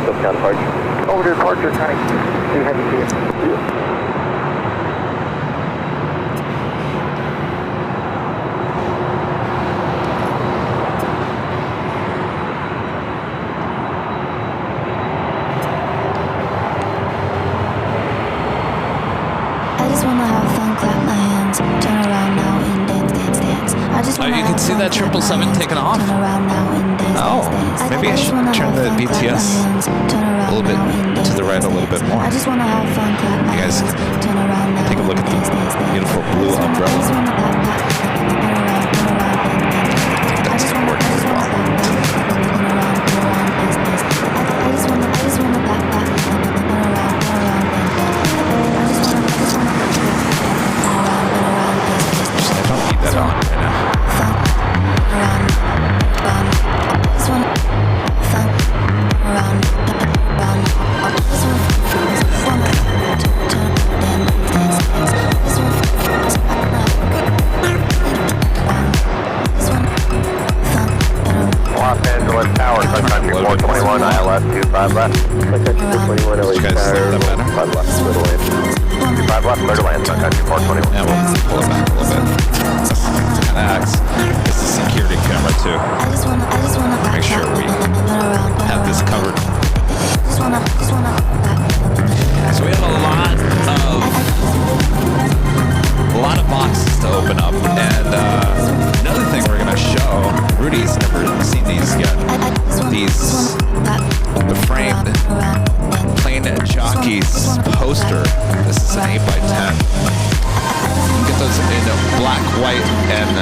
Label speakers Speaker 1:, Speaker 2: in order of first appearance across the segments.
Speaker 1: SoCal departure. Over to departure, kind of too heavy for you.
Speaker 2: You can see that 777 taking off. Oh, maybe I should turn the BTS a little bit to the right a little bit more. You guys take a look at the beautiful blue umbrella. I think that's going to work pretty well. I don't need that on right now.
Speaker 1: Los Angeles Tower, country 421, ILS 25 left. Country 421, LA Tower, 5 left, clear to land. 5 left, clear to land, country 421.
Speaker 2: Yeah, we'll pull it back a little bit. This is security camera too. Make sure we have this covered. So we have a lot of boxes to open up, and another thing we're gonna show. Rudy's never seen these yet. These the framed plain Jockeys poster. This is an 8x10. You can get those in black, white, and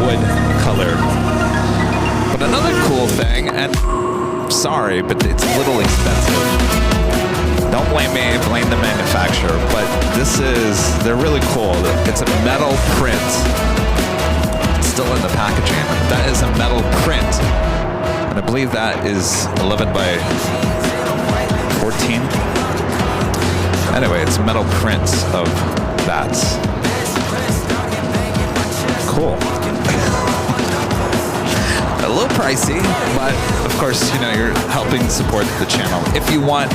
Speaker 2: wood color. But another cool thing, and sorry, but it's a little expensive. Don't blame me, blame the manufacturer, but they're really cool. It's a metal print. It's still in the packaging. That is a metal print. And I believe that is 11 by 14. Anyway, it's metal prints of that. Cool. A little pricey, but of course, you're helping support the channel. If you want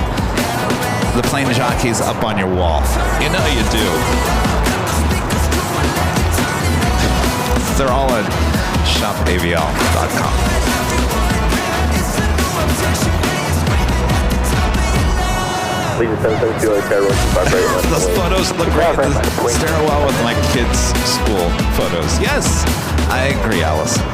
Speaker 2: the plain Jockeys up on your wall, you do. They're all at shopaviation.com. Those photos look great. The stairwell with my kids' school photos. Yes, I agree, Allison.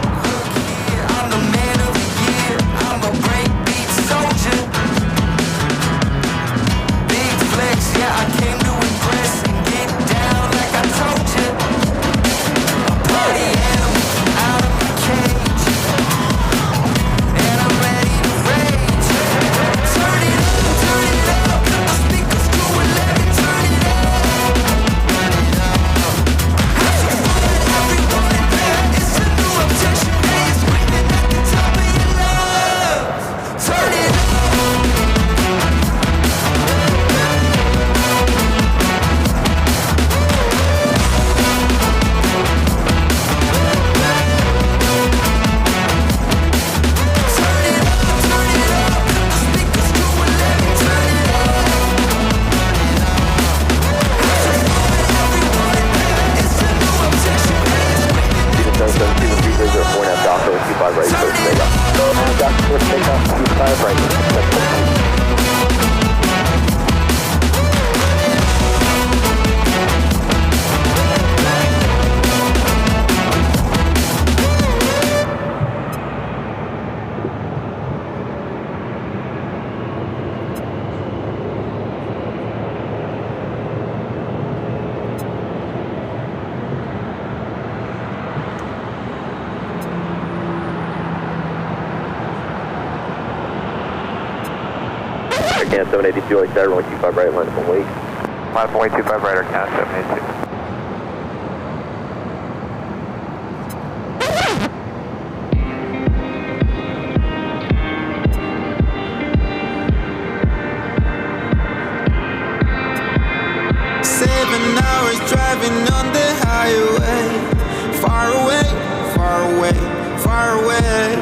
Speaker 1: Can 782, like that, 125 right, line from wake. Line from wake, 25 right, or can 782.
Speaker 3: Driving on the highway, far away, far away, far away.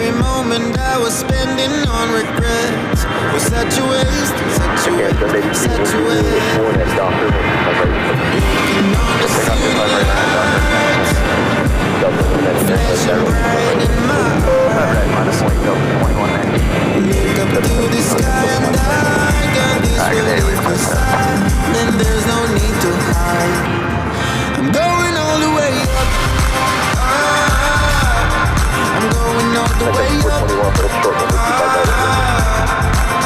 Speaker 3: Every moment I was spending on regrets was such a waste, such a waste, such a waste. Looking on the city lights, flashing bright in my eyes. Look up to the sky and I got this relief inside, and there's no need to hide. I'm going all the way up. I'm going all the way up.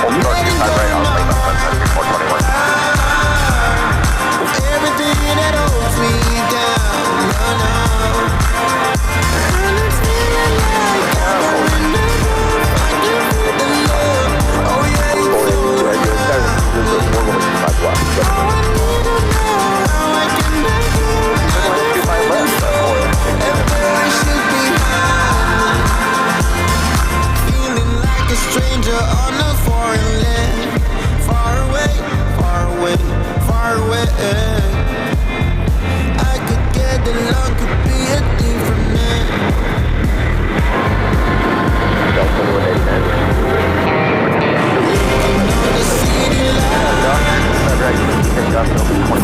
Speaker 3: I'm letting go of my heart. With everything that holds me down, and it's feeling like I'm going to I can feel the love. Oh yeah, it's all around. How I can make it before, and where I should be hiding. Feeling like a stranger on a foreign land. Far away, far away, far away. I could get along, could be a different man. Looking on the city lights,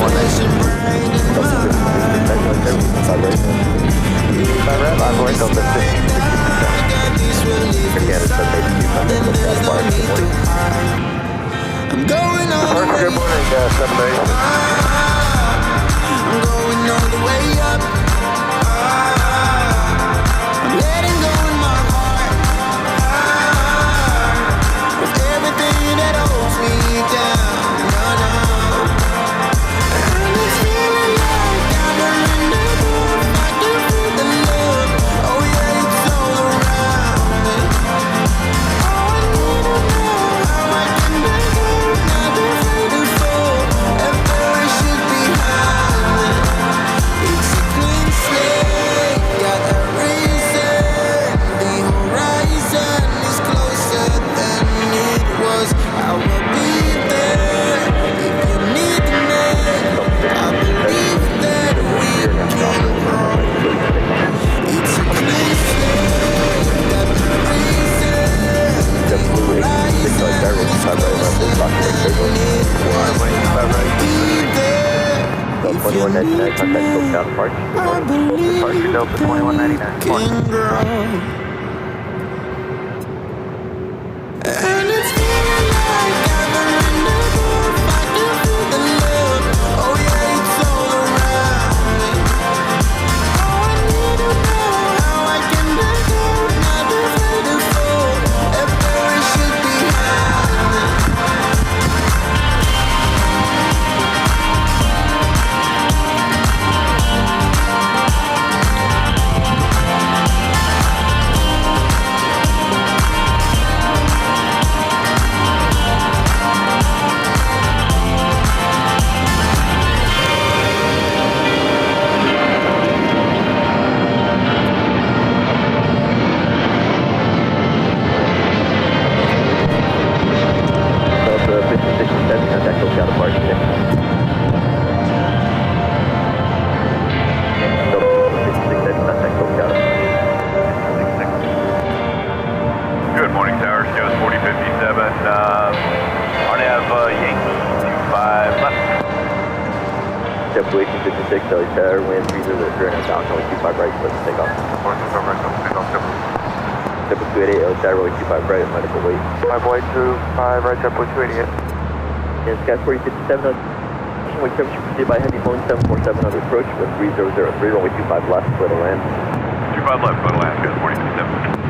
Speaker 3: flashing bright in my eyes. I got this relief inside, then there's no need to hide. I'm going all the way up. I'm going all the way up. I'm letting go in my heart. With everything that holds me down. And it's feeling like I'm in the mood. I can feel the love. Oh yeah, it's all around me. Oh, I need to know how I can make it. Not afraid to fall, and where I should be hiding. It's a clean slate, got a reason. The horizon is closer than it was. I will be there if you need me. I believe that we can grow. It's a clean slate, got a reason. The horizon is closer than it was. I will be there if you need me. I believe that we can grow. And it's feeling like I'm in the mood. I can feel the love. Oh yeah, it's all around me. Oh, I need to know how I can make it. Not afraid to fall, and where I should be hiding.
Speaker 1: Good morning, Towers. Joe's 4057. RNAV Yankee 25 left. Separation 56, Charlie Tower, wind 30, current down, 25 right, let's take off. 288, L Tower, 25 right, medical wait. 5.25 right, 288. And Sky 4057, wind temperature preceded by heavy phone 747 on the approach, wind 3003, runway 25 left, split land. 25 left, split land, Sky 4057.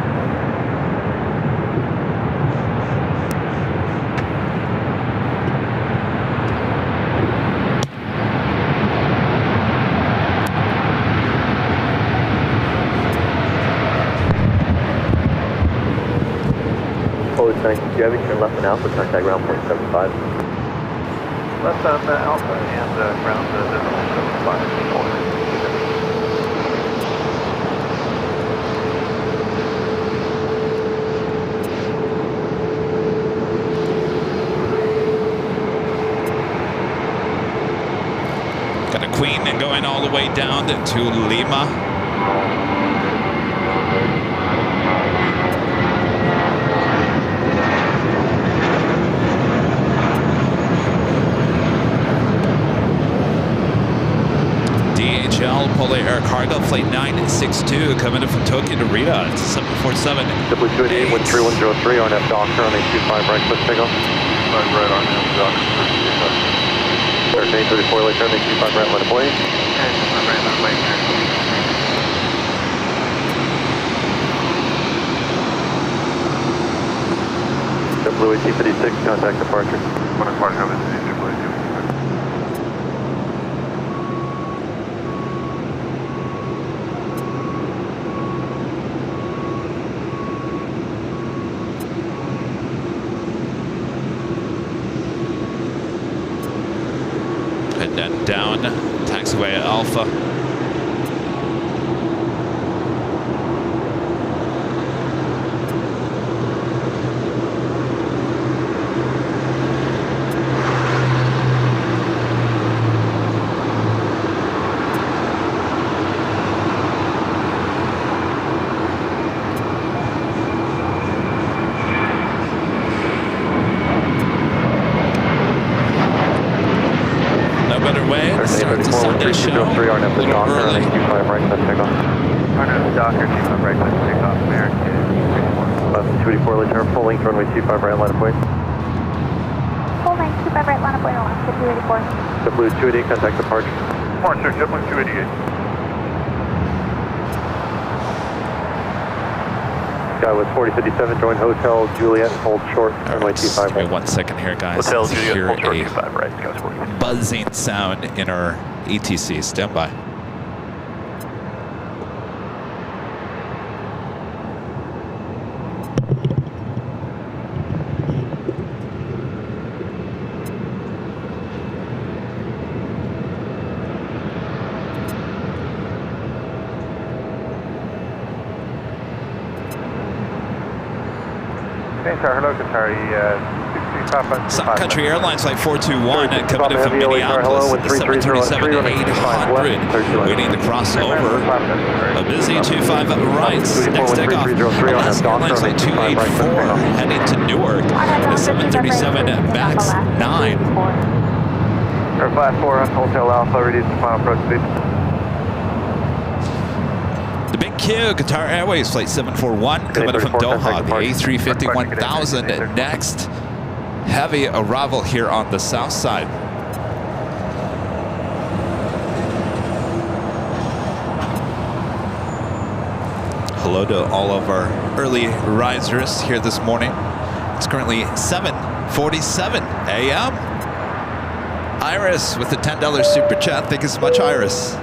Speaker 1: Forward 92, turn left on Alpha, contact ground point 75. Left on Alpha and ground 075.
Speaker 2: Got a Queen and going all the way down to Lima. Air Cargo, flight 962, coming in from Tokyo to Rita. It's 747.
Speaker 1: SEPULVEDA, wind 3103, RNF Doctor on a 25 right, click takeoff.
Speaker 4: 5 right, RNF Doctor,
Speaker 1: 1334, late turn, 25 right, line of way.
Speaker 4: and 5 right, left way,
Speaker 1: WAC 56, contact departure.
Speaker 4: One departure, have a SEPULVEDA.
Speaker 2: And then down, taxiway Alpha. Sunday show, a little early.
Speaker 1: 25 right, click takeoff.
Speaker 4: RNF Doctor, 25 right, click takeoff, American.
Speaker 1: 284, late turn, full length, runway 25 right, line of way.
Speaker 5: Full length, 25 right, line up, way, Alaska 284.
Speaker 1: WAC 288, contact departure.
Speaker 4: Departure, JetBlue 288.
Speaker 1: Skywest 4057, join Hotel Juliet, hold short, runway 25
Speaker 2: Give me
Speaker 1: right.
Speaker 2: 1 second here, guys.
Speaker 4: Hotel
Speaker 2: Let's
Speaker 4: Juliet,
Speaker 2: hear
Speaker 4: hold short,
Speaker 2: a
Speaker 4: 25 right, Skywest 40.
Speaker 2: buzzing sound in our ETC. Stand by.
Speaker 4: Hello, Qatari,
Speaker 2: Sun Country Airlines flight 421 coming in from Minneapolis, the 737-800, waiting to cross over. A busy 25 rights. Next takeoff, Alaska Airlines flight 284 heading to Newark, the 737 MAX 9.
Speaker 4: Air 54, Hotel Alpha, ready to final approach speed.
Speaker 2: The Big Q, Qatar Airways flight 741 coming in from Doha, the A350-1000 next. Heavy arrival here on the south side. Hello to all of our early risers here this morning. It's currently 7:47 a.m. Iris with the $10 super chat. Thank you so much, Iris.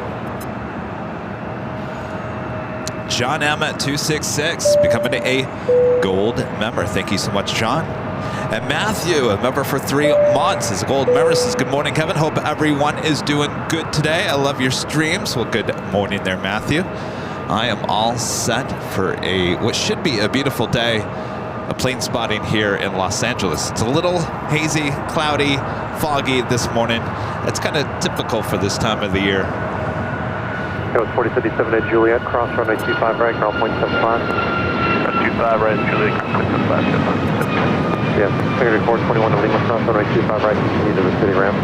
Speaker 2: John M at 266 becoming a gold member. Thank you so much, John. And Matthew, a member for 3 months, is a gold member. Says, good morning, Kevin. Hope everyone is doing good today. I love your streams. Well, good morning there, Matthew. I am all set for what should be a beautiful day of plane spotting here in Los Angeles. It's a little hazy, cloudy, foggy this morning. It's kind of typical for this time of the year.
Speaker 1: Coast 4057 at Juliet, cross runway 25 right, ground point 75.
Speaker 4: 25 right, Juliet, cross point 75.
Speaker 1: Yes, 421 to Lima, cross runway 25 right, continue to the city ramp.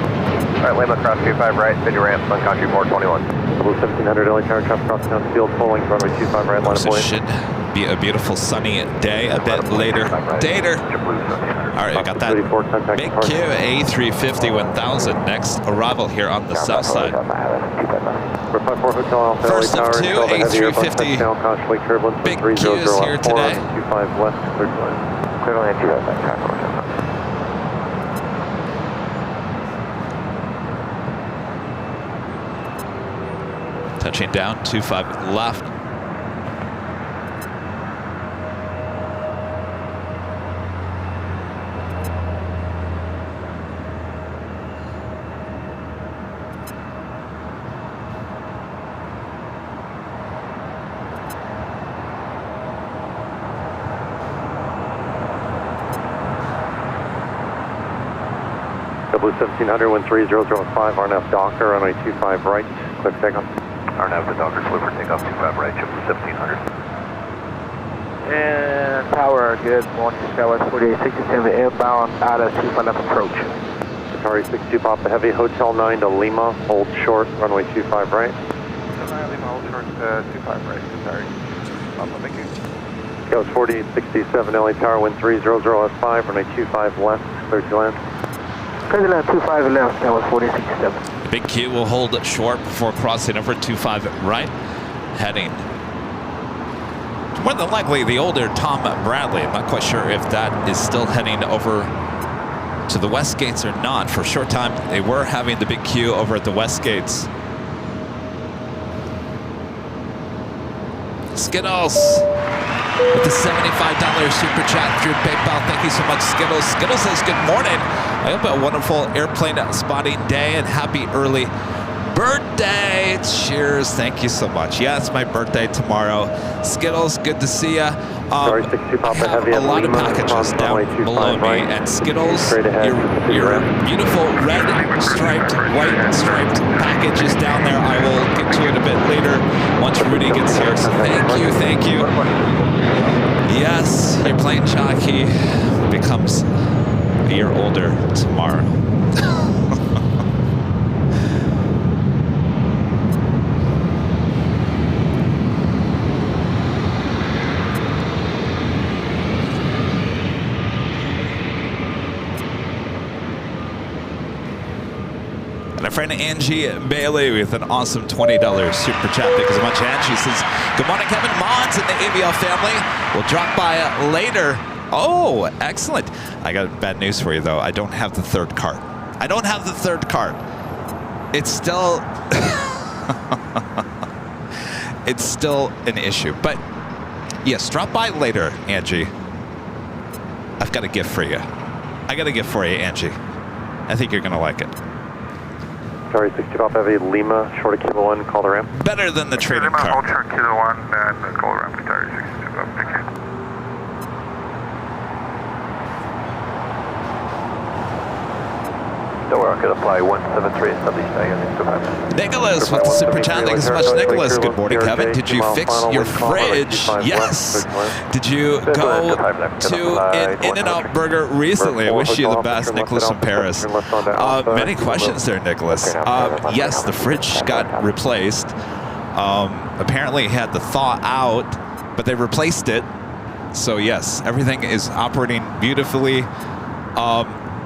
Speaker 4: Alright, Lima, cross 25 right, city ramp, Sun Country 421.
Speaker 1: 1700 LA Tower, traffic crossing down field, full length, runway 25 right, line of
Speaker 2: So
Speaker 1: way.
Speaker 2: it should be a beautiful sunny day a bit later. All right, I got that. Big Q, A350-1000, next arrival here on the south side. First of 2, A350 Big Qs here today.
Speaker 1: 25 west, clear to land.
Speaker 4: Clear to land,
Speaker 2: Touching down, 25 left.
Speaker 1: W1700, wind 3005, RNF Docker, runway 25 right, clear takeoff.
Speaker 4: RNF the Docker, clear for takeoff, 25 right, W1700.
Speaker 6: And power, good morning, Skywest 4867 inbound out of 25 left approach.
Speaker 1: Qatari 62 Papa Heavy, Hotel 9 to Lima, hold short, runway 25 right.
Speaker 6: Lima, hold
Speaker 4: 25 right. Sorry. Thank you.
Speaker 1: Ghost 4867 LA Tower, wind 300 at 5, runway 25 left, clear to land.
Speaker 6: Clear to land 25 left, that was 4867.
Speaker 2: The big Q will hold it short before crossing over 25 right, heading more than likely the older Tom Bradley. I'm not quite sure if that is still heading over to the West Gates or not. For a short time, they were having the big Q over at the West Gates. Skittles with the $75 super chat through PayPal. Thank you so much, Skittles. Skittles says, good morning. I hope a wonderful airplane spotting day and happy early birthday. Cheers. Thank you so much. Yeah, it's my birthday tomorrow. Skittles, good to see ya. I have a lot of packages down below me, and Skittles, your beautiful red striped, white striped package is down there. I will get to it a bit later once Rudy gets here. So thank you. Yes, your plane jockey becomes a year older tomorrow. And a friend Angie Bailey with an awesome $20 super chat. Thank you so much, Angie. Says, good morning, Kevin Mons and the ABL family. We'll drop by later. Oh, excellent. I got bad news for you, though. I don't have the third cart. I don't have the third cart. It's still... it's still an issue. But, yes, drop by later, Angie. I've got a gift for you. I got a gift for you, Angie. I think you're going to like it.
Speaker 1: Sorry, 65 Heavy Lima, short of Kilo 1, call the ramp.
Speaker 2: Better than the trading car.
Speaker 4: Hold short Kilo 1 and call the ramp to Tower 62. Thank you.
Speaker 1: Don't worry, I could apply 173 Southeast
Speaker 2: Nicholas with the super chat. Thank you so much, Nicholas. Good morning, Kevin. Did you fix your fridge? Yes. Did you go to an In-N-Out Burger recently? I wish you the best, Nicholas from Paris. Many questions there, Nicholas. Yes, the fridge got replaced. Apparently it had the thaw out, but they replaced it. So yes, everything is operating beautifully.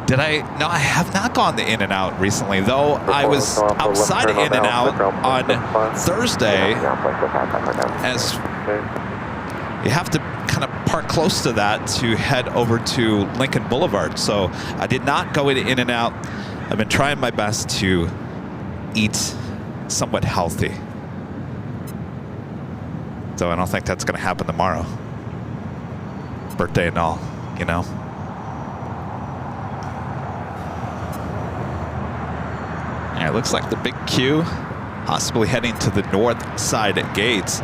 Speaker 2: Did I? No, I have not gone to In-N-Out recently, though I was outside of In-N-Out on Thursday, as you have to kind of park close to that to head over to Lincoln Boulevard. So I did not go into In-N-Out. I've been trying my best to eat somewhat healthy. So I don't think that's going to happen tomorrow. Birthday and all, you know. Yeah, it looks like the big Q possibly heading to the north side gates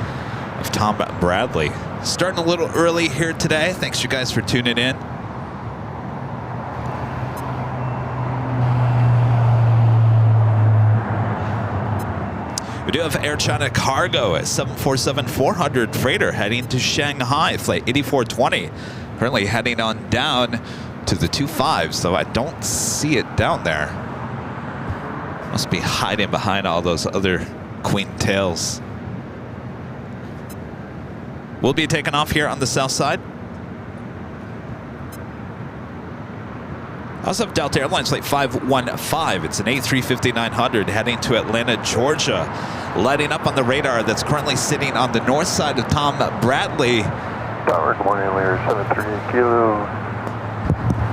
Speaker 2: of Tom Bradley. Starting a little early here today. Thanks you guys for tuning in. We do have Air China Cargo at 747-400 freighter heading to Shanghai, flight 8420. Currently heading on down to the 25s, though I don't see it down there. Must be hiding behind all those other queen tails. We'll be taking off here on the south side. I also have Delta Airlines flight 515. It's an A350-900 heading to Atlanta, Georgia. Lighting up on the radar that's currently sitting on the north side of Tom Bradley.
Speaker 4: Tower, good morning, Layer 73 Kilo.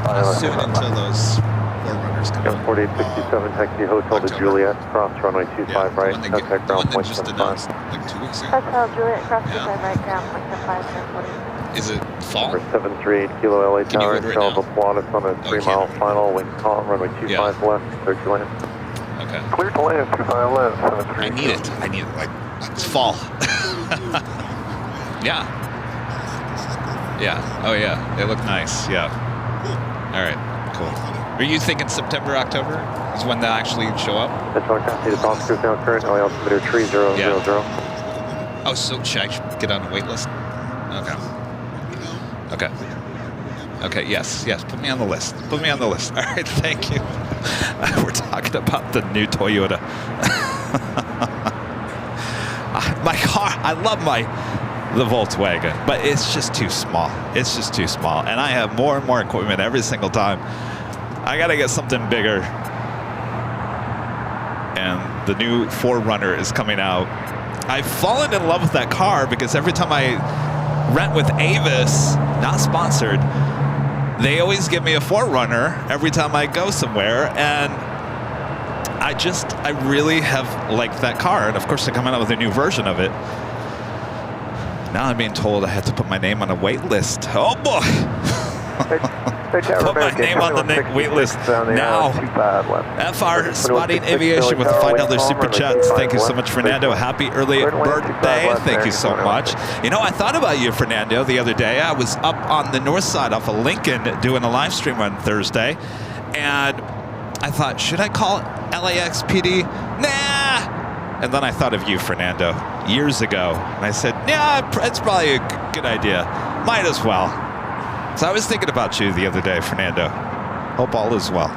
Speaker 2: How soon until those forerunners come in?
Speaker 1: 4867, taxi Hotel to Juliet, cross runway 25 right, contact ground point
Speaker 2: just announced like 2 weeks ago.
Speaker 5: Hotel Juliet, cross 25 right, ground point 75.
Speaker 2: Is it fall?
Speaker 1: 738 Kilo LA Tower, Charles Applaudus on a 3-mile final, wind calm, runway 25 left, clear to land.
Speaker 2: Okay.
Speaker 4: Clear to land, 25 left, 73.
Speaker 2: I need it. I need it. Like, it's fall. Yeah. Yeah. Oh, yeah. They look nice. Yeah. All right. Cool. Are you thinking September, October is when they'll actually show up?
Speaker 1: That's all I can see. The box is now current. LA altimeter 3000.
Speaker 2: Yeah. Oh, so should I get on the wait list? Okay. Okay. Okay, yes, yes, put me on the list. Put me on the list. All right, thank you. We're talking about the new Toyota. My car I love the Volkswagen, but it's just too small. It's just too small. And I have more and more equipment every single time. I got to get something bigger. And the new 4Runner is coming out. I've fallen in love with that car because every time I rent with Avis, not sponsored, they always give me a 4Runner every time I go somewhere. And I really have liked that car. And of course, they're coming out with a new version of it. Now I'm being told I have to put my name on a wait list. Oh boy! Put my name on the wait list now. FR Spotting Aviation with a $5 super chat. Thank you so much, Fernando. Happy early birthday. Thank you so much. You know, I thought about you, Fernando, the other day. I was up on the north side off of Lincoln doing a live stream on Thursday. And I thought, should I call LAX PD? Nah! And then I thought of you, Fernando, years ago. And I said, yeah, it's probably a good idea. Might as well. So I was thinking about you the other day, Fernando. Hope all is well.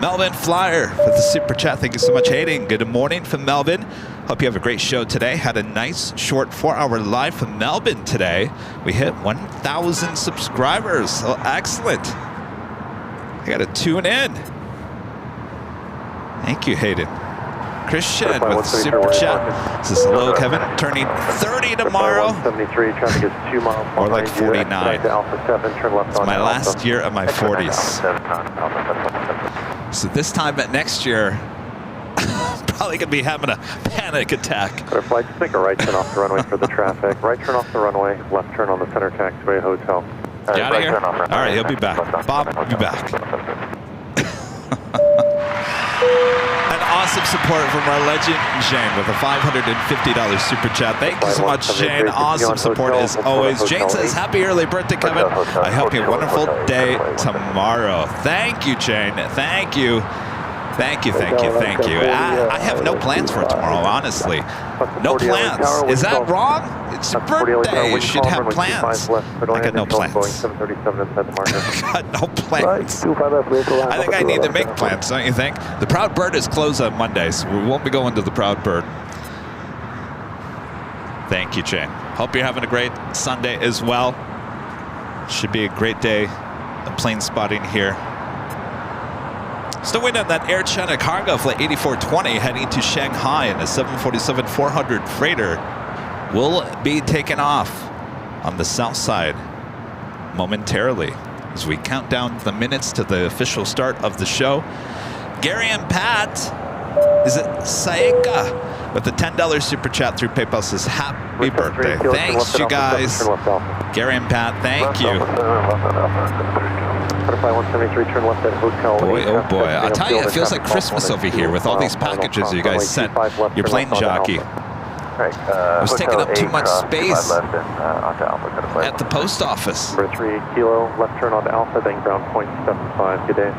Speaker 2: Melvin Flyer for the super chat. Thank you so much, Hayden. Good morning from Melbourne. Hope you have a great show today. Had a nice short 4-hour live from Melbourne today. We hit 1,000 subscribers. So excellent. I got to tune in. Thank you, Hayden. Christian with super chat. Says hello, Kevin. Turning 30 tomorrow.
Speaker 4: 173, traffic is 2 miles.
Speaker 2: Or like 49.
Speaker 4: Alpha 7, turn left
Speaker 2: It's my last year of my 40s. So this time next year, probably gonna be having a panic attack.
Speaker 4: Flight 6, or right turn off the runway for the traffic. Right turn off the runway, left turn on the center taxiway hotel.
Speaker 2: Get out of here? All right, he'll be back. Bob will be back. An awesome support from our legend, Jane, with a $550 super chat. Thank you so much, Jane. Awesome support as always. Jane says, happy early birthday, Kevin. I hope you have a wonderful day tomorrow. Thank you, Jane. Thank you. Thank you, thank you, thank you. I have no plans for tomorrow, honestly. No plans. Is that wrong? It's your birthday. You should have plans. I got no plans. I got no plans. I think I need to make plans, don't you think? The Proud Bird is closed on Monday, so we won't be going to the Proud Bird. Thank you, Jane. Hope you're having a great Sunday as well. Should be a great day of plane spotting here. Still waiting on that Air China cargo flight 8420 heading to Shanghai, and a 747-400 freighter will be taken off on the south side momentarily as we count down the minutes to the official start of the show. Gary and Pat, is it Saeka, with the $10 super chat through PayPal, says happy birthday. Thanks, you guys. Gary and Pat, thank you. Boy, oh boy. I'll tell you, it feels like Christmas over here with all these packages you guys sent. Your plane jockey. It was taking up too much space at the post office.
Speaker 4: Number 3 kilo, left turn onto Alpha, then ground point 75. Good day.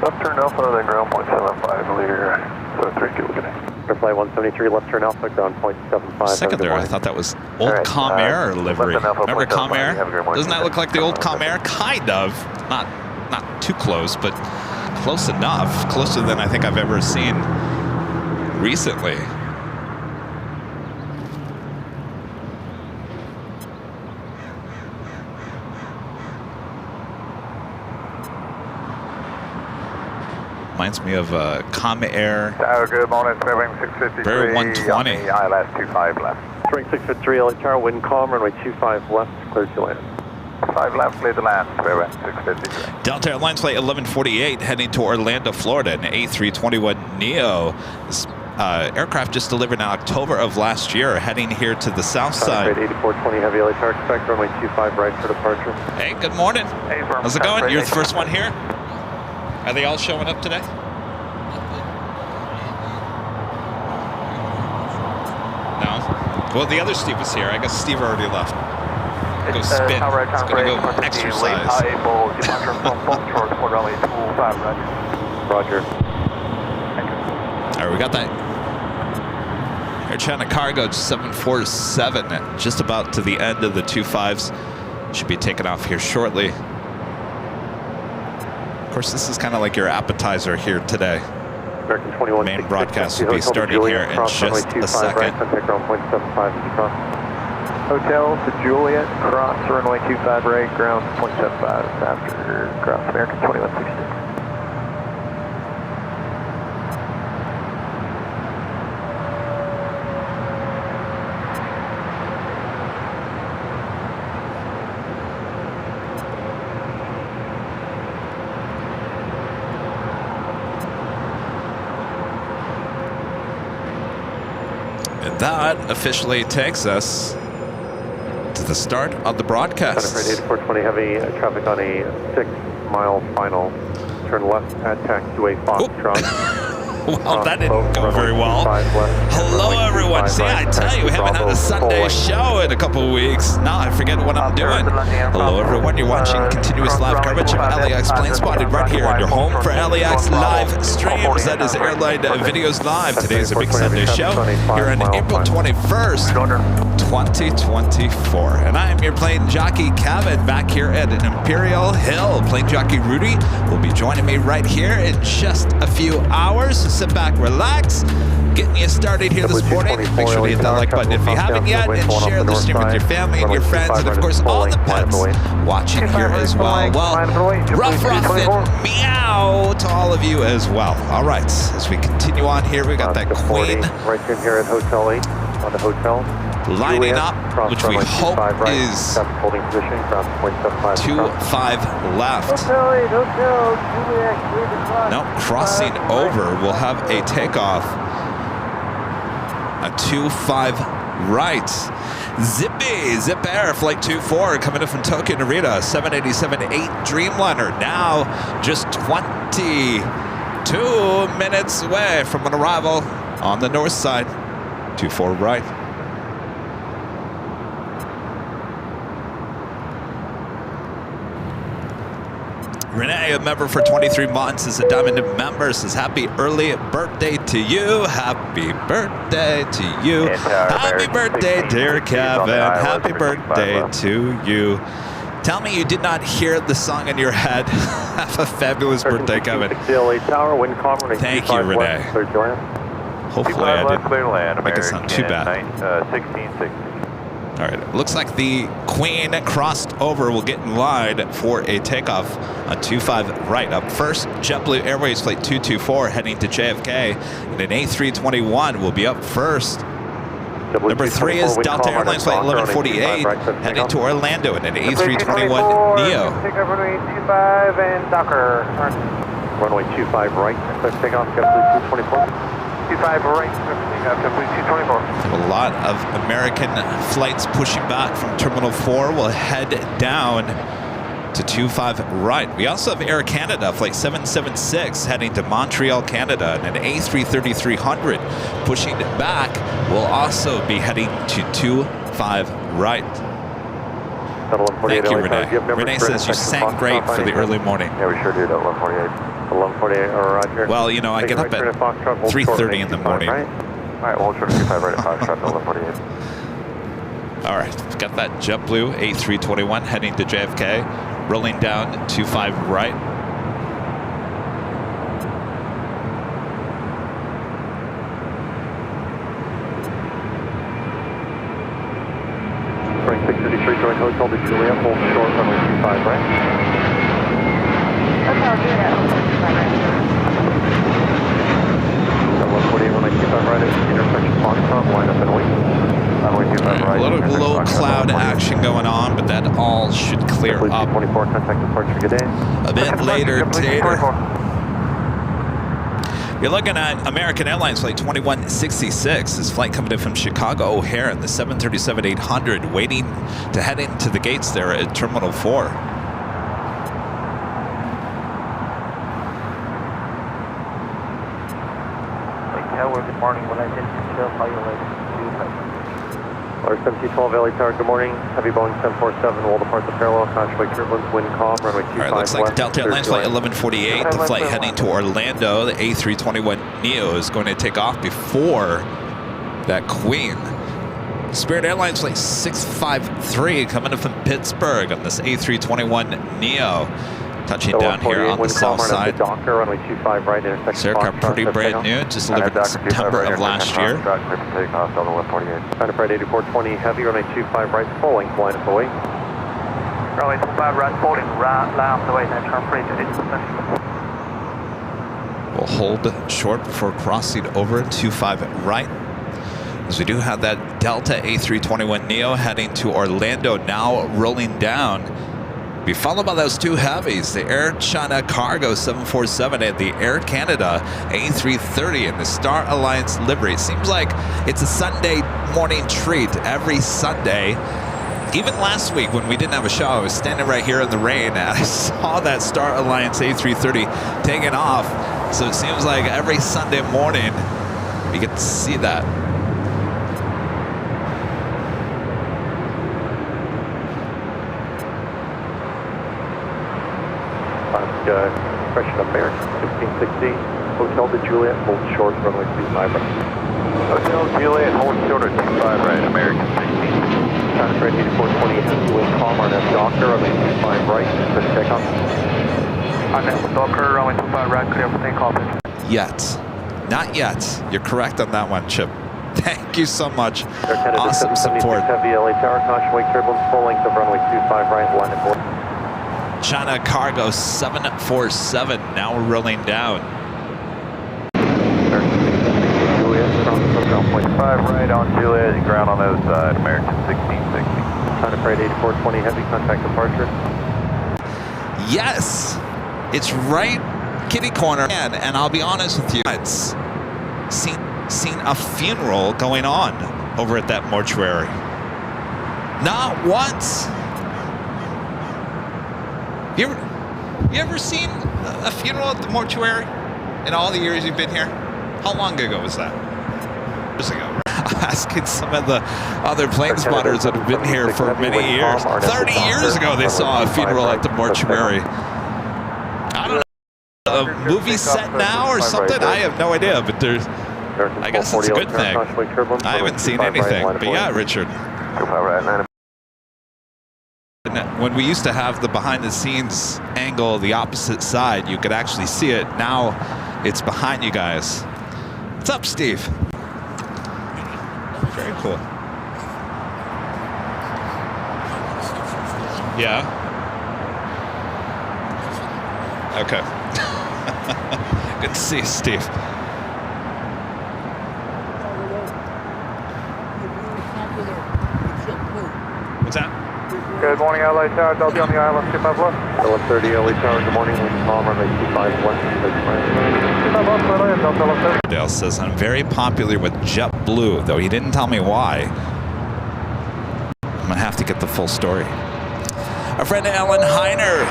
Speaker 4: Left turn Alpha, then ground point 75, clear. So 3 kilo, good day. Flight 173, left turn Alpha, ground point 75.
Speaker 2: Second there, I thought that was old Comair livery. Remember Comair? Doesn't that look like the old Comair? Kind of. Not too close, but close enough. Closer than I think I've ever seen recently. Reminds me of Comair.
Speaker 4: Good morning, Boeing 653.
Speaker 2: Very 120.
Speaker 4: ILS 25 left. Boeing 653, LA Tower, wind calm, runway 25 left, clear to land. 5 left, clear to land, Boeing 653.
Speaker 2: Delta Airlines flight 1148 heading to Orlando, Florida, an A321neo. This aircraft just delivered in October of last year, heading here to the south side.
Speaker 4: 8420 heavy LA Tower, expect runway 25 right for departure.
Speaker 2: Hey, good morning.
Speaker 4: Hey,
Speaker 2: how's it going? You're the first one here? Are they all showing up today? No? Well, the other Steve was here. I guess Steve already left. Go spin. He's gonna go exercise.
Speaker 4: Departure from short for runway 25 right. Roger.
Speaker 2: All right, we got that Air China cargo 747, just about to the end of the 25s. Should be taken off here shortly. Of course, this is kind of like your appetizer here today.
Speaker 4: American 21.
Speaker 2: Main broadcast will be starting here in just a second.
Speaker 4: Right, contact ground point 75 as you cross.
Speaker 6: Hotel to Juliet, cross runway 25 right, ground 0.75 after cross American 2166.
Speaker 2: And that officially takes us to the start of the broadcast.
Speaker 4: Center freight 8420, heavy traffic on a 6-mile final. Turn left at taxiway Foxtrot.
Speaker 2: Well, that didn't go very well. Hello, everyone. See, I tell you, we haven't had a Sunday show in a couple of weeks. Now I forget what I'm doing. Hello, everyone. You're watching continuous live coverage of LAX Plane Spotted right here on your home for LAX live streams. That is Airline Videos Live. Today is a big Sunday show here on April 21st, 2024. And I am your plane jockey, Kevin, back here at Imperial Hill. Plane jockey Rudy will be joining me right here in just a few hours. So sit back, relax, getting you started here this morning. Make sure to hit that like button if you haven't yet, and share the stream with your family and your friends, and of course all the pets watching here as well. Well, rough and meow to all of you as well. All right, as we continue on here, we got that Queen
Speaker 4: right in here at Hotel 8 on the hotel.
Speaker 2: Lining up, which we hope is 25 left. Now crossing over, we'll have a takeoff. A 25 right. Zip Air Flight 24 coming in from Tokyo Narita, 787-8 Dreamliner. Now just 22 minutes away from an arrival on the north side. 24 right. Renee, a member for 23 months, is a Diamond member, says happy early birthday to you. Happy birthday to you. Happy birthday, dear Kevin. Happy birthday to you. Tell me you did not hear the song in your head. Have a fabulous birthday, Kevin. Thank you, Renee. Hopefully I didn't make it sound too bad.
Speaker 4: 1660.
Speaker 2: All right, it looks like the Queen crossed over. Will get in line for a takeoff on 25 right. Up first, JetBlue Airways Flight 224 heading to JFK, and an A321 will be up first. Number 3 is Delta Airlines Flight 1148 heading to Orlando in an A321 Neo.
Speaker 6: Take over runway 25 and Docker.
Speaker 4: Runway 25 right, takeoff, JetBlue 224.
Speaker 6: 25 right, JetBlue 224.
Speaker 2: A lot of American flights pushing back from Terminal 4 will head down to 25 right. We also have Air Canada Flight 776 heading to Montreal, Canada, and an A330-300 pushing back will also be heading to 25 right. Thank you, Renee. Renee says you sang great for the early morning.
Speaker 4: Yeah, we sure did at 1148. 1148, roger.
Speaker 2: Well, you know, I get up at 3:30 in the morning.
Speaker 4: Right? All right, we'll try to 25 right at 5 1148.
Speaker 2: All right, got that JetBlue A321 heading to JFK, rolling down 25 right.
Speaker 4: Frank 633, join Hotel to Juliet, hold short, runway 25 right.
Speaker 5: Hotel Juliet, 25 right.
Speaker 4: 1148, runway 25 right at intersection Foxtrot, line up and wait. Runway 25 right.
Speaker 2: A little low cloud action going on, but that all should clear up
Speaker 4: 24, contact departure, good day.
Speaker 2: a bit later, Tater. You're looking at American Airlines Flight 2166. This flight coming in from Chicago O'Hare in the 737-800, waiting to head into the gates there at Terminal 4.
Speaker 6: Good morning. When I did control flight related
Speaker 4: Our 1712 LA Tower, good morning. Heavy Boeing 747 will depart the parallel, contact turbulence, wind calm, runway 25
Speaker 2: All right, looks like
Speaker 4: west,
Speaker 2: Delta Airlines Flight 1148, the flight heading to Orlando, the A321 Neo is going to take off before that Queen. Spirit Airlines Flight 653 coming in from Pittsburgh on this A321 Neo. Touching down here on the south side.
Speaker 4: Docker, runway 25 right,
Speaker 2: This aircraft pretty brand new, just delivered in September of last year.
Speaker 4: China Flight 8420 heavy, runway 25 right, full length line of the way.
Speaker 6: Runway 25 right, holding right, line of the way, then turn free to 80%.
Speaker 2: We'll hold short before crossing over 25 right. As we do have that Delta A321neo heading to Orlando, now rolling down. Be followed by those two heavies, the Air China Cargo 747 and the Air Canada A330 in the Star Alliance livery. It seems like it's a Sunday morning treat every Sunday. Even last week when we didn't have a show, I was standing right here in the rain and I saw that Star Alliance A330 taking off. So it seems like every Sunday morning we get to see that.
Speaker 4: Expression American 1660, Hotel de Juliet, hold short, runway 25 right.
Speaker 6: Hotel Juliet, hold short at 25 right, American 16.
Speaker 4: China Flight 8420 heavy, wind calm, RNF Docker, runway 25 right, clear for takeoff.
Speaker 6: RNF Docker, runway 25 right, clear for takeoff.
Speaker 2: Yet. Not yet. You're correct on that one, Chip. Thank you so much. Awesome support.
Speaker 4: Heavy LA Tower, caution, wake turbulence, full length of runway 25 right, line of board.
Speaker 2: China Cargo 747 now rolling down.
Speaker 6: Juliet, ground 0.5 right on Juliet and ground on the other side, American 1660.
Speaker 4: China Flight 8420 heavy, contact departure.
Speaker 2: Yes, it's right kitty corner. And I'll be honest with you, it's seen a funeral going on over at that mortuary. Not once. You ever seen a funeral at the mortuary in all the years you've been here? How long ago was that? Years ago. Asking some of the other plane spotters that have been here for many years. 30 years ago they saw a funeral at the mortuary. I don't know, a movie set now or something? I have no idea, but there's, I guess it's a good thing. I haven't seen anything, but yeah, Richard. When we used to have the behind-the-scenes angle, the opposite side, you could actually see it. Now it's behind you guys. What's up, Steve? Very cool. Yeah. Okay. Good to see you, Steve. What's that?
Speaker 6: Good morning, LA Tower, Delta on the island, 25 left.
Speaker 4: 1130 LA Tower, good morning, wind calm, runway 25 left,
Speaker 6: 25 left, LA, Delta 1130.
Speaker 2: Dale says, I'm very popular with JetBlue, though he didn't tell me why. I'm going to have to get the full story. Our friend Alan Heiner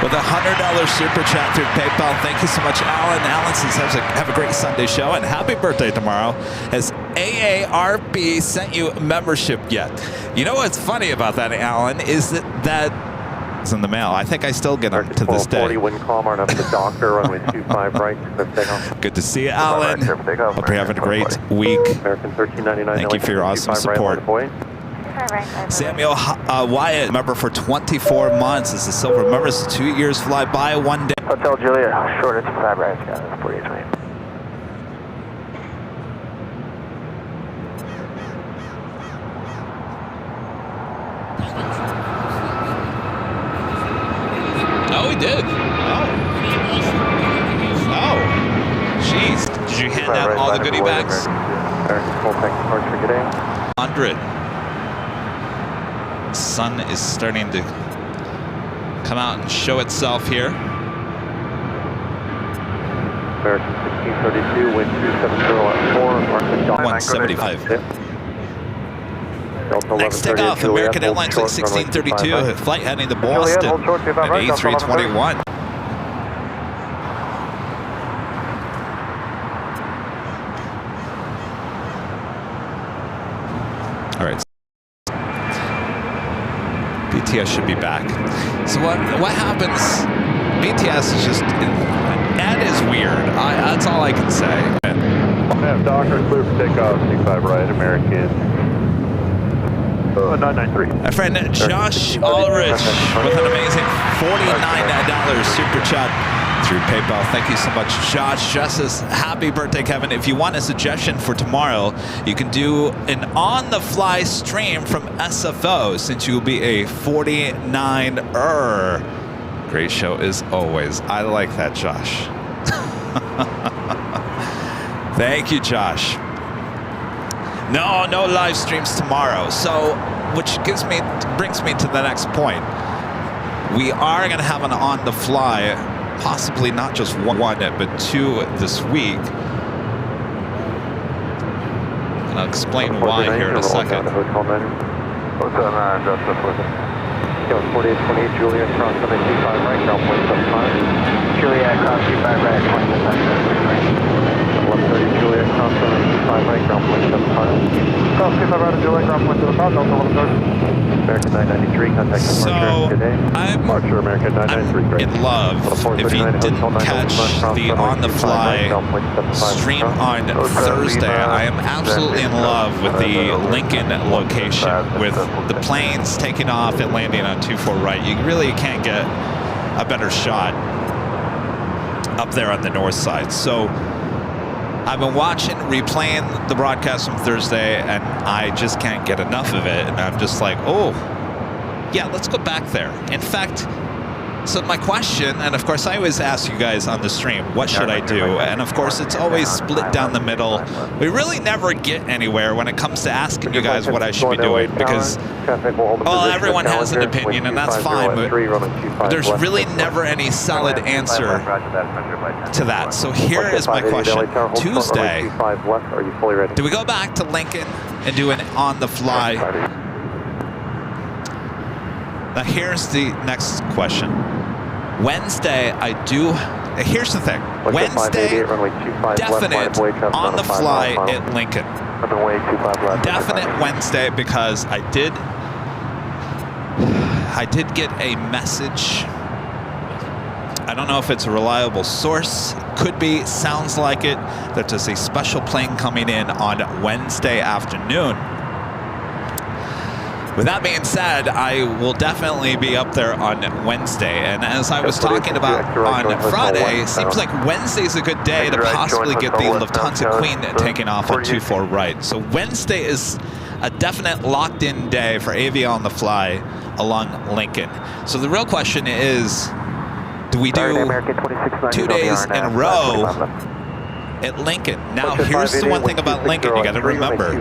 Speaker 2: with a $100 super chat through PayPal. Thank you so much, Alan. Alan says, have a great Sunday show and happy birthday tomorrow. Has AARP sent you membership yet? You know what's funny about that, Alan, is that it's in the mail. I think I still get them to this day.
Speaker 4: 40 wind calm, RNF to Docker, runway 25 right, clear for takeoff.
Speaker 2: Good to see you, Alan. Hope you're having a great week.
Speaker 4: American 1399.
Speaker 2: Thank you for your awesome support. Samuel Wyatt, member for 24 months, is the silver member. So 2 years fly by one day.
Speaker 6: Hotel Juliet, short at 25 right, guys, 4820.
Speaker 2: Oh, he did. Oh, jeez. Did you hand out all the goodie bags?
Speaker 4: American full tank departure, good day.
Speaker 2: 100. Sun is starting to come out and show itself here.
Speaker 4: American 1632, wind 270 at 4, Mark
Speaker 2: 175. Next takeoff, American Airlines 1632, flight heading to Boston at A321. All right. BTS should be back. So what happens? BTS is just, Ed is weird. That's all I can say.
Speaker 6: Docker, clear for takeoff, 25 right, American. 993.
Speaker 2: My friend Josh Ulrich with an amazing $49 super chat through PayPal. Thank you so much, Josh. Just as happy birthday, Kevin. If you want a suggestion for tomorrow, you can do an on-the-fly stream from SFO since you'll be a 49er. Great show as always. I like that, Josh. Thank you, Josh. No live streams tomorrow. So, which brings me to the next point. We are going to have an on-the-fly, possibly not just one, but two this week. And I'll explain why here in a second.
Speaker 6: Hotel 4828 Juliet, cross runway 25 right, ground point 75. Juliet, cross 25 right, 1130 Juliet, cross runway 25 right, ground point 75. Cross 25 right, Juliet, ground point 75, Delta 1130. American 993, contact departure today. Departure American 993, great.
Speaker 2: In love, if you didn't catch the on-the-fly stream on Thursday, I am absolutely in love with the Lincoln location, with the planes taking off and landing on 24 right. You really can't get a better shot up there on the north side. So I've been replaying the broadcast from Thursday, and I just can't get enough of it. And I'm just like, oh, yeah, let's go back there. In fact, so my question, and of course I always ask you guys on the stream, what should I do? And of course it's always split down the middle. We really never get anywhere when it comes to asking you guys what I should be doing, because, well, everyone has an opinion, and that's fine, but there's really never any solid answer to that. So here is my question. Tuesday, do we go back to Lincoln and do an on-the-fly? Now here's the next question. Wednesday, here's the thing. Wednesday, definite on the fly at Lincoln. Definite Wednesday, because I did get a message. I don't know if it's a reliable source. Could be, sounds like it. That there's a special plane coming in on Wednesday afternoon. With that being said, I will definitely be up there on Wednesday. And as I was talking about on Friday, it seems like Wednesday's a good day to possibly get the Lufthansa Queen taking off on 24 right. So Wednesday is a definite locked-in day for Avia on the fly along Lincoln. So the real question is, do we do 2 days in a row at Lincoln? Now, here's the one thing about Lincoln you got to remember,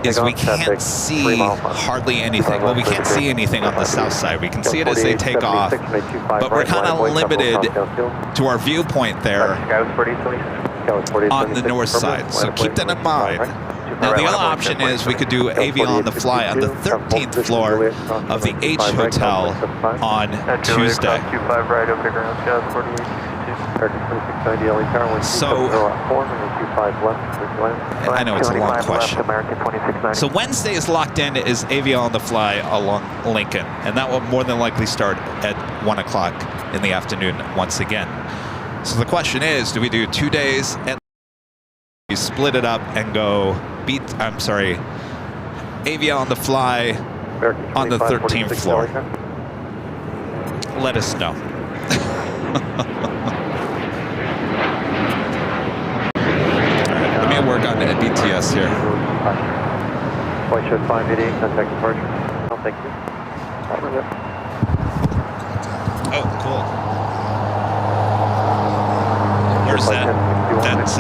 Speaker 2: is we can't see hardly anything. Well, we can't see anything on the south side. We can see it as they take off, but we're kind of limited to our viewpoint there on the north side. So keep that in mind. Now, the other option is we could do Avia on the fly on the 13th floor of the H Hotel on Tuesday. So, I know it's a long question. So Wednesday is locked in is Avia on the fly along Lincoln, and that will more than likely start at 1 o'clock in the afternoon once again. So the question is, do we do 2 days at you split it up and go Avia on the fly on the 13th floor? Let us know. Work on the BTS here.
Speaker 6: Flight show 588, contact departure. Oh, thank you.
Speaker 2: Oh, cool. Where's that? That's,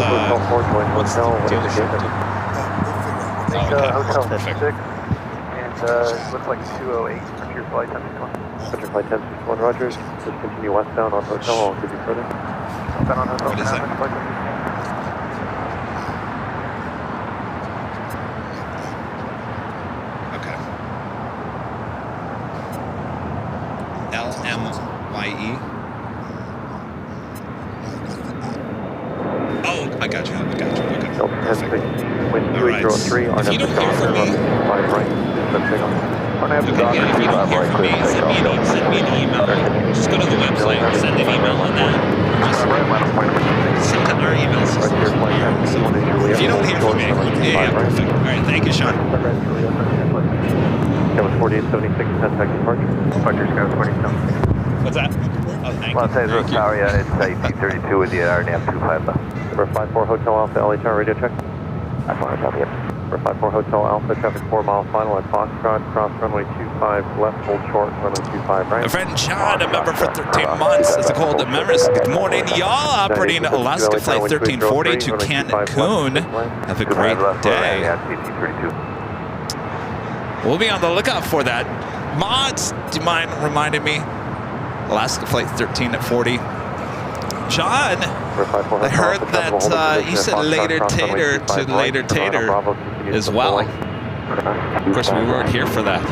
Speaker 2: what's the dealership?
Speaker 6: Hotel
Speaker 2: perfect.
Speaker 6: 6, and looks like 208 for your flight 1061. Roger, flight 1061, Roger. Just continue westbound on hotel. I'll give you further. Westbound on hotel.
Speaker 2: What is that? LMYE. Oh, I got you. Okay. Perfect. All right. If you don't hear from me, if you don't hear from me, send me an email. Just go to the website, send an email on that. Just send our email system. So if you don't hear from me, yeah, perfect. All right, thank you, Sean.
Speaker 4: 7876, contact departure.
Speaker 1: Departure Sky 2076.
Speaker 2: What's that? Oh, thank
Speaker 1: Los
Speaker 2: you.
Speaker 1: Angeles Tower, yeah, it's AP32 with the RNAV 25 left.
Speaker 4: Number 54 Hotel Alpha, LA Tower, radio check.
Speaker 1: I want to tell you.
Speaker 4: Number 54 Hotel Alpha, traffic 4 mile final at Foxtrot, cross runway 25 left, hold short, runway 25 right.
Speaker 2: My friend John, a member for 13 months, is a cold memories. Good morning, y'all. Operating Alaska Flight 1340 to Cancun. Have a great day. We'll be on the lookout for that. Mods, do you mind reminding me? Alaska Flight 1340. John, I heard that you said later tater to later tater as well. Of course, we weren't here for that.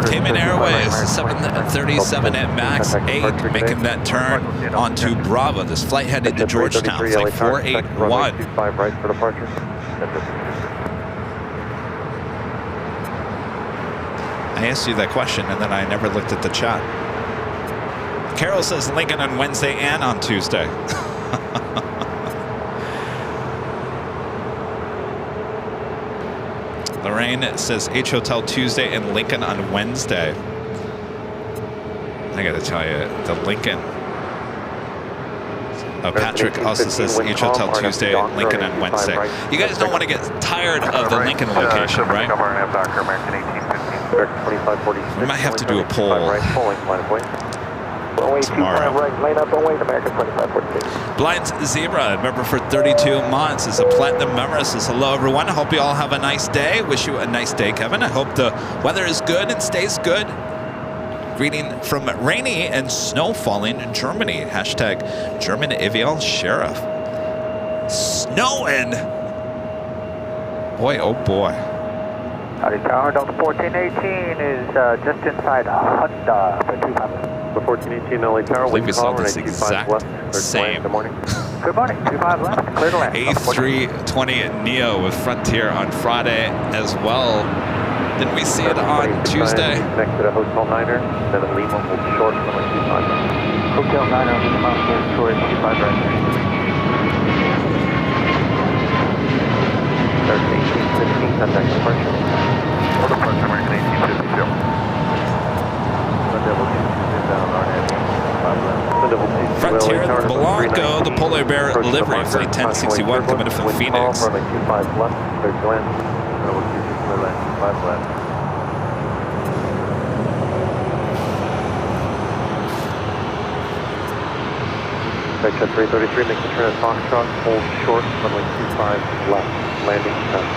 Speaker 2: Cayman Airways 737 at max 8, making that turn onto Bravo. This flight headed to Georgetown, flight 481. I asked you that question and then I never looked at the chat. Carol says Lincoln on Wednesday and on Tuesday. Lorraine says H Hotel Tuesday and Lincoln on Wednesday. I gotta tell you, the Lincoln. Oh, Patrick also says H Hotel Tuesday and Lincoln on Wednesday. You guys don't want to get tired of the Lincoln location, right? We might have to do a poll tomorrow. Blind Zebra, member for 32 months, is a platinum member. Says hello everyone. I hope you all have a nice day. Wish you a nice day, Kevin. I hope the weather is good and stays good. Greeting from rainy and snow falling in Germany. Hashtag German Aviation Sheriff. Snowing. Boy, oh boy.
Speaker 1: Howdy Tower, Delta 1418 is just inside Honda for 200.
Speaker 4: The 1418 LA Tower,
Speaker 2: I believe we saw this exact same.
Speaker 4: Good morning.
Speaker 1: Good morning, 25 left, clear to land.
Speaker 2: A320 Neo with Frontier on Friday as well. Didn't we see it on Tuesday?
Speaker 4: Next to the Hotel Niner, then the Lima will short from 25.
Speaker 1: Hotel Niner on the mountain towards 25 right.
Speaker 4: 1815, contact departure.
Speaker 1: Departure American 1852.
Speaker 2: Frontier Blanco, the Polar Bear livery, flight 1061 coming in from Phoenix.
Speaker 4: Runway 25 left, clear to land. Section 333, make the turn at Foxtrot, hold short, runway 25 left, landing test.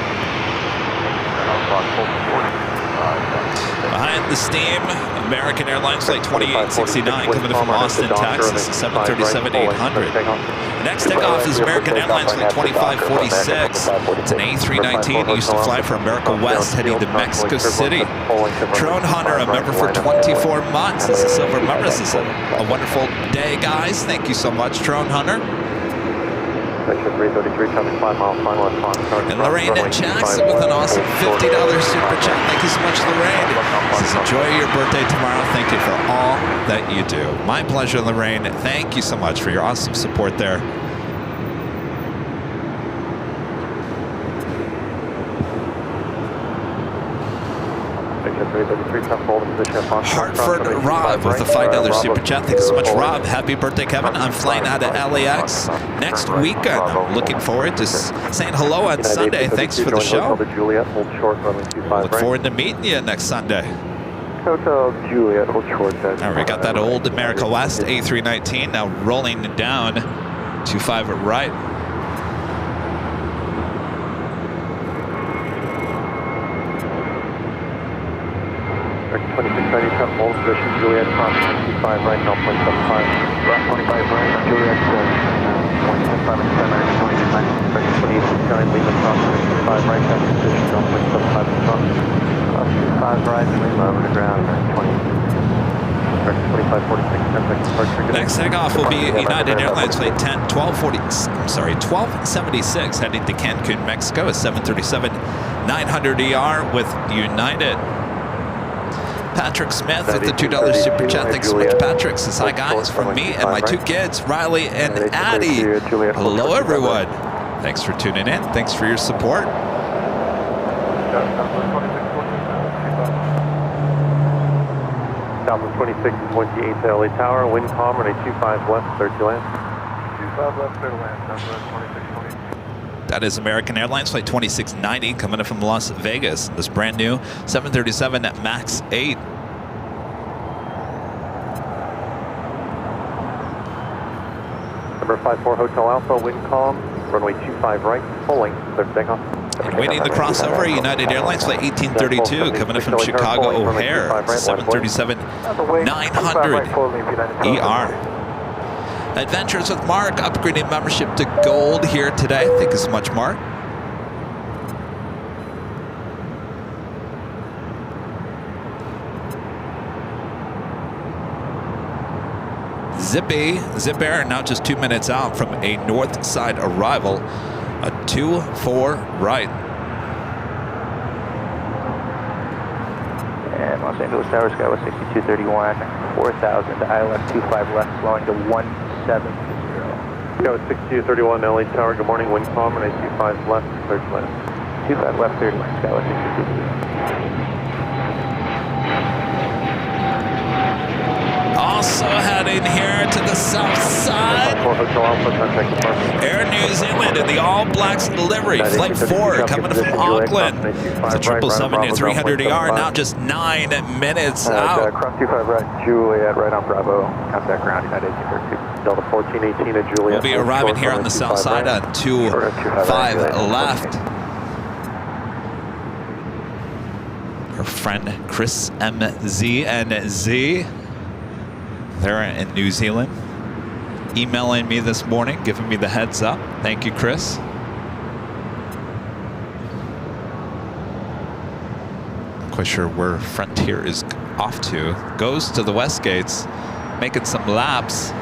Speaker 2: Behind the steam, American Airlines flight 2869 coming in from Austin, Texas, 737-800. Next takeoff is American Airlines flight 2546. It's an A319 used to fly for America West heading to Mexico City. Drone Hunter, a member for 24 months. This is silver member. This is a wonderful day, guys. Thank you so much, Drone Hunter.
Speaker 4: Section 333, traffic 5 mile final at Foxtrot.
Speaker 2: And Lorraine Jackson with an awesome $50 super chat. Thank you so much, Lorraine. Says enjoy your birthday tomorrow. Thank you for all that you do. My pleasure, Lorraine. Thank you so much for your awesome support there. Hartford Rob with a $5 super chat. Thank you so much, Rob. Happy birthday, Kevin. I'm flying out of LAX next weekend. I'm looking forward to saying hello on Sunday. Thanks for the show. Look forward to meeting you next Sunday.
Speaker 4: Hotel Juliet, hold short.
Speaker 2: All right, we got that old America West A319 now rolling down 25 right.
Speaker 4: Hold position, Juliet, cross 25 right, 0.75. Left 25 right, Juliet, 0.75 and 10, 2869, Lima, cross 25 right, down position, 0.75 cross. Cross 25 right, Lima, over the ground, 2546,
Speaker 2: Next takeoff will be United Airlines flight 1276 heading to Cancun, Mexico, a 737-900ER with United. Patrick Smith with the $2 super chat. Thanks so much, Patrick. Says, hi guys, from me and my two kids, Riley and Addie. Hello, everyone. Thanks for tuning in. Thanks for your support.
Speaker 4: Southwest 2628 to LA Tower, wind calm, runway 25 left, clear to land.
Speaker 6: 25 left, clear to land, Southwest 2628.
Speaker 2: That is American Airlines Flight 2690 coming in from Las Vegas. This brand new 737 MAX 8.
Speaker 4: Number 54 Hotel Alpha, wind calm, runway 25 right, full length, clear for takeoff.
Speaker 2: And waiting the crossover, United Airlines Flight 1832 coming in from Chicago O'Hare, 737-900 ER. Adventures with Mark, upgrading membership to gold here today. Thank you so much, Mark. Zip Air now just 2 minutes out from a north side arrival. A 2-4 right.
Speaker 1: And Los Angeles Tower, Skywest 6231, 4,000 to ILS 25 left, slowing to 170.
Speaker 4: Skywest 6231, LA Tower, good morning, wind calm, runway 25 left, clear to land.
Speaker 1: 25 left, clear to land, Skywest 6231.
Speaker 2: Also heading here to the south side. Air New Zealand in the All Blacks livery. Flight 4 coming from Auckland. It's a 777-300ER, now just 9 minutes out.
Speaker 6: Cross 25 right, Juliet, right on Bravo. Contact ground, United 1832.
Speaker 4: Delta 1418 to Juliet.
Speaker 2: We'll be arriving here on the south side on 25 left. Our friend Chris MZ and Z. They're in New Zealand, emailing me this morning, giving me the heads up. Thank you, Chris. Not quite sure where Frontier is off to. Goes to the West Gates, making some laps.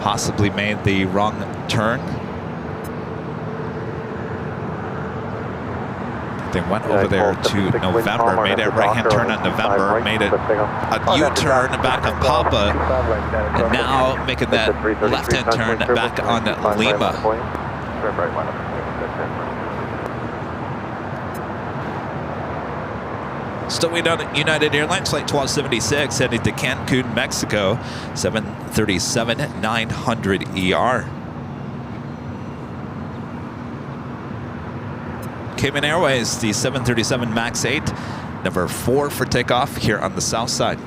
Speaker 2: Possibly made the wrong turn. They went over there to November, made a right-hand turn on November, made a U-turn back on Papa, and now making that left-hand turn back on Lima. Still waiting on United Airlines Flight 1276 heading to Cancun, Mexico, 737-900ER. Cayman Airways, the 737 MAX 8, number 4 for takeoff here on the south side.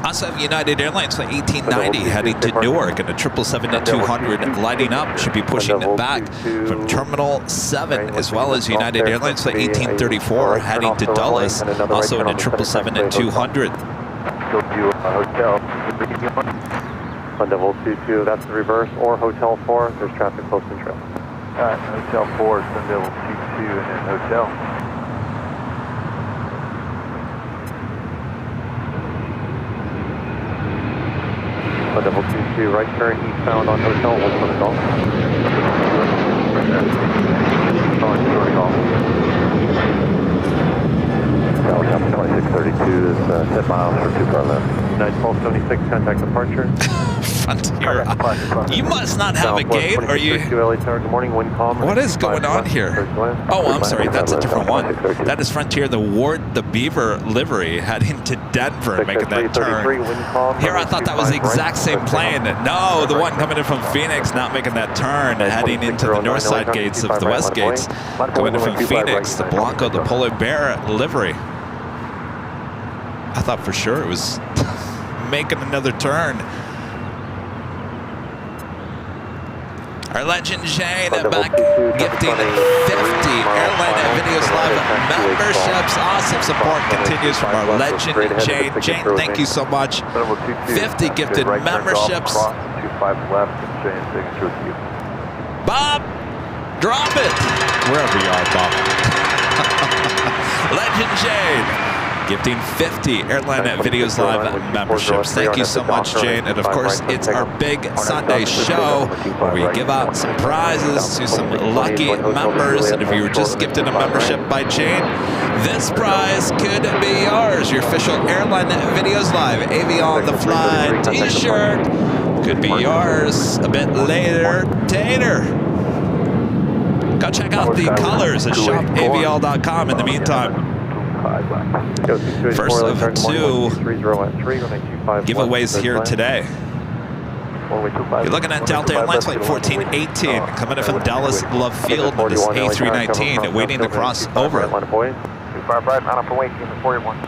Speaker 2: Also have United Airlines Flight 1890 heading to Newark and a 777-200 lighting up. Should be pushing it back from Terminal 7, as well as United Airlines Flight 1834 heading to Dulles, also in a 777-200.
Speaker 4: On Devil 22, that's the reverse, or Hotel 4, there's traffic close and trail.
Speaker 6: Hotel 4, Sun Devil 22, and then Hotel.
Speaker 4: On Devil 22, right turn eastbound on Hotel, 1 golf.
Speaker 6: Delta 2632 is 10 miles for 2 car left.
Speaker 4: 91276, contact departure.
Speaker 2: Frontier. You must not have a gate, or you...
Speaker 4: Good morning, wind calm.
Speaker 2: What is going on here? Oh, I'm sorry, that's a different one. That is Frontier, the Ward the Beaver livery, heading to Denver, making that turn. Here, I thought that was the exact same plane. No, the one coming in from Phoenix, not making that turn, heading into the north side gates of the west gates. Coming in from Phoenix, the Blanco, the Polar Bear livery. I thought for sure it was making another turn. Our legend Jane back gifting 50 AirLineVideos Live memberships. Awesome support continues from our legend Jane. Jane, thank you so much. 50 gifted memberships.
Speaker 6: 25 left, and Jane signature with you.
Speaker 2: Bob, drop it. Wherever you are, Bob. Legend Jane. gifting 50 Airline Videos Live memberships. Thank you so much, Jane. And of course, it's our big Sunday show where we give out some prizes to some lucky members. And if you were just gifted a membership by Jane, this prize could be yours. Your official Airline Videos Live AV on the Fly t-shirt could be yours a bit later. Go check out the colors at shopavl.com in the meantime. First of two giveaways here today. You're looking at Delta Airlines Flight 1418 coming in from Dallas Love Field with this A319 waiting to cross over.
Speaker 6: 25 right, not up awake, in the 41.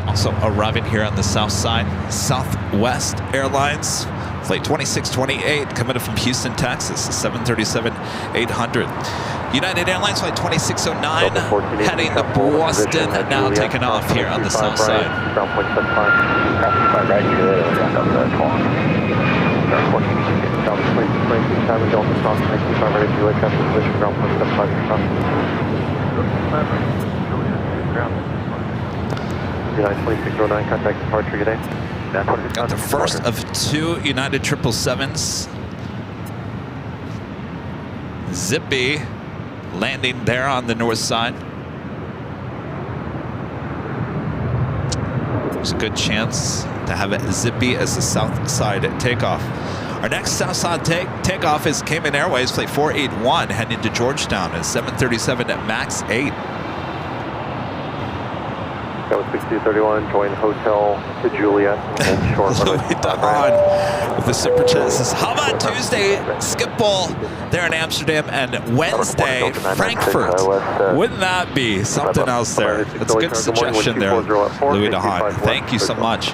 Speaker 2: Also arriving here on the south side, Southwest Airlines, Flight 2628, coming in from Houston, Texas, 737-800. United Airlines Flight 2609, heading to Boston, now taking off here on the south side.
Speaker 1: Ground point 75. 25 right, you're there, ground up to 12. Ground point 26, time and Delta Cross, 95 ready, Juliet, traffic position, ground point 75, United 2609, contact departure, good day.
Speaker 2: Got the first of two United 777s. Zippy landing there on the north side. There's a good chance to have it Zippy as the south side takeoff. Our next south side takeoff is Cayman Airways Flight 481 heading to Georgetown at 737 at MAX 8.
Speaker 4: 6231, join hotel to Juliet. Short
Speaker 2: Louis Don with the super chat says, how about Tuesday, Schiphol there in Amsterdam, and Wednesday, Frankfurt? Wouldn't that be something else there? That's a good suggestion there, Louis Don. Thank you so much.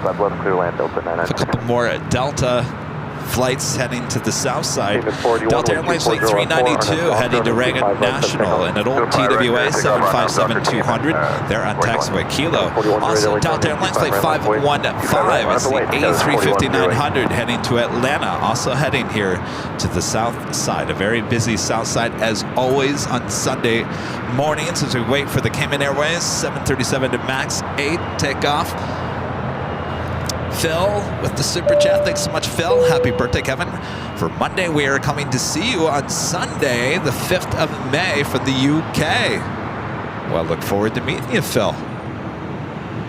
Speaker 2: A couple more Delta flights heading to the south side. Delta Airlines Flight 392 heading to Reagan National and at old TWA 757-200. They're on taxiway Kilo. Also, Delta Airlines Flight 515 is the A350-900 heading to Atlanta. Also heading here to the south side. A very busy south side as always on Sunday mornings as we wait for the Cayman Airways 737 to MAX 8 takeoff. Phil with the super chat. Thanks so much, Phil. Happy birthday, Kevin. For Monday, we are coming to see you on Sunday, the 5th of May from the UK. Well, look forward to meeting you, Phil.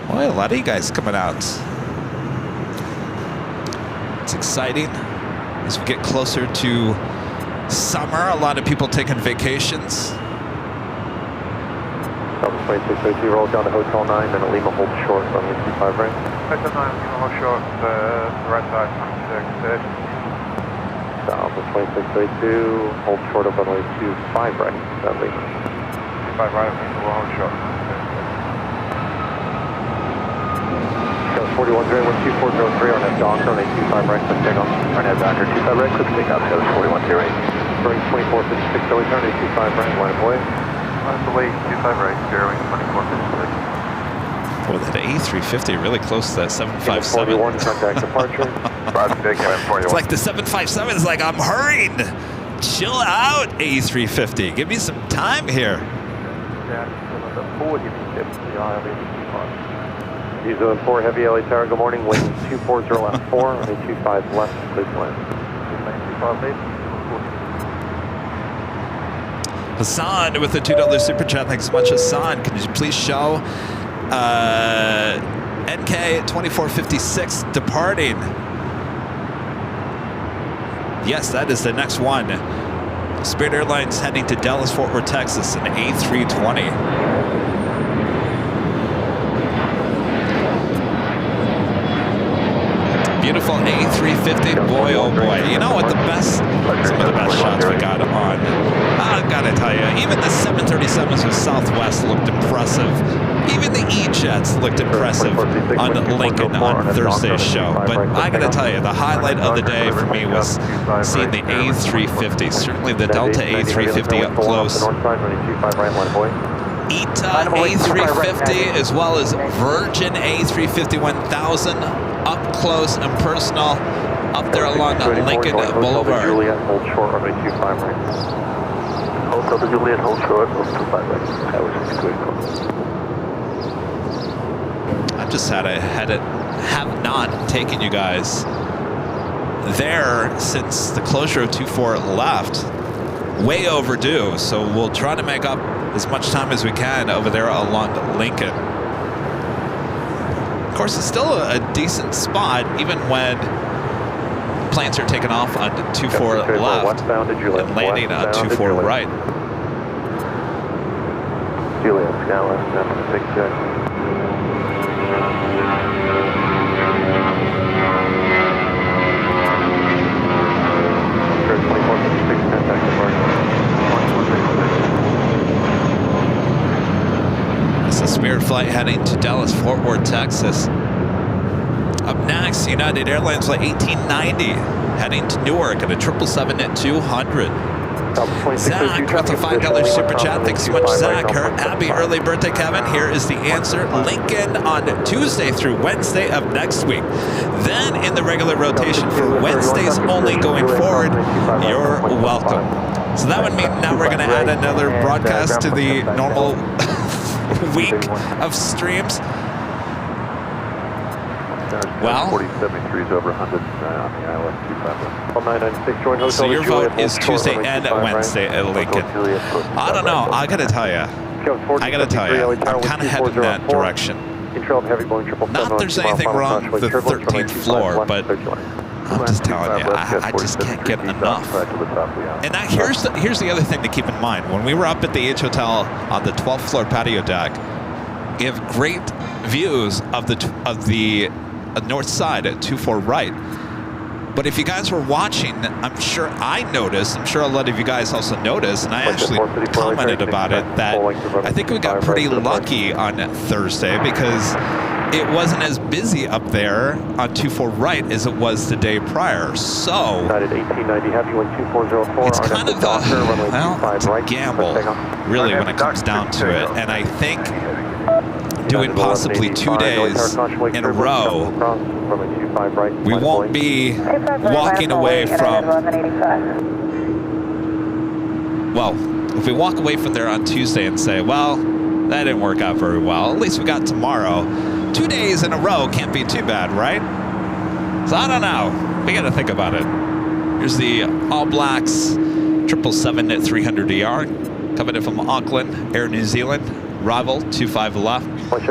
Speaker 2: Boy, a lot of you guys coming out. It's exciting as we get closer to summer. A lot of people taking vacations.
Speaker 4: 2602, roll down to Hotel 9, then a Lima hold short on the 25 right.
Speaker 6: Hotel 9, Lima hold short, right side, 26.
Speaker 4: South of 2632, hold short of runway 25 right, that Lima.
Speaker 6: 25 right, Lima hold short.
Speaker 4: 41 0, 12403 on that Docker on a 25 right, click takeoff.
Speaker 1: On that Docker, 25 right, click takeoff, shows 4108.
Speaker 4: Spring 2456, always turn a 25 right, line of way.
Speaker 6: Line of way, 25 right, bearing 2456.
Speaker 2: Well, that A350 really close to that 757.
Speaker 4: 41, contact departure.
Speaker 2: It's like the 757 is like, I'm hurrying. Chill out, A350. Give me some time here.
Speaker 4: New Zealand 4 Heavy LA Tower, good morning. Wind 240 left 4, on a 25 left, please land.
Speaker 2: Hassan with the $2 super chat. Thanks so much, Hassan. Can you please show NK 2456 departing? Yes, that is the next one. Spirit Airlines heading to Dallas, Fort Worth, Texas, an A320. Beautiful A350, boy oh boy. You know what, some of the best shots we got on, I gotta tell you, even the 737s with Southwest looked impressive. Even the E-Jets looked impressive on Lincoln on Thursday's show. But I gotta tell you, the highlight of the day for me was seeing the A350. Certainly the Delta A350 up close. ETA A350 as well as Virgin A350 1000. up close and personal up there along Lincoln Boulevard.
Speaker 4: Juliet, hold short, runway 25 right.
Speaker 1: Hotel to Juliet, hold short, 25 right. That was just good.
Speaker 2: I just have not taken you guys there since the closure of 24 left. Way overdue, so we'll try to make up as much time as we can over there along Lincoln. Of course, it's still a decent spot, even when planes are taking off on 24 left and landing on 24 right.
Speaker 4: Juliet, Skyline, 766.
Speaker 2: It's a Spirit flight heading to Dallas, Fort Worth, Texas. Up next, United Airlines flight 1890 heading to Newark at a 777-200. Zach with a $5 super chat. Thanks so much, Zach. Happy early birthday, Kevin. Here is the answer. Lincoln on Tuesday through Wednesday of next week. Then in the regular rotation for Wednesdays only going forward, you're welcome. So that would mean now we're going to add another broadcast to the normal week of streams. Well,
Speaker 4: 4073 is over 100 on the ILS 25.
Speaker 2: So your vote is Tuesday and Wednesday at Lincoln. I don't know. I gotta tell you, I'm kind of headed in that direction. Not that there's anything wrong with the 13th floor, but I'm just telling you, I just can't get enough. And now here's the other thing to keep in mind. When we were up at the H Hotel on the 12th floor patio deck, we have great views of the north side at 24 right. But if you guys were watching, I'm sure I noticed, I'm sure a lot of you guys also noticed, and I actually commented about it, that I think we got pretty lucky on Thursday because it wasn't as busy up there on 24 right as it was the day prior. So it's kind of it's a gamble, really, when it comes down to it. And I think doing possibly 2 days in a row, we won't be walking away from, well, if we walk away from there on Tuesday and say, well, that didn't work out very well, at least we got tomorrow. 2 days in a row can't be too bad, right? So I don't know. We got to think about it. Here's the All Blacks 777-300ER coming in from Auckland, Air New Zealand. Rival 25 left. Got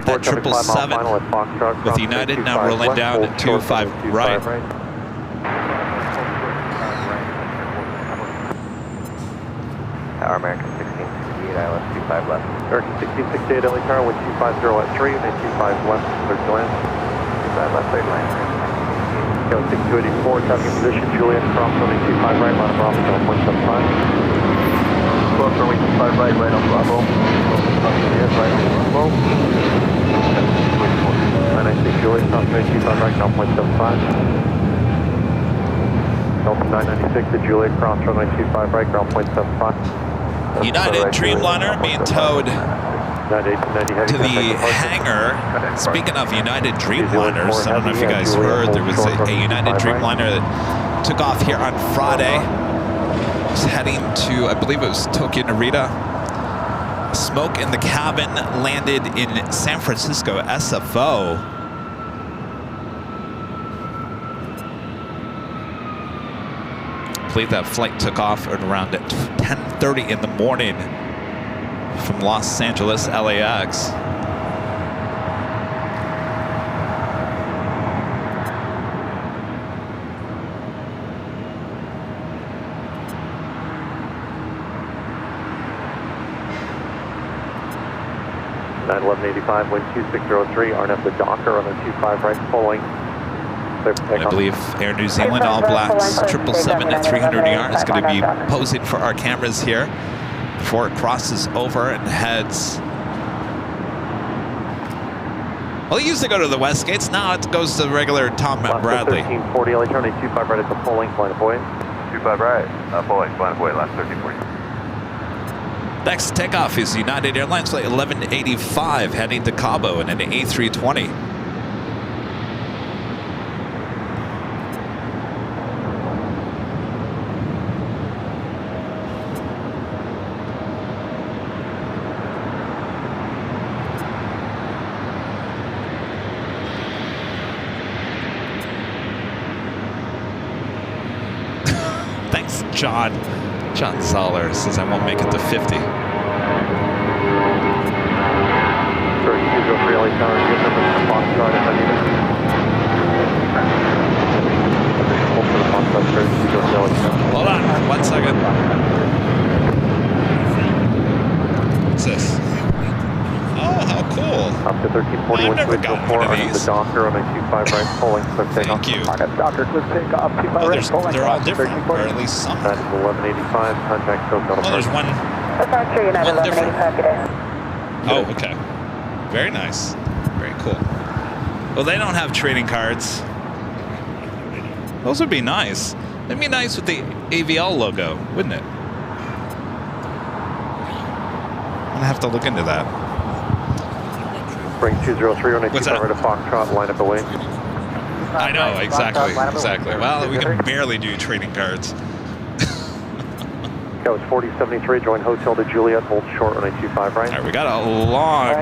Speaker 2: that 777 with United now rolling down at 25 right.
Speaker 1: Tower American 1668, ILS 25 left.
Speaker 4: American 1668, LA Tower, with 250 at 3, and 25 left, clear to land.
Speaker 1: 25 left, clear to land.
Speaker 4: Go 6284, traffic position, Juliet, cross runway 25 right, line of Bravo, 175.
Speaker 1: Close runway 25 right, right on Bravo. Yes, right on Bravo.
Speaker 4: 996 Juliet, cross runway 25 right, 0.75. Delta 996 to Juliet, cross runway 25 right, ground 0.75.
Speaker 2: United Dreamliner being towed to the hangar. Speaking of United Dreamliners, I don't know if you guys heard, there was a United Dreamliner that took off here on Friday. Was heading to, I believe it was Tokyo Narita. Smoke in the cabin, landed in San Francisco, SFO. I believe that flight took off at around 10:30 in the morning from Los Angeles, LAX.
Speaker 4: Nine 1185, wind 2603, RNF the Docker on the 25 right, pulling.
Speaker 2: I believe Air New Zealand All Blacks 777-300ER is going to be posing for our cameras here before it crosses over and heads. Well, it used to go to the West Gates. Now it goes to the regular Tom Bradley.
Speaker 4: 1340, LA turning 25 right at the pulling, flying away.
Speaker 1: 25 right, pulling, flying away, last 1340.
Speaker 2: Next takeoff is United Airlines flight 1185 heading to Cabo in an A320. That's John. John Zoller says I won't make it to 50.
Speaker 4: Sorry, 203 LA Tower, give them the Foxtrot if I need it. Hold for the Foxtrot, sorry, 203 LA Tower.
Speaker 2: Hold on, 1 second. What's this? Oh, how cool.
Speaker 4: Up to 1340,
Speaker 2: I've never gotten one of
Speaker 4: under the
Speaker 2: these.
Speaker 4: Docker on a 25 right, pulling, click takeoff.
Speaker 2: Thank you.
Speaker 1: Docker, click takeoff, 25
Speaker 2: Oh,
Speaker 1: right, pulling.
Speaker 2: they're all different, or at least some.
Speaker 4: That is 1185, contact SoCal.
Speaker 2: Oh, there's one.
Speaker 5: Departure United
Speaker 2: One different.
Speaker 5: 1185 today.
Speaker 2: Oh, okay. Very nice. Very cool. Well, they don't have trading cards. Those would be nice. It'd be nice with the AVL logo, wouldn't it? I'm gonna have to look into that.
Speaker 4: Spring 203 on a
Speaker 2: What's
Speaker 4: 25
Speaker 2: that?
Speaker 4: right of Foxtrot, line up away.
Speaker 2: I know, exactly. Well, we can barely do trading cards.
Speaker 4: That was 4073, join Hotel de Juliet, hold short on a 25 right.
Speaker 2: All right, we got a long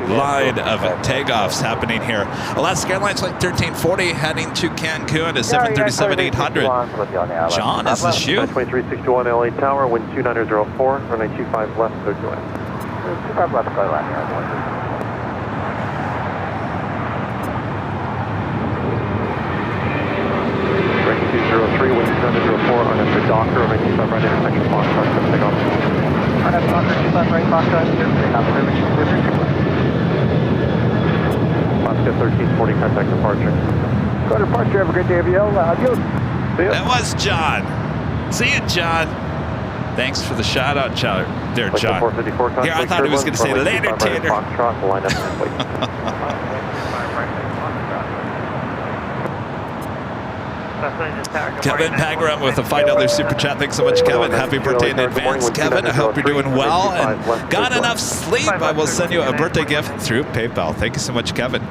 Speaker 2: line of takeoffs happening here. Alaska Airlines Flight 1340 heading to Cancun to 737-800. John, is this you?
Speaker 4: 2361 LA Tower, wind 2904, on a 25 left, so join.
Speaker 1: 25 left, go line here.
Speaker 4: Spring 203, wind 2904, on a Docker, on a 25 right, intersection Foxtrot, so takeoff.
Speaker 1: On a Docker, 25 right, Foxtrot,
Speaker 4: Alaska 1340, contact departure.
Speaker 1: Go to departure, have a good day, AVL. Adios.
Speaker 4: See ya.
Speaker 2: That was John. See you, John. Thanks for the shout out, there, John.
Speaker 4: 454,
Speaker 2: Here, I thought he was going to say later, Tater.
Speaker 4: Foxtrot, line up and wait.
Speaker 2: Kevin Pagram with a $5 super chat. Thanks so much, Kevin. Happy birthday in advance, Kevin. I hope you're doing well and got enough sleep. I will send you a birthday gift through PayPal. Thank you so much, Kevin.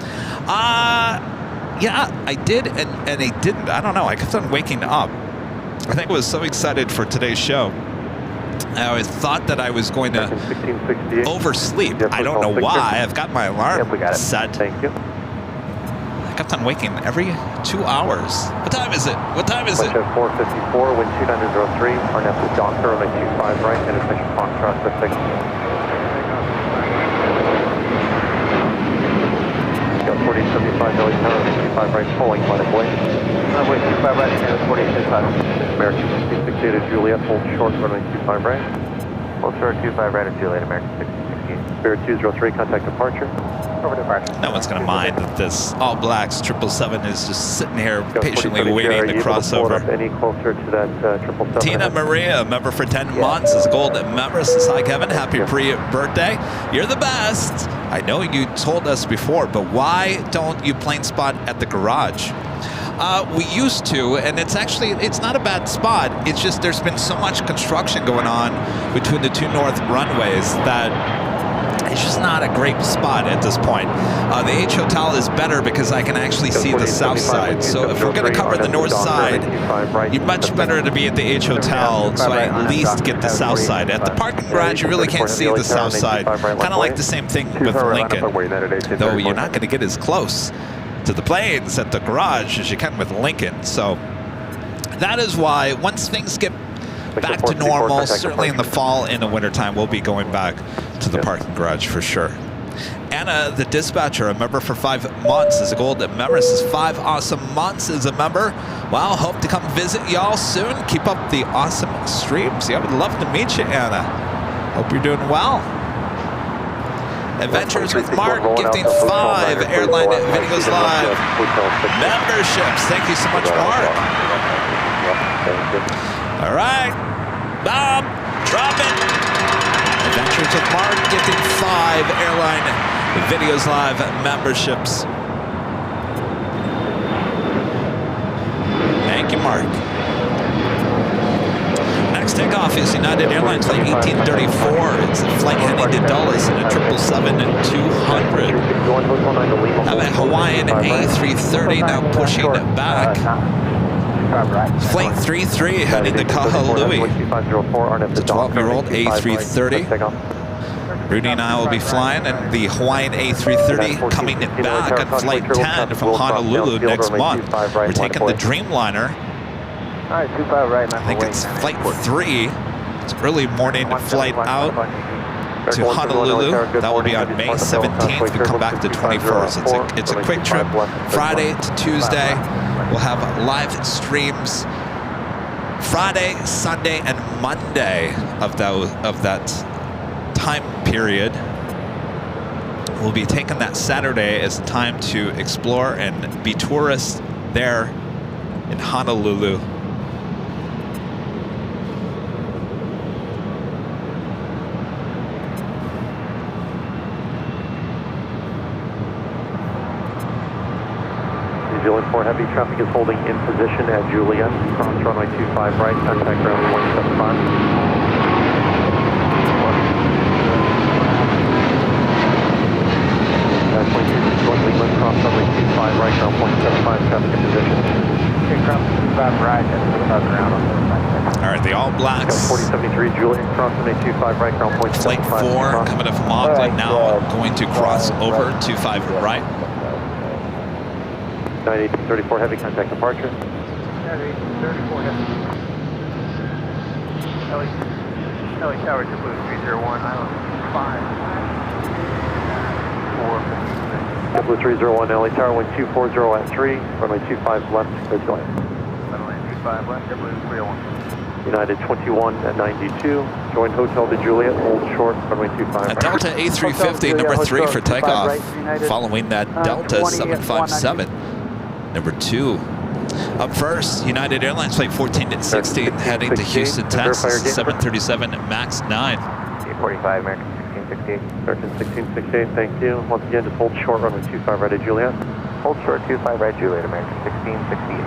Speaker 2: Yeah, I did and I didn't. I don't know. I kept on waking up. I think I was so excited for today's show. I thought that I was going to oversleep. I don't know why. I've got my alarm set.
Speaker 4: Thank you.
Speaker 2: I kept on waking every 2 hours. What time is it? What time is it?
Speaker 4: 454, wind 2903, RNF to Docker on a 25 right, intersection Foxtrot, 56. 4075 LA Tower, 25 right, pulling, line up way.
Speaker 1: 25 right, 4065.
Speaker 4: American 66 Data Juliet, hold short, runway 25 right.
Speaker 1: Hold short, 25 right of Juliet, American 66.
Speaker 4: Spirit 203, contact departure.
Speaker 1: Over departure.
Speaker 2: No one's going to mind that this All Blacks 777 is just sitting here patiently waiting to cross over.
Speaker 4: Any closer to that 777?
Speaker 2: Tina Maria, member for 10 months, is a gold member. Says, hi, Kevin. Happy pre-birthday. You're the best. I know you told us before, but why don't you plane spot at the garage? We used to, and it's not a bad spot. It's just there's been so much construction going on between the two north runways that it's just not a great spot at this point. The H Hotel is better because I can actually see the south side. So if we're going to cover the north side, you're much better to be at the H Hotel so I at least get the south side. At the parking garage, you really can't see the south side. Kind of like the same thing with Lincoln, though you're not going to get as close to the planes at the garage as you can with Lincoln. So that is why once things get back to normal, certainly in the fall, in the wintertime, we'll be going back to the parking garage for sure. Anna, the dispatcher, a member for 5 months, is a gold member. Says 5 awesome months as a member. Wow, hope to come visit y'all soon. Keep up the awesome streams. Yeah, I would love to meet you, Anna. Hope you're doing well. Adventures with Mark, gifting 5 Airline Videos Live memberships. Thank you so much, Mark. All right, Bob, drop it. Adventures with Mark, gifting 5 Airline Videos Live memberships. Thank you, Mark. Next takeoff is United Airlines Flight 1834. It's a flight heading to Dulles in a 777-200. Have a Hawaiian A330 now pushing back. Flight 33 heading to Kahului. It's a 12-year-old A330. Rudy and I will be flying in the Hawaiian A330 coming back on Flight 10 from Honolulu next month. We're taking the Dreamliner
Speaker 1: Alright, 25 right,
Speaker 2: I think it's flight 3. It's early morning flight out to Honolulu. That will be on May 17th. We come back to 21st. It's a quick trip. Friday to Tuesday, we'll have live streams Friday, Sunday, and Monday of that time period. We'll be taking that Saturday as time to explore and be tourists there in Honolulu.
Speaker 4: New Zealand 4 heavy traffic is holding in position at Juliet. Cross runway 25 right, contact ground 175. Cross runway 25 right, ground 175, traffic in position.
Speaker 1: Okay, cross 25 right, that's ground on the
Speaker 2: All right, the All Blacks.
Speaker 4: 4073 Juliet, cross runway 25 right, ground 175.
Speaker 2: Flight 4 coming up from Auckland now, going to cross over 25 right.
Speaker 4: 9834 heavy, contact departure.
Speaker 1: 34 heavy. LA Tower, JetBlue 301, Island 5. 4.
Speaker 4: JetBlue 301, LA Tower, wind 240 at 3, runway 25 left, clear to land.
Speaker 1: Runway 25 left, JetBlue 301.
Speaker 4: United 21 at 92, join Hotel de Juliet, hold short, runway 25
Speaker 2: A
Speaker 4: right.
Speaker 2: Delta A350, number 3 for takeoff. Following that Delta 757, number 2. Up first, United Airlines flight 14 and 16, heading to Houston, Texas, 737 MAX 9.
Speaker 1: 845, American 1668.
Speaker 4: American 1668, thank you. Once again, just hold short, runway 25 right at Juliet.
Speaker 1: Hold short 25 right, Juliet, American 1668.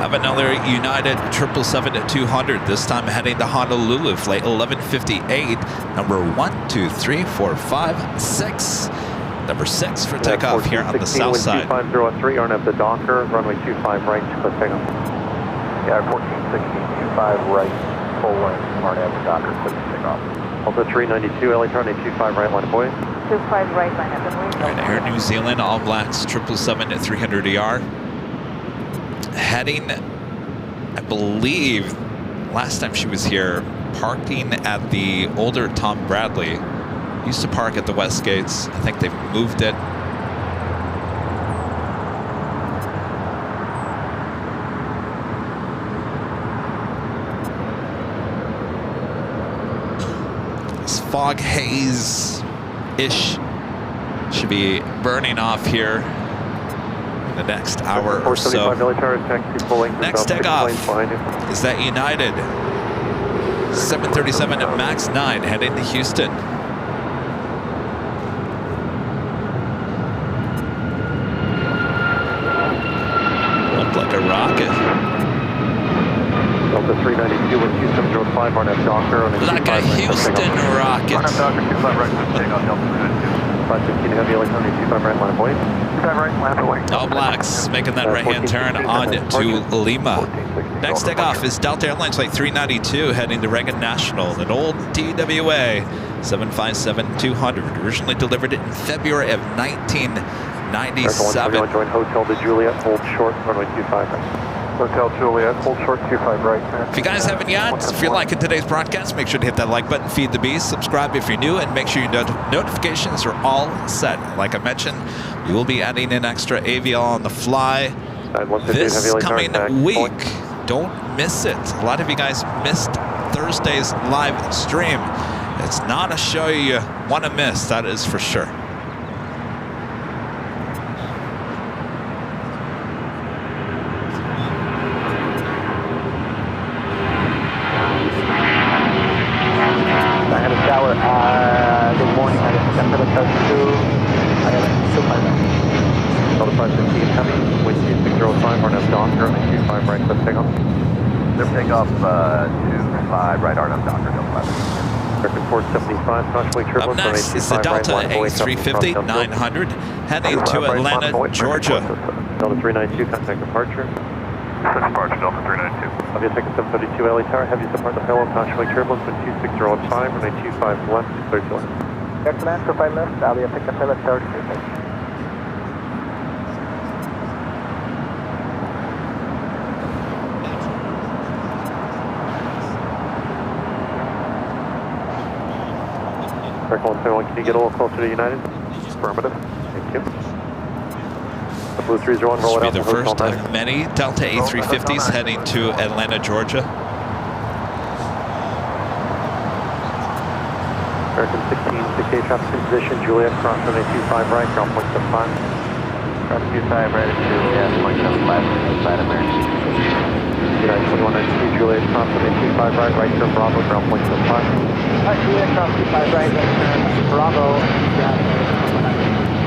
Speaker 2: Have another United 777-200, this time heading to Honolulu, flight 1158, number 1, 2, 3, 4, 5, 6. Number 6 for takeoff here on the south side.
Speaker 4: 25 3, aren't at the Docker, runway 25 right, clear takeoff.
Speaker 1: Yeah, 1416, 25 right, full length, aren't at the Docker, clear takeoff.
Speaker 4: Delta 392, LA Tower, 25 right, line of buoy.
Speaker 5: 25 right, line up and
Speaker 2: All right, Air New Zealand, All Blacks 777-300ER. Heading, I believe, last time she was here, parking at the older Tom Bradley. Used to park at the West Gates. I think they've moved it. This fog haze-ish should be burning off here in the next hour or so. Next takeoff is that United 737 at MAX 9 heading to Houston. Looked like a rocket.
Speaker 4: Delta 392 with 2705 on that Docker.
Speaker 2: Like a Houston rocket.
Speaker 1: On Docker 25 right, takeoff, Delta 392.
Speaker 4: 515 heavy, LA Tower, 25 right, line of buoy.
Speaker 1: 25 right, land away.
Speaker 2: All Blacks making that right-hand turn on to Lima. Next takeoff is Delta Airlines flight 392 heading to Reagan National, an old TWA 757-200, originally delivered in February of 1997.
Speaker 4: Join Hotel de Juliet, hold short, runway 25 right. Hotel Juliet, hold short 25 right.
Speaker 2: If you guys haven't yet, if you're liking today's broadcast, make sure to hit that like button, feed the beast, subscribe if you're new, and make sure your notifications are all set. Like I mentioned, we will be adding in extra AVL on the fly this coming week. Don't miss it. A lot of you guys missed Thursday's live stream. It's not a show you want to miss, that is for sure.
Speaker 1: Good morning, I have September 2, I have
Speaker 4: 515 heavy, wind 2605, RNF Docker, 25 right, let's take off.
Speaker 1: Zip takeoff, 25 right, RNF Docker, Delta 5.
Speaker 4: American 475, crossway
Speaker 2: Up
Speaker 4: turbulence,
Speaker 2: next is the Delta A350-900 heading to Atlanta, Georgia.
Speaker 4: Delta 392, contact departure.
Speaker 6: Departure Delta 392.
Speaker 4: I'll be a ticket 732 LA Tower. Have you depart the Pelham, Constantly turbulence with 26015, runway 25 left, 30 left.
Speaker 1: Excellent, 25 left, I'll be a pickup 732.
Speaker 4: American 171, can you get a little closer to United?
Speaker 6: Affirmative.
Speaker 4: Thank you. The Blue 301, roll it
Speaker 2: Be
Speaker 4: out.
Speaker 2: the first of many Delta A350s heading to Atlanta, Georgia.
Speaker 4: American 16, 6A traffic in position, Juliet, cross runway 25 right, ground point 75.
Speaker 1: Cross 25 right at Juliet, 175, side American.
Speaker 4: United 2192, Juliet, cross runway 25 right, right turn Bravo, ground point 75.
Speaker 1: Juliet, cross 25 right, right turn Bravo.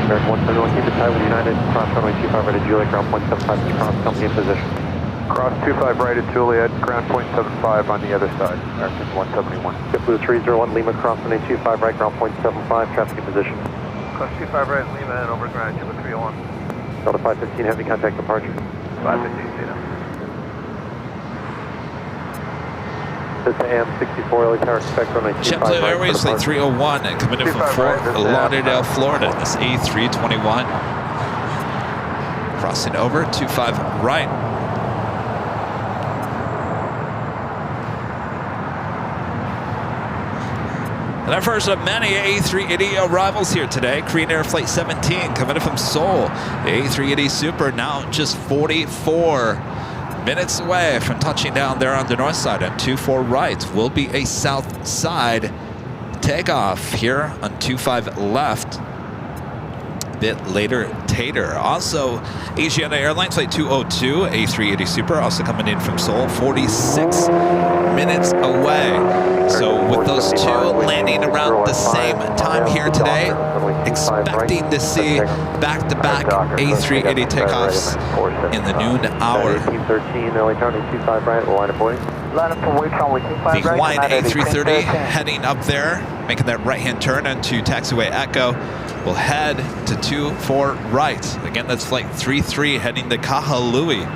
Speaker 4: American 171, keep it tight with United, cross runway 25 right at Juliet, ground point 75, cross company in position.
Speaker 6: Cross 25 right at Juliet, ground point 75 on the other side. American 171.
Speaker 4: Blue 301, Lima, cross runway 25 right, ground point 75, traffic in position.
Speaker 6: Cross 25 right, Lima, and over ground, Juliet 301.
Speaker 4: Delta 515, heavy contact departure.
Speaker 6: 515, Zeta.
Speaker 4: This AM 64 LA Tower, expect runway 25
Speaker 2: JetBlue
Speaker 4: right.
Speaker 2: Airways Flight 301 and coming in from Fort Lauderdale, Florida. This A321. Crossing over, 25 right. And our first of many A380 arrivals here today. Korean Air Flight 17 coming in from Seoul. The A380 Super now just 44 minutes away from touching down there on the north side on 24 right. Will be a south side takeoff here on 25 left. Bit later, Tater. Also, Asiana Airlines Flight 202, A380 Super, also coming in from Seoul, 46 minutes away. So with those two landing around the same time here today, expecting to see back-to-back A380 takeoffs in the noon hour.
Speaker 4: 1813, LA Tower, 25 right, line of boys.
Speaker 2: The Hawaiian A330 heading up there, making that right-hand turn onto taxiway Echo. We'll head to 24 right. Again, that's flight 33 heading to Kahului.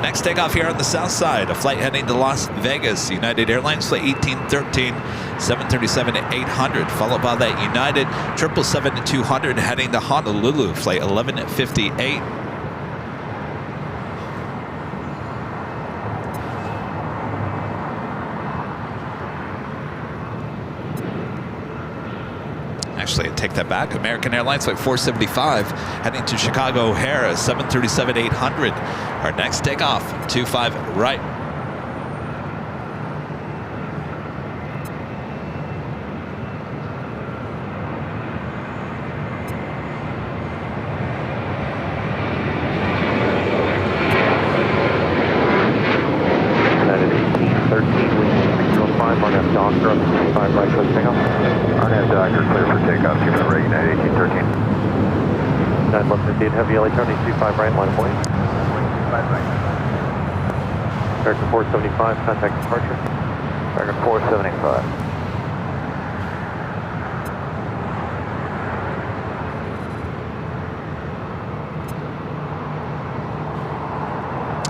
Speaker 2: Next takeoff here on the south side, a flight heading to Las Vegas. United Airlines flight 1813, 737-800, followed by that United 777-200 heading to Honolulu, flight 1158. Actually, I take that back. American Airlines Flight 475 heading to Chicago O'Hare, 737-800. Our next takeoff, 25 right.
Speaker 4: United 1813, wind 605, RNAV Doctor, up to 25 right, clear takeoff.
Speaker 6: RNAV Doctor, clear for takeoff. Give it a rate, United 1813.
Speaker 4: 9 left 58, heavy LA Tower, 25 right, line of boys.
Speaker 6: 25 right.
Speaker 4: American 475, contact departure.
Speaker 6: American 475.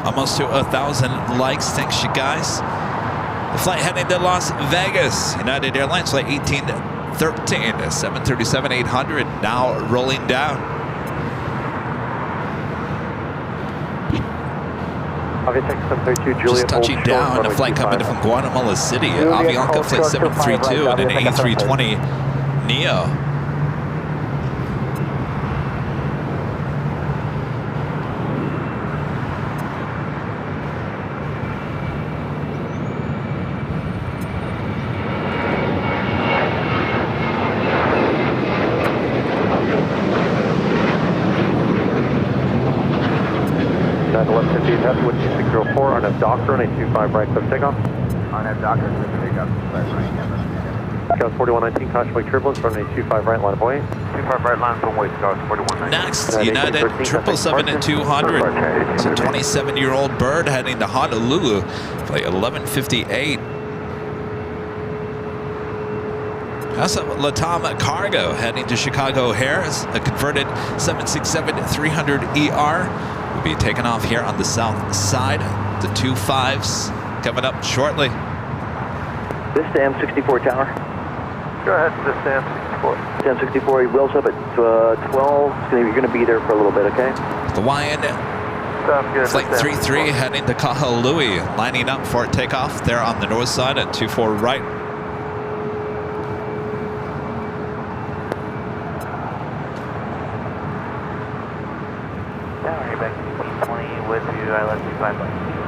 Speaker 2: Almost to 1,000 likes. Thanks, you guys. The flight heading to Las Vegas. United Airlines Flight 1813, 737-800, now rolling down. Just touching down, a flight coming from Guatemala City, Avianca Flight 732 and an A320 Neo.
Speaker 4: Left 58 heavy with 2604 on a Doctor on a 25 right, clear takeoff.
Speaker 6: RNAV Doctor, clear for takeoff. 25 right.
Speaker 4: Scouts 4119, caution turbulence, runway 25 right, line of way.
Speaker 6: 25 right, line from way, Scouts 4119.
Speaker 2: Next, United 777-200. It's a 27-year-old bird heading to Honolulu, flight 1158. Also, Latam Cargo heading to Chicago O'Hare is a converted 767-300ER. Will be taking off here on the south side. The 25s coming up shortly.
Speaker 1: This is M64 Tower.
Speaker 6: Go ahead, this is M64.
Speaker 1: M64, wheels up at 12. You're going to be there for a little bit, okay?
Speaker 2: The YN Flight 33 heading to Kahului, lining up for takeoff there on the north side at 24 right.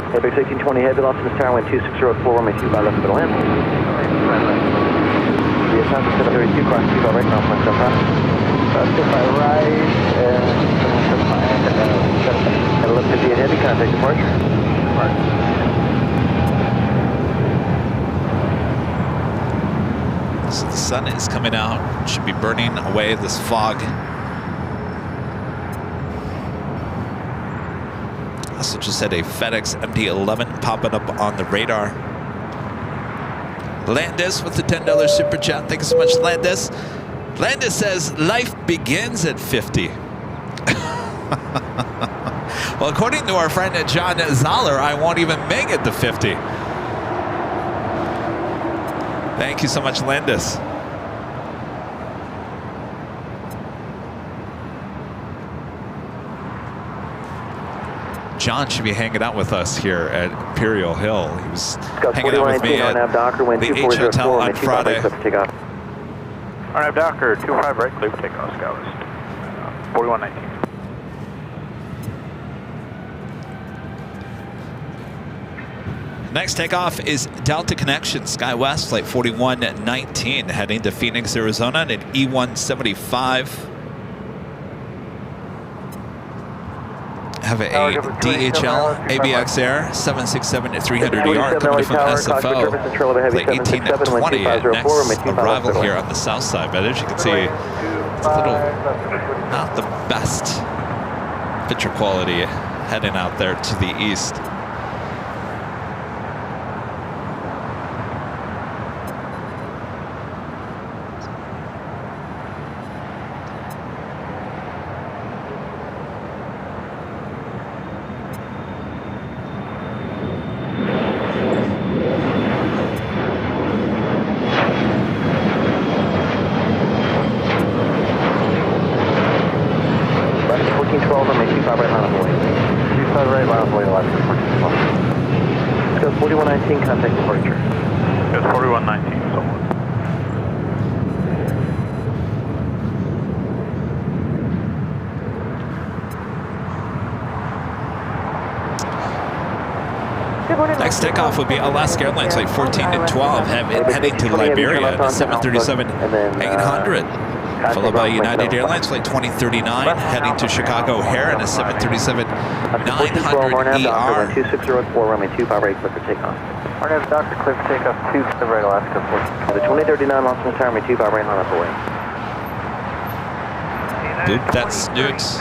Speaker 1: Apex 1820 Heavy, Los Angeles Tower, wind 2604, runway 25 left, middle end. The Atlanta 732, cross 25 right, now 0.75. 25 right, and 1158 Heavy, contact departure.
Speaker 2: So the sun is coming out, should be burning away this fog. Also just had a FedEx MD-11 popping up on the radar. Landis with the $10 super chat. Thank you so much, Landis. Landis says, life begins at 50. Well, according to our friend John Zoller, I won't even make it to 50. Thank you so much, Landis. John should be hanging out with us here at Imperial Hill. He was hanging out with me at the H Hotel on Friday.
Speaker 6: RNAV Docker, 25 right, clear for takeoff, Skywest. 4119.
Speaker 2: Next takeoff is Delta Connection, SkyWest, flight 4119, heading to Phoenix, Arizona, at E175. Have a DHL ABX Air 767-300ER coming from SFO, flight 1820, next arrival here on the south side. But as you can see, it's a little not the best picture quality heading out there to the east. Next takeoff would be Alaska Airlines flight 1412, heading to Liberia at 737-800. Followed by United Airlines flight 2039, heading to Chicago O'Hare in a 737-900ER.
Speaker 1: 2604, runway 25 right, clear for takeoff.
Speaker 6: RNAV Doctor, clear for takeoff 2 to the right, Alaska 14.
Speaker 1: The 2039 Los Angeles Tower, runway 25 right, line up away.
Speaker 2: Boop that snoots.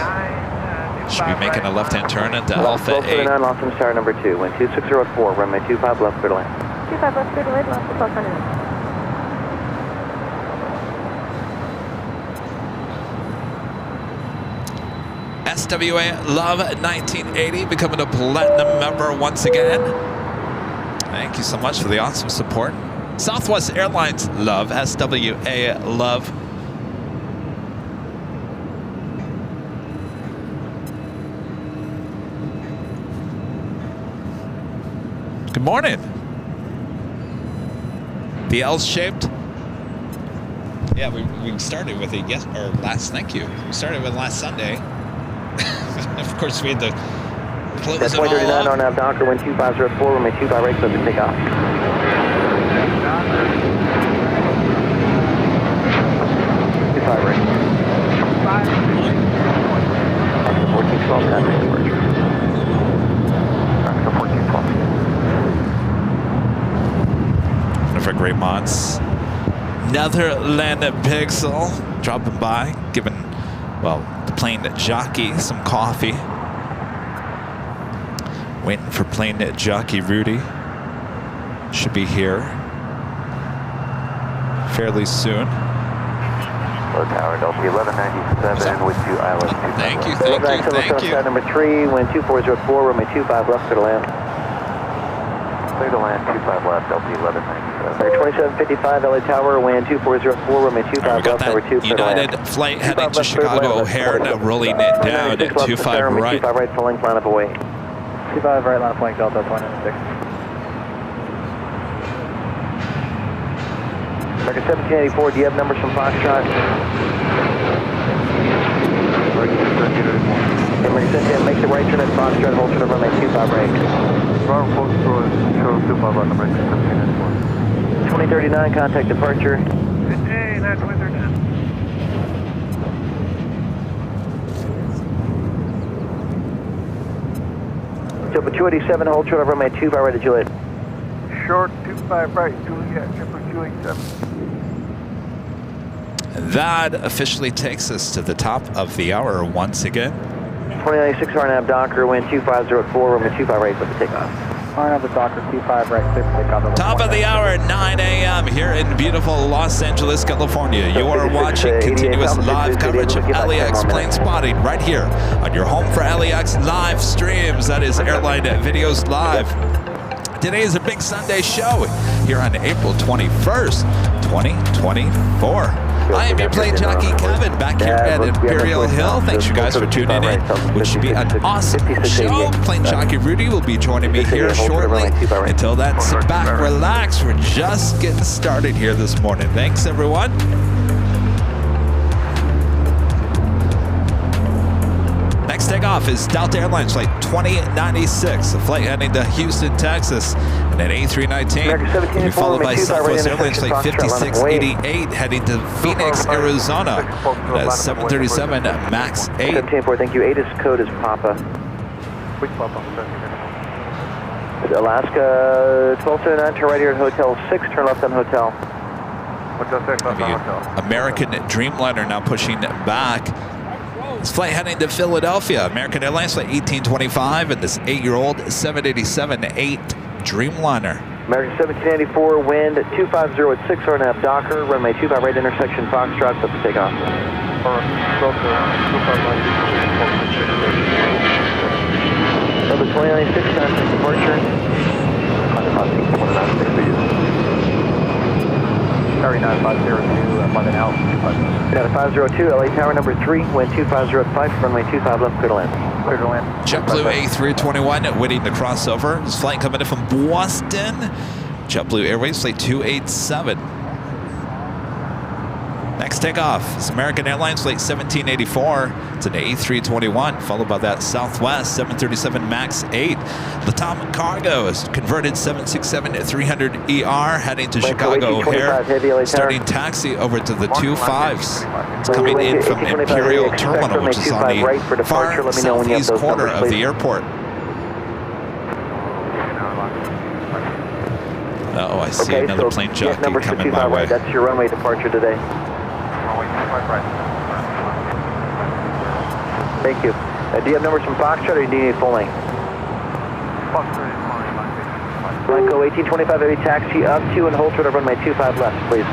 Speaker 2: Should be making a left-hand turn into Alpha 8.
Speaker 1: 1239 Los Angeles Tower, number 2, wind 2604, runway 25 left, clear to land.
Speaker 5: 25 left, clear to land, left to 1200.
Speaker 2: SWA Love 1980 becoming a platinum member once again. Thank you so much for the awesome support. Southwest Airlines Love, SWA Love. Good morning. The L-shaped. Yeah, we started with it last. Thank you. We started with last Sunday. Of course, we had to close
Speaker 1: That's
Speaker 2: it all
Speaker 1: 139
Speaker 2: up.
Speaker 1: RNAV Docker, wind 2504, runway 25 right, clear to take off. 25 right. 1412, contact departure.
Speaker 6: Alaska 1412.
Speaker 2: One of our great mods, Netherland Pixel, dropping by, giving, well, the plane jockey some coffee. Waiting for plane jockey Rudy. Should be here fairly soon.
Speaker 1: Low tower, Delta 1197 with you, ILS 25.
Speaker 2: Thank you, thank you.
Speaker 1: Number 3, wind 2404, runway 25 left, clear to land. Clear to land, 25 left, Delta 1197. 2755, LA Tower, wind 2404, runway 25 left, number 2, clear to land.
Speaker 2: United flight heading to Chicago O'Hare, now rolling it down at 25 right.
Speaker 1: 25 right, full length, line up away.
Speaker 6: 25 right, line up length, Delta 296.
Speaker 1: American 1784, do you have numbers from Foxtrot? American 17, make the right turn at Foxtrot, hold turn at runway 25 right.
Speaker 6: Ground close to show 25 right, American 1784.
Speaker 1: 2039, contact departure.
Speaker 6: Hey, that's 2039.
Speaker 1: So for 287, hold turn at runway 25 right to Juliet.
Speaker 6: Short 25 right, Juliet, Chipper 287.
Speaker 2: That officially takes us to the top of the hour once again.
Speaker 1: 2096 RNAV Docker, wind 2504, runway 25 right for the takeoff.
Speaker 6: RNAV the Docker, 25 right, clear for takeoff.
Speaker 2: Top of the hour, 9 a.m. here in beautiful Los Angeles, California. You are watching continuous live coverage of LAX plane spotting right here on your home for LAX live streams. That is Airline Videos Live. Today is a big Sunday show here on April 21st, 2024. I am your plane jockey, Kevin, back here at Imperial Hill. Thanks you guys for tuning in, which should be an awesome show. Plane jockey Rudy will be joining me here shortly. Until then, sit back, relax. We're just getting started here this morning. Thanks, everyone. Next takeoff is Delta Airlines Flight 2096, a flight heading to Houston, Texas, and an A319 will be followed by Southwest Airlines Flight 5688 heading to Phoenix, Arizona, and a 737 MAX 8.
Speaker 1: 17-4, thank you. 8 is code is Papa.
Speaker 6: Which Papa?
Speaker 1: Alaska 1279, turn right here at Hotel 6, turn left on Hotel.
Speaker 6: Hotel 6, left on Hotel.
Speaker 2: American Dreamliner now pushing back. This flight heading to Philadelphia. American Airlines Flight 1825 and this 8-year-old 787-8 Dreamliner.
Speaker 1: American 1784, wind 250 at 6 RNAV Docker, runway 25 right intersection Foxtrot, set for takeoff. Number 2096, contact departure.
Speaker 6: 3950, London House, 25.
Speaker 1: Got a 502, LA Tower number 3, wind 250 at 5, runway 25 left, clear to land.
Speaker 6: Clear to land.
Speaker 2: JetBlue A321 waiting to cross over. This flight coming in from Boston. JetBlue Airways Flight 287. Next takeoff is American Airlines Flight 1784. It's an A321, followed by that Southwest 737 MAX 8. Latam Cargo is converted 767-300ER, heading to Chicago O'Hare, starting taxi over to the 25s. It's coming in from Imperial Terminal, which is on the far southeast corner of the airport. Oh, I see another plane jockey coming my way.
Speaker 1: That's your runway departure today. Thank you. Do you have numbers from Foxtrot or do you need full length?
Speaker 6: Foxtrot is fine.
Speaker 1: Blanco 1825 heavy taxi up to and hold short of runway 25 left, please.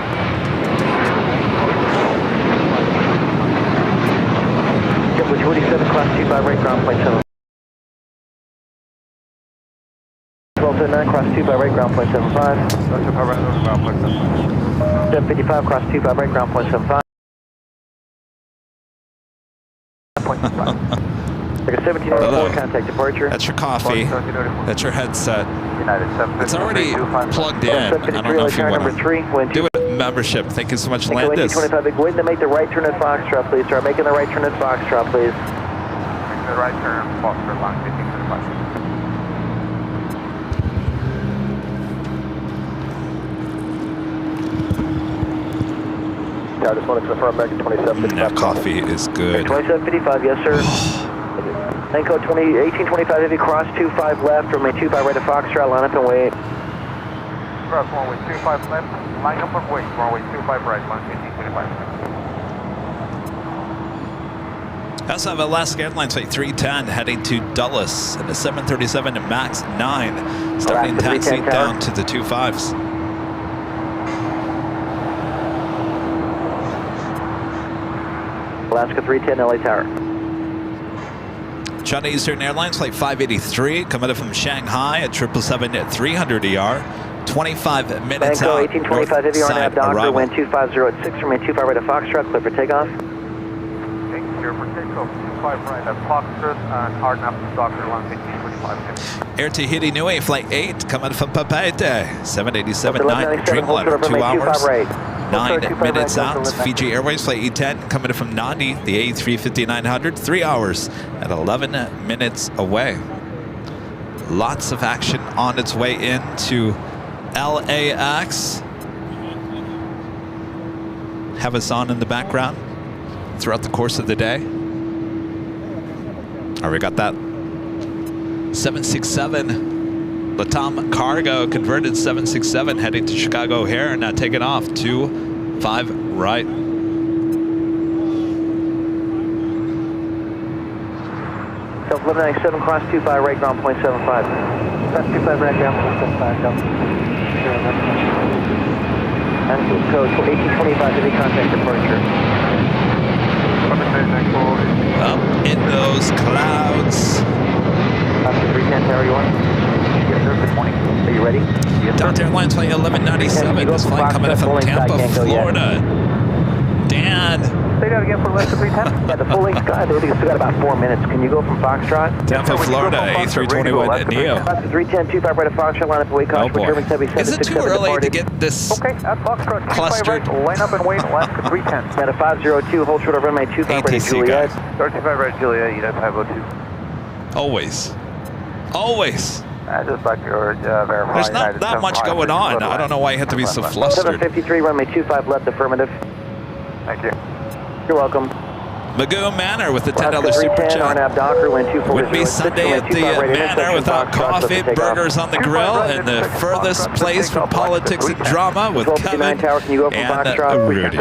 Speaker 1: JetBlue 287 class 25 right ground plane 7. 1279 cross 25 right ground point 75. 755 cross 25 right ground point 75. Like a 1704 contact departure.
Speaker 2: That's your coffee. That's your headset. It's already plugged in. I don't know if you want to do a membership. Thank you so much, Landis.
Speaker 1: 25 big waiting to make the right turn at Foxtrot, please. Start making the right turn at Foxtrot, please.
Speaker 6: Make the right turn, Foxtrot line 1525.
Speaker 1: I just want to confirm American 2755.
Speaker 2: That coffee is good.
Speaker 1: 2755, yes, sir. Echo 1825 heavy cross 25 left, runway 25 right to Foxtrot, line up and wait.
Speaker 6: Cross runway 25 left, line up and wait, runway 25 right, line 1525.
Speaker 2: I also have Alaska Airlines Flight 310 heading to Dulles and a 737 MAX 9 starting taxi down to the 25s.
Speaker 1: Alaska 310, LA Tower.
Speaker 2: China Eastern Airlines Flight 583 coming in from Shanghai at 777-300ER. 25 minutes
Speaker 1: Banco
Speaker 2: out.
Speaker 1: 1825 Heavy RNAV Doctor, wind 250 at 6, remain 25 right at Foxtrot, clear for takeoff.
Speaker 6: Okay, clear for takeoff. 25 right at Foxtrot and hard enough to Doctor, line 1525.
Speaker 2: Air Tahiti Nui Flight 8 coming from Papeete. 787-9 Dreamliner, 2 hours. 9 minutes out. Fiji Airways Flight E10 coming in from Nandi, the A350-900, 3 hours and 11 minutes away. Lots of action on its way into LAX. Have us on in the background throughout the course of the day. All right, we got that 767 Latam Cargo converted 767 heading to Chicago O'Hare and now taking off 25 right.
Speaker 1: Delta 1197, cross 25 right, ground point 75. Cross 25 right, ground point 75, Delta. And code 1825, heavy contact departure.
Speaker 2: Up in those clouds.
Speaker 1: Alaska 310, Tower, you on? Yes, sir, good morning. Are you ready? Yes,
Speaker 2: Delta Airlines Flight 1197, this flight coming in from Tampa, Florida. Dan.
Speaker 6: Say that again for Alaska 310?
Speaker 1: Yeah, the full length sky, I think it's still got about 4 minutes. Can you go from Foxtrot?
Speaker 2: Tampa, Florida, A321 Neo.
Speaker 1: Alaska 310, 25 right at Foxtrot, line up away,
Speaker 2: Oh boy. Is it too early to get this
Speaker 6: Okay, at Foxtrot, 25
Speaker 2: clustered?
Speaker 6: right, line up and wait, Alaska 310.
Speaker 1: At a 502, hold short of runway 25 right at
Speaker 2: ATC
Speaker 1: Juliet.
Speaker 6: 35 right, Juliet, United 502.
Speaker 2: Always. Always.
Speaker 6: Just like your verify.
Speaker 2: There's not that much going on. I don't know why you have to be so flustered.
Speaker 1: 753, runway 25 left, affirmative.
Speaker 6: Thank you.
Speaker 1: You're welcome.
Speaker 2: Magoo Manor with the $10
Speaker 1: Alaska
Speaker 2: super
Speaker 1: 310,
Speaker 2: chat.
Speaker 1: RNAV Docker, wind 2406.
Speaker 2: Would be Sunday at the Manor without coffee, burgers on the grill, and the furthest place from politics and drama with Kevin
Speaker 1: Tower, can you go from
Speaker 2: and
Speaker 1: Foxtrot?
Speaker 2: Rudy.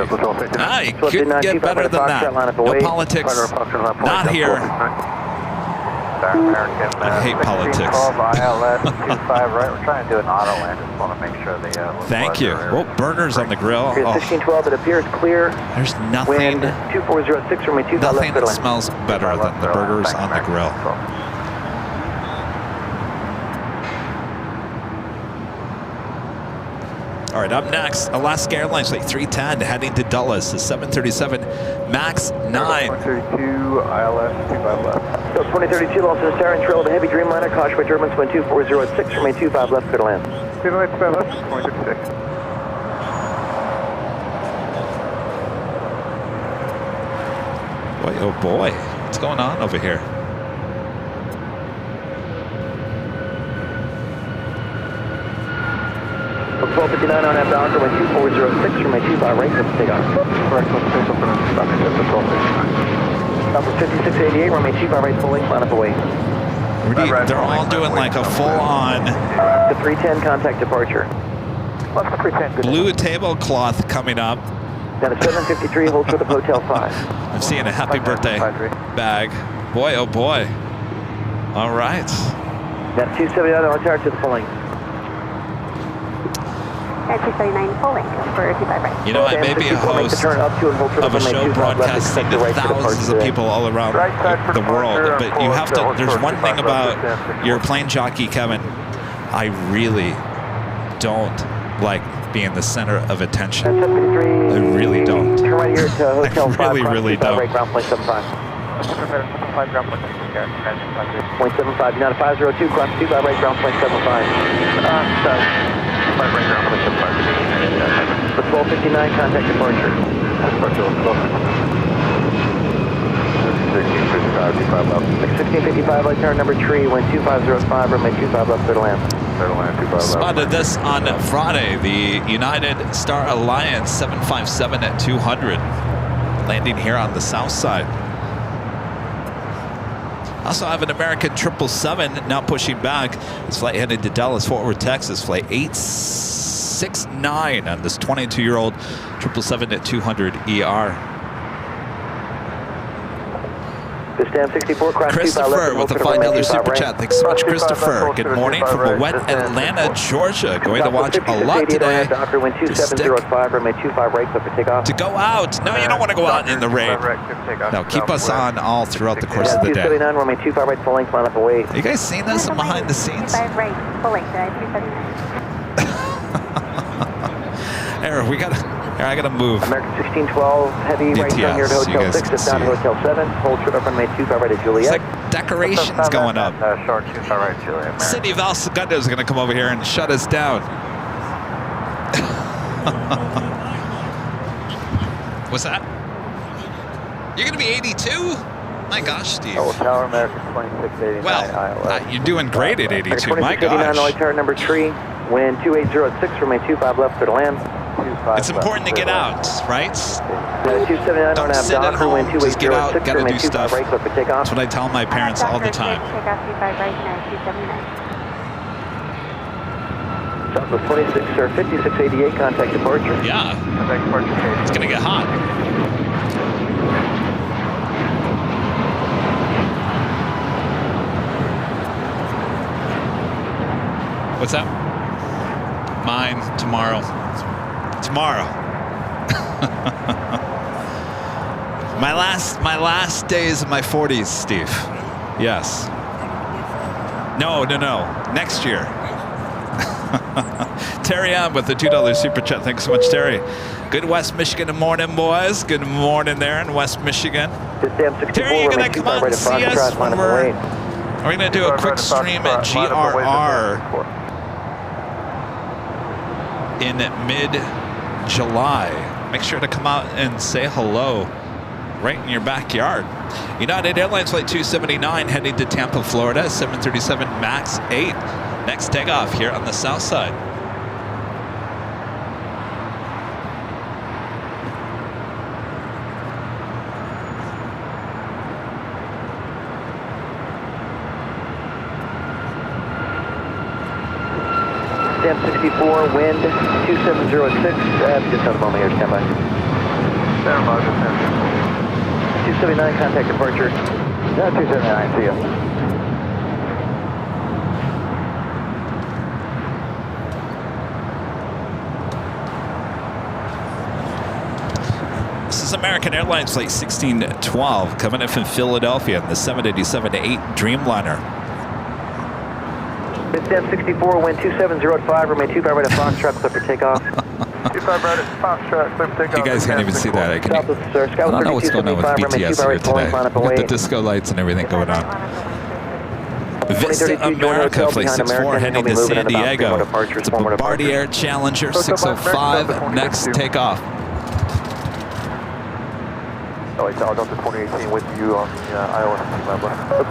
Speaker 2: Ah, you couldn't get better than that. No politics, not here. I hate politics.
Speaker 6: ILS 25 right. We're trying to do an auto land. Just want to make sure they.
Speaker 2: Thank you. Oh, burgers on the grill.
Speaker 1: Here's
Speaker 2: Oh,
Speaker 1: 1612, it appears clear.
Speaker 2: there's nothing,
Speaker 1: Wind 2406, runway 25
Speaker 2: nothing
Speaker 1: left,
Speaker 2: that
Speaker 1: lane.
Speaker 2: smells better than the burgers on the grill. All right, up next, Alaska Airlines Flight 310 heading to Dulles, the 737 MAX 9.
Speaker 6: 132 ILS 25 left.
Speaker 1: So 2032, Los Angeles Tower, and trail of a heavy Dreamliner, caution by turbulence, wind 2406, remain 25 left, clear to land.
Speaker 6: 25 left, 2036.
Speaker 2: Boy, oh boy, what's going on over here?
Speaker 1: From 1259 on Docker, wind 2406, remain 25 right, clear for takeoff.
Speaker 6: Correct, let's take up and stop at 1259.
Speaker 1: Southwest 5688, remain 25 right, full length, line up away.
Speaker 2: Rudy, they're all doing like a full-on
Speaker 1: The 310 contact departure.
Speaker 6: Alaska 310, good.
Speaker 2: blue tablecloth coming up.
Speaker 1: Down to 753, hold short of Hotel 5.
Speaker 2: I'm seeing a happy birthday bag. Boy, oh boy. All right.
Speaker 1: Down to 279 on tower to the full length.
Speaker 5: At 279, full length for 25 right.
Speaker 2: You know, I may be a host of a show broadcasting to thousands of people all around the world, but you have to, there's one thing about your plane jockey, Kevin, I really don't like being the center of attention. I really don't.
Speaker 1: Turn right here to Hotel 5.
Speaker 2: I really don't.
Speaker 1: Right, ground point 75. Point 75, down to 502, cross 25 right, ground point 75. For 1259, contact departure. 1655, light tower number 3, wind 2505, runway 25 left, clear to land.
Speaker 2: Spotted this on Friday, the United Star Alliance 757 at 200, landing here on the south side. Also have an American 777 now pushing back. This flight headed to Dallas, Fort Worth, Texas. Flight 869 on this 22-year-old 777 at 200 ER.
Speaker 1: System 64, cross
Speaker 2: Christopher with a $5 super chat. Thanks so much, Christopher. Good morning from a wet Atlanta, Georgia. Going to watch a lot today. To go out. No, you don't want to go out in the rain. No, keep us on all throughout the course of the day. You guys seen this behind the scenes? Eric, I gotta move.
Speaker 1: American 1612, heavy right turn here to Hotel 6, just down to Hotel 7. Hold trip up runway 25 right at Juliet.
Speaker 2: It's like decorations going up.
Speaker 6: Short 25 right, Juliet.
Speaker 2: City of El Segundo is gonna come over here and shut us down. What's that? You're gonna be 82? My gosh, Steve.
Speaker 6: Tower American 2689.
Speaker 2: Well, you're doing great at 82. My gosh.
Speaker 1: Tower number 3, wind 2806 from a 25 left for the land.
Speaker 2: It's important to get out, right?
Speaker 1: 279
Speaker 2: Don't sit at home, just get out, gotta do stuff.
Speaker 1: Right,
Speaker 2: That's what I tell my parents all the time.
Speaker 1: Southwest 26, sir, 5688, contact departure.
Speaker 2: Yeah, it's gonna get hot. What's that? Mine tomorrow. Tomorrow. my last days of my 40s, Steve. Yes. No. Next year. Terry on with the $2 super chat. Thanks so much, Terry. Good West Michigan morning, boys. Good morning there in West Michigan. Terry, you're gonna come out and see us when we're gonna do a quick stream at GRR in mid-July. Make sure to come out and say hello right in your backyard. United Airlines Flight 279 heading to Tampa, Florida, 737 MAX 8. Next takeoff here on the south side.
Speaker 1: Stamp 64, wind 2706, just on the moment here, stand by. 279, contact departure. No, 279, see you.
Speaker 2: This is American Airlines Flight 1612 coming in from Philadelphia in the 787-8 Dreamliner.
Speaker 1: Stamp 64, wind 2705, remain 25 right at Foxtrot, clear for takeoff.
Speaker 6: 25 right at Foxtrot, clear for takeoff.
Speaker 2: You guys can't even see that. I don't know what's going on with BTS here today. Got the disco lights and everything going on. Vista America Flight 64 heading to San Diego. It's a Bombardier Challenger 605. Next takeoff.
Speaker 6: Oh, it's Delta 2018 with you on the ILS.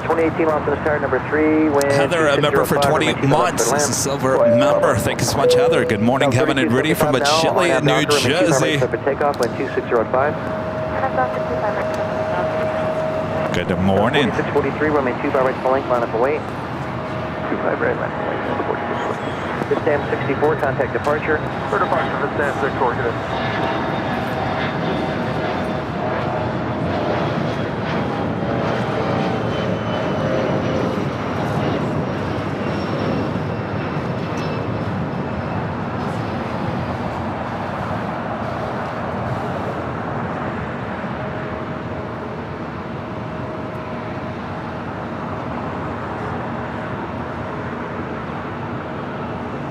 Speaker 1: 2018 Austin Star number 3.
Speaker 2: Heather, a member for 20 months. This is a silver member. Thank you so much, Heather. Good morning, Kevin and Rudy from Chile, New Jersey.
Speaker 1: Takeoff at 2605.
Speaker 2: Good morning.
Speaker 1: 643, runway 25 right full length, line up away.
Speaker 6: 25 right, line up away.
Speaker 1: Stam 64, contact departure.
Speaker 6: For departure, the Stam 64, good.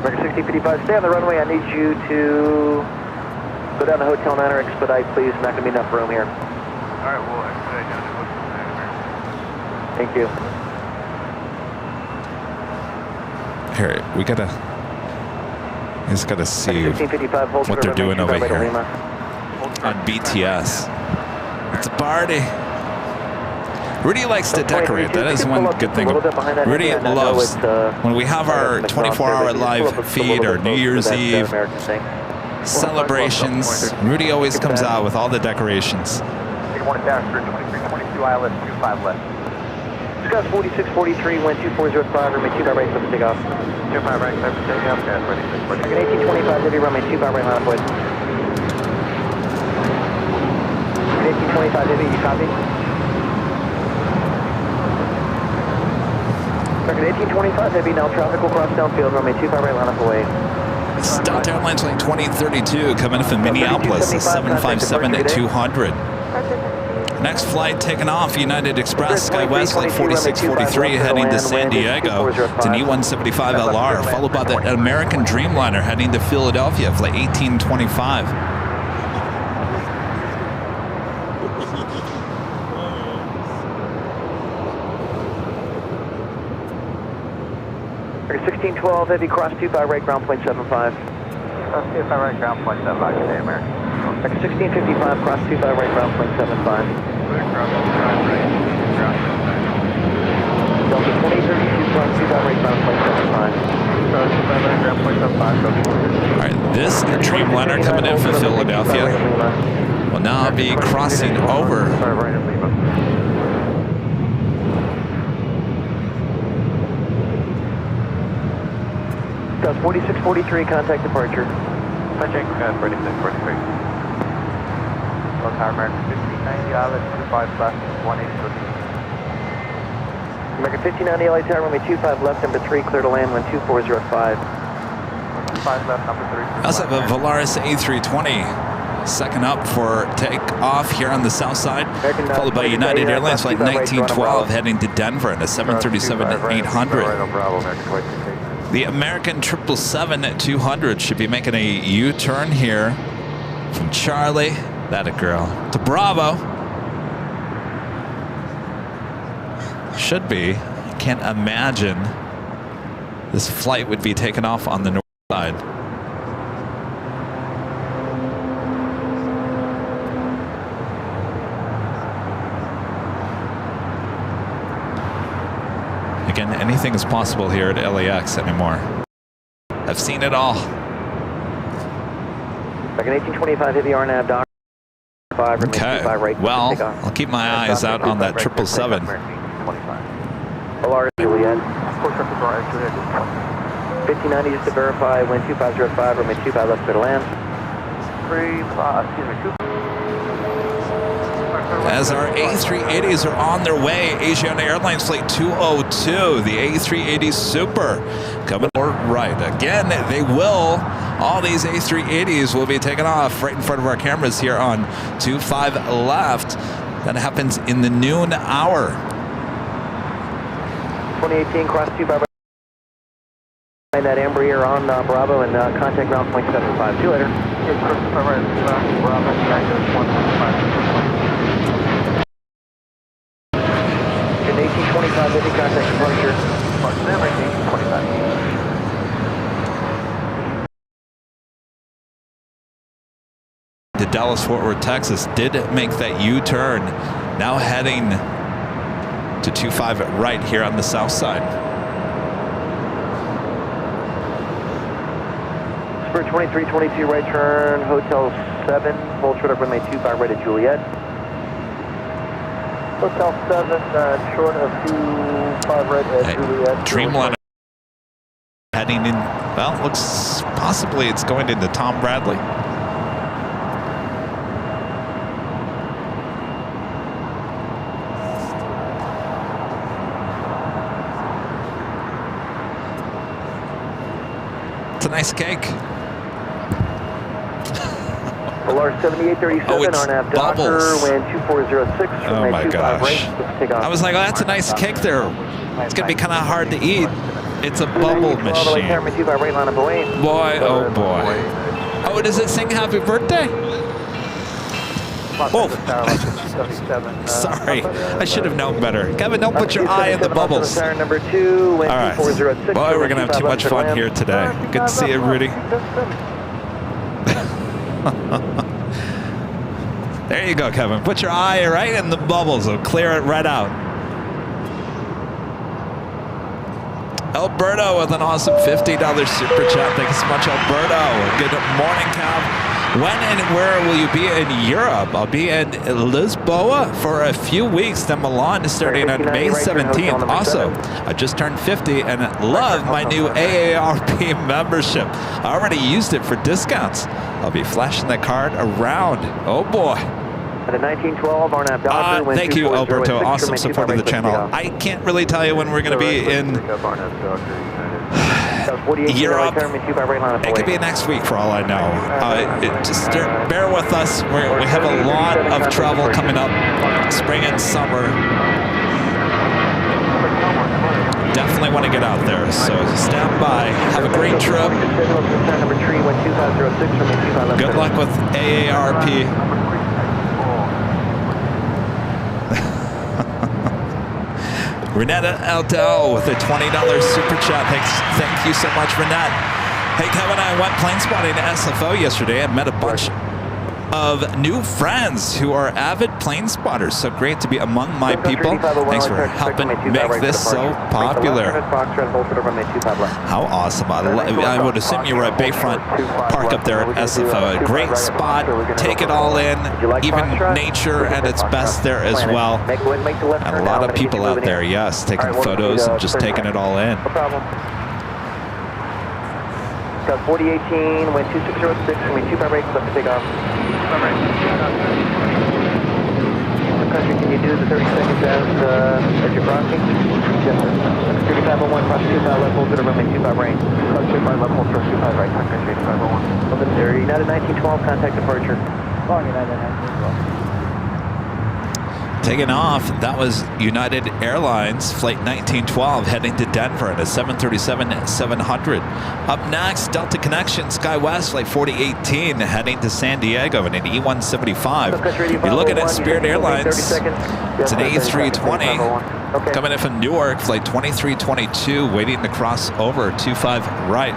Speaker 1: American 6055, stay on the runway. I need you to go down to Hotel 9 or expedite, please. Not going to be enough room here.
Speaker 6: All right, we'll expedite down to Hotel 9,
Speaker 1: Thank you.
Speaker 2: Here, we just gotta see what they're doing over here on BTS. It's a party. Rudy likes to decorate. That is one good thing. Rudy loves when we have our 24-hour live feed or New Year's Eve celebrations. Rudy always comes out with all the decorations.
Speaker 6: Good morning, Dasher, 2322 ILS, 25 left.
Speaker 1: Discuss 4643, wind 2405, runway 25 right, clear for takeoff.
Speaker 6: 25 right, clear for takeoff, gas ready,
Speaker 1: 1825, heavy runway 25 right, line up with. 1825, heavy, you copy? American 1825 Heavy, now traffic will cross downfield, runway 25 right, line up away.
Speaker 2: It's Delta Airlines Flight 2032 coming in from Minneapolis, 757 at 200. Next flight taking off, United Express, SkyWest Flight 4643 heading to San Diego. It's an E175LR, followed by the American Dreamliner heading to Philadelphia, Flight 1825.
Speaker 1: 1612 Heavy, cross 25 right, ground point 75.
Speaker 6: Cross 25 right, ground point 75, good day, American.
Speaker 1: 1655, cross 25 right, ground point 75. Delta 2032, cross 25 right, ground point 75.
Speaker 2: All right, this Dreamliner coming in from Philadelphia will now be crossing over.
Speaker 1: Gus 4643, contact departure.
Speaker 6: Touching 4643. Tower American 1590, Island 25 left, 180.
Speaker 1: American 1590, LA Tower, runway 25 left, number 3, clear to land, 12405.
Speaker 6: 5 left, number 3.
Speaker 2: We also have a Volaris A320 second up for takeoff here on the south side, followed by United Airlines Flight 1912 heading to Denver in a 737-800. The American 777-200 should be making a U-turn here from Charlie, that a girl, to Bravo. Should be. I can't imagine this flight would be taken off on the north side. Again, anything is possible here at LAX anymore. I've seen it all.
Speaker 1: American 1825 Heavy, RNAV, dock.
Speaker 2: Okay, well, I'll keep my eyes out on that 777.
Speaker 1: Volaris Juliet. 1590 just to verify, wind 2505, runway 25 left clear to land.
Speaker 2: As our A380s are on their way, Asiana Airlines Flight 202, the A380 Super, coming right. Again, they will. All these A380s will be taken off right in front of our cameras here on 25 left. That happens in the noon hour.
Speaker 1: 2018, cross 25 right, that Embraer on Bravo and contact ground point 75. See you later. In 1825, Heavy, contact departure.
Speaker 2: To Dallas-Fort Worth, Texas, did make that U-turn, now heading to 25 right here on the south side.
Speaker 1: Spirit 2322, right turn, Hotel 7, full short up runway 25 right at Juliet. Hotel 7, short of 25 right at Juliet.
Speaker 2: Dreamliner heading in, well, looks possibly it's going into Tom Bradley. It's a nice cake.
Speaker 1: Volaris 7837, RNAV Docker, wind 2406.
Speaker 2: Oh my gosh.
Speaker 1: Right, I
Speaker 2: was like, oh, that's a nice cake there. It's going to be kind of hard to eat. It's a bubble machine. Boy, oh boy. Oh, does it sing happy birthday? Oh, sorry. I should have known better. Kevin, don't put your eye in the bubbles. All right. Boy, we're going to have too much fun here today. Good to see you, Rudy. There you go, Kevin. Put your eye right in the bubbles. It'll clear it right out. Alberto with an awesome $50 super chat. Thank you so much, Alberto. Good morning, Cav. When and where will you be in Europe? I'll be in Lisboa for a few weeks, then Milan starting on May 17th. Also, I just turned 50 and love my new AARP membership. I already used it for discounts. I'll be flashing the card around. Oh boy.
Speaker 1: The 1912 RNAV Docker.
Speaker 2: Thank you, Alberto. Awesome support of the channel. I can't really tell you when we're going to be in Europe. It could be next week for all I know. Just bear with us. We have a lot of travel coming up, spring and summer. Definitely want to get out there, so stand by. Have a great trip. Good luck with AARP. Renetta Aldell with a $20 super chat. Thank you so much, Renette. Hey, Kevin, I went plane spotting at SFO yesterday and met a bunch of new friends who are avid plane spotters. So great to be among my people. Thanks for helping make this so popular. How awesome. I would assume you were at Bayfront Park up there at SFO. A great spot. Take it all in. Even nature at its best there as well. And a lot of people out there, yes, taking photos and just taking it all in.
Speaker 1: 4018, wind 2606, wind 25 right, left to take off. Country, can you do the 30 seconds as you're crossing? Yes, sir. 3501, cross 25 left, hold to the runway 25 right. Cross 25 left, hold to 25 right, country 8501. Open 30, United 1912, contact departure. Calling United 1912.
Speaker 2: Taking off, that was United Airlines Flight 1912 heading to Denver at a 737-700. Up next, Delta Connection SkyWest Flight 4018 heading to San Diego in an E175. You're looking at Spirit Airlines. It's an A320 coming in from Newark, Flight 2322, waiting to cross over 25 right.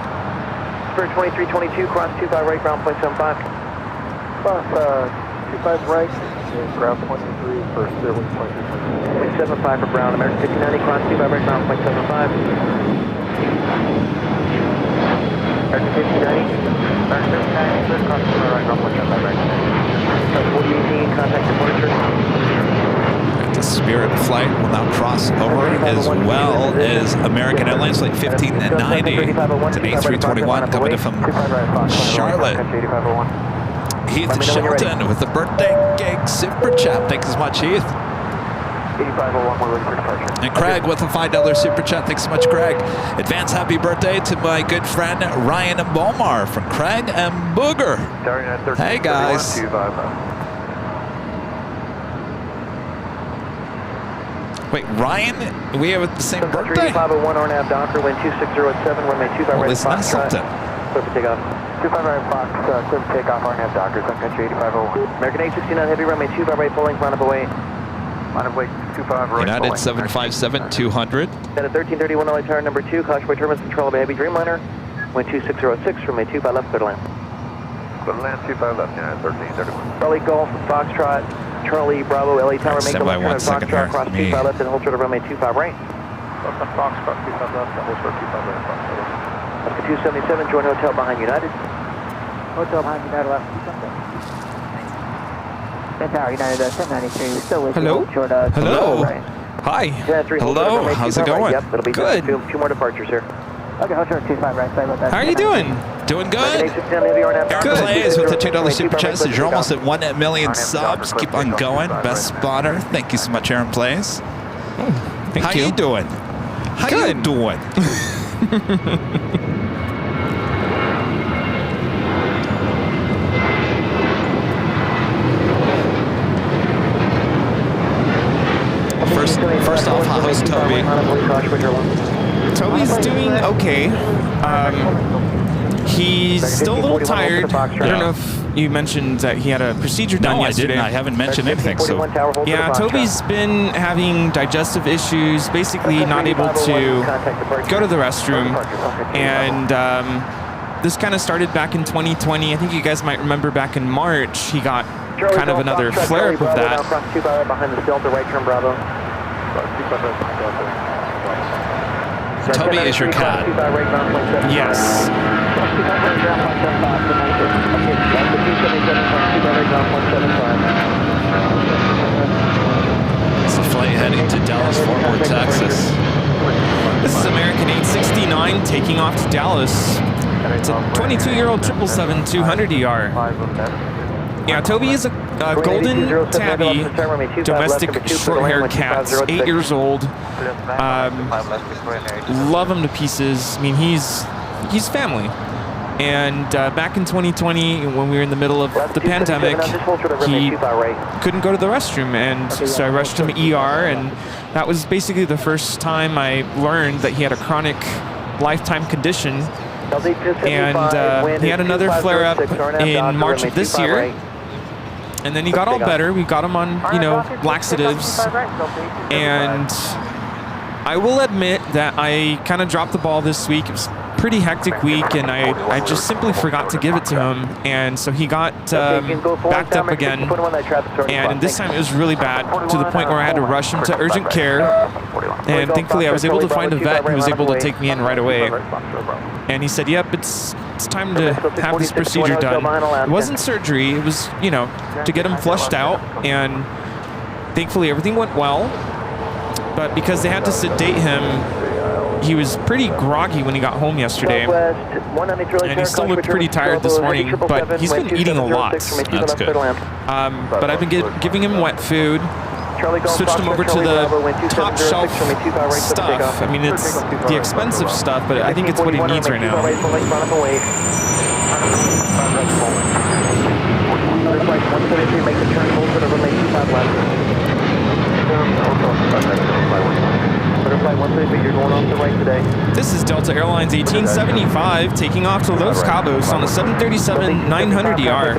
Speaker 1: Spirit 2322, cross 25 right, ground point 75. 25 right. Ground 23 for Spirit 0.75 for Brown. American 5090, cross 25 right, ground 0.75. American 5090. American 5090, cross 25 right, ground 0.75 right. 4018, contact departure.
Speaker 2: The Spirit flight will now cross over as well as American Airlines Flight 1590. It's an A321 coming in from Charlotte. Heath Shelton with the birthday gig super chat. Thanks as much, Heath.
Speaker 1: 8501, we're ready for departure.
Speaker 2: And Craig with a $5 super chat. Thanks so much, Craig. Advance happy birthday to my good friend Ryan and Bomar from Craig and Booger. Hey guys. Wait, Ryan? We have the same birthday?
Speaker 1: 501 RNAV Docker, wind 2607, runway 25 right.
Speaker 2: Well, isn't that something?
Speaker 1: Clear for takeoff. 25 right Fox, clear for takeoff, RNAV Docker, Sun Country 8501. American 869 Heavy, runway 25 right, full length, line of away. Line of way 25 right.
Speaker 2: United 757-200.
Speaker 1: Then at 1331 LA tower number 2, Causeway Terminus control of a heavy Dreamliner, wind 2606, runway 25 left, clear to land.
Speaker 4: Clear to land, 25 left, United 1331.
Speaker 1: Charlie Golf, Foxtrot, Charlie Bravo, LA tower, make a
Speaker 2: Stand by
Speaker 1: left
Speaker 2: 1
Speaker 1: turn,
Speaker 2: second here.
Speaker 1: Foxtrot, cross 25 left, and hold short of runway 25 right.
Speaker 4: Fox, cross 25 left, hold short 25 right, Fox.
Speaker 1: Oscar 277, join hotel behind United. Hotel behind United, left. Tower, United 1093, we're still with
Speaker 7: Hello?
Speaker 1: you. Short,
Speaker 2: Hello.
Speaker 1: right.
Speaker 2: Hi.
Speaker 1: Yeah, 3, hold
Speaker 2: Hello.
Speaker 1: short, runway
Speaker 2: How's it
Speaker 1: 25 right.
Speaker 2: going?
Speaker 1: Yep, it'll be
Speaker 2: Good.
Speaker 1: Two more departures here. Okay, hold short 25 right, sorry about that.
Speaker 7: How are you doing?
Speaker 2: Doing good. Aaron Plays with the $2 super chat says you're almost at 1 million subs. Keep on going. Best spotter. Thank you so much, Aaron Plays.
Speaker 7: Thank
Speaker 2: How
Speaker 7: you.
Speaker 2: you doing? How you doing? First off, how's Toby?
Speaker 7: Toby's doing okay. He's still a little tired. I don't know if you mentioned that he had a procedure done
Speaker 2: No, I
Speaker 7: yesterday.
Speaker 2: didn't. I haven't mentioned anything. So
Speaker 7: Yeah, Toby's been having digestive issues, basically not able to go to the restroom. And this kind of started back in 2020. I think you guys might remember back in March, he got kind of another flare-up of that.
Speaker 1: Behind the Delta, right turn Bravo.
Speaker 2: Toby is your cat.
Speaker 7: Yes.
Speaker 2: It's a flight heading to Dallas, Fort Worth, Texas.
Speaker 7: This is American 869 taking off to Dallas. It's a 22-year-old 777-200ER. Yeah, Toby is a golden tabby domestic short-haired cat, 8 years old. Love him to pieces. I mean, he's family. And back in 2020, when we were in the middle of the pandemic, he couldn't go to the restroom, and so I rushed him ER, and that was basically the first time I learned that he had a chronic lifetime condition. And he had another flare-up in March of this year, and then he got all better. We got him on, you know, laxatives, and I will admit that I kind of dropped the ball this week. It was a pretty hectic week, and I just simply forgot to give it to him, and so he got backed up again, and this time it was really bad, to the point where I had to rush him to urgent care, and thankfully I was able to find a vet who was able to take me in right away. And he said, yep, it's time to have this procedure done. It wasn't surgery, it was, you know, to get him flushed out, and thankfully everything went well. But because they had to sedate him, he was pretty groggy when he got home yesterday. And he still looked pretty tired this morning, but he's been eating a lot.
Speaker 2: That's good.
Speaker 7: But I've been giving him wet food. Switched him over to the top shelf stuff. I mean, it's the expensive stuff, but I think it's what he needs right now. This is Delta Airlines 1875 taking off to Los Cabos on the 737-900ER.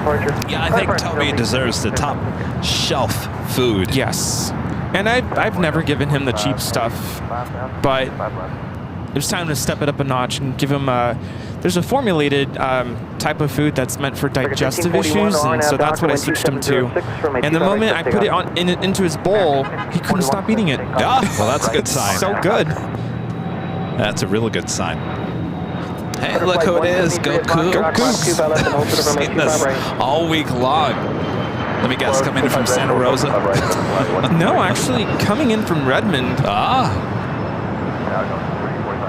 Speaker 2: Yeah, I think Toby deserves the top shelf food.
Speaker 7: Yes. And I've never given him the cheap stuff, but it's time to step it up a notch and give him there's a formulated type of food that's meant for digestive issues, and so that's what I switched him to. And the moment I put it into his bowl, he couldn't stop eating it.
Speaker 2: Yeah, well, that's a good sign.
Speaker 7: So good.
Speaker 2: That's a really good sign. Hey, look who it is. Go Cougs.
Speaker 7: Go Cougs.
Speaker 2: I've seen this all week long. Let me guess, coming in from Santa Rosa?
Speaker 7: No, actually coming in from Redmond.
Speaker 2: Ah.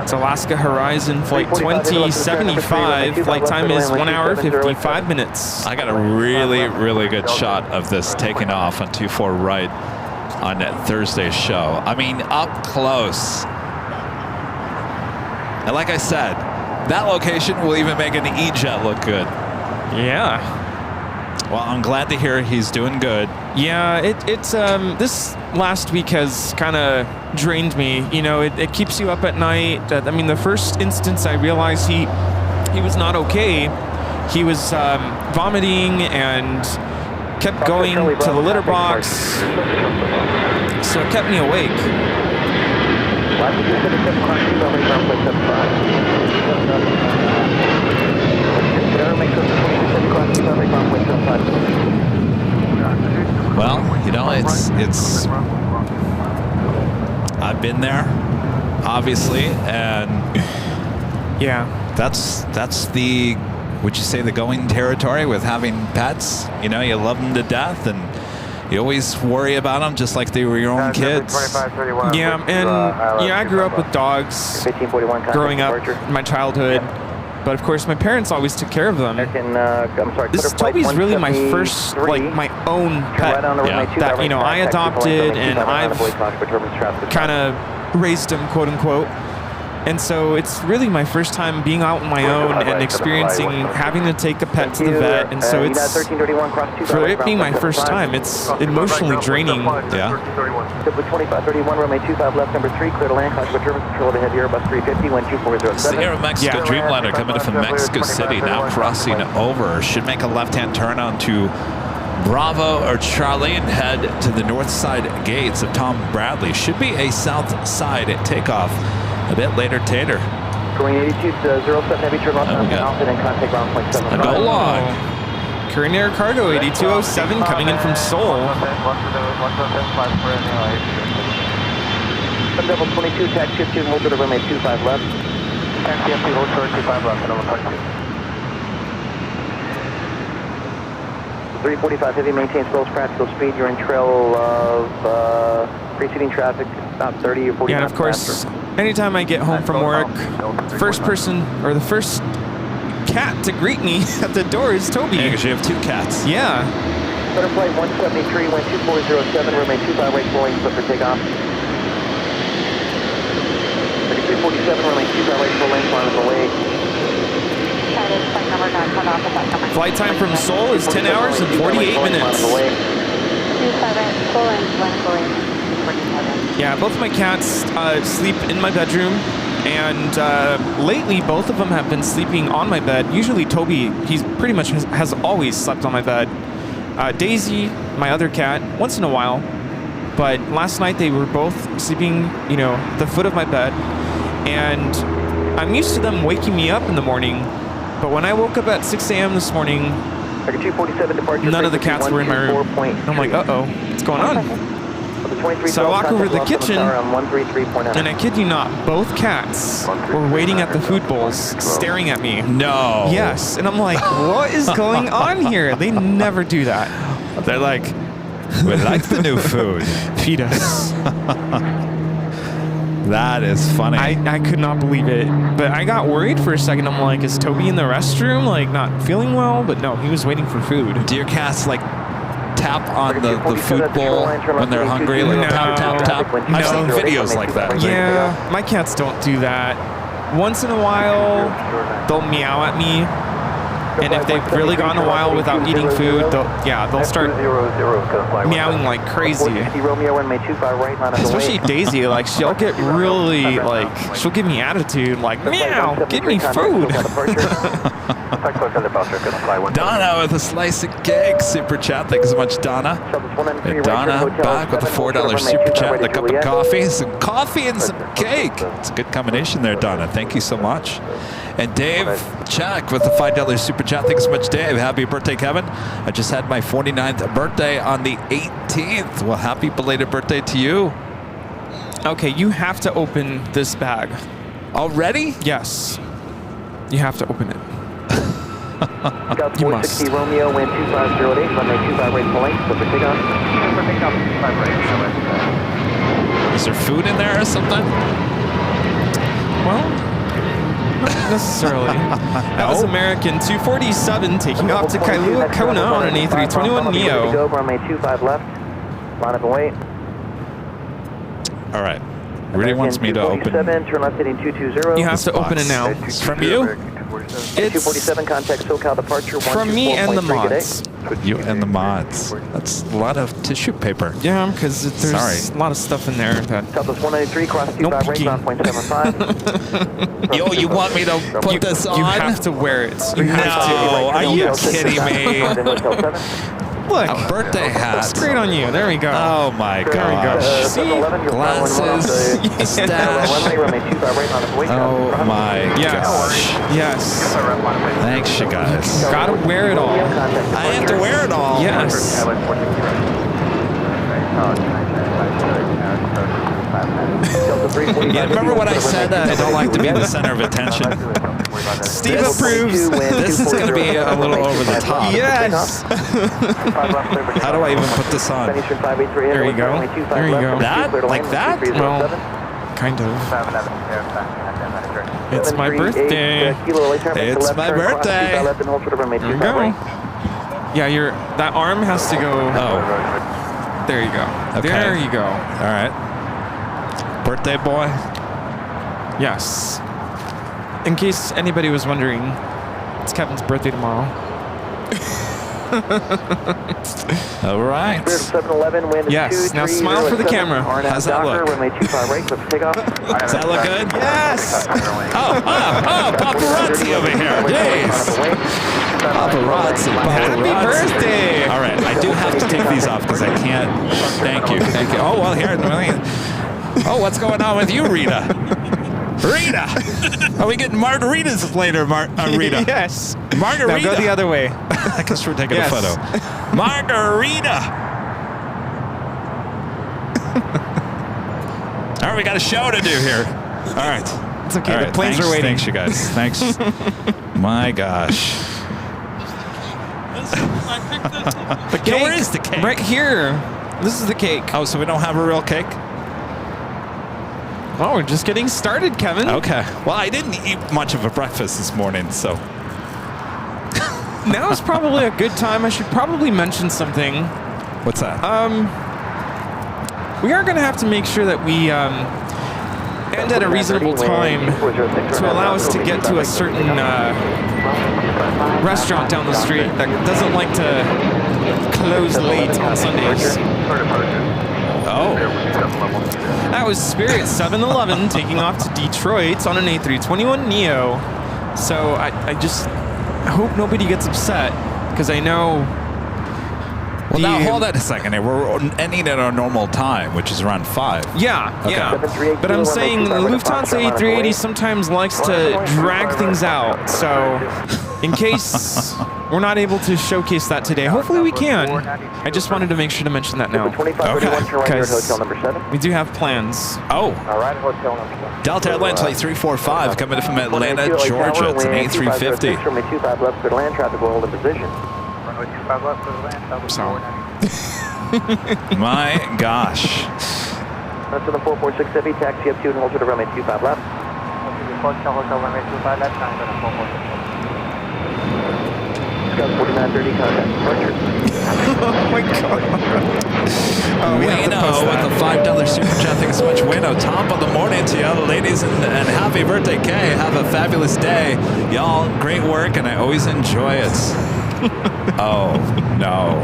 Speaker 7: It's Alaska Horizon Flight 2075. Flight time is 1 hour, 55 minutes.
Speaker 2: I got a really, really good shot of this taking off on 24 right on that Thursday show. I mean, up close. And like I said, that location will even make an E-Jet look good.
Speaker 7: Yeah.
Speaker 2: Well, I'm glad to hear he's doing good.
Speaker 7: Yeah, it's this last week has kind of drained me. You know, it keeps you up at night. I mean, the first instance I realized he was not okay. He was vomiting and kept going to the litter box, so it kept me awake.
Speaker 2: Well, you know, it's I've been there, obviously, and
Speaker 7: yeah,
Speaker 2: that's the, would you say, the going territory with having pets? You know, you love them to death, and you always worry about them just like they were your own kids.
Speaker 7: Yeah, and I grew up with dogs growing up in my childhood. But of course, my parents always took care of them. Toby's really my first, like, my own pet that, you know, I adopted, and I've kind of raised him, quote unquote. And so it's really my first time being out on my own and experiencing having to take a pet to the vet. And so it's, for it being my first time, it's emotionally draining.
Speaker 2: Yeah. It's the Aeromexico Dreamliner coming in from Mexico City, now crossing over. Should make a left-hand turn onto Bravo or Charlie and head to the north side gates of Tom Bradley. Should be a south side takeoff a bit later, Tater.
Speaker 1: Going 8207 heavy turn left and contact ground point 7.
Speaker 2: A go long.
Speaker 7: Korean Air Cargo 8207 coming in from Seoul.
Speaker 1: Level 22, taxi 2, hold to the runway 25 left. Taxi empty, hold short 25 left, and over 345 heavy, maintain slowest practical speed. You're in trail of preceding traffic, about 30 or 40
Speaker 7: Yeah, and of course, anytime I get home from work, the first cat to greet me at the door is Toby.
Speaker 2: Yeah, because you have 2 cats.
Speaker 7: Yeah.
Speaker 1: Butterfly 173, wind 2407, runway 25 right, rolling, clear for takeoff. 3347, runway 25 right, full length, line of the way.
Speaker 7: Flight time from Seoul is 10 hours and 48 minutes. Yeah, both my cats sleep in my bedroom, and lately both of them have been sleeping on my bed. Usually Toby, he's pretty much has always slept on my bed. Daisy, my other cat, once in a while, but last night they were both sleeping, you know, at the foot of my bed, and I'm used to them waking me up in the morning, but when I woke up at 6 a.m. this morning, none of the cats were in my room. I'm like, uh-oh, what's going on? So I walk over to the kitchen, and I kid you not, both cats were waiting at the food bowls, staring at me.
Speaker 2: No.
Speaker 7: Yes, and I'm like, what is going on here? They never do that.
Speaker 2: They're like, we like the new food.
Speaker 7: Feed us.
Speaker 2: That is funny.
Speaker 7: I could not believe it, but I got worried for a second. I'm like, is Toby in the restroom, like not feeling well? But no, he was waiting for food.
Speaker 2: Do your cats like tap on the food bowl when they're hungry? Like
Speaker 7: No.
Speaker 2: tap, tap, tap? I've seen videos like that.
Speaker 7: Yeah, my cats don't do that. Once in a while, they'll meow at me. And if they've really gone a while without eating food, they'll start meowing like crazy. Especially Daisy, like she'll get really like, she'll give me attitude, like meow, give me food.
Speaker 2: Donna with a slice of cake, super chat. Thanks so much, Donna. And Donna back with a $4 super chat and a cup of coffee. Some coffee and some cake. It's a good combination there, Donna. Thank you so much. And Dave Chuck with the $5 super chat. Thanks so much, Dave. Happy birthday, Kevin. I just had my 49th birthday on the 18th. Well, happy belated birthday to you.
Speaker 7: Okay, you have to open this bag.
Speaker 2: Already?
Speaker 7: Yes. You have to open it.
Speaker 1: You must. Romeo, wind 2508, runway 25 right full length, clear for takeoff.
Speaker 2: Is there food in there or something?
Speaker 7: Well, not necessarily. That was American 247 taking off to Kailua Kona on an A321neo.
Speaker 1: Go, runway 25 left, line up and wait.
Speaker 2: All right. Rudy wants me to open.
Speaker 1: Turn left heading 220.
Speaker 7: You have to open it now.
Speaker 2: It's from you?
Speaker 1: It's 247, contact SoCal departure.
Speaker 7: From me and the mods.
Speaker 2: You and the mods. That's a lot of tissue paper.
Speaker 7: Yeah, because there's a lot of stuff in there that...
Speaker 1: Southwest 193, cross 25 right, ground point 75.
Speaker 2: Yo, you want me to put this on?
Speaker 7: You have to wear it. You have to.
Speaker 2: Are you kidding me?
Speaker 7: Look,
Speaker 2: A birthday hat.
Speaker 7: looks great on you. There we go.
Speaker 2: Oh my gosh.
Speaker 7: See?
Speaker 2: Glasses, a stash. Oh my gosh.
Speaker 7: Yes.
Speaker 2: Thanks, you guys.
Speaker 7: Gotta wear it all.
Speaker 2: I have to wear it all.
Speaker 7: Yes.
Speaker 2: Yeah, remember what I said? I don't like to be the center of attention.
Speaker 7: Steve approves.
Speaker 2: This is going to be a little over the top.
Speaker 7: Yes.
Speaker 2: How do I even put this on?
Speaker 7: There you go. There you go.
Speaker 2: That? Like that?
Speaker 7: Well, kind of. It's my birthday.
Speaker 2: It's my birthday.
Speaker 7: There you go. Yeah, that arm has to go.
Speaker 2: Oh.
Speaker 7: There you go.
Speaker 2: Okay.
Speaker 7: There you go.
Speaker 2: All right. Birthday boy?
Speaker 7: Yes. In case anybody was wondering, it's Kevin's birthday tomorrow.
Speaker 2: All right.
Speaker 7: Yes. Now smile for the camera.
Speaker 2: How's that look? Does that look good?
Speaker 7: Yes.
Speaker 2: Oh, paparazzi over here. Jeez. Paparazzi.
Speaker 7: Happy birthday.
Speaker 2: All right. I do have to take these off because I can't. Thank you. Thank you. Oh, well, here. Oh, what's going on with you, Rita? Rita! Are we getting margaritas later, Rita?
Speaker 7: Yes.
Speaker 2: Margarita.
Speaker 7: Now go the other way.
Speaker 2: I guess we're taking a photo. Margarita! All right, we got a show to do here. All right.
Speaker 7: It's okay.
Speaker 2: All
Speaker 7: The planes are waiting.
Speaker 2: Thanks, you guys. Thanks. My gosh.
Speaker 7: The cake.
Speaker 2: Where is the cake?
Speaker 7: Right here. This is the cake.
Speaker 2: Oh, so we don't have a real cake?
Speaker 7: Oh, we're just getting started, Kevin.
Speaker 2: Okay. Well, I didn't eat much of a breakfast this morning, so.
Speaker 7: now is probably a good time. I should probably mention something.
Speaker 2: What's that?
Speaker 7: We are going to have to make sure that we end at a reasonable time to allow us to get to a certain restaurant down the street that doesn't like to close late on Sundays.
Speaker 2: Oh.
Speaker 7: That was Spirit 711 taking off to Detroit on an A321neo. So I hope nobody gets upset, because I know...
Speaker 2: Well, now hold on a second. We're ending at our normal time, which is around 5.
Speaker 7: Yeah, yeah. But I'm saying the Lufthansa A380 sometimes likes to drag things out. So in case we're not able to showcase that today, hopefully we can. I just wanted to make sure to mention that now. Because we do have plans.
Speaker 2: Oh. Delta Airlines Flight 345 coming in from Atlanta, Georgia. It's an A350.
Speaker 7: So.
Speaker 2: My gosh.
Speaker 1: That's the 446 Heavy, taxi up 2 and hold to the runway 25 left. Scout 4930, contact departure.
Speaker 7: Oh my God.
Speaker 2: Wayno with a $5 super chat. Thanks so much, Wayno. Top of the morning to y'all, ladies, and happy birthday, Kay. Have a fabulous day. Y'all, great work, and I always enjoy it. Oh, no.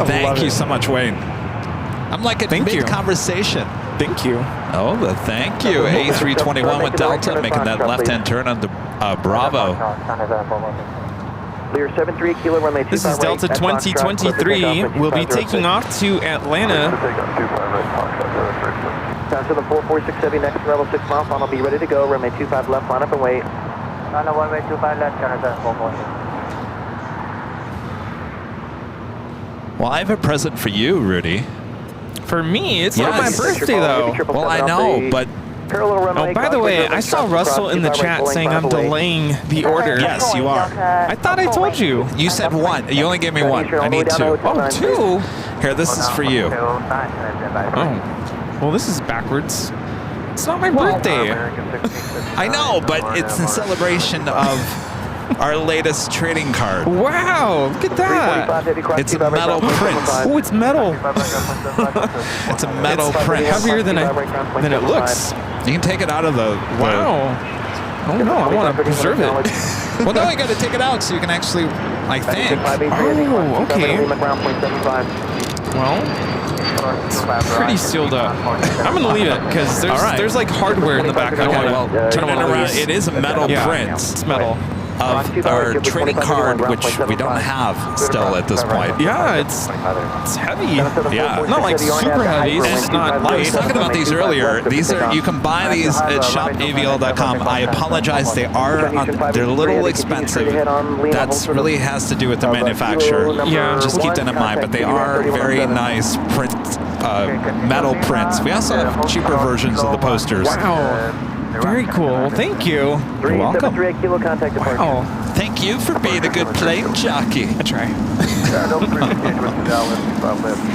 Speaker 2: Thank you so much, Wayne. I'm like a mid-conversation.
Speaker 7: Thank you.
Speaker 2: Oh, thank you. A321 with Delta making that left-hand turn on the Bravo.
Speaker 1: Clear 73 kilo runway 25
Speaker 7: This is Delta 2023. We'll be taking off to Atlanta.
Speaker 1: Down to the 446 Heavy, next level 6 miles on. I'll be ready to go. Runway 25 left, line up and wait. Runway 25 left, Canada 446.
Speaker 2: Well, I have a present for you, Rudy.
Speaker 7: For me? It's not my birthday, though.
Speaker 2: Well, I know, but...
Speaker 7: Oh, by the way, I saw Russell in the chat saying I'm delaying the order.
Speaker 2: Yes, you are.
Speaker 7: I thought I told you.
Speaker 2: You said 1. You only gave me 1. I need 2.
Speaker 7: Oh, 2?
Speaker 2: Here, this is for you.
Speaker 7: Oh. Well, this is backwards. It's not my birthday.
Speaker 2: I know, but it's in celebration of our latest trading card.
Speaker 7: Wow, look at that.
Speaker 2: It's a metal print.
Speaker 7: Oh, it's metal.
Speaker 2: It's a metal print.
Speaker 7: Heavier than it looks.
Speaker 2: You can take it out of the...
Speaker 7: Wow. Oh no, I want to preserve it.
Speaker 2: Well, no, you got to take it out so you can actually, I think.
Speaker 7: Oh, okay. Well, it's pretty sealed up. I'm going to leave it because there's like hardware in the back.
Speaker 2: Okay, well, turn it around. It is a metal print.
Speaker 7: It's metal.
Speaker 2: Of our trading card, which we don't have still at this point.
Speaker 7: Yeah, it's heavy.
Speaker 2: Yeah,
Speaker 7: not like super heavy. It's not light.
Speaker 2: I was talking about these earlier. These are, you can buy these at shopavl.com. I apologize, they're a little expensive. That's really has to do with the manufacturer.
Speaker 7: Yeah,
Speaker 2: just keep that in mind. But they are very nice print, metal prints. We also have cheaper versions of the posters.
Speaker 7: Wow. Very cool. Thank you.
Speaker 2: You're welcome.
Speaker 7: Wow.
Speaker 2: Thank you for being a good plane jockey.
Speaker 7: I try.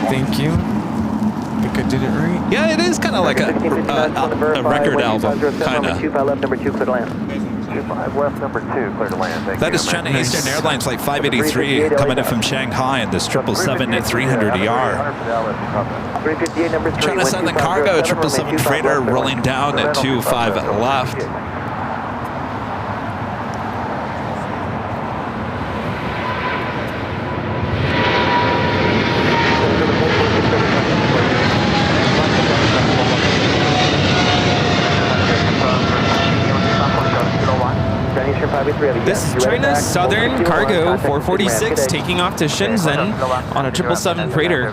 Speaker 7: Thank you. I think I did it right.
Speaker 2: Yeah, it is kind of like a record album, kind of. That is China Eastern Airlines Flight 583 coming in from Shanghai in this 777-300ER. China Southern Cargo 777 freighter rolling down at 25 left.
Speaker 7: This is China Southern Cargo 446 taking off to Shenzhen on a 777 freighter.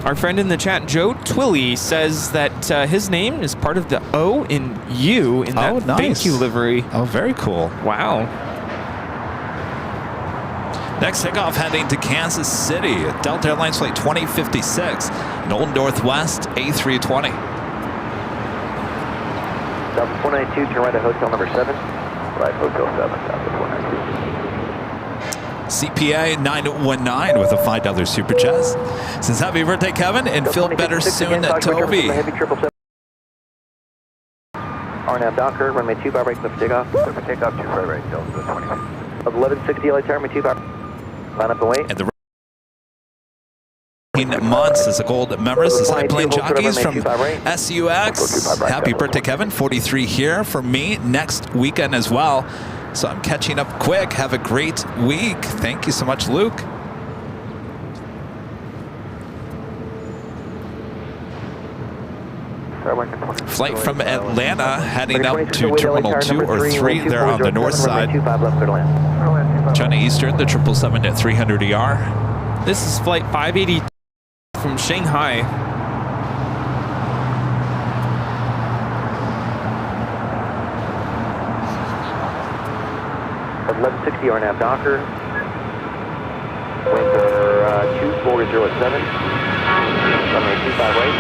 Speaker 7: Our friend in the chat, Joe Twilly, says that his name is part of the O in U in that thank you livery.
Speaker 2: Oh, very cool.
Speaker 7: Wow.
Speaker 2: Next takeoff heading to Kansas City. Delta Airlines Flight 2056, Nolan Northwest A320.
Speaker 1: Delta 492, turn right at hotel number 7. Right, hotel 7, Delta 492.
Speaker 2: CPA 919 with a $5 super chat. Says happy birthday, Kevin, and feel better soon, Toby.
Speaker 1: RNAV Docker, runway 25 right, clear for takeoff. Clear for takeoff, 25 right, Delta 20. Of 1160 LA Tower, 25. Line up and wait.
Speaker 2: And the months as a gold member. This is High Plane Jockeys from SUX. Happy birthday, Kevin. 43 here for me next weekend as well. So I'm catching up quick. Have a great week. Thank you so much, Luke. Flight from Atlanta heading up to Terminal 2 or 3 there on the north side. China Eastern, the 777 at 300 ER.
Speaker 7: This is flight 580 from Shanghai.
Speaker 1: At 1160 RNAV Docker. Wind for 2407. Runway 25 right.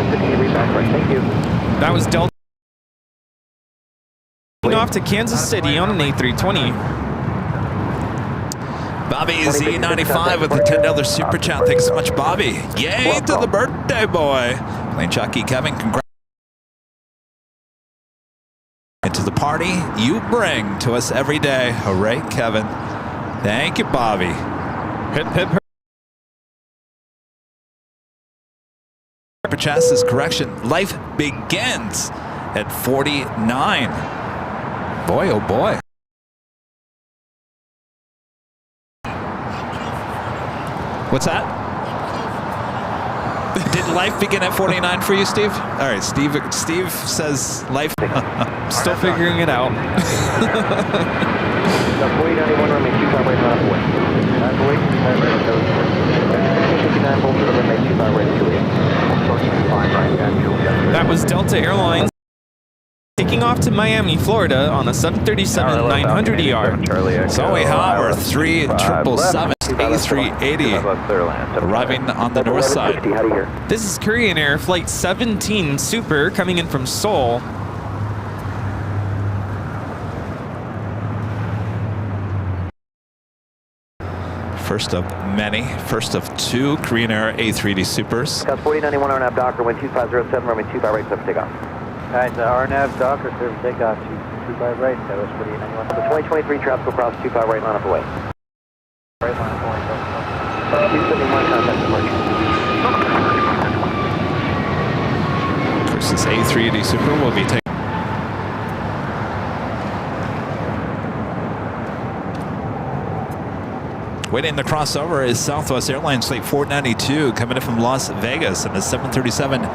Speaker 1: 1160 read back right. Thank you.
Speaker 7: That was Delta. Off to Kansas City on an A320.
Speaker 2: Bobby Z95 with the $10 super chat. Thanks so much, Bobby. Yay to the birthday boy. Plane Jockey Kevin, congrats. Into the party you bring to us every day. Hooray, Kevin. Thank you, Bobby.
Speaker 7: Hip, hip, hip.
Speaker 2: Super chat says correction. Life begins at 49. Boy, oh boy. What's that? Did life begin at 49 for you, Steve? All right, Steve says life.
Speaker 7: Still figuring it out.
Speaker 1: 4091 runway 25 right on away. 59 volts runway 25 right 28.
Speaker 7: That was Delta Airlines taking off to Miami, Florida on a 737-900ER.
Speaker 2: Zoe Howard, 3777 A380, arriving on the north side.
Speaker 7: This is Korean Air Flight 17 Super coming in from Seoul.
Speaker 2: First of many, first of two Korean Air A380 Supers.
Speaker 1: 4091 RNAV Docker, wind 2507, runway 25 right, 7 takeoff.
Speaker 8: Alright, RNAV Docker, service takeoff, 25 right, that was 4891.
Speaker 1: The 2023 tropical cross 25 right, line up away.
Speaker 8: Right line up away.
Speaker 1: 271, contact departure.
Speaker 2: Of course, this A380 Super will be taking. Waiting the crossover is Southwest Airlines Flight 492 coming in from Las Vegas and the 737.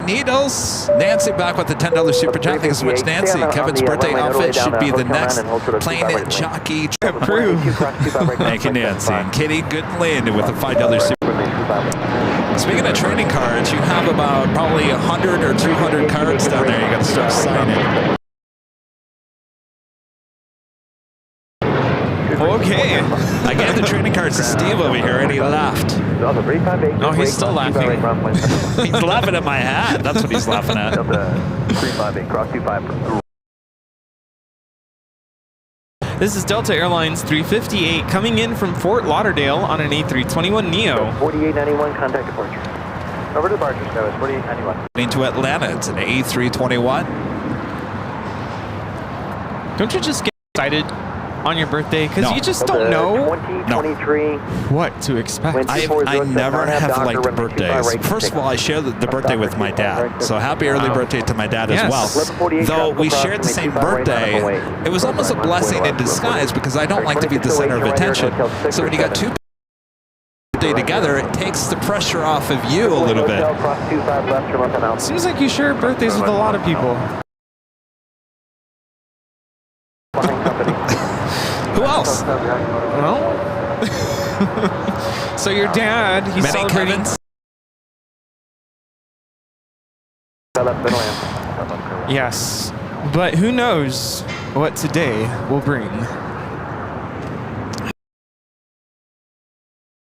Speaker 2: Needles. Nancy back with the $10 super chat. Thanks so much, Nancy. Kevin's birthday outfit should be the next plane jockey.
Speaker 7: Approved.
Speaker 2: Thank you, Nancy. And Kitty Goodland with the $5 super. Speaking of trading cards, you have about probably 100 or 200 cards down there. You got to start signing.
Speaker 7: Okay.
Speaker 2: I gave the trading cards to Steve over here, and he laughed.
Speaker 7: Oh, he's still laughing.
Speaker 2: He's laughing at my hat. That's what he's laughing at.
Speaker 7: This is Delta Airlines 358 coming in from Fort Lauderdale on an A321neo.
Speaker 1: 4891, contact departure.
Speaker 8: Over departure status, 4891.
Speaker 2: Into Atlanta, it's an A321.
Speaker 7: Don't you just get excited on your birthday? Because you just don't know
Speaker 1: 2023
Speaker 7: what to expect.
Speaker 2: I never have liked birthdays. First of all, I share the birthday with my dad. So happy early birthday to my dad as well. Though we shared the same birthday, it was almost a blessing in disguise because I don't like to be the center of attention. So when you got two birthdays together, it takes the pressure off of you a little bit.
Speaker 7: Seems like you share birthdays with a lot of people.
Speaker 2: Who else?
Speaker 7: Well, so your dad, he's
Speaker 2: Many
Speaker 7: celebrating.
Speaker 2: Kevins.
Speaker 7: Yes, but who knows what today will bring.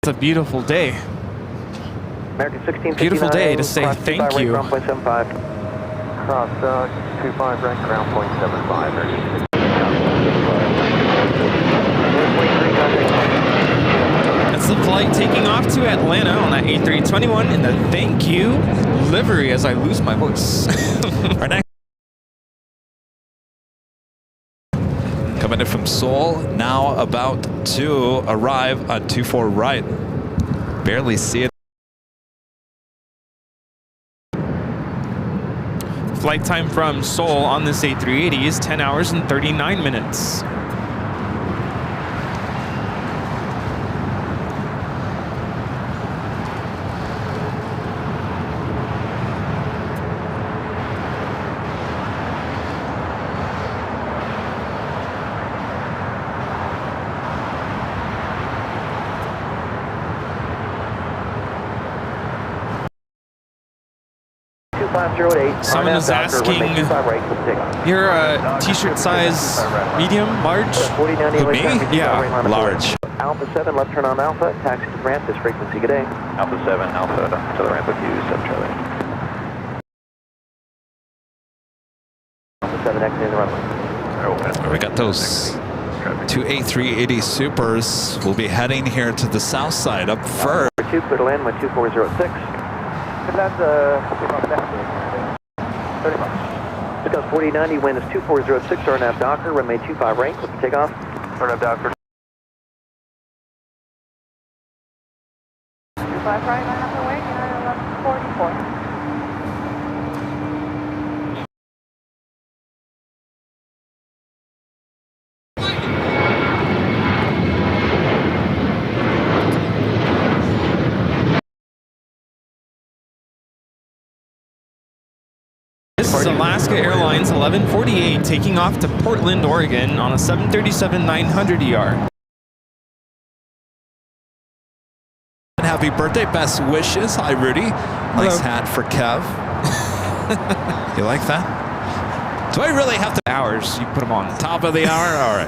Speaker 7: It's a beautiful day. Beautiful day to say thank you.
Speaker 8: Cross 25 right, ground point 75.
Speaker 7: That's the flight taking off to Atlanta on that A321 in the thank you livery as I lose my voice.
Speaker 2: Our next coming in from Seoul, now about to arrive on 24 right. Barely see it.
Speaker 7: Flight time from Seoul on this A380 is 10 hours and 39 minutes. Someone was asking, you're a t-shirt size medium, large?
Speaker 2: Who, me?
Speaker 7: Yeah.
Speaker 2: Large.
Speaker 1: Alpha 7, left turn on Alpha, taxi to ramp, this frequency, good day. Alpha 7, Alpha to the ramp with you, 7 Charlie. Alpha 7, exiting the runway.
Speaker 2: We got those two A380 Supers. We'll be heading here to the south side up first.
Speaker 1: 2, clear to land, 12406. That's 30 miles. Discuss 4090, wind is 2406, RNAV Docker, runway 25 right, click takeoff. RNAV Docker.
Speaker 5: 25 right, line up the way, United 1144.
Speaker 7: This is Alaska Airlines 1148 taking off to Portland, Oregon on a 737-900ER.
Speaker 2: Happy birthday, best wishes. Hi, Rudy. Nice hat for Kev. You like that? Do I really have to?
Speaker 7: Hours, you put them on.
Speaker 2: Top of the hour? All right.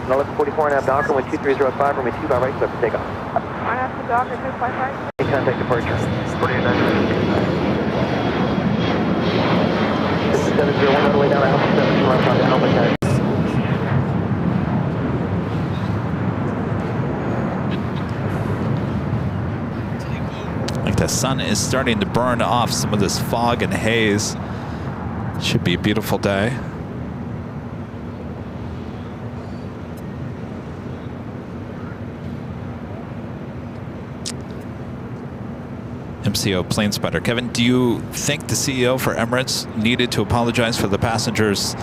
Speaker 1: 1144 RNAV Docker, 12305, runway 25 right, click takeoff.
Speaker 5: RNAV to Docker 25 right.
Speaker 1: Contact departure. 4890. 701 on the way down to Alpha 7, turn left onto Alpha 10.
Speaker 2: Like the sun is starting to burn off some of this fog and haze. Should be a beautiful day. MCO plane spotter. Kevin, do you think the CEO for Emirates needed to apologize for the passengers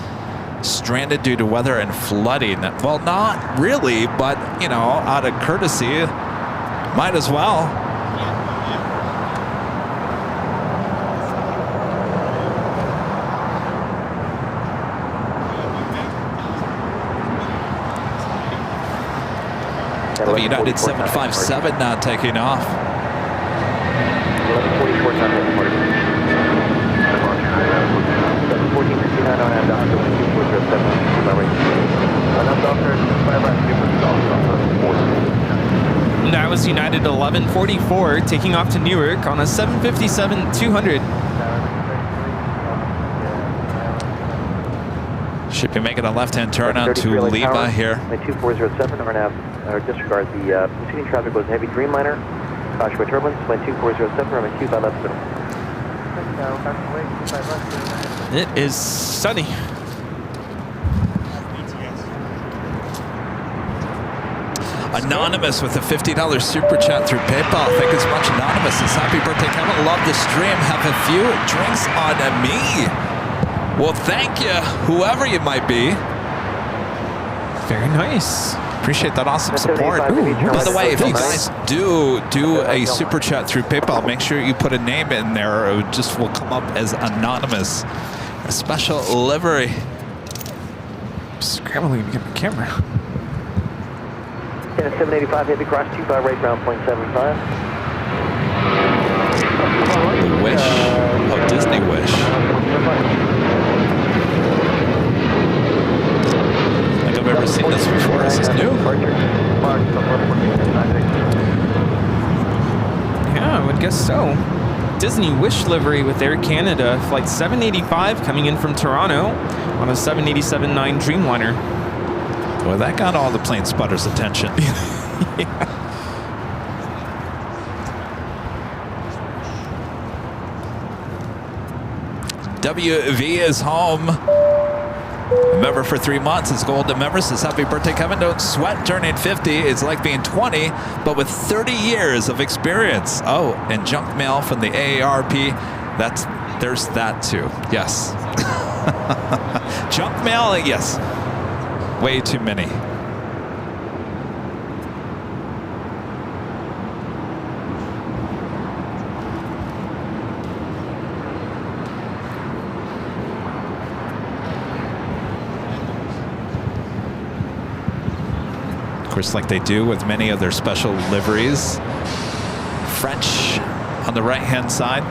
Speaker 2: stranded due to weather and flooding? Well, not really, but, you know, out of courtesy, might as well. United 757 now taking off.
Speaker 1: 1144 contact departure. 1459 on Av Docker, 12407.
Speaker 7: That was United 1144 taking off to Newark on a 757-200.
Speaker 2: Should be making a left-hand turn on to Leva here.
Speaker 1: 2407, RNAV, disregard the preceding traffic was a heavy Dreamliner. Caution for turbulence, 2407, runway 25 left middle.
Speaker 7: It is sunny.
Speaker 2: Anonymous with a $50 super chat through PayPal. Thank you so much, Anonymous. Says, happy birthday, Kevin. Love the stream. Have a few drinks on me. Well, thank you, whoever you might be.
Speaker 7: Very nice.
Speaker 2: Appreciate that awesome support. By the way, if you guys do a super chat through PayPal, make sure you put a name in there, or it just will come up as anonymous. A special livery.
Speaker 7: I'm scrambling to get my camera.
Speaker 1: 785, hit the cross 25 right, ground point 75.
Speaker 2: Wish. Oh, Disney Wish. I've ever seen this before. Is this new?
Speaker 7: Yeah, I would guess so. Disney Wish livery with Air Canada, flight 785 coming in from Toronto on a 787-9 Dreamliner.
Speaker 2: Well, that got all the plane spotters' attention.
Speaker 7: Yeah.
Speaker 2: WV is home. A member for 3 months. His golden member says, happy birthday, Kevin. Don't sweat turning 50. It's like being 20, but with 30 years of experience. Oh, and junk mail from the AARP. There's that too. Yes. Junk mail, yes. Way too many. Of course, like they do with many of their special liveries. French on the right-hand side.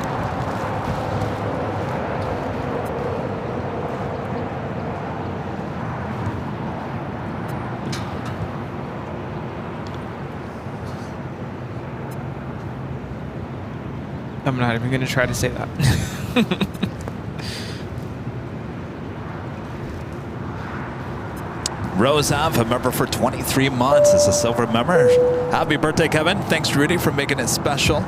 Speaker 7: I'm not even going to try to say that.
Speaker 2: Rose Ave, a member for 23 months, is a silver member. Happy birthday, Kevin. Thanks, Rudy, for making it special.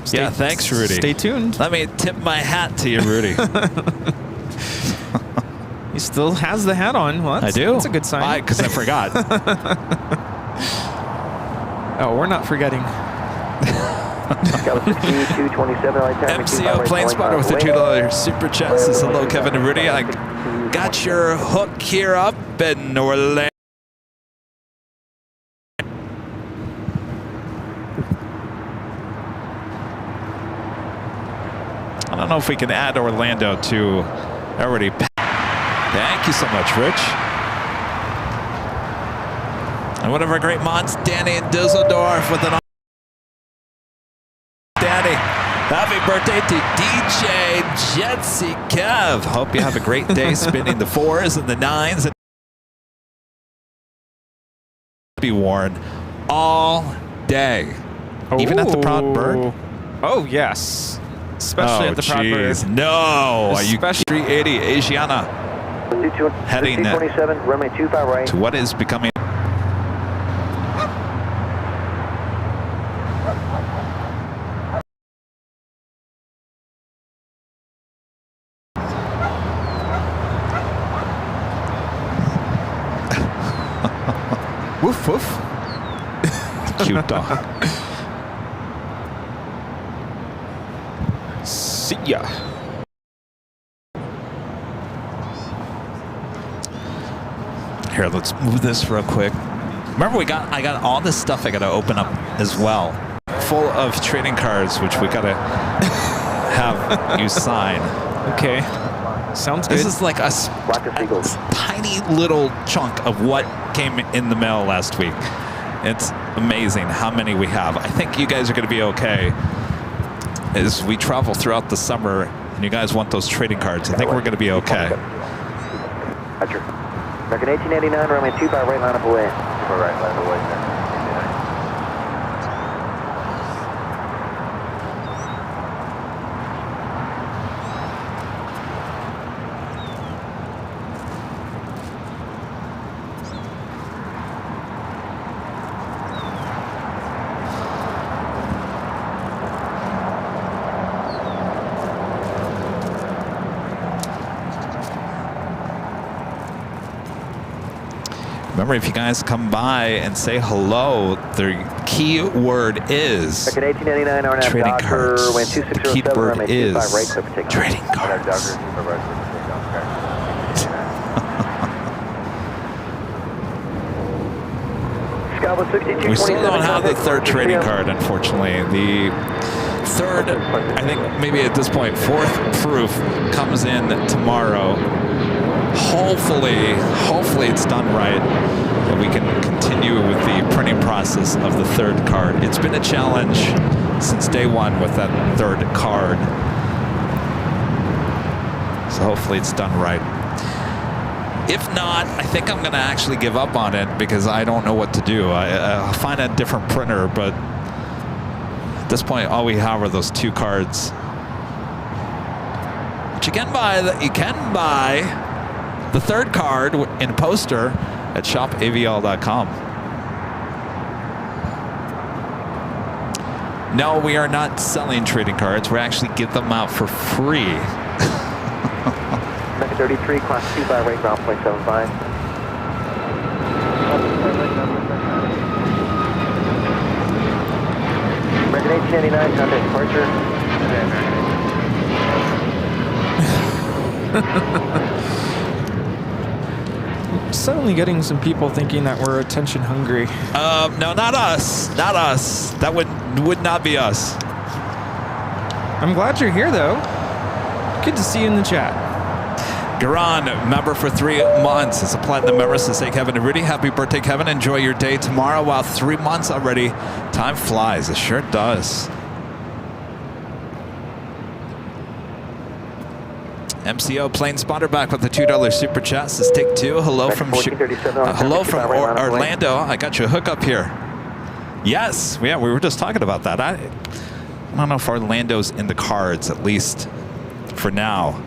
Speaker 2: Thanks, Rudy.
Speaker 7: Stay tuned.
Speaker 2: Let me tip my hat to you, Rudy.
Speaker 7: He still has the hat on. Well,
Speaker 2: I do.
Speaker 7: That's a good sign.
Speaker 2: Why? Because I forgot.
Speaker 7: Oh, we're not forgetting.
Speaker 2: MCO Plane Spotter with the $2 super chat says, hello, Kevin and Rudy. I got your hook here up in Orlando. I don't know if we can add Orlando to already. Thank you so much, Rich. And one of our great mods, Danny in Dusseldorf with an Danny. Happy birthday to DJ Jetsy Kev. Hope you have a great day spinning the 4s and the 9s and be worn all day. Even at the Proud Bird?
Speaker 7: Oh, yes. Especially at the Proud Bird.
Speaker 2: No. Are you 380 Asiana heading to what is becoming
Speaker 7: woof woof.
Speaker 2: Cute dog.
Speaker 7: See ya.
Speaker 2: Here, let's move this real quick. Remember, I got all this stuff I got to open up as well, full of trading cards, which we got to have you sign.
Speaker 7: Okay. Sounds good.
Speaker 2: This is like a tiny little chunk of what came in the mail last week. It's amazing how many we have. I think you guys are going to be okay as we travel throughout the summer and you guys want those trading cards. I think we're going to be okay.
Speaker 1: Roger. American 1889, runway 2 by right line up away. 2 by right line away.
Speaker 2: Remember, if you guys come by and say hello, the key word is trading cards. The key word is trading cards. We still don't have the third trading card, unfortunately. The third, I think maybe at this point, fourth proof comes in tomorrow. Hopefully it's done right, and we can continue with the printing process of the third card. It's been a challenge since day one with that third card. So hopefully it's done right. If not, I think I'm going to actually give up on it because I don't know what to do. I'll find a different printer, but at this point, all we have are those two cards. But you can buy the third card in a poster at shopavl.com. No, we are not selling trading cards. We actually give them out for free.
Speaker 1: American 33, class 25 right, ground point 75. American 1899, contact departure.
Speaker 7: Suddenly getting some people thinking that we're attention hungry.
Speaker 2: No, not us. Not us. That would not be us.
Speaker 7: I'm glad you're here, though. Good to see you in the chat.
Speaker 2: Garan, member for 3 months. It's a platinum member. So say Kevin and Rudy, happy birthday, Kevin. Enjoy your day tomorrow. Wow, 3 months already. Time flies. It sure does. MCO plane spotter back with the $2 super chat. Says take 2. Hello from Orlando. I got you a hookup here. Yes, yeah, we were just talking about that. I don't know if Orlando's in the cards, at least for now.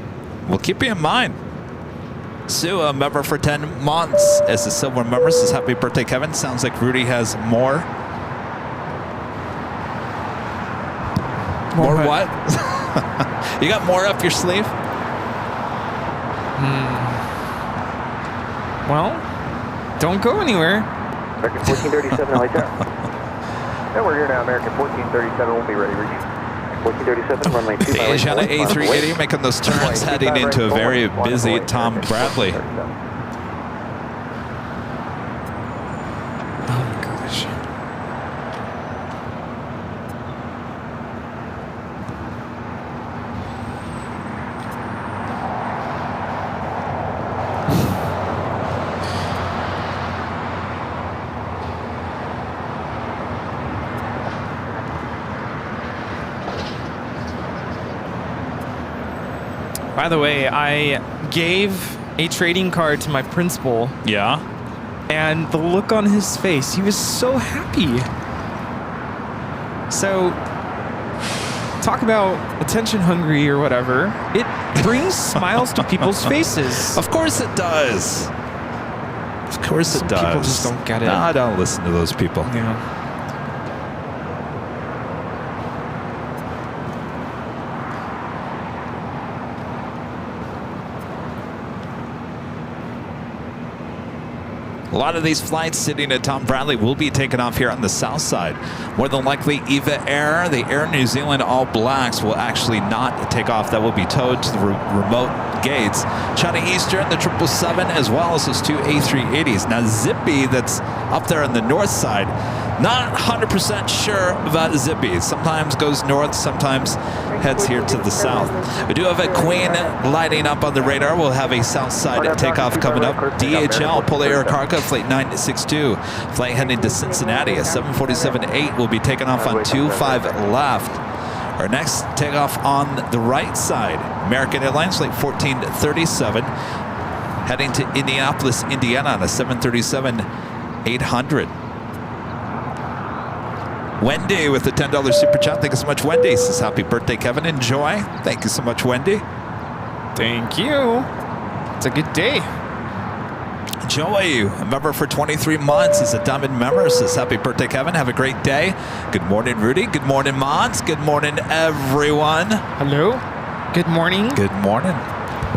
Speaker 2: We'll keep you in mind. Sue, a member for 10 months as a silver member, says happy birthday, Kevin. Sounds like Rudy has more. More what? You got more up your sleeve?
Speaker 7: Well, don't go anywhere.
Speaker 1: American 1437, lights out. Yeah, we're here now. American 1437 will be ready, Rudy. 1437, runway 25.
Speaker 2: The Asiana A380 making those turns, heading into a very busy Tom Bradley.
Speaker 7: Oh my gosh. By the way, I gave a trading card to my principal.
Speaker 2: Yeah.
Speaker 7: And the look on his face, he was so happy. So, talk about attention hungry or whatever. It brings smiles to people's faces.
Speaker 2: Of course it does. Of course it does.
Speaker 7: People just don't get it.
Speaker 2: No, I don't listen to those people.
Speaker 7: Yeah.
Speaker 2: A lot of these flights sitting at Tom Bradley will be taken off here on the south side. More than likely, EVA Air, the Air New Zealand All Blacks will actually not take off. That will be towed to the remote gates. China Eastern, the 777, as well as those 2 A380s. Now, Zippy, that's up there on the north side, not 100% sure about Zippy. Sometimes goes north, sometimes heads here to the south. We do have a Queen lighting up on the radar. We'll have a south side takeoff coming up. DHL, Polar Air Cargo, Flight 962. Flight heading to Cincinnati. A 747-8 will be taken off on 25 left. Our next takeoff on the right side. American Airlines, Flight 1437. Heading to Indianapolis, Indiana on a 737-800. Wendy with the $10 super chat. Thank you so much, Wendy. Says happy birthday, Kevin. Enjoy. Thank you so much, Wendy.
Speaker 7: Thank you. It's a good day.
Speaker 2: Joey, a member for 23 months, is a diamond member. Says happy birthday, Kevin. Have a great day. Good morning, Rudy. Good morning, Mons. Good morning, everyone.
Speaker 7: Hello. Good morning.
Speaker 2: Good morning.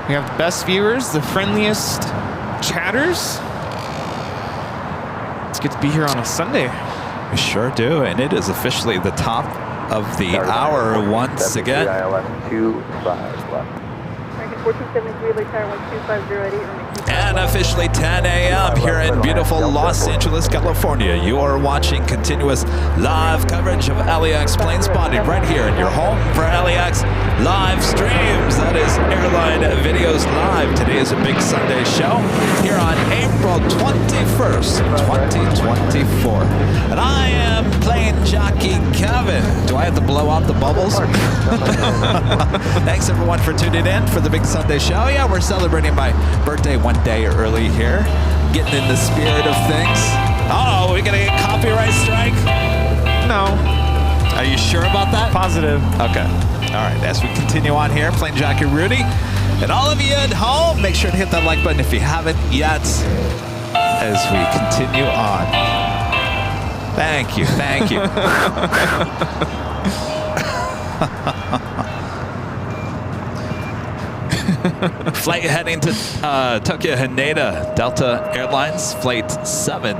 Speaker 7: We have the best viewers, the friendliest chatters. It's good to be here on a Sunday.
Speaker 2: We sure do, and it is officially the top of the hour once again.
Speaker 1: 25 left.
Speaker 5: American 1473, late tower 12508.
Speaker 2: And officially 10 a.m. here in beautiful Los Angeles, California. You are watching continuous live coverage of LAX plane spotting right here in your home for LAX live streams. That is Airline Videos Live. Today is a big Sunday show here on April 21st, 2024. And I am plane jockey Kevin. Do I have to blow out the bubbles? Thanks everyone for tuning in for the big Sunday show. Yeah, we're celebrating my birthday one day early here. Getting in the spirit of things. Uh-oh, we gonna get a copyright strike?
Speaker 7: No.
Speaker 2: Are you sure about that?
Speaker 7: Positive.
Speaker 2: Okay. All right, as we continue on here, Plane Jockey Rudy, and all of you at home, make sure to hit that like button if you haven't yet, as we continue on. Thank you, thank you. Flight heading to Tokyo Haneda, Delta Airlines, Flight 7.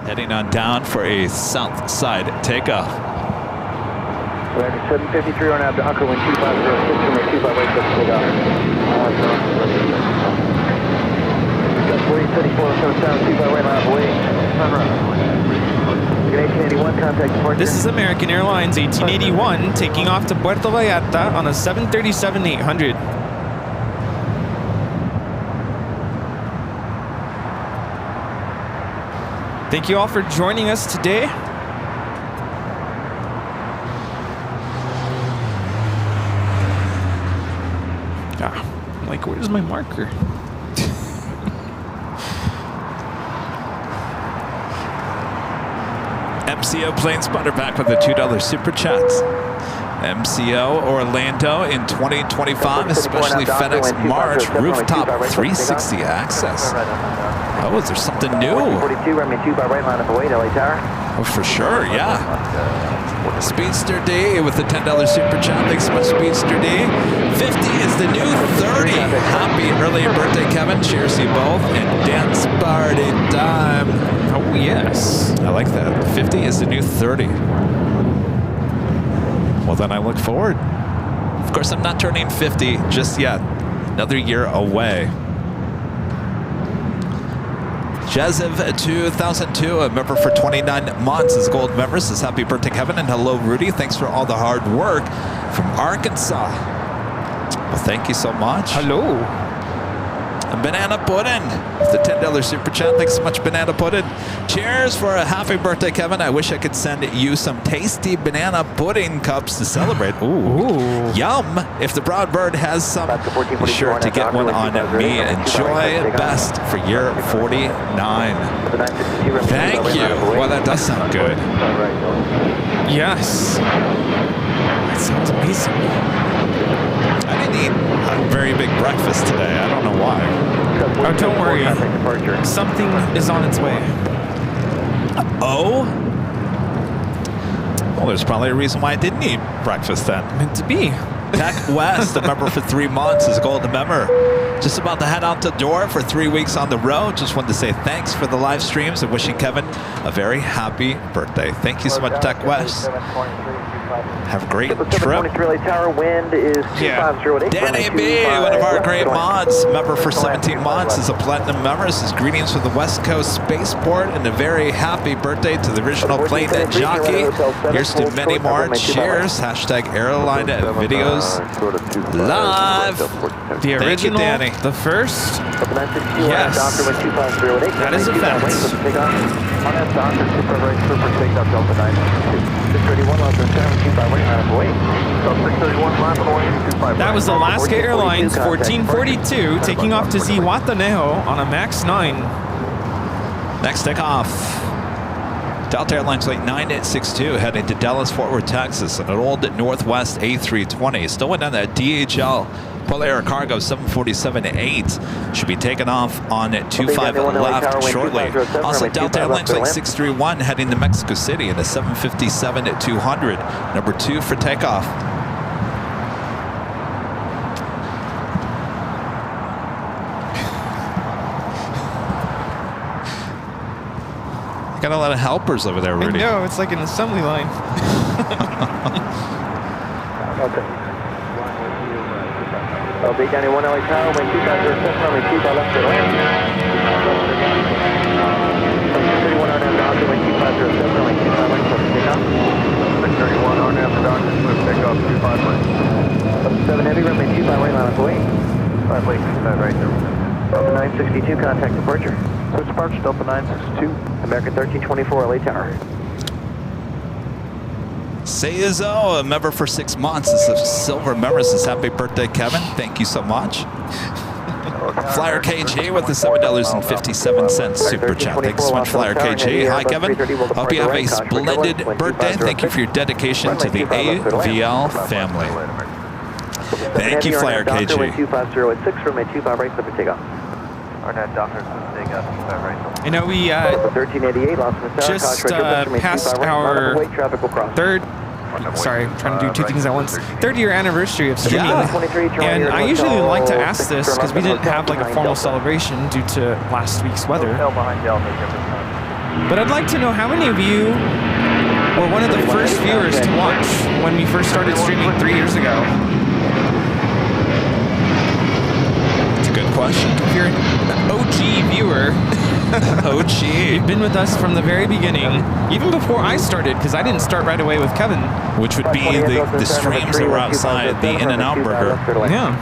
Speaker 2: Heading on down for a south side takeoff.
Speaker 1: 753 on out to Uncle Wind 2506 from 25 right foot takeoff. Got 4034 on 25 right line away. Good 1881, contact departure.
Speaker 7: This is American Airlines 1881 taking off to Puerto Vallarta on a 737-800. Thank you all for joining us today. I'm like, where's my marker?
Speaker 2: MCO plane spotter back with a $2 super chat. MCO Orlando in 2025, especially FedEx March rooftop 360 access. Oh, is there something new?
Speaker 1: 42, run me 2 by right line up away to LA Tower.
Speaker 2: Oh, for sure, yeah. Speedster D with the $10 super chat. Thanks so much, Speedster D. 50 is the new 30. Happy early birthday, Kevin. Cheers to you both. And dance party time.
Speaker 7: Oh, yes.
Speaker 2: I like that. 50 is the new 30. Well, then I look forward. Of course, I'm not turning 50 just yet. Another year away. Jezev 2002, a member for 29 months, is gold member. Says happy birthday, Kevin, and hello, Rudy. Thanks for all the hard work from Arkansas. Well, thank you so much.
Speaker 7: Hello.
Speaker 2: And Banana Pudding with the $10 super chat. Thanks so much, Banana Pudding. Cheers for a happy birthday, Kevin. I wish I could send you some tasty banana pudding cups to celebrate. Ooh. Yum. If the Broad Bird has some, be sure to get one on me. Enjoy best for year 49. Thank you. Well, that does sound good.
Speaker 7: Yes. That sounds amazing.
Speaker 2: I didn't eat a very big breakfast today. I don't know why.
Speaker 7: Oh, don't worry. Something is on its way.
Speaker 2: Oh? Well, there's probably a reason why I didn't eat breakfast then.
Speaker 7: Meant to be.
Speaker 2: Tech West, a member for 3 months, is a gold member. Just about to head out the door for 3 weeks on the road. Just wanted to say thanks for the live streams and wishing Kevin a very happy birthday. Thank you so much, Tech West. Have a great trip.
Speaker 1: Tower, wind is 2508.
Speaker 2: Danny B, one of our great mods, member for 17 months, is a platinum member. Says greetings from the West Coast Spaceport and a very happy birthday to the original plane jockey. Here's to many more. Cheers. Hashtag Airline Videos Live.
Speaker 7: The original,
Speaker 2: Danny.
Speaker 7: the first. Yes. That is a fact. That was Alaska Airlines 1442 taking off to Zihuatanejo on a MAX 9.
Speaker 2: Next takeoff. Delta Airlines Flight 962 heading to Dallas, Fort Worth, Texas, on an old Northwest A320. Still went on that DHL Polar Cargo 747-8. Should be taking off on 25 left shortly. Also, Delta Airlines Flight 631 heading to Mexico City in a 757-200. Number 2 for takeoff. Got a lot of helpers over there, Rudy.
Speaker 7: I know, it's like an assembly line.
Speaker 1: LB County 1 LA Tower, wind 2507, runway 25 left to land. 631 RNAV Doctor, wind 2507, runway 25 right to takeoff. 631 RNAV Doctor, smooth takeoff, 25 right. 7 Heavy, runway 25 right line up away. 5 late, 25 right there. Delta 962, contact departure. Switch departure, Delta 962. American 1324 LA Tower.
Speaker 2: Seizo, a member for 6 months, is a silver member. Says happy birthday, Kevin. Thank you so much. Flyer KG with the $7.57 super chat. Thanks so much, Flyer KG. Hi, Kevin. Hope you have a splendid birthday. Thank you for your dedication to the AVL family. Thank you, Flyer KG.
Speaker 1: 250 at 6 from a 25 right for takeoff.
Speaker 6: RNAV Docker, take up, right.
Speaker 7: I know we
Speaker 1: 1388, Los Angeles.
Speaker 7: just passed our third, sorry, I'm trying to do two things at once, third year anniversary of streaming. And I usually like to ask this because we didn't have like a formal celebration due to last week's weather. But I'd like to know how many of you were one of the first viewers to watch when we first started streaming 3 years ago.
Speaker 2: It's a good question.
Speaker 7: If you're an OG viewer,
Speaker 2: OG.
Speaker 7: you've been with us from the very beginning, even before I started, because I didn't start right away with Kevin.
Speaker 2: Which would be the streams that were outside the In-N-Out Burger.
Speaker 7: Yeah.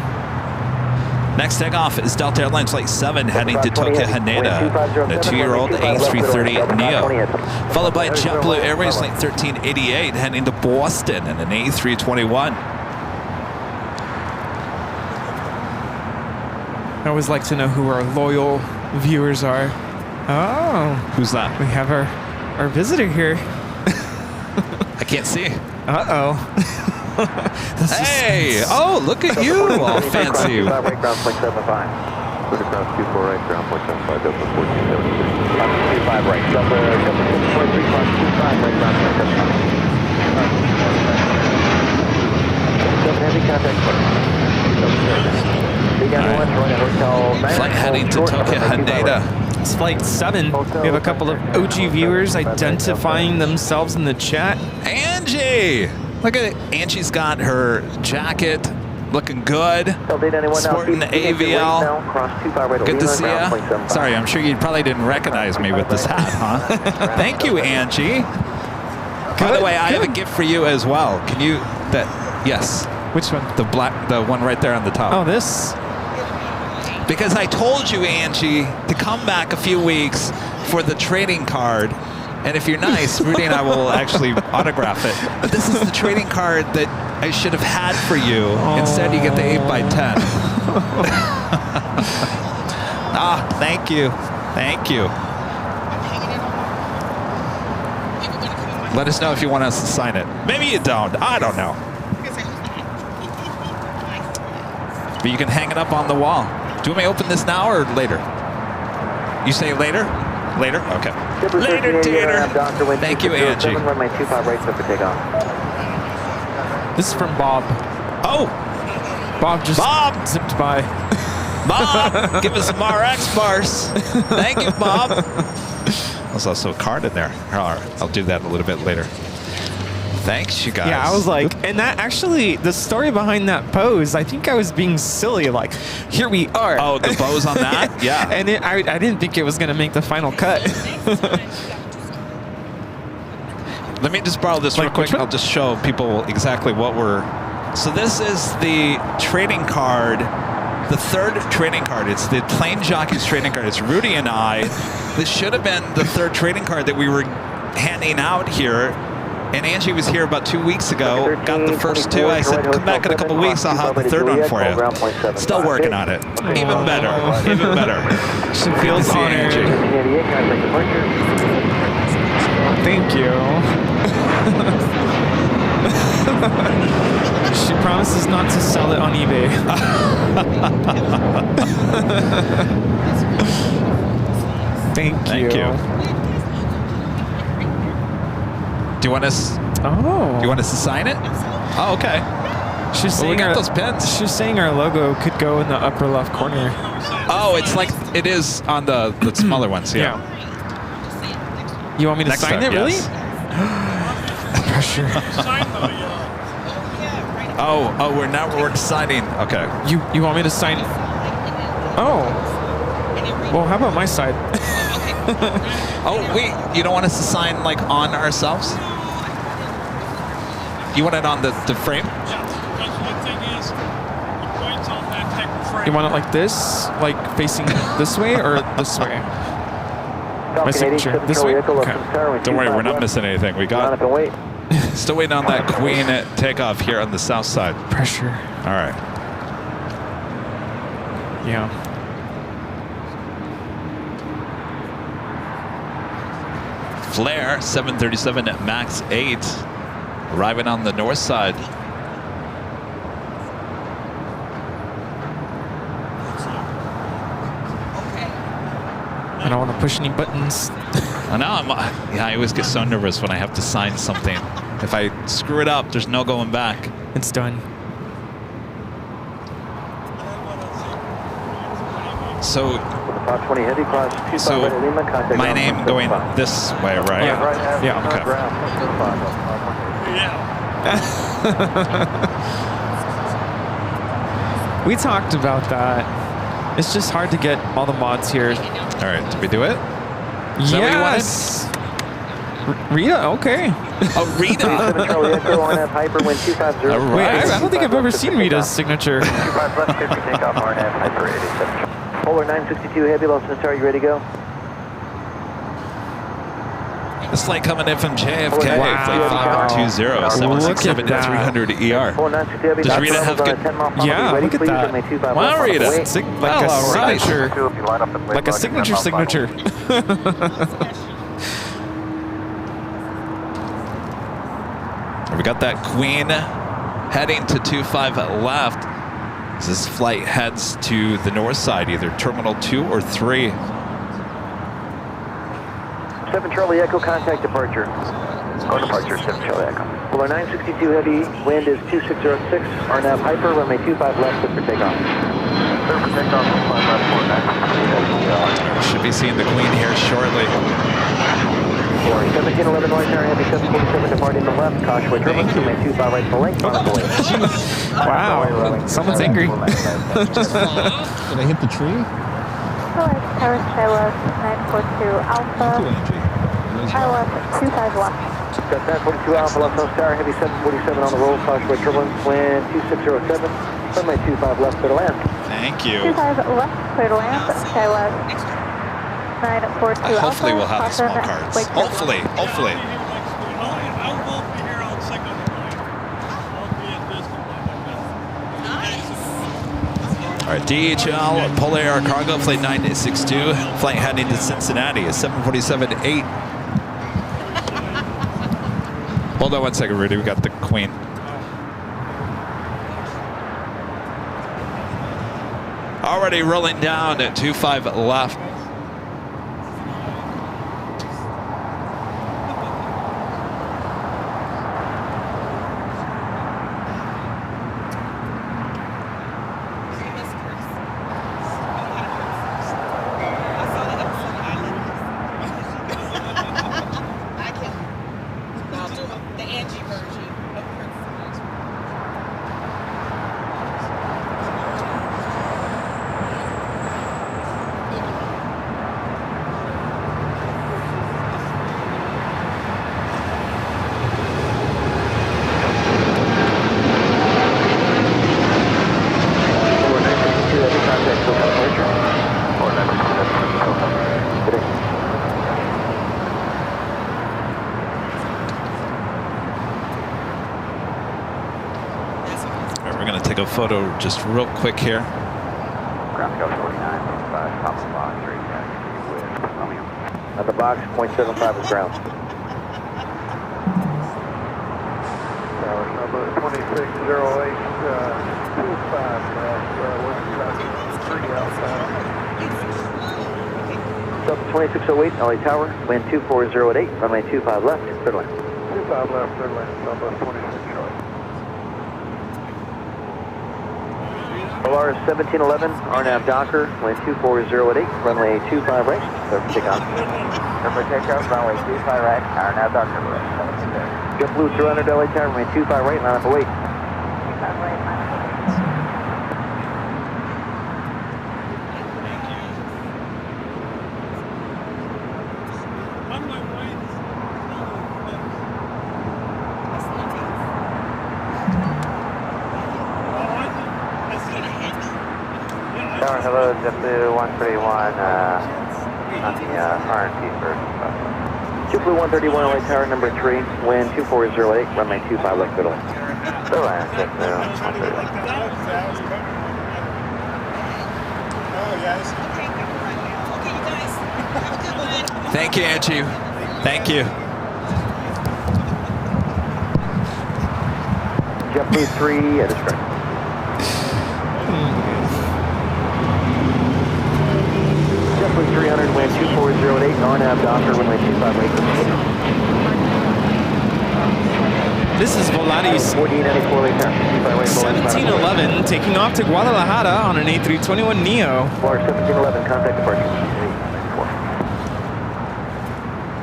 Speaker 2: Next takeoff is Delta Airlines Flight 7 heading to Tokyo Haneda, the 2-year-old A330 Neo, followed by JetBlue Airways Flight 1388 heading to Boston in an A321.
Speaker 7: I always like to know who our loyal viewers are. Oh.
Speaker 2: Who's that?
Speaker 7: We have our visitor here.
Speaker 2: I can't see.
Speaker 7: Uh-oh.
Speaker 2: Hey! Oh, look at you, all fancy.
Speaker 1: Right, ground point 75. Put it across 24 right, ground point 75, Delta 1476. 25 right, Delta 6.3, cross 25 right, ground point 75. Delta heavy contact. Big ambulance, running hotel.
Speaker 2: Flight heading to Tokyo Haneda.
Speaker 7: It's Flight 7. We have a couple of OG viewers identifying themselves in the chat.
Speaker 2: Angie! Look at it. Angie's got her jacket, looking good. Sporting the AVL. Good to see ya. Sorry, I'm sure you probably didn't recognize me with this hat, huh? Thank you, Angie. By the way, I have a gift for you as well. Can you, yes.
Speaker 7: Which one?
Speaker 2: The one right there on the top.
Speaker 7: Oh, this?
Speaker 2: Because I told you, Angie, to come back a few weeks for the trading card. And if you're nice, Rudy and I will actually autograph it. But this is the trading card that I should have had for you. Oh. Instead, you get the 8x10. Ah, thank you. Thank you. Let us know if you want us to sign it. Maybe you don't. I don't know. But you can hang it up on the wall. Do you want me to open this now or later? You say later? Later? Okay. Later, theater. Thank you, Angie.
Speaker 7: This is from Bob.
Speaker 2: Oh!
Speaker 7: Bob just zipped by.
Speaker 2: Bob, give us some RX bars. Thank you, Bob. There's also a card in there. All right, I'll do that a little bit later. Thanks, you guys.
Speaker 7: Yeah, I was like, and that actually, the story behind that pose, I think I was being silly, like, here we are.
Speaker 2: Oh, the pose on that? Yeah.
Speaker 7: And I didn't think it was going to make the final cut.
Speaker 2: Let me just borrow this real quick. I'll just show people exactly what we're... So this is the trading card, the third trading card. It's the Plain Jockeys trading card. It's Rudy and I. This should have been the third trading card that we were handing out here. And Angie was here about 2 weeks ago, got the first two. I said, come back in a couple weeks, I'll have the third one for you. Still working on it. Even better. Even better.
Speaker 7: She feels honored. Thank you. She promises not to sell it on eBay. Thank you.
Speaker 2: Do you want us?
Speaker 7: Oh.
Speaker 2: Do you want us to sign it? Oh, okay.
Speaker 7: She's saying
Speaker 2: got those pins.
Speaker 7: She's saying our logo could go in the upper left corner.
Speaker 2: Oh, it's like it is on the smaller ones. Yeah.
Speaker 7: You want me to sign it? Really?
Speaker 2: Yes.
Speaker 7: Pressure.
Speaker 2: We're signing. Okay.
Speaker 7: You want me to sign? Oh. Well, how about my side?
Speaker 2: Oh wait, you don't want us to sign like on ourselves? You want it on the frame?
Speaker 7: You want it like this? Like facing this way or this way? My signature. This way? Okay.
Speaker 2: Don't worry, we're not missing anything. We got... Still waiting on that Queen takeoff here on the south side.
Speaker 7: Pressure.
Speaker 2: All right.
Speaker 7: Yeah.
Speaker 2: Flair 737 at max 8, arriving on the north side.
Speaker 7: push any buttons.
Speaker 2: I know. Yeah, I always get so nervous when I have to sign something. If I screw it up, there's no going back.
Speaker 7: It's done.
Speaker 2: So,
Speaker 4: About 20 heavy class 25 Red Lima, contact
Speaker 2: my
Speaker 4: ground
Speaker 2: name
Speaker 4: point
Speaker 2: going
Speaker 4: 75.
Speaker 2: this way, right?
Speaker 7: Yeah. Yeah.
Speaker 2: Okay.
Speaker 4: Ground point 75.
Speaker 7: We talked about that. It's just hard to get all the mods here.
Speaker 2: All right, did we do it? Is that what you wanted?
Speaker 7: Yes. Rita, okay.
Speaker 2: Oh, Rita.
Speaker 4: Charlie Echo on that Hyperwind 250.
Speaker 2: All
Speaker 7: Wait,
Speaker 2: right.
Speaker 7: I don't think I've ever seen Rita's signature.
Speaker 4: 25 left, good for takeoff, RNAV Hyper 87. Polar 962 Heavy, Los Angeles, you ready to go?
Speaker 2: This flight coming in from JFK,
Speaker 7: Wow.
Speaker 2: flight 5120, 767
Speaker 7: that.
Speaker 2: 300 ER.
Speaker 4: Polar 962 Heavy,
Speaker 2: Does Rita have good-
Speaker 7: Yeah, look at that.
Speaker 2: Wow, Rita.
Speaker 7: Like a
Speaker 2: all right.
Speaker 7: signature. Like a signature.
Speaker 2: We got that Queen heading to 25 left. As this flight heads to the north side, either Terminal 2 or 3.
Speaker 4: 7 Charlie Echo, contact departure. Go departure, 7 Charlie Echo. Polar 962 Heavy, wind is 2606, RNAV Hyper, runway 25 left, good for takeoff. Clear for takeoff, 25 left, 49.
Speaker 2: Should be seeing the Queen here shortly.
Speaker 4: For 1711 North Tower, Heavy 747 departing the left, Causeway turbulence, runway 25 right to length, on the way.
Speaker 7: Wow, someone's angry.
Speaker 9: Did I hit the tree?
Speaker 5: LAX Tower, Skylos 942 Alpha. Skylos 25 left.
Speaker 4: Got 942 Alpha, Los Angeles Tower, Heavy 747 on the roll, Causeway turbulence, wind 2607, runway 25 left, clear to land.
Speaker 2: Thank you.
Speaker 5: 25 left, clear to land. Skylos 942 Alpha.
Speaker 2: Hopefully we'll have the small
Speaker 5: caution,
Speaker 2: cards.
Speaker 5: wake
Speaker 2: Hopefully.
Speaker 10: I won't be here on second wave. I'll be at this one.
Speaker 2: All right, DHL, Polar Air Cargo, flight 962, flight heading to Cincinnati, is 747-8. Hold on one second, Rudy, we got the Queen. Already rolling down at 25 left. Photo just real quick here.
Speaker 4: Ground Scout 49, top of the box, right there. At the box, 0.75 is ground. Tower number 2608, 25 left, Sub 2608, LA Tower, wind 240 at 8, runway 25 left, third lane. 25 left, third lane, number 2608. Polaris 1711, RNAV Docker, wind 240 at 8, runway 25 right, clear for takeoff. Clear for takeoff, runway 25 right, RNAV Docker, JetBlue 300 LA Tower, runway 25 right, line up await. 25 right, line up Hello, JetBlue 131 on the RNT first. JetBlue 131 LA Tower number 3, wind 2408, runway 25 left middle. So land, JetBlue 131.
Speaker 2: Thank you, Angie. Thank you.
Speaker 4: JetBlue 3 at discretion. JetBlue 300, wind 2408, RNAV Docker, runway 25 right.
Speaker 7: This is Volaris
Speaker 4: 1494 late turn.
Speaker 7: 1711 taking off to Guadalajara on an A321neo.
Speaker 4: Bar 1711, contact departure.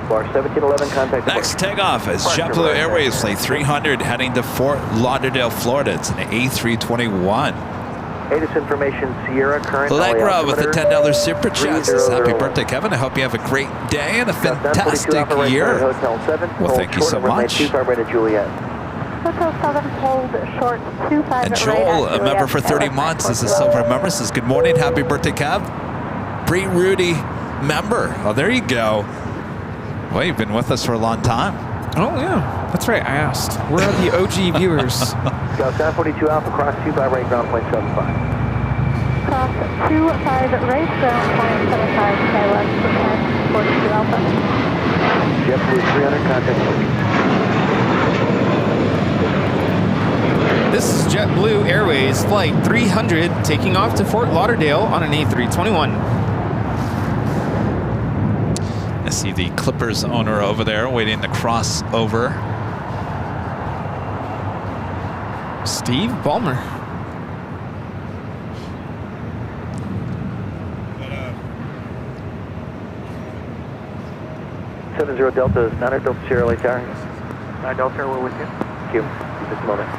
Speaker 4: Bar 1711, contact departure.
Speaker 2: Next takeoff is JetBlue Airways Flight 300 heading to Fort Lauderdale, Florida. It's an A321.
Speaker 4: Latest information, Sierra current.
Speaker 2: Allegra with the $10 super chat says, happy birthday, Kevin. I hope you have a great day and a fantastic year. Well, thank you so much.
Speaker 5: Hotel 7, hold short 25.
Speaker 2: And Joel, a member for 30 months, is a silver member, says, good morning, happy birthday, Kev. Rudy, member. Oh, there you go. Well, you've been with us for a long time.
Speaker 7: Oh, yeah. That's right. I asked. Where are the OG viewers?
Speaker 4: Scout 742 Alpha, cross 25 right, ground point 75.
Speaker 5: Cross 25 right, ground point 75, Skywest, 42 Alpha.
Speaker 4: JetBlue 300, contact.
Speaker 7: This is JetBlue Airways Flight 300 taking off to Fort Lauderdale on an A321.
Speaker 2: I see the Clippers owner over there waiting to cross over.
Speaker 7: Steve Ballmer.
Speaker 4: 70 Delta is 9 Delta Sierra Lake Tower. 9 Delta, we're with you. Thank you. Just a moment.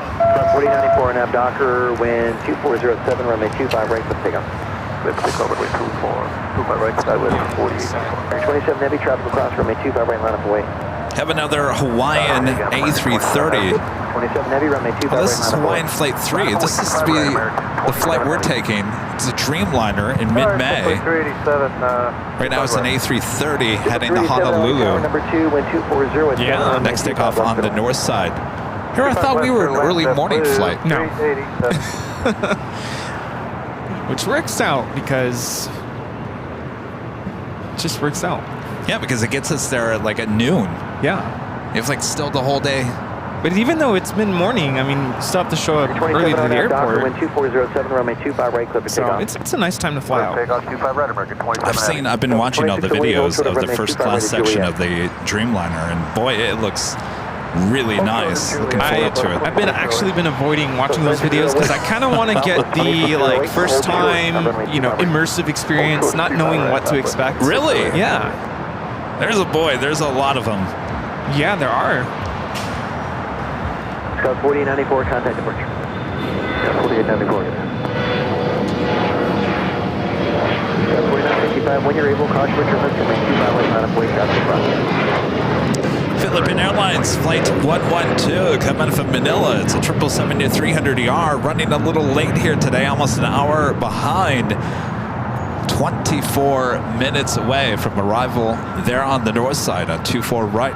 Speaker 4: 4094 nav Docker, wind 2407, runway 25 right, let's take off. Let's take over runway 25 right, side with 48. 27 heavy traffic across runway 25 right, line up away.
Speaker 2: Have another Hawaiian A330.
Speaker 4: 27 heavy, runway 25
Speaker 2: This is Hawaiian Flight 3. This is to be the flight we're taking. It's a Dreamliner in mid-May. Right now it's an A330 heading to Honolulu.
Speaker 4: Number 2, wind 240.
Speaker 2: Yeah, next takeoff on the north side. Here I thought we were an early morning flight.
Speaker 7: No. Which works out because it just works out.
Speaker 2: Yeah, because it gets us there like at noon.
Speaker 7: Yeah.
Speaker 2: It's like still the whole day.
Speaker 7: But even though it's mid-morning, I mean, you still have to show up early to the airport.
Speaker 4: Wind 2407, runway 25 right, clip
Speaker 7: So it's a nice time to fly out.
Speaker 2: I've been watching all the videos of the first class section of the Dreamliner, and boy, it looks really nice. Looking forward to it.
Speaker 7: I've actually been avoiding watching those videos because I kind of want to get the like first time, immersive experience, not knowing what to expect.
Speaker 2: Really?
Speaker 7: Yeah.
Speaker 2: There's a lot of them.
Speaker 7: Yeah, there are.
Speaker 4: Scout 4894, contact departure. Scout 4894. Scout 4955, when you're able, caution return to main 25 right, line up away, Scout 25.
Speaker 2: Philippine Airlines Flight 112 coming from Manila. It's a 777-300ER running a little late here today, almost an hour behind. 24 minutes away from arrival there on the north side on 24 right.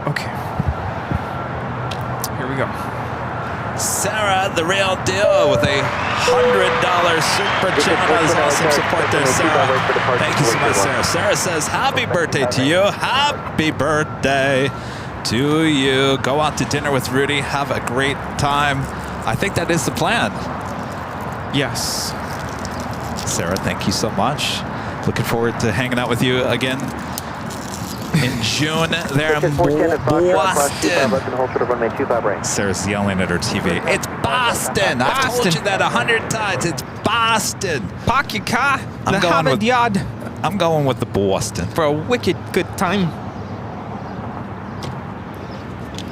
Speaker 7: Okay. Here we go.
Speaker 2: Sarah, the real deal, with a $100 super chat. That is awesome support there, Sarah. Thank you so much, Sarah. Sarah says, happy birthday to you. Happy birthday to you. Go out to dinner with Rudy. Have a great time. I think that is the plan.
Speaker 7: Yes.
Speaker 2: Sarah, thank you so much. Looking forward to hanging out with you again in June there in Boston. Sarah's yelling at her TV. It's Boston. I've told you that 100 times. It's Boston.
Speaker 7: Park your car in the
Speaker 2: going
Speaker 7: Harvard
Speaker 2: with-
Speaker 7: Yard
Speaker 2: I'm going with the Boston.
Speaker 7: for a wicked good time.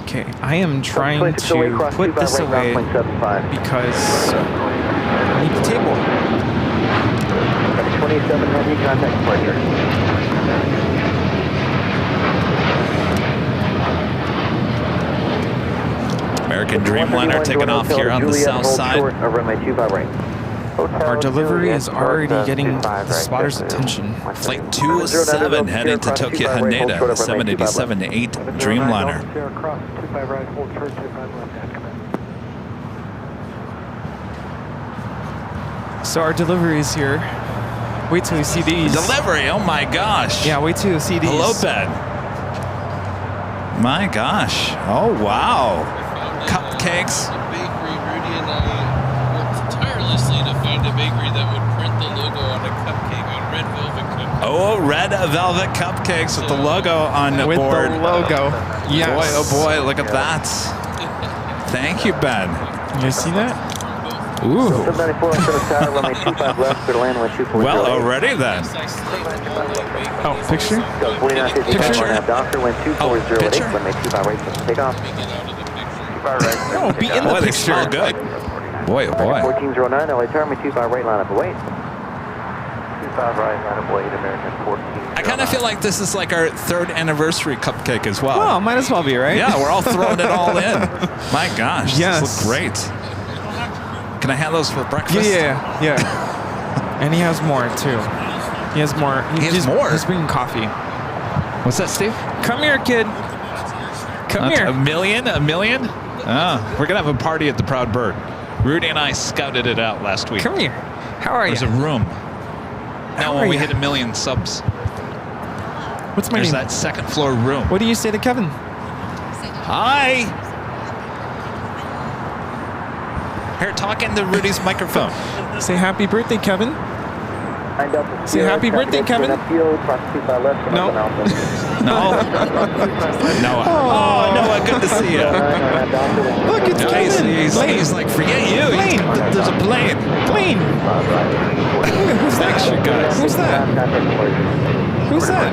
Speaker 7: Okay, I am trying to put this away because I need the table.
Speaker 4: 27 heavy, contact departure.
Speaker 2: American Dreamliner taking off here on the south side.
Speaker 7: Our delivery is already getting the spotter's attention.
Speaker 2: Flight 207 heading to Tokyo Haneda, 787-8 Dreamliner.
Speaker 7: So our delivery is here. Wait till you see these.
Speaker 2: Delivery, oh my gosh.
Speaker 7: Yeah, wait till you see these.
Speaker 2: Hello, Ben. My gosh. Oh, wow. Cupcakes.
Speaker 10: The bakery, Rudy and I worked tirelessly to find a bakery that would print the logo on a cupcake, on red velvet cupcake.
Speaker 2: Oh, red velvet cupcakes with the logo on the
Speaker 7: With
Speaker 2: board.
Speaker 7: the logo. Yes.
Speaker 2: Boy, oh boy, look at that. Thank you, Ben.
Speaker 7: You see that? Ooh.
Speaker 4: 794 on Service Tower, runway 25 left, clear to land, runway 24.
Speaker 2: Well, already then.
Speaker 7: Oh, picture?
Speaker 4: 4955 RNAV Docker, wind 2408,
Speaker 2: picture?
Speaker 4: runway 25 right, take off.
Speaker 7: No, be in the
Speaker 2: Boy, they
Speaker 7: picture.
Speaker 2: smell good. Boy, oh boy.
Speaker 4: 1409, LA Tower, runway 25 right, line up, await.
Speaker 6: 25 right, line up, wait, American 14.
Speaker 2: I kind of feel like this is like our 3rd anniversary cupcake as well.
Speaker 7: Well, might as well be, right?
Speaker 2: Yeah, we're all throwing it all in. My gosh,
Speaker 7: Yes.
Speaker 2: this looks great. Can I have those for breakfast?
Speaker 7: Yeah. And he has more, too. He has more.
Speaker 2: He has more?
Speaker 7: He's bringing coffee.
Speaker 2: What's that, Steve?
Speaker 7: Come here, kid. Come here.
Speaker 2: A million? Ah, we're going to have a party at the Proud Bird. Rudy and I scouted it out last week.
Speaker 7: Come here. How are you?
Speaker 2: There's a room. Now, when
Speaker 7: are
Speaker 2: we
Speaker 7: ya?
Speaker 2: hit 1 million subs,
Speaker 7: What's my
Speaker 2: there's
Speaker 7: name?
Speaker 2: that 2nd floor room.
Speaker 7: What do you say to Kevin?
Speaker 2: Hi. Here, talk into Rudy's microphone.
Speaker 7: Say happy birthday, Kevin. Say happy birthday, Kevin. No.
Speaker 2: No. Oh, Noah, good to see you.
Speaker 7: Look, it's Kevin.
Speaker 2: He's like, forget you. There's a plane.
Speaker 7: Who's that?
Speaker 2: Thanks, you guys.
Speaker 7: Who's that? Who's that?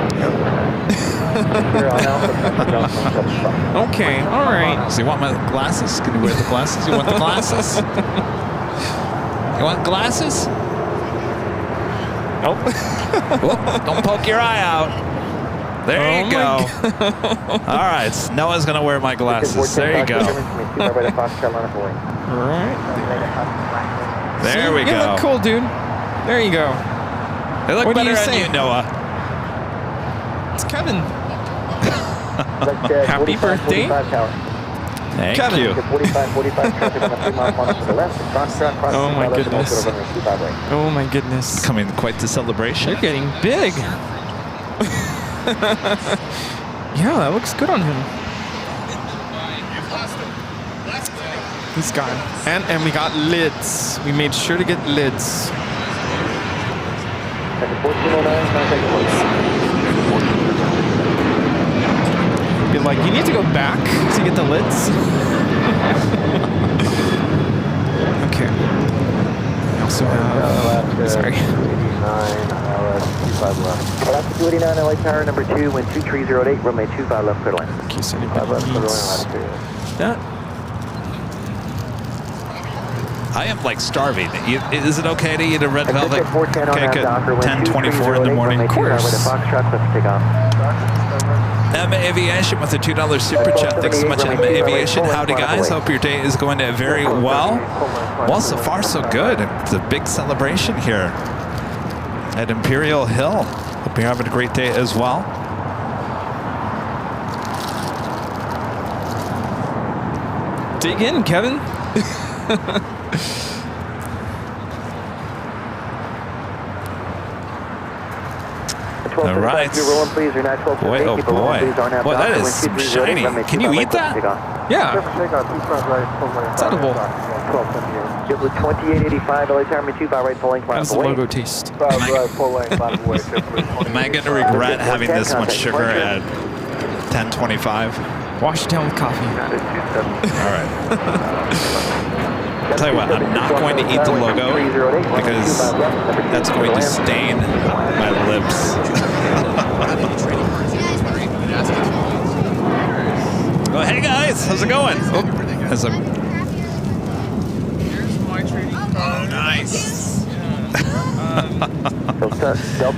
Speaker 7: Okay, all right.
Speaker 2: So you want my glasses? Can you wear the glasses? You want the glasses? You want glasses?
Speaker 7: Nope.
Speaker 2: Whoop, don't poke your eye out. There you go. All right, Noah's going to wear my glasses. There you go.
Speaker 7: All right.
Speaker 2: There we
Speaker 7: You
Speaker 2: go.
Speaker 7: look cool, dude. There you go.
Speaker 2: They look
Speaker 7: What do
Speaker 2: better
Speaker 7: you
Speaker 2: on
Speaker 7: say?
Speaker 2: you, Noah.
Speaker 7: It's Kevin. Happy birthday.
Speaker 2: Thank
Speaker 7: Kevin.
Speaker 2: you.
Speaker 7: Oh my goodness. Oh my goodness.
Speaker 2: Coming quite the celebration.
Speaker 7: You're getting big. Yeah, that looks good on him. He's gone. And we got lids. We made sure to get lids. Be like, you need to go back to get the lids. Okay. We also have. Sorry.
Speaker 4: 289 LA Tower, number 2, wind 2308, runway 25 left, clear to land.
Speaker 7: In case anybody needs that.
Speaker 2: I am like starving. Is it okay to eat a red velvet
Speaker 4: Exit 410 on
Speaker 2: cake
Speaker 4: that Docker,
Speaker 2: at
Speaker 4: wind
Speaker 2: 10:24 in the
Speaker 4: 2308,
Speaker 2: morning?
Speaker 4: runway 25 right to Foxtrot, let's take off.
Speaker 2: Emma Aviation with a $2 super chat. Thanks so much, Emma Aviation. Howdy, guys. Hope your day is going very well. Well, so far, so good. It's a big celebration here at Imperial Hill. Hope you're having a great day as well.
Speaker 7: Dig in, Kevin.
Speaker 2: All right. Boy, oh boy. Boy, that is some shiny. Can you eat that?
Speaker 7: Yeah. It's edible.
Speaker 4: JetBlue 2885, LA Tower, 25 right, full length,
Speaker 7: How does the logo taste?
Speaker 2: Am I going to regret having this much sugar at 10:25?
Speaker 7: Wash it down with coffee.
Speaker 2: All right. I'll tell you what, I'm not going to eat the logo because that's going to stain my lips. Oh, hey guys, how's it going? Oh, nice.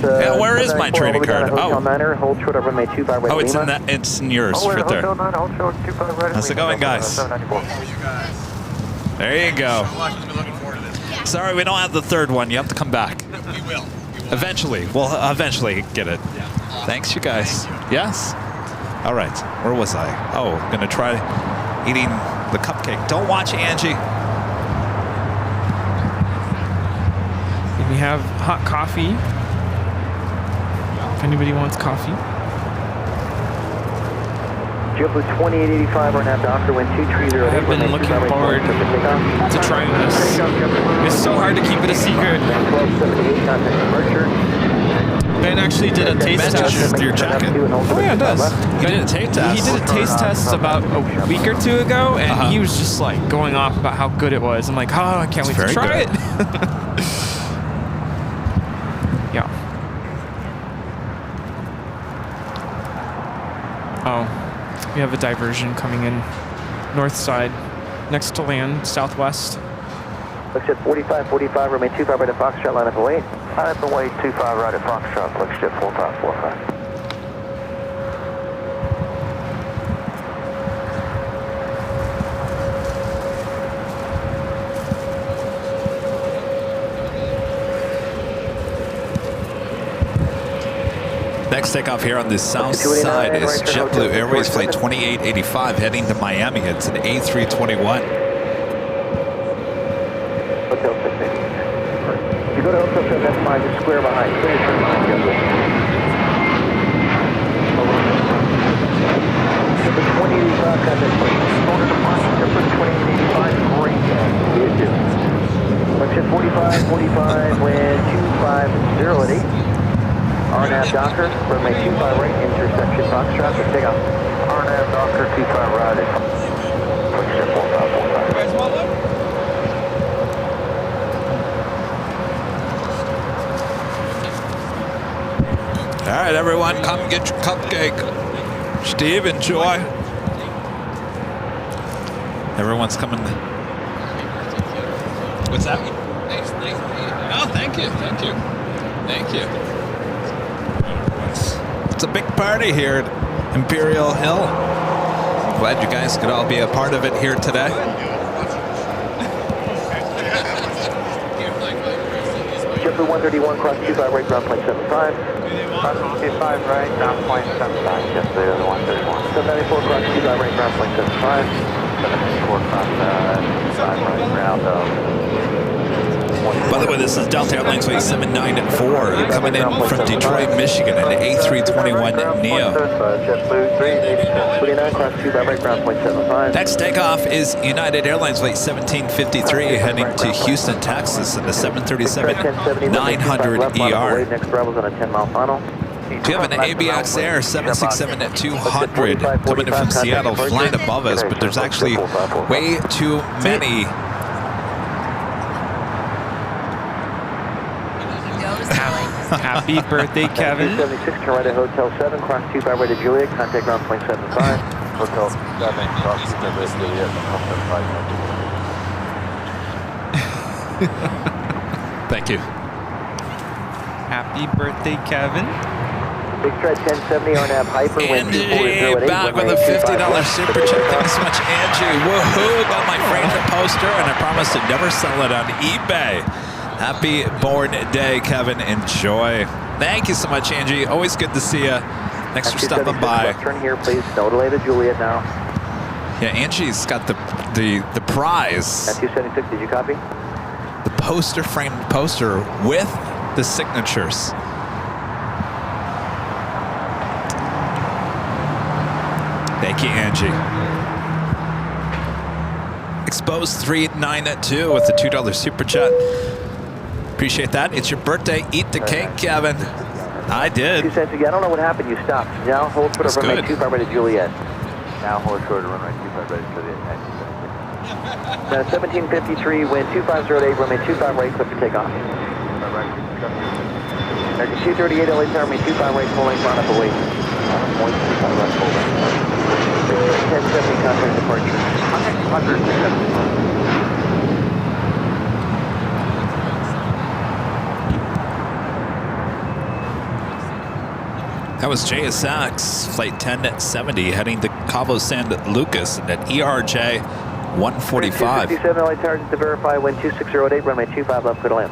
Speaker 2: Yeah, where is my trading card? Oh, it's in that. It's in yours, right there. How's it going, guys? There you go. Sorry, we don't have the third one. You have to come back.
Speaker 10: We will.
Speaker 2: Eventually. We'll eventually get it. Thanks, you guys. Yes? All right. Where was I? Oh, gonna try eating the cupcake. Don't watch Angie.
Speaker 7: We have hot coffee if anybody wants coffee.
Speaker 4: JetBlue 2885, our nav Docker, wind 2308.
Speaker 7: I've been looking forward to trying this. It's so hard to keep it a secret.
Speaker 4: 1278, contact departure.
Speaker 7: Ben actually did a taste test.
Speaker 2: Your jacket.
Speaker 7: Oh yeah, it does.
Speaker 2: He did a taste test.
Speaker 7: He did a taste test about a week or two ago, and he was just like going off about how good it was. I'm like, oh, I can't wait to try it. Yeah. Oh, we have a diversion coming in north side, next to land, southwest.
Speaker 4: Looks at 4545, remain 25 right at Foxtrot, line up and wait. Line up and wait, 25 right at Foxtrot, looks at 4545.
Speaker 2: Next takeoff here on the south side is JetBlue Airways Flight 2885 heading to Miami. It's an A321.
Speaker 4: Hotel 6. If you go to Hotel 7, that's fine, just square behind. Clear your behind JetBlue. JetBlue 2885, contact point. Order to fly, JetBlue 2885, great. You too. Looks at 4545, wind 250 at 8. RNAV Docker, runway 25 right, intersection Foxtrot, let's take off. RNAV Docker, 25 right, looks at 4545.
Speaker 2: All right, everyone, come get your cupcake. Steve, enjoy. Everyone's coming. What's that?
Speaker 10: Nice.
Speaker 2: Oh, thank you. It's a big party here at Imperial Hill. Glad you guys could all be a part of it here today.
Speaker 4: JetBlue 131, cross 25 right, ground point 75.
Speaker 8: Cross 25 right, ground point 75. JetBlue 131.
Speaker 4: 794, cross 25 right, ground point 75.
Speaker 8: 794, cross 25 right, ground
Speaker 2: By the way, this is Delta Airlines Flight 794 coming in from Detroit, Michigan, an A321 Neo.
Speaker 4: JetBlue 329, cross 25 right, ground point 75.
Speaker 2: Next takeoff is United Airlines Flight 1753 heading to Houston, Texas in the 737-900ER.
Speaker 4: Next arrival's on a 10-mile final.
Speaker 2: Do you have an ABX Air 767-200 coming in from Seattle flying above us, but there's actually way too many.
Speaker 7: Happy birthday, Kevin.
Speaker 4: 76, turn right at Hotel 7, cross 25 right at Juliet, contact ground point 75.
Speaker 6: Hotel 7, cross 25 right at Juliet, contact 5.
Speaker 2: Thank you.
Speaker 7: Happy birthday, Kevin.
Speaker 4: Big Strat 1070, RNAV Hyper, wind 240 at 8.
Speaker 2: Back with a $50 super check. Thanks so much, Angie. Woohoo! Got my framed poster, and I promise to never sell it on eBay. Happy born day, Kevin. Enjoy. Thank you so much, Angie. Always good to see you. Thanks for stopping by.
Speaker 4: Turn here, please. No delay to Juliet now.
Speaker 2: Yeah, Angie's got the prize.
Speaker 4: At 276, did you copy?
Speaker 2: The poster, framed poster with the signatures. Thank you, Angie. Exposed 392 with the $2 super chat. Appreciate that. It's your birthday. Eat the cake, Kevin. I did.
Speaker 4: 2 cents again. I don't know what happened. You stopped. Now hold short of runway 25 right at Juliet.
Speaker 6: Now hold short of runway 25 right at Juliet.
Speaker 4: 1753, wind 2508, runway 25 right, clear for takeoff. American 238, LA tower, runway 25 right, full length, line up away. 1070, contact departure. Contact departure.
Speaker 2: That was JSX, flight 1070, heading to Cabo San Lucas at ERJ 145.
Speaker 4: 257 LA tower, just to verify, wind 2608, runway 25 left, clear to land.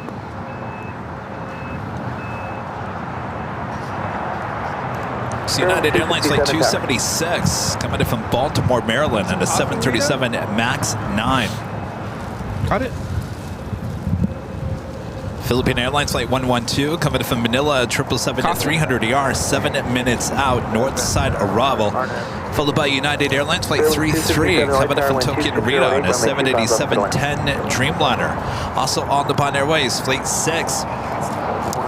Speaker 2: It's United Airlines Flight 276, coming in from Baltimore, Maryland, and a 737 MAX 9.
Speaker 7: Got it.
Speaker 2: Philippine Airlines Flight 112 coming from Manila, 777-300ER, 7 minutes out, north side arrival. Followed by United Airlines Flight 33 coming in from Tokyo Narita on a 787-10 Dreamliner. Also on the Japan Airways Flight 6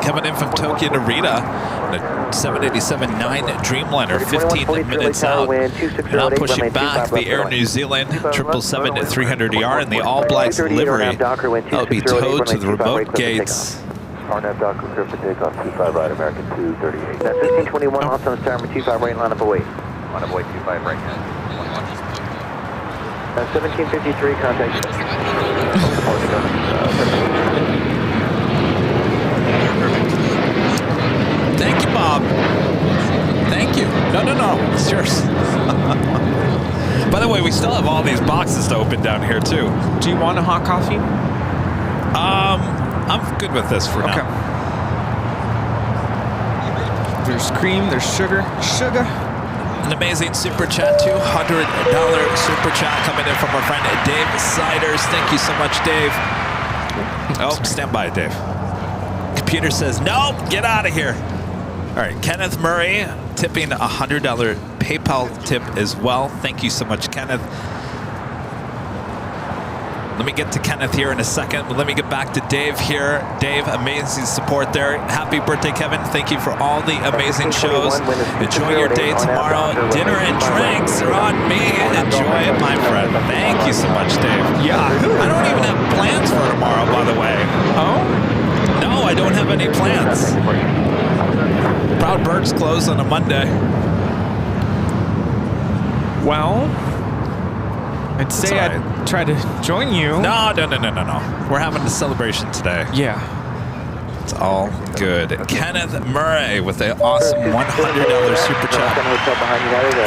Speaker 2: coming in from Tokyo Narita on a 787-9 Dreamliner, 15 minutes out. And I'm pushing back the Air New Zealand 777-300ER in the All Blacks livery. That'll be towed to the remote gates.
Speaker 4: RNAV Docker, clear for takeoff, 25 right, American 238. That's 1521, also on Starman 25 right, line up away. Line up away, 25 right. That's 1753, contact.
Speaker 2: Thank you, Bob. Thank you. No, it's yours. By the way, we still have all these boxes to open down here, too.
Speaker 7: Do you want a hot coffee?
Speaker 2: I'm good with this for now.
Speaker 7: There's cream, there's sugar.
Speaker 2: An amazing super chat, $200 super chat coming in from our friend Dave Siders. Thank you so much, Dave. Oh, stand by, Dave. Computer says, no, get out of here. All right, Kenneth Murray tipping $100 PayPal tip as well. Thank you so much, Kenneth. Let me get to Kenneth here in a second, but let me get back to Dave here. Dave, amazing support there. Happy birthday, Kevin. Thank you for all the amazing shows. Enjoy your day tomorrow. Dinner and drinks are on me. Enjoy it, my friend. Thank you so much, Dave.
Speaker 7: Yeah.
Speaker 2: I don't even have plans for tomorrow, by the way.
Speaker 7: Oh?
Speaker 2: No, I don't have any plans. Proud Bird's closed on a Monday.
Speaker 7: Well, I'd say
Speaker 2: right.
Speaker 7: I'd try to join you.
Speaker 2: No. We're having a celebration today.
Speaker 7: Yeah.
Speaker 2: It's all good. Kenneth Murray with an awesome $100 super chat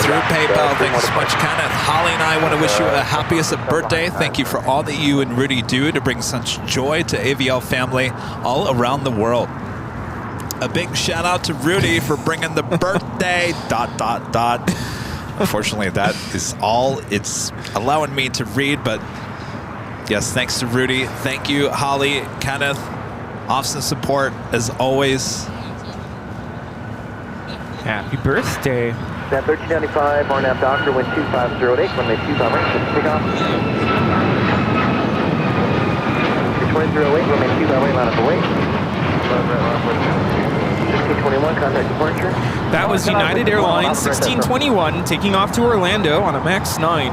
Speaker 2: through PayPal. Thanks so much, Kenneth. Holly and I want to wish you a happiest birthday. Thank you for all that you and Rudy do to bring such joy to AVL family all around the world. A big shout out to Rudy for bringing the birthday ... Unfortunately, that is all it's allowing me to read, but yes, thanks to Rudy. Thank you, Holly, Kenneth. Awesome support, as always.
Speaker 7: Happy birthday.
Speaker 4: That 1395, RNAV Docker, wind 2508, runway 25 right, take off. 2008, runway 25 right, line up away. 1621, contact departure.
Speaker 7: That was United Airlines 1621 taking off to Orlando on a MAX 9.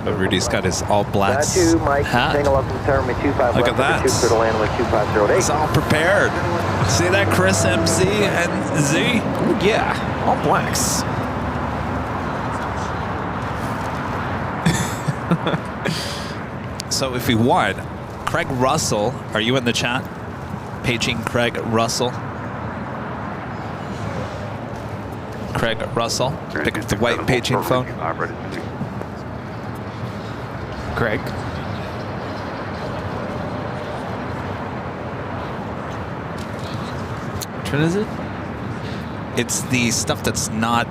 Speaker 2: Oh, Rudy's got his All Blacks hat.
Speaker 4: Look
Speaker 2: at that. It's all prepared. See that, Chris MC and Z?
Speaker 7: Ooh, yeah, All Blacks.
Speaker 2: So if you want, Craig Russell, are you in the chat? Paging Craig Russell. Craig Russell, pick up the white paging phone.
Speaker 7: Craig. Which one is it?
Speaker 2: It's the stuff that's not,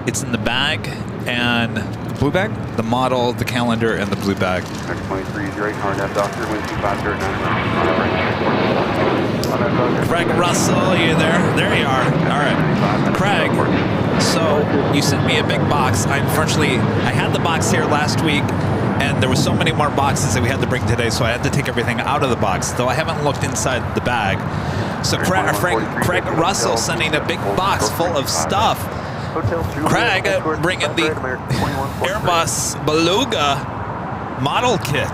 Speaker 2: it's in the bag and
Speaker 7: blue bag?
Speaker 2: The model, the calendar, and the blue bag. Craig Russell, are you there? There you are. All right. Craig, so you sent me a big box. Unfortunately, I had the box here last week, and there were so many more boxes that we had to bring today, so I had to take everything out of the box, though I haven't looked inside the bag. So Craig Russell sending a big box full of stuff. Craig bringing the Airbus Beluga model kit.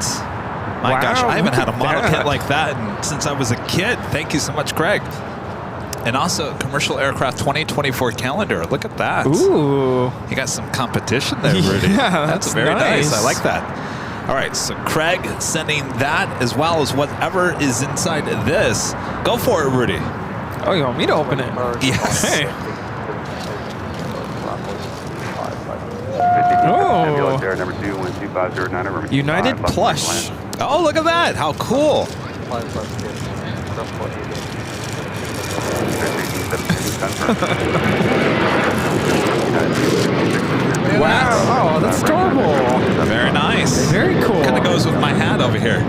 Speaker 2: My gosh, I haven't had a model kit like that since I was a kid. Thank you so much, Craig. And also Commercial Aircraft 2024 calendar. Look at that.
Speaker 7: Ooh.
Speaker 2: You got some competition there, Rudy.
Speaker 7: Yeah,
Speaker 2: that's very nice. I like that. All right, so Craig sending that as well as whatever is inside this. Go for it, Rudy.
Speaker 7: Oh, you want me to open it?
Speaker 2: Yes.
Speaker 7: Hey. Oh. United plush.
Speaker 2: Oh, look at that. How cool.
Speaker 7: Wow. Oh, that's adorable.
Speaker 2: Very nice.
Speaker 7: Very cool.
Speaker 2: Kind of goes with my hat over here.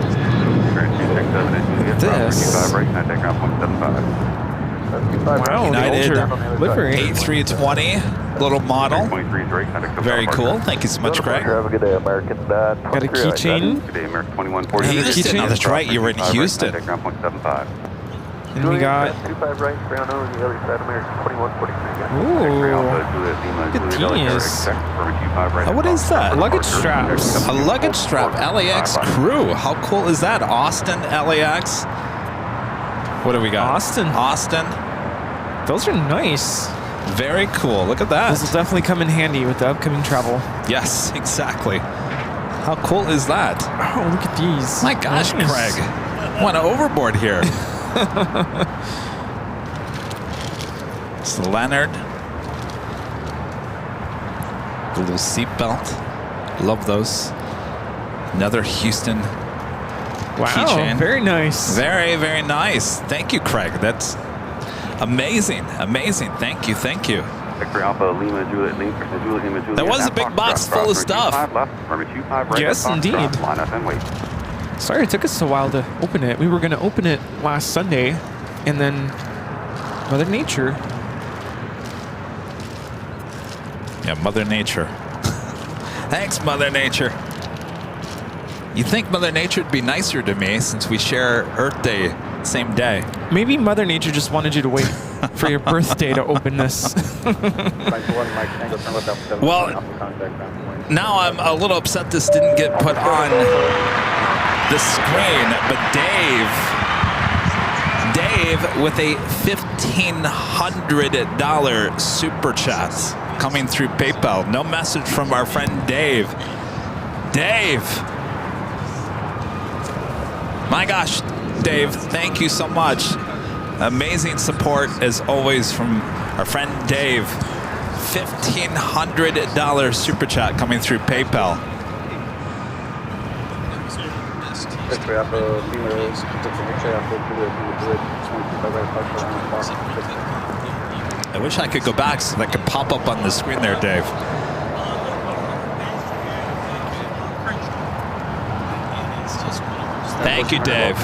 Speaker 7: This. Wow,
Speaker 2: United
Speaker 7: the ultra livery.
Speaker 2: A320 little model. Very cool. Thank you so much, Craig.
Speaker 1: Have a good day, American.
Speaker 7: Got a keychain.
Speaker 2: Houston. Oh, that's right. You were in Houston.
Speaker 7: And we got,
Speaker 6: 25 right, ground over the other side, American 2143.
Speaker 7: ooh, good keys.
Speaker 2: Oh, what is that?
Speaker 7: Luggage straps.
Speaker 2: A luggage strap. LAX crew. How cool is that? Austin, LAX. What do we got?
Speaker 7: Austin.
Speaker 2: Austin.
Speaker 7: Those are nice.
Speaker 2: Very cool. Look at that.
Speaker 7: This will definitely come in handy with the upcoming travel.
Speaker 2: Yes, exactly. How cool is that?
Speaker 7: Oh, look at these.
Speaker 2: My gosh,
Speaker 7: Nice.
Speaker 2: Craig. Went overboard here. It's Leonard. The little seatbelt. Love those. Another Houston
Speaker 7: Wow,
Speaker 2: keychain.
Speaker 7: very nice.
Speaker 2: Very, very nice. Thank you, Craig. That's amazing. Amazing. Thank you. Thank you. That was a big box full of stuff.
Speaker 7: Yes, indeed. Sorry it took us a while to open it. We were going to open it last Sunday, and then Mother Nature.
Speaker 2: Yeah, Mother Nature. Thanks, Mother Nature. You think Mother Nature would be nicer to me since we share Earth Day same day?
Speaker 7: Maybe Mother Nature just wanted you to wait for your birthday to open this.
Speaker 2: Well, now I'm a little upset this didn't get put on the screen, but Dave with a $1,500 super chat coming through PayPal. No message from our friend Dave. Dave! My gosh, Dave, thank you so much. Amazing support as always from our friend Dave. $1,500 super chat coming through PayPal. I wish I could go back so that could pop up on the screen there, Dave. Thank you, Dave.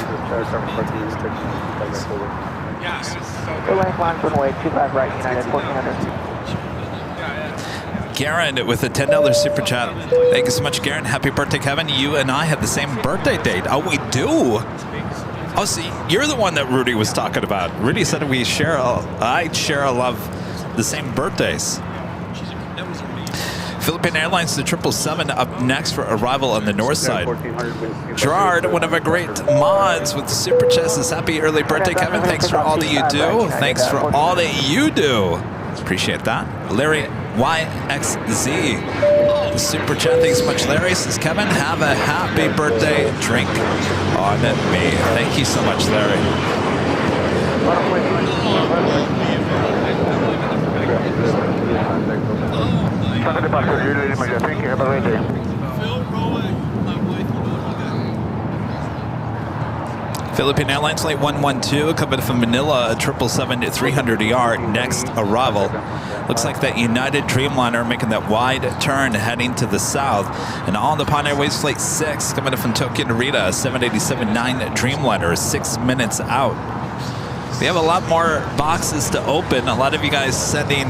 Speaker 4: Airline launch runway 25 right, United 1400.
Speaker 2: Garen with a $10 super chat. Thank you so much, Garen. Happy birthday, Kevin. You and I have the same birthday date. Oh, we do? Oh, see, you're the one that Rudy was talking about. Rudy said I share a love the same birthdays. Philippine Airlines, the 777 up next for arrival on the north side. Gerard, one of our great mods with the super chat, says happy early birthday, Kevin. Thanks for all that you do. Thanks for all that you do. Appreciate that. Larry YXZ, the super chat. Thanks so much, Larry. Says Kevin, have a happy birthday. Drink on me. Thank you so much, Larry. Philippine Airlines Flight 112 coming from Manila, a 777-300ER next arrival. Looks like that United Dreamliner making that wide turn heading to the south. And on the Pan Airways Flight 6 coming from Tokyo Narita, 787-9 Dreamliner, 6 minutes out. We have a lot more boxes to open. A lot of you guys sending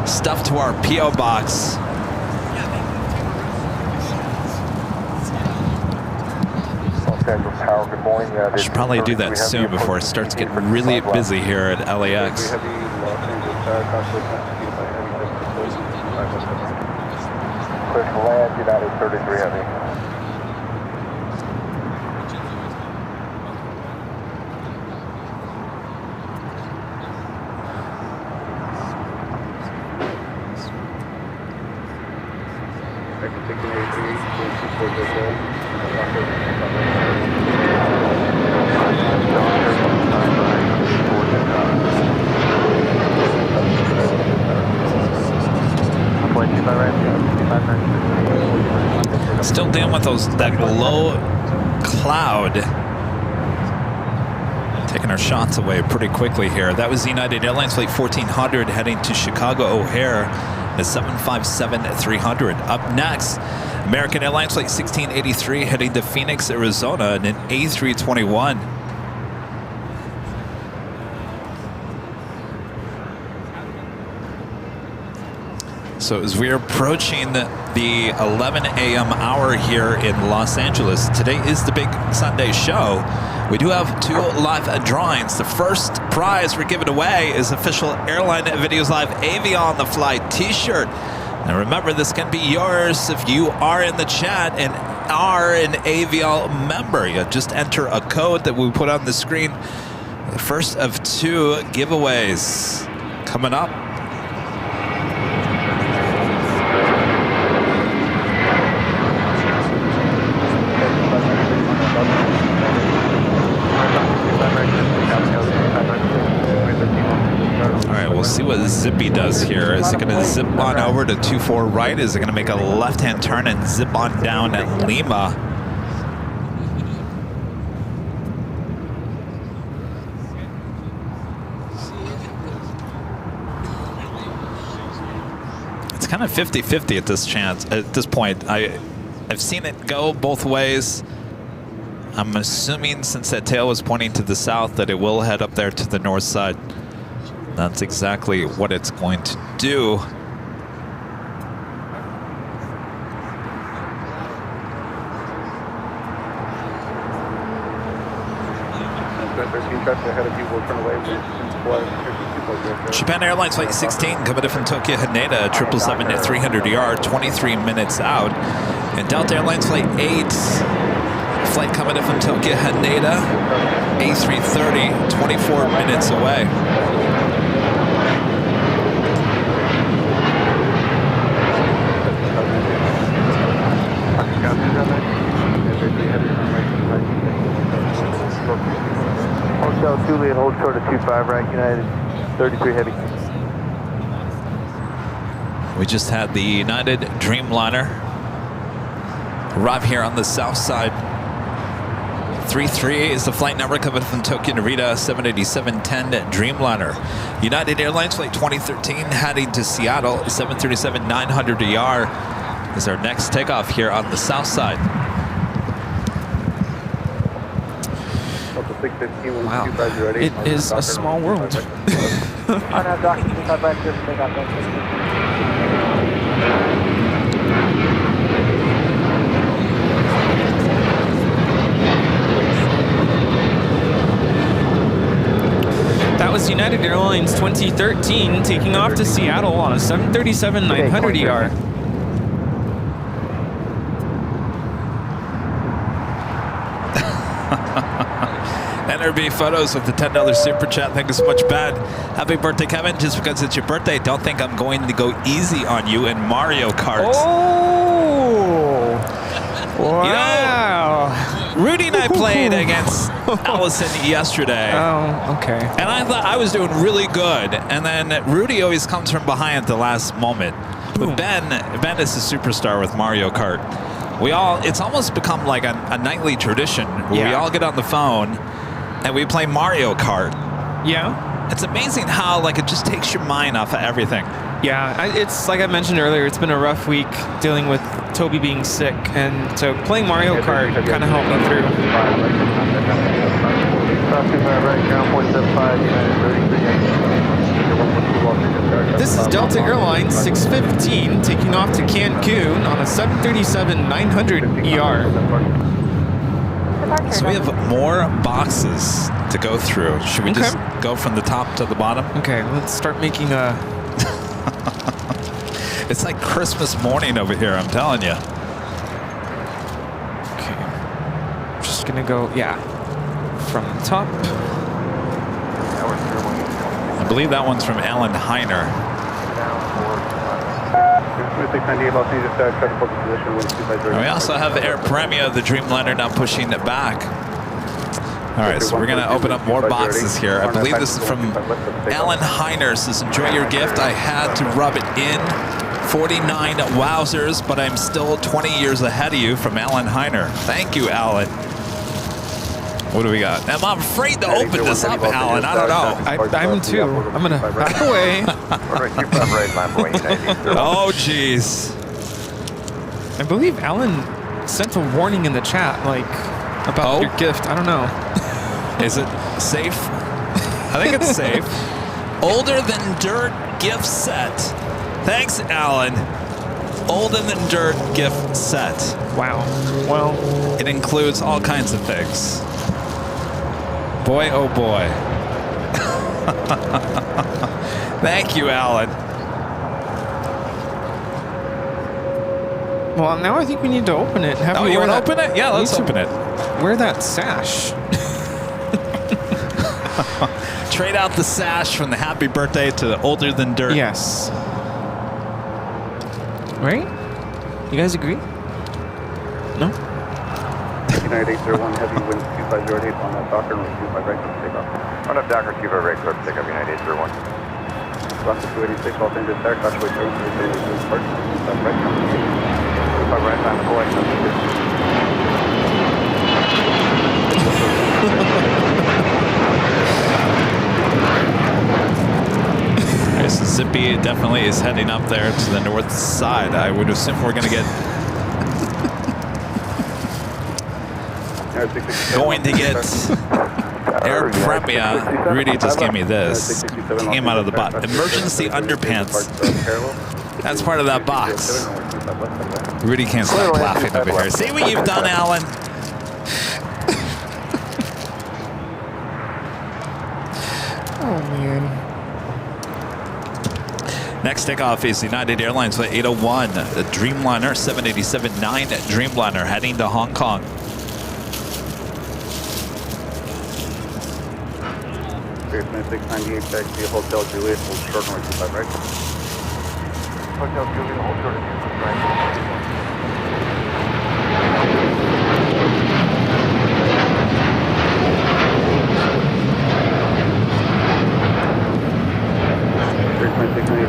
Speaker 2: stuff to our P.O. box. I should probably do that soon before it starts getting really busy here at LAX.
Speaker 6: Clear to land, United 33 Heavy.
Speaker 2: Still dealing with that low cloud. Taking our shots away pretty quickly here. That was United Airlines Flight 1400 heading to Chicago O'Hare, the 757-300. Up next, American Airlines Flight 1683 heading to Phoenix, Arizona in an A321. So as we're approaching the 11 a.m. hour here in Los Angeles, today is the big Sunday show. We do have 2 live drawings. The first prize we're giving away is official Airline Videos Live Avion on the Fly t-shirt. And remember, this can be yours if you are in the chat and are an Avion member. You just enter a code that we put on the screen. The first of 2 giveaways coming up. We'll see what Zippy does here. Is it going to zip on over to 24 right? Is it going to make a left-hand turn and zip on down at Lima? It's kind of 50-50 at this point. I've seen it go both ways. I'm assuming since that tail was pointing to the south that it will head up there to the north side. That's exactly what it's going to do. Japan Airlines Flight 16 coming in from Tokyo Haneda, 777 at 300ER, 23 minutes out. And Delta Airlines Flight 8, flight coming in from Tokyo Haneda, A330, 24 minutes away.
Speaker 4: Hotel Juliet, hold short of 25 right, United 33 heavy.
Speaker 2: We just had the United Dreamliner arrive here on the south side. 33 is the flight number coming from Tokyo Narita, 787-10 Dreamliner. United Airlines Flight 2013 heading to Seattle, 737-900ER is our next takeoff here on the south side.
Speaker 7: Wow, it is a small world. That was United Airlines 2013 taking off to Seattle on a 737-900ER.
Speaker 2: NRB photos with the $10 super chat. Thank you so much, Bad. Happy birthday, Kevin. Just because it's your birthday, don't think I'm going to go easy on you in Mario Kart.
Speaker 7: Oh! Wow.
Speaker 2: You know, Rudy and I played against Allison yesterday.
Speaker 7: Oh, okay.
Speaker 2: And I thought I was doing really good. And then Rudy always comes from behind at the last moment. But Ben is a superstar with Mario Kart. It's almost become like a nightly tradition where we all get on the phone and we play Mario Kart.
Speaker 7: Yeah.
Speaker 2: It's amazing how it just takes your mind off of everything.
Speaker 7: Yeah, it's like I mentioned earlier, it's been a rough week dealing with Toby being sick, and so playing Mario Kart kind of helped me through. This is Delta Airlines 615 taking off to Cancun on a 737-900ER.
Speaker 2: So we have more boxes to go through. Should we just go from the top to the bottom?
Speaker 7: Okay, let's start making a...
Speaker 2: It's like Christmas morning over here, I'm telling you.
Speaker 7: Okay. I'm just gonna go, from the top.
Speaker 2: I believe that one's from Alan Heiner. And we also have Air Premia, the Dreamliner, now pushing it back. All right, so we're going to open up more boxes here. I believe this is from Alan Heiner. Says, enjoy your gift. I had to rub it in. 49 wowzers, but I'm still 20 years ahead of you, from Alan Heiner. Thank you, Alan. What do we got? I'm afraid to open this up, Alan. I don't know.
Speaker 7: I'm too. I'm going to back away.
Speaker 2: Oh, jeez.
Speaker 7: I believe Alan sent a warning in the chat, like, about your gift. I don't know.
Speaker 2: Is it safe? I think it's safe. Older Than Dirt gift set. Thanks, Alan. Older Than Dirt gift set.
Speaker 7: Wow. Well,
Speaker 2: it includes all kinds of things. Boy, oh boy. Thank you, Alan.
Speaker 7: Well, now I think we need to open it.
Speaker 2: Oh, you want to open it? Yeah, let's open it.
Speaker 7: Wear that sash.
Speaker 2: Trade out the sash from the happy birthday to the Older Than Dirt.
Speaker 7: Yes. Right? You guys agree? No?
Speaker 6: United 801 heavy wind 2508 on that Docker and 25 right for takeoff. On that Docker 25 right for takeoff, United 801. Lost 286, all engines there, touch with 0, 25 right, 25 right, time to collect.
Speaker 2: So Zippy definitely is heading up there to the north side. I would assume we're going to get Air Premier. Rudy just gave me this. Came out of the box. Emergency underpants. That's part of that box. Rudy can't stop laughing over here. See what you've done, Alan?
Speaker 7: Oh, man.
Speaker 2: Next takeoff is United Airlines Flight 801, the Dreamliner 787-9 Dreamliner heading to Hong Kong.
Speaker 6: Spirit 698 back to Hotel Juliet, hold short north 25 right. Hotel Juliet, hold short north 25 right.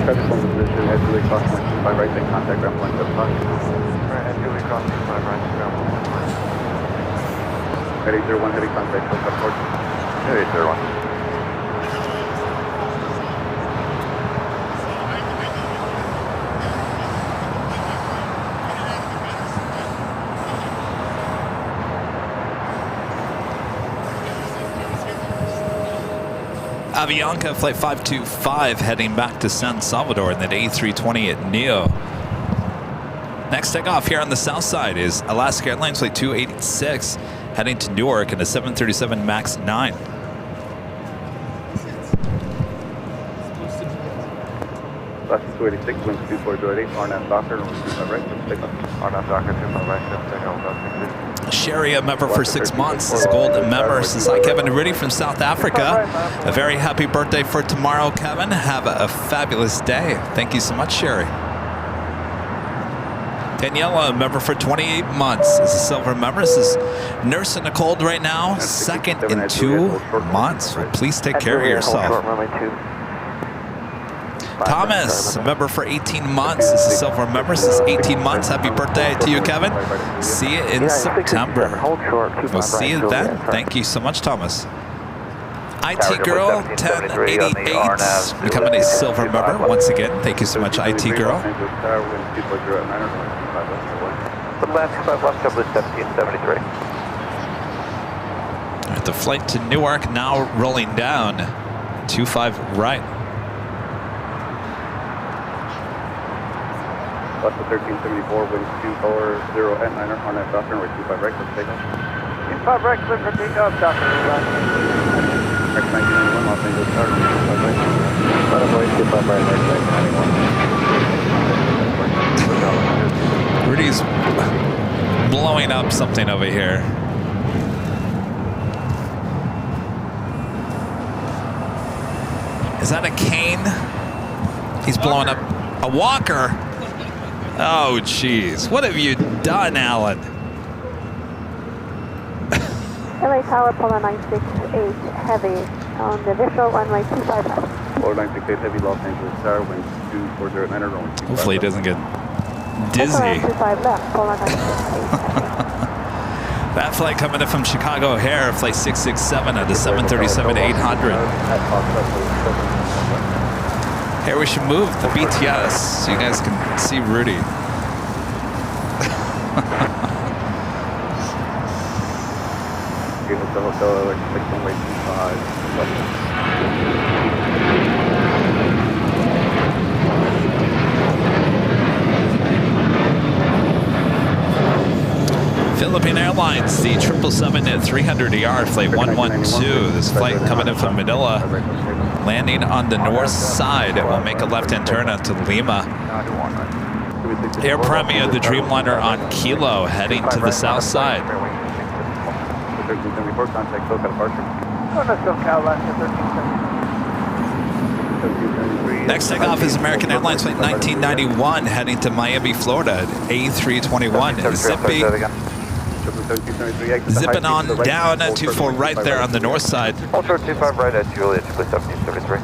Speaker 6: Traffic phone position at Julie Cross 125 right, then contact ground 175. Right, at Julie Cross 125 right, ground 125. At 801, heavy contact, Hilltop Port. At 801.
Speaker 2: Avianca Flight 525 heading back to San Salvador in that A320 at Neo. Next takeoff here on the south side is Alaska Airlines Flight 286 heading to Newark in a 737 MAX 9.
Speaker 6: Alaska 286, wind 2408, RNAV Docker, 25 right, takeoff. RNAV Docker, 25 right, takeoff.
Speaker 2: Sherry, a member for 6 months, is a gold member. Says, hi, Kevin and Rudy from South Africa. A very happy birthday for tomorrow, Kevin. Have a fabulous day. Thank you so much, Sherry. Daniela, a member for 28 months, is a silver member. Says, nursing a cold right now, second in 2 months. So please take care of yourself. Thomas, a member for 18 months, is a silver member. Says 18 months. Happy birthday to you, Kevin. See you in September. We'll see you then. Thank you so much, Thomas. IT Girl 1088, becoming a silver member once again. Thank you so much, IT Girl. The flight to Newark now rolling down. 25 right.
Speaker 6: Alaska 1374, wind 240 at 9er, on that Docker, and 25 right, let's take off. 25 right, clear for takeoff, Docker, X1991, Los Angeles, Tower, 25 right. Let him wait, 25 right, X91.
Speaker 2: Rudy's blowing up something over here. Is that a cane? He's blowing up a walker. Oh, jeez. What have you done, Alan?
Speaker 5: LA Tower, Polo 968, heavy on the visual runway 25 left.
Speaker 6: Polo 968, heavy, Los Angeles, Tower, wind 240 at 9er, rolling 25
Speaker 2: Hopefully he doesn't get dizzy.
Speaker 5: 25 left, Polo 968.
Speaker 2: That flight coming in from Chicago O'Hare, flight 667 at the 737-800. Here we should move the BTS so you guys can see Rudy.
Speaker 6: Unit to Hotel LAX 6125.
Speaker 2: Philippine Airlines, the 777-300ER flight 112. This flight coming in from Manila, landing on the north side. It will make a left-hand turn onto Lima. Air Premia, the Dreamliner on Kilo, heading to the south side.
Speaker 6: 1374, contact SoCal departure.
Speaker 2: Next takeoff is American Airlines flight 1991, heading to Miami, Florida, A321. Zipping on down at 24 right there on the north side.
Speaker 1: Ultra 25 right at Juliet, 773.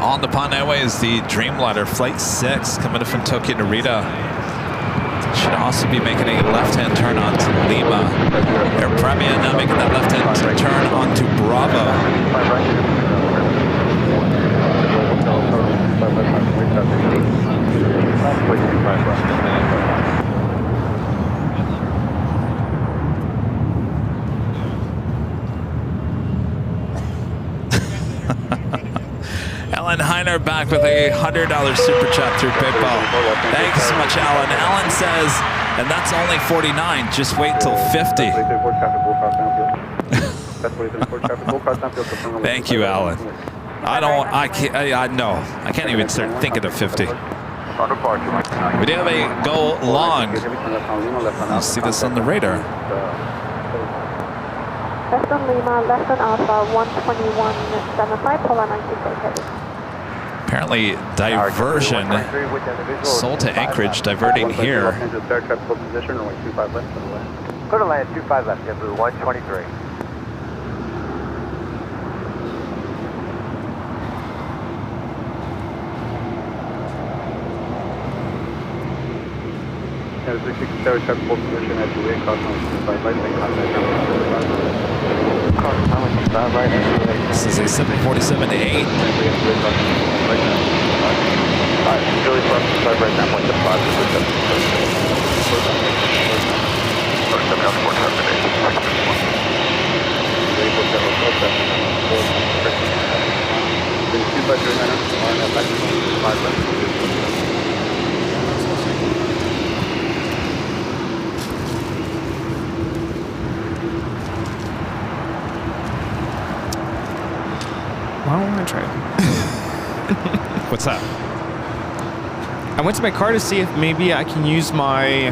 Speaker 2: On the Pond Airways, the Dreamliner Flight 6 coming in from Tokyo Narita. Should also be making a left-hand turn onto Lima. Air Premia now making that left-hand turn onto Bravo. Alan Heiner back with a $100 super chat through PayPal. Thank you so much, Alan. Alan says, and that's only 49. Just wait till 50. Thank you, Alan. I can't even start thinking of 50. We do have a go long. I'll see this on the radar.
Speaker 5: Left on Lima, left on Alpha, 121.75, Polar 96 heavy.
Speaker 2: Apparently, diversion. Sold to Anchorage, diverting here.
Speaker 4: Go to land, 25 left, yeah, blue, 123.
Speaker 2: This is a 747-8.
Speaker 1: Julie Plus, right now, point to 5
Speaker 7: Why don't I try it?
Speaker 2: What's that?
Speaker 7: I went to my car to see if maybe I can use my,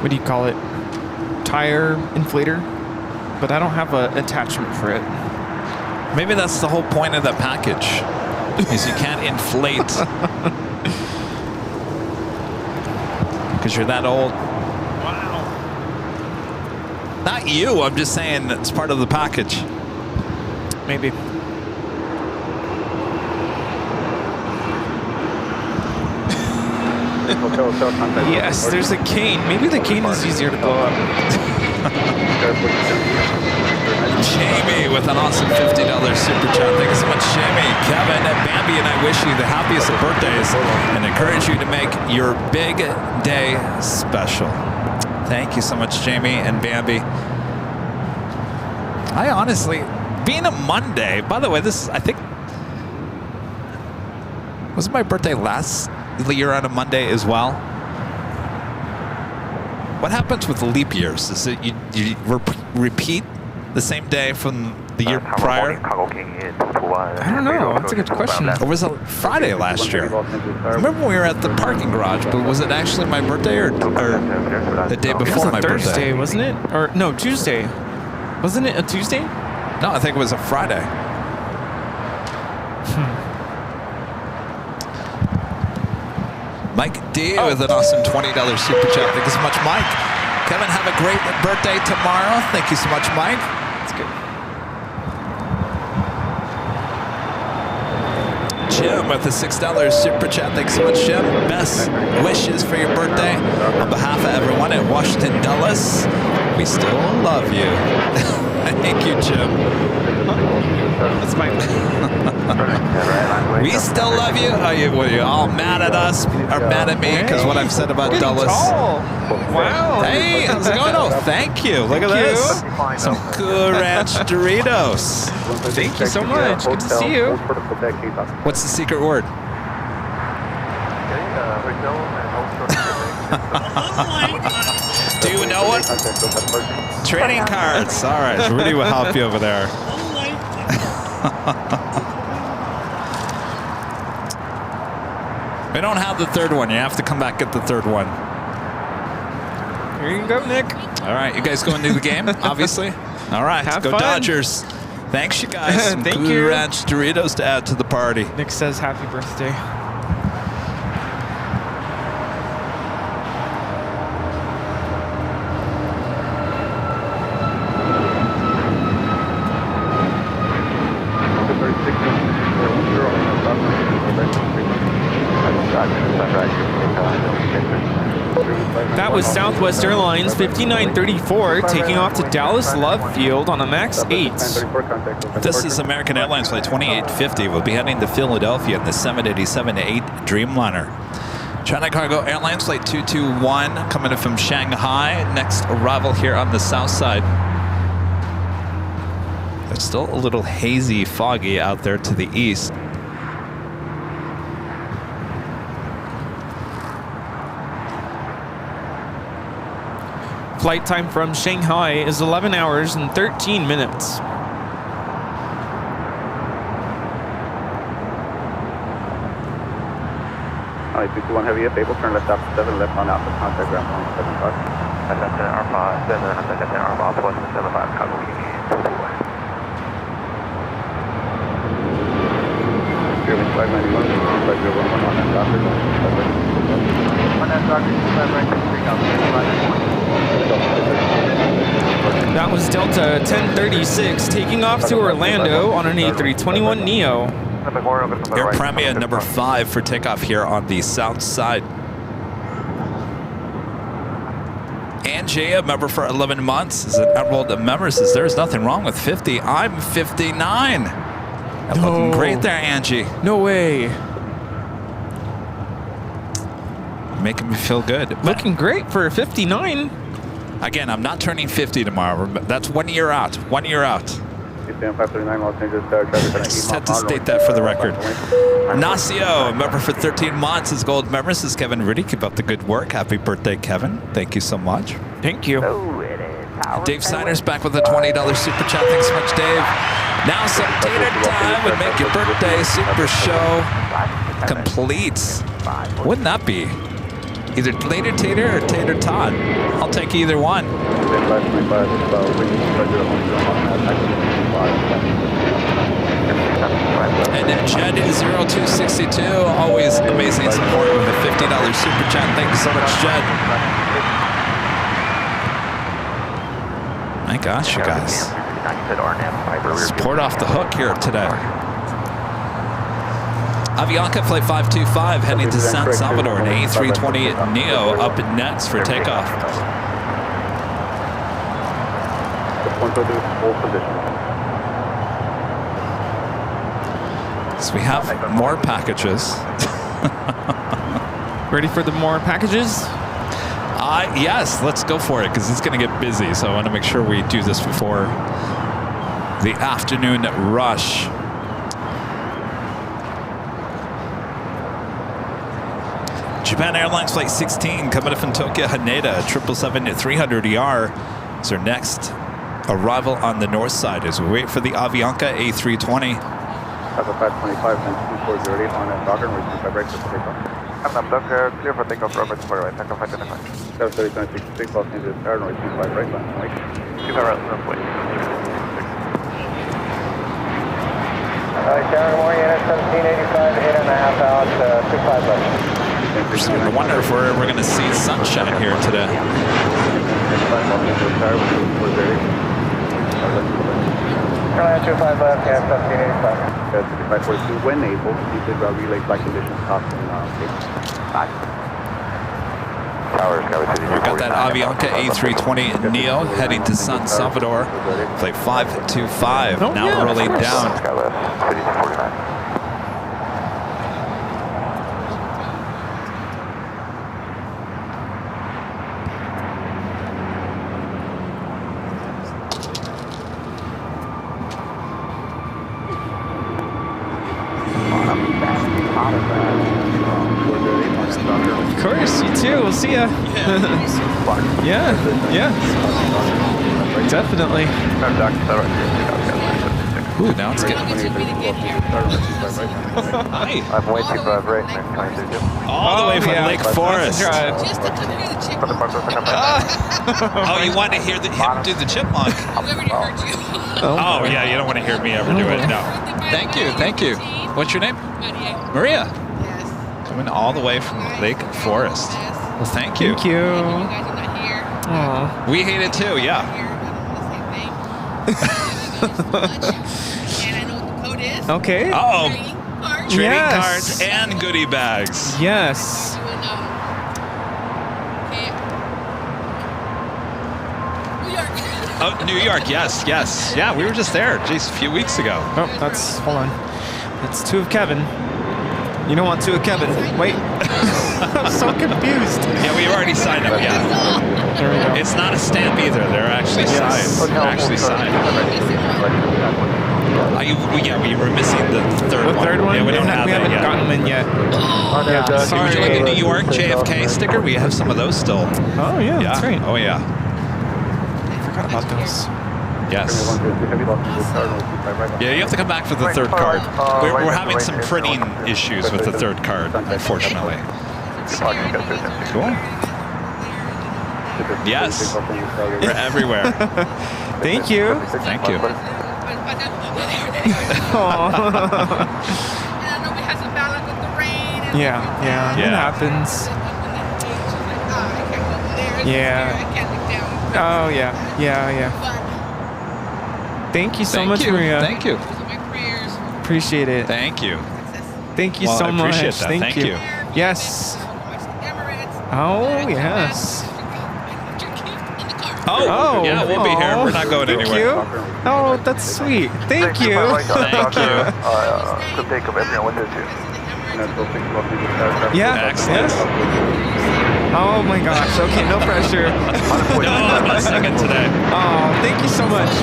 Speaker 7: what do you call it, tire inflator, but I don't have an attachment for it.
Speaker 2: Maybe that's the whole point of the package, is you can't inflate. Because you're that old.
Speaker 7: Wow.
Speaker 2: Not you, I'm just saying it's part of the package.
Speaker 7: Maybe. Yes, there's a cane. Maybe the cane is easier to blow up.
Speaker 2: Jamie with an awesome $50 super chat. Thank you so much, Jamie. Kevin and Bambi and I wish you the happiest of birthdays and encourage you to make your big day special. Thank you so much, Jamie and Bambi. I honestly, being a Monday, by the way, this, I think, was my birthday last year on a Monday as well? What happens with leap years? Is it you repeat the same day from the year prior?
Speaker 7: I don't know. That's a good question.
Speaker 2: Or was it Friday last year? I remember when we were at the parking garage, but was it actually my birthday or the day
Speaker 7: It
Speaker 2: before
Speaker 7: was
Speaker 2: my
Speaker 7: a Thursday,
Speaker 2: birthday?
Speaker 7: wasn't it? Or no, Tuesday. Wasn't it a Tuesday?
Speaker 2: No, I think it was a Friday. Mike D with an awesome $20 super chat. Thank you so much, Mike. Kevin, have a great birthday tomorrow. Thank you so much, Mike.
Speaker 7: That's good.
Speaker 2: with a $6 super chat. Thanks so much, Jim. Best wishes for your birthday. On behalf of everyone at Washington Dulles, we still love you. Thank you, Jim.
Speaker 7: That's my.
Speaker 2: We still love you. Are you all mad at us or mad at me because what I've said about Dulles?
Speaker 7: Wow.
Speaker 2: Hey, how's it going? Oh, thank you. Look at this. Some Cool Ranch Doritos.
Speaker 7: Thank you so much. Good to see you.
Speaker 2: What's the secret word? Do you know what? Trading cards. All right, Rudy will help you over there. We don't have the third one. You have to come back get the third one.
Speaker 7: Here you go, Nick.
Speaker 2: All right, you guys going to the game, obviously? All right,
Speaker 7: Have
Speaker 2: go
Speaker 7: fun.
Speaker 2: Dodgers. Thanks, you guys. Some
Speaker 7: Thank
Speaker 2: Cool
Speaker 7: you.
Speaker 2: Ranch Doritos to add to the party.
Speaker 7: Nick says happy birthday. That was Southwest Airlines 5934 taking off to Dallas Love Field on a MAX 8.
Speaker 2: This is American Airlines Flight 2850. We'll be heading to Philadelphia in the 787-8 Dreamliner. China Cargo Airlines Flight 221 coming in from Shanghai. Next arrival here on the south side. It's still a little hazy, foggy out there to the east.
Speaker 7: Flight time from Shanghai is 11 hours and 13 minutes.
Speaker 6: Alright, 221 heavy, if able, turn left after 7, left on out for contact ground on 75.
Speaker 4: I got the R5, then I got the R5 plus 75, Chicago Union, 221.
Speaker 6: German 591, 5011 on that doctor. On that doctor, 25 right, 3
Speaker 7: That was Delta 1036 taking off to Orlando on an A321neo.
Speaker 2: Air Premia number 5 for takeoff here on the south side. Angie, a member for 11 months, is an Emerald member, says there's nothing wrong with 50. I'm 59. I'm looking great there, Angie.
Speaker 7: No way.
Speaker 2: Making me feel good.
Speaker 7: Looking great for a 59.
Speaker 2: Again, I'm not turning 50 tomorrow. That's 1 year out. 1 year out. Just had to state that for the record. Nacio, a member for 13 months, is gold member. Says Kevin Rudy, keep up the good work. Happy birthday, Kevin. Thank you so much.
Speaker 7: Thank you.
Speaker 2: Dave Snyder's back with a $20 super chat. Thanks so much, Dave. Now some tater time would make your birthday super show complete. Wouldn't that be? Either later tater or tater tot. I'll take either one. And then Jed0262, always amazing support with a $50 super chat. Thank you so much, Jed. My gosh, you guys. Support off the hook here today. Avianca Flight 525 heading to San Salvador, an A320neo up next for takeoff. So we have more packages.
Speaker 7: Ready for the more packages?
Speaker 2: Yes, let's go for it because it's going to get busy. So I want to make sure we do this before the afternoon rush. Japan Airlines Flight 16 coming up from Tokyo Haneda, 777-300ER is our next arrival on the north side as we wait for the Avianca A320.
Speaker 6: Have a 525 and 2408 on that docker and we're 25 right for takeoff. I'm Docker, clear for takeoff, Robert, for right, takeoff, 525. 730-66, Los Angeles, Airline, 25 right, land, Mike. 25 right, left, wait. Karen Moore, unit 1785, 8.5 out, 25 left.
Speaker 2: I wonder if we're going to see sunshine here today.
Speaker 4: Airline 25 left, gas 1585.
Speaker 6: 5542, when able, you did relay flight conditions top and
Speaker 4: Towers,
Speaker 2: We've got that Avianca A320 Neo heading to San Salvador. Flight 525, now rolling down.
Speaker 4: Skyless, 5249.
Speaker 7: Of course, you too. We'll see ya. Yeah, yeah. Definitely.
Speaker 2: Ooh, now it's getting... Hi.
Speaker 4: I'm way too far right, next 22.
Speaker 2: All the way from Lake Forest.
Speaker 10: Just to come hear the chipmunk.
Speaker 2: Oh, you want to hear him do the chipmunk?
Speaker 10: Whoever heard you.
Speaker 2: Oh, yeah, you don't want to hear me ever do it. No. Thank you, thank you. What's your name? Maria.
Speaker 10: Yes.
Speaker 2: Coming all the way from Lake Forest. Well, thank you.
Speaker 7: Thank you.
Speaker 10: You guys are not here.
Speaker 7: Aw.
Speaker 2: We hate it too, yeah.
Speaker 10: Here, but the same thing. And I know what the code is.
Speaker 7: Okay.
Speaker 2: Uh-oh. Trading
Speaker 7: Yes.
Speaker 2: cards and goodie bags.
Speaker 7: Yes.
Speaker 10: New York.
Speaker 2: Oh, New York, yes, yes. Yeah, we were just there, geez, a few weeks ago.
Speaker 7: Oh, that's, hold on. That's two of Kevin. You don't want two of Kevin. Wait. I'm so confused.
Speaker 2: Yeah, we've already signed them, yeah.
Speaker 7: There we go.
Speaker 2: It's not a stamp either, they're actually signed. They're actually signed. We were missing the third one.
Speaker 7: The third one?
Speaker 2: Yeah, we don't have
Speaker 7: we
Speaker 2: that
Speaker 7: haven't
Speaker 2: yet.
Speaker 7: gotten them in yet. Yeah,
Speaker 2: Would
Speaker 7: sorry.
Speaker 2: you like a New York JFK sticker? We have some of those still.
Speaker 7: Oh, yeah, that's right.
Speaker 2: Oh, yeah.
Speaker 7: I forgot about those.
Speaker 2: Yes. Yeah, you have to come back for the third card. We're having some printing issues with the third card, unfortunately. Cool. Yes. We're everywhere.
Speaker 7: Thank you.
Speaker 2: Thank you.
Speaker 10: And I know we had some bad luck with the rain. And
Speaker 7: Yeah, yeah, it happens. Yeah. Oh, yeah, yeah, yeah. Thank you so much, Maria.
Speaker 2: Thank you.
Speaker 7: Appreciate it.
Speaker 2: Thank you.
Speaker 7: Thank you
Speaker 2: Well,
Speaker 7: so
Speaker 2: I
Speaker 7: much.
Speaker 2: appreciate that. Thank you.
Speaker 7: Yes. Oh, yes.
Speaker 2: Oh, yeah, we'll be here. We're not going
Speaker 7: Thank
Speaker 2: anywhere.
Speaker 7: you. Oh, that's sweet. Thank you.
Speaker 2: Thank you.
Speaker 4: To take up everyone with you.
Speaker 7: Yeah.
Speaker 2: Excellent.
Speaker 7: Yeah. Oh my gosh. Okay, no pressure.
Speaker 2: No, I'm not singing today.
Speaker 7: Oh, thank you so much.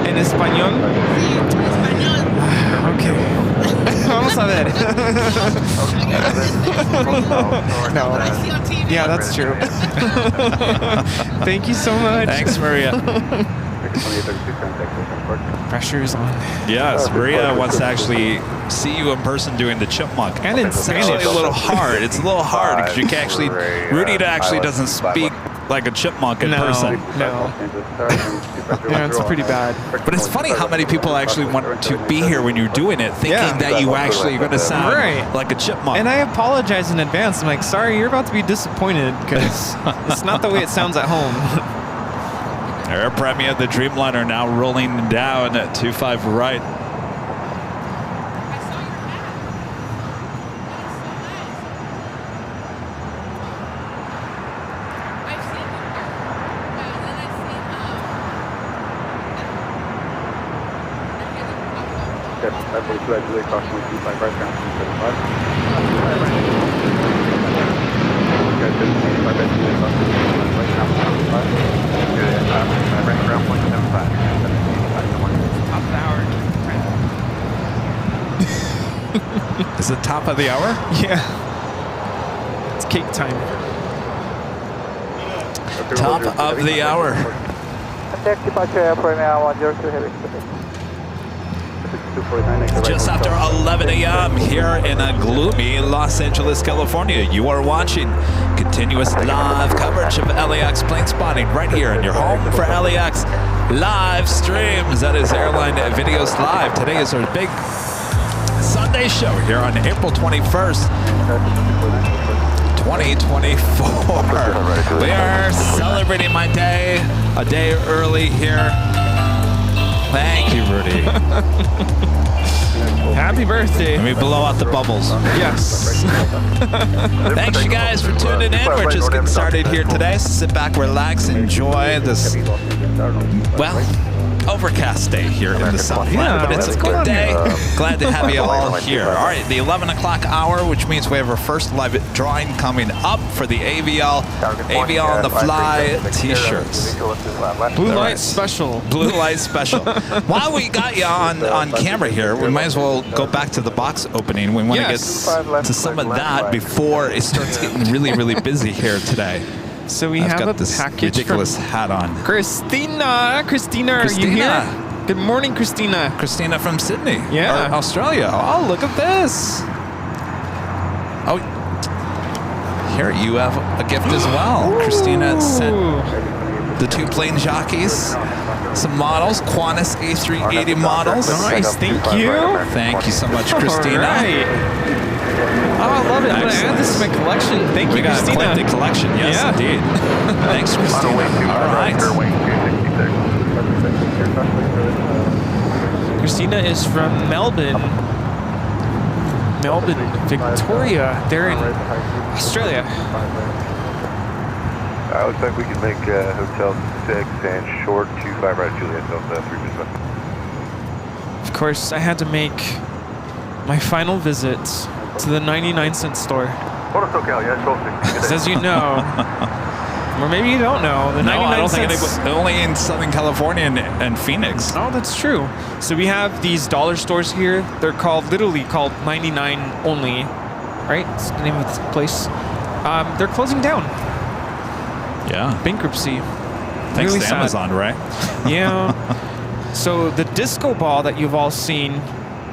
Speaker 7: En español. Okay. Vamos a ver. No. Yeah, that's true. Thank you so much.
Speaker 2: Thanks, Maria.
Speaker 7: Pressure is on.
Speaker 2: Yes, Maria wants to actually see you in person doing the chipmunk.
Speaker 7: And in
Speaker 2: It's
Speaker 7: Spanish.
Speaker 2: actually a little hard. It's a little hard because you can actually, Rudy actually doesn't speak like a chipmunk in person.
Speaker 7: No. Yeah, it's pretty bad.
Speaker 2: But it's funny how many people actually want to be here when you're doing it, thinking that you actually are going to sound like a chipmunk.
Speaker 7: And I apologize in advance. I'm like, sorry, you're about to be disappointed because it's not the way it sounds at home.
Speaker 2: Air Premier, the Dreamliner now rolling down at 25 right. Is it top of the hour?
Speaker 7: Yeah. It's cake time.
Speaker 2: Top of the hour.
Speaker 4: Next departure airport now 102 heavy.
Speaker 2: Just after 11 a.m. here in a gloomy Los Angeles, California. You are watching continuous live coverage of LAX plane spotting right here in your home for LAX live streams. That is Airline Videos Live. Today is our big Sunday show here on April 21st, 2024. We are celebrating my day, a day early here. Thank you, Rudy.
Speaker 7: Happy birthday.
Speaker 2: Let me blow out the bubbles.
Speaker 7: Yes.
Speaker 2: Thanks, you guys, for tuning in. We're just getting started here today. So sit back, relax, enjoy this, well, overcast day here in the Southland,
Speaker 7: Yeah,
Speaker 2: but it's a
Speaker 7: what's
Speaker 2: good
Speaker 7: going
Speaker 2: day.
Speaker 7: on
Speaker 2: Glad to have you all here. All right, the 11 o'clock hour, which means we have our first live drawing coming up for the AVL on the Fly t-shirts.
Speaker 7: Blue light special.
Speaker 2: Blue light special. While we got you on camera here, we might as well go back to the box opening. We want to get to some of that before it starts getting really, really busy here today.
Speaker 7: So we
Speaker 2: I've
Speaker 7: have
Speaker 2: got
Speaker 7: a
Speaker 2: this
Speaker 7: package
Speaker 2: ridiculous
Speaker 7: from
Speaker 2: hat on.
Speaker 7: Christina, are you here? Good morning, Christina.
Speaker 2: Christina from Sydney.
Speaker 7: Yeah.
Speaker 2: Or Australia. Oh, look at this. Oh, here you have a gift as well. Christina sent the two plane jockeys some models, Qantas A380 models.
Speaker 7: Nice, thank you.
Speaker 2: Thank you so much, Christina.
Speaker 7: All right. Oh, I love it. I'm going to add this to my collection. Thank you,
Speaker 2: We got
Speaker 7: Christina.
Speaker 2: quite the collection, yes,
Speaker 7: Yeah.
Speaker 2: indeed. Thanks, Christina. All right.
Speaker 7: Christina is from Melbourne, Victoria. They're in Australia.
Speaker 6: Looks like we can make Hotel 6 and short 25 right Juliet Delta 3 minutes.
Speaker 7: Of course, I had to make my final visit to the 99-cent store. As you know, or maybe you don't know, the 99
Speaker 2: I don't think
Speaker 7: cents.
Speaker 2: only in Southern California and Phoenix.
Speaker 7: Oh, that's true. So we have these dollar stores here. They're literally called 99 only, right? It's the name of this place. They're closing down.
Speaker 2: Yeah.
Speaker 7: Bankruptcy.
Speaker 2: Thanks
Speaker 7: Really
Speaker 2: to
Speaker 7: sad.
Speaker 2: Amazon, right?
Speaker 7: Yeah. So the disco ball that you've all seen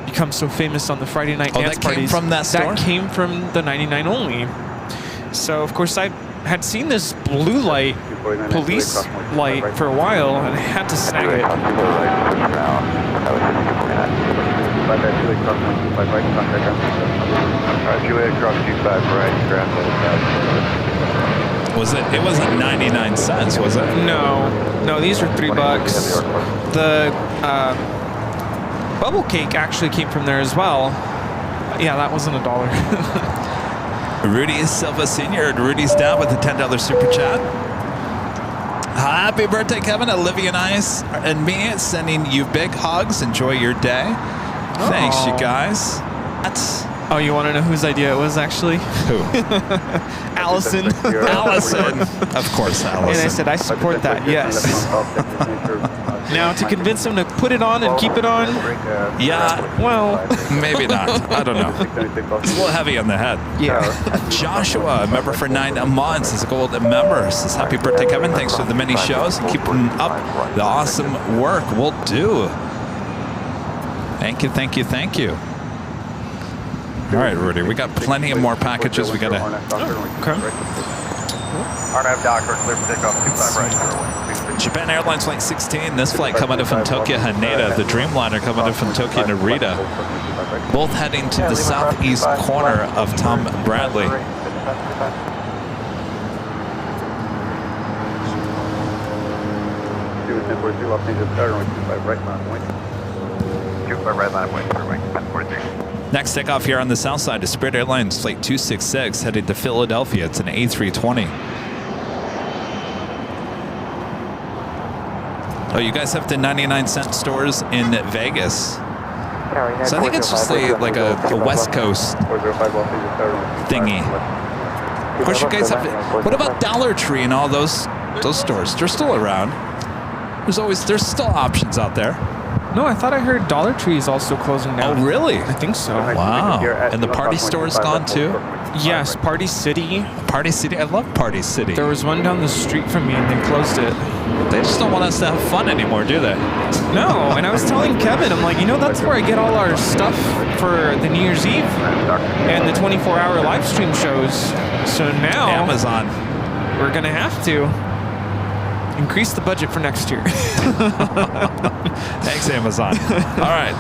Speaker 7: become so famous on the Friday night dance
Speaker 2: that came
Speaker 7: parties.
Speaker 2: from that store?
Speaker 7: That came from the 99 only. So of course I had seen this blue light, police light for a while, and I had to snag it.
Speaker 6: Juliet cross 25 right, grab
Speaker 2: It wasn't 99 cents, was it?
Speaker 7: No, these are $3. The bubble cake actually came from there as well. Yeah, that wasn't $1.
Speaker 2: Rudy Silva Sr. Rudy's down with a $10 super chat. Happy birthday, Kevin. Olivia and I and me sending you big hugs. Enjoy your day. Thanks, you guys.
Speaker 7: Oh, you want to know whose idea it was actually?
Speaker 2: Who?
Speaker 7: Allison.
Speaker 2: Allison. Of course, Allison.
Speaker 7: And I said, I support that, yes. Now, to convince him to put it on and keep it on,
Speaker 2: Yeah,
Speaker 7: well,
Speaker 2: maybe not. I don't know. It's a little heavy on the head.
Speaker 7: yeah.
Speaker 2: Joshua, a member for 9 months, is a gold member. Says, happy birthday, Kevin. Thanks for the many shows and keeping up the awesome work. Will do. Thank you, thank you, thank you. All right, Rudy, we got plenty of more packages. We got to.
Speaker 7: Okay.
Speaker 6: RNAV Docker, clear for takeoff 25 right.
Speaker 2: Japan Airlines Flight 16. This flight coming in from Tokyo Haneda. The Dreamliner coming in from Tokyo Narita. Both heading to the southeast corner of Tom Bradley.
Speaker 6: Los Angeles Airline 25 right line point. 25 right line point, 1043.
Speaker 2: Next takeoff here on the south side is Spirit Airlines Flight 266 headed to Philadelphia. It's an A320. Oh, you guys have the 99-cent stores in Vegas. So I think it's just like a West Coast thingy. Of course, you guys have. What about Dollar Tree and all those stores? They're still around. There's still options out there.
Speaker 7: No, I thought I heard Dollar Tree is also closing down.
Speaker 2: Oh, really?
Speaker 7: I think so.
Speaker 2: Wow. And the Party Store's gone too?
Speaker 7: Yes, Party City.
Speaker 2: Party City? I love Party City.
Speaker 7: There was one down the street from me and they closed it.
Speaker 2: They just don't want us to have fun anymore, do they?
Speaker 7: No, and I was telling Kevin, I'm like, you know, that's where I get all our stuff for the New Year's Eve and the 24-hour live stream shows. So now
Speaker 2: Amazon.
Speaker 7: We're going to have to increase the budget for next year.
Speaker 2: Thanks, Amazon. All right.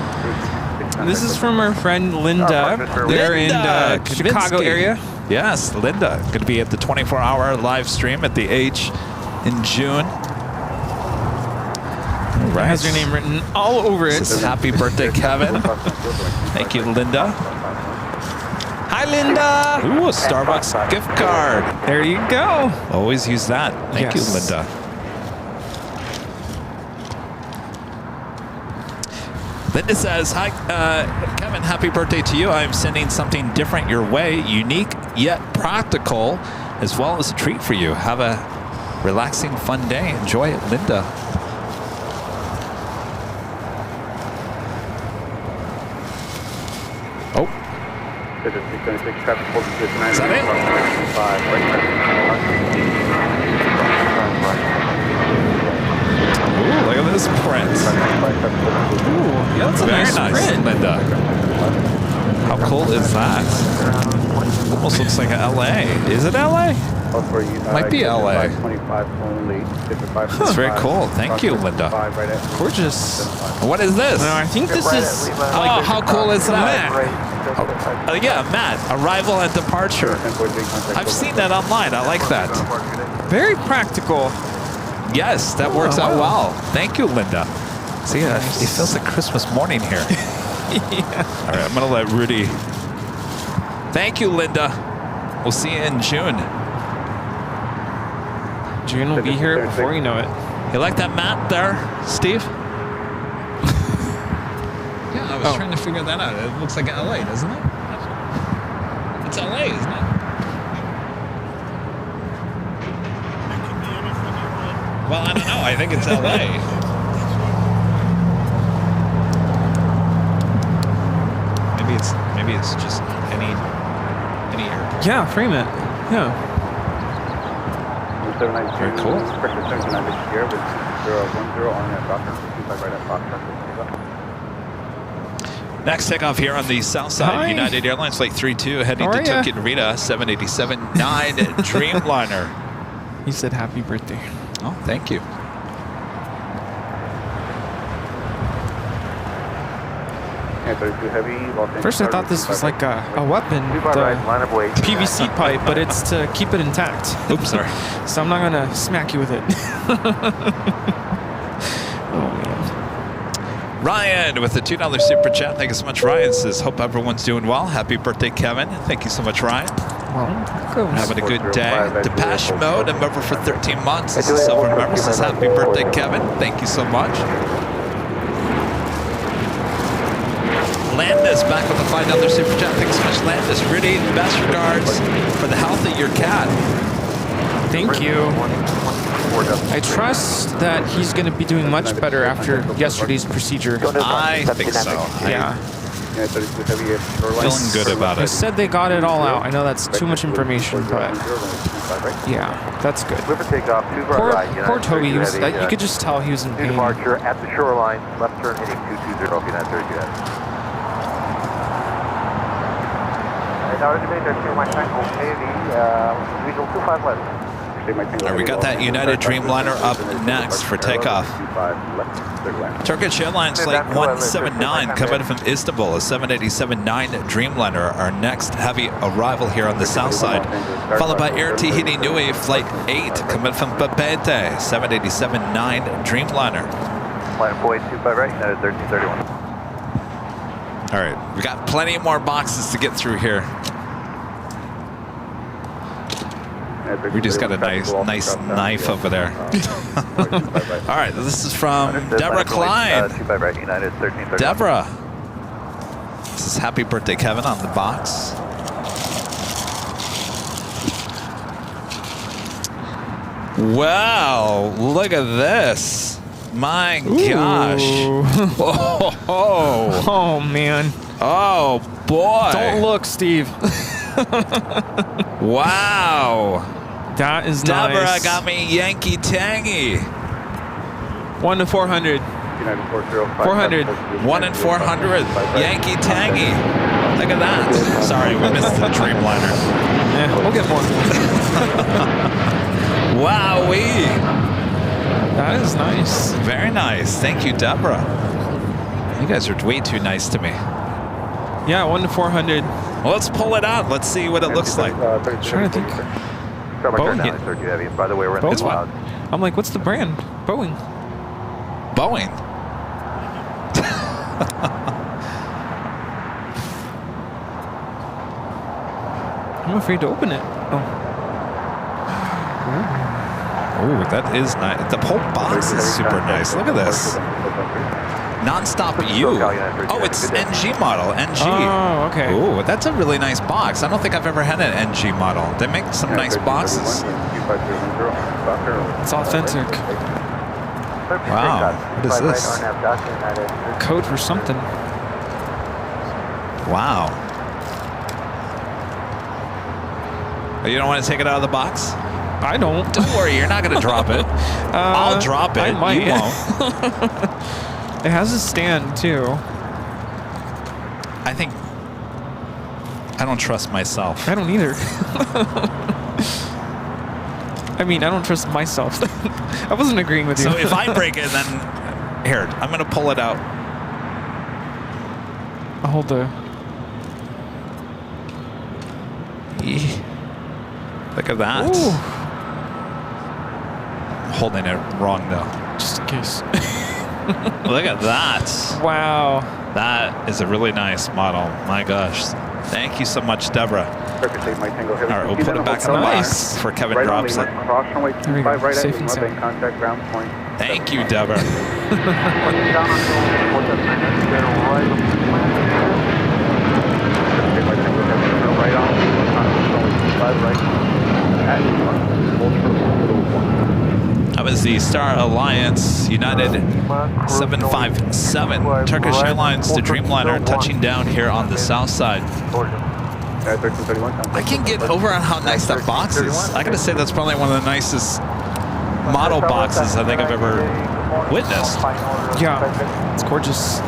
Speaker 7: This is from our friend Linda. They're in the Chicago area.
Speaker 2: Yes, Linda, going to be at the 24-hour live stream at the H in June. All right.
Speaker 7: Has your name written all over it.
Speaker 2: This is happy birthday, Kevin. Thank you, Linda.
Speaker 7: Hi, Linda.
Speaker 2: Ooh, a Starbucks gift card.
Speaker 7: There you go.
Speaker 2: Always use that. Thank you,
Speaker 7: Yes.
Speaker 2: Linda. Linda says, hi, Kevin, happy birthday to you. I'm sending something different your way, unique yet practical, as well as a treat for you. Have a relaxing, fun day. Enjoy it, Linda. Oh.
Speaker 6: Is
Speaker 2: that it? Ooh, look at this print.
Speaker 7: Ooh, yeah, that's a
Speaker 2: Very
Speaker 7: nice
Speaker 2: nice,
Speaker 7: print.
Speaker 2: Linda. How cool is that? Almost looks like LA. Is it LA? Might be LA. That's very cool. Thank you, Linda.
Speaker 7: Gorgeous.
Speaker 2: What is this?
Speaker 7: No, I think this is
Speaker 2: Oh, how cool is that?
Speaker 7: Matt.
Speaker 2: Oh, yeah, Matt. Arrival and departure. I've seen that online. I like that.
Speaker 7: Very practical.
Speaker 2: Yes, that works out well. Thank you, Linda. See, it feels like Christmas morning here.
Speaker 7: Yeah.
Speaker 2: All right, I'm going to let Rudy. Thank you, Linda. We'll see you in June.
Speaker 7: June will be here before you know it.
Speaker 2: You like that map there, Steve? Yeah, I was trying to figure that out. It looks like LA, doesn't it? It's LA, isn't it? Well, I don't know. I think it's LA. Maybe it's just any airport.
Speaker 7: Yeah, frame it. Yeah.
Speaker 2: Very cool. Next takeoff here on the south side.
Speaker 7: Hi.
Speaker 2: United Airlines Flight 32 heading
Speaker 7: How
Speaker 2: to
Speaker 7: are ya?
Speaker 2: Tokyo Narita 787-9 Dreamliner.
Speaker 7: He said happy birthday.
Speaker 2: Oh, thank you.
Speaker 7: First I thought this was like a weapon, the PVC pipe, but it's to keep it intact.
Speaker 2: Oops, sorry.
Speaker 7: So I'm not gonna smack you with it. Oh man.
Speaker 2: Ryan with the $2 super chat. Thank you so much, Ryan. Says, hope everyone's doing well. Happy birthday, Kevin. Thank you so much, Ryan.
Speaker 7: Well, goes.
Speaker 2: Having a good day. Depeche Mode, a member for 13 months. This is a silver member. Says, happy birthday, Kevin. Thank you so much. Landis back with a $5 super chat. Thanks so much, Landis. Rudy, best regards for the health of your cat.
Speaker 7: Thank you. I trust that he's going to be doing much better after yesterday's procedure.
Speaker 2: I think so.
Speaker 7: Yeah.
Speaker 2: Feeling good about
Speaker 7: They
Speaker 2: it.
Speaker 7: said they got it all out. I know that's too much information, but yeah, that's good. Poor Toby, he was, you could just tell he was in pain.
Speaker 4: Departure at the shoreline, left turn heading 220, United 32. Visual 25 left.
Speaker 2: All right, we got that United Dreamliner up next for takeoff. Turkish Airlines Flight 179 coming from Istanbul, a 787-9 Dreamliner, our next heavy arrival here on the south side, followed by Air Tahiti Nui Flight 8 coming from Papeete, 787-9 Dreamliner.
Speaker 4: Line 4825 right, United 1331.
Speaker 2: All right, we got plenty more boxes to get through here. We just got a nice knife over there. All right, this is from Deborah Klein. Deborah. This is happy birthday, Kevin, on the box. Wow, look at this. My gosh. Oh,
Speaker 7: Oh man.
Speaker 2: oh boy.
Speaker 7: Don't look, Steve.
Speaker 2: Wow.
Speaker 7: That is
Speaker 2: Deborah
Speaker 7: nice.
Speaker 2: got me Yankee Tangy.
Speaker 7: 1 to 400. 400.
Speaker 2: 1 in 400. Yankee Tangy. Look at that. Sorry, we missed the Dreamliner.
Speaker 7: Yeah, we'll get more.
Speaker 2: Wowee.
Speaker 7: That is nice.
Speaker 2: Very nice. Thank you, Deborah. You guys are way too nice to me.
Speaker 7: Yeah, 1 to 400.
Speaker 2: Well, let's pull it out. Let's see what it looks like.
Speaker 7: Trying to think. Boeing.
Speaker 1: Boeing. 30 Heavy. By the way, we're in
Speaker 7: Boeing.
Speaker 2: It's what?
Speaker 7: I'm like, what's the brand? Boeing.
Speaker 2: Boeing.
Speaker 7: I'm afraid to open it. Oh.
Speaker 2: Oh, that is nice. The whole box is super nice. Look at this. Non-stop U. Oh, it's NG model. NG.
Speaker 7: Oh, okay.
Speaker 2: Oh, that's a really nice box. I don't think I've ever had an NG model. They make some nice boxes.
Speaker 7: It's authentic.
Speaker 2: Wow. What is this?
Speaker 7: Code for something.
Speaker 2: Wow. Oh, you don't want to take it out of the box?
Speaker 7: I don't.
Speaker 2: Don't worry, you're not going to drop it. I'll drop it.
Speaker 7: I might.
Speaker 2: You won't.
Speaker 7: It has a stand too.
Speaker 2: I think I don't trust myself.
Speaker 7: I don't either. I mean, I don't trust myself. I wasn't agreeing with you.
Speaker 2: So if I break it, then here, I'm going to pull it out.
Speaker 7: I'll hold the.
Speaker 2: Look at that.
Speaker 7: Ooh.
Speaker 2: I'm holding it wrong though.
Speaker 7: Just in case.
Speaker 2: Look at that.
Speaker 7: Wow.
Speaker 2: That is a really nice model. My gosh. Thank you so much, Deborah. All right, we'll put it back in the box for Kevin drops it.
Speaker 7: Here we go. Safe and sound.
Speaker 2: Thank you, Deborah. That was the Star Alliance United 757 Turkish Airlines to Dreamliner touching down here on the south side. I can't get over on how nice that box is. I gotta say that's probably one of the nicest model boxes I think I've ever witnessed.
Speaker 7: Yeah, it's gorgeous.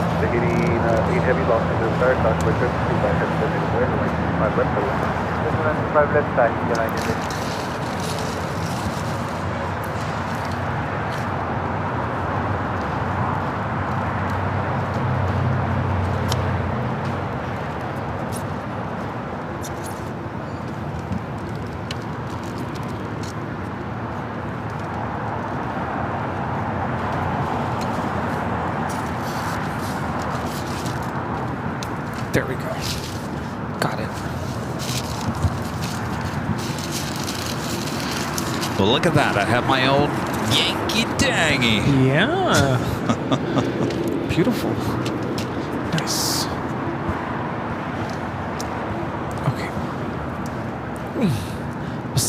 Speaker 7: There we go. Got it.
Speaker 2: Well, look at that. I have my old Yankee Dangy.
Speaker 7: Yeah. Beautiful. Nice. Okay.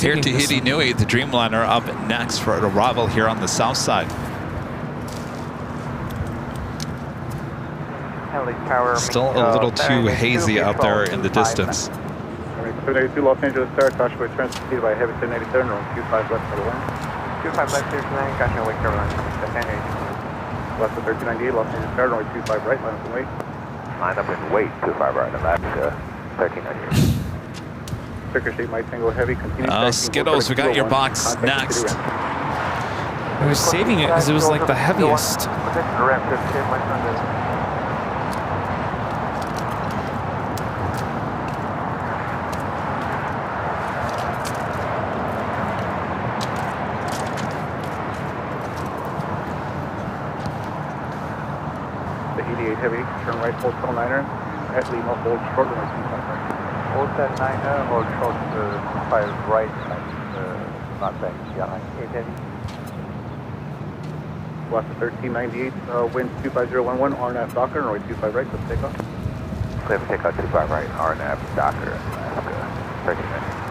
Speaker 2: Here to Hidi Nui, the Dreamliner, up next for arrival here on the south side. Still a little too hazy out there in the distance.
Speaker 6: 782 Los Angeles Star, caution way transmitted by heavy 1087, runway 25 left for the wind.
Speaker 4: 25 left, 39, caution away, Carolina, 1088.
Speaker 6: Left of 1398, Los Angeles Star, runway 25 right, line up and wait.
Speaker 1: Line up and wait, 25 right, Alaska, 1398.
Speaker 6: Turkish 8 Mike Tango Heavy, continue.
Speaker 2: Oh, Skittles, we got your box next.
Speaker 7: I was saving it because it was like the heaviest.
Speaker 6: The 88 Heavy, turn right, hold tunnel 9er, at Lima, hold short, runway 25 right.
Speaker 8: Hold that 9er, hold short, 5 right, not back, yeah, 8 heavy.
Speaker 6: Left of 1398, wind 25011, RNAV Docker, runway 25 right, let's take off.
Speaker 1: Clear for takeoff 25 right, RNAV Docker, Alaska, 1398.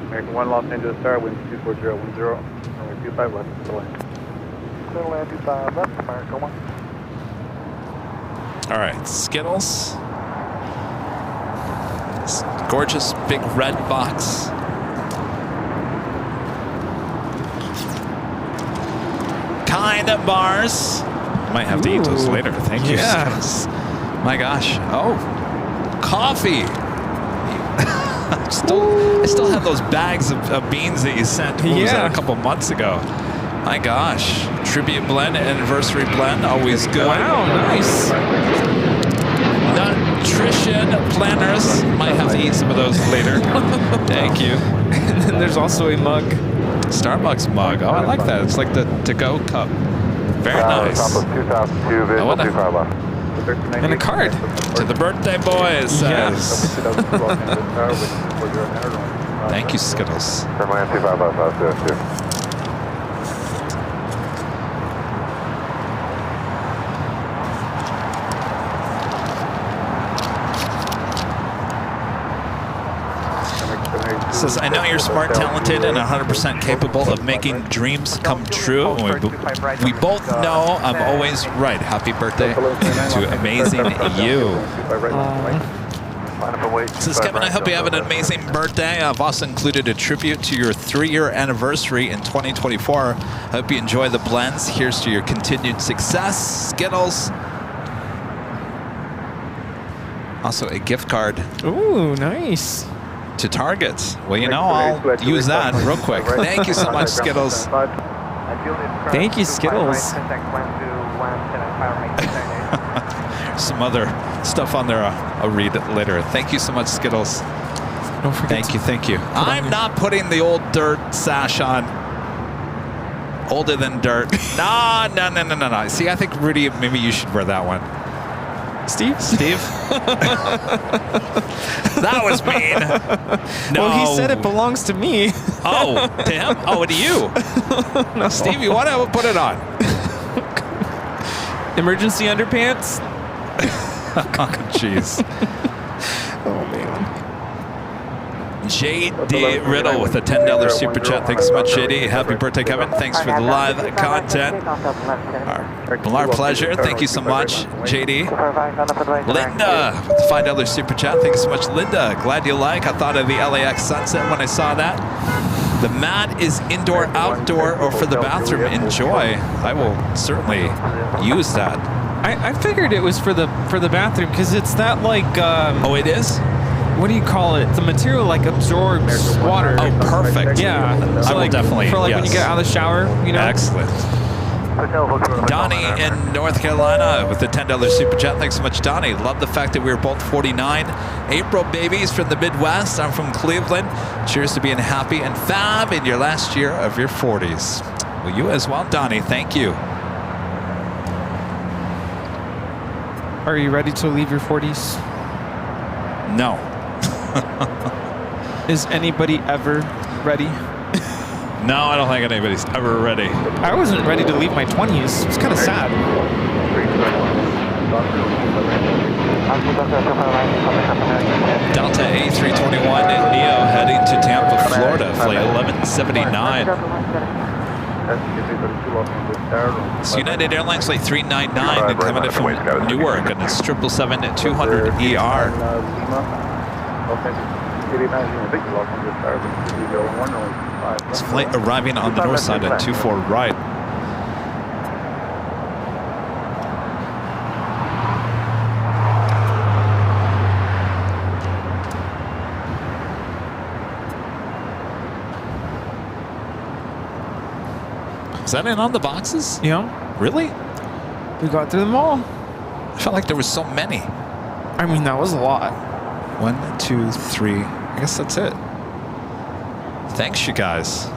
Speaker 1: American 1, Los Angeles Star, wind 24010, runway 25 left for the land.
Speaker 8: Little land 25 left, American 1.
Speaker 2: All right, Skittles. Gorgeous big red box. Kind of bars. Might have to eat those later. Thank you.
Speaker 7: Yes.
Speaker 2: My gosh. Oh, coffee. I still have those bags of beans that you sent a couple months ago. My gosh. Tribute blend, anniversary blend, always good.
Speaker 7: Wow, nice.
Speaker 2: Nutrition planners. Might have to eat some of those later. Thank you.
Speaker 7: And then there's also a mug.
Speaker 2: Starbucks mug. Oh, I like that. It's like the to-go cup. Very nice.
Speaker 7: And a card.
Speaker 2: To the birthday boy, it says. Thank you, Skittles. Says, I know you're smart, talented, and 100% capable of making dreams come true. And we both know I'm always right. Happy birthday to amazing you. Says, Kevin, I hope you have an amazing birthday. I've also included a tribute to your 3-year anniversary in 2024. I hope you enjoy the blends. Here's to your continued success. Skittles. Also a gift card.
Speaker 7: Ooh, nice.
Speaker 2: To Target. Well, you know, I'll use that real quick. Thank you so much, Skittles.
Speaker 7: Thank you, Skittles.
Speaker 2: Some other stuff on there I'll read later. Thank you so much, Skittles.
Speaker 7: Don't forget.
Speaker 2: Thank you. I'm not putting the old dirt sash on. Older than dirt. No. See, I think, Rudy, maybe you should wear that one.
Speaker 7: Steve?
Speaker 2: That was mean. No.
Speaker 7: Well, he said it belongs to me.
Speaker 2: Oh, to him? Oh, to you.
Speaker 7: No.
Speaker 2: Steve, you want to put it on?
Speaker 7: Emergency underpants?
Speaker 2: Oh, jeez.
Speaker 7: Oh, man.
Speaker 2: JD Riddle with a $10 super chat. Thanks so much, JD. Happy birthday, Kevin. Thanks for the live content. Our pleasure. Thank you so much, JD. Linda with the $5 super chat. Thanks so much, Linda. Glad you like. I thought of the LAX sunset when I saw that. The mat is indoor, outdoor, or for the bathroom. Enjoy. I will certainly use that.
Speaker 7: I figured it was for the bathroom because it's that like.
Speaker 2: Oh, it is?
Speaker 7: What do you call it? The material like absorbs water.
Speaker 2: Oh, perfect.
Speaker 7: Yeah. So
Speaker 2: I will
Speaker 7: like,
Speaker 2: definitely.
Speaker 7: for like when you get out of the shower, you know.
Speaker 2: Excellent. Donnie in North Carolina with the $10 super chat. Thanks so much, Donnie. Love the fact that we were both 49. April babies from the Midwest. I'm from Cleveland. Cheers to being happy and fab in your last year of your 40s. Well, you as well, Donnie. Thank you.
Speaker 7: Are you ready to leave your 40s?
Speaker 2: No.
Speaker 7: Is anybody ever ready?
Speaker 2: No, I don't think anybody's ever ready.
Speaker 7: I wasn't ready to leave my 20s. It's kind of sad.
Speaker 2: Delta A321 Neo heading to Tampa, Florida, flight 1179. It's United Airlines flight 399 coming in from Newark, and it's 777-200ER. This flight arriving on the north side at 24 right. Is that in on the boxes?
Speaker 7: Yeah.
Speaker 2: Really?
Speaker 7: We got through them all.
Speaker 2: I felt like there was so many.
Speaker 7: I mean, that was a lot.
Speaker 2: 1, 2, 3. I guess that's it. Thanks, you guys.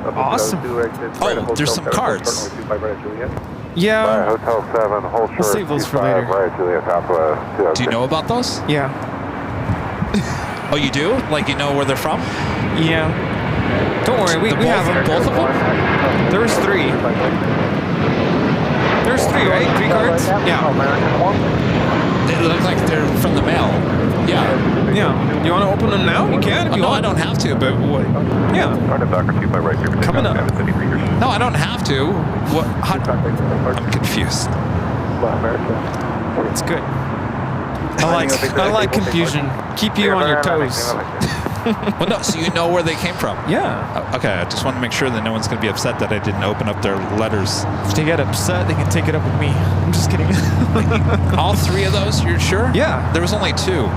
Speaker 7: Awesome.
Speaker 2: Oh, there's some cards.
Speaker 7: Yeah.
Speaker 6: Hotel 7, hold short.
Speaker 7: We'll save those for later.
Speaker 6: Right, Juliet, Alpha,
Speaker 2: Do you know about those?
Speaker 7: Yeah.
Speaker 2: Oh, you do? Like you know where they're from?
Speaker 7: Yeah. Don't worry, we have them.
Speaker 2: Both of them?
Speaker 7: There's 3. There's 3, right? 3 cards? Yeah.
Speaker 2: They look like they're from the mail. Yeah.
Speaker 7: Yeah. You want to open them now? You can if you
Speaker 2: no,
Speaker 7: want.
Speaker 2: I don't have to, but what?
Speaker 7: Yeah. Coming up.
Speaker 2: No, I don't have to. What? I'm confused.
Speaker 7: It's good. I like confusion. Keep you on your toes.
Speaker 2: Well, no, so you know where they came from.
Speaker 7: Yeah.
Speaker 2: Okay, I just want to make sure that no one's going to be upset that I didn't open up their letters.
Speaker 7: If they get upset, they can take it up with me. I'm just kidding.
Speaker 2: All three of those, you're sure?
Speaker 7: Yeah.
Speaker 2: There was only two.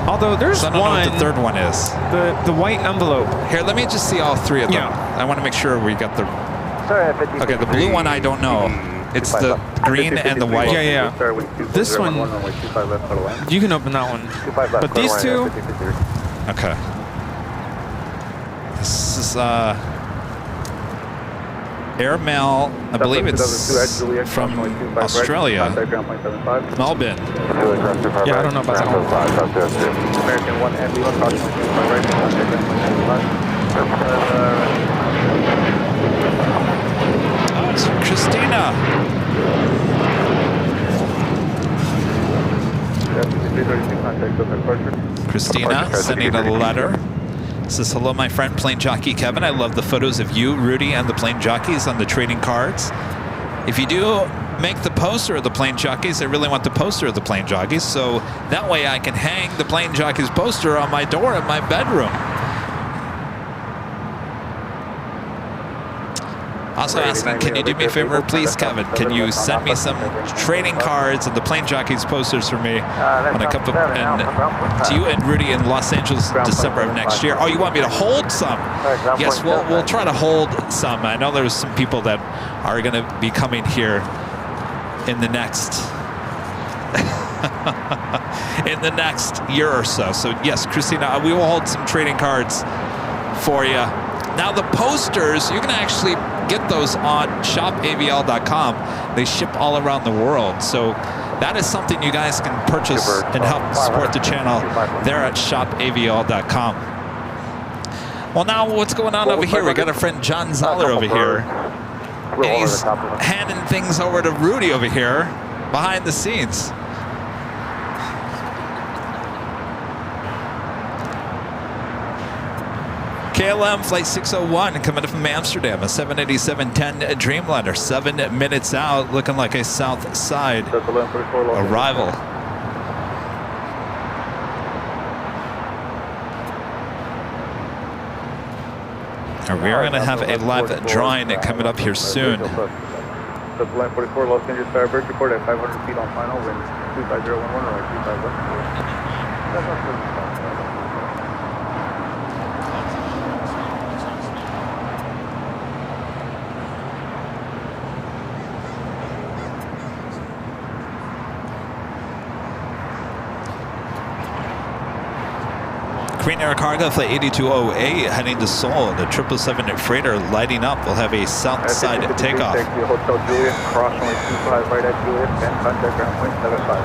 Speaker 7: Although there's
Speaker 2: So I don't know
Speaker 7: one.
Speaker 2: what the third one is.
Speaker 7: The white envelope.
Speaker 2: Here, let me just see all three of them.
Speaker 7: Yeah.
Speaker 2: I want to make sure we got the...
Speaker 4: Sorry, 50.
Speaker 2: Okay, the blue one I don't know. It's the green and the white.
Speaker 7: Yeah, yeah. This one, you can open that one. But these two,
Speaker 2: Okay. This is airmail. I believe it's from Australia. Melbourne.
Speaker 7: yeah, I don't know about that one.
Speaker 6: American 1 Heavy, approximately 25 right, contact
Speaker 2: Oh, it's Christina. Christina sending a letter. Says, hello, my friend, Plane Jockey Kevin. I love the photos of you, Rudy, and the Plane Jockeys on the trading cards. If you do make the poster of the Plane Jockeys, I really want the poster of the Plane Jockeys, so that way I can hang the Plane Jockeys poster on my door in my bedroom. Also asking, can you do me a favor, please, Kevin? Can you send me some trading cards and the Plane Jockeys posters for me when I come up to you and Rudy in Los Angeles December of next year? Oh, you want me to hold some? Yes, we'll try to hold some. I know there's some people that are going to be coming here in the next year or so. So yes, Christina, we will hold some trading cards for you. Now the posters, you can actually get those on shopavl.com. They ship all around the world. So that is something you guys can purchase and help support the channel there at shopavl.com. Well, now what's going on over here? We got our friend John Zoller over here. And he's handing things over to Rudy over here behind the scenes. KLM Flight 601 coming up from Amsterdam, a 787-10 Dreamliner, 7 minutes out, looking like a south side arrival. We are going to have a live drawing coming up here soon.
Speaker 6: Line 44, Los Angeles Firebird, report at 500 feet on final, wind 25011, runway 25 left.
Speaker 2: Queen Air Cargo Flight 8208 heading to Seoul. The 777 freighter lighting up. We'll have a south side takeoff.
Speaker 6: Hotel Juliet, cross runway 25 right at Juliet, and contact ground point 75.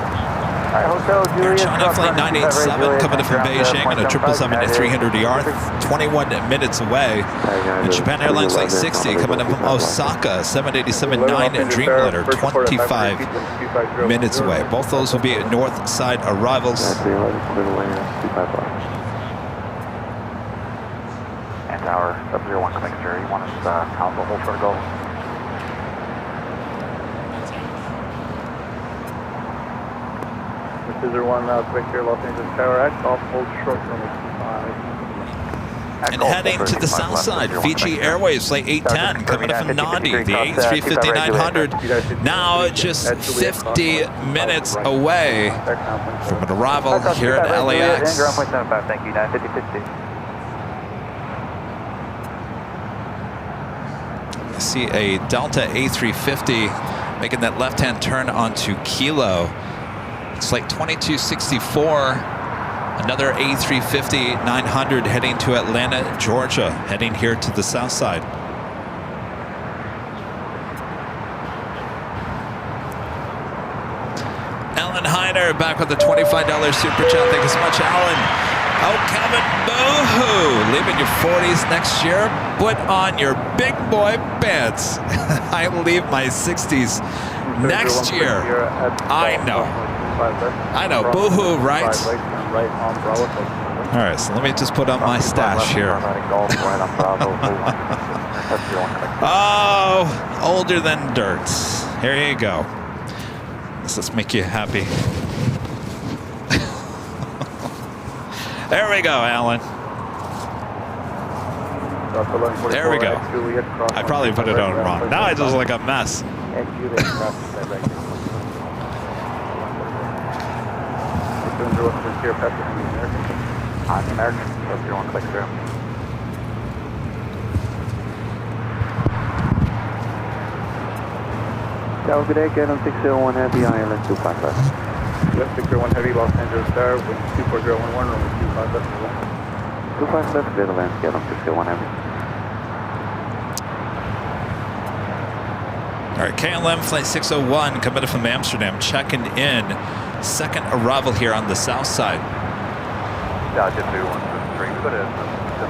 Speaker 4: Hotel
Speaker 2: Air
Speaker 4: Juliet,
Speaker 2: China Flight 987 coming up from Beijing and a 777-300ER, 21 minutes away. And Japan Airlines Flight 60 coming up from Osaka, 787-9 Dreamliner, 25 minutes away. Both those will be at north side arrivals.
Speaker 4: And our 001 coming through. You want us to count the whole short goal?
Speaker 6: This is 01 quick here, Los Angeles Tower, act off, hold short runway 25.
Speaker 2: And heading to the south side, Fiji Airways Flight 810 coming up from Nandi, the A350-900, now just 50 minutes away from an arrival here at LAX.
Speaker 4: Ground point 75, thank you, 950-50.
Speaker 2: I see a Delta A350 making that left-hand turn onto Kilo. It's like 2264. Another A350-900 heading to Atlanta, Georgia, heading here to the south side. Alan Heiner back with a $25 super chat. Thank you so much, Alan. Oh, Kevin, boo-hoo. Leaving your 40s next year. Put on your big boy pants. I leave my 60s next year. I know. I know. Boo-hoo, right? All right, so let me just put on my stash here. Oh, older than dirt. Here you go. Let's make you happy. There we go, Alan. There we go. I probably put it on wrong. Now I just look a mess.
Speaker 6: And Juliet crossing that right. We're doing the clear pressure from the American. On the American, 01 click through.
Speaker 4: Tower, good day, Gallon 601 Heavy, Ireland 25 left.
Speaker 6: Left 601 Heavy, Los Angeles Star, wind 24011, runway 25 left.
Speaker 4: 25 left, Netherlands, Gallon 601 Heavy.
Speaker 2: All right, KLM Flight 601 committed from Amsterdam, checking in. Second arrival here on the south side.
Speaker 8: Dodger 313, we've got a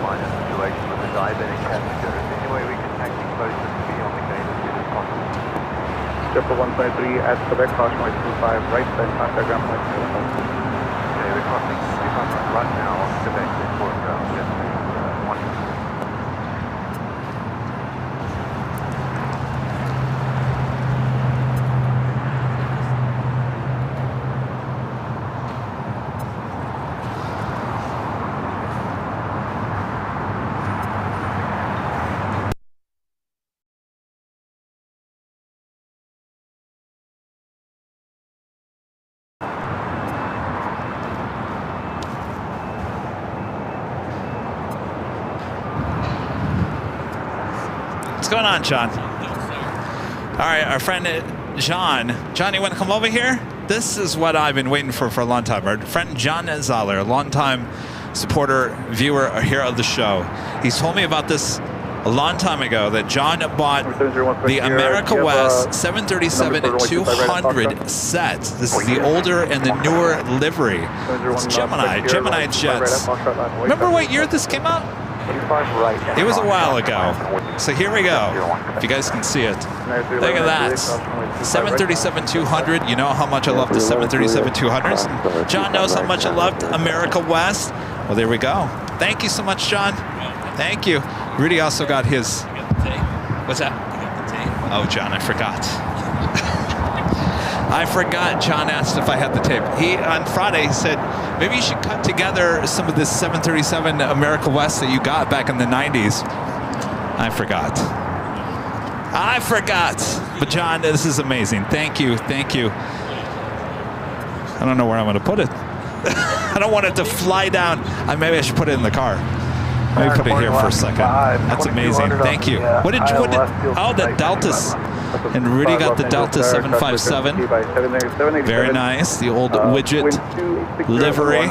Speaker 8: minor situation with the diabetic passenger. Is there any way we can actually close this to be on the gate as soon as possible?
Speaker 6: Triple 153 at Quebec, caution right 25, right side, contact ground point 2.
Speaker 8: Okay, we're crossing right now on Quebec, airport ground, just 1.
Speaker 2: What's going on, John? All right, our friend John. John, you want to come over here? This is what I've been waiting for a long time. Our friend John Zoller, a longtime supporter, viewer here of the show. He's told me about this a long time ago, that John bought the America West 737-200 set. This is the older and the newer livery. It's Gemini jets. Remember what year this came out? It was a while ago. So here we go. If you guys can see it. Look at that. 737-200. You know how much I love the 737-200s. John knows how much I loved America West. Well, there we go. Thank you so much, John. Thank you. Rudy also got his. What's that? Oh, John, I forgot. I forgot. John asked if I had the tape. On Friday, he said, maybe you should cut together some of this 737 America West that you got back in the 90s. I forgot. But John, this is amazing. Thank you. I don't know where I'm going to put it. I don't want it to fly down. Maybe I should put it in the car. Let me put it here for a second. That's amazing. Thank you. What did oh, the Deltas. And Rudy got the Delta 757. Very nice. The old widget livery.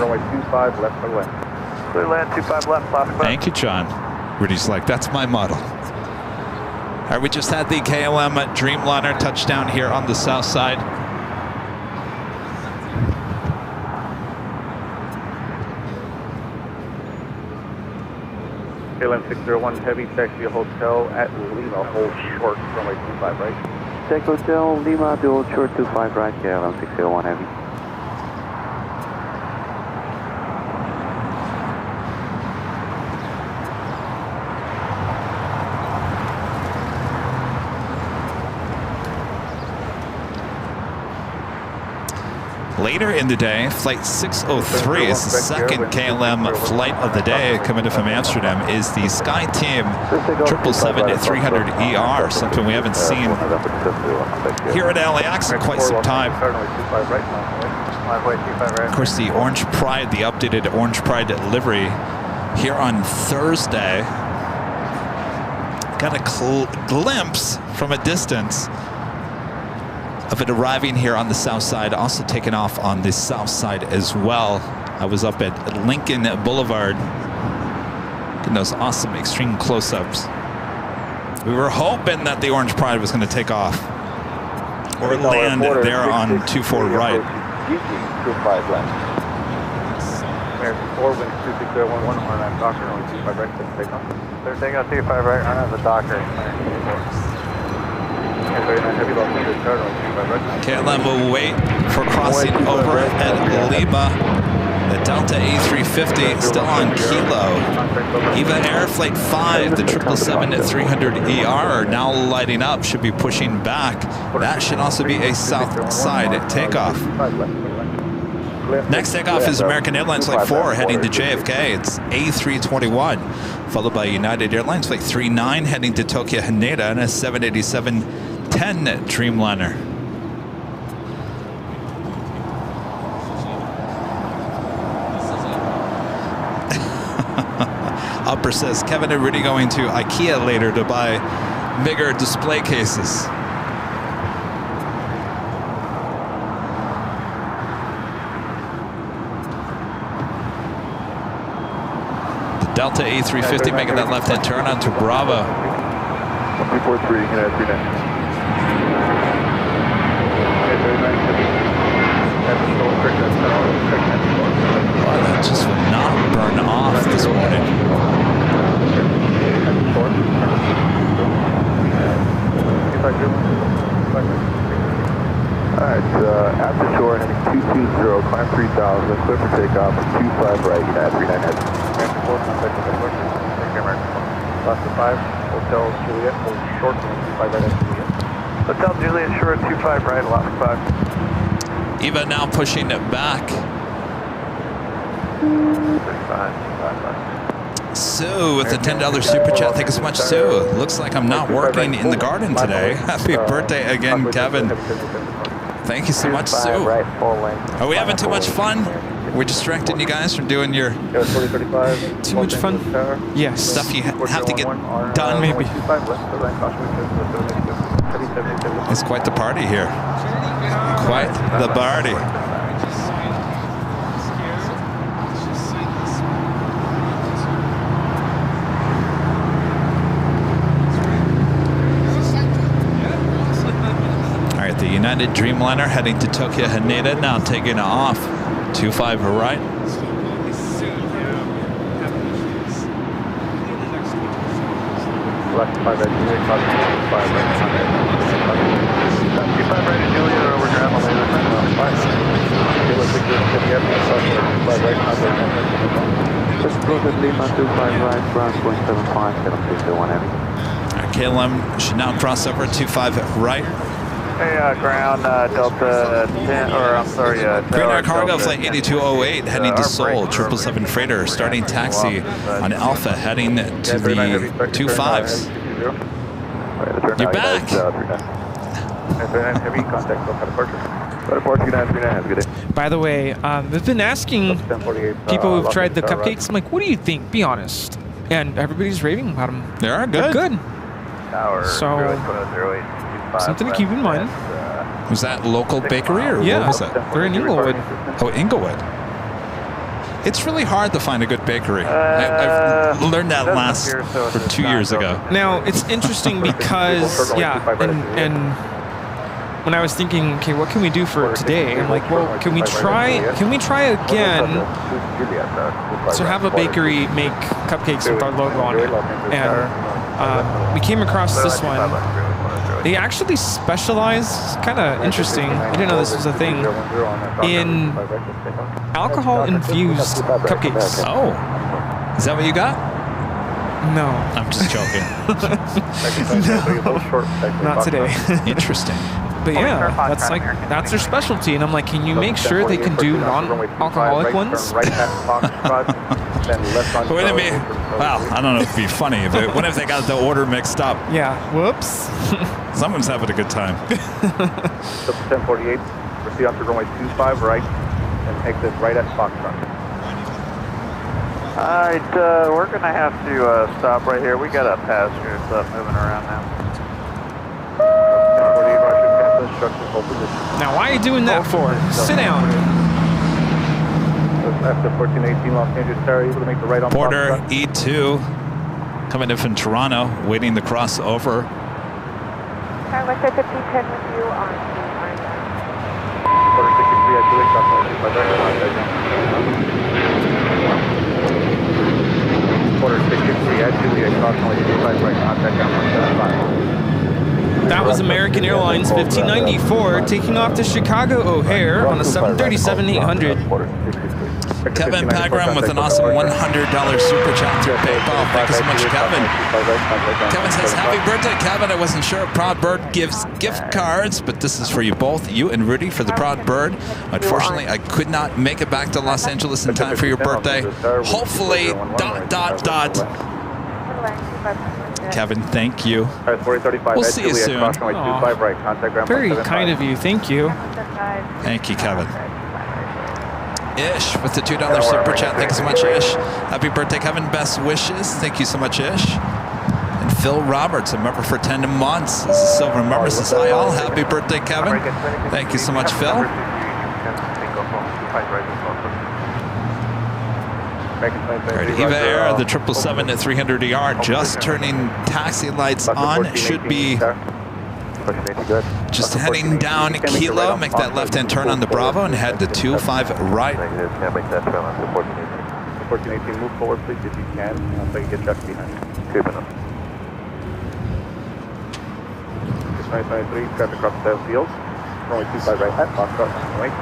Speaker 2: Thank you, John. Rudy's like, that's my model. All right, we just had the KLM Dreamliner touchdown here on the south side.
Speaker 6: KLM 601 Heavy, taxi hotel at Lima, hold short, runway 25 right.
Speaker 4: Tech Hotel, Lima, do hold short 25 right, KLM 601 Heavy.
Speaker 2: Later in the day, Flight 603 is the second KLM flight of the day coming in from Amsterdam, is the SkyTeam 777-300ER, something we haven't seen here at LAX in quite some time. Of course, the Orange Pride, the updated Orange Pride livery here on Thursday. Got a glimpse from a distance of it arriving here on the south side, also taken off on the south side as well. I was up at Lincoln Boulevard, getting those awesome extreme close-ups. We were hoping that the Orange Pride was going to take off or land there on 24 right.
Speaker 6: 25 left. American 4, wind 26011, RNAV Docker, only 25 right, take off.
Speaker 8: They're taking off 25 right, RNAV the Docker.
Speaker 2: KLM will wait for crossing over at Lima. The Delta A350 still on Kilo. Eva Air Flight 5, the 777-300ER are now lighting up, should be pushing back. That should also be a south side takeoff. Next takeoff is American Airlines Flight 4 heading to JFK. It's A321, followed by United Airlines Flight 39 heading to Tokyo Haneda and a 787-10 Dreamliner. Upper says, Kevin and Rudy going to IKEA later to buy bigger display cases. The Delta A350 making that left-hand turn onto Bravo.
Speaker 6: 343, United 39.
Speaker 2: Wow, that just would not burn off this morning.
Speaker 6: Alright, after shore, heading 220, climb 3000, clear for takeoff, 25 right, United 39 head. American 4, contact with American 4. Take care, American 4. Last 5, Hotel Juliet, hold short, 25 right at Juliet. Hotel Juliet, short, 25 right, last 5.
Speaker 2: Eva now pushing it back. Sue with the $10 super chat. Thank you so much, Sue. Looks like I'm not working in the garden today. Happy birthday again, Kevin. Thank you so much, Sue. Are we having too much fun? We're distracting you guys from doing your
Speaker 7: Too much fun? Yes.
Speaker 2: stuff you have to get done.
Speaker 7: Maybe.
Speaker 2: It's quite the party here. Quite the party. All right, the United Dreamliner heading to Tokyo Haneda, now taking off. 25 right.
Speaker 6: Left 5 right, Juliet, cross 5 right, 25 right, Juliet, over ground, on the other side, 5. Kilo 6 Juliet, cross 5 right, just close at Lima, 25 right, ground, 0.75, 7601 heavy.
Speaker 2: KLM should now cross over 25 right.
Speaker 6: Hey, ground, Delta 10, or I'm sorry,
Speaker 2: Green Air Cargo Flight 8208 heading to Seoul, 777 freighter, starting taxi on Alpha, heading to the 25s. You're back!
Speaker 6: Heavy contact, departure, United 39, have a good day.
Speaker 7: By the way, we've been asking people who've tried the cupcakes. I'm like, what do you think? Be honest. And everybody's raving about them.
Speaker 2: They are
Speaker 7: They're
Speaker 2: good.
Speaker 7: good. So, something to keep in mind.
Speaker 2: Was that local bakery or
Speaker 7: Yeah,
Speaker 2: what was that?
Speaker 7: they're in Inglewood.
Speaker 2: Oh, Inglewood. It's really hard to find a good bakery. I've learned that for 2 years ago.
Speaker 7: Now, it's interesting because, yeah, and when I was thinking, okay, what can we do for today? I'm like, well, can we try again to have a bakery make cupcakes with our logo on it? And we came across this one. They actually specialize, kind of interesting, I didn't know this was a thing, in alcohol-infused cupcakes.
Speaker 2: Oh, is that what you got?
Speaker 7: No.
Speaker 2: I'm just joking.
Speaker 7: No, not today.
Speaker 2: Interesting.
Speaker 7: But yeah, that's their specialty, and I'm like, can you make sure they can do non-alcoholic ones?
Speaker 2: Wouldn't it be? Well, I don't know if it'd be funny, but what if they got the order mixed up?
Speaker 7: Yeah. Whoops.
Speaker 2: Someone's having a good time.
Speaker 6: 1048, proceed on to runway 25 right, and exit right at Foxtrot. Alright, we're going to have to stop right here. We got a passenger stuff moving around now. 1048, Roger, cancel instructions, hold position.
Speaker 7: Now, why are you doing that for? Sit down.
Speaker 6: After 1418 Los Angeles Tower, able to make the right on
Speaker 2: Border
Speaker 6: Foxtrot.
Speaker 2: E2 coming in from Toronto, waiting to cross over.
Speaker 5: West 5010 with you on
Speaker 6: Border 63 at Juliet, cross 25 right, Border 63 at Juliet, cross 25 right, contact down 175.
Speaker 7: That was American Airlines 1594 taking off to Chicago O'Hare on a 737-800.
Speaker 2: Kevin Pagram with an awesome $100 super chat through PayPal. Thank you so much, Kevin. Kevin says, happy birthday, Kevin. I wasn't sure if Proud Bird gives gift cards, but this is for you both, you and Rudy, for the Proud Bird. Unfortunately, I could not make it back to Los Angeles in time for your birthday. Hopefully, ... Kevin, thank you. We'll see you soon.
Speaker 7: Very kind of you. Thank you.
Speaker 2: Thank you, Kevin. Ish with the $2 super chat. Thank you so much, Ish. Happy birthday, Kevin. Best wishes. Thank you so much, Ish. And Phil Roberts, a member for 10 months. This is Silver member. Says hi all. Happy birthday, Kevin. Thank you so much, Phil. Right, Eva Air, the 777 at 300 ER, just turning taxi lights on. Should be just heading down Kilo, make that left-hand turn on the Bravo and head to 25 right.
Speaker 6: 1418, move forward, please, if you can, so you get Jeff behind. Good enough. 993, traffic across the field. Runway 25 right at Foxtrot, right.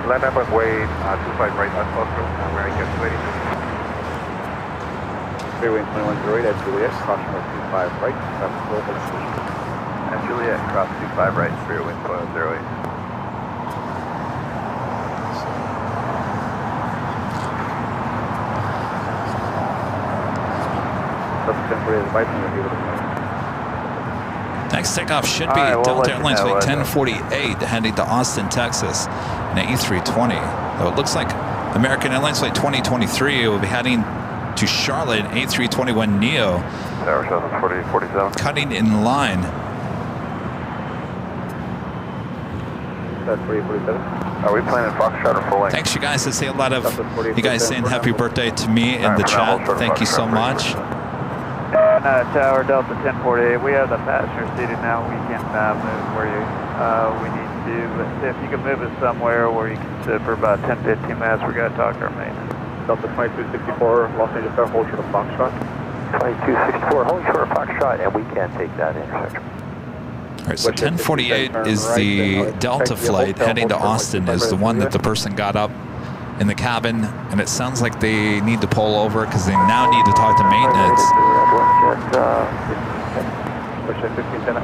Speaker 8: Land up and wait, 25 right at Foxtrot, where I get ready.
Speaker 6: Fairway 2108 at Juliet, caution of 25 right, traffic flow position.
Speaker 8: And Juliet, cross 25 right, fairway 2108.
Speaker 2: Next takeoff should be Delta Airlines Flight 1048 heading to Austin, Texas, in an A320. Though it looks like American Airlines Flight 2023 will be heading to Charlotte in A321neo, cutting in line.
Speaker 8: Are we planning Foxtrot or full length?
Speaker 2: Thanks, you guys. I see a lot of you guys saying happy birthday to me in the chat. Thank you so much.
Speaker 11: Tower Delta 1048, we have the passenger seated now. We can move where we need to. But if you can move us somewhere where you can sit for about 10-15 minutes, we got to talk to our maintenance.
Speaker 6: Delta 2264, Los Angeles Tower, hold short of Foxtrot.
Speaker 1: 2264, hold short of Foxtrot, and we can take that intersection.
Speaker 2: All right, so 1048 is the Delta flight heading to Austin, is the one that the person got up in the cabin, and it sounds like they need to pull over because they now need to talk to maintenance. We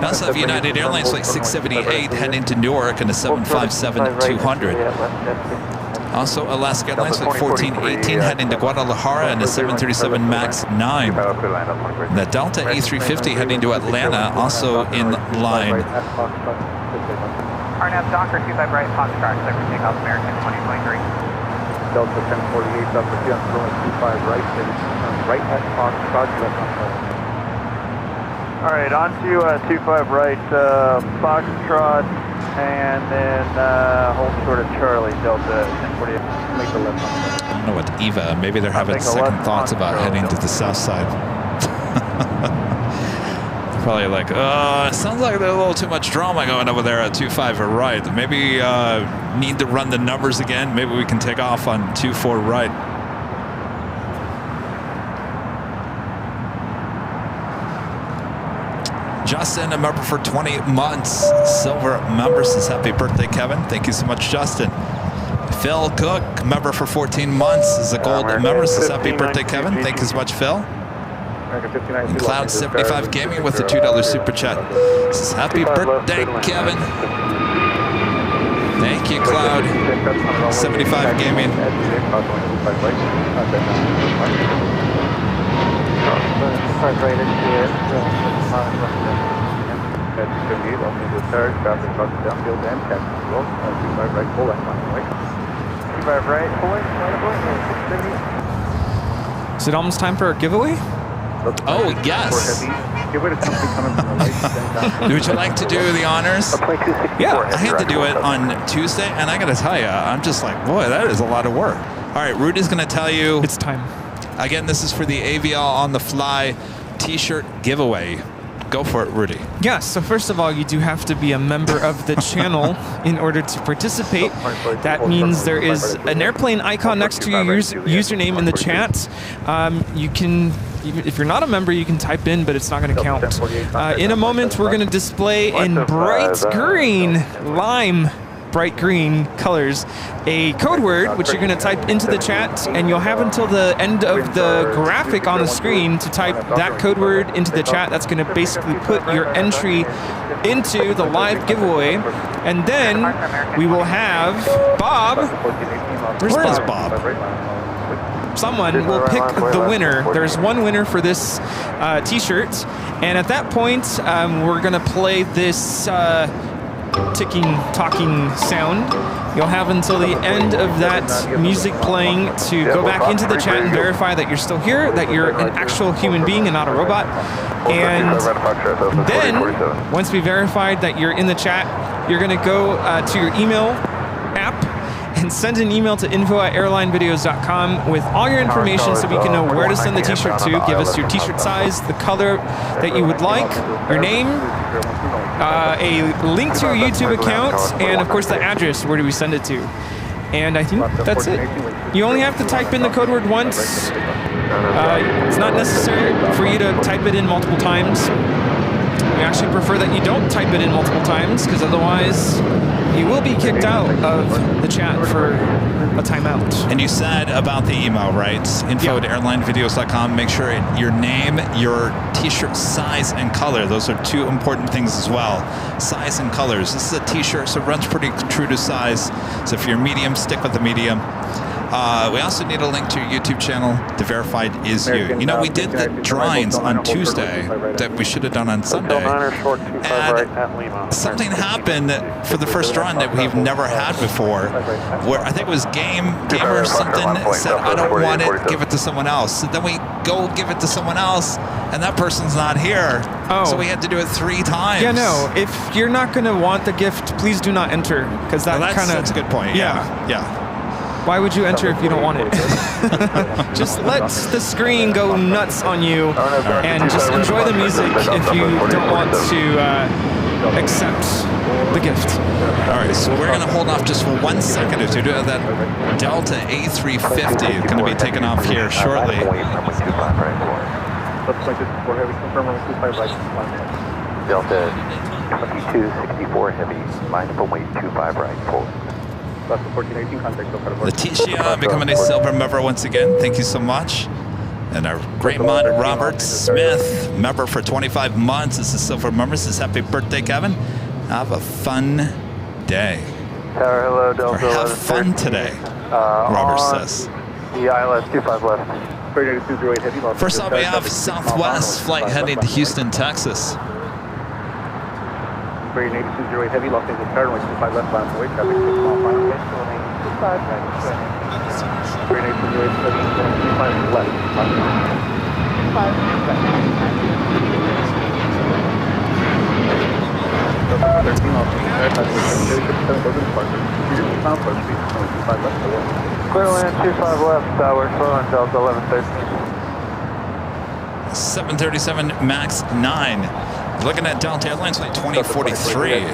Speaker 2: also have United Airlines Flight 678 heading to Newark in a 757-200. Also Alaska Airlines Flight 1418 heading to Guadalajara in a 737 MAX 9. And the Delta A350 heading to Atlanta, also in line.
Speaker 11: RNAV Docker 25 right, Foxtrot, clear for takeoff, American 2023.
Speaker 6: Delta 1048, Delta 25 right, right at Foxtrot, left on hold.
Speaker 11: All right, on to 25 right, Foxtrot, and then hold short of Charlie, Delta 1048.
Speaker 6: Make the left on hold.
Speaker 2: I don't know what Eva, maybe they're having second thoughts about heading to the south side. Probably like, it sounds like there's a little too much drama going over there at 25 right. Maybe need to run the numbers again. Maybe we can take off on 24 right. Justin, a member for 20 months. Silver member says happy birthday, Kevin. Thank you so much, Justin. Phil Cook, member for 14 months, is a gold member. Says happy birthday, Kevin. Thank you so much, Phil. Cloud 75 Gaming with a $2 super chat. Says happy birthday, Kevin. Thank you, Cloud 75 Gaming.
Speaker 7: Is it almost time for a giveaway?
Speaker 2: Oh, yes. Would you like to do the honors? Yeah, I had to do it on Tuesday, and I got to tell you, I'm just like, boy, that is a lot of work. All right, Rudy's going to tell you.
Speaker 7: It's time.
Speaker 2: Again, this is for the AVL on the fly t-shirt giveaway. Go for it, Rudy.
Speaker 7: Yeah, so first of all, you do have to be a member of the channel in order to participate. That means there is an airplane icon next to your username in the chat. You can, even if you're not a member, you can type in, but it's not going to count. In a moment, we're going to display in bright green lime bright green colors a code word, which you're going to type into the chat, and you'll have until the end of the graphic on the screen to type that code word into the chat. That's going to basically put your entry into the live giveaway, and then we will have Bob.
Speaker 9: Where is Bob?
Speaker 7: Someone will pick the winner. There's one winner for this t-shirt, and at that point we're gonna play this ticking, talking sound. You'll have until the end of that music playing to go back into the chat and verify that you're still here, that you're an actual human being and not a robot. And then once we verified that you're in the chat, you're gonna go to your email app and send an email to info@airlinevideos.com with all your information so we can know where to send the t-shirt to. Give us your t-shirt size, the color that you would like, your name, a link to your YouTube account, and of course the address. Where do we send it to? And I think that's it. You only have to type in the code word once. It's not necessary for you to type it in multiple times. We actually prefer that you don't type it in multiple times, because otherwise you will be kicked out of the chat for a timeout.
Speaker 2: And you said about the email, right? info@airlinevideos.com. Make sure your name, your t-shirt size and color. Those are two important things as well. Size and colors. This is a t-shirt, so it runs pretty true to size. So if you're medium, stick with the medium. We also need a link to your YouTube channel. The verified is you. You know, we did the drawings on Tuesday that we should have done on Sunday. And something happened for the first drawing that we've never had before, where I think it was Gamer or something said, I don't want it, give it to someone else. So then we go give it to someone else, and that person's not here.
Speaker 7: Oh.
Speaker 2: So we had to do it 3 times.
Speaker 7: Yeah, no. If you're not going to want the gift, please do not enter, because that kind of...
Speaker 2: That's a good point. Yeah.
Speaker 7: Why would you enter if you don't want it? Just let the screen go nuts on you, and just enjoy the music if you don't want to accept the gift.
Speaker 2: All right, so we're going to hold off just for 1 second or two. That Delta A350 is going to be taken off here shortly.
Speaker 1: Delta 264 heavy, line up runway 25 right, full.
Speaker 2: Leticia becoming a silver member once again. Thank you so much. And our great mod, Robert Smith, member for 25 months. This is silver member. This is happy birthday, Kevin. Have a fun day.
Speaker 11: Tower, hello, Delta.
Speaker 2: Or have fun today, Robert says.
Speaker 11: The ILS 25 left.
Speaker 2: First up, we have Southwest flight heading to Houston, Texas.
Speaker 6: Brady 8208 heavy, Los Angeles Tower, runway 25 left, line away, traffic 6 mile final, Brady 8208 heavy, 25 left, line
Speaker 11: Clear land 25 left, tower, slow on Delta 1113.
Speaker 2: 737 MAX 9. Looking at Delta Airlines flight 2043,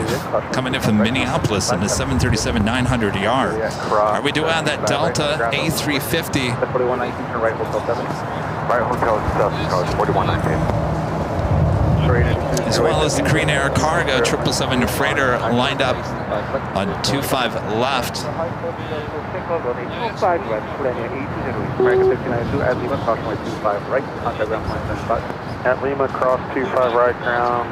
Speaker 2: coming in from Minneapolis in the 737-900ER. Are we doing that Delta A350?
Speaker 1: Right, hotel 7. Right, hotel 7, 4119.
Speaker 2: As well as the Korean Air Cargo 777 freighter lined up on 25 left.
Speaker 11: At Lima, cross 25 right ground.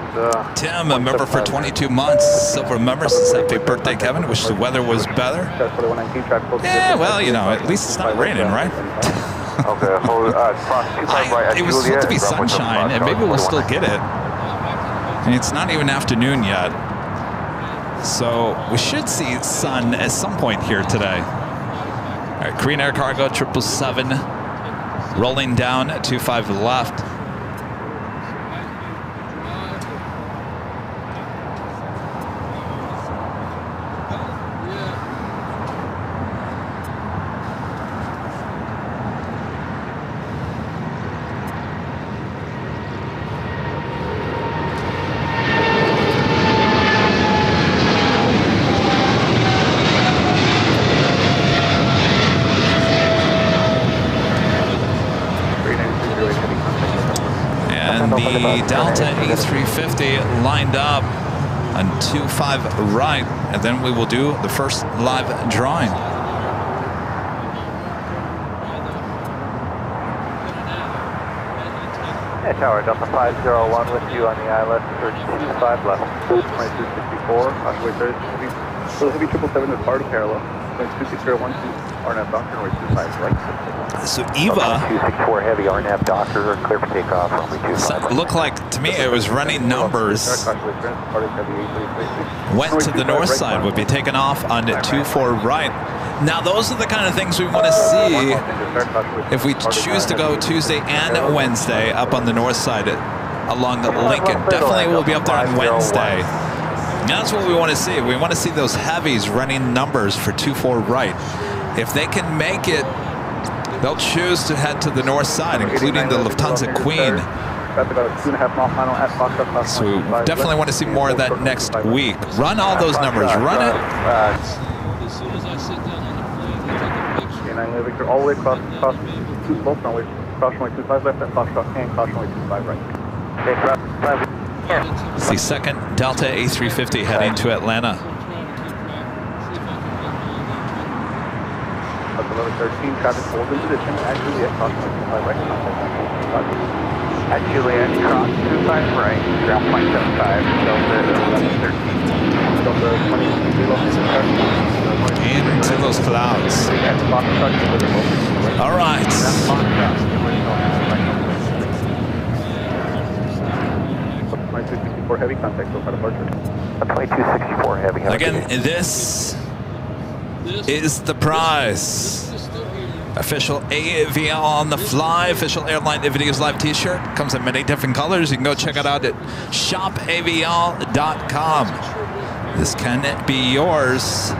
Speaker 2: Tim, a member for 22 months, silver member. Says happy birthday, Kevin. Wish the weather was better. Yeah, well, you know, at least it's not raining, right?
Speaker 1: Okay, hold,
Speaker 2: It was supposed to be sunshine, and maybe we'll still get it. And it's not even afternoon yet. So we should see sun at some point here today. All right, Korean Air Cargo 777 rolling down at 25 left. The Delta A350 lined up on 25 right, and then we will do the first live drawing.
Speaker 11: Yeah, Tower Delta 501 with you on the ILS for 25 left.
Speaker 6: 2264, Osprey 30. So heavy 777 is part of parallel. 26012, RNAV Doctor, runway 25 right.
Speaker 2: So Eva
Speaker 4: 264 heavy, RNAV Doctor, clear for takeoff, runway 25.
Speaker 2: looked like to me it was running numbers. Went to the north side, would be taken off on the 24 right. Now those are the kind of things we want to see if we choose to go Tuesday and Wednesday up on the north side along the Lincoln. Definitely we'll be up there on Wednesday. That's what we want to see. We want to see those heavies running numbers for 24 right. If they can make it, they'll choose to head to the north side, including the Lufthansa Queen. So we definitely want to see more of that next week. Run all those numbers. Run it.
Speaker 10: As soon as I sit down on the plane, I take a picture.
Speaker 6: Victor, all the way across both runways, caution runway 25 left, and caution runway 25 right.
Speaker 4: Okay, cross 5.
Speaker 2: It's the second Delta A350 heading to Atlanta.
Speaker 6: That's 1113, traffic holds in position at Juliet, caution runway 25 right, contact.
Speaker 4: At Juliet, cross 25 right, ground point 75, Delta 1113.
Speaker 6: Delta 20,
Speaker 2: Into those clouds. All right.
Speaker 6: Heavy contact, so departure.
Speaker 4: 2264 heavy.
Speaker 2: Again, this is the prize. Official AVL on the fly, official Airline Videos Live t-shirt. Comes in many different colors. You can go check it out at shopavl.com. This can be yours.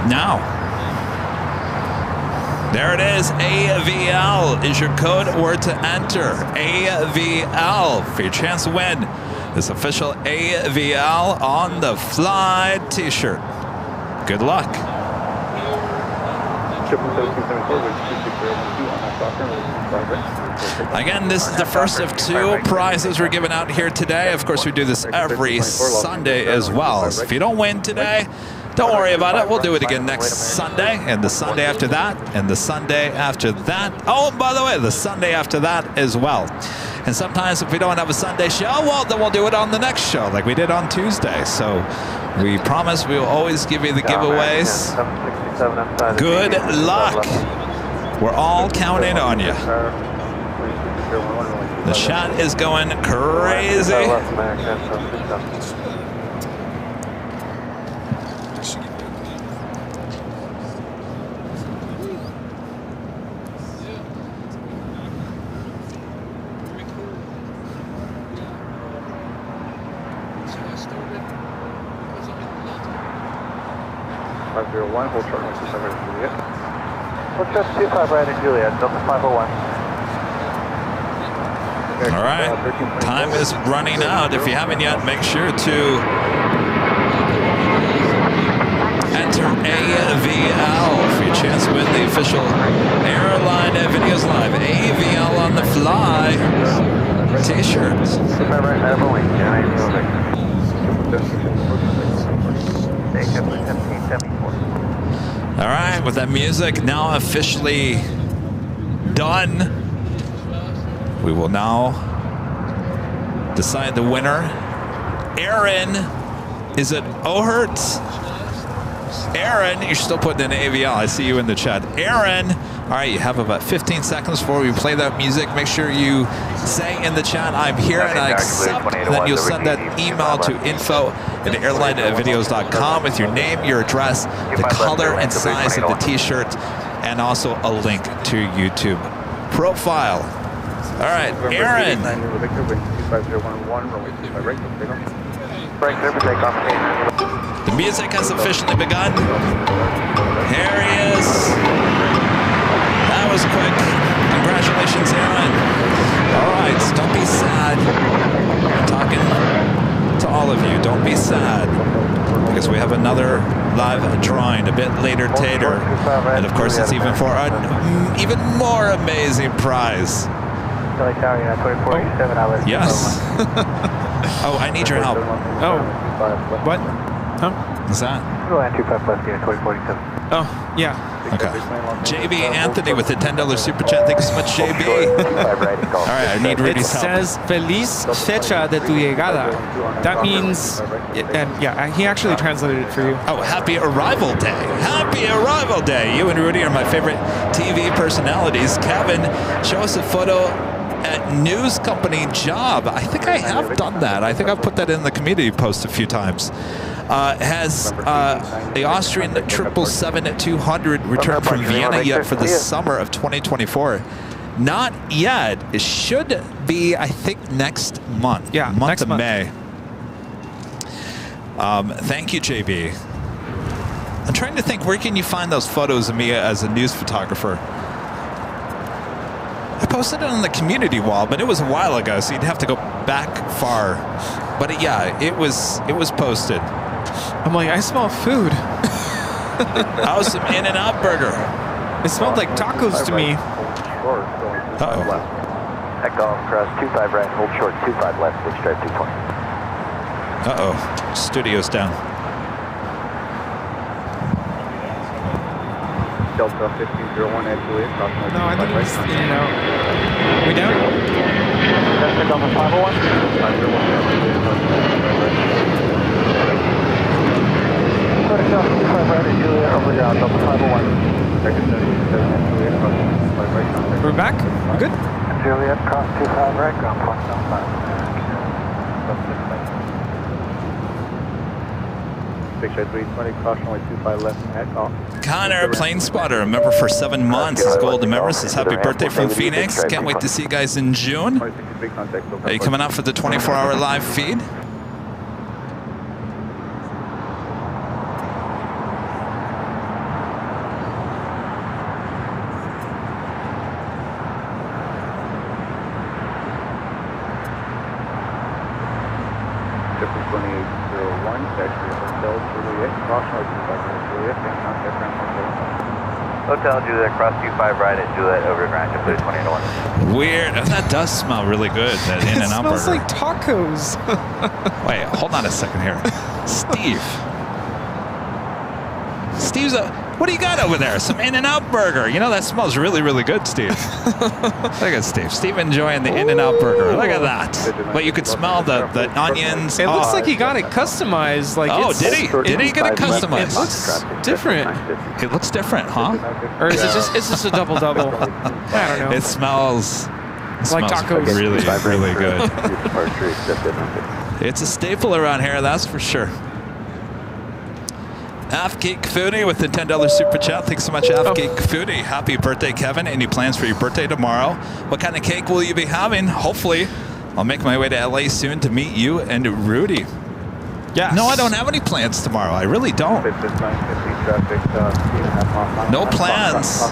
Speaker 2: Now, there it is. AVL is your code word to enter. AVL for your chance to win this official AVL on the fly t-shirt. Good luck. Again, this is the first of 2 prizes we're giving out here today. Of course, we do this every Sunday as well. So if you don't win today, don't worry about it. We'll do it again next Sunday, and the Sunday after that, and the Sunday after that. Oh, and by the way, the Sunday after that as well. And sometimes if we don't have a Sunday show, well, then we'll do it on the next show like we did on Tuesday. So we promise we will always give you the giveaways. Good luck. We're all counting on you. The chat is going crazy.
Speaker 6: Hold short, 25 right in Juliet.
Speaker 11: Let's just 25 right in Juliet, Delta 501.
Speaker 2: All right, time is running out. If you haven't yet, make sure to enter AVL for your chance to win the official Airline Videos Live AVL on the fly t-shirts.
Speaker 4: 25 right, I have a link. Take up to 1774.
Speaker 2: All right, with that music now officially done, we will now decide the winner. Aaron, is it Ohert? Aaron, you're still putting in AVL. I see you in the chat. Aaron, all right, you have about 15 seconds before we play that music. Make sure you say in the chat, I'm here and I accept. Then you'll send that email to info@airlinevideos.com with your name, your address, the color and size of the t-shirt, and also a link to YouTube profile. All right, Aaron. The music has officially begun. Here he is. That was quick. Congratulations, Aaron. All right, don't be sad. I'm talking to all of you. Don't be sad because we have another live drawing a bit later, Tater. And of course, it's even for an even more amazing prize. Yes. Oh, I need your help.
Speaker 7: Oh. What? Huh?
Speaker 2: Is that?
Speaker 7: Oh, yeah.
Speaker 2: Okay. JB Anthony with the $10 super chat. Thank you so much, JB. All right, I need Rudy's help.
Speaker 7: It says Feliz fecha de tu llegada. That means, and yeah, he actually translated it for you.
Speaker 2: Oh, happy arrival day. Happy arrival day. You and Rudy are my favorite TV personalities. Kevin, show us a photo at news company job. I think I have done that. I think I've put that in the community post a few times. Has the Austrian 777-200 returned from Vienna yet for the summer of 2024? Not yet. It should be, I think, next month.
Speaker 7: Yeah,
Speaker 2: month of May. Thank you, JB. I'm trying to think, where can you find those photos of me as a news photographer? I posted it on the community wall, but it was a while ago, so you'd have to go back far. But yeah, it was posted.
Speaker 7: I'm like, I smell food.
Speaker 2: How's some In-N-Out burger?
Speaker 7: It smelled like tacos to me.
Speaker 2: Uh-oh.
Speaker 4: At golf, cross 25 right, hold short, 25 left, big stripe 220.
Speaker 2: Uh-oh. Studio's down.
Speaker 6: Delta 1501 at Juliet.
Speaker 7: No, I think it's In-N-Out. We down?
Speaker 4: Delta Delta 501. 25 right at Juliet, over down, Delta 501.
Speaker 7: We're back? We're good?
Speaker 4: Juliet, cross 25 right, ground point, down 5.
Speaker 6: Big straight 320, caution only 25 left at golf.
Speaker 2: Connor, plane spotter, a member for 7 months. Gold member says happy birthday from Phoenix. Can't wait to see you guys in June. Are you coming out for the 24-hour live feed?
Speaker 4: Hotel Juliet, cross 25 right at Juliet, over Grand Juliet 20-1.
Speaker 2: Weird. That does smell really good, that In-N-Out burger.
Speaker 7: It smells like tacos.
Speaker 2: Wait, hold on a second here. Steve. Steve's what do you got over there? Some In-N-Out burger. You know, that smells really, really good, Steve. Look at Steve. Steve enjoying the In-N-Out burger. Look at that. But you could smell the onions.
Speaker 7: It looks like he got it customized. Like
Speaker 2: did he? Did he get it customized?
Speaker 7: It looks different.
Speaker 2: It looks different, huh?
Speaker 7: Or is it just? It's just a double-double. I don't know.
Speaker 2: It smells
Speaker 7: like tacos.
Speaker 2: Really, really good. It's a staple around here, that's for sure. Afgeek Foodie with the $10 super chat. Thanks so much, Afgeek Foodie. Happy birthday, Kevin. Any plans for your birthday tomorrow? What kind of cake will you be having? Hopefully, I'll make my way to LA soon to meet you and Rudy.
Speaker 7: Yeah.
Speaker 2: No, I don't have any plans tomorrow. I really don't. No plans.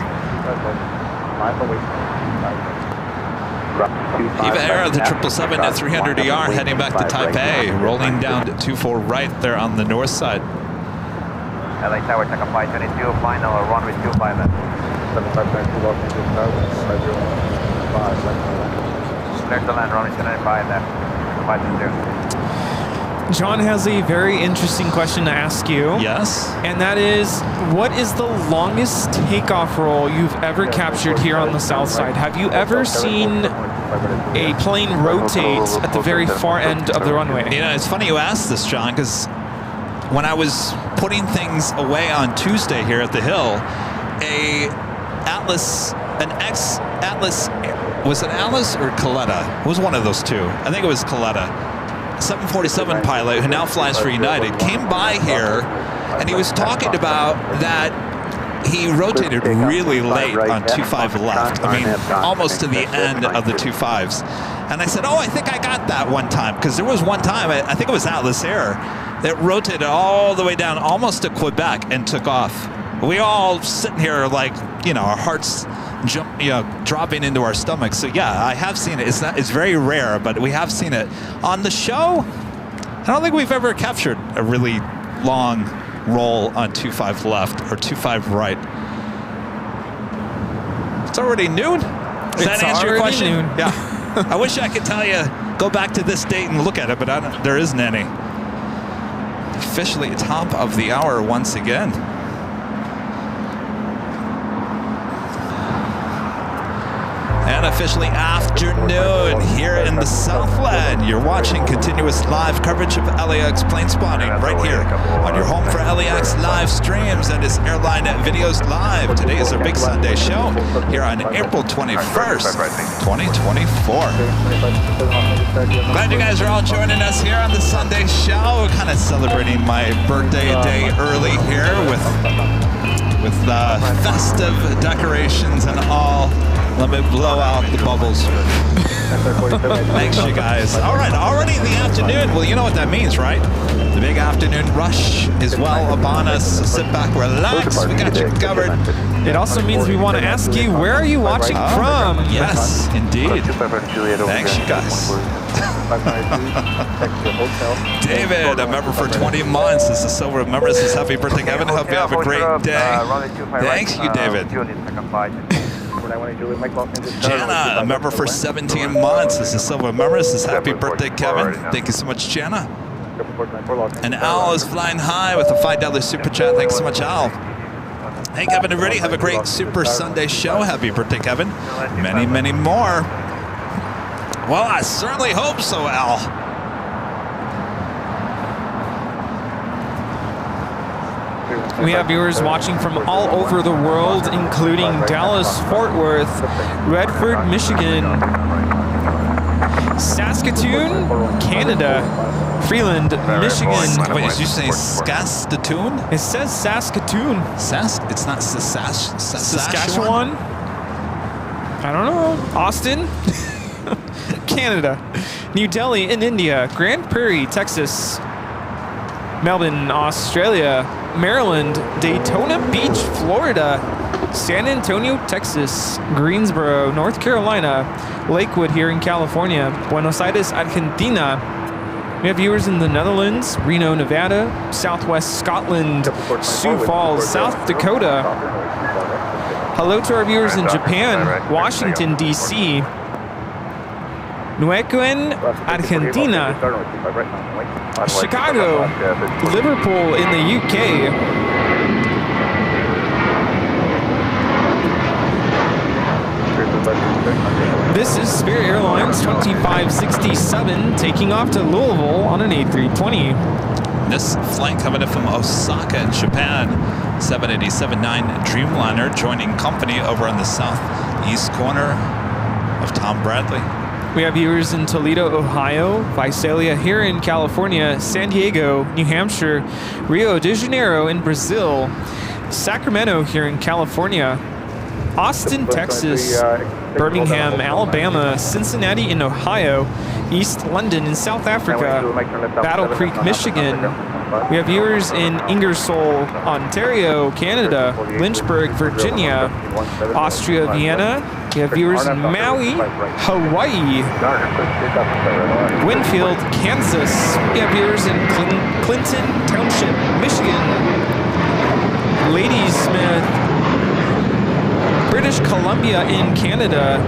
Speaker 2: Eva Era, the 777 at 300ER, heading back to Taipei, rolling down to 24 right there on the north side.
Speaker 4: LA Tower, check up 522, final runway 25 left. 7592, Los Angeles Tower, 505 left. Clear to land, runway 295 left, 520.
Speaker 7: John has a very interesting question to ask you.
Speaker 2: Yes.
Speaker 7: And that is, what is the longest takeoff roll you've ever captured here on the south side? Have you ever seen a plane rotate at the very far end of the runway?
Speaker 2: You know, it's funny you asked this, John, because when I was putting things away on Tuesday here at the Hill, was it Atlas or Coletta? It was one of those two. I think it was Coletta. 747 pilot who now flies for United came by here and he was talking about that he rotated really late on 25 left. I mean, almost to the end of the 25s. And I said, oh, I think I got that one time. Because there was one time, I think it was Atlas Air, that rotated all the way down almost to Quebec and took off. We all sitting here like, you know, our hearts dropping into our stomachs. So yeah, I have seen it. It's very rare, but we have seen it. On the show, I don't think we've ever captured a really long roll on 25 left or 25 right. It's already noon. Does that answer your question?
Speaker 7: Noon.
Speaker 2: Yeah. I wish I could tell you, go back to this date and look at it, but there isn't any. Officially top of the hour once again. And officially afternoon here in the Southland. You're watching continuous live coverage of LAX plane spotting right here on your home for LAX live streams. That is Airline Videos Live. Today is our big Sunday show here on April 21st, 2024. Glad you guys are all joining us here on the Sunday show. Kind of celebrating my birthday day early here with festive decorations and all. Let me blow out the bubbles. Thanks, you guys. All right, already in the afternoon. Well, you know what that means, right? The big afternoon rush is well upon us. So sit back, relax. We got you covered.
Speaker 7: It also means we want to ask you, where are you watching from?
Speaker 2: Yes, indeed. Thanks, you guys. David, a member for 20 months. This is Silver member. This is happy birthday, Kevin. Hope you have a great day. Thanks, you, David. Jana, a member for 17 months. This is Silver member. This is happy birthday, Kevin. Thank you so much, Jana. And Al is flying high with a $5 super chat. Thanks so much, Al. Hey, Kevin and Rudy, have a great Super Sunday show. Happy birthday, Kevin. Many, many more. Well, I certainly hope so, Al.
Speaker 7: We have viewers watching from all over the world, including Dallas, Fort Worth, Redford, Michigan, Saskatoon, Canada, Freeland, Michigan.
Speaker 2: Wait, did you say Saskatoon?
Speaker 7: It says Saskatoon.
Speaker 2: It's not
Speaker 7: Saskatchewan? I don't know. Austin? Canada. New Delhi in India. Grand Prairie, Texas. Melbourne, Australia. Maryland, Daytona Beach, Florida, San Antonio, Texas, Greensboro, North Carolina, Lakewood here in California, Buenos Aires, Argentina. We have viewers in the Netherlands, Reno, Nevada, Southwest Scotland, Sioux Falls, South Dakota. Hello to our viewers in Japan, Washington, D.C., Neuquén, Argentina, Chicago, Liverpool in the UK. This is Spirit Airlines 2567 taking off to Louisville on an A320.
Speaker 2: This flight coming in from Osaka in Japan, 787-9 Dreamliner joining company over on the southeast corner of Tom Bradley.
Speaker 7: We have viewers in Toledo, Ohio, Visalia here in California, San Diego, New Hampshire, Rio de Janeiro in Brazil, Sacramento here in California, Austin, Texas, Birmingham, Alabama, Cincinnati in Ohio, East London in South Africa, Battle Creek, Michigan. We have viewers in Ingersoll, Ontario, Canada, Lynchburg, Virginia, Austria, Vienna. We have viewers in Maui, Hawaii, Winfield, Kansas. We have viewers in Clinton Township, Michigan, Ladysmith, British Columbia in Canada.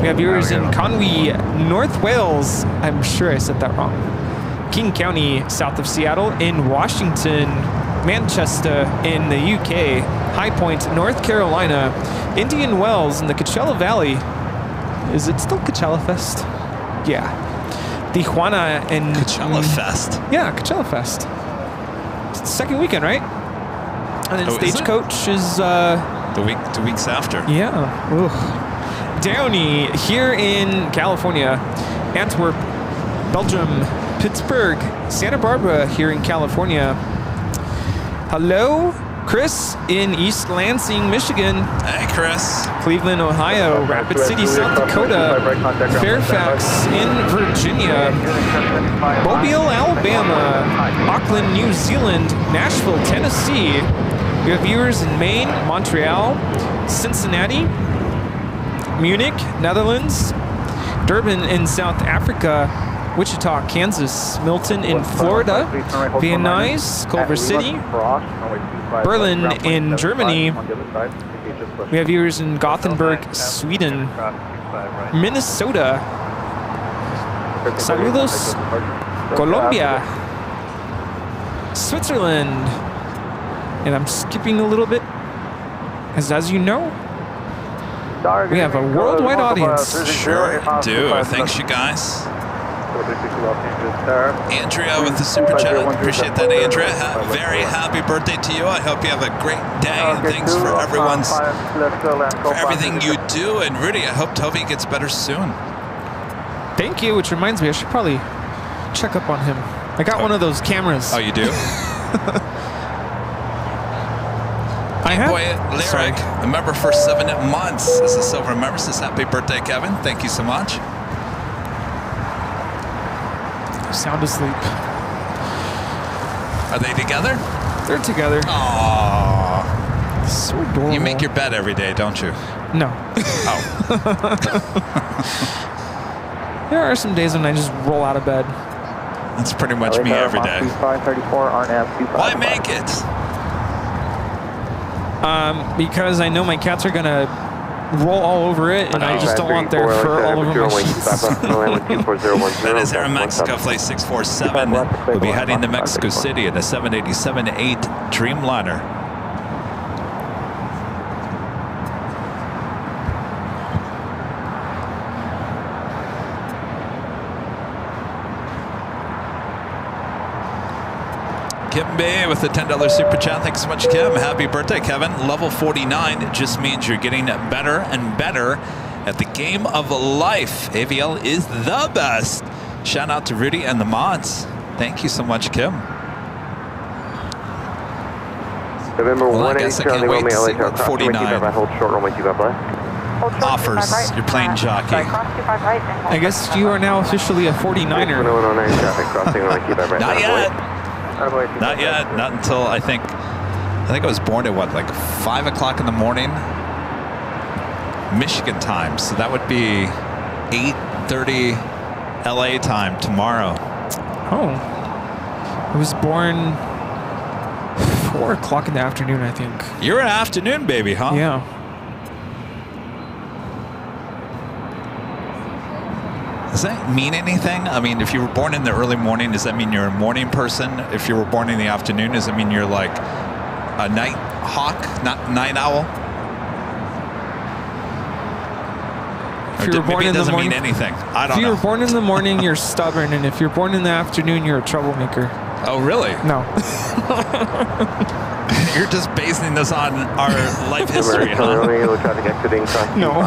Speaker 7: We have viewers in Conwy, North Wales. I'm sure I said that wrong. King County, south of Seattle, in Washington, Manchester in the UK, High Point, North Carolina, Indian Wells in the Coachella Valley. Is it still Coachella Fest? Yeah. Tijuana and
Speaker 2: Coachella Fest.
Speaker 7: Yeah, Coachella Fest. It's the second weekend, right? And then Stagecoach is
Speaker 2: 2 weeks after.
Speaker 7: Yeah. Ooh. Downey here in California, Antwerp, Belgium, Pittsburgh, Santa Barbara here in California. Hello, Chris in East Lansing, Michigan.
Speaker 2: Hey, Chris.
Speaker 7: Cleveland, Ohio, Rapid City, South Dakota, Fairfax in Virginia, Mobile, Alabama, Auckland, New Zealand, Nashville, Tennessee. We have viewers in Maine, Montreal, Cincinnati, Munich, Netherlands, Durban in South Africa, Wichita, Kansas, Milton in Florida, Van Nuys, Culver City, Berlin in Germany. We have viewers in Gothenburg, Sweden, Minnesota, Saludos, Colombia, Switzerland, and I'm skipping a little bit, as you know, we have a worldwide audience.
Speaker 2: Sure do. Thanks, you guys. Andrea with the super chat. Appreciate that, Andrea. Very happy birthday to you. I hope you have a great day, and thanks for everything you do. And Rudy, I hope Toby gets better soon.
Speaker 7: Thank you, which reminds me, I should probably check up on him. I got one of those cameras.
Speaker 2: Oh, you do? Boy, Lyric, a member for 7 months as a silver member, says happy birthday, Kevin. Thank you so much.
Speaker 7: Sound asleep.
Speaker 2: Are they together?
Speaker 7: They're together.
Speaker 2: Aww.
Speaker 7: So adorable.
Speaker 2: You make your bed every day, don't you?
Speaker 7: No.
Speaker 2: Oh.
Speaker 7: There are some days when I just roll out of bed.
Speaker 2: That's pretty much me every day. Why make it?
Speaker 7: Because I know my cats are gonna roll all over it, and I just don't want their fur all over my sheets.
Speaker 2: That is Air Mexico Flight 647. We'll be heading to Mexico City in a 787-8 Dreamliner. Kim Bay with the $10 super chat. Thanks so much, Kim. Happy birthday, Kevin. Level 49 just means you're getting better and better at the game of life. AVL is the best. Shout out to Rudy and the mods. Thank you so much, Kim.
Speaker 1: November
Speaker 2: well, I guess I can't wait to see what 49 offers your plane jockey.
Speaker 7: I guess you are now officially a 49er.
Speaker 2: Not yet. Not yet. Not until I think I was born at what, like 5 o'clock in the morning, Michigan time. So that would be 8:30 LA time tomorrow.
Speaker 7: Oh, I was born 4 o'clock in the afternoon, I think.
Speaker 2: You're an afternoon baby, huh?
Speaker 7: Yeah.
Speaker 2: Does that mean anything? I mean, if you were born in the early morning, does that mean you're a morning person? If you were born in the afternoon, does it mean you're like a night hawk, not night owl?
Speaker 7: If you were born in the morning,
Speaker 2: doesn't mean anything. I don't know.
Speaker 7: If you were born in the morning, you're stubborn, and if you're born in the afternoon, you're a troublemaker.
Speaker 2: Oh, really?
Speaker 7: No.
Speaker 2: You're just basing this on our life history, huh?
Speaker 7: No.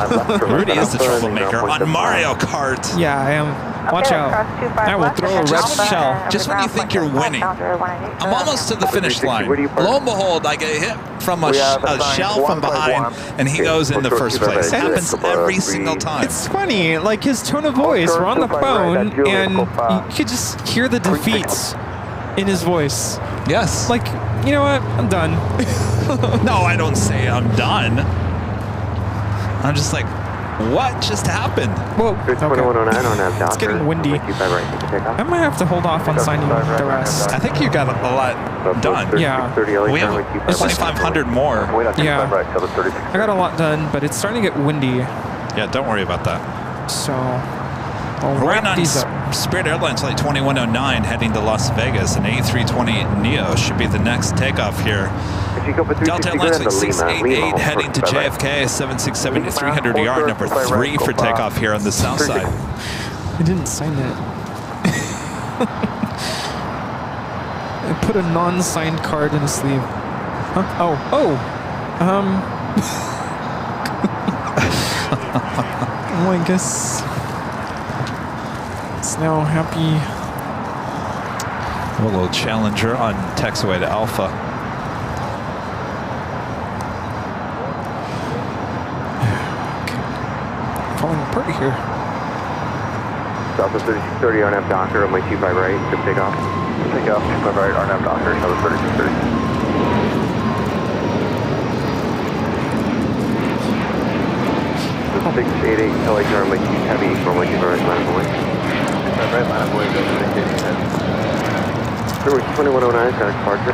Speaker 2: Rudy is the troublemaker on Mario Kart.
Speaker 7: Yeah, I am. Watch out. I will throw a red shell.
Speaker 2: Just when you think you're winning. I'm almost to the finish line. Lo and behold, I get hit from a shell from behind, and he goes in the first place. It happens every single time.
Speaker 7: It's funny, like his tone of voice. We're on the phone, and you could just hear the defeats in his voice.
Speaker 2: Yes.
Speaker 7: Like, you know what? I'm done.
Speaker 2: No, I don't say I'm done. I'm just like, what just happened?
Speaker 7: Whoa. Okay. It's getting windy. I might have to hold off on signing the rest.
Speaker 2: I think you got a lot done.
Speaker 7: Yeah.
Speaker 2: We have 2,500 more.
Speaker 7: Yeah. I got a lot done, but it's starting to get windy.
Speaker 2: Yeah, don't worry about that.
Speaker 7: So,
Speaker 2: I'll wrap these up. Spirit Airlines Flight 2109 heading to Las Vegas. An A320neo should be the next takeoff here. Delta Airlines Flight 688 heading to JFK. 767 300 yard, number 3 for takeoff here on the south side.
Speaker 7: I didn't sign that. I put a non-signed card in a sleeve. Huh? Oh, I guess it's now happy.
Speaker 2: A little Challenger on taxiway to Alpha.
Speaker 7: Okay. Falling apart here.
Speaker 1: Delta 3630 RNAV Docker, runway 25 right, good takeoff. Takeoff, 25 right, RNAV Docker, Delta 3630. 688 LH runway 2 heavy, runway 25 right, line of way. 25 right, line of way. Number 2109, got a departure.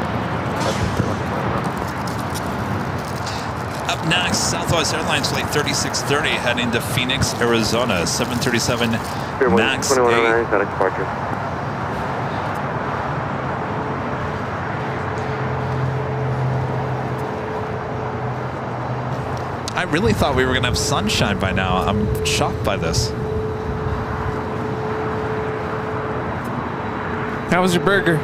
Speaker 2: Up next, Southwest Airlines flight 3630 heading to Phoenix, Arizona. 737 MAX 8.
Speaker 1: 2109, got a departure.
Speaker 2: I really thought we were going to have sunshine by now. I'm shocked by this.
Speaker 7: How was your burger?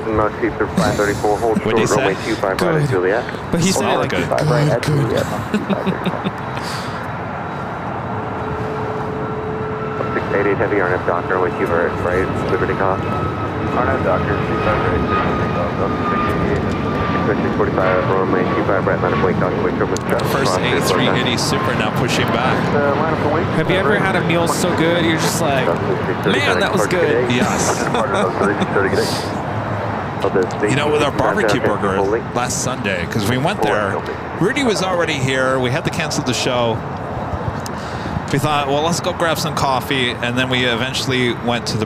Speaker 1: Not keep the 534, hold short,
Speaker 2: What'd he say?
Speaker 1: runway 25 right at Juliet.
Speaker 7: But he said it like
Speaker 2: good.
Speaker 1: 25 right at Juliet. 688 heavy RNF Docker, runway 25 right, Liberty Cost.
Speaker 6: RNF Docker, 25 right, take off,
Speaker 1: 645, runway 25 right, line of wake, Docker, wake, over the
Speaker 2: First A380 Super now pushing back.
Speaker 1: line of the wake.
Speaker 7: Have you ever had a meal so good you're just like, man, that was good?
Speaker 2: Yes. You know, with our barbecue burger last Sunday, because we went there, Rudy was already here. We had to cancel the show. We thought, well, let's go grab some coffee, and then we eventually went to the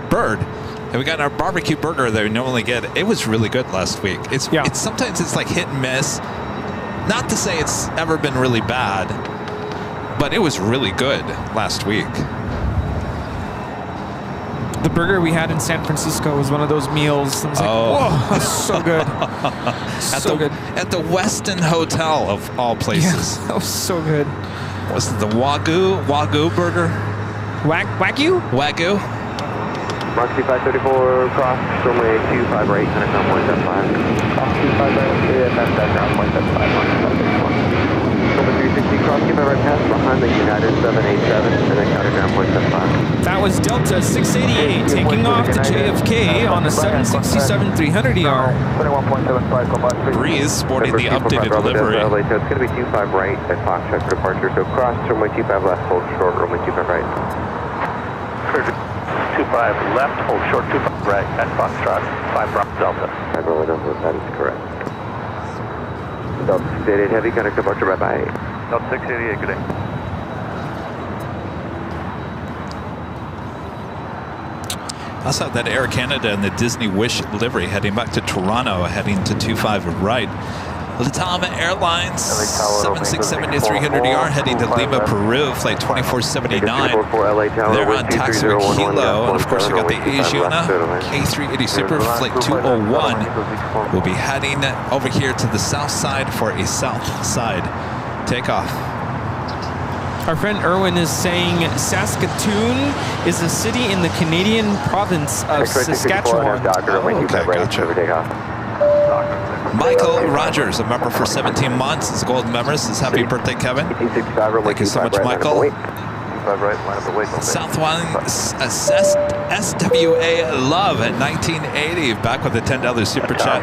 Speaker 2: Bird, and we got our barbecue burger that we normally get. It was really good last week. It's sometimes it's like hit and miss. Not to say it's ever been really bad, but it was really good last week.
Speaker 7: The burger we had in San Francisco was one of those meals. I was like, whoa, that's so good. Good.
Speaker 2: At the Westin Hotel, of all places.
Speaker 7: Yeah, that was so good.
Speaker 2: Was it the Wagyu burger?
Speaker 7: Wagyu?
Speaker 2: Wagyu?
Speaker 1: Roxy 534, cross, runway 25 right, kind of come 175. Cross 25 right, yeah, that's ground 175, 175. Number 360, cross, keep my right pass behind the United 787, and then counter ground 175.
Speaker 7: That was Delta 688 taking off to JFK on a 767-300ER.
Speaker 1: 21.75,
Speaker 2: Breeze sporting the updated livery.
Speaker 1: It's going to be 25 right at Foxtrot for departure, so cross, runway 25 left, hold short, runway 25 right.
Speaker 4: 25 left, hold short, 25 right at Foxtrot, 5 Bravo Delta.
Speaker 1: 5 Bravo Delta, that is correct. Delta 688 heavy, contact departure, bye-bye.
Speaker 4: Delta 688, good day.
Speaker 2: I saw that Air Canada and the Disney Wish livery heading back to Toronto, heading to 25 right. Latama Airlines 767-300ER heading to Lima, Peru, flight 2479. They're on taxi Kilo, and of course you got the Asiana K380 Super flight 201. We'll be heading over here to the south side for a south side takeoff.
Speaker 7: Our friend Erwin is saying Saskatoon is a city in the Canadian province of Saskatchewan.
Speaker 2: Okay, gotcha. Michael Rogers, a member for 17 months, is a gold member. Says happy birthday, Kevin. Thank you so much, Michael. Southwest SWA Love at 1980, back with a $10 super chat.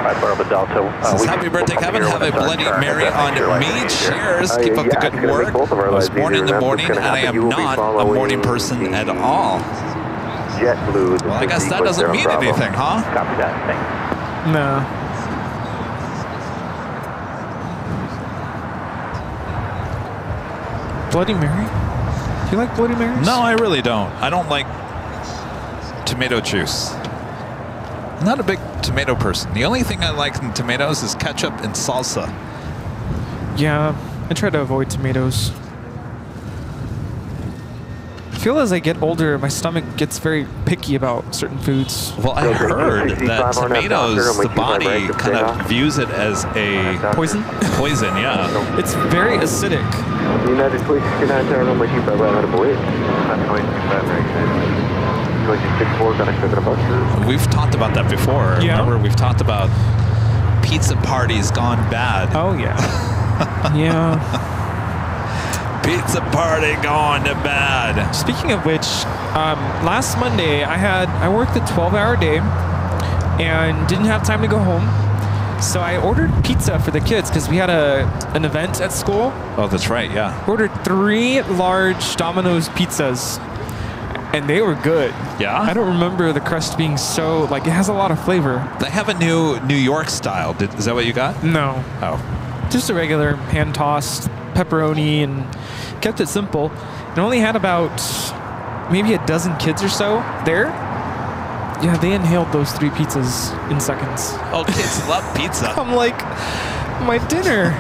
Speaker 2: Says happy birthday, Kevin. Have a Bloody Mary on me. Cheers. Keep up the good work. I was born in the morning, and I am not a morning person at all. Well, I guess that doesn't mean anything, huh?
Speaker 4: Copy that, thanks.
Speaker 7: No. Bloody Mary? Do you like Bloody Marys?
Speaker 2: No, I really don't. I don't like tomato juice. I'm not a big tomato person. The only thing I like in tomatoes is ketchup and salsa.
Speaker 7: Yeah, I try to avoid tomatoes. I feel as I get older, my stomach gets very picky about certain foods.
Speaker 2: Well, I heard that tomatoes, the body kind of views it as a
Speaker 7: poison.
Speaker 2: Poison, yeah.
Speaker 7: It's very acidic.
Speaker 1: United 269, Tower number 25 right out of Boyd.
Speaker 2: We've talked about that before.
Speaker 7: Yeah.
Speaker 2: Remember, we've talked about pizza parties gone bad.
Speaker 7: Oh, yeah. Yeah.
Speaker 2: Pizza party gone to bad.
Speaker 7: Speaking of which, last Monday I worked a 12-hour day and didn't have time to go home. So I ordered pizza for the kids because we had an event at school.
Speaker 2: Oh, that's right, yeah.
Speaker 7: Ordered 3 large Domino's pizzas, and they were good.
Speaker 2: Yeah?
Speaker 7: I don't remember the crust being so, like, it has a lot of flavor.
Speaker 2: They have a new New York style. Is that what you got?
Speaker 7: No.
Speaker 2: Oh.
Speaker 7: Just a regular hand-tossed pepperoni, and kept it simple. And only had about maybe a dozen kids or so there. Yeah, they inhaled those 3 pizzas in seconds.
Speaker 2: Oh, kids love pizza.
Speaker 7: I'm like, my dinner.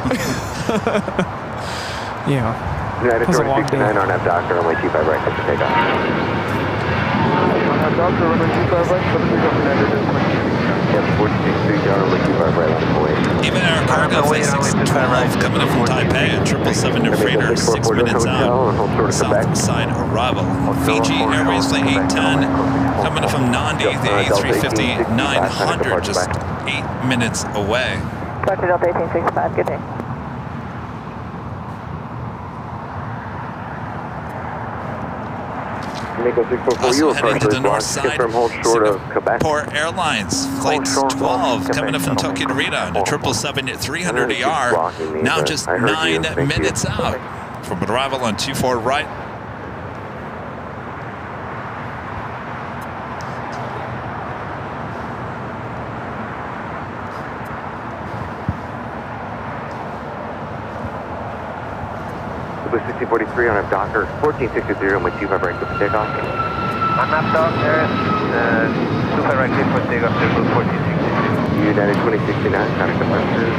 Speaker 7: Yeah.
Speaker 1: United
Speaker 7: That was a long
Speaker 1: 269
Speaker 7: day.
Speaker 1: on F doctor, runway 25 right, clear for takeoff.
Speaker 6: On that doctor, runway 25 right, clear for takeoff, United is 26.
Speaker 1: Yep, 463 down, runway 25 right, line of way.
Speaker 2: Even Air Cargo Flight 612 coming in from Taipei, a 777 freighter, 6 minutes out. South side arrival. Fiji Airways Flight 810 coming in from Nandi, the A350-900, just 8 minutes away.
Speaker 5: Dr. Delta 1865, good day.
Speaker 2: Also heading to the north side, Singapore Airlines, Flight 12 coming in from Tokyo Narita, the 777-300ER, now just 9 minutes out from arrival on 24 right.
Speaker 1: Blue 1643 on a Docker, 1463 on my 25 right, clear for takeoff.
Speaker 11: On that dock there, 25 right, clear for takeoff, there, Blue 1463.
Speaker 1: United 2069, contact departure.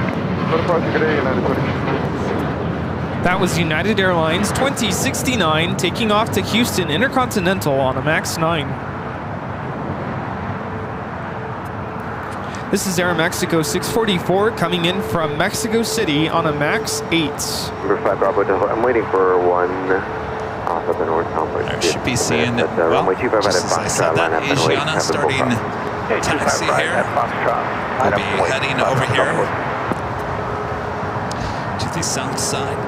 Speaker 6: Go to departure, good day, United 2069.
Speaker 7: That was United Airlines 2069 taking off to Houston Intercontinental on a MAX 9. This is Aeromexico 644 coming in from Mexico City on a MAX 8.
Speaker 1: Number 5 Bravo Delta, I'm waiting for one off of the North Complex.
Speaker 2: I should be seeing, well, just as I said that, Asiana starting taxi here. We'll be heading over here to the south side.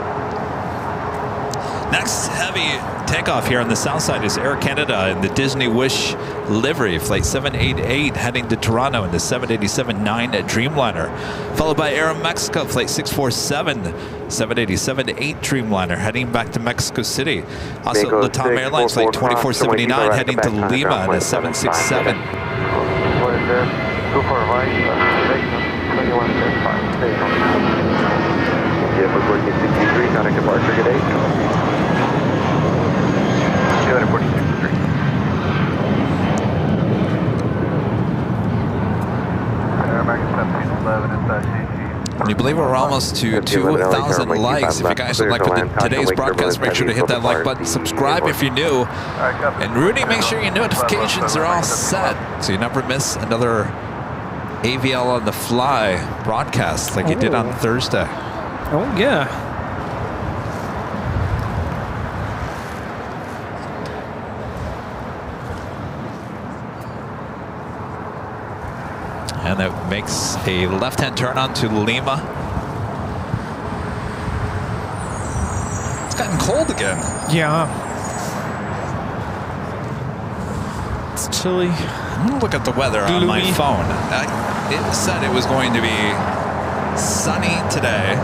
Speaker 2: Next heavy takeoff here on the south side is Air Canada in the Disney Wish livery, Flight 788 heading to Toronto in the 787-9 Dreamliner, followed by Aeromexico Flight 647, 787-8 Dreamliner heading back to Mexico City. Also LATAM Airlines Flight 2479 heading to Lima in a 767.
Speaker 1: Yeah, we're working 63, contact departure, good day.
Speaker 11: United 1463. American 1711 inside CG.
Speaker 2: Can you believe we're almost to 2,000 likes? If you guys are liking today's broadcast, make sure to hit that like button, subscribe if you're new, and Rudy, make sure your notifications are all set so you never miss another AVL on the fly broadcast like you did on Thursday.
Speaker 7: Oh, yeah.
Speaker 2: And it makes a left-hand turn onto Lima. It's gotten cold again.
Speaker 7: Yeah. It's chilly.
Speaker 2: I'm gonna look at the weather on my phone. It said it was going to be sunny today.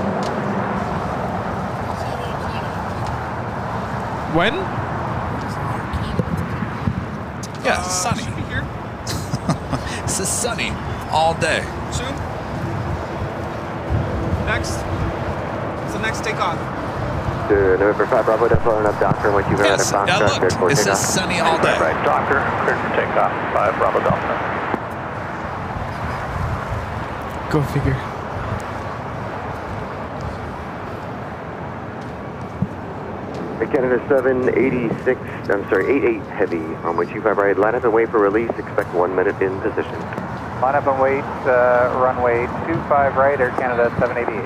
Speaker 7: When?
Speaker 2: Yeah, sunny. This is sunny all day.
Speaker 7: Soon? Next? What's the next takeoff?
Speaker 1: November 5 Bravo Delta on up Doctor, what you got
Speaker 2: Yes, I looked. This is sunny all day.
Speaker 11: Right, Doctor, cleared for takeoff, 5 Bravo Delta.
Speaker 7: Go figure.
Speaker 1: Canada 786, I'm sorry, 88 heavy, on which you 5 right, line up and wait for release, expect 1 minute in position.
Speaker 11: Line up and wait, runway 25 right, Air Canada 788.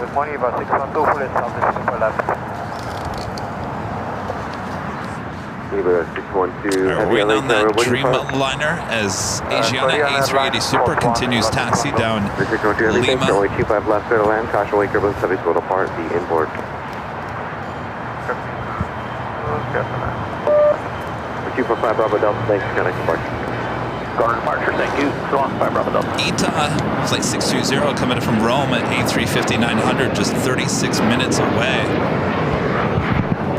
Speaker 11: Good morning, about 612, full south is for left.
Speaker 2: We're waiting on that Dreamliner as Asiana A380 Super continues taxi down Lima.
Speaker 1: 25 left, clear to land, caution wake turbulence, heavy will depart, the inboard. 245 Bravo Delta, thanks, connect departure.
Speaker 11: Guard departure, thank you. So long, 5 Bravo Delta.
Speaker 2: ITA, flight 620 coming in from Rome at A350-900, just 36 minutes away.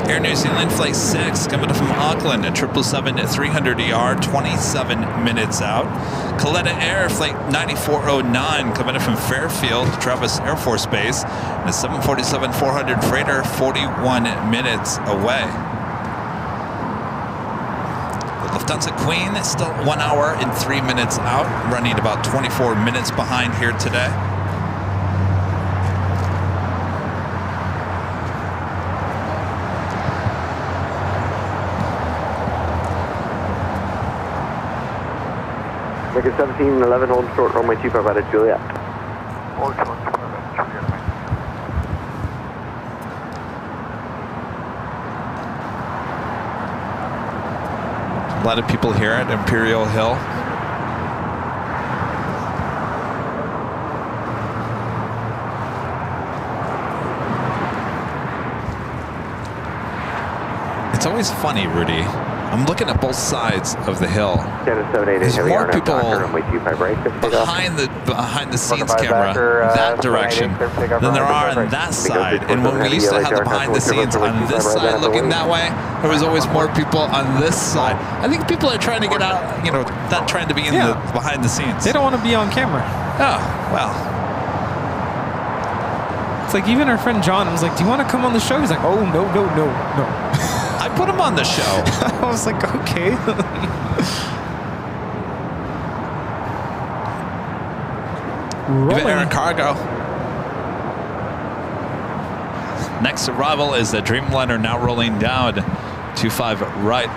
Speaker 2: Air New Zealand Flight 6 coming in from Auckland at 777-300ER, 27 minutes out. Coletta Air Flight 9409 coming in from Fairfield, Travis Air Force Base, a 747-400 freighter, 41 minutes away. The Lufthansa Queen is still 1 hour and 3 minutes out, running about 24 minutes behind here today.
Speaker 1: Make it 1711, hold short, runway 25 out of Juliet.
Speaker 8: Hold short, 25 out of Juliet.
Speaker 2: A lot of people here at Imperial Hill. It's always funny, Rudy. I'm looking at both sides of the hill. There's more people behind the scenes camera that direction than there are on that side. And when we used to have the behind the scenes on this side looking that way, there was always more people on this side. I think people are trying to get out, you know, not trying to be in the behind the scenes.
Speaker 7: They don't want to be on camera.
Speaker 2: Oh, well.
Speaker 7: It's like even our friend John was like, do you want to come on the show? He's like, oh, no.
Speaker 2: I put him on the show.
Speaker 7: I was like, okay.
Speaker 2: Air Cargo. Next arrival is the Dreamliner, now rolling down 25 right.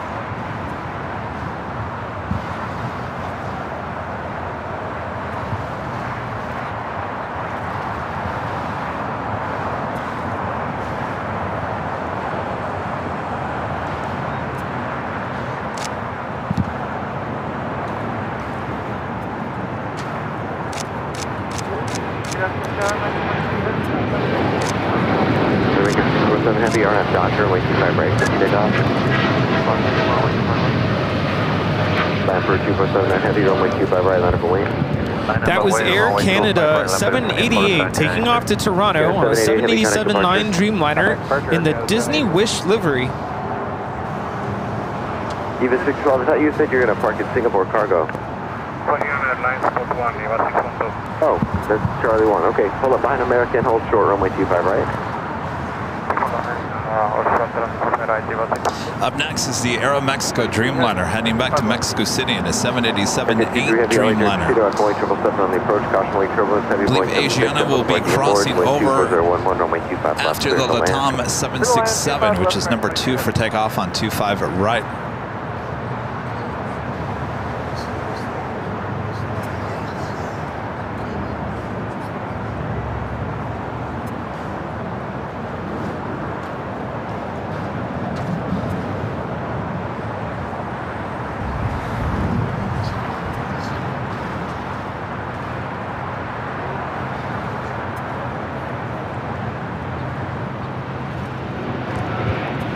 Speaker 1: Heavy RF Doctor, way 25 right, take off. Land for 247 Heavy, runway 25 right, line up away.
Speaker 7: That was Air Canada 788 taking off to Toronto on a 787-9 Dreamliner in the Disney Wish livery.
Speaker 1: Eva 612, I thought you said you're going to park at Singapore Cargo. Oh, that's Charlie 1. Okay, pull up behind American, hold short, runway 25 right.
Speaker 2: Up next is the Aeromexico Dreamliner heading back to Mexico City in a 787-8 Dreamliner. I believe Asiana will be crossing over after the LATAM 767, which is number 2 for takeoff on 25 right.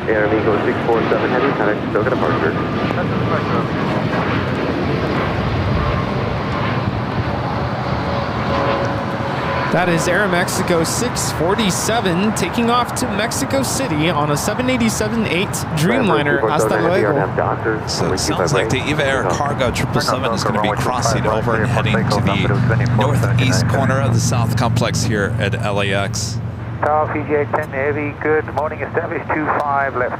Speaker 1: Air Amigo 647 Heavy, contact Stoke departure.
Speaker 7: That is Aeromexico 647 taking off to Mexico City on a 787-8 Dreamliner. Hasta luego.
Speaker 2: So it sounds like the Eva Air Cargo 777 is going to be crossing over and heading to the northeast corner of the South Complex here at LAX.
Speaker 11: Tower PGA 10 Heavy, good morning, established 25 left.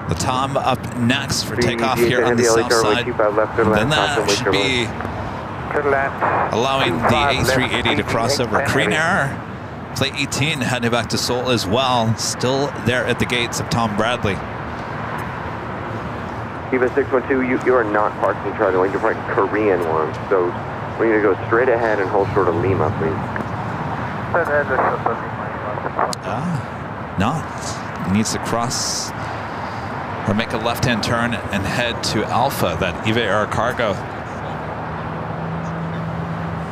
Speaker 2: The Tom up next for takeoff here on the south side. And then that should be allowing the A380 to cross over. Korean Air, Flight 18 heading back to Seoul as well. Still there at the gates of Tom Bradley.
Speaker 1: Eva 612, you are not parking Charlie 1, you're parking Korean 1. So we're going to go straight ahead and hold short of Lima, please.
Speaker 2: No, needs to cross or make a left-hand turn and head to Alpha, that Eva Air Cargo.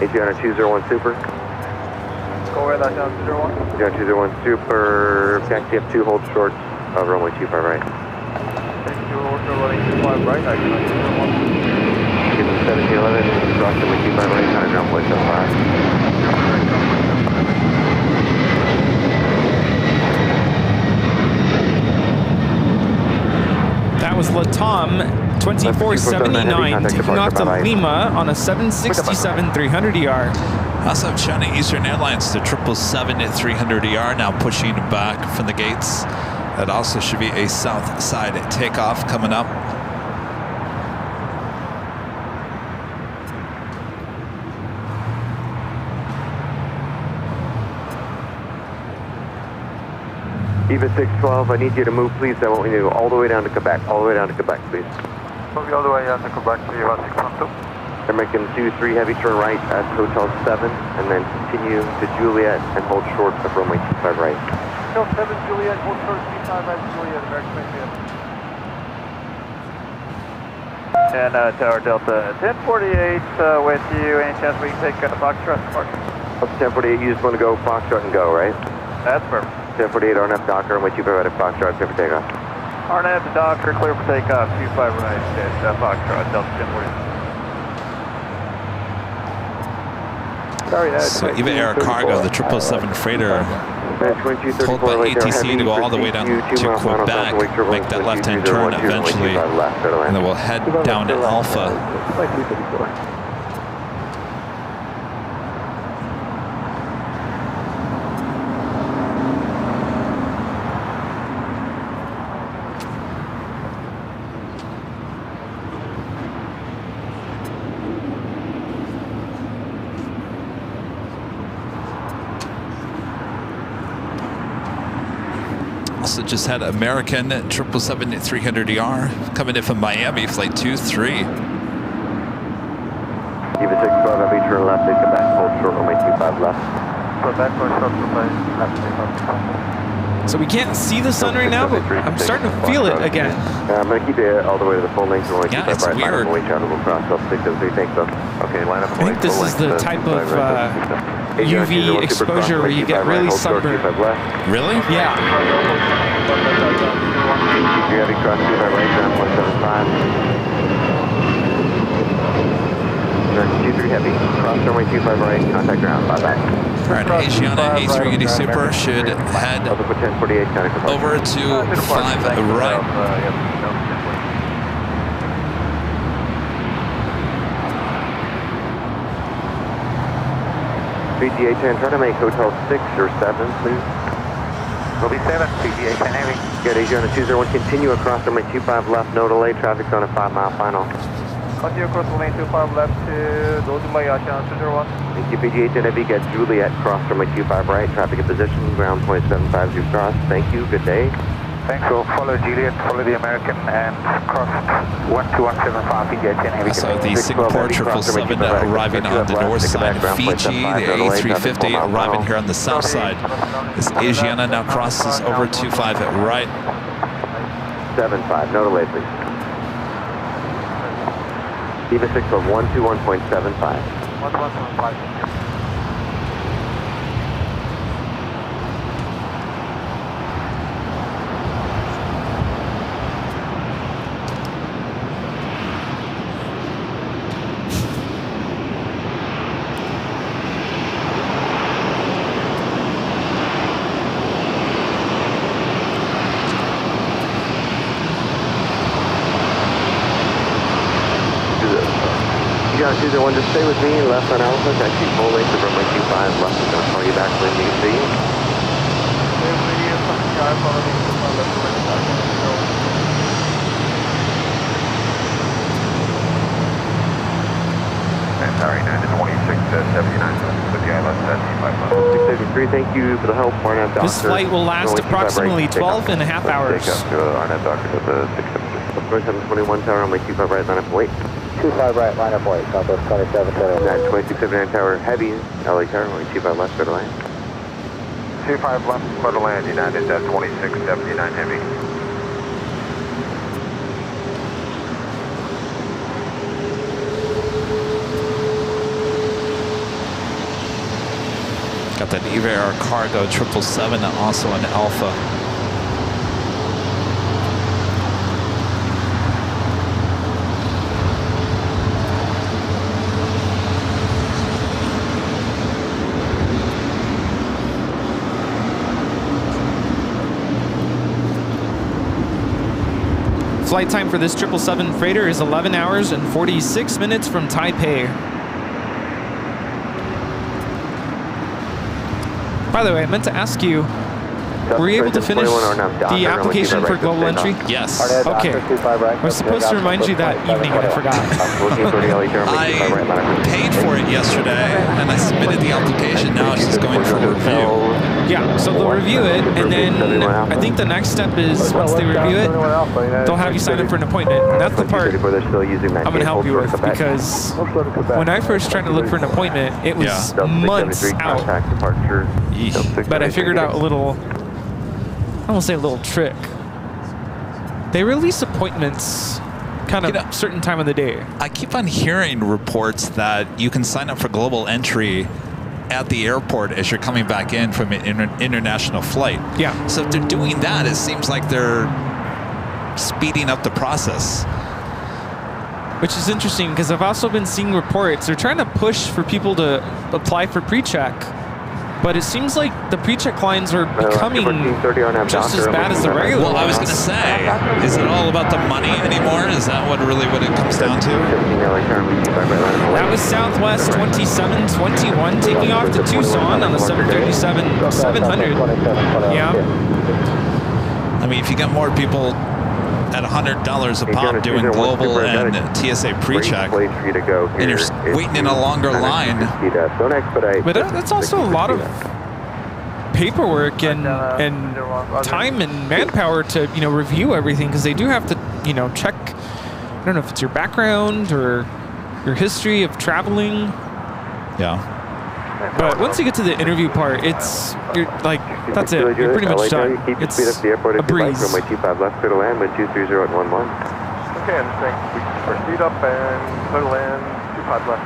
Speaker 1: Asiana 201 Super.
Speaker 11: Go where that down 201.
Speaker 1: Asiana 201 Super, taxi up 2, hold short of runway 25 right.
Speaker 11: Thank you, also running 25 right, I can 201.
Speaker 1: Give them 1711, cross runway 25 right, kind of jump way 75.
Speaker 7: That was LATAM 2479 taking off to Lima on a 767-300ER.
Speaker 2: Also, China Eastern Airlines, the 777-300ER now pushing back from the gates. That also should be a south side takeoff coming up.
Speaker 1: Eva 612, I need you to move, please. I want you to go all the way down to Quebec. All the way down to Quebec, please.
Speaker 6: Move all the way down to Quebec to Eva 612.
Speaker 1: American 23 heavy, turn right at Hotel 7, and then continue to Juliet and hold short of runway 25 right.
Speaker 6: Hotel 7, Juliet, hold short 25 right, Juliet, American 23.
Speaker 11: And Tower Delta 1048 with you. Any chance we can take Foxtrot departure?
Speaker 1: Up to 1048, you just want to go Foxtrot and go, right?
Speaker 11: That's perfect.
Speaker 1: 1048 RNF Docker, runway 25 right at Foxtrot, clear for takeoff.
Speaker 11: RNF to Docker, clear for takeoff. 25 right at Foxtrot, Delta 1048.
Speaker 2: So even Air Cargo, the 777 freighter, told by ATC to go all the way down to Quebec, make that left-hand turn eventually, and then we'll head down to Alpha. Also just had American 777-300ER coming in from Miami, flight 23.
Speaker 1: Eva 612, heavy, turn left at Quebec, hold short runway 25 left.
Speaker 6: Quebec, hold short runway left,
Speaker 7: So we can't see the sun right now, but I'm starting to feel it again.
Speaker 1: I'm going to keep it all the way to the full length.
Speaker 2: Yeah, it's weird.
Speaker 1: Okay, line up.
Speaker 7: I think this is the type of UV exposure where you get really sunburned.
Speaker 2: Really?
Speaker 7: Yeah.
Speaker 1: You're heavy cross 25 right, ground 175. 23 heavy, cross runway 25 right, contact ground, bye-bye.
Speaker 2: All right, Asiana A380 Super should head over to 5 right.
Speaker 1: BGA 10, try to make Hotel 6 or 7, please.
Speaker 4: Will be 7, BGA 10 heavy.
Speaker 1: Good, Asiana 201, continue across runway 25 left, no delay, traffic's on a 5-mile final.
Speaker 6: Continue across runway 25 left to Dodumai, Asiana 201.
Speaker 1: Thank you, BGA 10 heavy, get Juliet, cross runway 25 right, traffic in position, ground 2750 cross. Thank you, good day.
Speaker 4: Thanks, we'll follow Juliet, follow the American, and cross 12175, BGA 10 heavy.
Speaker 2: So the Singapore 777 arriving on the north side of Fiji, the A350 arriving here on the south side. This Asiana now crosses over 25 at right.
Speaker 1: 75, no delay, please. Eva 6 of 121.75.
Speaker 6: 12175.
Speaker 1: Either one, just stay with me, left on Alpha, actually full length of runway 25, left is going to call you back when you see you.
Speaker 8: Sorry, 9 to 2679, with the ILS
Speaker 1: 673, thank you for the help, RNF Doctor.
Speaker 7: This flight will last approximately 12 and a half hours.
Speaker 1: Take up to RNF Doctor to the 673. 721 tower, runway 25 right, line up wait.
Speaker 4: 25 right, line up wait, Southwest 2779.
Speaker 1: 2679 tower, heavy, LA tower, runway 25 left, clear to land.
Speaker 8: 25 left, clear to land, United at 2679 heavy.
Speaker 2: Got that Eva Air Cargo 777 also an Alpha.
Speaker 7: Flight time for this 777 freighter is 11 hours and 46 minutes from Taipei. By the way, I meant to ask you, were you able to finish the application for global entry?
Speaker 2: Yes.
Speaker 7: Okay. I was supposed to remind you that evening and I forgot.
Speaker 2: I paid for it yesterday and I submitted the application. Now it's just going for review.
Speaker 7: Yeah, so they'll review it, and then I think the next step is once they review it, they'll have you sign up for an appointment. And that's the part I'm going to help you with, because when I first tried to look for an appointment, it was months out. But I figured out a little, I won't say a little trick. They release appointments kind of certain time of the day.
Speaker 2: I keep on hearing reports that you can sign up for global entry at the airport as you're coming back in from an international flight.
Speaker 7: Yeah.
Speaker 2: So if they're doing that, it seems like they're speeding up the process.
Speaker 7: Which is interesting, because I've also been seeing reports. They're trying to push for people to apply for pre-check. But it seems like the pre-check lines are becoming just as bad as the regular ones.
Speaker 2: Well, I was going to say, is it all about the money anymore? Is that what it comes down to?
Speaker 7: That was Southwest 2721 taking off to Tucson on the 737-700. Yeah.
Speaker 2: I mean, if you got more people at $100 a pop doing global and TSA pre-check, and you're waiting in a longer line.
Speaker 7: But that's also a lot of paperwork and time and manpower to review everything, because they do have to check. I don't know if it's your background or your history of traveling.
Speaker 2: Yeah.
Speaker 7: But once you get to the interview part, you're like, that's it. You're pretty much done. It's a breeze.
Speaker 6: Runway 25 left, clear to land, wind 230 at 11.
Speaker 8: Okay, I'm saying we proceed up and clear to land, 25 left.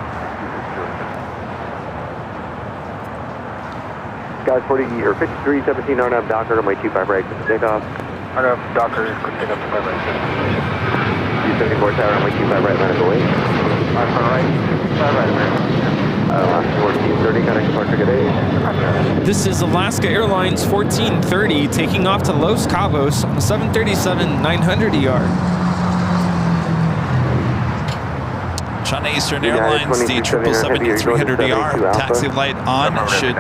Speaker 1: Guys, 40 or 5317 RNAV Docker, runway 25 right, takeoff.
Speaker 8: RNAV Docker, quick takeoff to 5 right.
Speaker 1: 274 tower, runway 25 right, line up away.
Speaker 8: Right, 5 right, American.
Speaker 1: Alaska 1430, connect departure, good day.
Speaker 7: This is Alaska Airlines 1430 taking off to Los Cabos on the 737-900ER.
Speaker 2: China Eastern Airlines, the 777-300ER, taxi light on, should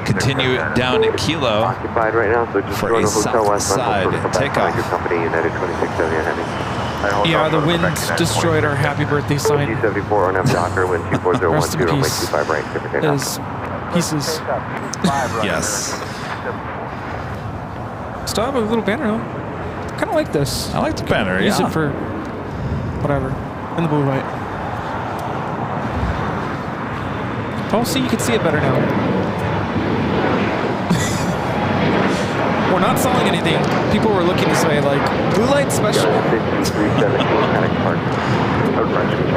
Speaker 2: continue down at Kilo for a south side takeoff.
Speaker 7: Yeah, the wind destroyed our happy birthday sign. Rest in peace. As pieces.
Speaker 2: Yes.
Speaker 7: Still have a little banner on. Kind of like this.
Speaker 2: I like the banner,
Speaker 7: Use it for whatever. In the blue light. Oh, see, you can see it better now. We're not selling anything. People were looking to say, like, blue light special.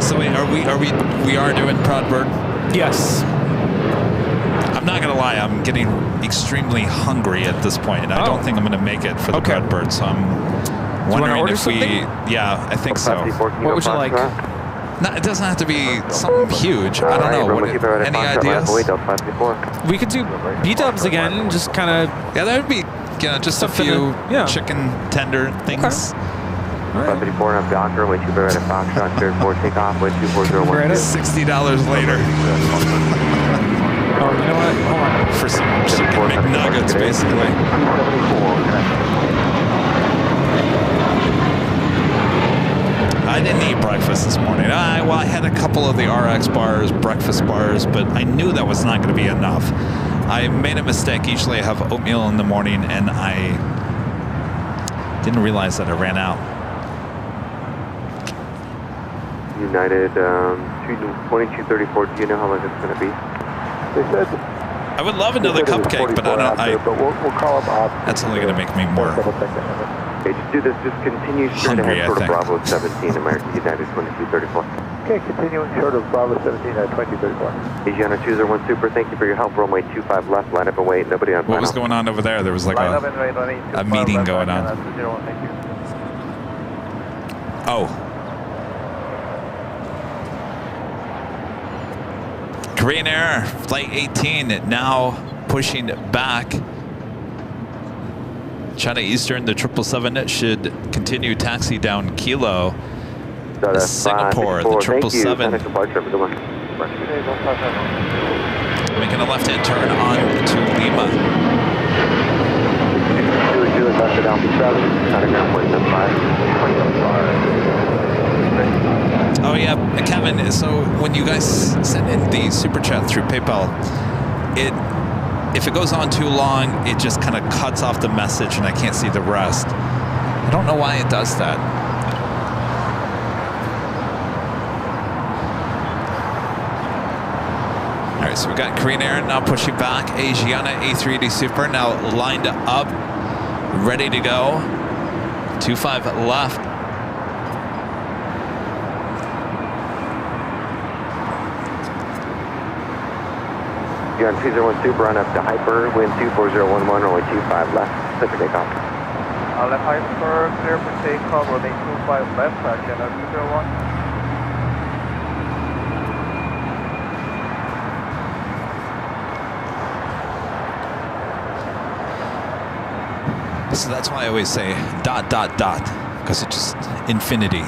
Speaker 2: So wait, we are doing Proud Bird?
Speaker 7: Yes.
Speaker 2: I'm not gonna lie, I'm getting extremely hungry at this point, and I don't think I'm gonna make it for the Proud Bird. So I'm wondering if we, yeah, I think so.
Speaker 7: What would you like?
Speaker 2: No, it doesn't have to be something huge. I don't know. Any ideas?
Speaker 7: We could do B-dubs again, just kind of.
Speaker 2: Yeah, that would be, just a few chicken tender things.
Speaker 1: Right. 554 and Docker, wind 240 at Foxtrot, cleared for takeoff, wind 24012.
Speaker 2: $60 later.
Speaker 7: Oh, you know what? Hold on.
Speaker 2: For some chicken McNuggets, basically. I didn't eat breakfast this morning. Well, I had a couple of the RX bars, breakfast bars, but I knew that was not going to be enough. I made a mistake. Usually I have oatmeal in the morning, and I didn't realize that I ran out.
Speaker 1: United 2234, do you know how long it's going to be?
Speaker 6: They said
Speaker 2: I would love another cupcake, but I don't.
Speaker 6: But we'll call them up.
Speaker 2: That's only going to make me more
Speaker 1: Okay, just do this. Just continue straight
Speaker 2: hungry,
Speaker 1: ahead, sort of
Speaker 2: I think.
Speaker 1: Bravo 17, American United 2234.
Speaker 6: Okay, continuing short of Bravo 17 at 2234.
Speaker 1: Asiana 201 Super, thank you for your help. Runway 25 left, line up and wait. Nobody on
Speaker 2: What was going on over there? There was like a meeting going on. Oh. Korean Air, Flight 18, now pushing back. China Eastern, the 777 should continue taxi down Kilo. making a left-hand turn on to Lima.
Speaker 1: 2 is left at Alpha 7, contact ground point 75.
Speaker 2: Oh yeah, Kevin, so when you guys send in the super chat through PayPal, if it goes on too long, it just kind of cuts off the message and I can't see the rest. I don't know why it does that. All right, so we got Korean Air now pushing back. Asiana A380 Super now lined up, ready to go. 25 left.
Speaker 1: You're on 201 Super on up to Hyper, wind 24011, runway 25 left, clear for takeoff.
Speaker 11: Left Hyper, clear for takeoff, runway 25 left, channel 201.
Speaker 2: So that's why I always say ... because it's just infinity. ...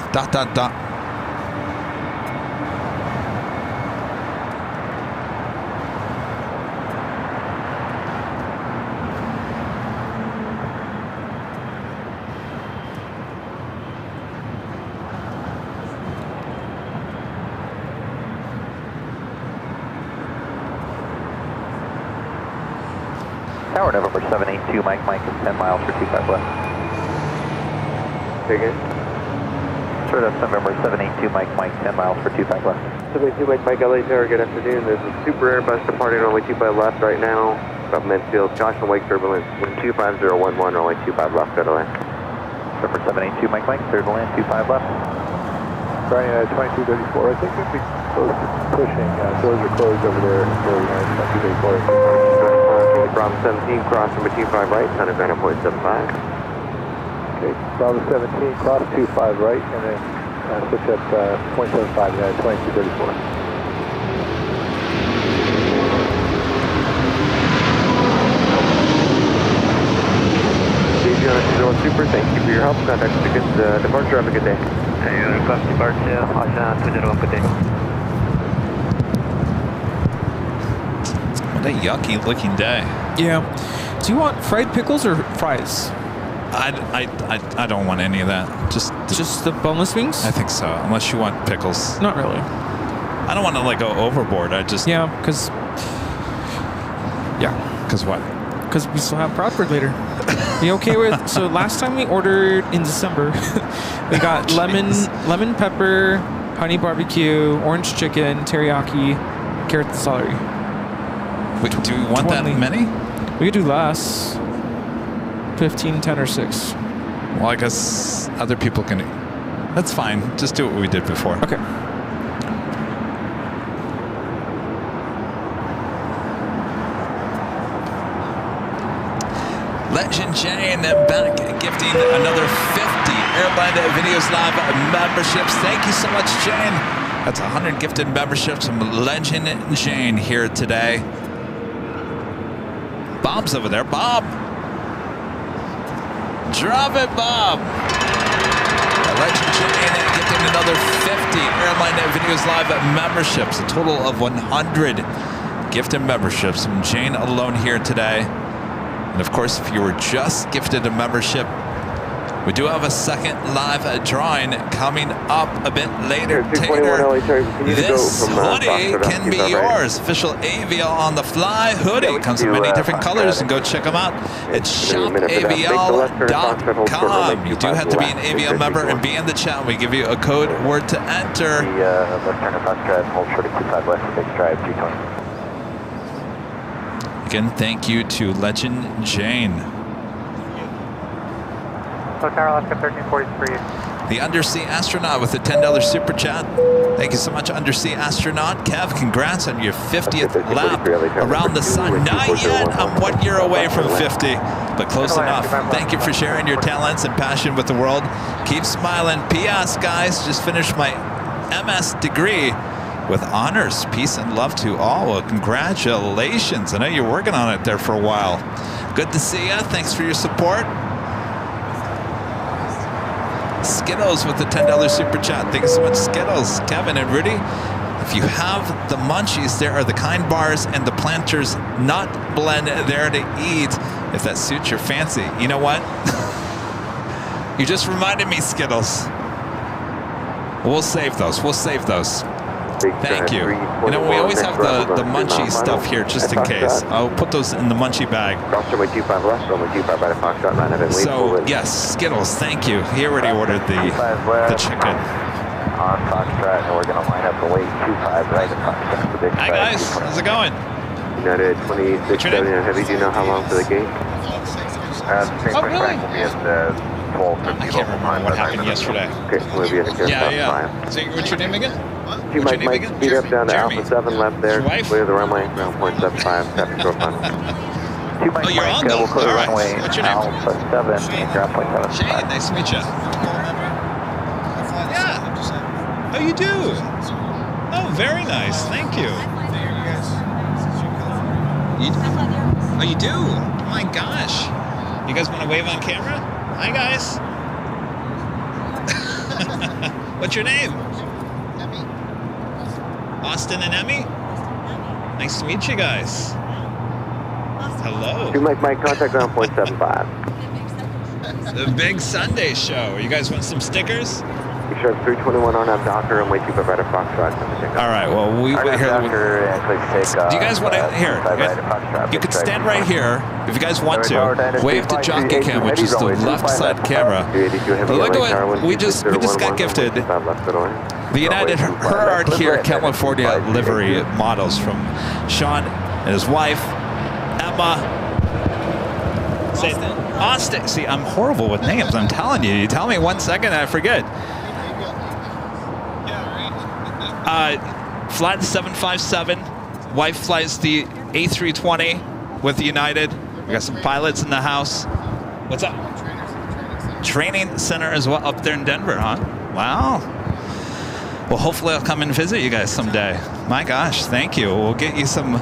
Speaker 4: Tower November 782, Mike, is 10 miles for 25 left.
Speaker 1: Say again?
Speaker 4: Sure, that's November 782, Mike, 10 miles for 25 left.
Speaker 1: 782 Mike, LA Tower, good afternoon. There's a Super Airbus departing runway 25 left right now, about Mansfield, Joshua Wake turbulence, wind 25011, runway 25 left, go to land.
Speaker 4: November 782, Mike, clear to land, 25 left.
Speaker 11: Starting at 2234, I think we'd be close to pushing. Doors are closed over there. So 2234.
Speaker 1: Bravo 17, cross number 25 right, center ground at point 75.
Speaker 11: Okay, Bravo 17, cross 25 right, and then switch up point 75, 2234.
Speaker 1: Aviation Super, thank you for your help. Contact tickets, departure, have a good day.
Speaker 4: Hey, request departure, Asiana 201, good day.
Speaker 2: What a yucky looking day.
Speaker 7: Yeah. Do you want fried pickles or fries?
Speaker 2: I don't want any of that. Just
Speaker 7: the boneless wings?
Speaker 2: I think so. Unless you want pickles.
Speaker 7: Not really.
Speaker 2: I don't want to like go overboard. Because what?
Speaker 7: Because we still have Bradford later. You okay with? So last time we ordered in December, we got lemon pepper, honey barbecue, orange chicken, teriyaki, carrot and celery.
Speaker 2: Wait, do we want
Speaker 7: 20.
Speaker 2: that many?
Speaker 7: We could do less. 15, 10, or 6.
Speaker 2: Well, I guess other people can. That's fine. Just do what we did before.
Speaker 7: Okay.
Speaker 2: Legend Jane back gifting another 50 AirLineVideos Live memberships. Thank you so much, Jane. That's 100 gifted memberships from Legend Jane here today. Bob's over there. Bob! Drop it, Bob! Legend Jane gifting another 50 AirLineVideos Live memberships. A total of 100 gifted memberships from Jane alone here today. And of course, if you were just gifted a membership, we do have a second live drawing coming up a bit later. Taylor, this hoodie can be yours. Official AVL on the fly hoodie. Comes in many different colors, and go check them out at shopavl.com. You do have to be an AVL member and be in the chat. We give you a code word to enter.
Speaker 4: Left turn to fast drive, hold short at 25 left, big drive, 220.
Speaker 2: Again, thank you to Legend Jane.
Speaker 11: So Tower Alaska 1343.
Speaker 2: The Undersea Astronaut with a $10 super chat. Thank you so much, Undersea Astronaut. Kev, congrats on your 50th lap around the sun. Not yet. I'm 1 year away from 50, but close enough. Thank you for sharing your talents and passion with the world. Keep smiling. P.S. guys, just finished my MS degree with honors. Peace and love to all. Well, congratulations. I know you're working on it there for a while. Good to see you. Thanks for your support. Skittles with the $10 super chat. Thank you so much, Skittles. Kevin and Rudy, If you have the munchies, there are the kind bars and the Planters nut blend there to eat. If that suits your fancy. You know what? You just reminded me, Skittles. We'll save those. We'll save those. Thank you. You know, we always have the munchie stuff here just in case. I'll put those in the munchie bag. So, yes, Skittles, thank you. He already ordered the chicken.
Speaker 4: On Foxtrot, and we're going to line up and wait 25 right at Foxtrot.
Speaker 2: Hi, guys. How's it going?
Speaker 1: United 2679 Heavy, do you know how long for the gate?
Speaker 2: Oh, really?
Speaker 8: We'll be at the 12:50
Speaker 2: I can't remember what happened yesterday.
Speaker 1: Okay, we'll be at the
Speaker 2: Yeah. So, what's your name again?
Speaker 1: You might speed up down to
Speaker 2: Jeremy.
Speaker 1: Alpha 7 left there.
Speaker 2: Your wife?
Speaker 1: Clear the runway, ground point 75, traffic door final.
Speaker 2: Oh, you're on though.
Speaker 4: We'll clear
Speaker 2: All
Speaker 4: the
Speaker 2: right.
Speaker 4: runway,
Speaker 2: What's your name?
Speaker 4: Alpha 7, ground point 75.
Speaker 2: Shane, nice to meet you. Yeah. Oh, you do? Oh, very nice. Thank you. Oh, you do? Oh my gosh. You guys want to wave on camera? Hi, guys. What's your name? Austin and Emmy? Nice to meet you guys. Hello.
Speaker 1: You make my contact ground point 75.
Speaker 2: The big Sunday show. You guys want some stickers?
Speaker 1: You should have 321 on that Docker and wait 25 right at Foxtrot.
Speaker 2: All right, well, we here.
Speaker 4: Do
Speaker 2: Do you guys want to here? You could stand right here if you guys want to. Wave the jockey cam, which is the left side camera. But look at what we just got gifted. The United Herard here, California livery models from Sean and his wife, Emma. Austin. See, I'm horrible with names. I'm telling you. You tell me 1 second and I forget. Flight 757. Wife flies the A320 with United. We got some pilots in the house. What's up? Training center as well up there in Denver, huh? Wow. Well, hopefully I'll come and visit you guys someday. My gosh, thank you. We'll get you some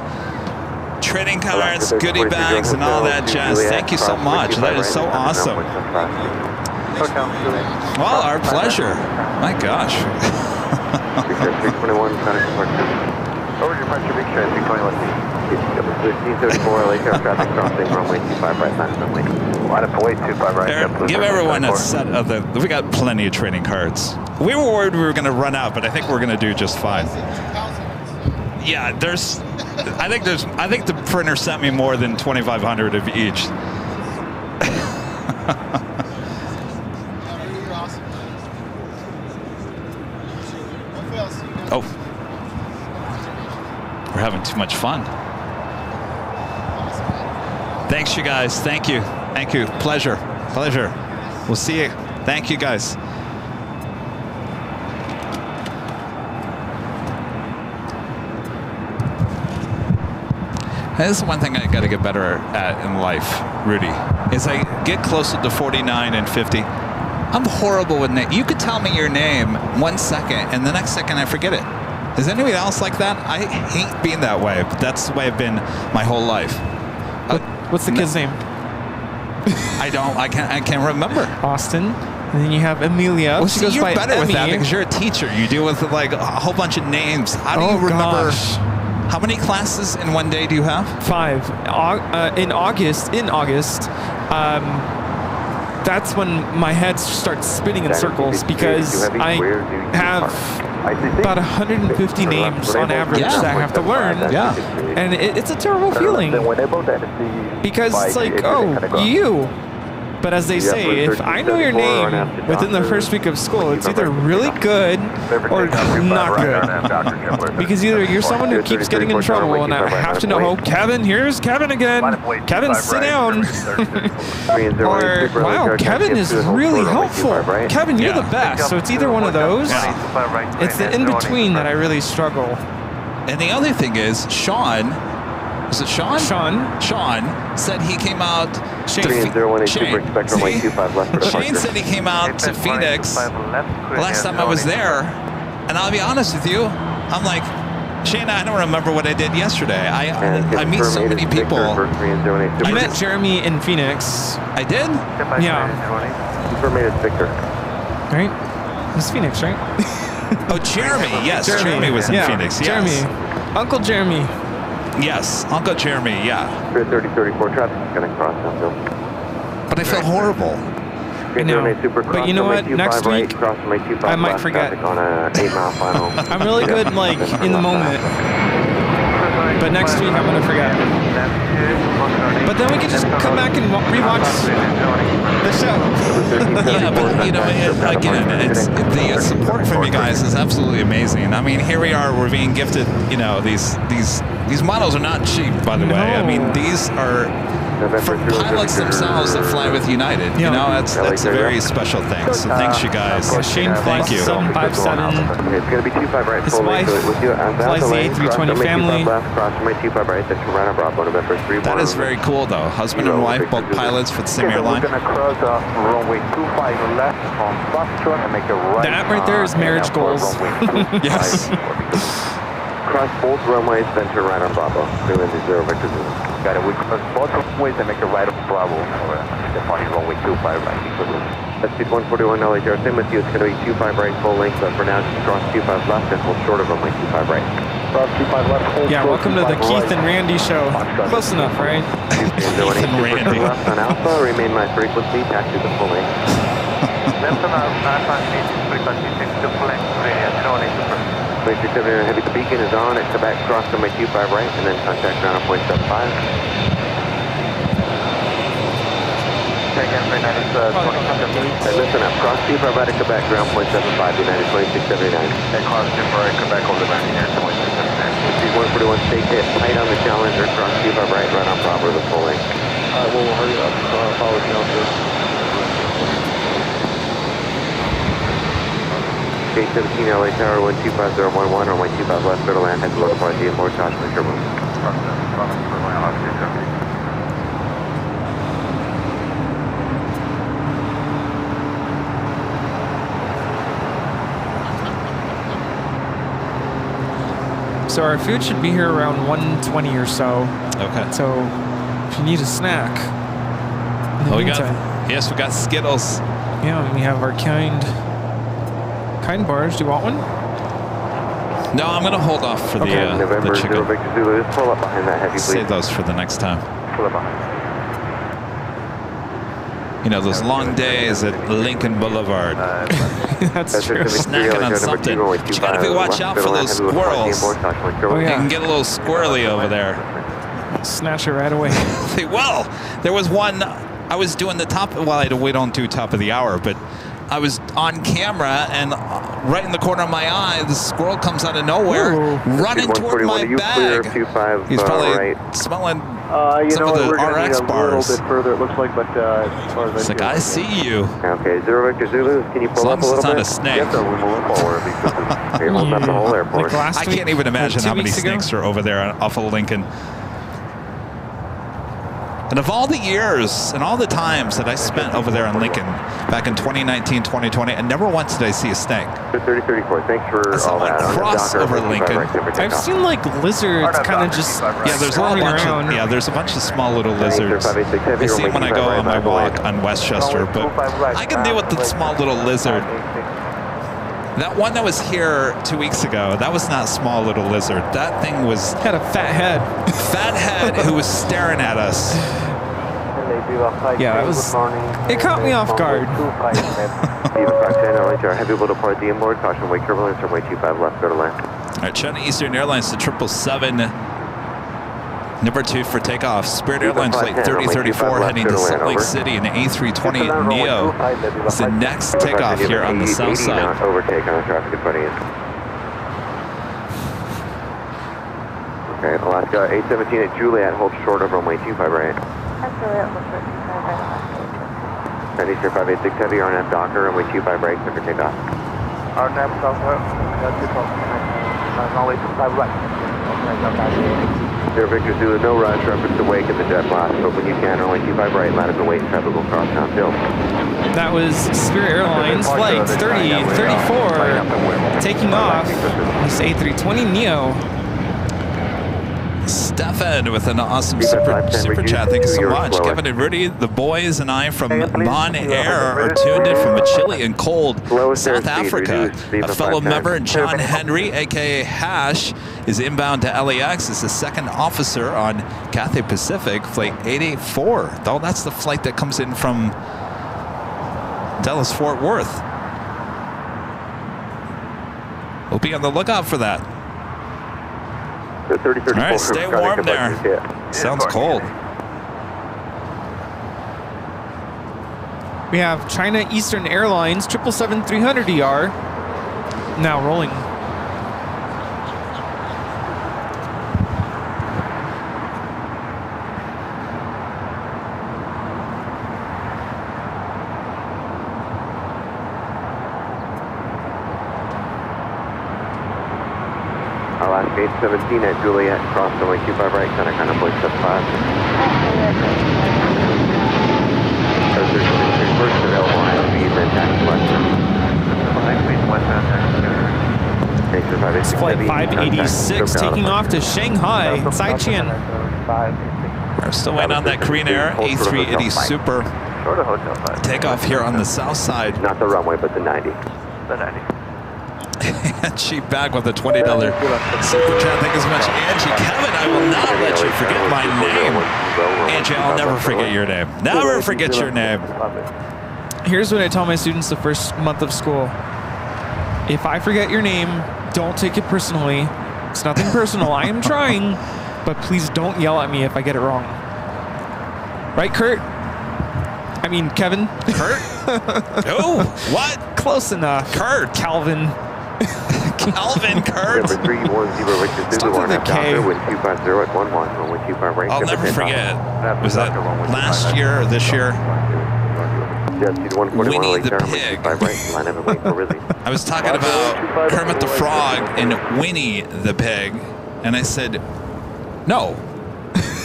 Speaker 2: trading cards, goodie bags, and all that jazz. Thank you so much. That is so awesome. Well, our pleasure. My gosh.
Speaker 1: 321,
Speaker 8: Over your pressure, big share, 321
Speaker 1: 1334 LA traffic crossing runway 25 right left runway.
Speaker 8: Line up and wait 25 right.
Speaker 2: Eric, give everyone a set of the. We got plenty of trading cards. We were worried we were going to run out, but I think we're going to do just fine. Yeah, there's. I think the printer sent me more than 2,500 of each. Oh, we're having too much fun. Thanks, you guys. Thank you. Thank you. Pleasure. Pleasure. We'll see you. Thank you, guys. This is one thing I got to get better at in life, Rudy, is I get closer to 49 and 50. I'm horrible with names. You could tell me your name 1 second, and the next second I forget it. Is anybody else like that? I hate being that way, but that's the way I've been my whole life.
Speaker 7: What's the kid's name?
Speaker 2: I can't remember.
Speaker 7: Austin. And then you have Amelia.
Speaker 2: Well,
Speaker 7: she
Speaker 2: see,
Speaker 7: goes
Speaker 2: you're
Speaker 7: by
Speaker 2: better with that
Speaker 7: Emmy.
Speaker 2: because you're a teacher. You deal with like a whole bunch of names. How do you remember?
Speaker 7: Gosh.
Speaker 2: How many classes in one day do you have?
Speaker 7: 5. In August, that's when my head starts spinning in circles because I have about 150 names on average that I have to learn.
Speaker 2: Yeah.
Speaker 7: And it's a terrible feeling because it's like, oh, you. But as they say, if I know your name within the first week of school, it's either really good or not good. Because either you're someone who keeps getting in trouble and I have to know, oh, Kevin, here's Kevin again. Kevin, sit down. Or, wow, Kevin is really helpful. Kevin, you're the best. So it's either one of those. It's the in-between that I really struggle.
Speaker 2: And the other thing is, Sean, is it Sean? Sean said he came out to Shane said he came out to Phoenix last time I was there. And I'll be honest with you, I'm like, Shane, I don't remember what I did yesterday. I meet so many people.
Speaker 7: I met Jeremy in Phoenix.
Speaker 2: I did?
Speaker 7: Yeah.
Speaker 1: Confirmated Victor.
Speaker 7: Right? It's Phoenix, right?
Speaker 2: Oh, Jeremy. Yes, Jeremy was in Phoenix. Yes.
Speaker 7: Jeremy. Uncle Jeremy.
Speaker 2: Yes, Uncle Jeremy. Yeah.
Speaker 1: 3034 traffic is going to cross downhill.
Speaker 2: But I feel horrible.
Speaker 7: I know. But you know what? Next week, I might forget.
Speaker 1: On a 8-mile final.
Speaker 7: I'm really good, like, in the moment. But next week, I'm going to forget. But then we can just come back and rewatch the show.
Speaker 2: Yeah, but you know, again, the support from you guys is absolutely amazing. I mean, here we are, we're being gifted, you know, these models are not cheap, by the way. I mean, these are from pilots themselves that fly with United. You know, that's a very special thing. So thanks, you guys.
Speaker 7: Shane
Speaker 2: Thank you.
Speaker 7: 757.
Speaker 1: It's going to be 25 right.
Speaker 7: His wife flies the A320 family.
Speaker 2: That is very cool, though. Husband and wife, both pilots for the same airline.
Speaker 11: We're going to cross runway 25 left on Foxtrot and make a right.
Speaker 7: That right there is marriage goals.
Speaker 2: Yes.
Speaker 1: Cross both runways, then turn right on Bravo. Clearly to 0 Victor Zulu.
Speaker 11: Got it. We cross both runways and make a right on Bravo. Departing runway 25 right.
Speaker 1: That's speed 141 LHR. Same with you. It's going to be 25 right full length, but for now, just cross 25 left and hold short of runway 25 right.
Speaker 11: Cross 25 left. Hold
Speaker 7: yeah, welcome to the Keith and Randy show. Close enough, right?
Speaker 2: Keith and Randy.
Speaker 1: Left on Alpha, remain my frequency, taxi to full length.
Speaker 11: Left on Alpha, frequency 6 to full length,
Speaker 1: 370 heavy, the beacon is on at Quebec, cross runway 25 right, and then contact ground on 0.75. Listen up, cross 25 right at Quebec, ground 0.75, United 2679.
Speaker 11: Cross 25 right, Quebec, over the ground here, 2679.
Speaker 1: 141, stay tight on the Challenger, cross 25 right, right on Bravo, the full length.
Speaker 11: Alright, we'll hurry up, follow Challenger.
Speaker 1: Gate 17 LA Tower 125.011 on 125 left, clear to land, head to local party, and more caution, clear move.
Speaker 7: So our food should be here around 1:20 or so.
Speaker 2: Okay.
Speaker 7: So if you need a snack,
Speaker 2: We got Skittles.
Speaker 7: Yeah, and we have our kind bars. Do you want one?
Speaker 2: No, I'm going to hold off for the chicken.
Speaker 1: Zulu, just pull up behind that heavy, please.
Speaker 2: Save those for the next time.
Speaker 1: Pull up behind.
Speaker 2: You know, those long days at Lincoln Boulevard.
Speaker 7: That's true.
Speaker 2: Snacking on something. But you gotta watch out for those squirrels.
Speaker 7: Oh, yeah.
Speaker 2: You can get a little squirrely over there.
Speaker 7: Snatch it right away.
Speaker 2: Well, there was one, I was doing the top, well, we don't do top of the hour, but I was on camera, and right in the corner of my eye, the squirrel comes out of nowhere, running toward my bag. He's probably smelling some of the RX bars.
Speaker 11: A little bit further, it looks like, but as far as
Speaker 2: it's like, I see you.
Speaker 1: Okay, 0 Victor Zulu, can you pull up a little bit?
Speaker 2: As long as it's not a snake.
Speaker 1: Yes, we're moving forward because it's holding up the whole airport.
Speaker 2: I can't even imagine how many snakes are over there off of Lincoln. And of all the years and all the times that I spent over there on Lincoln back in 2019, 2020, and never once did I see a snake.
Speaker 1: 3034, thanks for all that.
Speaker 2: Cross over Lincoln.
Speaker 7: I've seen like lizards kind of just
Speaker 2: there's a bunch of, there's a bunch of small little lizards. I see them when I go on my walk on Westchester, but I can deal with the small little lizard. That one that was here 2 weeks ago, that was not a small little lizard. That thing
Speaker 7: had a fat head.
Speaker 2: Fat head who was staring at us.
Speaker 7: Yeah, it caught me off guard.
Speaker 1: Heavy will depart the inboard, caution wake turbulence, runway 25 left, go to land.
Speaker 2: All right, China Eastern Airlines to 777. Number 2 for takeoff. Spirit Airlines flight 3034 heading to Salt Lake City, and the A320 Neo is the next takeoff here on the south side.
Speaker 1: Overtake on the traffic in front of you. Okay, Alaska 817 at Juliet, hold short of runway 25 right.
Speaker 5: That's Juliet, hold short 25 right.
Speaker 1: Sandy Sir 586 Heavy, RNAV Docker, runway 25 right, clear for takeoff.
Speaker 11: RNAV Docker, runway 25 right.
Speaker 1: 0 Victor Zulu, no rush, reference to wake in the jet blast. Open you can, runway 25 right, line up the wait, traffic will cross downhill.
Speaker 7: That was Spirit Airlines flight 3034 taking off. This A320 Neo.
Speaker 2: Stefan with an awesome super chat. Thank you so much. Kevin and Rudy, the boys and I from Mon Air are tuned in from a chilly and cold South Africa. A fellow member, John Henry, aka Hash, is inbound to LAX as the second officer on Cathay Pacific Flight 884. Oh, that's the flight that comes in from Dallas Fort Worth. We'll be on the lookout for that. All right, stay warm there. Sounds cold.
Speaker 7: We have China Eastern Airlines 777-300ER now rolling.
Speaker 1: Alaska 817 at Juliet, cross runway 25 right, kind of point 75. First available ILB, then taxi westbound.
Speaker 7: It's flight 586 taking off to Shanghai, Saichien.
Speaker 2: We're still waiting on that Korean Air A380 Super takeoff here on the south side.
Speaker 1: Not the runway, but the 90.
Speaker 8: The 90.
Speaker 2: Cheap bag with a $20 super chat. Thank you so much, Angie. Kevin, I will not let you forget my name. Angie, I'll never forget your name. Never forget your name.
Speaker 7: Here's what I tell my students the first month of school. If I forget your name, don't take it personally. It's nothing personal. I am trying, but please don't yell at me if I get it wrong. Right, Kurt? I mean, Kevin.
Speaker 2: Kurt? Oh, what?
Speaker 7: Close enough.
Speaker 2: Kurt.
Speaker 7: Calvin.
Speaker 2: Calvin Kurt.
Speaker 1: Number 310 Richard Zulu, wind at 250 at 11, right.
Speaker 2: I'll never forget. Was that last year or this year? Winnie the Pig. I was talking about Kermit the Frog and Winnie the Pig, and I said, no.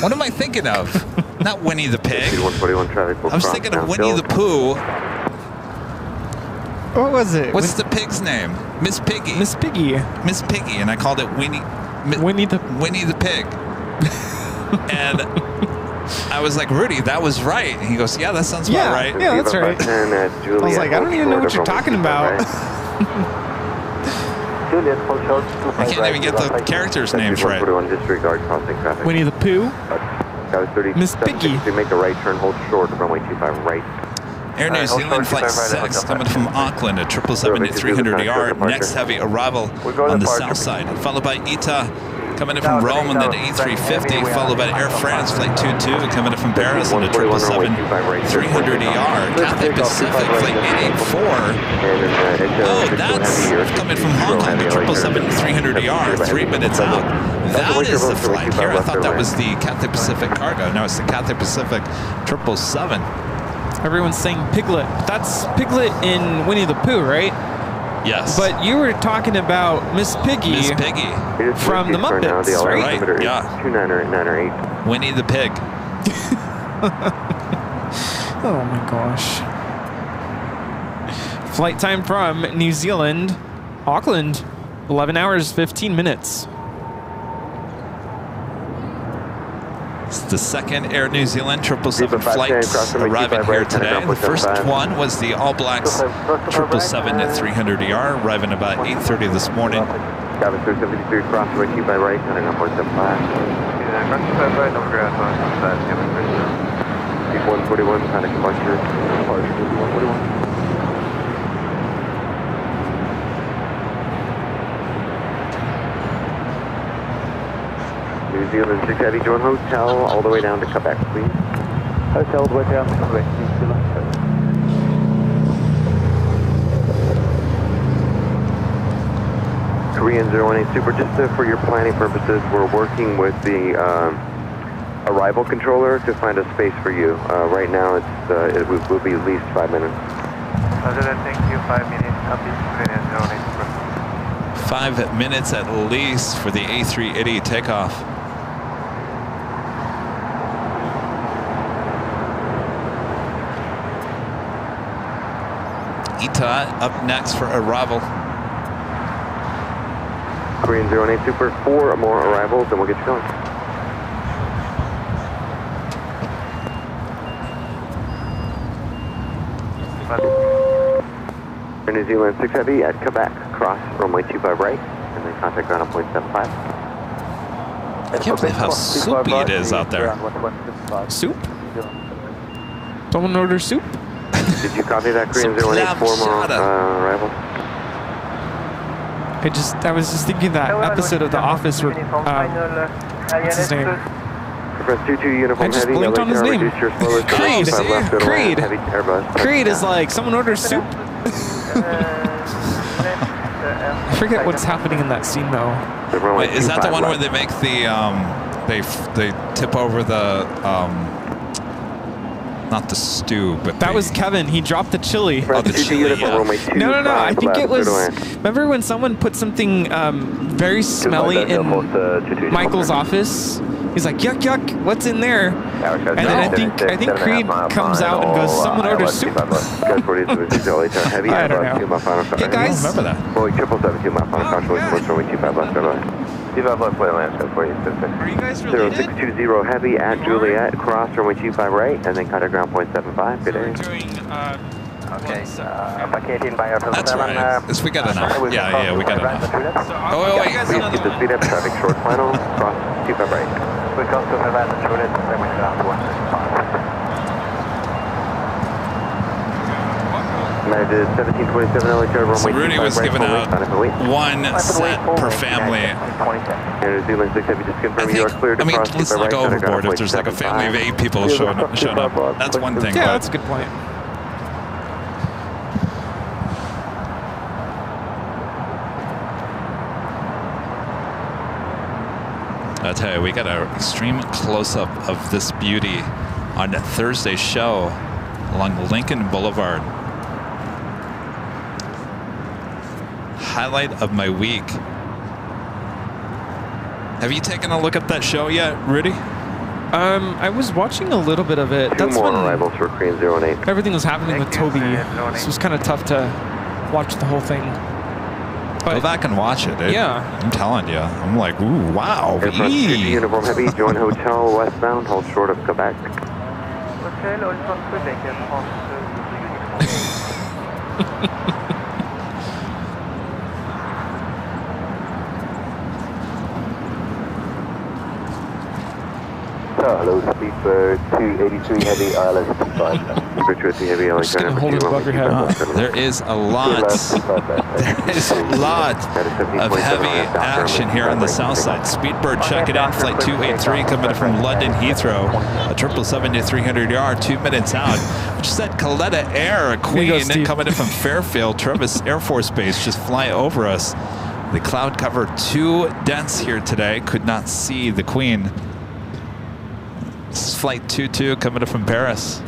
Speaker 2: What am I thinking of? Not Winnie the Pig. I was thinking of Winnie the Pooh.
Speaker 7: What was it?
Speaker 2: What's the pig's name? Miss Piggy.
Speaker 7: Miss Piggy.
Speaker 2: Miss Piggy, and I called it Winnie the Pig. And I was like, Rudy, that was right. And he goes, yeah, that sounds about right.
Speaker 7: Yeah, that's right. I was like, I don't even know what you're talking about.
Speaker 2: I can't even get the characters' names right.
Speaker 7: Winnie the Pooh. Miss Piggy.
Speaker 1: Make a right turn, hold short, runway 25 right.
Speaker 2: Air New Zealand Flight 6 coming from Auckland at 777-300ER. Next heavy arrival on the south side, followed by ITA coming in from Rome on the A350, followed by Air France Flight 22 coming in from Paris on the 777-300ER. Cathay Pacific Flight 884. Oh, that's coming from Hong Kong to 777-300ER, 3 minutes out. That is the flight here. I thought that was the Cathay Pacific cargo. No, it's the Cathay Pacific 777.
Speaker 7: Everyone's saying Piglet. That's Piglet in Winnie the Pooh, right?
Speaker 2: Yes.
Speaker 7: But you were talking about Miss Piggy.
Speaker 2: Miss Piggy.
Speaker 7: From the Muppets, right?
Speaker 2: Right, yeah.
Speaker 1: 298.
Speaker 2: Winnie the Pig.
Speaker 7: Oh my gosh. Flight time from New Zealand, Auckland, 11 hours, 15 minutes.
Speaker 2: It's the second Air New Zealand 777 flight arriving here today. The first one was the All Blacks 777-300ER, arriving about 8:30 this morning.
Speaker 1: Cabin 373, crossway 25 right, turning up 175.
Speaker 8: Yeah, crossway right, number ground,
Speaker 1: 141, kind of departure, 141. New Zealand 6 Heavy, join hotel all the way down to Quebec, please.
Speaker 4: Hotel all the way down to Quebec, New Zealand.
Speaker 1: Korean 018 Super, just for your planning purposes, we're working with the arrival controller to find a space for you. Right now, it will be at least 5 minutes.
Speaker 8: Thank you, 5 minutes. Copy, Korean 018 Super.
Speaker 2: 5 minutes at least for the A380 takeoff. ITA up next for arrival.
Speaker 1: Korean 018 Super, 4 more arrivals and we'll get you going. New Zealand 6 Heavy at Quebec, cross runway 25 right, and then contact ground on 0.75.
Speaker 2: I can't believe how soupy it is out there.
Speaker 7: Soup? Someone order soup?
Speaker 1: Did you copy that Korean 084 arrival?
Speaker 7: I was just thinking that episode of The Office where, what's his name?
Speaker 1: Press 22 uniform
Speaker 7: I just
Speaker 1: heavy,
Speaker 7: blinked on his name. Creed. Creed. Creed is like, someone order soup. I forget what's happening in that scene though.
Speaker 2: Wait, is that the one where they make the they tip over the not the stew, but
Speaker 7: that was Kevin. He dropped the chili.
Speaker 2: Oh, the chili. Yeah.
Speaker 7: No. I think it was. Remember when someone put something very smelly in Michael's office? He's like, yuck, yuck, what's in there? And then I think Creed comes out and goes, someone order soup. I don't know. Hey guys.
Speaker 2: I remember that.
Speaker 7: Are you guys related?
Speaker 1: 0620 heavy at Juliet, cross runway 25 right, and then contact ground 0.75. Good day.
Speaker 4: Okay, vacating by Airplane
Speaker 2: That's
Speaker 4: 7.
Speaker 2: right. We got enough. Yeah, we got enough. Oh, wait.
Speaker 1: Keep the speed up, traffic short final, cross 25 right.
Speaker 4: We come to Nevada Juliet, then we go down to 165.
Speaker 1: United 1727 LA runway
Speaker 2: So Rudy was
Speaker 1: right,
Speaker 2: giving out one set per family.
Speaker 1: New Zealand 6 Heavy, just confirming you are cleared to cross
Speaker 2: let's not go overboard if there's like a family of 8 people showing up. That's one thing.
Speaker 7: Yeah, that's a good point.
Speaker 2: I tell you, we got an extreme close-up of this beauty on Thursday's show along Lincoln Boulevard. Highlight of my week. Have you taken a look at that show yet, Rudy?
Speaker 7: I was watching a little bit of it.
Speaker 1: Two
Speaker 7: That's
Speaker 1: more
Speaker 7: when
Speaker 1: arrivals for Korean 08.
Speaker 7: everything was happening with Toby, so it was kind of tough to watch the whole thing. But
Speaker 2: go back and watch it, dude.
Speaker 7: Yeah.
Speaker 2: I'm telling you. I'm like, ooh, wow.
Speaker 1: Aircraft 2G uniform heavy, join hotel westbound, hold short of Quebec. Hello, Speedbird 283 heavy, ILS 25. Speedbird 283 heavy, ILS
Speaker 7: just gonna hold it above your head.
Speaker 2: There is a lot. There's a lot of heavy action here on the south side. Speedbird checking in, flight 283 coming from London Heathrow. A 777-300ER, 2 minutes out. We just had Coletta Air, a Queen, coming in from Fairfield, Travis Air Force Base, just fly over us. The cloud cover too dense here today. Could not see the Queen. This is flight 22 coming in from Paris.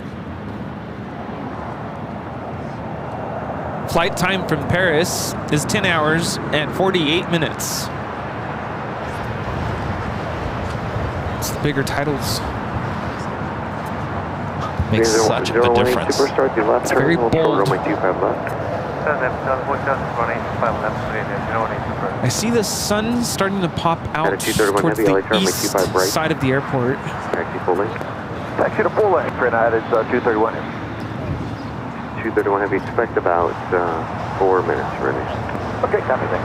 Speaker 7: Flight time from Paris is 10 hours and 48 minutes. It's the bigger titles.
Speaker 2: Makes such a difference.
Speaker 7: It's very bold. I see the sun starting to pop out towards the east side of the airport.
Speaker 4: Taxi to full length, United 231.
Speaker 1: 231 heavy, expect about 4 minutes, really.
Speaker 4: Okay, copy that.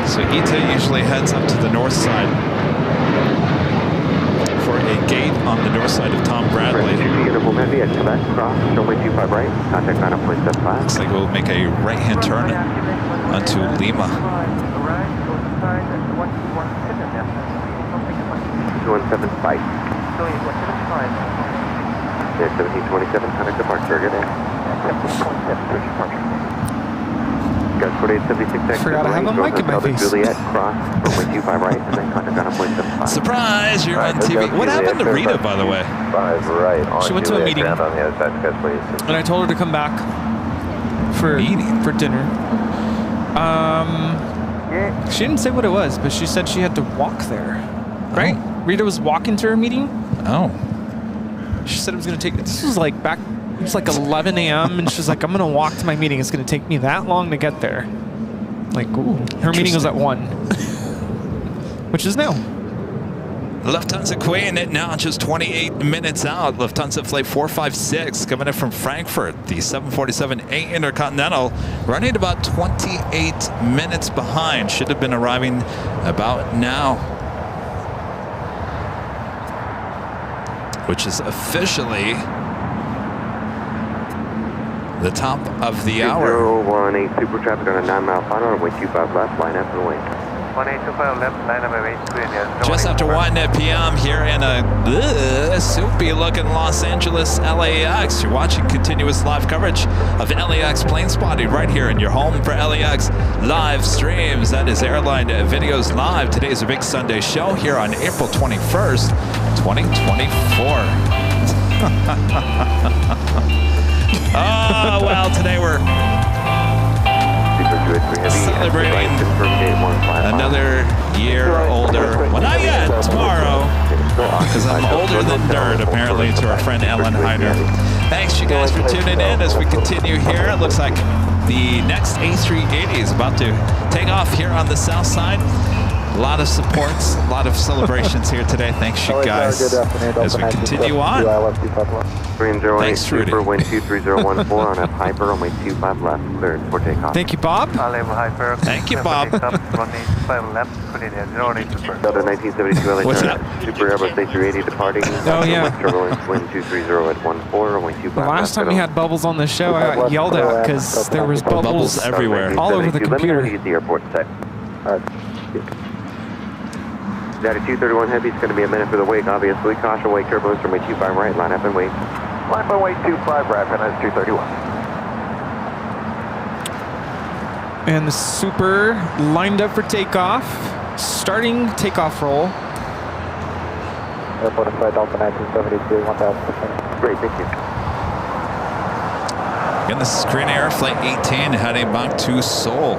Speaker 2: So ETA usually heads up to the north side for a gate on the north side of Tom Bradley. Looks like we'll make a right-hand turn onto Lima.
Speaker 1: 217 spike. 1727, contact departure, good day. Guys, 4876
Speaker 7: Forgot I have a mic in my face.
Speaker 1: Juliet, cross, runway 25 right, and then contact on 0.75.
Speaker 2: Surprise, you're on TV. What happened to Rita, by the way?
Speaker 7: She went to a meeting, and I told her to come back for dinner. She didn't say what it was, but she said she had to walk there. Right? Oh. Rita was walking to her meeting.
Speaker 2: Oh.
Speaker 7: She said it was going to take. This was like back. It was like 11 a.m. and she's like, I'm going to walk to my meeting. It's going to take me that long to get there. Like, ooh. Her meeting was at 1. Which is now.
Speaker 2: Lufthansa Queen now just 28 minutes out. Lufthansa Flight 456 coming in from Frankfurt. The 747-8 Intercontinental running about 28 minutes behind. Should have been arriving about now. Which is officially the top of the hour.
Speaker 6: 018 super traffic on a 9-mile final, runway 25 left, line up and wait.
Speaker 11: 1825 left, line up and wait.
Speaker 2: Just after 1 p.m. here in a soupy looking Los Angeles LAX. You're watching continuous live coverage of LAX plane spotting right here in your home for LAX live streams. That is Airline Videos Live. Today is a big Sunday show here on April 21st, 2024. Oh, well, today we're celebrating another year older. Well, not yet, tomorrow, because I'm older than dirt, apparently, to our friend Ellen Hyder. Thanks, you guys, for tuning in as we continue here. It looks like the next A380 is about to take off here on the south side. A lot of supports, a lot of celebrations here today. Thanks, you guys, as we continue on. Thanks, Rudy.
Speaker 6: Wind 23014 on a Piper, runway 25 left, cleared for takeoff.
Speaker 7: Thank you, Bob.
Speaker 2: Thank you, Bob.
Speaker 6: Delta 1972 LA
Speaker 2: What's up?
Speaker 6: Super Airbus A380 departing.
Speaker 7: Oh, yeah.
Speaker 6: Turbulence wind 230 at 14, runway 25
Speaker 7: The last time we had bubbles on the show, I got yelled at because there was bubbles
Speaker 2: everywhere.
Speaker 7: all over the computer.
Speaker 6: Let me know the airport set. Latitude 231 Heavy is going to be a minute for the wake, obviously. Caution wake turbulence from 25 right, line up and wait.
Speaker 4: Line by wait 25 right, and that's 231.
Speaker 7: And the Super lined up for takeoff. Starting takeoff roll.
Speaker 4: Airport inside Delta 1972, 1000%.
Speaker 6: Great, thank you.
Speaker 2: Again, this is Korean Air Flight 18 heading back to Seoul.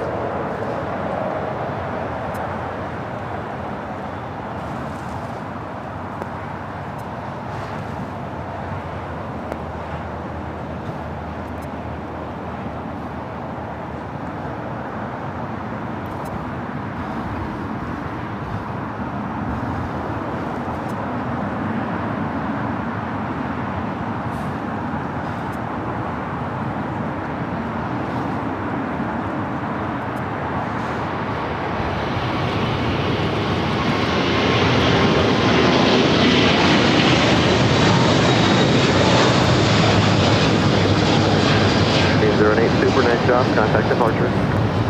Speaker 6: Contact departure.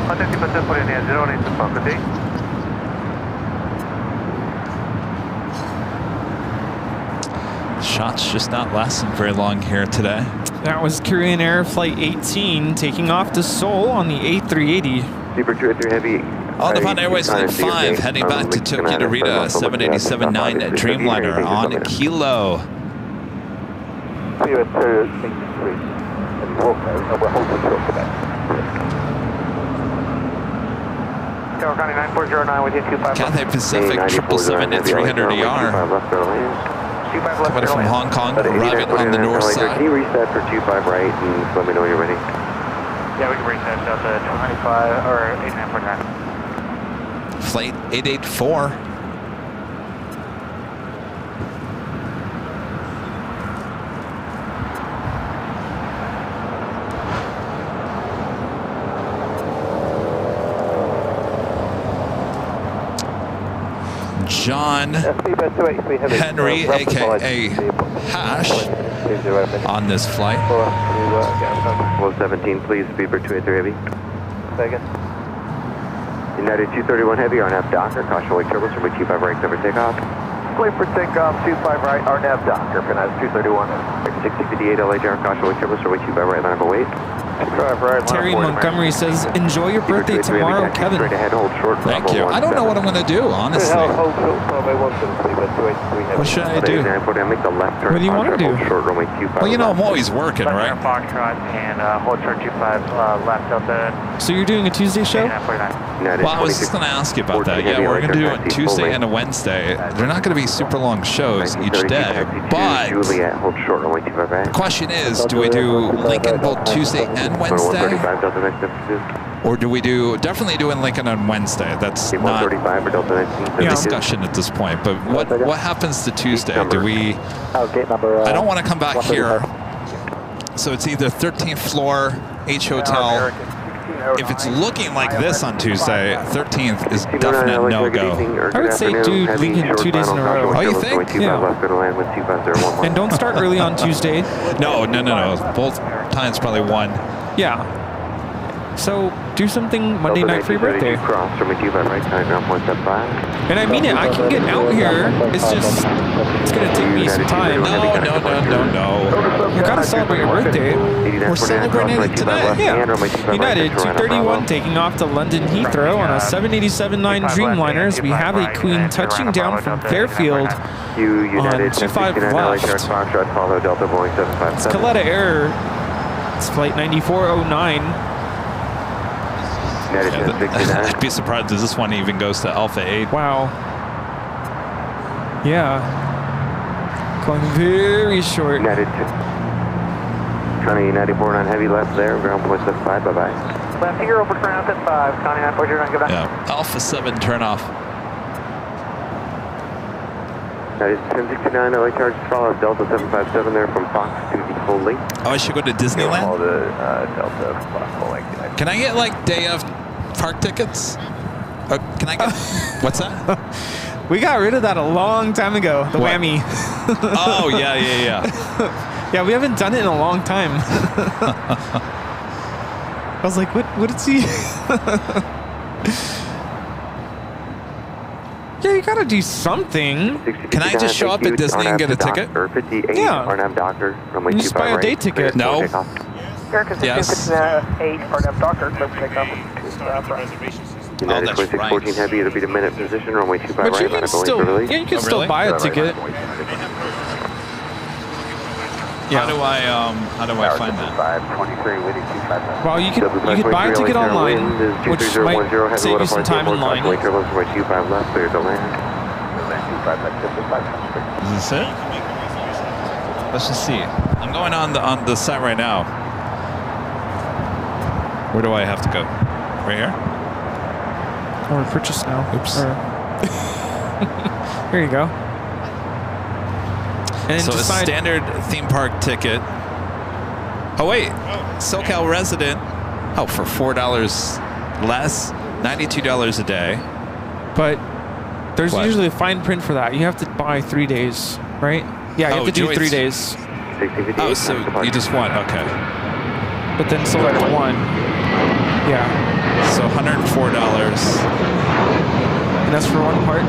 Speaker 11: Contact departure for India 08 Super, good day.
Speaker 2: Shots just not lasting very long here today.
Speaker 7: That was Korean Air Flight 18 taking off to Seoul on the A380.
Speaker 6: Super 283 Heavy.
Speaker 2: All Nippon Airways Flight 5 heading back to Tokyo to Rita 787-9 Dreamliner on Kilo. Cathay Pacific 777-300ER. Coming from Hong Kong, arriving on the north side.
Speaker 6: Can you reset for 25 right and let me know when you're ready?
Speaker 11: Yeah, we can reset Delta 25 or 8949.
Speaker 2: Flight 884. John Henry, aka Hash, on this flight.
Speaker 6: 17, please, Speedbird 283 Heavy. Second. United 231 Heavy, RNAV Docker, caution wake turbulence, runway 25 right, cover takeoff.
Speaker 4: Clear for takeoff, 25 right, RNAV Docker, Finance 231.
Speaker 6: 658 LAJR, caution wake turbulence, runway 25 right, line up and wait.
Speaker 7: Terry Montgomery says, enjoy your birthday tomorrow, Kevin.
Speaker 2: Thank you. I don't know what I'm going to do, honestly. What should I do?
Speaker 7: What do you want to do?
Speaker 2: Well, you know, I'm always working, right?
Speaker 7: So you're doing a Tuesday show?
Speaker 2: Well, I was just going to ask you about that. Yeah, we're going to do it Tuesday and a Wednesday. They're not going to be super long shows each day, but the question is, do we do Lincoln both Tuesday and Lincoln Wednesday?
Speaker 1: 135 Delta 972.
Speaker 2: Or do we definitely do in Lincoln on Wednesday? That's not
Speaker 1: 135 for Delta 1972.
Speaker 2: a discussion at this point. But what happens to Tuesday? Do we?
Speaker 4: Gate number.
Speaker 2: I don't want to come back here. So it's either 13th floor, H Hotel. If it's looking like this on Tuesday, 13th is definite no-go.
Speaker 7: I would say do Lincoln 2 days in a row.
Speaker 2: Oh, you think?
Speaker 7: Yeah. And don't start early on Tuesday.
Speaker 2: No. Both times probably 1.
Speaker 7: Yeah. So do something Monday night for your birthday. And I mean it, I can get out here. It's just, it's going to take me some time.
Speaker 2: No.
Speaker 7: You got to celebrate your birthday.
Speaker 2: We're celebrating it tonight.
Speaker 7: Yeah. United 231 taking off to London Heathrow on a 787-9 Dreamliners. We have a Queen touching down from Fairfield on 25 left. It's Coletta Air. It's flight 9409.
Speaker 2: I'd be surprised if this one even goes to Alpha 8.
Speaker 7: Wow. Yeah. Going very short.
Speaker 1: United 94 heavy left there, ground point 75, bye-bye.
Speaker 4: Left here over ground at 5, Connie 940, go back.
Speaker 2: Yeah, Alpha 7 turn off.
Speaker 1: United 1069, LA charges follow Delta 757 there from Fox to the full link.
Speaker 2: Oh, I should go to Disneyland?
Speaker 8: Call the Delta Fox full link.
Speaker 2: Can I get like day of park tickets? Can I get, what's that?
Speaker 7: We got rid of that a long time ago, the whammy.
Speaker 2: Oh, yeah.
Speaker 7: Yeah, we haven't done it in a long time. I was like, what is he? Yeah, you gotta do something.
Speaker 2: Can I just show up at Disney and get a ticket?
Speaker 7: Yeah. You just buy a day ticket.
Speaker 2: No.
Speaker 4: Yes. 8, RNAV Docker, clear for takeoff.
Speaker 1: United 2614 heavy, it'll be the minute position, runway 25 right,
Speaker 7: But you can still, you can still buy a ticket.
Speaker 2: How do I find that?
Speaker 1: 523 with 255.
Speaker 7: Well, you could buy a ticket online, which might save you some time in line.
Speaker 2: Is this it? Let's just see. I'm going on the site right now. Where do I have to go? Right here?
Speaker 7: Or purchase now.
Speaker 2: Oops.
Speaker 7: Here you go. And
Speaker 2: so a standard theme park ticket. Oh wait, SoCal resident. Oh, for $4 less, $92 a day.
Speaker 7: But there's usually a fine print for that. You have to buy 3 days, right? Yeah, you have to do 3 days.
Speaker 2: Oh, so you just want, okay.
Speaker 7: But then select one. Yeah.
Speaker 2: So $104.
Speaker 7: And that's for one park?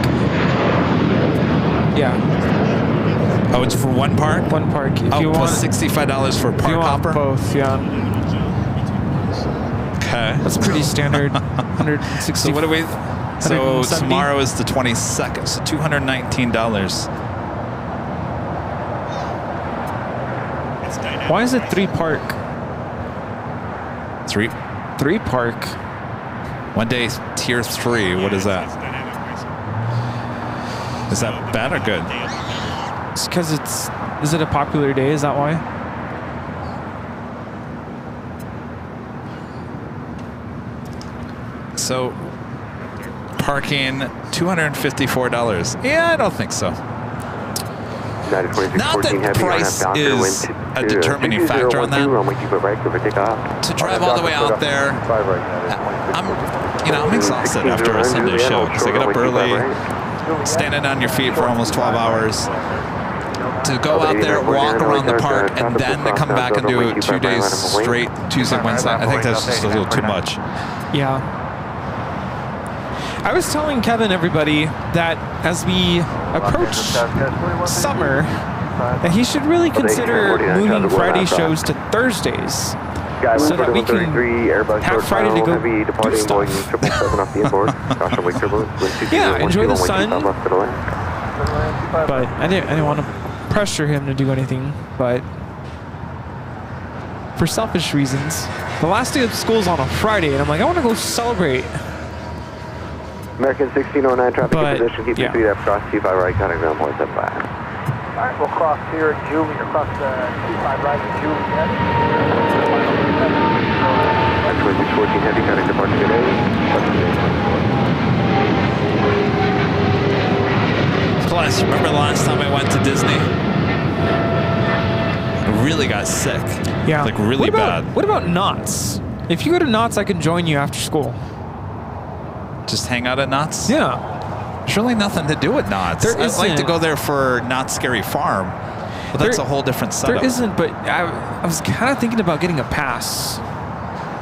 Speaker 7: Yeah.
Speaker 2: Oh, it's for one park?
Speaker 7: One park. If you
Speaker 2: plus
Speaker 7: want,
Speaker 2: $65 for park hopper?
Speaker 7: Both, yeah.
Speaker 2: Okay.
Speaker 7: That's pretty standard. 160.
Speaker 2: So what do we? So tomorrow is the 22nd. So $219.
Speaker 7: Why is it 3 park?
Speaker 2: 3
Speaker 7: park.
Speaker 2: One day tier 3. What is that? Is that bad or good?
Speaker 7: It's because is it a popular day? Is that why?
Speaker 2: So parking $254. Yeah, I don't think so. Not that price is a determining factor on that. To drive all the way out there, I'm exhausted after a Sunday show because I get up early, standing on your feet for almost 12 hours. To go out there, walk around the park, and then to come back and do 2 days straight, Tuesday, Wednesday, I think that's just a little too much.
Speaker 7: Yeah. I was telling Kevin, everybody, that as we approach summer, that he should really consider moving Friday shows to Thursdays, so that we can have Friday to go do stuff. Yeah, enjoy the sun. But I didn't want to pressure him to do anything, but for selfish reasons. The last day of school's on a Friday, and I'm like, I want to go celebrate.
Speaker 1: American 1609 traffic in position, keep the speed up, cross 25 right, counting ground point 75.
Speaker 4: Alright, we'll cross here at Juliet, across the 25 right at Juliet.
Speaker 1: 14 Heavy, contact departure today.
Speaker 2: Plus, remember the last time I went to Disney? I really got sick.
Speaker 7: Yeah.
Speaker 2: Like really bad.
Speaker 7: What about Knott's? If you go to Knott's, I can join you after school.
Speaker 2: Just hang out at Knott's?
Speaker 7: Yeah.
Speaker 2: There's really nothing to do at Knott's.
Speaker 7: There
Speaker 2: I'd like to
Speaker 7: isn't.
Speaker 2: go there for Not Scary Farm, but that's a whole different setup.
Speaker 7: There isn't, but I was kind of thinking about getting a pass.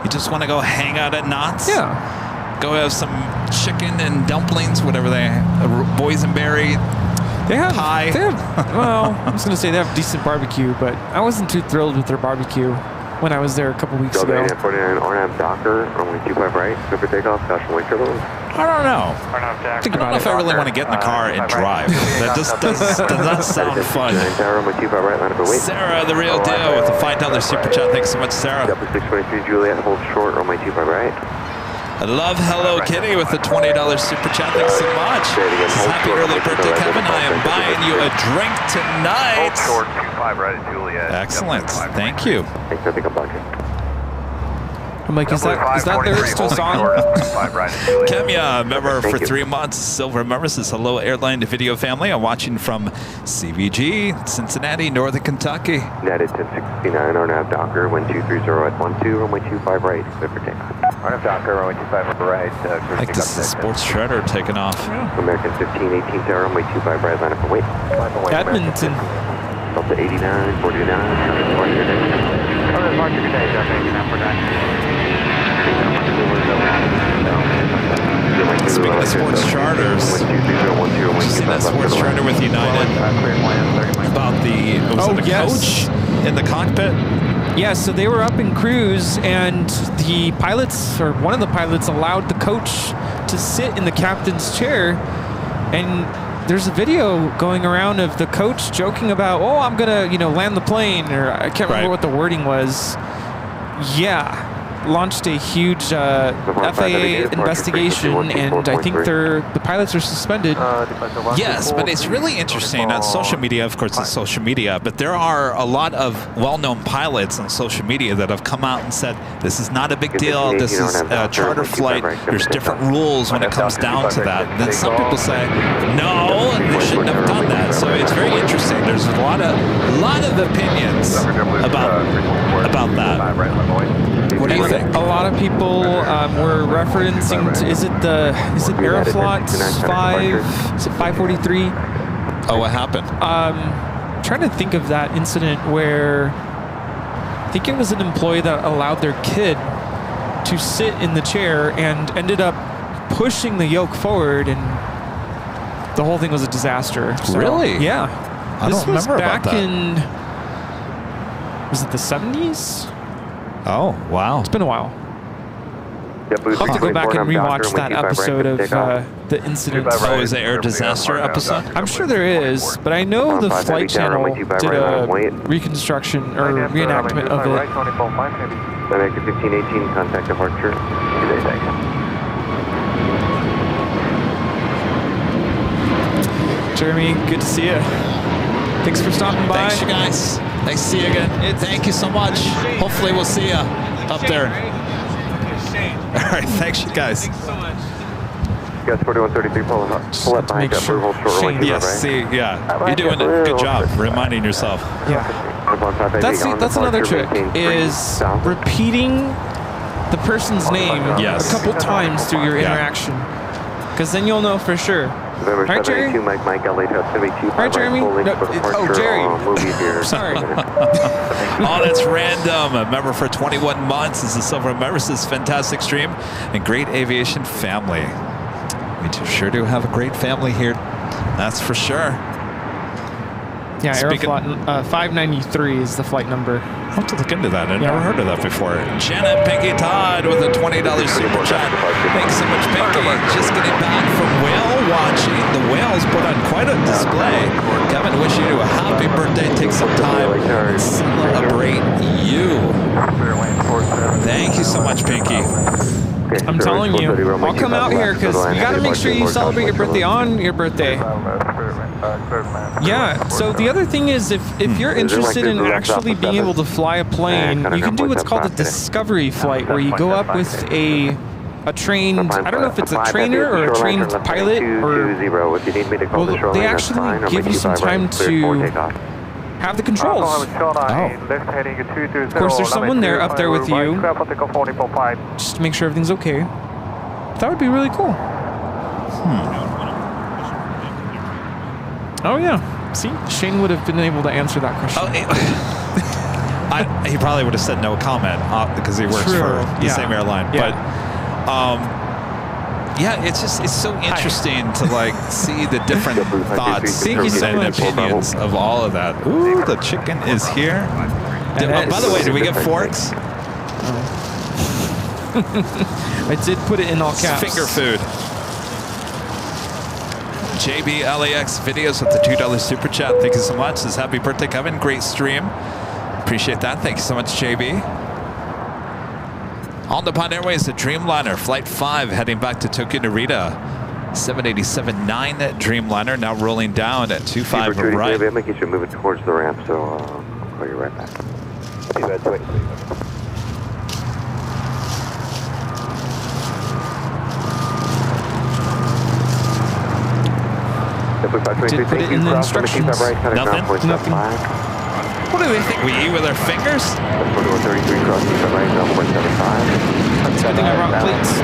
Speaker 2: You just want to go hang out at Knott's?
Speaker 7: Yeah.
Speaker 2: Go have some chicken and dumplings, whatever they have, boysenberry.
Speaker 7: They have
Speaker 2: pie.
Speaker 7: They have, well, I was going to say they have decent barbecue, but I wasn't too thrilled with their barbecue when I was there a couple weeks ago.
Speaker 1: 49 RNAV Docker, runway 25 right, clear for takeoff, caution wind turbulence.
Speaker 2: I don't know. I don't know if I really want to get in the car and drive. That just does not sound fun. Sarah, the real deal, with the $5 super chat. Thanks so much, Sarah.
Speaker 1: 623 Juliet, hold short, runway 25 right.
Speaker 2: I love Hello Kitty with the $20 super chat. Thanks so much. Happy early birthday, Kevin. I am buying you a drink tonight.
Speaker 8: Hold short, 25 right at Juliet.
Speaker 2: Excellent. Thank you.
Speaker 1: Thanks, I think I'm bugging.
Speaker 7: I'm like, is that there still song?
Speaker 2: Kemya, member for 3 months. Silver members says, hello, Airline Video family. I'm watching from CVG, Cincinnati, Northern Kentucky.
Speaker 1: Netted 1069, RNAV Docker, wind 230 at 12, runway 25 right, clear for takeoff. RNAV Docker, runway 25 right,
Speaker 2: I think this is a sports shredder taking off.
Speaker 1: American 1518 tower, runway 25 right, line up and wait.
Speaker 7: Edmonton.
Speaker 1: Delta 89, 49, departure today. Departure today, Delta 89, 49.
Speaker 2: Speaking of sports charters, did you see that sports charter with United about the coach in the cockpit?
Speaker 7: Yeah, so they were up in cruise, and the pilots, or one of the pilots, allowed the coach to sit in the captain's chair, and there's a video going around of the coach joking about, oh, I'm gonna, land the plane, or I can't remember what the wording was. Yeah. Launched a huge FAA investigation, and I think the pilots are suspended.
Speaker 2: Yes, but it's really interesting on social media. Of course, it's social media, but there are a lot of well-known pilots on social media that have come out and said, this is not a big deal, this is a charter flight, there's different rules when it comes down to that. And then some people say, no, they shouldn't have done that. So it's very interesting. There's a lot of opinions about that. What do you think?
Speaker 7: A lot of people were referencing to, is it Aeroflot 5? Is it 543?
Speaker 2: Oh, what happened?
Speaker 7: Trying to think of that incident where I think it was an employee that allowed their kid to sit in the chair and ended up pushing the yoke forward, and the whole thing was a disaster. So,
Speaker 2: really?
Speaker 7: Yeah.
Speaker 2: I don't remember about that.
Speaker 7: This was back in, was it the 70s?
Speaker 2: Oh, wow.
Speaker 7: It's been a while. I'll have to go back and rewatch that episode of the incident.
Speaker 2: Oh, is it Air Disaster episode?
Speaker 7: I'm sure there is, but I know the Flight Channel did a reconstruction or reenactment of it.
Speaker 1: American 1518, contact departure. Today, thanks.
Speaker 7: Jeremy, good to see you. Thanks for stopping by.
Speaker 2: Thanks, you guys. Nice to see you again. Thank you so much. Hopefully we'll see you up there. All right, thanks, you guys.
Speaker 1: Thanks so much. Guys, 4133, pull up behind that hold short runway 25
Speaker 2: Yes,
Speaker 1: right.
Speaker 2: see, yeah. You're doing a good job reminding yourself.
Speaker 7: Yeah. That's another trick, is repeating the person's name a couple times through your interaction. Because then you'll know for sure. Right, Jerry?
Speaker 1: Mike, LA,
Speaker 7: right, Jeremy? No, Jerry. Sorry.
Speaker 2: Oh, that's random. A member for 21 months is a silver member. Says fantastic stream and great aviation family. We sure do have a great family here. That's for sure.
Speaker 7: Yeah, Aeroflot 593 is the flight number.
Speaker 2: I'll have to look into that. I've never heard of that before. Janet Pinky Todd with a $20 super chat. Thanks so much, Pinky. Just getting back from whale watching. The whales put on quite a display. Kevin, wish you a happy birthday. Take some time and celebrate you. Thank you so much, Pinky.
Speaker 1: Okay.
Speaker 7: I'm telling you, I'll come out here because you got to make sure you celebrate your birthday on your birthday. Yeah, so the other thing is if you're interested in actually being able to fly a plane, you can do what's called a discovery flight where you go up with a trained, I don't know if it's a trainer or a trained pilot, or well, they actually give you some time to have the controls. Of course, there's someone there up there with you, just to make sure everything's okay. That would be really cool. Oh yeah. See, Shane would have been able to answer that question.
Speaker 2: Oh, he probably would have said no comment because he works for the same airline.
Speaker 7: Yeah.
Speaker 2: But yeah, it's so interesting to like see the different thoughts and opinions of all of that. Ooh, the chicken is here. By the way, did we get forks?
Speaker 7: I did put it in all caps.
Speaker 2: Finger food. JB LAX videos with the $2 super chat. Thank you so much. Says happy birthday, Kevin. Great stream. Appreciate that. Thank you so much, JB. On the Pond Airways, the Dreamliner, Flight 5, heading back to Tokyo Narita. 787-9 Dreamliner, now rolling down at 25 right.
Speaker 1: I'm making sure you're moving towards the ramp, so I'll call you right back. Wait.
Speaker 7: Did put it in the instructions.
Speaker 2: Nothing. What do they think we eat with our fingers?
Speaker 7: That's I think I brought plates.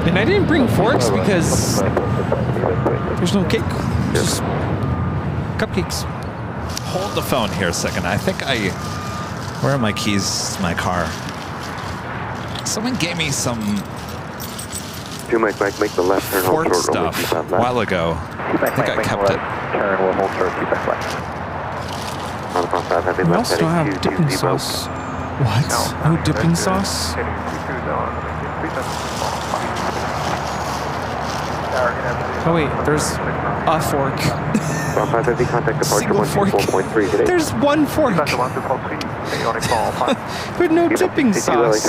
Speaker 7: And I didn't bring forks because there's no cake. Just cupcakes.
Speaker 2: Hold the phone here a second. I think where are my keys to my car? Someone gave me some
Speaker 1: make the left turn
Speaker 2: Ford stuff a while ago. I think I kept it.
Speaker 4: Turn, we'll hold short, keep back left.
Speaker 7: We also have dipping sauce. What? No dipping sauce? Oh wait, there's a fork. Single fork. There's one fork. But no dipping sauce.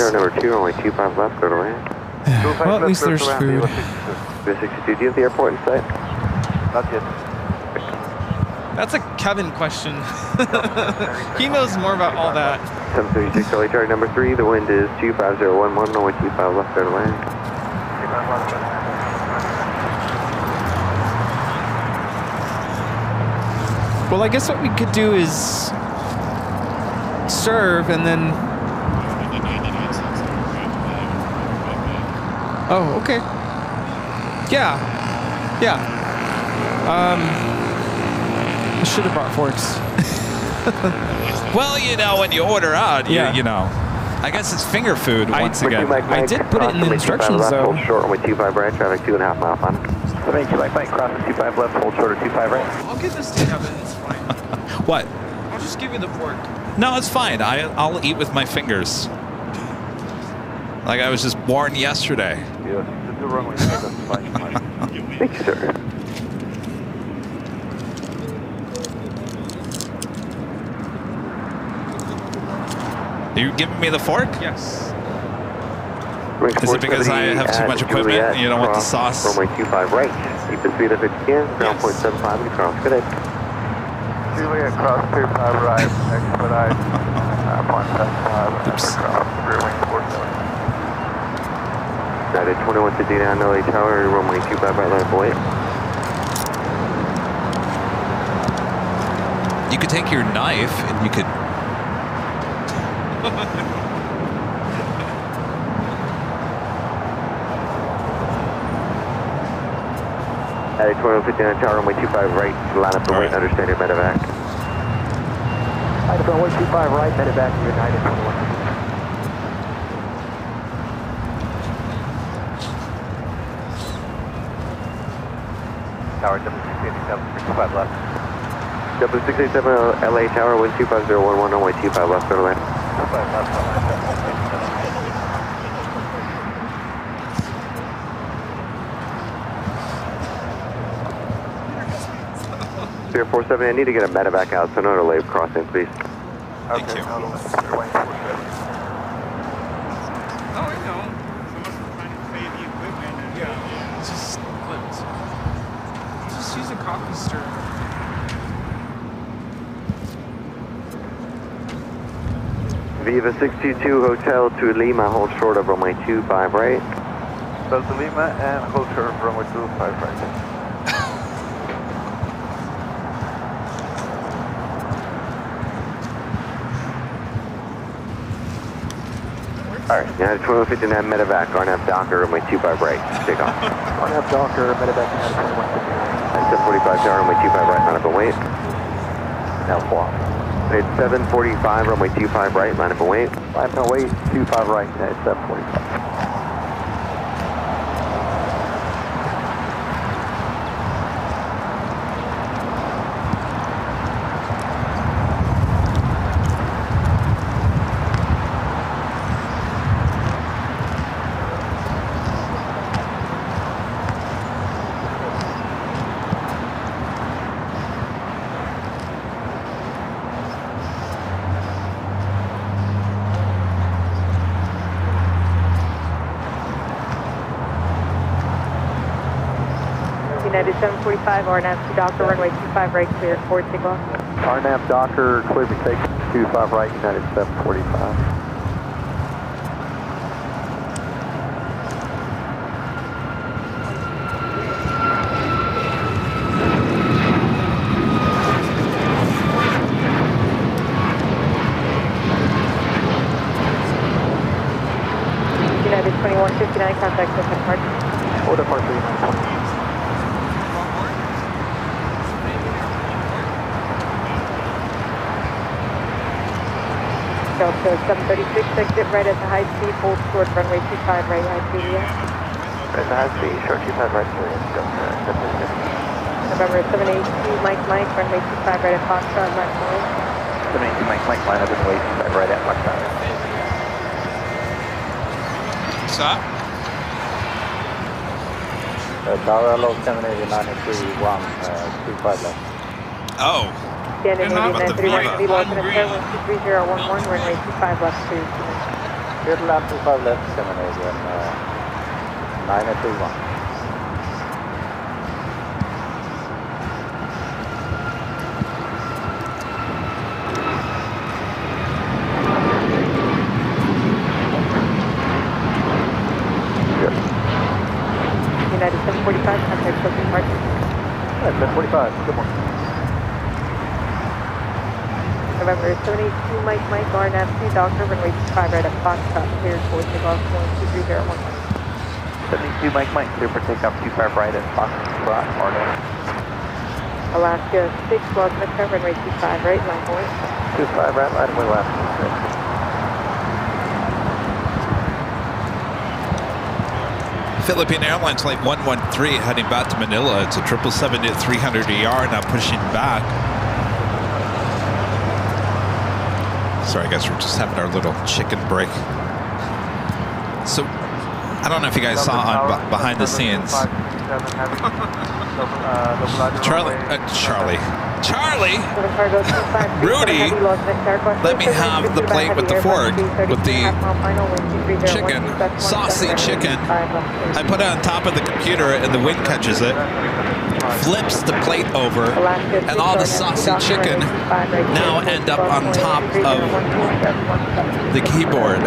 Speaker 7: Well, at least there's food.
Speaker 1: 62, do you have the airport in sight?
Speaker 4: Not yet.
Speaker 7: That's a Kevin question. He knows more about all that.
Speaker 1: 736 LA Charlie number 3, the wind is 25011, runway 25 left, clear to land.
Speaker 7: Well, I guess what we could do is serve and then... Oh, okay. Yeah. I should have brought forks.
Speaker 2: Well, you know, when you order out, you know. I guess it's finger food once again.
Speaker 7: I did put it in the instructions, though.
Speaker 1: Hold short, runway 25 right, traffic 2.5 miles on.
Speaker 4: 72 Mike, crossing 25 left, hold short of 25 right.
Speaker 7: I'll give this to Kevin, it's fine.
Speaker 2: What?
Speaker 7: I'll just give you the fork.
Speaker 2: No, it's fine. I'll eat with my fingers. Like I was just born yesterday.
Speaker 6: Yes, the runway.
Speaker 1: Thank you, sir.
Speaker 2: Are you giving me the fork?
Speaker 7: Yes.
Speaker 2: Is it because I have too much equipment and you don't want the sauce?
Speaker 1: Runway 25 right. Keep the speed up if you can. Ground point 75, you cross. Good day.
Speaker 6: Juliet, cross 25 right, expedite, point 75,
Speaker 2: Oops.
Speaker 6: rear wing 47.
Speaker 1: United 2159 LA Tower, runway 25 right, left away.
Speaker 2: You could take your knife and you could...
Speaker 1: United 2159 Tower, runway 25 right, line up the wait, understand your medevac.
Speaker 4: United runway 25 right, medevac, United 21.
Speaker 6: Tower, W687, 35 left.
Speaker 1: W687 LA Tower, wind 25011, runway 25 left, clear to land.
Speaker 6: 25 left.
Speaker 1: Pier 47, I need to get a medevac out, so no delay crossing, please.
Speaker 7: Thank you.
Speaker 6: Hold on.
Speaker 7: Oh, I know. Someone's trying to play the equipment. And, yeah, it's just clipped. Just use a coffee stirrer.
Speaker 4: Viva 622 Hotel to Lima, hold short of runway 25 right.
Speaker 6: Delta Lima and hold short of runway 25 right.
Speaker 4: Alright, United 2159 medevac, RNAV Docker, runway 25 right, take off.
Speaker 1: RNAV Docker, medevac, United 2159.
Speaker 4: 745 tower, runway 25 right, line up and wait.
Speaker 1: Now swap.
Speaker 4: It's 745, runway 25 right, line up and wait.
Speaker 1: Line up and wait, 25 right, United 745.
Speaker 5: United 745, RNAV to Docker, runway 25 right, clear forward takeoff.
Speaker 1: RNAV Docker, clear to take 25 right, United 745.
Speaker 5: United 2159, contact with departure.
Speaker 1: Hold departure, United 20.
Speaker 5: Delta 736, exit right at the high speed, hold short runway 25 right, Juliet.
Speaker 4: Right at the high speed, short 25 right, Juliet, Delta 736.
Speaker 5: November 782, Mike, runway 25 right at Foxtrot, line up and wait.
Speaker 1: 782 Mike, line up and wait, 25 right at Foxtrot.
Speaker 7: Stop.
Speaker 1: Tower low 789 and 31, 25 left.
Speaker 7: Oh.
Speaker 5: Standing
Speaker 7: And how about the
Speaker 5: 931,
Speaker 7: Viva?
Speaker 5: Viva, alternate air 123.011, runway 25 left to
Speaker 1: Clear land 25 left, 780 and 9 and 31.
Speaker 5: United 745, contact with departure.
Speaker 1: 745, good morning.
Speaker 5: November 782, Mike, RNAV to Docker, runway 25 right at Foxtrot, clear forward takeoff, 123.011.
Speaker 1: 72 Mike, clear for takeoff 25 right at Foxtrot, RNAV.
Speaker 5: Alaska 6, Los Metro, runway 25 right, line point.
Speaker 1: 25 right, line way left.
Speaker 2: Philippine Airlines Flight 113 heading back to Manila. It's a 777 at 300 ER, now pushing back. Sorry guys, we're just having our little chicken break. So, I don't know if you guys saw on behind the scenes. Charlie, Rudy, let me have the plate with the fork, with the chicken, saucy chicken. I put it on top of the computer and the wind catches it, flips the plate over, and all the saucy chicken now end up on top of the keyboard.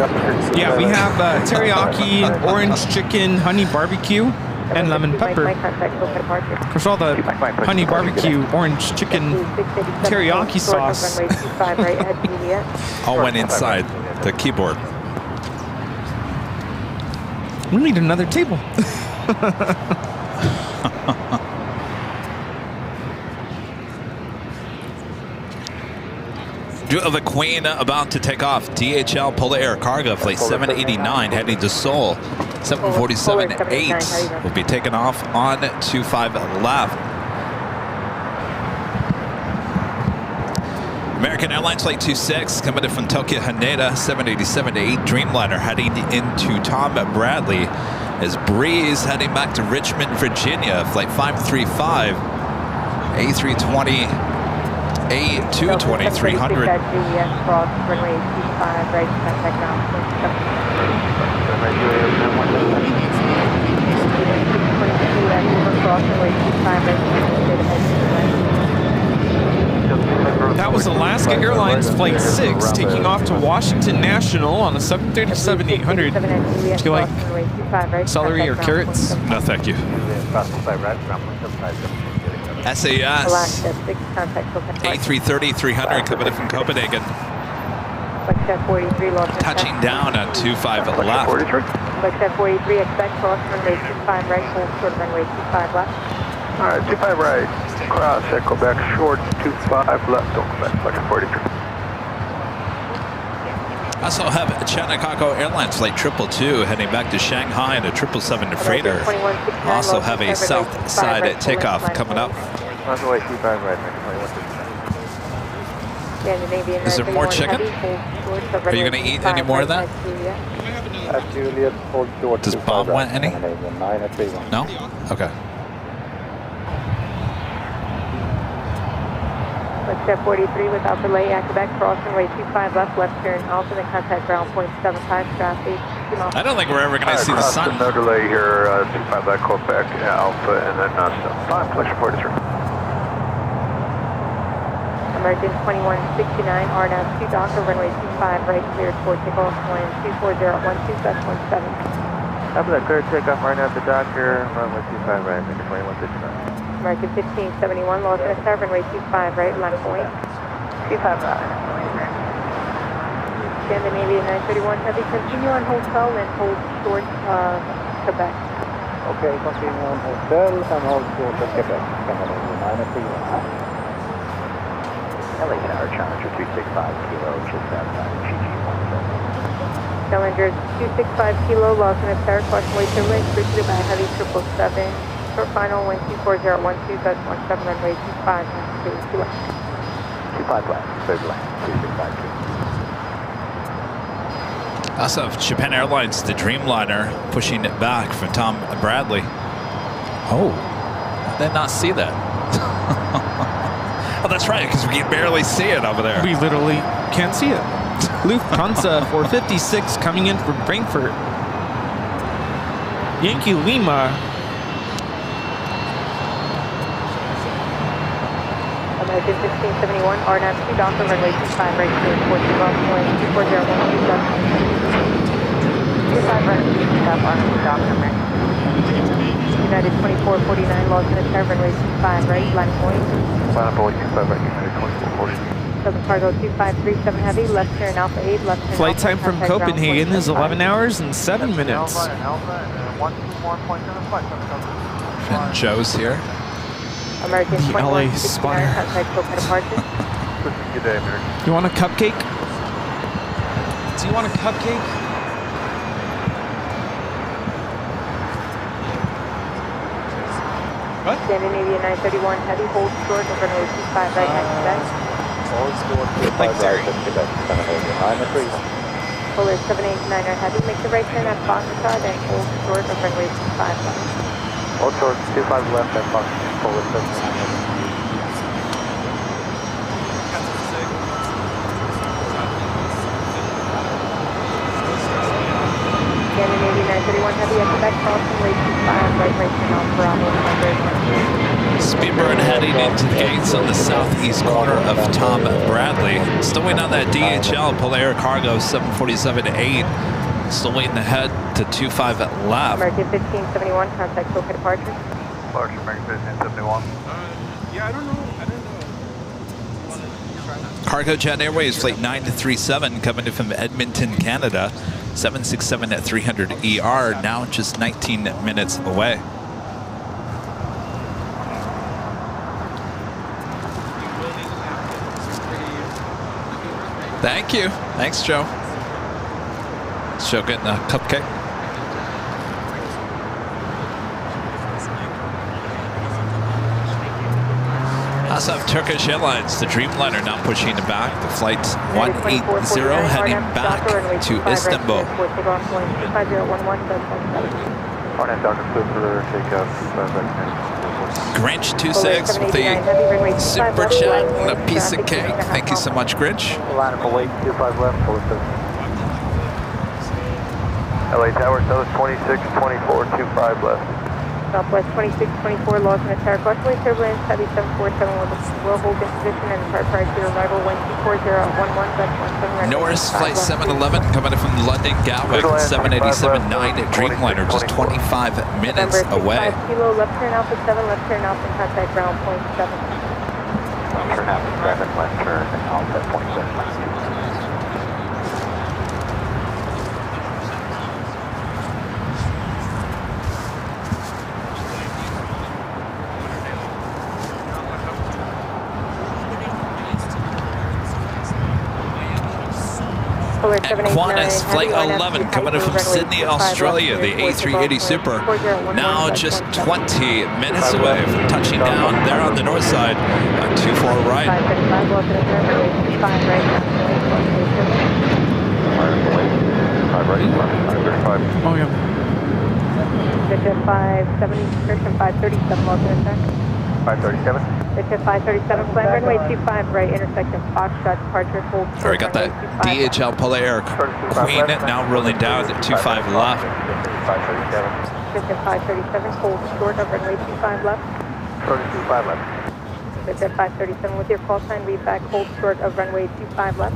Speaker 7: Yeah, we have teriyaki, orange chicken, honey barbecue, and lemon pepper. Of course, all the honey barbecue, orange chicken, teriyaki sauce
Speaker 2: all went inside the keyboard.
Speaker 7: We need another table.
Speaker 2: Jewel of the Queen about to take off. DHL Polar Air Cargo Flight 789 heading to Seoul. 747-8 will be taken off on 25 left. American Airlines Flight 26 coming in from Tokyo Haneda. 787-8 Dreamliner heading into Tom Bradley. As Breeze heading back to Richmond, Virginia. Flight 535. A320 A220-300.
Speaker 5: Cross runway 25 right, contact ground point 7. 622 cross runway 25 right,
Speaker 7: That was Alaska Airlines Flight 6 taking off to Washington National on a 737-800. Would you like celery or carrots?
Speaker 2: No, thank you. SAS A330-300 coming in from Copenhagen. Touching down at 25 left.
Speaker 5: Lexus 43, expect cross runway 25 right, hold short runway 25 left.
Speaker 6: All right, 25 right, cross, echo back short, 25 left, don't come back, Lexus 43.
Speaker 2: Also have Chicago Airlines Flight 222 heading back to Shanghai in a 777 freighter. Also have a south side takeoff coming up.
Speaker 6: Runway 25 right,
Speaker 2: Is there more chicken? Are you going to eat any more of that?
Speaker 6: Juliet, hold short.
Speaker 2: Does Bob want any? No? Okay.
Speaker 5: Lexus 43 with Alpha Lay, Quebec, cross runway 25 left turn, Alpha, then contact ground point 75, traffic.
Speaker 2: I don't think we're ever going to see the sun.
Speaker 6: No delay here, 25 left, Quebec, Alpha, and then 75, Lexus 43.
Speaker 5: American 2169, RNAV 2 Docker, runway 25 right, cleared for takeoff, wind 24012,
Speaker 11: After that clear takeoff, RNAV to Docker, runway 25 right, American 2169.
Speaker 5: American 1571, Los Angeles, runway 25 right, land point 25 right. Scandinavian 931 Heavy, continue on hotel and hold short Quebec.
Speaker 6: Okay, continue on hotel and hold short of Quebec, Scandinavian 931. LA Tower, Challenger 365 Kilo, just outside GG17.
Speaker 5: Challenger 265 Kilo, Los Angeles Tower, question way turbulence, pursued by heavy 777. Short final, wind 24012, that's 17, runway 25, 2 left.
Speaker 6: 25 left, third left, 265 Kilo.
Speaker 2: Also have Japan Airlines, the Dreamliner, pushing it back from Tom Bradley. Oh, I did not see that. Oh, that's right, because we can barely see it over there.
Speaker 7: We literally can't see it. Lufthansa 456 coming in from Frankfurt. Yankee Lima.
Speaker 5: American 1571, RNAV 2 Docker, runway 25 right, cleared for takeoff, wind 24012, 25 right, stop on Docker, American. United 2449, Los Angeles Tower, runway 25 right, land point.
Speaker 6: Final point 25 right, United 2449.
Speaker 5: Southern Cargo 2537 Heavy, left turn Alpha 8, left turn
Speaker 7: Flight
Speaker 5: Alpha,
Speaker 7: time from
Speaker 5: contact ground
Speaker 7: Copenhagen
Speaker 5: point
Speaker 7: is 11 hours and 7 minutes.
Speaker 2: And Joe's here.
Speaker 5: American
Speaker 7: The LA
Speaker 5: 2169,
Speaker 7: spotter.
Speaker 5: contact Tokyo departure.
Speaker 6: Good day, American.
Speaker 7: You want a cupcake? Do you want a cupcake? What?
Speaker 5: Scandinavian 931 Heavy, hold short of runway 25 right, next Quebec.
Speaker 6: Hold short, 25 right, Quebec, Scandinavian 931.
Speaker 5: Polar 789er Heavy, make the right turn at Foxtrot and hold short of runway 25 left.
Speaker 6: Hold short, 25 left at Fox, Polar 789er.
Speaker 5: Scandinavian 931 Heavy at Quebec, cross runway 25 right, turn off Bravo,
Speaker 2: Speedbird heading into the gates on the southeast corner of Tom Bradley. Still waiting on that DHL Polair Cargo 747-8. Still waiting to head to 25 left.
Speaker 5: American 1571, contact Tokyo departure.
Speaker 6: Departure, American 1571.
Speaker 9: Yeah, I don't know.
Speaker 2: Cargo Jet Airways Flight 937 coming in from Edmonton, Canada. 767 at 300 ER, now just 19 minutes away. Thank you. Thanks, Joe. Joe getting a cupcake. Also have Turkish Airlines, the Dreamliner now pushing it back. The flight 180 heading back to Istanbul.
Speaker 6: RNAV Docker clear for takeoff, 25 right,
Speaker 2: Grinch 26 with a super chat and a piece of cake. Thank you so much, Grinch.
Speaker 4: Line up away, 25 left, forward 7.
Speaker 6: LA Tower, South 2624, 25 left.
Speaker 5: Southwest 2624, lost in a tower. Crossway turbulence, heavy 747 will hold in position and depart prior to your arrival, wind 240 at 11, that's 17.
Speaker 2: Norris Flight 711 coming in from London Gatwick, 787-9 at Dreamliner, just 25 minutes away.
Speaker 5: 5 kilo, left turn Alpha 7, left turn Alpha, contact ground point 7.
Speaker 4: Left turn Alpha 7, left turn Alpha point 7.
Speaker 2: Qantas Flight 11 coming in from Sydney, Australia, the A380 Super, now just 20 minutes away from touching down there on the north side on 24 right.
Speaker 7: Oh, yeah.
Speaker 5: 570, 537, lost in a sec.
Speaker 6: 537.
Speaker 5: It's at 537, plan runway 25 right, intersection Foxtrot, departure, hold short.
Speaker 2: All right, got that DHL Polar Air Queen now rolling down at 25 left.
Speaker 6: 537.
Speaker 5: It's at 537, hold short of runway 25 left.
Speaker 6: Short of 25 left.
Speaker 5: It's at 537 with your call sign, read back, hold short of runway 25 left.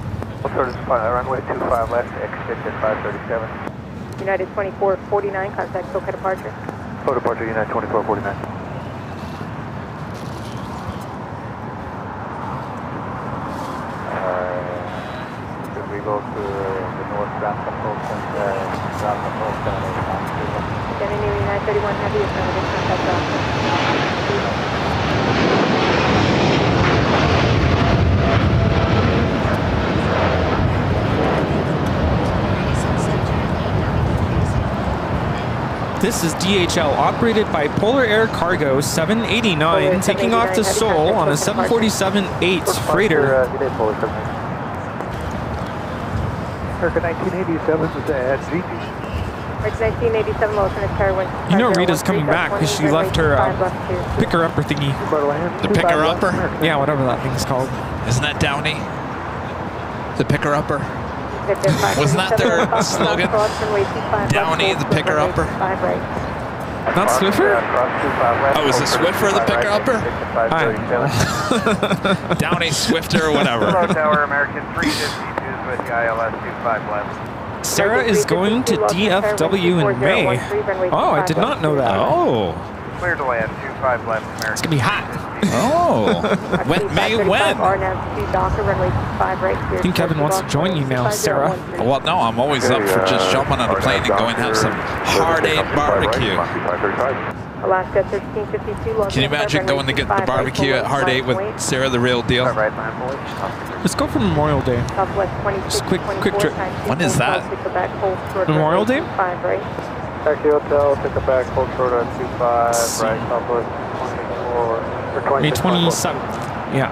Speaker 6: Short of runway 25 left, exit at 537.
Speaker 5: United 2449, contact SoCal departure.
Speaker 6: Full departure, United 2449. Go to the north ground control center, ground control center.
Speaker 5: Getting new United 31 Heavy, is now within contact ground.
Speaker 7: This is DHL, operated by Polar Air Cargo 789, taking off to Seoul on a 747-8 freighter.
Speaker 6: America 1987 is at GP.
Speaker 5: 1987, Los Angeles Tower 1.
Speaker 7: You know Rita's coming back because she left her picker-upper thingy.
Speaker 2: The picker-upper?
Speaker 7: Yeah, whatever that thing's called.
Speaker 2: Isn't that Downey? The picker-upper? Wasn't that their slogan? Downey, the picker-upper?
Speaker 7: Not Swiffer?
Speaker 2: Oh, is it Swiffer the picker-upper? Downey, Swifter, or whatever.
Speaker 11: Tower, American 352 with the ILS 25 left.
Speaker 7: Sarah is going to DFW in May. Oh, I did not know that.
Speaker 2: Oh.
Speaker 11: Clear to land, 25 left, American.
Speaker 7: It's going to be hot.
Speaker 2: Oh. May when?
Speaker 7: I think Kevin wants to join you now, Sarah.
Speaker 2: Well, no, I'm always up for just jumping on a plane and going have some hard-aid barbecue.
Speaker 5: Alaska 1352.
Speaker 2: Can you imagine going to get the barbecue at Hard 8 with Sarah, the real deal?
Speaker 7: Let's go for Memorial Day. Just quick trip.
Speaker 2: When is that?
Speaker 7: Memorial Day?
Speaker 6: Taxi hotel, pick up back, hold short on 25, right, southwest 24,
Speaker 7: May 27th. Yeah.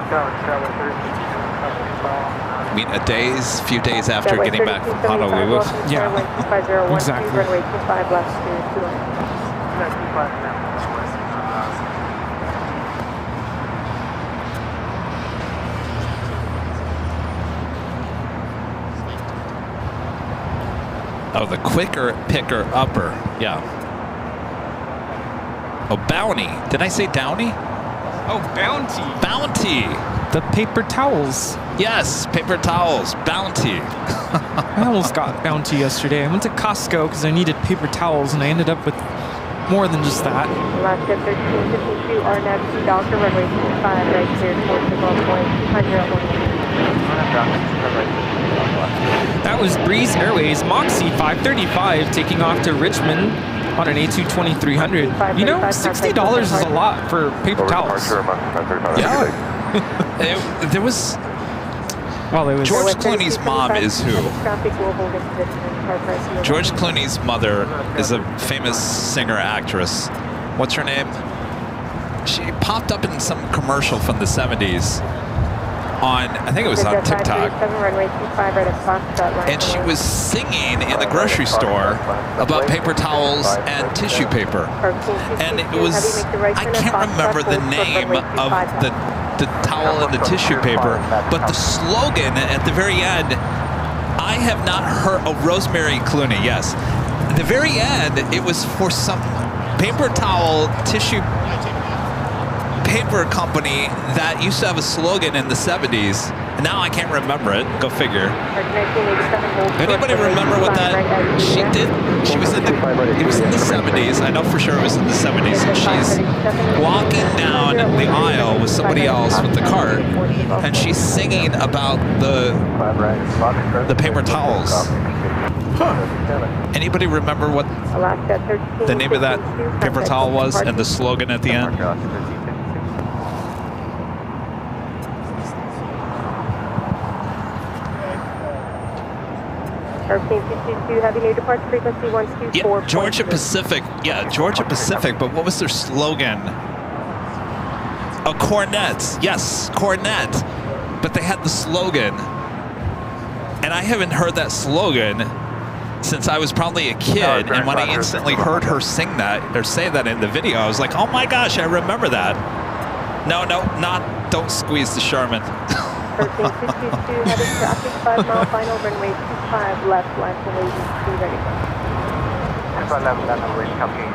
Speaker 2: I mean, few days after getting back from Honolulu.
Speaker 7: Yeah, exactly.
Speaker 2: Oh, the quicker picker upper. Yeah. Oh, Bounty. Did I say Downey?
Speaker 7: Oh, Bounty.
Speaker 2: Bounty.
Speaker 7: The paper towels.
Speaker 2: Yes, paper towels. Bounty.
Speaker 7: I almost got Bounty yesterday. I went to Costco because I needed paper towels, and I ended up with more than just that.
Speaker 5: Alaska 1352, RNAV 2 Delta, runway 25, right here, towards the Gulf Point, 200.
Speaker 7: That was Breeze Airways Moxie 535 taking off to Richmond on an A220-300. You know, $60 is a lot for paper towels.
Speaker 2: Yeah. There was...
Speaker 7: Well, it was...
Speaker 2: George Clooney's mom is who? George Clooney's mother is a famous singer-actress. What's her name? She popped up in some commercial from the 70s. on, I think it was on TikTok.
Speaker 5: Runway 25 right at Foxtrot line.
Speaker 2: And she was singing in the grocery store about paper towels and tissue paper. And it was, I can't remember the name of the towel and the tissue paper, but the slogan at the very end, I have not heard, oh, Rosemary Clooney, yes. At the very end, it was for some paper towel tissue paper company that used to have a slogan in the 70s. Now I can't remember it. Go figure. Anybody remember what that she did? She was in the, it was in the 70s. I know for sure it was in the 70s. And she's walking down the aisle with somebody else with the cart, and she's singing about the paper towels. Huh. Anybody remember what the name of that paper towel was and the slogan at the end?
Speaker 5: Heavy new departure frequency 124.
Speaker 2: Yeah, Georgia Pacific. Yeah, Georgia Pacific. But what was their slogan? Oh, Cornet. Yes, Cornet. But they had the slogan, and I haven't heard that slogan since I was probably a kid. And when I instantly heard her sing that or say that in the video, I was like, oh my gosh, I remember that. No, not. Don't squeeze the Charmin.
Speaker 5: 13222, heading traffic 5 mile final, runway 25 left, line from waiting to be ready.
Speaker 6: 25 left, line from waiting, copy.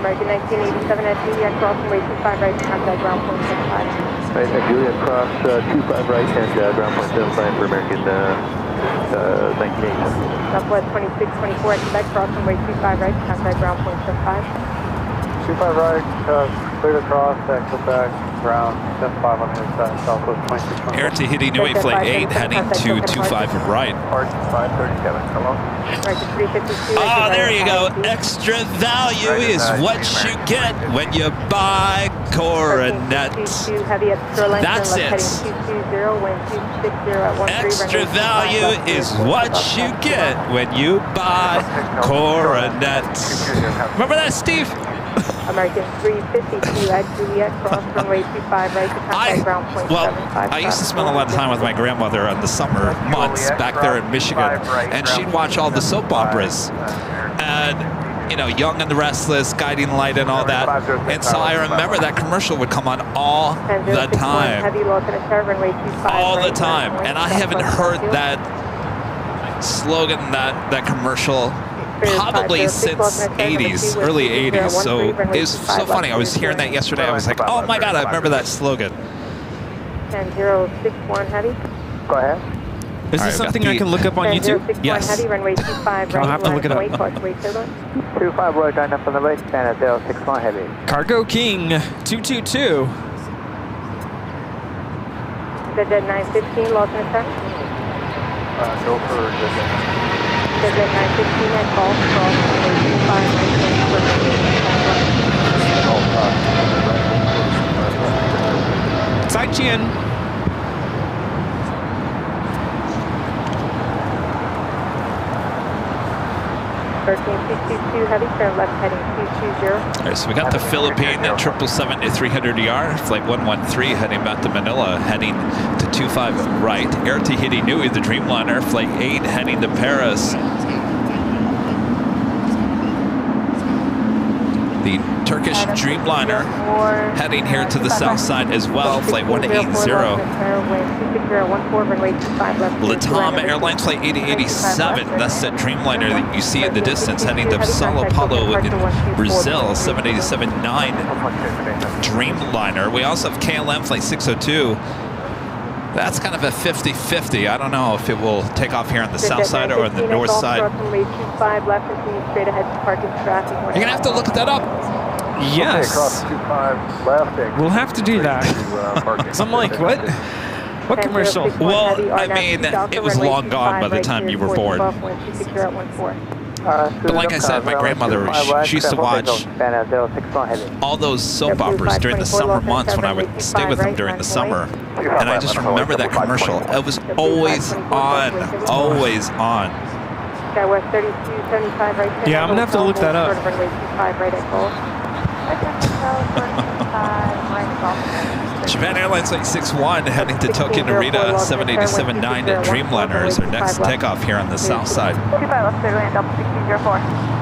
Speaker 5: American 1987 at Julia, cross runway 25 right, contact ground point 75.
Speaker 1: Right, at Julia, cross 25 right and ground point 75 for American 1987.
Speaker 5: Southwest 2624 at Quebec, cross runway 25 right, contact ground point 75.
Speaker 6: 25 right, clear across at Quebec. Ground 75 on the other side, Southwest 26.
Speaker 2: Air Tahiti Nui Flight 8 heading to 25 right.
Speaker 6: Park 537, hello?
Speaker 2: Oh, there you go. Extra value is what you get when you buy Coronet. That's it. Extra value is what you get when you buy Coronet. Remember that, Steve?
Speaker 5: American 352 at Juliet, cross runway 25 right to contact ground point 75.
Speaker 2: I used to spend a lot of time with my grandmother in the summer months back there in Michigan, and she'd watch all the soap operas. And, you know, Young and the Restless, Guiding Light and all that. And so I remember that commercial would come on all the time. All the time. And I haven't heard that slogan, that commercial, probably since 80s, early 80s. So it's so funny. I was hearing that yesterday. I was like, oh my God, I remember that slogan.
Speaker 5: 10061 heavy.
Speaker 6: Go ahead.
Speaker 7: Is this something I can look up on YouTube?
Speaker 2: Yes.
Speaker 5: Heavy, runway 25 right.
Speaker 7: I'll have to look it up.
Speaker 6: 25 right, line up on the right, stand at 061 heavy.
Speaker 7: Cargo King 222.
Speaker 5: Dead 915, lost in a turn.
Speaker 6: Go for
Speaker 5: Dead 915 at golf, cross runway 25 right.
Speaker 7: Side Chien.
Speaker 5: 13622 heavy, turn left heading 220.
Speaker 2: All right, so we got the Philippine at 777 to 300ER, flight 113 heading back to Manila, heading to 25 right. Air Tahiti Nui, the Dreamliner, flight 8 heading to Paris. The Turkish Dreamliner heading here to the south side as well, flight 180. Latam Airlines flight 8087, that's that Dreamliner that you see in the distance heading to Sao Paulo in Brazil, 787-9 Dreamliner. We also have KLM flight 602. That's kind of a 50-50. I don't know if it will take off here on the south side or on the north side. You're gonna have to look that up.
Speaker 7: Yes. We'll have to do that. So I'm like, what? What commercial?
Speaker 2: Well, I mean, it was long gone by the time you were born. But like I said, my grandmother, she used to watch all those soap operas during the summer months when I would stay with them during the summer. And I just remember that commercial. It was always on, always on.
Speaker 7: Yeah, I'm gonna have to look that up.
Speaker 2: Japan Airlines 861 heading to Tokyo Narita 7879 Dreamliner is our next takeoff here on the south side.
Speaker 5: 25 left clear land, Delta 1604.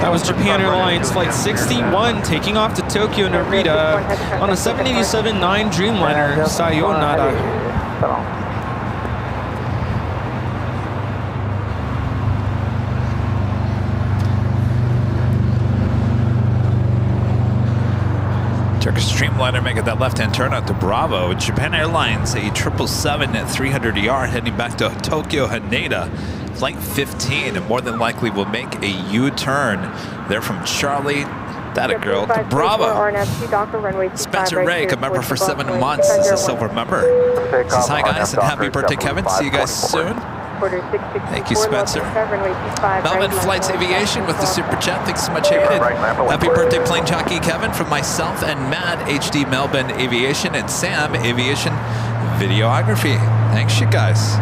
Speaker 7: That was Japan Airlines Flight 61 taking off to Tokyo Narita on a 787-9 Dreamliner. Sayonara.
Speaker 2: Turkish Dreamliner making that left-hand turn out to Bravo. Japan Airlines a 777 at 300 ER heading back to Tokyo Haneda. Flight 15 and more than likely will make a U-turn. They're from Charlie, that a girl, to Bravo. Spencer Rake, a member for 7 months, is a silver member. Says hi guys and happy birthday Kevin. See you guys soon. Thank you, Spencer. Melvin Flights Aviation with the super chat. Thanks so much, Hayden. Happy birthday, plane jockey Kevin, from myself and Matt, HD Melbourne Aviation, and Sam, Aviation Videography. Thanks, you guys.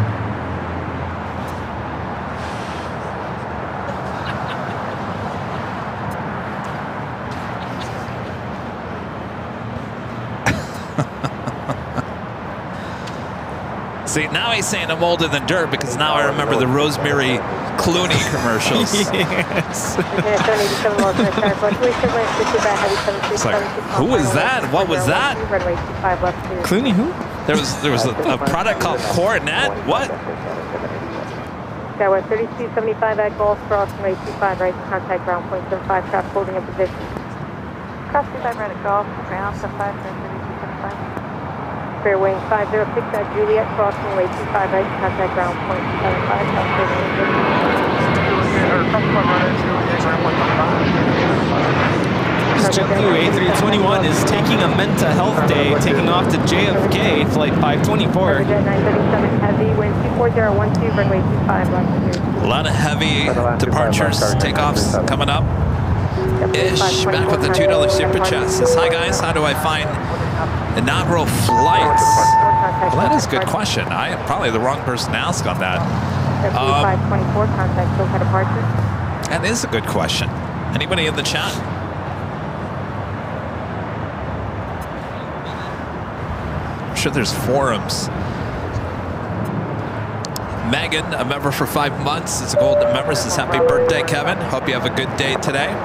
Speaker 2: See, now he's saying I'm older than dirt because now I remember the Rosemary Clooney commercials.
Speaker 7: Yes.
Speaker 2: It's like, who is that? What was that?
Speaker 7: Clooney who?
Speaker 2: There was a product called Coronet. What?
Speaker 5: Skyway 3275 at Golf, cross runway 25 right, contact ground point 75, traffic holding in position. Cross 25 right at Golf, ground 75, 3275. Fairway 506 at Juliet, cross runway 25 right, contact ground point 75, traffic holding in position.
Speaker 7: JetBlue A321 is taking a mental health day, taking off to JFK, flight 524.
Speaker 5: Jet 937 heavy, wind 24012, runway 25 left.
Speaker 2: A lot of heavy departures, takeoffs coming up. Ish, back with the $2 super chat. Says, hi guys, how do I find inaugural flights? Well, that is a good question. I am probably the wrong person to ask on that.
Speaker 5: 524, contact SoCal departure.
Speaker 2: That is a good question. Anybody in the chat? I'm sure there's forums. Megan, a member for 5 months, is a golden member. Says happy birthday, Kevin. Hope you have a good day today.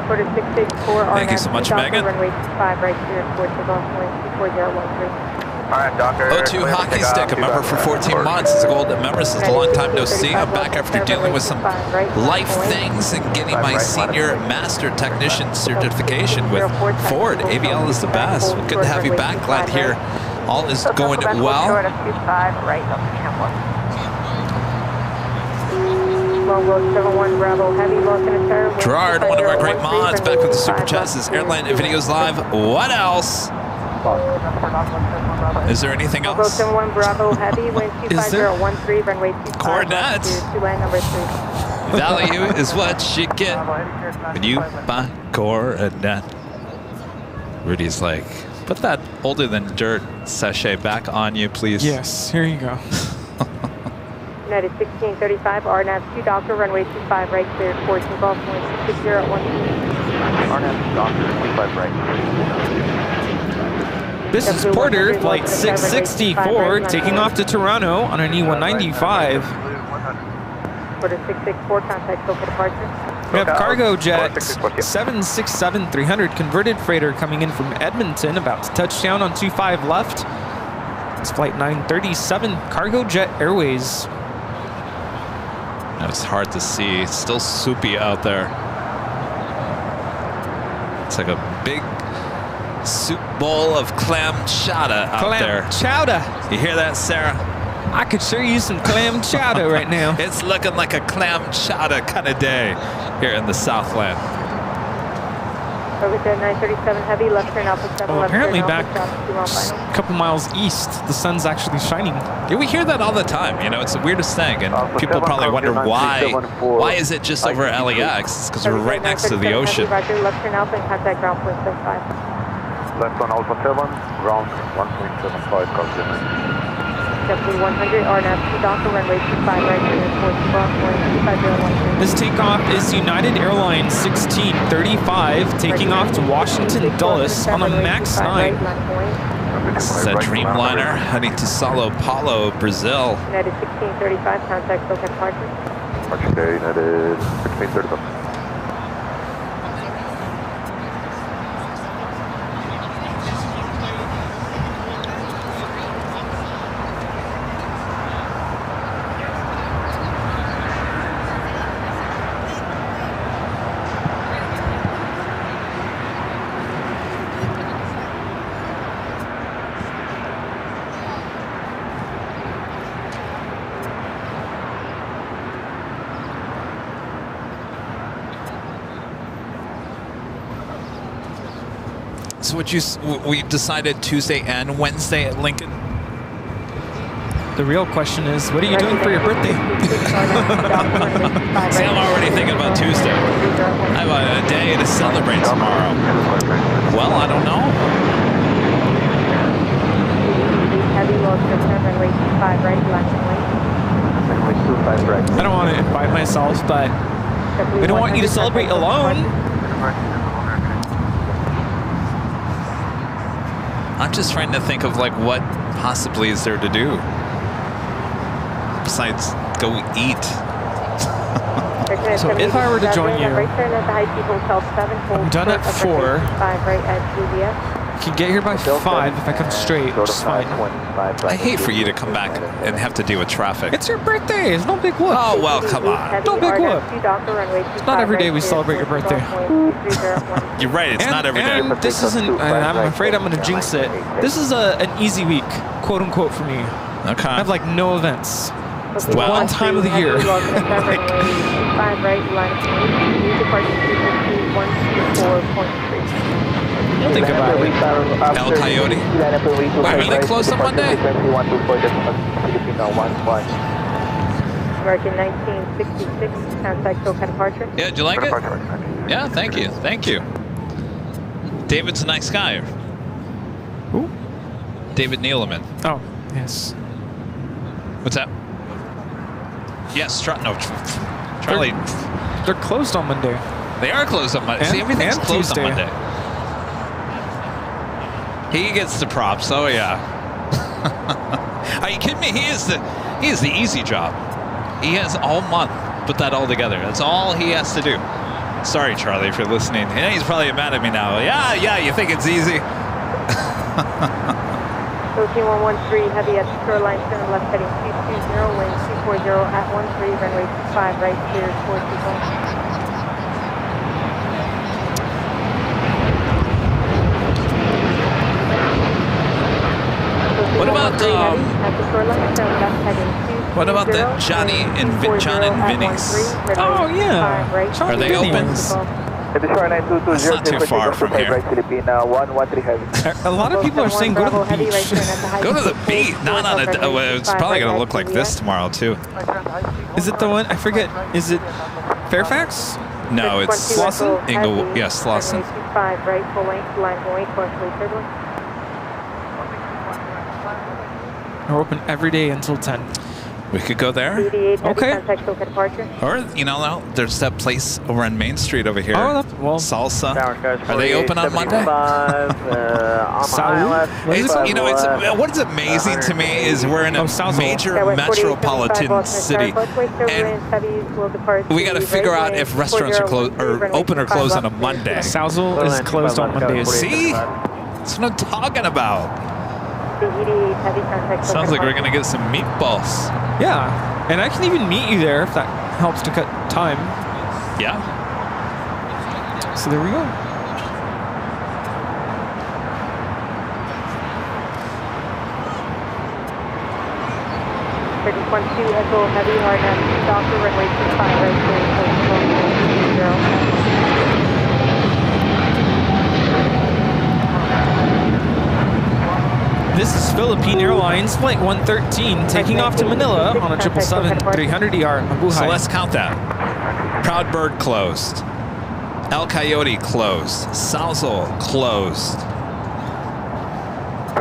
Speaker 2: Thank you so much, Megan.
Speaker 5: Runway 25 right here, towards the Gulf Wind 24013.
Speaker 6: Alright, Docker.
Speaker 2: O2 Hockey Stick, a member for 14 months, is a golden member. Says a long time no see. I'm back after dealing with some life things and getting my senior master technician certification with Ford. ABL is the best. Good to have you back. Glad to hear all is going well. Gerard, one of our great mods, back with the super chat, says Airline Videos Live. What else? Is there anything else?
Speaker 7: Is there?
Speaker 2: Coronet. Value is what you get when you buy Coronet. Rudy's like, put that older than dirt sachet back on you, please.
Speaker 7: Yes, here you go.
Speaker 5: United 1635, RNAV 2 Doctor, runway 25 right, cleared towards the Gulf Wind 26012.
Speaker 4: RNAV 2 Doctor, 25 right.
Speaker 7: This is Porter, flight 664, taking off to Toronto on an E195.
Speaker 5: Porter 664, contact SoCal departure.
Speaker 7: We have cargo jet 767-300 converted freighter coming in from Edmonton, about to touch down on 25 left. It's flight 937, Cargo Jet Airways.
Speaker 2: That is hard to see. It's still soupy out there. It's like a big soup bowl of clam chowder out there.
Speaker 7: Clam chowder.
Speaker 2: You hear that, Sarah?
Speaker 7: I could sure use some clam chowder right now.
Speaker 2: It's looking like a clam chowder kind of day here in the Southland.
Speaker 5: Over to 937 heavy, left turn Alpha 7.
Speaker 7: Oh,
Speaker 5: left
Speaker 7: apparently
Speaker 5: turn
Speaker 7: back
Speaker 5: Alpha,
Speaker 7: a couple miles east, the sun's actually shining.
Speaker 2: Yeah, we hear that all the time. You know, it's the weirdest thing, and people probably wonder why. Why is it just over LAX? It's because we're right next to the ocean.
Speaker 5: Roger, left turn Alpha and contact ground 0.75.
Speaker 6: Left on Alpha 7, ground 1.75, copy.
Speaker 5: Definitely 100, RNAV 2 Docker, runway 25, right turn towards Boston, 25013.
Speaker 7: This takeoff is United Airlines 1635, taking off to Washington Dulles on a MAX 9.
Speaker 2: This is a Dreamliner heading to Sao Paulo, Brazil.
Speaker 5: United 1635, contact SoCal departure.
Speaker 6: Okay, United 1635.
Speaker 2: So we decided Tuesday and Wednesday at Lincoln.
Speaker 7: The real question is, what are you doing for your birthday?
Speaker 2: See, I'm already thinking about Tuesday. I have a day to celebrate tomorrow. Well, I don't know.
Speaker 5: Heavy low runway 25, right, left
Speaker 1: Runway 25 right.
Speaker 7: I don't want to invite myself, but we don't want you to celebrate alone.
Speaker 2: I'm just trying to think of like what possibly is there to do besides go eat.
Speaker 7: So if I were to join you, I'm done at 4. I can get here by 5 if I come straight, which is fine.
Speaker 2: I hate for you to come back and have to deal with traffic.
Speaker 7: It's your birthday. It's no big whoop.
Speaker 2: Oh, well, come on.
Speaker 7: No big whoop. It's not every day we celebrate your birthday.
Speaker 2: You're right. It's not every day.
Speaker 7: And this isn't, and I'm afraid I'm going to jinx it. This is an easy week, quote unquote, for me.
Speaker 2: Okay.
Speaker 7: I have like no events. It's the
Speaker 2: Well,
Speaker 7: one time of the year. Don't think about it.
Speaker 2: El Coyote. Wait, are they closed on Monday?
Speaker 5: American 1966, contact SoCal departure.
Speaker 2: Yeah, did you like it? Yeah, thank you. Thank you. David's a nice guy.
Speaker 7: Who?
Speaker 2: David Neeleman.
Speaker 7: Oh, yes.
Speaker 2: What's that? Yes, Charlie.
Speaker 7: They're closed on Monday.
Speaker 2: They are closed on Monday. See, everything's closed
Speaker 7: Tuesday.
Speaker 2: on Monday. He gets the props. Oh yeah. Are you kidding me? He is the easy job. He has all month. Put that all together. That's all he has to do. Sorry, Charlie, if you're listening. Yeah, he's probably mad at me now. Yeah. You think it's easy?
Speaker 5: 113 heavy at Airline, turn left heading 220, wind 240 at 13, runway 25, right clear towards the zone.
Speaker 2: What about the John and Vinny's?
Speaker 7: Oh yeah.
Speaker 2: Are they open? That's not too far from here.
Speaker 7: A lot of people are saying go to the beach.
Speaker 2: Go to the beach. Not on a. It's probably gonna look like this tomorrow too.
Speaker 7: Is it the one? I forget. Is it Fairfax?
Speaker 2: No, it's
Speaker 7: Slauson?
Speaker 2: Inglewood. Yes, Slauson.
Speaker 5: Right, full length, line going, partially turbulent.
Speaker 7: We're open every day until 10.
Speaker 2: We could go there.
Speaker 7: Okay.
Speaker 2: Or, there's that place over on Main Street over here.
Speaker 7: Oh,
Speaker 2: Salsa. Are they open on Monday? What is amazing to me is we're in a major metropolitan city, and we got to figure out if restaurants are closed or open or closed on a Monday.
Speaker 7: Salzel is closed on Mondays.
Speaker 2: See? That's what I'm talking about. Sounds like we're gonna get some meatballs.
Speaker 7: Yeah, and I can even meet you there if that helps to cut time.
Speaker 2: Yeah.
Speaker 7: So there we go.
Speaker 5: 3012 Echo Heavy, RNAV 2 Doctor, runway 25 right, cleared
Speaker 7: This is Philippine Airlines Flight 113 taking off to Manila on a 777-300ER Mabuhay.
Speaker 2: So let's count that. Proud Bird closed. El Coyote closed. Salzo closed.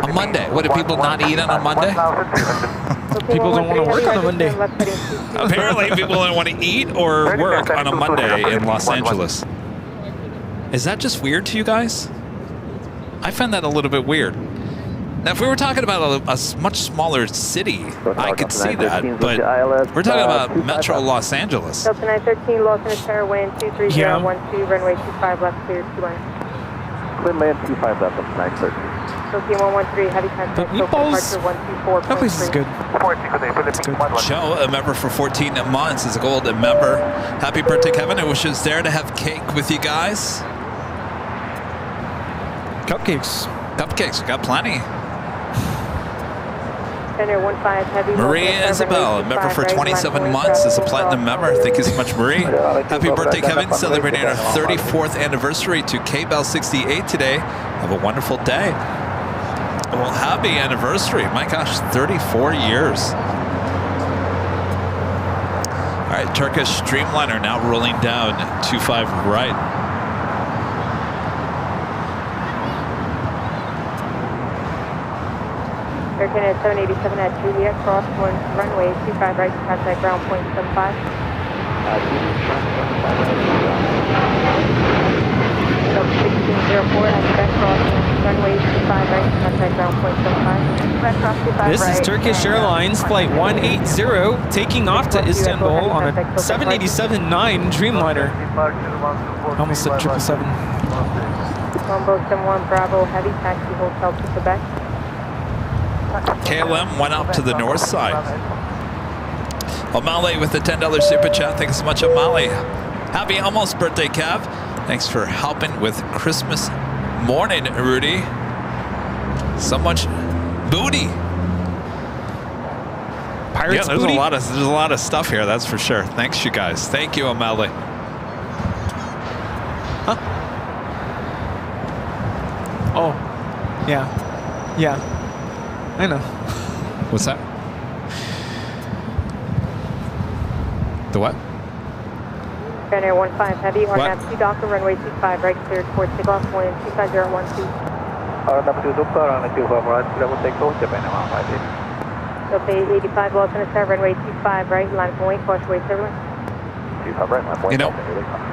Speaker 2: On Monday. What, do people not eat on a Monday?
Speaker 7: People don't want to work on a Monday.
Speaker 2: Apparently people don't want to eat or work on a Monday in Los Angeles. Is that just weird to you guys? I find that a little bit weird. Now, if we were talking about a much smaller city, I could see that, but we're talking about Metro Los Angeles.
Speaker 5: Delta 913, Los Angeles Tower, wind 23012, runway 25 left, cleared 21.
Speaker 4: Clear land 25 left up to 913.
Speaker 5: Tokyo 113, heavy contact, Tokyo departure 124.3.
Speaker 7: That place is good.
Speaker 2: Joe, a member for 14 months, is a gold member. Happy birthday, Kevin. I wish I was there to have cake with you guys.
Speaker 7: Cupcakes.
Speaker 2: Cupcakes, we got plenty. Maria Isabel, a member for 27 months, is a platinum member. Thank you so much, Marie. Happy birthday, Kevin. Celebrating our 34th anniversary to K-Bell 68 today. Have a wonderful day. Well, happy anniversary. My gosh, 34 years. All right, Turkish Streamliner now rolling down 25 right.
Speaker 5: American at 787 at Juliet, cross runway 25 right, contact ground point 75. Delta 1604 at Quebec, cross runway 25 right, contact ground point 75. Quebec, cross 25
Speaker 7: This is Turkish Airlines Flight 180 taking off to Istanbul on a 787-9 Dreamliner. Almost said 777.
Speaker 5: Combo 71 Bravo, heavy taxi hotel to Quebec.
Speaker 2: KLM went up to the north side. O'Malley with the $10 super chat. Thanks so much, O'Malley. Happy almost birthday, Kev. Thanks for helping with Christmas morning, Rudy. So much booty.
Speaker 7: Pirates
Speaker 2: there's
Speaker 7: booty?
Speaker 2: there's a lot of stuff here, that's for sure. Thanks, you guys. Thank you, O'Malley.
Speaker 7: Huh? Oh, yeah. I know.
Speaker 2: What's that? The what?
Speaker 5: Air 15 heavy, RNAV 2 Doctor, runway 25 right, cleared for takeoff, wind 25012.
Speaker 4: RNAV 2 Doctor, runway 25 right, clear for takeoff, Japan 158.
Speaker 5: Delta 85 Los Angeles, runway 25 right, line of wing, caution wave turbulence.
Speaker 4: 25 right, line of wing,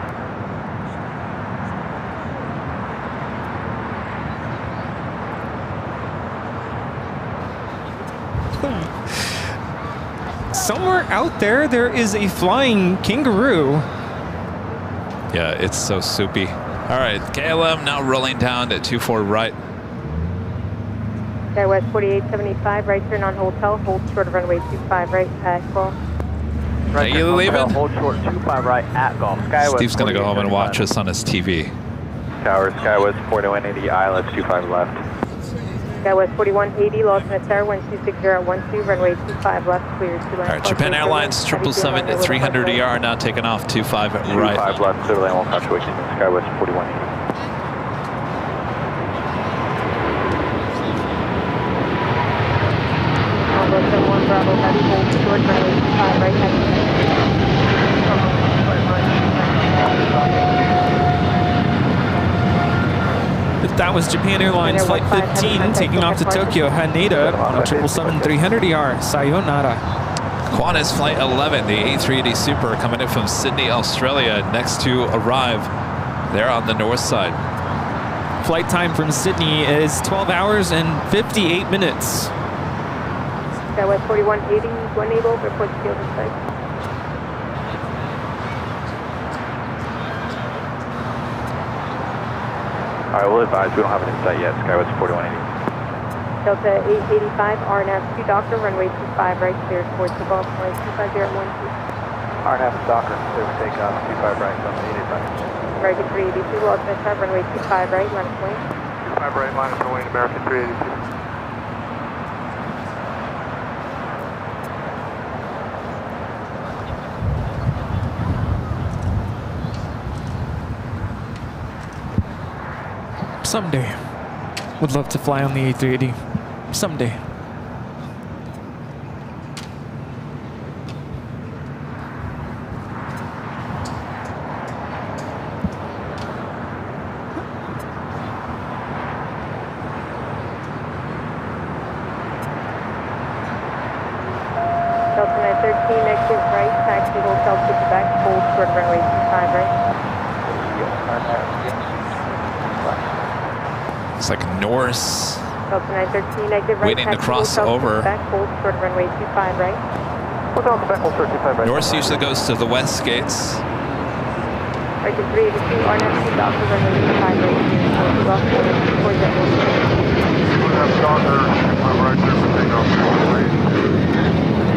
Speaker 7: Somewhere out there is a flying kangaroo.
Speaker 2: Yeah, it's so soupy. All right, KLM now rolling down at 24 right.
Speaker 5: SkyWest 4875, right turn on hotel, hold short of runway 25 right at Golf.
Speaker 2: Are you leaving?
Speaker 4: Hold short 25 right at Golf. Skywest
Speaker 2: Steve's going to go home and watch us on his TV.
Speaker 6: Tower, Skywest 4180, ILS 25 left.
Speaker 5: SkyWest 4180, Los Angeles Tower, wind 26012, runway 25 left, cleared to land.
Speaker 2: All right, Japan Airlines 777-300ER now taking off 25 right.
Speaker 6: 25 left, clear lane 1 fluctuation, Skywest 4180.
Speaker 5: Combo 71 Bravo, heavy hold short, runway 25 right, heavy.
Speaker 7: That was Japan Airlines Flight 15 taking off to Tokyo Haneda on a 777-300ER. Sayonara.
Speaker 2: Qantas Flight 11, the A380 Super coming in from Sydney, Australia, next to arrive there on the north side.
Speaker 7: Flight time from Sydney is 12 hours and 58 minutes.
Speaker 5: SkyWest 4180, one able, report to field of sight.
Speaker 6: All right, we'll advise we don't have an insight yet. Skywest 4180.
Speaker 5: Delta 885, RNAV 2 Doctor, runway 25 right, cleared for takeoff, wind 25012.
Speaker 6: RNAV Docker, clear for takeoff, 25 right, on the 885.
Speaker 5: American 382, Los Angeles, runway 25 right, line of wing.
Speaker 6: 25 right, line of wing, American 382.
Speaker 7: Someday. Would love to fly on the A380. Someday.
Speaker 5: Delta 913, negative right, taxi hotel to Quebec, hold short of runway 25 right.
Speaker 2: It's like Norse.
Speaker 5: Delta 913, negative right,
Speaker 2: Waiting to
Speaker 5: taxi
Speaker 2: cross
Speaker 5: hotel
Speaker 2: over.
Speaker 5: to Quebec, hold short of runway 25 right.
Speaker 4: Hotel Quebec, hold short 25 right.
Speaker 2: Norse usually goes to the west gates.
Speaker 5: Right to 382, RNAV 2 Delta, runway 25 right, to Golf, towards that one.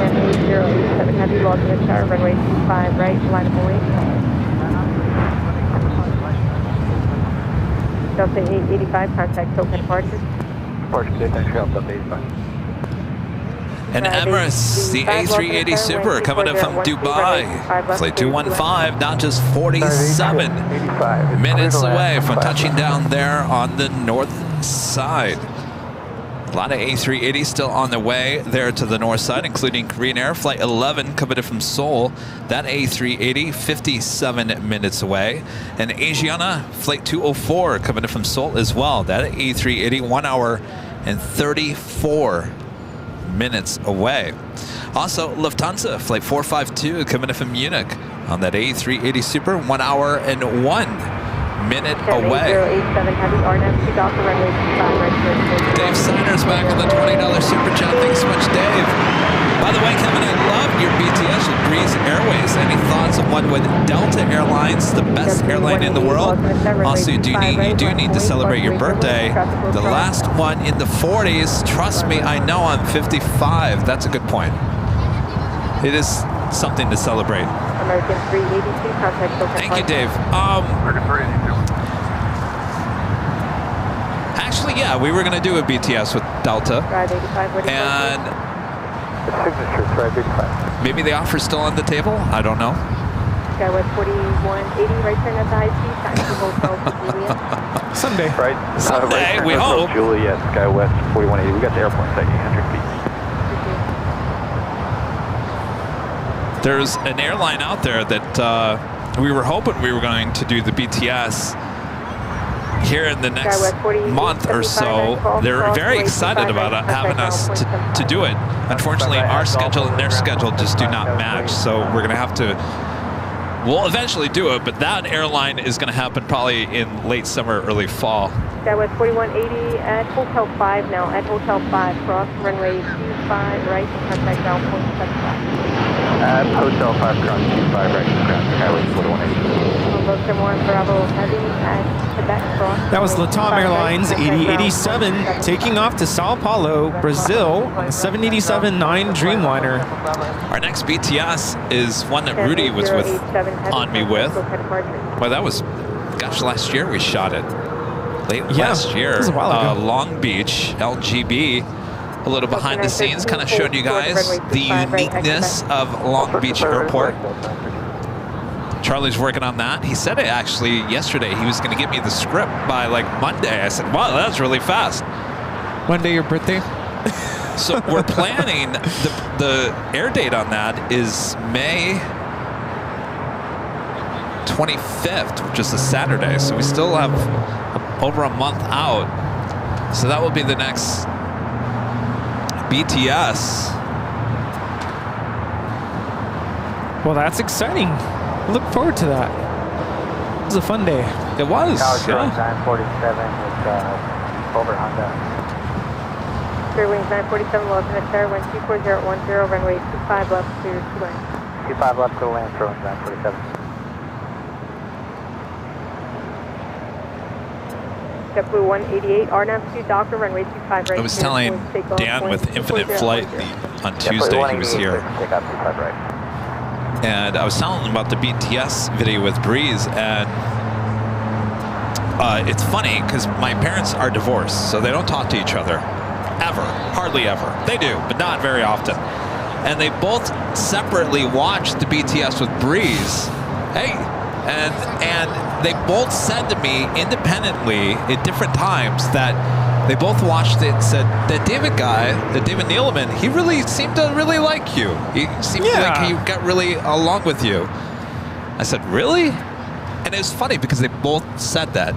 Speaker 5: And 8087 Heavy, logging the tower, runway 25 right, line of away. Delta 885, contact token departure.
Speaker 4: Departure, thanks for help, Delta 85.
Speaker 2: And Emirates, the A380 Super coming in from Dubai. Flight 215, now just 47 minutes away from touching down there on the north side. A lot of A380s still on their way there to the north side, including Korean Air. Flight 11 coming in from Seoul. That A380, 57 minutes away. And Asiana, Flight 204 coming in from Seoul as well. That A380, 1 hour and 34 minutes away. Also, Lufthansa, Flight 452 coming in from Munich on that A380 Super, 1 hour and 1 minute away.
Speaker 5: 8087 Heavy, RNAV 2 Delta, runway 25 right.
Speaker 2: Dave Siner's back on the $20 super chat. Thanks so much, Dave. By the way, Kevin, I loved your BTS with Breeze Airways. Any thoughts on one with Delta Airlines, the best airline in the world? Also, you do need to celebrate your birthday. The last one in the 40s. Trust me, I know I'm 55. That's a good point. It is something to celebrate.
Speaker 5: American 382, contact token.
Speaker 2: Thank you, Dave.
Speaker 6: American 382.
Speaker 2: Actually, yeah, we were going to do a BTS with Delta.
Speaker 5: Drive 85, what do you
Speaker 2: And
Speaker 4: The signature, Drive 85.
Speaker 2: maybe the offer's still on the table. I don't know.
Speaker 5: Skywest 4180, right turn at the high speed, taxi hotel to Juliet.
Speaker 7: Someday.
Speaker 4: Right?
Speaker 2: Someday,
Speaker 4: right,
Speaker 2: we hope.
Speaker 4: Juliet, Skywest 4180. We got the airport at 800 feet.
Speaker 2: There's an airline out there that we were hoping we were going to do the BTS here in the next month or so. They're very excited about having us to do it. Unfortunately, our schedule and their schedule just do not match, so we're going to have to, we'll eventually do it, but that airline is going to happen probably in late summer, early fall.
Speaker 5: Skywest 4180 at Hotel 5 now, at Hotel 5, cross runway 25 right, contact ground point 75.
Speaker 4: At Hotel 5, ground 25 right, ground Skywest 4180.
Speaker 5: Local 1 Bravo Heavy at Quebec, cross.
Speaker 7: That was Latam Airlines 8087 taking off to Sao Paulo, Brazil on the 787-9 Dreamliner.
Speaker 2: Our next BTS is one that Rudy was on me with. Well, that was, gosh, last year we shot it. Late last year.
Speaker 7: That was a while ago.
Speaker 2: Long Beach, LGB. A little behind the scenes, kind of showing you guys the uniqueness of Long Beach Airport. Charlie's working on that. He said it actually yesterday. He was going to give me the script by like Monday. I said, wow, that's really fast.
Speaker 7: Monday, your birthday?
Speaker 2: So we're planning, the air date on that is May 25th, which is a Saturday. So we still have over a month out. So that will be the next BTS.
Speaker 7: Well, that's exciting. I look forward to that. It was a fun day.
Speaker 2: It was.
Speaker 4: Yeah. 947 with over Honda.
Speaker 5: Fairwings 947, low to Terra, wind 24010, runway 25 left to land.
Speaker 4: 25 left to land, Fairwings 947.
Speaker 5: JetBlue 188, RNAV 2 Doctor, runway 25 right.
Speaker 2: I was telling Dan with Infinite Flight on Tuesday, he was here. And I was telling him about the BTS video with Breeze, and it's funny because my parents are divorced, so they don't talk to each other ever, hardly ever. They do, but not very often. And they both separately watched the BTS with Breeze. Hey, And they both said to me independently at different times that they both watched it and said, that David guy, that David Neeleman, he really seemed to really like you. He seemed like he got really along with you. I said, really? And it was funny because they both said that.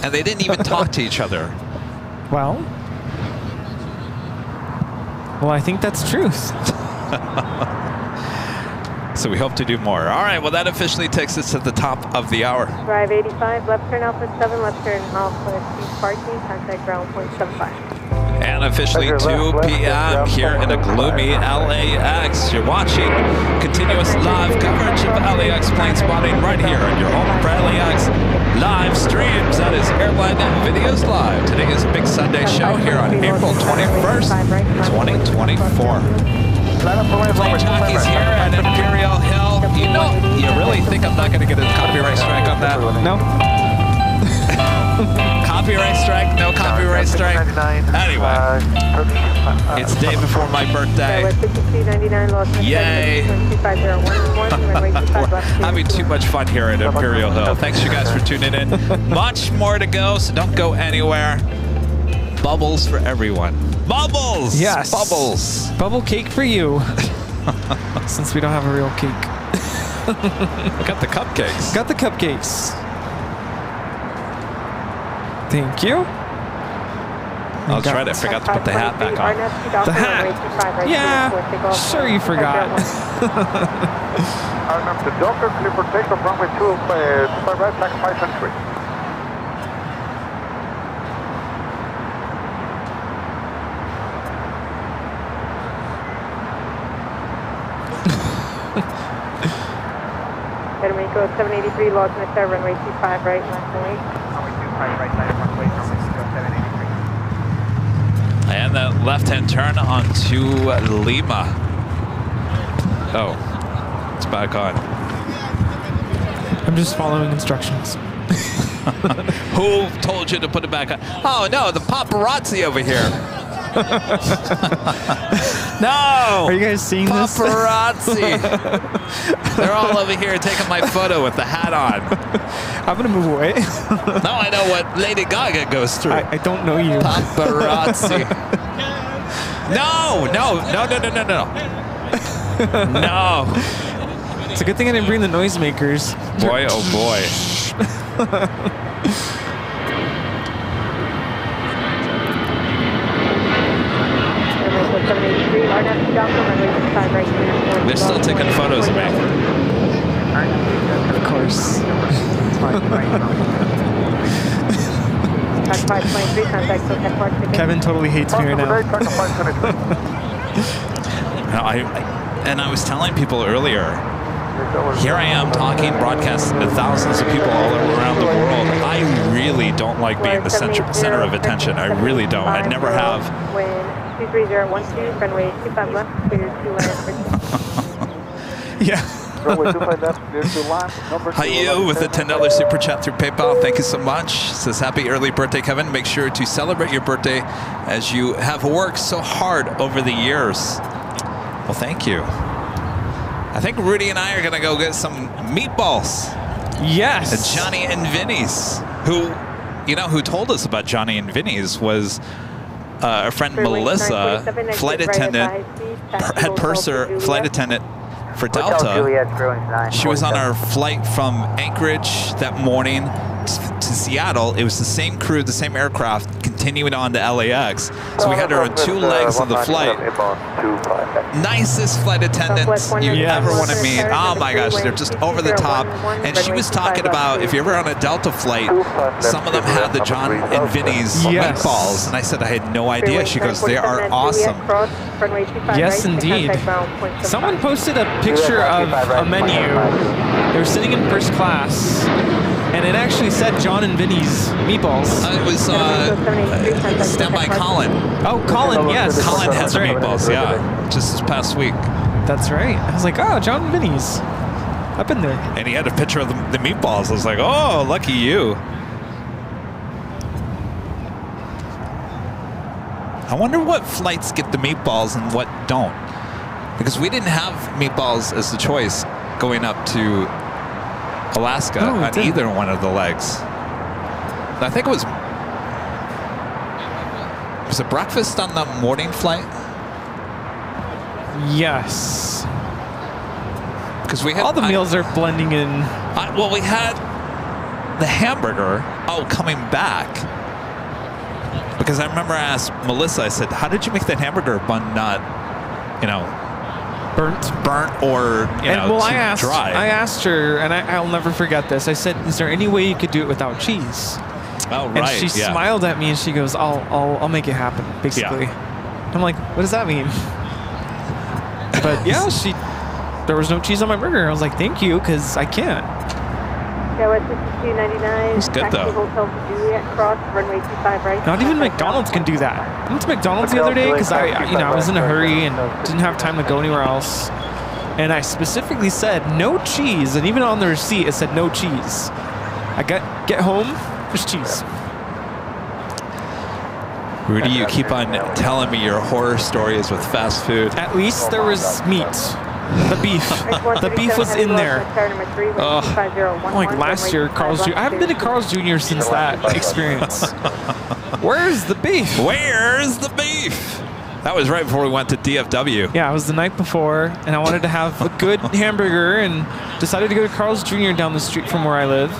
Speaker 2: And they didn't even talk to each other.
Speaker 7: Well, I think that's truth.
Speaker 2: So we hope to do more. All right, well, that officially takes us to the top of the hour.
Speaker 5: Drive 85, left turn Alpha 7, left turn Alpha 2 parking, contact ground point 75.
Speaker 2: And officially 2 p.m. here in a gloomy LAX. You're watching continuous live coverage of LAX plane spotting right here on your home for LAX live streams. That is Airline Videos Live. Today is a big Sunday show here on April 21st, 2024. Plane Jockeys here at Imperial Hill. You really think I'm not going to get a copyright strike on that?
Speaker 7: No.
Speaker 2: Copyright strike? No copyright strike? Anyway, it's day before my birthday. Yay. We're having too much fun here at Imperial Hill. Thanks you guys for tuning in. Much more to go, so don't go anywhere. Bubbles for everyone. Bubbles!
Speaker 7: Yes.
Speaker 2: Bubbles.
Speaker 7: Bubble cake for you. Since we don't have a real cake.
Speaker 2: Got the cupcakes.
Speaker 7: Got the cupcakes. Thank you.
Speaker 2: That's right, I forgot to put the hat back on.
Speaker 7: The hat? Yeah, sure you forgot.
Speaker 6: The Docker Clipper takeoff runway 2, right, tax 5
Speaker 5: Go 783, lost in the star, runway 25 right, left and
Speaker 11: Runway 25 right side of runway, runway 783.
Speaker 2: And that left-hand turn onto Lima. Oh, it's back on.
Speaker 7: I'm just following instructions.
Speaker 2: Who told you to put it back on? Oh no, the paparazzi over here. No!
Speaker 7: Are you guys seeing this?
Speaker 2: Paparazzi! They're all over here taking my photo with the hat on.
Speaker 7: I'm gonna move away.
Speaker 2: Now I know what Lady Gaga goes through.
Speaker 7: I don't know you.
Speaker 2: Paparazzi. No! No!
Speaker 7: It's a good thing I didn't bring the noisemakers.
Speaker 2: Boy, oh boy. They're still taking photos of me.
Speaker 7: Of course. Kevin totally hates me right now.
Speaker 2: I was telling people earlier, here I am talking, broadcasting to thousands of people all around the world. I really don't like being the center of attention. I really don't. I never have.
Speaker 5: 23012, runway 25 left, clear to land.
Speaker 7: Yeah.
Speaker 2: Hayu with a $10 super chat through PayPal. Thank you so much. Says happy early birthday, Kevin. Make sure to celebrate your birthday as you have worked so hard over the years. Well, thank you. I think Rudy and I are going to go get some meatballs.
Speaker 7: Yes.
Speaker 2: At Johnny and Vinny's. Who told us about Johnny and Vinny's was our friend Melissa, flight attendant, head purser, flight attendant for Delta. She was on our flight from Anchorage that morning to Seattle. It was the same crew, the same aircraft, continuing on to LAX. So we had her on 2 legs of the flight. Nicest flight attendants you ever want to meet. Oh my gosh, they're just over the top. And she was talking about, if you're ever on a Delta flight, some of them had the John and Vinny's meatballs. And I said I had no idea. She goes, they are awesome.
Speaker 7: Yes, indeed. Someone posted a picture of a menu. They were sitting in first class, and it actually said John and Vinny's meatballs.
Speaker 2: It was Standby Colin.
Speaker 7: Oh, Colin, yes.
Speaker 2: Colin has her meatballs, yeah. Just this past week.
Speaker 7: That's right. I was like, oh, John and Vinny's. I've been there.
Speaker 2: And he had a picture of the meatballs. I was like, oh, lucky you. I wonder what flights get the meatballs and what don't. Because we didn't have meatballs as the choice going up to Alaska on either one of the legs. I think it was it breakfast on the morning flight?
Speaker 7: Yes.
Speaker 2: Because we had
Speaker 7: all the meals are blending in.
Speaker 2: Well, we had the hamburger. Oh, coming back. Because I remember I asked Melissa. I said, "How did you make that hamburger bun not, you know, burnt or dry?"
Speaker 7: I asked her, and I'll never forget this. I said, "Is there any way you could do it without cheese?"
Speaker 2: Oh, right.
Speaker 7: And she smiled at me and she goes, "I'll make it happen." Basically, I'm like, "What does that mean?" But yeah, there was no cheese on my burger. I was like, "Thank you," because I can't.
Speaker 2: It's good though.
Speaker 7: Not even McDonald's can do that. I went to McDonald's the other day because I was in a hurry and didn't have time to go anywhere else. And I specifically said no cheese, and even on the receipt it said no cheese. I get home, there's cheese.
Speaker 2: Rudy, you keep on telling me your horror stories with fast food.
Speaker 7: At least there was meat. The beef. The beef was in there. Like last year, Carl's Jr. I haven't been to Carl's Jr. since that experience. Where's the beef?
Speaker 2: Where's the beef? That was right before we went to DFW.
Speaker 7: Yeah, it was the night before, and I wanted to have a good hamburger and decided to go to Carl's Jr. down the street from where I live.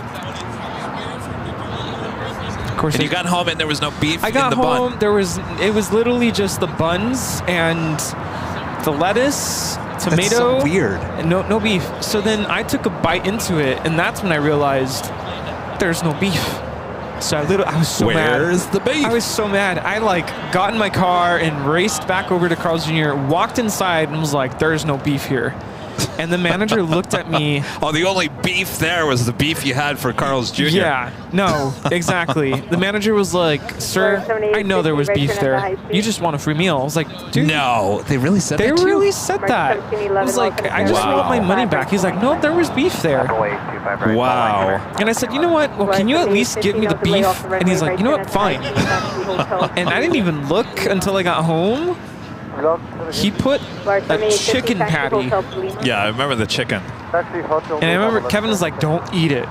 Speaker 7: Of course,
Speaker 2: and you got home and there was no beef
Speaker 7: in the bun. I got home, it was literally just the buns and the lettuce, tomato.
Speaker 2: That's so weird.
Speaker 7: And no beef. So then I took a bite into it, and that's when I realized there's no beef. So I was so mad.
Speaker 2: Where's the beef?
Speaker 7: I was so mad. I got in my car and raced back over to Carl's Jr., walked inside and was like, "There's no beef here." And the manager looked at me.
Speaker 2: Oh, the only beef there was the beef you had for Carl's Jr.
Speaker 7: Yeah, no, exactly. The manager was like, "Sir, I know there was beef there. You just want a free meal." I was like, "Dude."
Speaker 2: No, they really said that to you?
Speaker 7: They really said that. I was like, "I just want my money back." He's like, "No, there was beef there."
Speaker 2: Wow.
Speaker 7: And I said, "You know what? Well, can you at least give me the beef?" And he's like, "You know what? Fine." And I didn't even look until I got home. He put a chicken patty.
Speaker 2: Yeah, I remember the chicken.
Speaker 7: And I remember Kevin was like, "Don't eat it."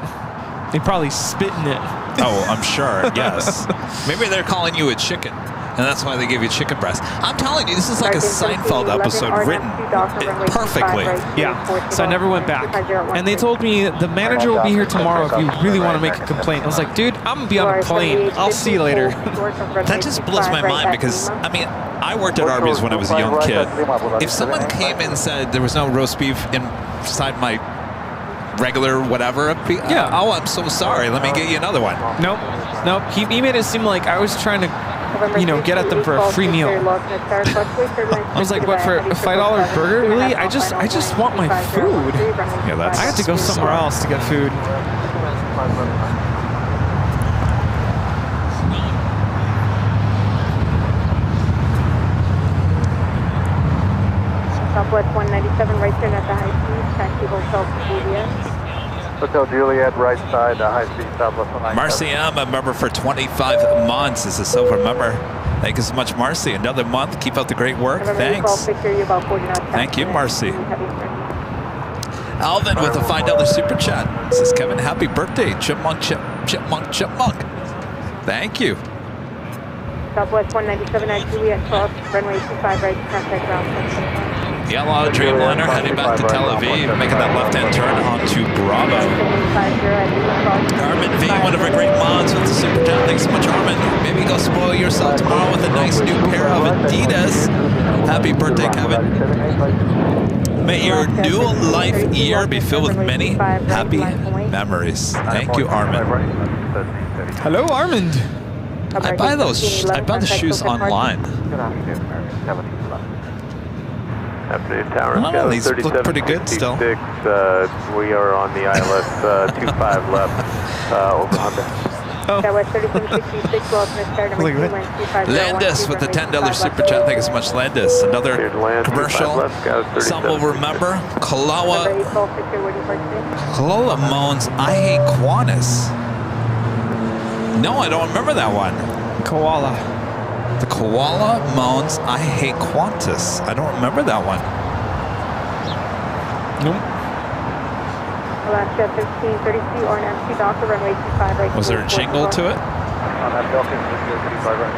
Speaker 7: They probably spit in it.
Speaker 2: Oh, I'm sure. Yes. Maybe they're calling you a chicken, and that's why they give you chicken breast. I'm telling you, this is like a Seinfeld episode written perfectly.
Speaker 7: Yeah. So I never went back. And they told me the manager will be here tomorrow if you really want to make a complaint. I was like, "Dude, I'm gonna be on a plane. I'll see you later."
Speaker 2: That just blows my mind because I worked at Arby's when I was a young kid. If someone came in and said there was no roast beef inside my regular whatever, I'd be, "Oh, I'm so sorry. Let me get you another one."
Speaker 7: Nope. He made it seem like I was trying to, get at them for a free meal. I was like, "What, for a $5 burger? Really? I just want my food."
Speaker 2: Yeah,
Speaker 7: I had to go somewhere else to get food.
Speaker 5: Southwest 197, right turn at the high speed, taxi Hotel Juliet.
Speaker 6: Hotel Juliet, right side, high speed, Southwest 197.
Speaker 2: Marcy M, a member for 25 months, is a silver member. Thank you so much, Marcy. Another month. Keep up the great work. Thanks. Thank you, Marcy. Alvin with a $5 super chat. Says, "Kevin, happy birthday. Chipmunk, chipmunk, chipmunk." Thank you.
Speaker 5: Southwest 197 at Juliet Cross, runway 25 right, contact ground.
Speaker 2: Yellow Dreamliner heading back to Tel Aviv, making that left-hand turn onto Bravo. Armin V, one of our great mods with the super chat. Thanks so much, Armin. Maybe go spoil yourself tomorrow with a nice new pair of Adidas. Happy birthday, Kevin. May your new life year be filled with many happy memories. Thank you, Armin.
Speaker 7: Hello, Armand.
Speaker 2: I buy the shoes online.
Speaker 6: Afternoon, Tower.
Speaker 2: Oh, these look pretty good still.
Speaker 6: We are on the ILS 25 left, over Honda.
Speaker 2: Landis with the $10 super chat. Thank you so much, Landis. Another commercial. Some will remember. Kaloa moans, "I hate Qantas." No, I don't remember that one.
Speaker 7: Koala.
Speaker 2: The koala moans, "I hate Qantas." I don't remember that one.
Speaker 7: Nope.
Speaker 5: Alaska 1332, RNAV 2 Docker, runway 25 right.
Speaker 2: Was there a jingle to it?
Speaker 6: On that Falcon, 35 right.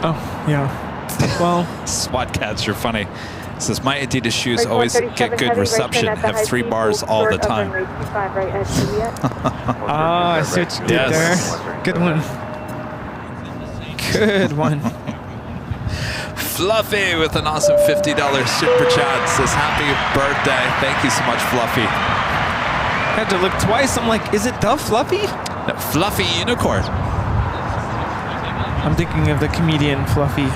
Speaker 7: Oh, yeah. Well,
Speaker 2: SWAT cats, you're funny. It says, my Adidas shoes always get good reception, have 3 bars all the time.
Speaker 7: ah, I see what you did there. Good one. Good one.
Speaker 2: Fluffy with an awesome $50 super chat says, happy birthday. Thank you so much, Fluffy.
Speaker 7: Had to look twice. I'm like, is it the Fluffy?
Speaker 2: No, Fluffy Unicorn.
Speaker 7: I'm thinking of the comedian Fluffy.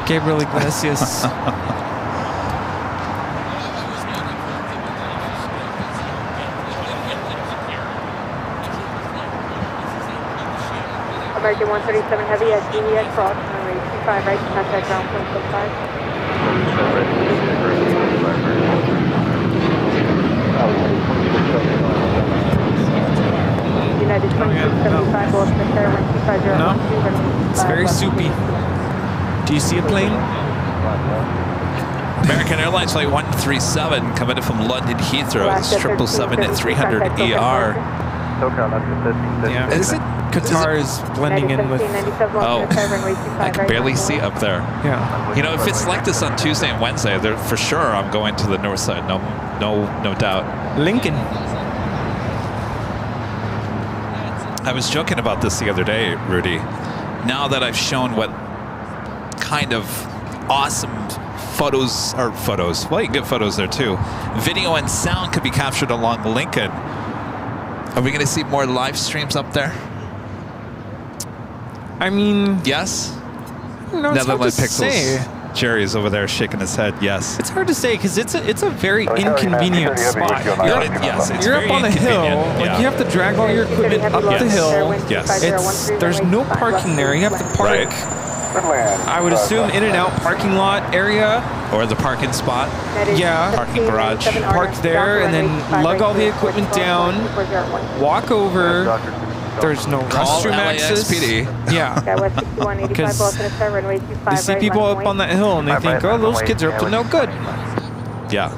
Speaker 7: Gabriel Iglesias.
Speaker 5: American 137 Heavy at GEX cross, runway 25 right, contact ground point 5. United 2675, go up to Airline 250.
Speaker 7: No, it's very soupy. Do you see a plane?
Speaker 2: American Airlines Flight 137 coming in from London Heathrow. It's 777-300 ER.
Speaker 7: Yeah. Is it? Qatar is blending in with...
Speaker 2: Oh, I can barely see up there.
Speaker 7: Yeah.
Speaker 2: You know, if it's like this on Tuesday and Wednesday, for sure I'm going to the north side. No doubt.
Speaker 7: Lincoln.
Speaker 2: I was joking about this the other day, Rudy. Now that I've shown what kind of awesome photos, well, you can get photos there too. Video and sound could be captured along Lincoln. Are we going to see more live streams up there?
Speaker 7: I mean...
Speaker 2: Yes?
Speaker 7: No, it's hard to say.
Speaker 2: Jerry is over there shaking his head. Yes.
Speaker 7: It's hard to say because it's a very inconvenient spot. You're up on a hill.
Speaker 2: Yeah.
Speaker 7: Like you have to drag all your equipment up the hill.
Speaker 2: Yes.
Speaker 7: There's no parking there. You have to park.
Speaker 2: Right.
Speaker 7: I would assume in and out parking lot area.
Speaker 2: Or the parking spot.
Speaker 7: Yeah.
Speaker 2: Parking garage.
Speaker 7: Park there and then lug all the equipment down. Walk over. There's no restroom access.
Speaker 2: LAXPD.
Speaker 7: Yeah. Because you see people up on that hill and they think, oh, those kids are up to no good.
Speaker 2: Yeah.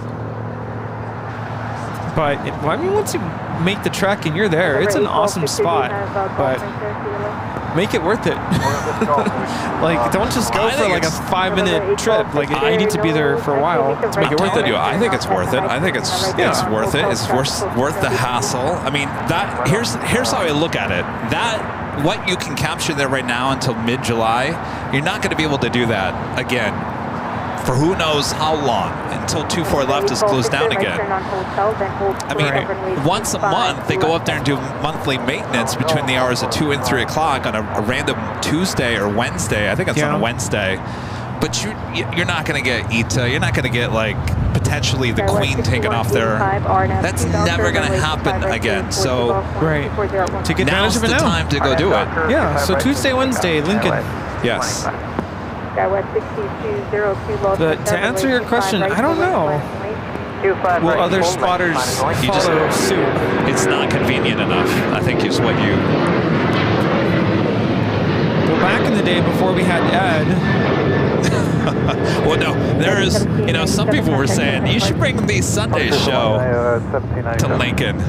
Speaker 7: But, I mean, once you make the trek and you're there, it's an awesome spot. But make it worth it. Like, don't just go for like a 5-minute trip. Like, you need to be there for a while to make it worth it.
Speaker 2: I think it's worth it. I think it's worth it. It's worth the hassle. I mean, here's how I look at it. What you can capture there right now until mid-July, you're not going to be able to do that again for who knows how long, until 24 left is closed down again. I mean, once a month, they go up there and do monthly maintenance between the hours of 2 and 3 o'clock on a random Tuesday or Wednesday. I think it's on a Wednesday. But you're not going to get ETA. You're not going to get, like, potentially the Queen taken off there. That's never going to happen again. So
Speaker 7: take advantage
Speaker 2: now's
Speaker 7: of it
Speaker 2: the
Speaker 7: now.
Speaker 2: time to go do it.
Speaker 7: Yeah, so Tuesday, Wednesday, Lincoln.
Speaker 2: Yes.
Speaker 7: But to answer your question, I don't know. Will other spotters follow suit?
Speaker 2: It's not convenient enough, I think is what you...
Speaker 7: Well, back in the day before we had Ed...
Speaker 2: Well, no, there is, some people were saying, you should bring the Sunday show to Lincoln.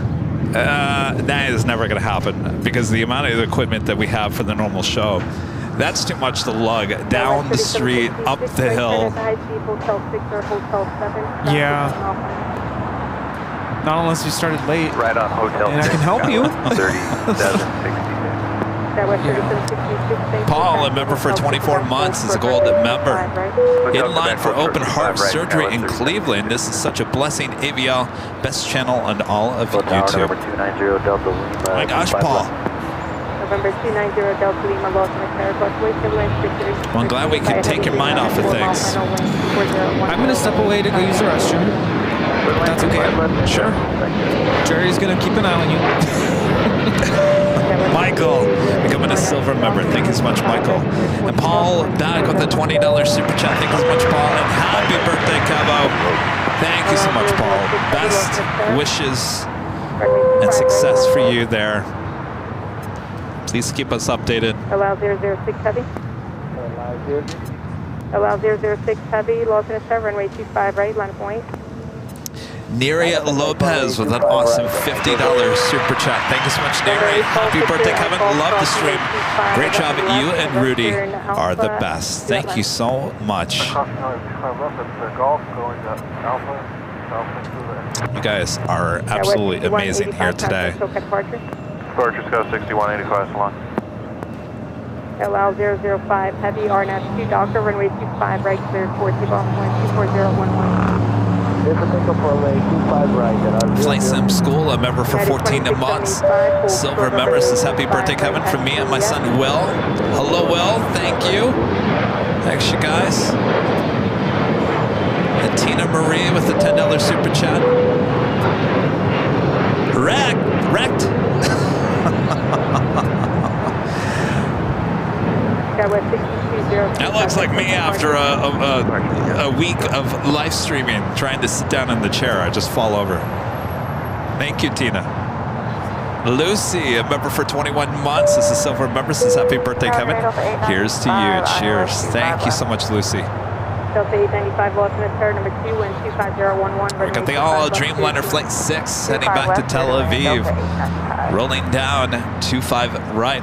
Speaker 2: That is never going to happen because the amount of equipment that we have for the normal show, that's too much to lug down the street, up the hill.
Speaker 7: Yeah. Not unless you started late.
Speaker 6: Right on Hotel
Speaker 7: And I can help you.
Speaker 6: 3766.
Speaker 2: Paul, a member for 24 months, is a gold member. In line for open heart surgery in Cleveland. This is such a blessing. AVL, best channel on all of YouTube. My gosh, Paul.
Speaker 5: November 290 Delta Lima, Los Angeles,
Speaker 2: Well, I'm glad we can take your mind off of things.
Speaker 7: I'm going to step away to go use the restroom. That's okay.
Speaker 2: Sure.
Speaker 7: Jerry's going to keep an eye on you.
Speaker 2: Michael, becoming a silver member. Thank you so much, Michael. And Paul back with the $20 super chat. Thank you so much, Paul. And happy birthday, Cabo. Thank you so much, Paul. Best wishes and success for you there. Please keep us updated.
Speaker 5: Allow 006 heavy. Allow 006 heavy, lost in a start, runway 25 right, line of point.
Speaker 2: Neria Lopez with an awesome $50 super chat. Thank you so much, Neri. Happy birthday, Kevin. Love the stream. Great job. You and Rudy are the best. Thank you so much. You guys are absolutely amazing here today.
Speaker 6: Departure Scout 6185 Salon.
Speaker 5: Allow 005 heavy, RNAV 2 Docker, runway 25 right, cleared for takeoff, 24011.
Speaker 2: Flight Sim School, a member for 14 months. Silver member says happy birthday, Kevin, from me and my son, Will. Hello, Will. Thank you. Thanks, you guys. And Tina Marie with the $10 super chat. Wrecked. That looks like me after a week of live streaming, trying to sit down in the chair. I just fall over. Thank you, Tina. Lucy, a member for 21 months. This is Silver member. Says happy birthday, Kevin. Here's to you. Cheers. Thank you so much, Lucy.
Speaker 5: Delta 895, lost in a third, number 2, wind 25011.
Speaker 2: We got the all Dreamliner Flight 6 heading back to Tel Aviv. Rolling down 25 right.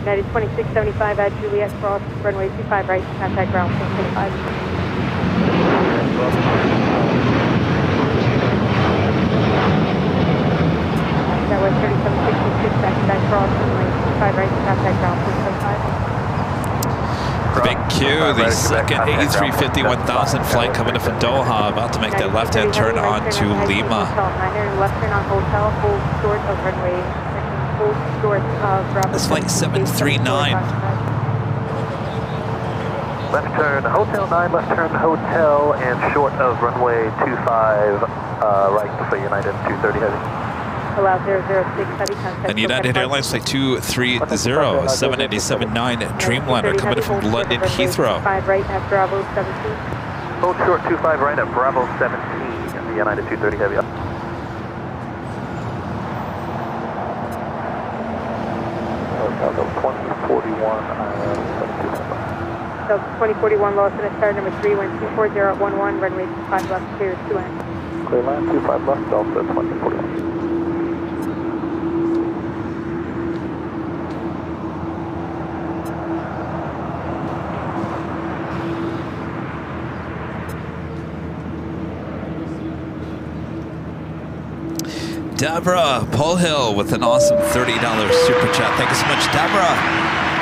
Speaker 5: United 2675 at Juliet Cross, runway 25 right, contact ground 625. That was 3766 back cross, runway 25 right, contact ground 625.
Speaker 2: Big Q, the second A350-1000 flight coming in from Doha, about to make that left-hand turn onto Lima.
Speaker 5: Left turn on hotel, hold short of runway.
Speaker 2: That's flight 739.
Speaker 4: Left turn hotel 9, left turn hotel, and short of runway 25, right for United 230 heavy.
Speaker 5: Allow 006 heavy contact.
Speaker 2: And United Airlines flight 230, 787-9 Dreamliner coming in from London Heathrow.
Speaker 5: 5 right at Bravo 17.
Speaker 4: Hold short 25 right at Bravo 17, the United 230 heavy. Delta 2041,
Speaker 5: Delta 2041, lost in a start, number 3, wind 24011, runway 25 left, clear 2 end.
Speaker 4: Clear land 25 left, Delta 2041.
Speaker 2: Deborah Polhill with an awesome $30 super chat. Thank you so much, Deborah.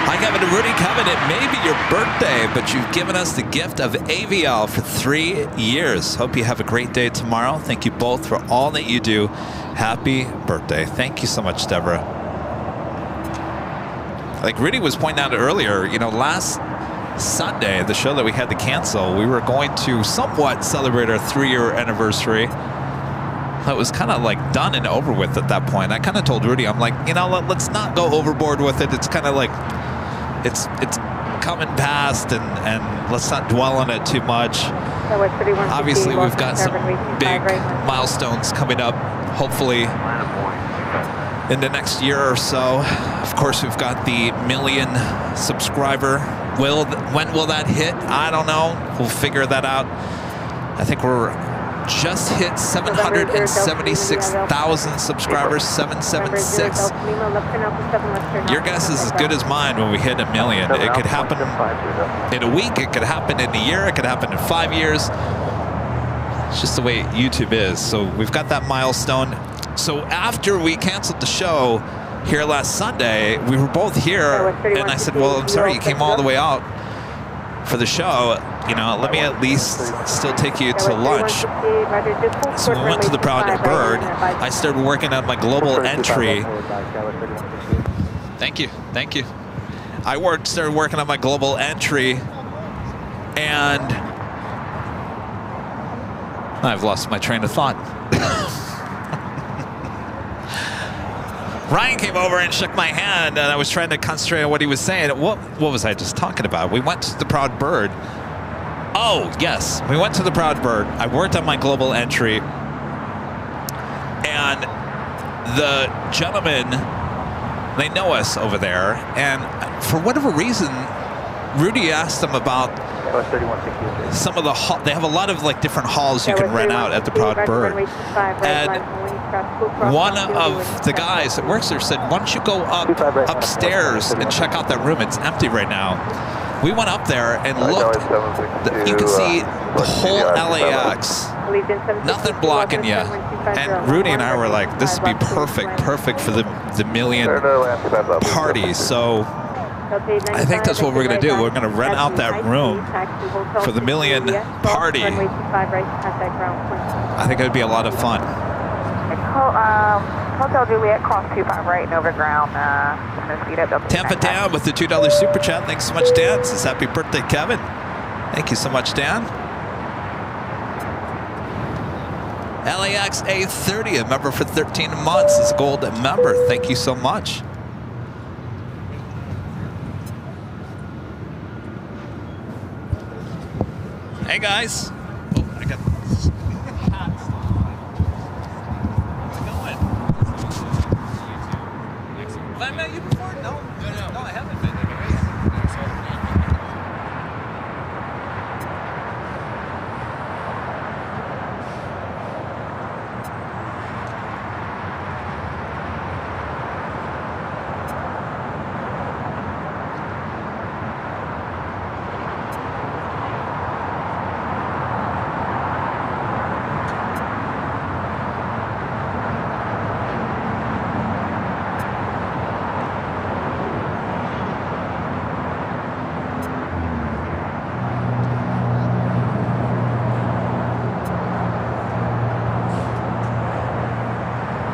Speaker 2: Hi, Kevin and Rudy. Kevin, it may be your birthday, but you've given us the gift of Avial for 3 years. Hope you have a great day tomorrow. Thank you both for all that you do. Happy birthday. Thank you so much, Deborah. Like Rudy was pointing out earlier, you know, last Sunday, the show that we had to cancel, we were going to somewhat celebrate our 3-year anniversary. It was kind of like done and over with at that point. I kind of told Rudy, I'm like, you know, let's not go overboard with it. It's kind of like, it's coming past, and let's not dwell on it too much. Obviously, we've got some big milestones coming up, hopefully in the next year or so. Of course, we've got the 1 million subscriber. When will that hit? I don't know. We'll figure that out. I think we're just hit 776,000 subscribers, 776. Your guess is as good as mine when we hit 1 million. It could happen in a week, it could happen in a year, it could happen in 5 years. It's just the way YouTube is. So we've got that milestone. So after we canceled the show here last Sunday, we were both here, and I said, well, I'm sorry you came all the way out for the show. You know, let me at least still take you to lunch. So we went to the Brown Bird. I started working on my global entry. Thank you, thank you. Started working on my global entry And I've lost my train of thought. Ryan came over and shook my hand, and I was trying to concentrate on what he was saying. What was I just talking about? We went to the Proud Bird. Oh, yes. We went to the Proud Bird. I worked on my global entry. And the gentlemen, they know us over there. And for whatever reason, Rudy asked them about some of the they have a lot of like different halls you can rent out at the Proud Bird. And one of the guys that works there said, why don't you go upstairs and check out that room? It's empty right now. We went up there and looked. You can see the whole LAX. Nothing blocking you. And Rudy and I were like, this would be perfect for the million party. So I think that's what we're going to do. We're going to rent out that room for the million party. I think it would be a lot of fun.
Speaker 12: Hotel Juliet, cross 25 right and overground.
Speaker 2: Tampa Dan with the $2 super chat. Thanks so much, Dan. Says happy birthday, Kevin. Thank you so much, Dan. LAX A30, a member for 13 months. Is a gold member. Thank you so much. Hey guys. Oh, I got hats. Have I met you before? No, I haven't been.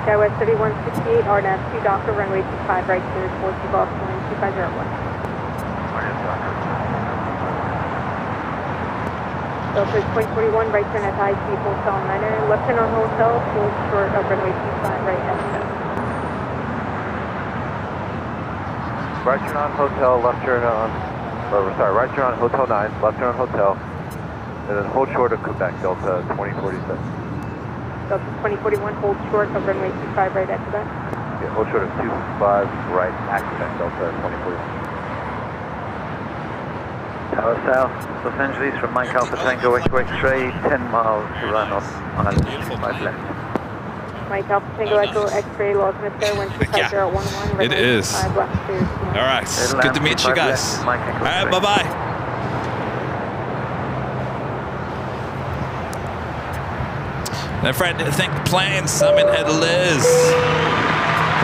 Speaker 5: Skywest 3168, RNAV 2 Docker, runway 25 right clear, 42 Golf, 2501. Delta 2041, right turn at high speed, hotel Niner, left turn on hotel, hold short of runway 25 right exit.
Speaker 8: Right turn on hotel, left turn on, right turn on hotel 9, left turn on hotel, and then hold short of Quebec, Delta 2046.
Speaker 5: Delta 2041, hold short of runway 25 right after that.
Speaker 8: Yeah, hold short of 25 right at Quebec, Delta 2041.
Speaker 11: Tower South, Los Angeles from Mike Alpha Tango Echo X-ray, 10 miles to run on island 5 left.
Speaker 5: Mike Alpha Tango Echo X-ray, Los Angeles, 125.011.
Speaker 2: It is. All right, good to meet you guys. All right, bye-bye. My friend, thank the plane, Simon and Liz.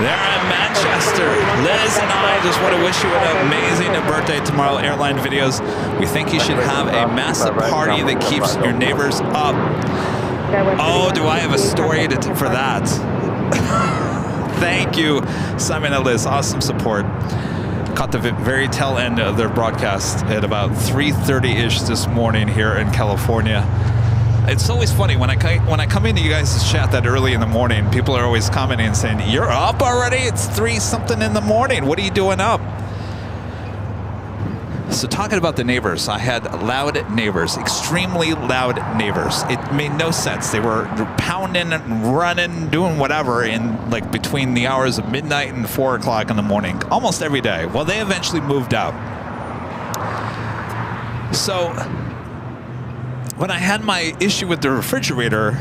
Speaker 2: They're in Manchester. Liz and I just want to wish you an amazing birthday tomorrow, Airline Videos. We think you should have a massive party that keeps your neighbors up. Oh, do I have a story for that? Thank you, Simon and Liz. Awesome support. Caught the very tail end of their broadcast at about 3:30-ish this morning here in California. It's always funny when I come into you guys' chat that early in the morning, people are always commenting and saying, "You're up already? It's 3-something in the morning. What are you doing up?" So talking about the neighbors, I had loud neighbors, extremely loud neighbors. It made no sense. They were pounding and running, doing whatever in like between the hours of midnight and 4 o'clock in the morning, almost every day. Well, they eventually moved out. So when I had my issue with the refrigerator,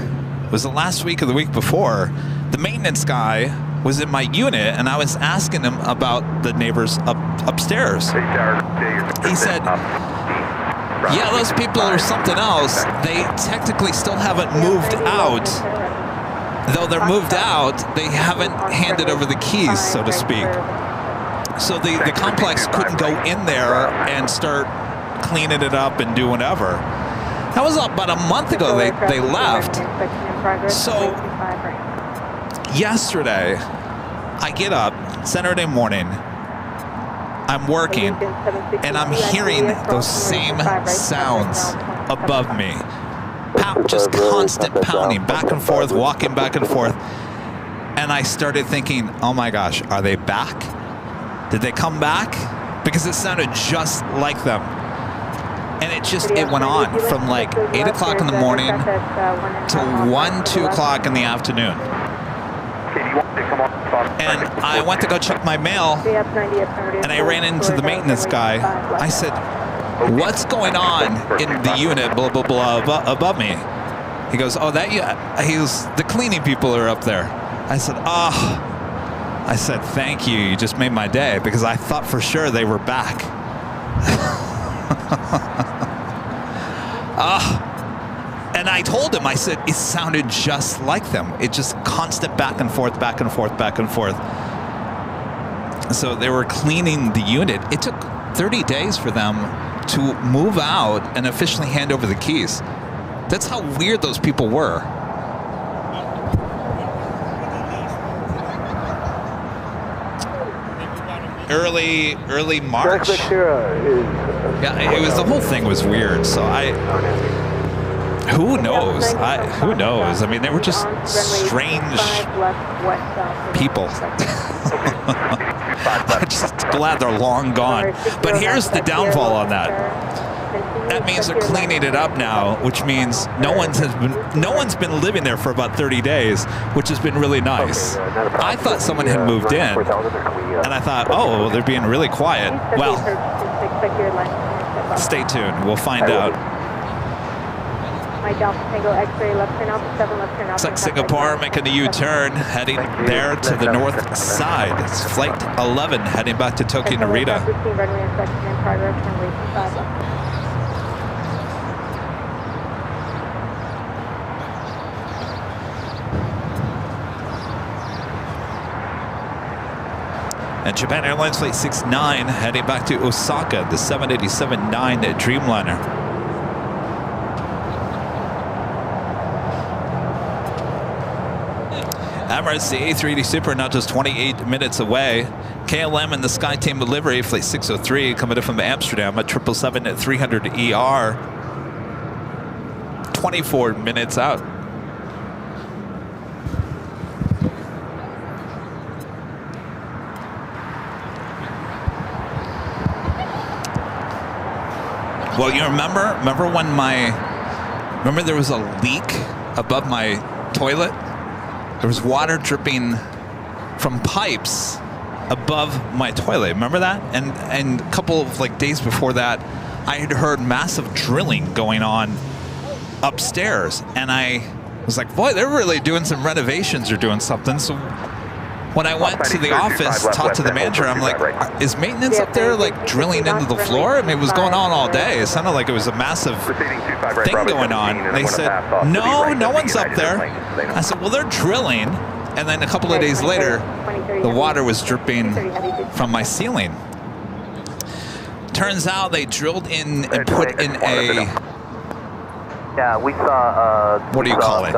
Speaker 2: was the last week of the week before, the maintenance guy was in my unit and I was asking him about the neighbors upstairs. He said, yeah, those people are something else. They technically still haven't moved out. Though they're moved out, they haven't handed over the keys, so to speak. So the complex couldn't go in there and start cleaning it up and do whatever. That was about a month ago they left. So yesterday, I get up Saturday morning I'm working, and I'm hearing those same sounds above me. Just constant pounding, back and forth, walking back and forth. And I started thinking, oh my gosh, are they back? Did they come back? Because it sounded just like them. And it went on from like 8 o'clock in the morning to 1, 2 o'clock in the afternoon. And I went to go check my mail, and I ran into the maintenance guy. I said, what's going on in the unit, blah, blah, blah, above me? He goes, oh, the cleaning people are up there. I said, oh. I said, thank you. You just made my day, because I thought for sure they were back. And I told him, I said, it sounded just like them. It just constant back and forth, back and forth, back and forth. So they were cleaning the unit. It took 30 days for them to move out and officially hand over the keys. That's how weird those people were. Early March. Yeah, it was, the whole thing was weird. So who knows? Who knows? I mean, they were just strange people. I'm just glad they're long gone. But here's the downfall on that. That means they're cleaning it up now, which means no one's been living there for about 30 days, which has been really nice. I thought someone had moved in, and I thought, oh, well, they're being really quiet. Well, stay tuned. We'll find out. Looks like Singapore making a U-turn, heading there to the north side. It's Flight 11 heading back to Tokyo Narita. And Japan Airlines Flight 69 heading back to Osaka, the 787-9 Dreamliner. Emirates, the A380 Super, now just 28 minutes away. KLM and the SkyTeam delivery, Flight 603, coming in from Amsterdam at 777-300ER. 24 minutes out. Well, you remember when remember there was a leak above my toilet? There was water dripping from pipes above my toilet. Remember that? And a couple of days before that, I had heard massive drilling going on upstairs. And I was like, boy, they're really doing some renovations or doing something. So when I went to the office, talked to the manager, I'm like, is maintenance up there drilling into the floor? I mean, it was going on all day. It sounded like it was a massive thing going on. And they said, no one's up there. I said, well, they're drilling. And then a couple of days later, the water was dripping from my ceiling. Turns out they drilled in and put in a...
Speaker 4: Yeah, we saw...
Speaker 2: what do you call it?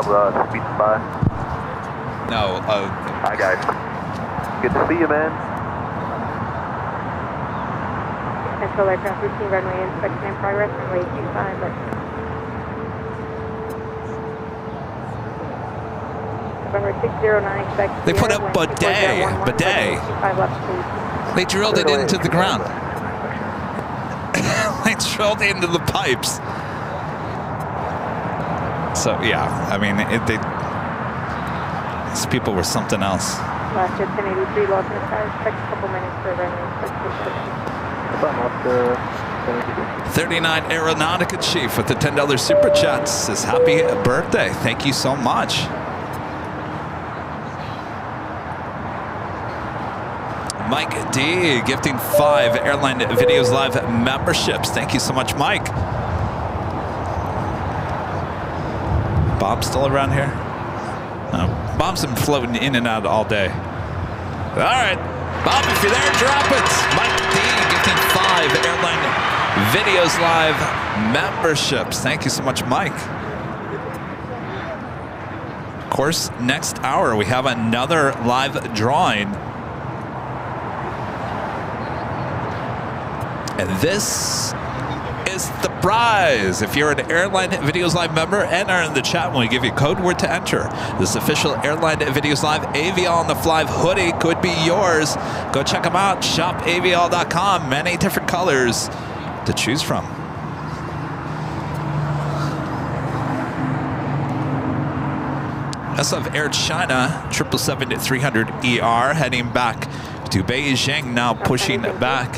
Speaker 2: No,
Speaker 4: hi guys. Good to see you, man.
Speaker 5: Central aircraft routine runway inspection in progress, runway 25. November 609, expect.
Speaker 2: They put up bidet. They drilled it into the ground. They drilled into the pipes. So yeah, I mean, these people were something else.
Speaker 5: Last year, 1083, lost in the car. Expect a couple minutes for runway inspection.
Speaker 2: 39 Aeronautica Chief with the $10 Super Chat says, happy birthday. Thank you so much. Mike D gifting 5 Airline Videos Live memberships. Thank you so much, Mike. Bob still around here? No. Bob's been floating in and out all day. All right, Bob, if you're there, drop it. Mike D gifting 5 Airline Videos Live memberships. Thank you so much, Mike. Of course, next hour we have another live drawing. And this is the prize. If you're an Airline Videos Live member and are in the chat, when we give you a code word to enter, this official Airline Videos Live AVL on the Fly hoodie could be yours. Go check them out. ShopAVL.com. Many different colors to choose from. SF Air China 777-300ER heading back to Beijing, now pushing back.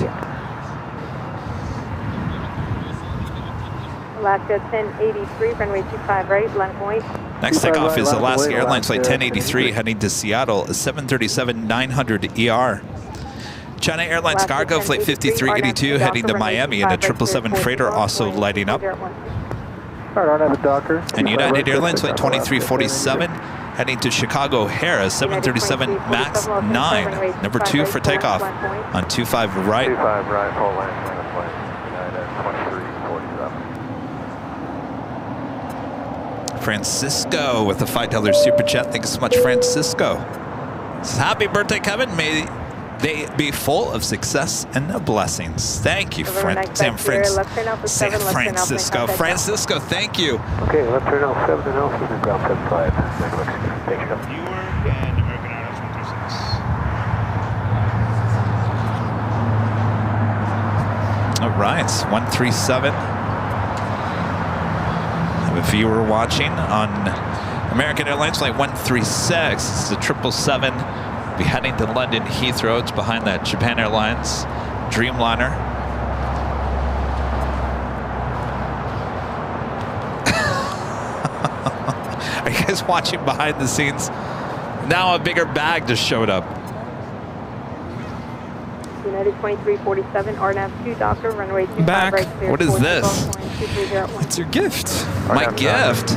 Speaker 5: Alaska 1083, runway 25 right, land point.
Speaker 2: Next takeoff is Alaska Airlines Flight 1083 heading to Seattle, 737-900ER. China Airlines Cargo Flight 5382 heading to Miami, and a 777 freighter also lighting up. And United Airlines Flight 2347 heading to Chicago O'Hare, 737 MAX 9, number 2 for takeoff on 25 right.
Speaker 8: 25 right, full length, flight, United 2347.
Speaker 2: Francisco with a $5 super chat. Thanks so much, Francisco. Happy birthday, Kevin. May they be full of success and blessings. Thank you, San Francisco. Francisco, thank you.
Speaker 8: Okay, left turn out 7 and Alpha, then ground 75. Thank you.
Speaker 9: Viewer and American Airlines 136.
Speaker 2: All right, 137. Have a viewer watching on American Airlines Flight 136. It's the 777. Be heading to London Heathrow. It's behind that Japan Airlines Dreamliner. Are you guys watching behind the scenes? Now a bigger bag just showed up.
Speaker 5: United 2347, RNAV 2 Docker, runway 25
Speaker 7: Back.
Speaker 5: right, clear.
Speaker 2: What is this?
Speaker 7: It's your gift.
Speaker 2: My gift.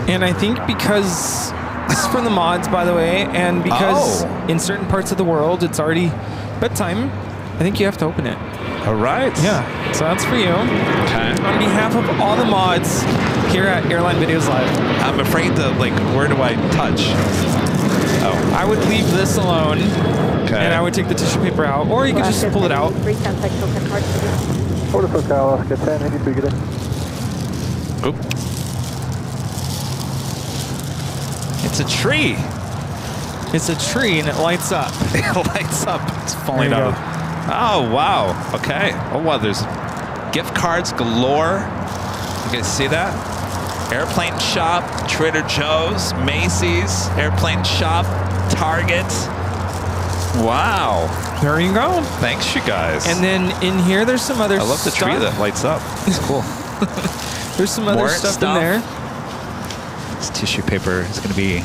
Speaker 7: And I think because this is from the mods, by the way, and because in certain parts of the world it's already bedtime, I think you have to open it.
Speaker 2: All right.
Speaker 7: Yeah, so that's for you.
Speaker 2: Okay.
Speaker 7: On behalf of all the mods here at Airline Videos Live.
Speaker 2: I'm afraid to, like, where do I touch? Oh.
Speaker 7: I would leave this alone,
Speaker 2: Okay.
Speaker 7: and I would take the tissue paper out, or you could just pull it out.
Speaker 6: 44 Alaska 1083, get in.
Speaker 2: Oop. It's a tree.
Speaker 7: It's a tree, and it lights up.
Speaker 2: It lights up. It's falling
Speaker 7: There you
Speaker 2: out. Oh, wow. Okay. Oh, wow. There's gift cards galore. You guys see that? Airplane Shop, Trader Joe's, Macy's, Airplane Shop, Target. Wow.
Speaker 7: There you go.
Speaker 2: Thanks, you guys.
Speaker 7: And then in here, there's some other
Speaker 2: I love the
Speaker 7: stuff.
Speaker 2: tree that lights up. It's cool.
Speaker 7: There's some other
Speaker 2: More
Speaker 7: stuff in there.
Speaker 2: This tissue paper is going to be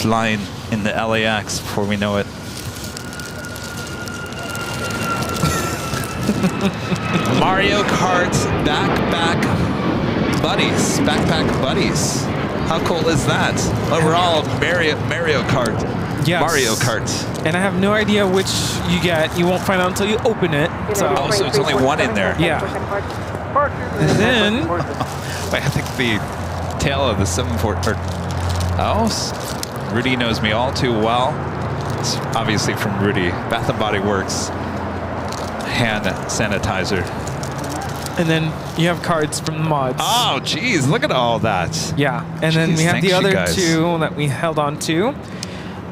Speaker 2: flying in the LAX before we know it. Mario Kart backpack buddies. Backpack buddies. How cool is that? Overall, Mario Kart.
Speaker 7: Yes.
Speaker 2: Mario Kart.
Speaker 7: And I have no idea which you get. You won't find out until you open it. So,
Speaker 2: Oh, so it's only one in there.
Speaker 7: yeah. And then,
Speaker 2: Wait, I think the tail of the 747. Oh, Rudy knows me all too well. It's obviously from Rudy. Bath and Body Works hand sanitizer.
Speaker 7: and then you have cards from the mods.
Speaker 2: Oh, geez, look at all that.
Speaker 7: Yeah, and then we have
Speaker 2: thanks,
Speaker 7: the
Speaker 2: you
Speaker 7: other
Speaker 2: guys.
Speaker 7: two that we held on to.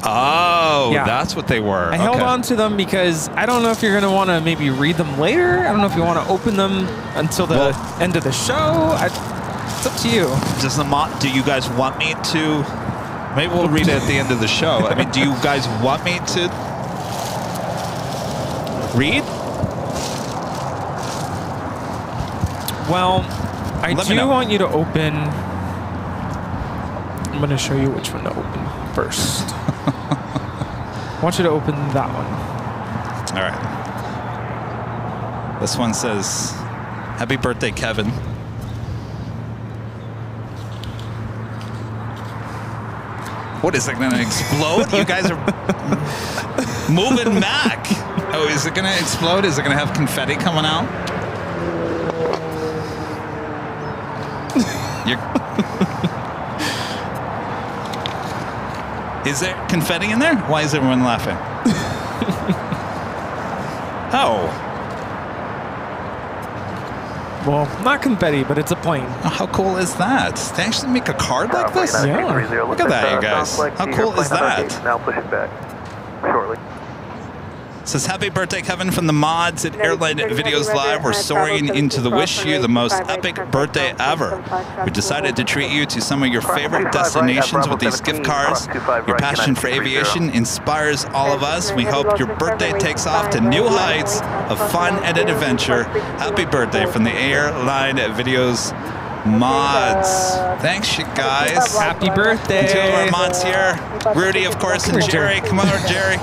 Speaker 2: Oh,
Speaker 7: Yeah.
Speaker 2: that's what they were.
Speaker 7: I held on to them because I don't know if you're going to want to maybe read them later. I don't know if you want to open them until the end of the show. It's up to you.
Speaker 2: Does the mod? Do you guys want me to? Maybe we'll read it at the end of the show. I mean, do you guys want me to read?
Speaker 7: Well, I
Speaker 2: Let me
Speaker 7: do
Speaker 2: know.
Speaker 7: want you to open. I'm going to show you which one to open first. I want you to open that one.
Speaker 2: All right. This one says, "Happy birthday, Kevin." What is it going to explode? You guys are moving back. Oh, is it going to explode? Is it going to have confetti coming out? Is there confetti in there? Why is everyone laughing? Oh.
Speaker 7: Well, not confetti, but it's a plane.
Speaker 2: Oh, how cool is that? They actually make a card like this?
Speaker 7: Yeah.
Speaker 2: Look at that, you guys. How cool is that?
Speaker 4: Now push it back shortly.
Speaker 2: Says, happy birthday, Kevin, from the mods at Airline Videos Live. We're soaring into the wish you the most epic birthday ever. We decided to treat you to some of your favorite destinations with these gift cards. Your passion for aviation inspires all of us. We hope your birthday takes off to new heights of fun and adventure. Happy birthday from the Airline Videos mods. Thanks, you guys.
Speaker 7: Happy birthday.
Speaker 2: Two of our mods here. Rudy, of course, and Jerry. Come on, Jerry.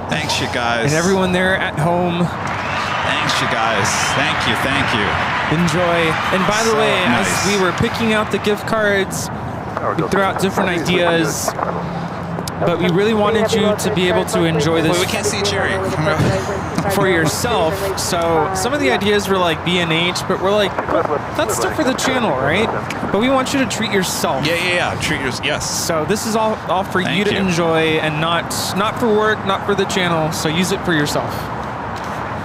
Speaker 2: Thanks, you guys.
Speaker 7: And everyone there at home.
Speaker 2: Thanks, you guys. Thank you, thank you.
Speaker 7: Enjoy. And by the
Speaker 2: So
Speaker 7: way,
Speaker 2: nice.
Speaker 7: as we were picking out the gift cards, we threw out different ideas, but we really wanted you to be able to enjoy this
Speaker 2: Wait, we can't see Jerry.
Speaker 7: for yourself. So some of the ideas were like B&H, but we're like, well, that's still for the channel, right? But we want you to treat yourself.
Speaker 2: Yeah. Treat yours. Yes.
Speaker 7: So this is all for
Speaker 2: Thank
Speaker 7: you to
Speaker 2: you.
Speaker 7: enjoy and not for work, not for the channel. So use it for yourself.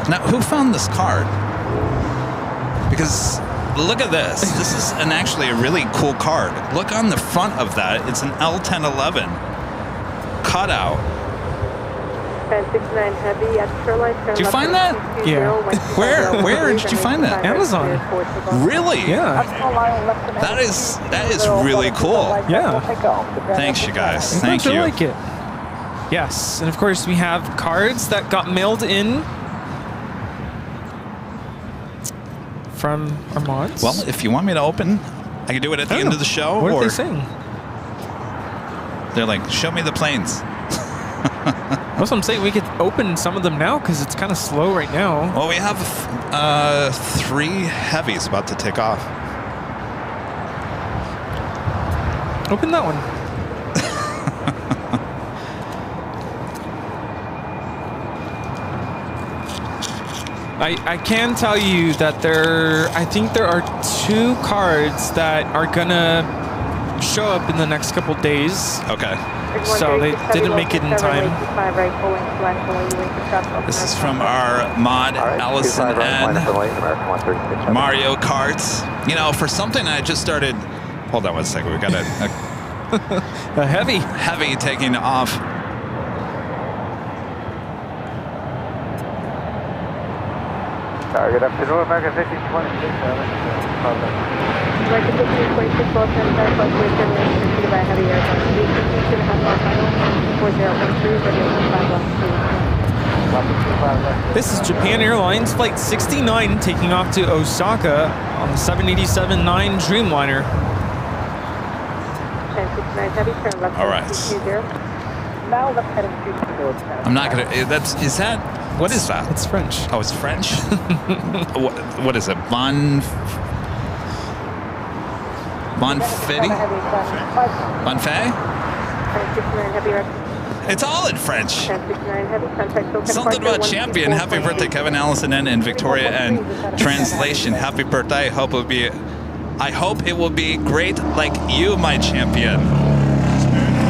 Speaker 2: Now, who found this card? Because look at this. This is actually a really cool card. Look on the front of that. It's an L1011 cutout.
Speaker 5: 1069 Heavy at Shoreline.
Speaker 2: Did you find that?
Speaker 7: Yeah.
Speaker 2: Where did you find that?
Speaker 7: Amazon.
Speaker 2: Really?
Speaker 7: Yeah.
Speaker 2: That is really cool.
Speaker 7: Yeah.
Speaker 2: Thanks, you guys.
Speaker 7: I
Speaker 2: Thank
Speaker 7: thought
Speaker 2: you.
Speaker 7: like it. Yes, and of course we have cards that got mailed in from our mods.
Speaker 2: Well, if you want me to open, I can do it at the end of the show.
Speaker 7: What
Speaker 2: or
Speaker 7: are they saying?
Speaker 2: They're like, show me the planes.
Speaker 7: That's what I'm saying. We could open some of them now because it's kind of slow right now.
Speaker 2: Well, we have 3 heavies about to take off.
Speaker 7: Open that one. I can tell you that I think there are 2 cards that are gonna show up in the next couple days.
Speaker 2: Okay.
Speaker 7: So they didn't make it in time.
Speaker 2: This is from our mod, Allison N. Mario Kart. You know, for something I just started... Hold on one second. We got a heavy taking off.
Speaker 4: Good afternoon, American 1526.
Speaker 5: American 1526, well sent by fluctuation received by heavy aircraft. Aviation 2.5
Speaker 7: This is Japan Airlines Flight 69 taking off to Osaka on the 787-9 Dreamliner.
Speaker 5: 1069 Heavy, turn left.
Speaker 2: All right.
Speaker 5: Now left heading 2
Speaker 2: I'm not going to... Is that... What is that?
Speaker 7: It's French.
Speaker 2: Oh, it's French? what is it? Bonfetti? Bonfait?
Speaker 5: 1069 Heavy,
Speaker 2: It's all in French.
Speaker 5: 1069 Heavy, contact Tokyo
Speaker 2: Something about champion. Happy birthday, Kevin, Allison N, and Victoria N. Translation. Happy birthday. I hope it will be great like you, my champion.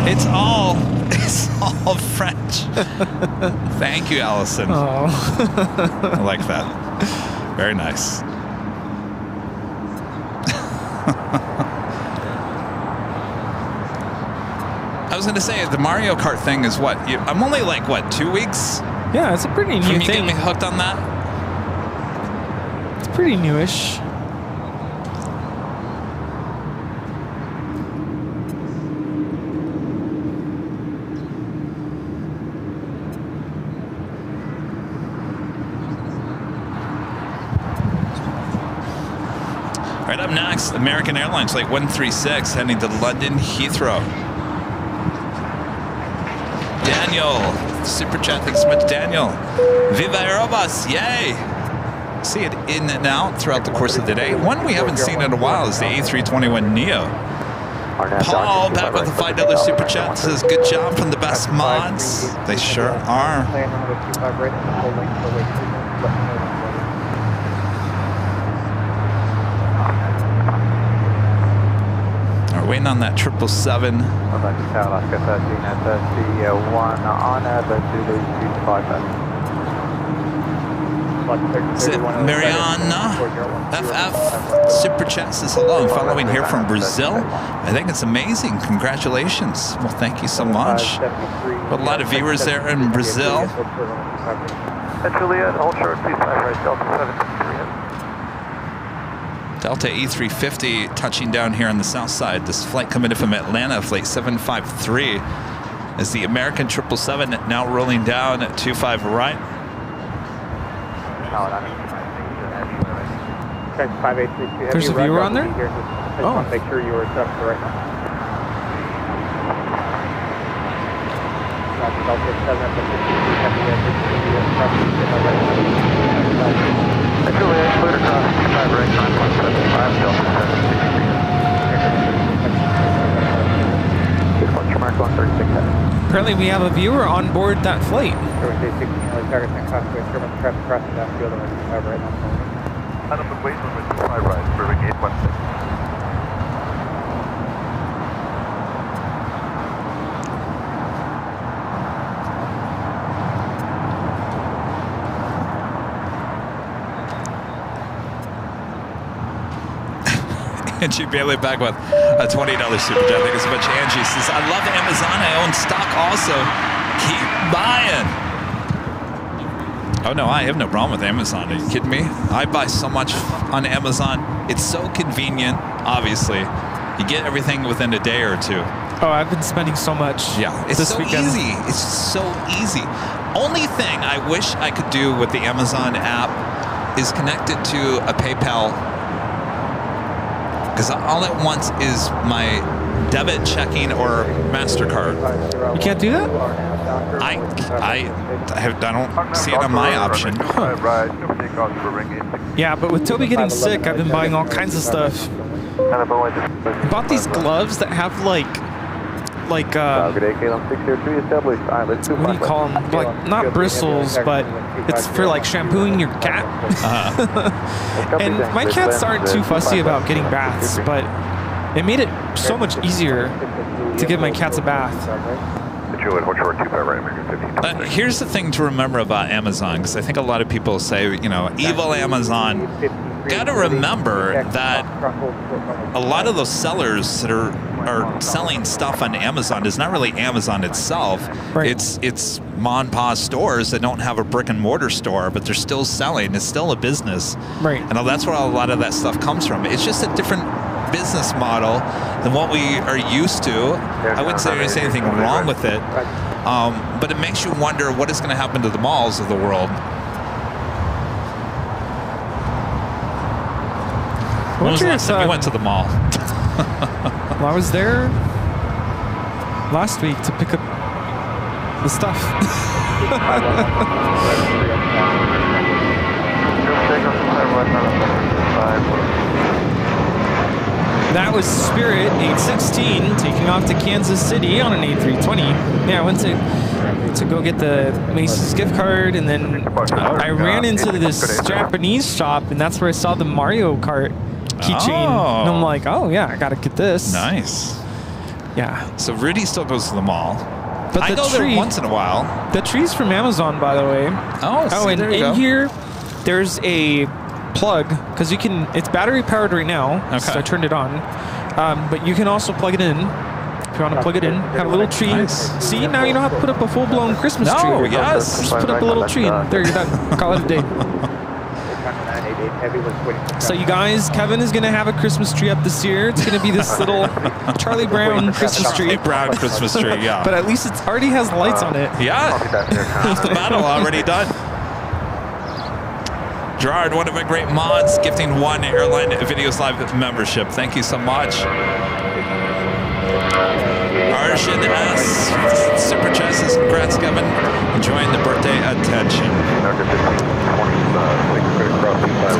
Speaker 2: It's all French. Thank you, Allison.
Speaker 7: Oh.
Speaker 2: I like that. Very nice. I was going to say, the Mario Kart thing is what? I'm only like, what, 2 weeks?
Speaker 7: Yeah, it's a pretty new
Speaker 2: From you
Speaker 7: thing.
Speaker 2: getting me hooked on that?
Speaker 7: It's pretty newish.
Speaker 2: Right up next, American Airlines Flight 136 heading to London Heathrow. Daniel, super chat, thanks so much, Daniel. Viva Aerobus, yay! See it in and out throughout the course of the day. One we haven't seen in a while is the A321neo. Paul, back with the $5 super chat, says good job from the best mods. They sure are. We're waiting on that 777.
Speaker 4: Alaska 13 at 31 on the Zulu 255.
Speaker 2: Mariana FF Super Chat says hello. I'm following here from Brazil. I think it's amazing. Congratulations. Well, thank you so much. A lot of viewers there in Brazil.
Speaker 11: Juliet, hold short, please, right, Delta 7.
Speaker 2: Delta E350 touching down here on the south side. This flight coming in from Atlanta, flight 753, as the American 777 now rolling down at 25 right.
Speaker 7: There's a viewer on there? Oh.
Speaker 4: Make sure you were set for right now.
Speaker 7: Apparently we have a viewer on board that flight.
Speaker 2: Angie Bailey back with a $20 super chat. I think it's a bunch. Angie says, I love Amazon. I own stock also. Keep buying. Oh no, I have no problem with Amazon. Are you kidding me? I buy so much on Amazon. It's so convenient, obviously. You get everything within a day or two.
Speaker 7: Oh, I've been spending so much.
Speaker 2: Yeah, it's so easy. It's so easy. Only thing I wish I could do with the Amazon app is connect it to a PayPal. Because all it wants is my debit, checking, or MasterCard.
Speaker 7: You can't do that?
Speaker 2: I don't see it on my option.
Speaker 7: Huh. Yeah, but with Toby getting sick, I've been buying all kinds of stuff. I bought these gloves that have like what do you call them? Like, not bristles, but it's for like shampooing your cat. And my cats aren't too fussy about getting baths, but it made it so much easier to give my cats a bath.
Speaker 2: Here's the thing to remember about Amazon, because I think a lot of people say, you know, evil Amazon. Got to remember that a lot of those sellers that are selling stuff on Amazon is not really Amazon itself.
Speaker 7: Right.
Speaker 2: It's mom and pa stores that don't have a brick and mortar store, but they're still selling. It's still a business.
Speaker 7: Right.
Speaker 2: And that's where a lot of that stuff comes from. It's just a different business model than what we are used to. I wouldn't say there's anything wrong with it, but it makes you wonder what is going to happen to the malls of the world. When was the last time you went to the mall?
Speaker 7: Well, I was there last week to pick up the stuff. That was Spirit 816 taking off to Kansas City on an A320. Yeah, I went to go get the Macy's gift card, and then I ran into this Japanese shop, and that's where I saw the Mario Kart keychain. And I'm like, oh yeah, I gotta get this.
Speaker 2: Nice.
Speaker 7: Yeah.
Speaker 2: So Rudy still goes to the mall.
Speaker 7: But
Speaker 2: I go there once in a while.
Speaker 7: The tree's from Amazon, by the way.
Speaker 2: Oh,
Speaker 7: and in here, there's a plug, because you can, it's battery powered right now. Okay. So I turned it on. But you can also plug it in. If you want to plug it in, have a little tree. Nice. See, now you don't have to put up a full-blown Christmas tree.
Speaker 2: No, yes.
Speaker 7: Just put up a little tree, and there, you're done. Call it a day. So you guys, Kevin is going to have a Christmas tree up this year. It's going to be this little Charlie Brown Christmas tree.
Speaker 2: Brown Christmas tree, yeah.
Speaker 7: But at least it already has lights on it.
Speaker 2: Yeah. Half the battle already done. Gerard, one of my great mods, gifting one Airline Videos Live membership. Thank you so much. Arjun S. Super Chesses. Congrats, Kevin. Enjoying the birthday attention.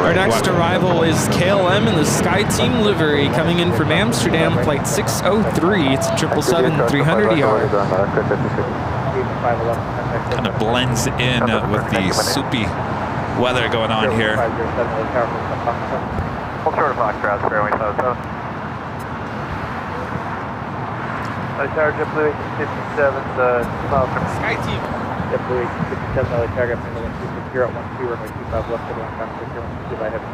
Speaker 7: Our next arrival is KLM in the Sky Team livery, coming in from Amsterdam, flight 603. It's 777-300ER.
Speaker 2: Kind of blends in with the soupy weather going on here.
Speaker 11: Hold short of Foxtrot, fairway 57. Tower JetBlue 57,
Speaker 7: Sky Team.
Speaker 4: JetBlue 57 LA target, runway 126 at 12, runway 25 left, to 1 contact, by heavy.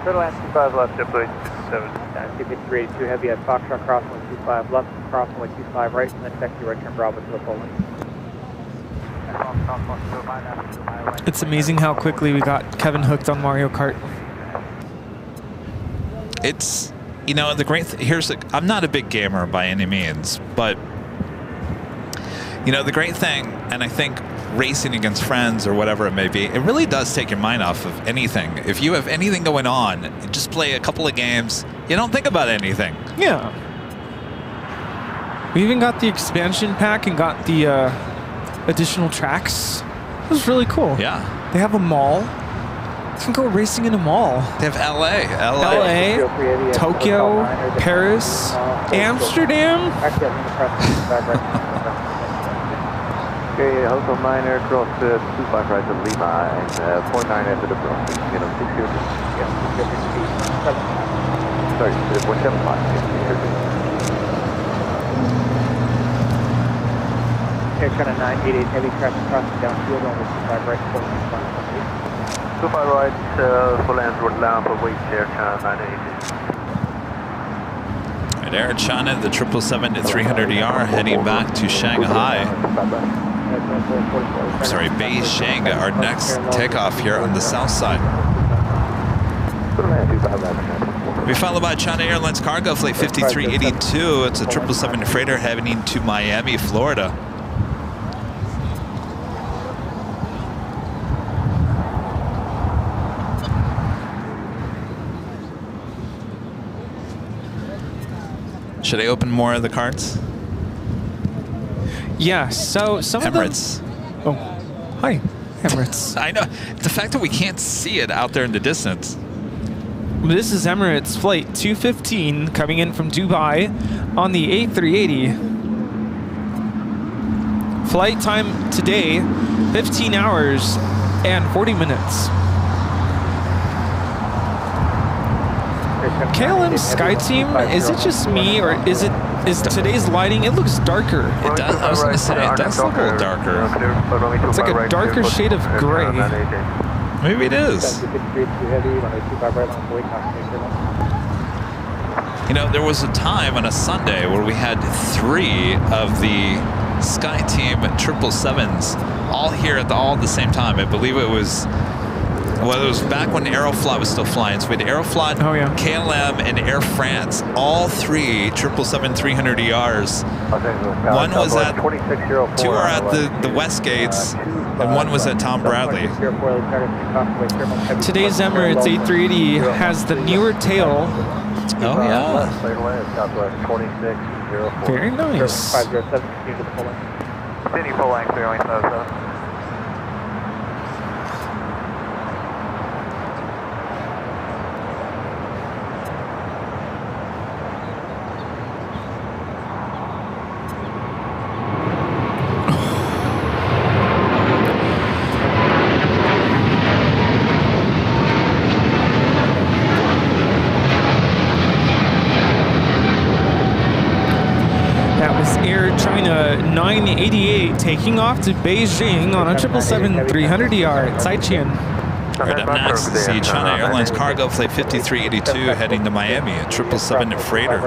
Speaker 11: Total land 25 left, JetBlue 57.
Speaker 4: C-5382 heavy at Foxtrot, cross 125 left, cross 125 right, and then taxi right turn Bravo to the Poland.
Speaker 7: It's amazing how quickly we got Kevin hooked on Mario Kart.
Speaker 2: It's, you know, the great here's the, I'm not a big gamer by any means, but you know, the great thing, and I think racing against friends or whatever it may be, it really does take your mind off of anything. If you have anything going on, you just play a couple of games, you don't think about anything.
Speaker 7: Yeah. We even got the expansion pack and got the additional tracks. It was really cool.
Speaker 2: Yeah.
Speaker 7: They have a mall. You can go racing in a mall.
Speaker 2: They have LA,
Speaker 7: Tokyo, Paris, Amsterdam.
Speaker 8: Okay, Hotel 9 aircraft 25 right to Lima and 49 after the approach. You know, 60 sorry, 175.
Speaker 4: Air China 988 heavy traffic crossing downfield on 25 right, 45.
Speaker 8: 25 right, full land road down for weight Air China 988.
Speaker 2: At Air China, the 777-300ER heading back to Shanghai. Sorry, Beijing, our next takeoff here on the south side. We followed by China Airlines cargo flight 5382. It's a 777 freighter heading to Miami, Florida. Should I open more of the cards?
Speaker 7: Yeah, so some
Speaker 2: Emirates.
Speaker 7: of them... Oh, hi, Emirates.
Speaker 2: I know. The fact that we can't see it out there in the distance.
Speaker 7: This is Emirates flight 215 coming in from Dubai on the A380. Flight time today, 15 hours and 40 minutes. KLM Sky Team, is it just me or is today's lighting? It looks darker.
Speaker 2: It does. I was going to say it does look a little darker.
Speaker 7: It's like a darker shade of gray.
Speaker 2: Maybe it is. You know, there was a time on a Sunday where we had 3 of the Sky Team 777s all here at all at the same time. I believe it was. Well, it was back when Aeroflot was still flying. So we had Aeroflot, KLM, and Air France. All 3 777-300ERs. One was at 2 are at the West Gates, and 1 was at Tom Bradley.
Speaker 7: Today's Emirates A380 has the newer tail.
Speaker 2: Oh yeah.
Speaker 7: Very nice.
Speaker 11: Continue full length, 307.
Speaker 7: China 988 taking off to Beijing on a 777-300ER at Saicheng.
Speaker 2: Right up next is the China Airlines cargo flight 5382 heading to Miami, a 777 freighter.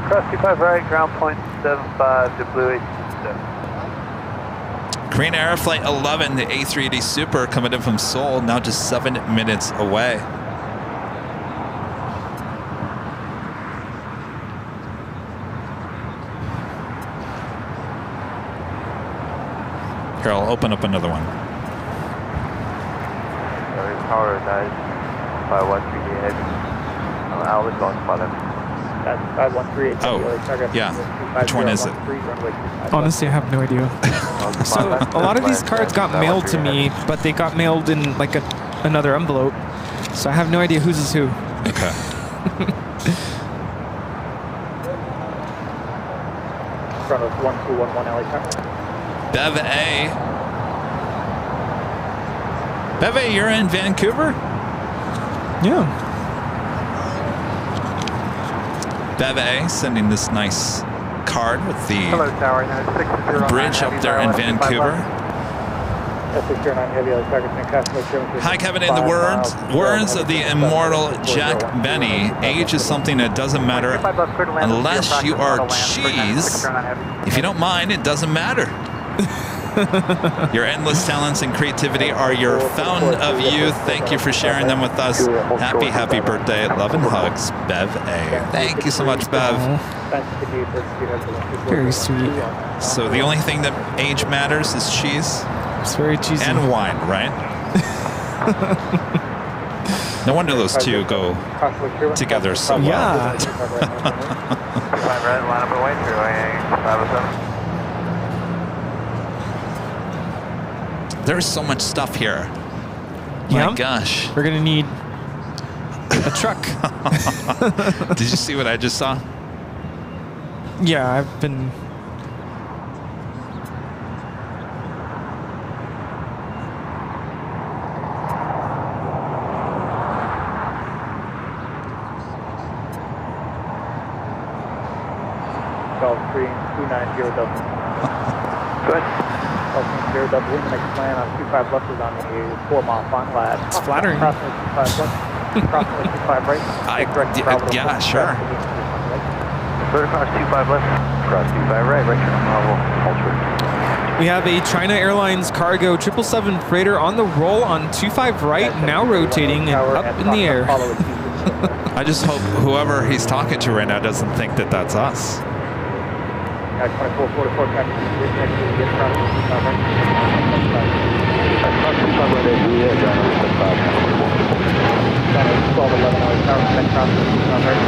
Speaker 11: Cross 25 right, ground point 75, JetBlue 827.
Speaker 2: Korean Air Flight 11, the A380 Super coming in from Seoul, now just 7 minutes away. Here, I'll open up another one.
Speaker 8: Power 9, 513 heavy. Alice on bottom.
Speaker 4: That's 513.
Speaker 2: Oh, yeah. Which one is it?
Speaker 7: Honestly, I have no idea. So a lot of these cards got mailed to me, but they got mailed in like another envelope. So I have no idea whose is who.
Speaker 2: Okay.
Speaker 4: Front of 1211 LA Tower.
Speaker 2: Bev A. Bev A, you're in Vancouver?
Speaker 7: Yeah.
Speaker 2: Bev A sending this nice card with the
Speaker 4: Hello, Tower. 609
Speaker 2: bridge up there in Vancouver. Hi, Kevin. In the words of the immortal Jack Benny, age is something that doesn't matter unless you are cheese. If you don't mind, it doesn't matter. Your endless talents and creativity are your fountain of youth. Thank you for sharing them with us. Happy, happy birthday. Love and hugs, Bev A. Thank you so much, Bev.
Speaker 7: Very sweet.
Speaker 2: So the only thing that age matters is cheese.
Speaker 7: It's very cheesy.
Speaker 2: And wine, right? No wonder those two go together so well.
Speaker 7: Yeah.
Speaker 2: There's so much stuff here.
Speaker 7: Yeah.
Speaker 2: My gosh.
Speaker 7: We're going to need a truck.
Speaker 2: Did you see what I just saw?
Speaker 7: Yeah, I've been...
Speaker 4: Golf 3290 double. Good. Golf 0 double in the next plan on 25 left is on the 4-mile final lap.
Speaker 7: It's flattering.
Speaker 4: Approximately 25 left. Approximately 25 right.
Speaker 2: Yeah, sure.
Speaker 4: Third cross 25 left. Cross 25 right. Right turn on level.
Speaker 7: We have a China Airlines cargo 777 freighter on the roll on 25 right, now rotating and up in the air.
Speaker 2: I just hope whoever he's talking to right now doesn't think that that's us.
Speaker 4: 2444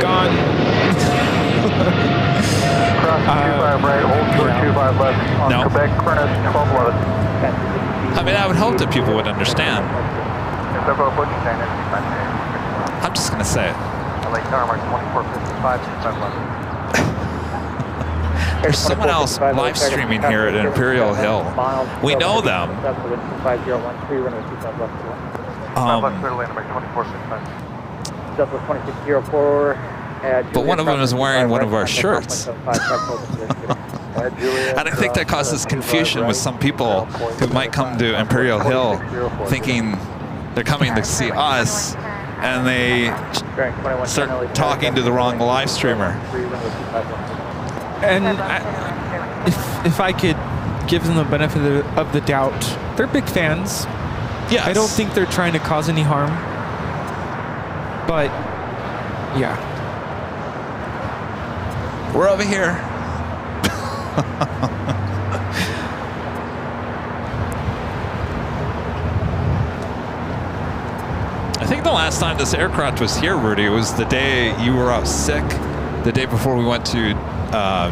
Speaker 7: Gone.
Speaker 4: Cross 25 right, hold short 25 left on
Speaker 2: No.
Speaker 4: Quebec, Furnace 1211.
Speaker 2: I mean, I would hope that people would understand. I'm just going to say it.
Speaker 4: LA Tower Mark 2455, 2511.
Speaker 2: There's someone else live streaming here at Imperial Hill. We know them.
Speaker 4: But
Speaker 2: one of them is wearing one of our shirts. And I think that causes confusion with some people who might come to Imperial Hill thinking they're coming to see us, and they start talking to the wrong live streamer.
Speaker 7: And if I could give them the benefit of the doubt, they're big fans.
Speaker 2: Yes.
Speaker 7: I don't think they're trying to cause any harm. But, yeah.
Speaker 2: We're over here. I think the last time this aircraft was here, Rudy, was the day you were out sick, the day before we went to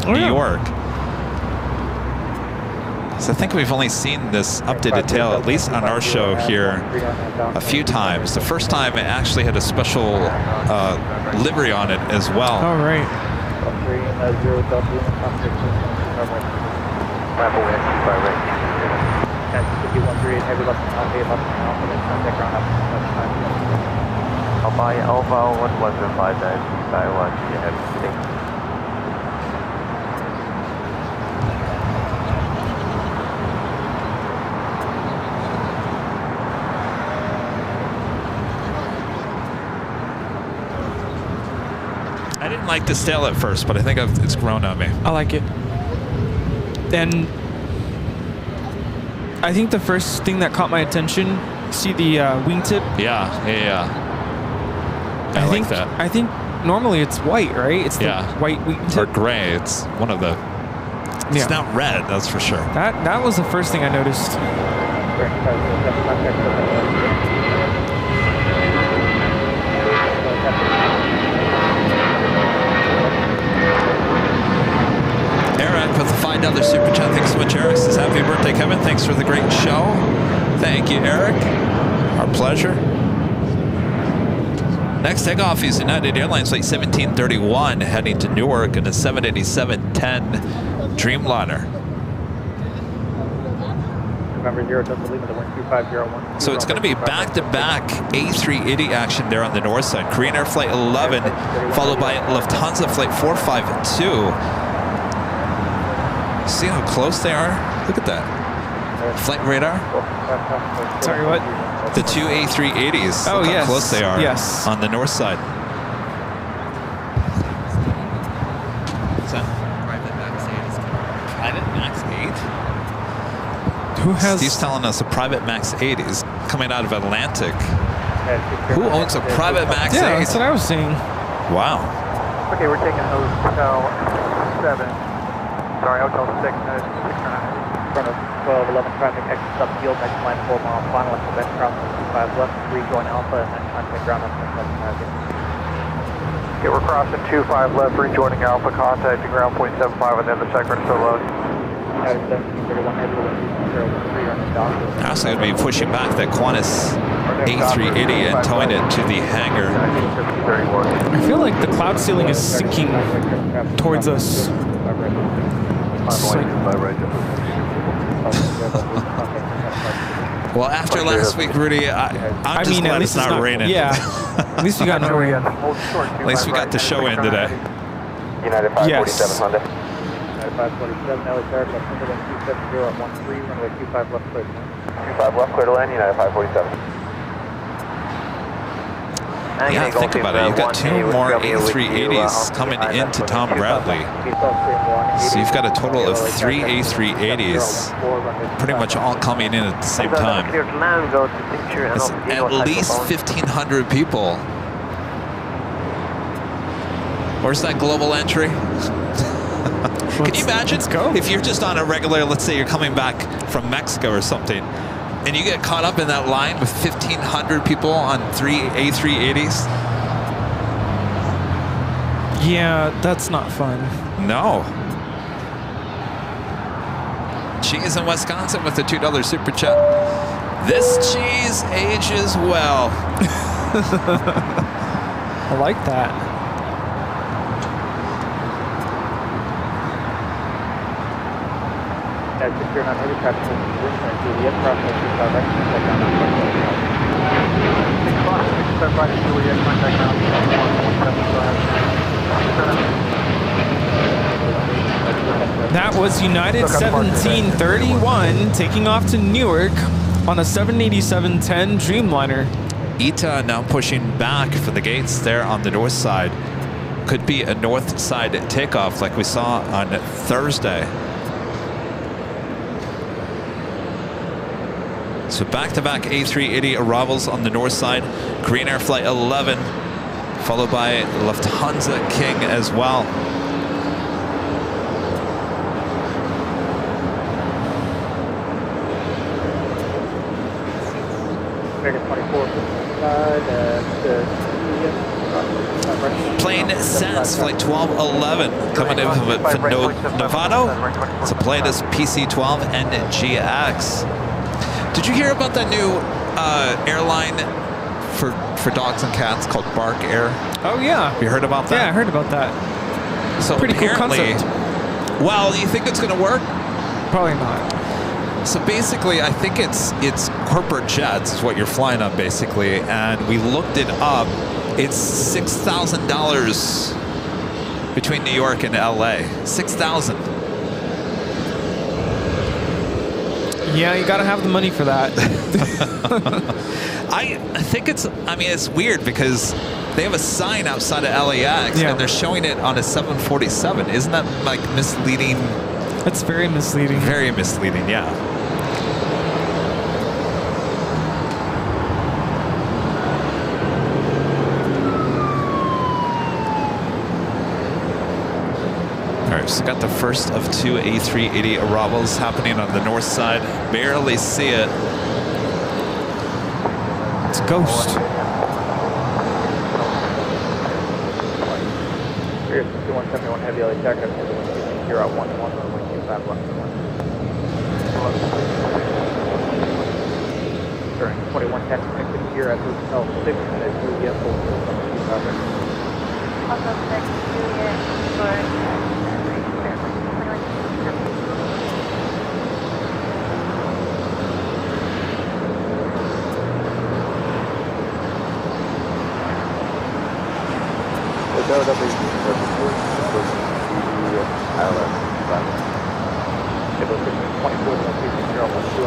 Speaker 2: New York. So I think we've only seen this updated tail, at least on our show here, a few times. The first time it actually had a special livery on it as well.
Speaker 7: All right.
Speaker 4: I'll buy Alpha 1159 Taiwan.
Speaker 2: I didn't like this tail at first, but I think it's grown on me.
Speaker 7: I like it. And I think the first thing that caught my attention, see the wingtip?
Speaker 2: Yeah. I like that.
Speaker 7: I think normally it's white, right? It's the white wingtip.
Speaker 2: Or gray. It's one of the... It's not red, that's for sure.
Speaker 7: That was the first thing I noticed.
Speaker 2: Eric with the $5 super chat. Thanks so much, Eric. Says happy birthday, Kevin. Thanks for the great show. Thank you, Eric. Our pleasure. Next takeoff is United Airlines Flight 1731 heading to Newark in a 787-10 Dreamliner.
Speaker 4: November 0, Delta Lima, the 12501.
Speaker 2: So it's going to be back-to-back A380 action there on the north side. Korean Air Flight 11, followed by Lufthansa Flight 452. See how close they are? Look at that. Flight radar.
Speaker 7: Sorry, what?
Speaker 2: The two A380s.
Speaker 7: Oh,
Speaker 2: Look
Speaker 7: yes.
Speaker 2: how close they are
Speaker 7: Yes.
Speaker 2: on the north side. What's that? Private Max 8. Private Max 8?
Speaker 7: Who has...
Speaker 2: Steve's telling us a private Max 8 is coming out of Atlantic. Who owns a private Max 8?
Speaker 7: Yeah, that's what I was saying.
Speaker 2: Wow.
Speaker 11: Okay, we're taking Hotel 7. Sorry, Hotel 6.
Speaker 4: Front of 1211 traffic, exit subfield, next line 4 mile, final event crossing 25 left, rejoin Alpha, and then contact ground on 27
Speaker 11: Okay, we're crossing 25 left, rejoining Alpha, contacting ground point 75, and then the check register load.
Speaker 4: United 1731 heavy with 013 on the dock.
Speaker 2: Actually, I'd be pushing back that Qantas A380 and towing it to the hangar.
Speaker 7: I feel like the cloud ceiling is sinking towards us.
Speaker 2: Well, after last week, Rudy, I'm just glad it's not raining.
Speaker 7: Yeah. At least we got no rain.
Speaker 2: At least we got the show in today.
Speaker 1: United 547 Honda.
Speaker 4: United 547, LA Charge, left under 270 at 13, runway 25 left clear.
Speaker 1: 25 left, clear to land, United 547.
Speaker 2: Yeah, think about it. You've got two more A380s coming into Tom Bradley. So you've got a total of 3 A380s pretty much all coming in at the same time. That's at least 1,500 people. Where's that global entry? Can you imagine if you're just on a regular, let's say you're coming back from Mexico or something, and you get caught up in that line with 1,500 people on 3 A380s?
Speaker 7: Yeah, that's not fun.
Speaker 2: No. Cheese in Wisconsin with the $2 super chat. This cheese ages well.
Speaker 7: I like that.
Speaker 4: Secure on heavy traffic, Juliet, crossing 25 right, contact ground on 25 right, Juliet, contact ground on 175.
Speaker 7: That was United 1731 taking off to Newark on a 787-10 Dreamliner.
Speaker 2: ITA now pushing back for the gates there on the north side. Could be a north side takeoff like we saw on Thursday. So back-to-back A380 arrivals on the north side. Korean Air Flight 11, followed by Lufthansa King as well. Plane Sense, Flight 1211, coming in from Novato. It's a Pilatus PC-12 NGX. Did you hear about that new airline for dogs and cats called Bark Air?
Speaker 7: Oh, yeah.
Speaker 2: Have you heard about that?
Speaker 7: Yeah, I heard about that.
Speaker 2: So
Speaker 7: pretty cool
Speaker 2: apparently,
Speaker 7: concept.
Speaker 2: well, you think it's going to work?
Speaker 7: Probably not.
Speaker 2: So basically, I think it's corporate jets is what you're flying on, basically. And we looked it up. It's $6,000 between New York and LA. $6,000.
Speaker 7: Yeah, you gotta have the money for that.
Speaker 2: I think it's weird because they have a sign outside of LAX and they're showing it on a 747. Isn't that like misleading?
Speaker 7: That's very misleading.
Speaker 2: Very misleading, yeah. So got the first of two A380 arrivals happening on the north side. Barely see it.
Speaker 7: It's a ghost.
Speaker 4: Here's 2171 heavy LA Jackeys, here at 11, runway 25 left. During 2110, exit here at Hotel 6, and it's Juliet, full on 25 right.
Speaker 5: Also, 6 Juliet, for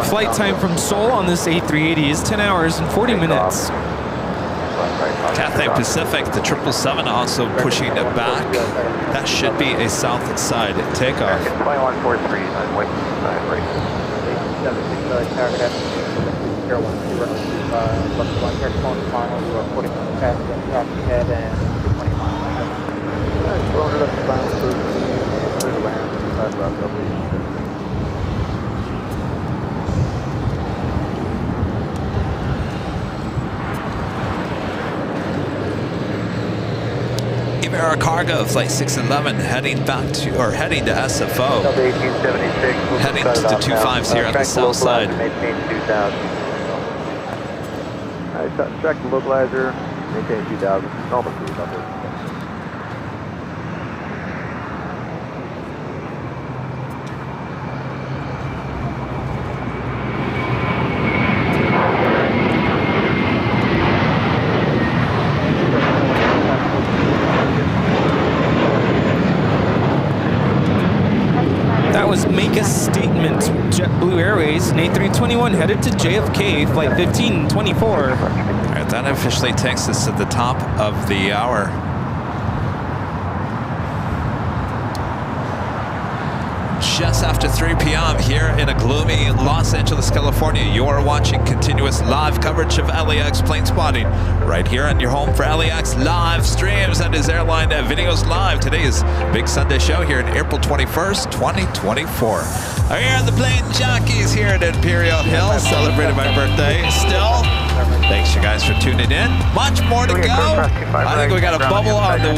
Speaker 7: Flight time from Seoul on this A380 is 10 hours and 40 minutes.
Speaker 2: Cathay Pacific, the 777 also pushing it back. That should be a south side takeoff.
Speaker 4: 2143, wait, right.
Speaker 1: 76 target at 012, left 1 airphone final, you are 40 minutes past the traffic head and 220 miles. 400 left final, clear to land, 5 left,
Speaker 2: Our cargo flight 611 heading back to, or heading to SFO. Heading to the 250 here on the south side.
Speaker 4: Track the localizer, maintain 2000, almost 300.
Speaker 7: Make a statement. JetBlue Airways, an A321 headed to JFK, flight 1524.
Speaker 2: All right, that officially takes us to the top of the hour. Just after 3 p.m. here in a gloomy Los Angeles, California. You are watching continuous live coverage of LAX plane spotting right here on your home for LAX live streams. That is Airline Videos Live. Today is Big Sunday show here in April 21st, 2024. Here are the plane jockeys here at Imperial Hill, celebrating my birthday still. Thanks you guys for tuning in. Much more to go. I think we got a bubble on the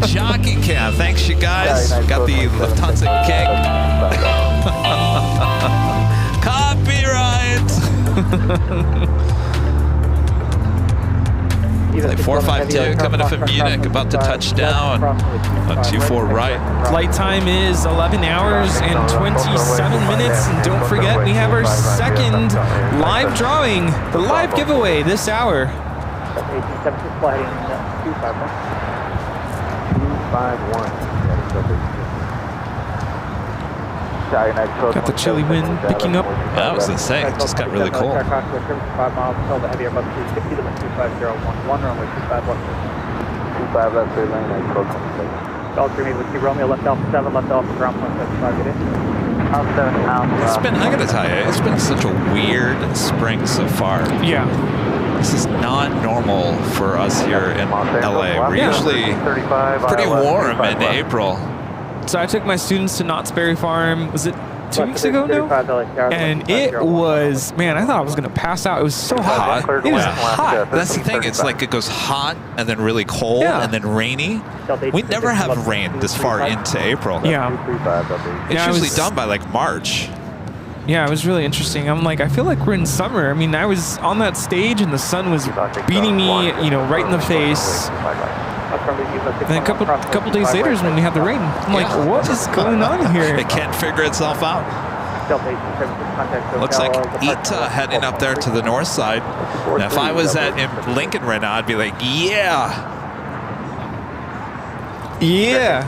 Speaker 2: jockey cam. Thanks you guys. We got the Lufthansa cake. Copyright. Flight 452 coming in from Munich, about to touch down on 24 right.
Speaker 7: Flight time is 11 hours and 27 minutes. And don't forget, we have our second live drawing, the live giveaway this hour.
Speaker 1: 1876 flight 251.
Speaker 7: Got the chilly wind picking up.
Speaker 2: I was gonna say, it just got really cold.
Speaker 1: 5 miles, tell the heavy Airbus 360 to 25011, runway 25 left. 25 left, clear lane, 1226. Call 3 with Romeo, left Alpha 7, left Alpha ground 175, get in.
Speaker 2: It's been, I gotta tell you, it's been such a weird spring so far.
Speaker 7: Yeah.
Speaker 2: This is not normal for us here in LA. We're usually pretty warm in April.
Speaker 7: So I took my students to Knott's Berry Farm, was it 2 weeks ago now? And it was, man, I thought I was going to pass out. It was so hot. It was hot.
Speaker 2: That's the thing. It's like it goes hot and then really cold and then rainy. We never have rain this far into April.
Speaker 7: Yeah.
Speaker 2: It's usually done by like March.
Speaker 7: Yeah, it was really interesting. I'm like, I feel like we're in summer. I mean, I was on that stage and the sun was beating me, you know, right in the face. And then a couple days later is when we had the rain. I'm like, what is going on here?
Speaker 2: It can't figure itself out. Looks like Ita heading up there to the north side. Now, if I was at Lincoln right now, I'd be like, yeah.
Speaker 7: Yeah.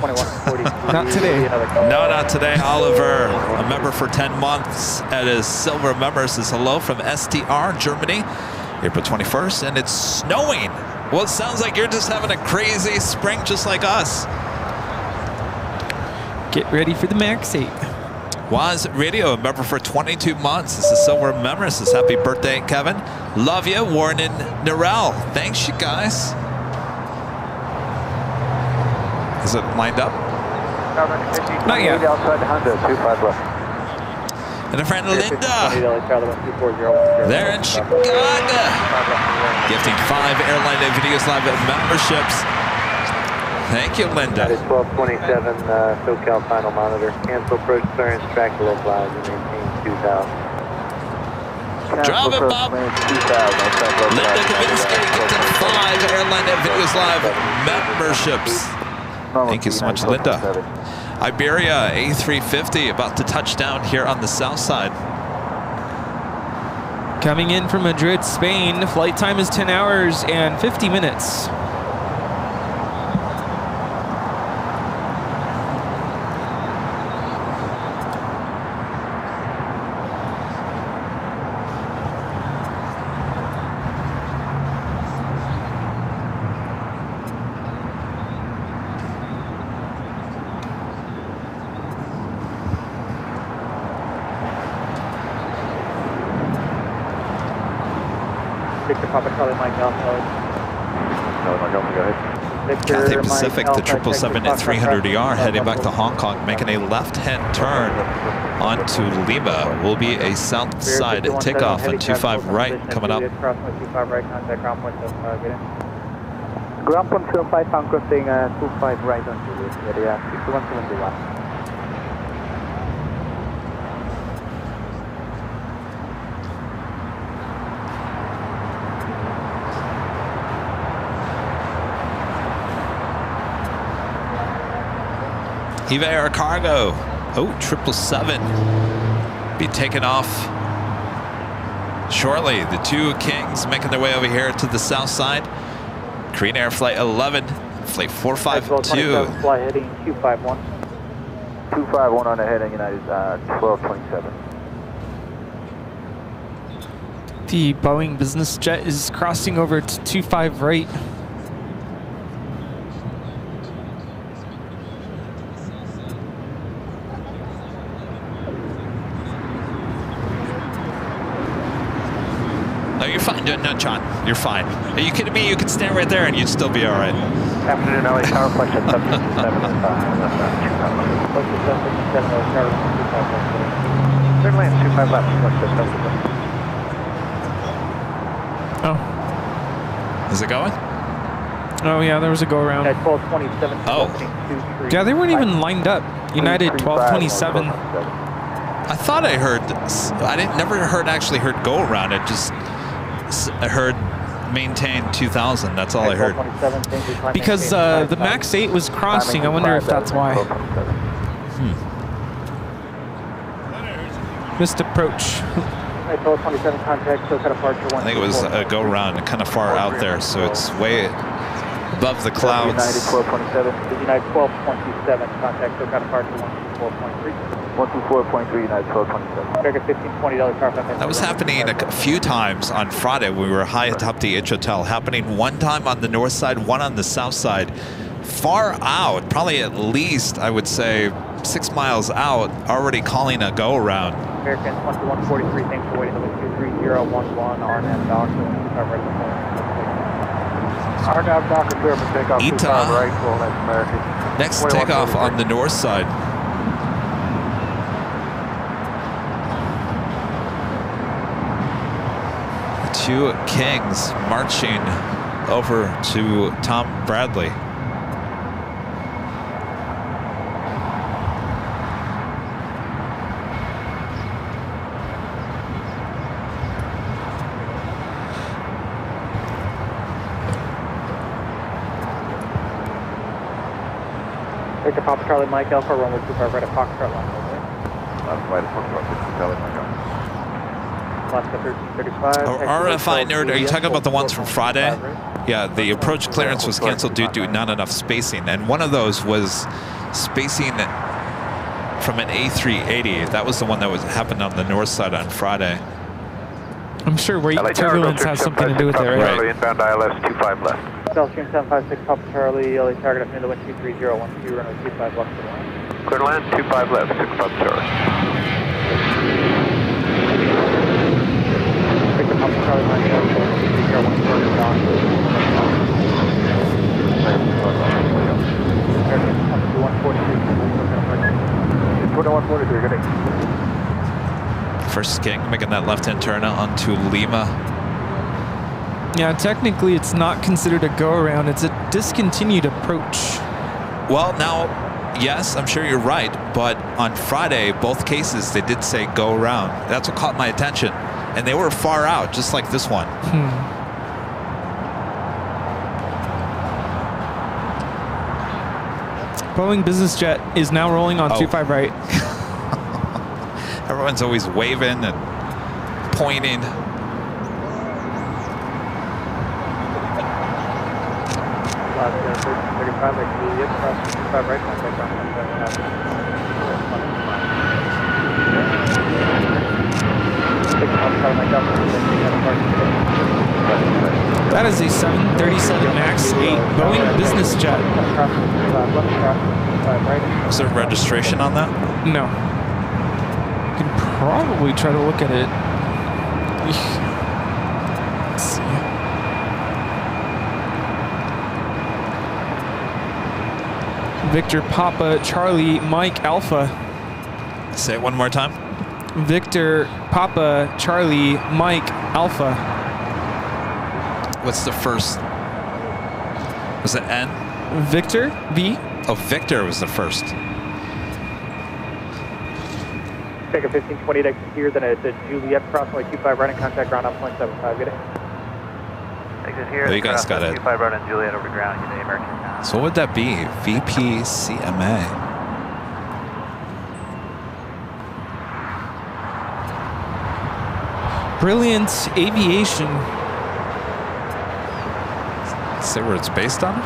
Speaker 7: Not today.
Speaker 2: No, not today. Oliver, a member for 10 months at his silver member, says hello from STR, Germany, April 21st, and it's snowing. Well, it sounds like you're just having a crazy spring just like us.
Speaker 7: Get ready for the Max 8.
Speaker 2: Waz Radio, a member for 22 months. This is silver member. This is happy birthday, Kevin. Love you, Warren and Narelle. Thanks, you guys. Is it lined up?
Speaker 7: Not yet.
Speaker 2: And a friend Linda. They're in Chicago. Gifting 5 Airline Videos Live memberships. Thank you, Linda.
Speaker 4: 1227 SoCal final monitor. Cancel approach clearance, track the localizer, maintain 2000.
Speaker 2: Driving Bob. Linda Kavinsky gifting 5 Airline Videos Live memberships. Thank you so much, Linda. Iberia A350 about to touch down here on the south side.
Speaker 7: Coming in from Madrid, Spain. Flight time is 10 hours and 50 minutes.
Speaker 4: Papa Charlie Mike Alpha.
Speaker 1: No, Mike Alpha, go ahead.
Speaker 2: Cathay Pacific, the 777 at 300 ER heading back to Hong Kong, making a left-hand turn onto Lima. Will be a south side takeoff on 25 right coming up.
Speaker 4: Crossing 25 right, contact ground point 75, get in. Ground point 75, found crossing 25 right on Juliet, area 6171.
Speaker 2: Eva Air Cargo, 777, be taken off shortly. The two Kings making their way over here to the south side. Korean Air Flight 11, Flight 452.
Speaker 4: Fly heading 251. 251 on the heading, United 1227.
Speaker 7: The Boeing business jet is crossing over to 25 right.
Speaker 2: No, you're fine. No, John, you're fine. Are you kidding me? You could stand right there and you'd still be all right.
Speaker 4: Afternoon, LA Tower, flight 757, Third lane, 25 left,
Speaker 7: Oh.
Speaker 2: Is it going?
Speaker 7: Oh yeah, there was a go around.
Speaker 4: At 1227.
Speaker 2: Oh.
Speaker 7: Yeah, they weren't even lined up. United 1227.
Speaker 2: I thought I heard. Never actually heard go around. It just I heard maintain 2000. That's all I heard.
Speaker 7: Because the Max 8 was crossing. I wonder if that's why. Missed approach.
Speaker 4: At 1227 contact, so kind of departure.
Speaker 2: I think it was a go around, kind of far out there, so it's way above the clouds.
Speaker 4: United 1227. United 1227 contact, so kind of departure 124.3. 124.3, United 1227. American $1520 car.
Speaker 2: That was happening a few times on Friday. We were high atop the H Hotel. Happening one time on the north side, one on the south side. Far out, probably at least, I would say, 6 miles out, already calling a go around.
Speaker 4: American 2143, thanks for waiting. Number 23011, RNAV Doctor, RNAV Doctor, clear for takeoff.
Speaker 2: Ita.
Speaker 4: Right, well, that's American.
Speaker 2: Next takeoff on the north side. Two Kings marching over to Tom Bradley.
Speaker 4: Take the Papa Charlie Mike Alpha, runway 25 right at Fox Charlie.
Speaker 6: Flight 4 Charlie Mike Alpha.
Speaker 4: Alaska 1335.
Speaker 2: RFI nerd, are you talking about the ones from Friday? Yeah, the approach clearance was canceled due to not enough spacing, and one of those was spacing from an A380. That was the one that happened on the north side on Friday.
Speaker 7: I'm sure weight turbulence has something to do with it, right?
Speaker 6: Charlie, inbound ILS 25 left.
Speaker 4: Gulfstream 756, Papa Charlie, LA target up near the wind 23012, runway 25 left to the line.
Speaker 6: Clear to land, 25 left, 6 Papa Charlie.
Speaker 4: Take the Papa Charlie Mike Alpha, 23012, Doctor. American 2143, 2143, good day.
Speaker 2: First King making that left-hand turn onto Lima.
Speaker 7: Yeah, technically it's not considered a go-around. It's a discontinued approach.
Speaker 2: Well, now, yes, I'm sure you're right, but on Friday, both cases, they did say go around. That's what caught my attention. And they were far out, just like this one.
Speaker 7: Boeing business jet is now rolling on 25 right.
Speaker 2: Everyone's always waving and pointing.
Speaker 4: Alaska 1335, like Juliet, cross 25 right, contact
Speaker 7: That is a 737 MAX 8 Boeing business jet.
Speaker 2: Is there registration on that?
Speaker 7: No. You can probably try to look at it. Let's see. Victor Papa Charlie Mike Alpha.
Speaker 2: Say it one more time.
Speaker 7: Victor Papa Charlie Mike Alpha.
Speaker 2: What's the first? Was it N?
Speaker 7: Victor V.
Speaker 2: Oh, Victor was the first.
Speaker 4: Take a 1520 to here, then it's a Juliet crossing 25 right in contact ground up 0.75, get it.
Speaker 11: Exit here.
Speaker 2: Oh, you guys got it.
Speaker 11: 25 right on Juliet over ground, get the American.
Speaker 2: So what would that be? VPCMA.
Speaker 7: Brilliant Aviation.
Speaker 2: Say where it's based on?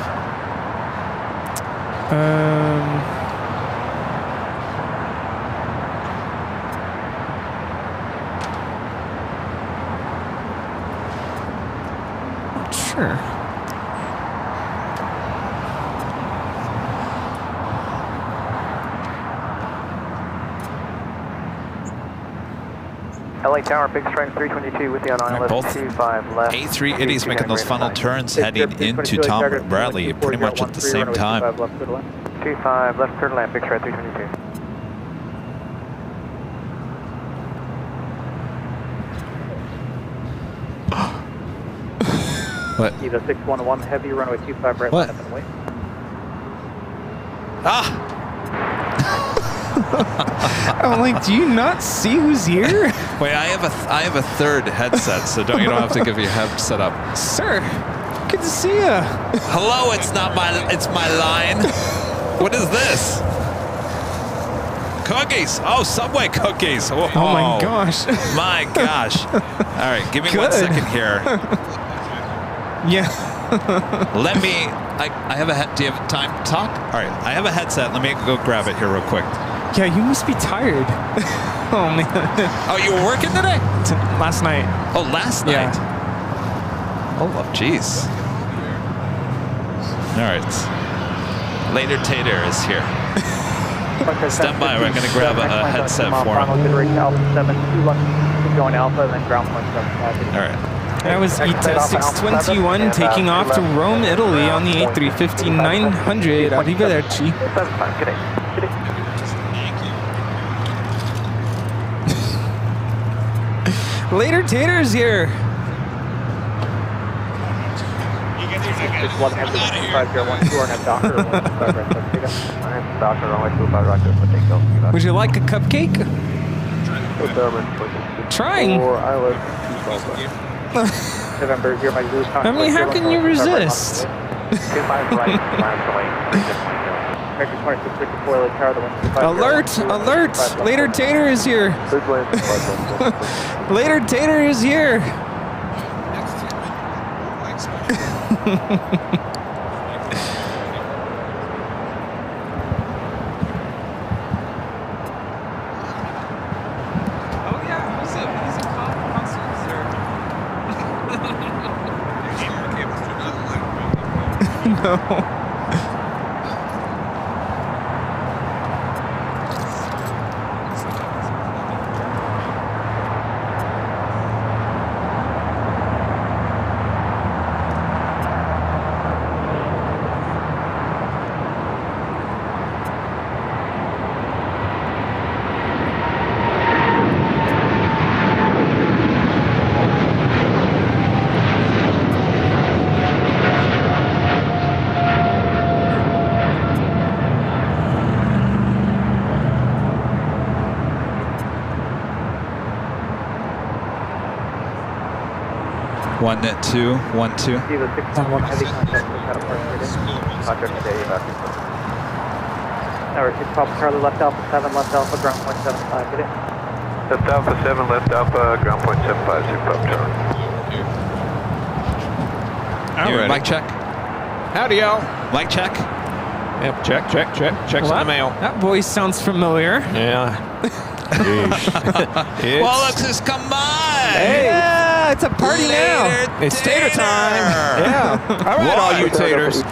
Speaker 7: Not sure.
Speaker 4: LA Tower, big strength 322 with the on
Speaker 2: Both
Speaker 4: 25 left.
Speaker 2: A3 Iddies making those final turns heading into Tom Bradley pretty much at the same time.
Speaker 4: 25 left clear to land, big strength 322.
Speaker 2: What?
Speaker 4: Eva 611 heavy, runway 25 right,
Speaker 2: What?
Speaker 4: line up and wait.
Speaker 2: Ah!
Speaker 7: I'm like, do you not see who's here?
Speaker 2: Wait, I have a third headset, so you don't have to give your headset up.
Speaker 7: Sir, good to see you.
Speaker 2: Hello, it's my line. What is this? Cookies. Oh, Subway cookies. Oh,
Speaker 7: Oh my gosh.
Speaker 2: My gosh. All right, give me 1
Speaker 7: Good.
Speaker 2: second here.
Speaker 7: Yeah.
Speaker 2: Let me, I have a, do you have time to talk? All right, I have a headset. Let me go grab it here real quick.
Speaker 7: Yeah, you must be tired. Oh man.
Speaker 2: Oh, you were working today?
Speaker 7: Last night.
Speaker 2: Oh, last night?
Speaker 7: Yeah.
Speaker 2: Oh, jeez. All right. Later Tater is here. Stand by, we're gonna grab a headset for him.
Speaker 4: Alpha 7, 2 left, going Alpha, and then ground 0.75.
Speaker 2: All right.
Speaker 7: That was ETA 621 taking off to Rome, Italy on the A350-900. Arrivederci. Later Tater's here.
Speaker 4: Just one heavy 5012 and a Docker 125 right, take up. Docker runway 25 right, take off.
Speaker 7: Would you like a cupcake? Trying.
Speaker 4: November 0 by Louis.
Speaker 7: I mean, how can you resist?
Speaker 4: 25 right, American 26 with the toilet tower, the 125.
Speaker 7: Alert! Alert! Later Tater is here. Later Tater is here. Oh yeah, he's a connoisseur. No.
Speaker 2: One, two, 1, 2.
Speaker 4: Eva 611 heavy contact with Catapult Contract today, Tower 6 Papa Charlie, left Alpha 7, left Alpha, ground 0.75, get it?
Speaker 8: Left Alpha 7, left Alpha, ground 0.75, 6 Papa Charlie.
Speaker 2: Mic check.
Speaker 13: Howdy, y'all.
Speaker 2: Mic check.
Speaker 13: Yep, check. Checks in the mail.
Speaker 7: That voice sounds familiar.
Speaker 13: Yeah.
Speaker 2: Well, let's just come by.
Speaker 13: Hey.
Speaker 7: Yeah, it's a party now.
Speaker 13: It's tater time. Yeah. All right, all you taters.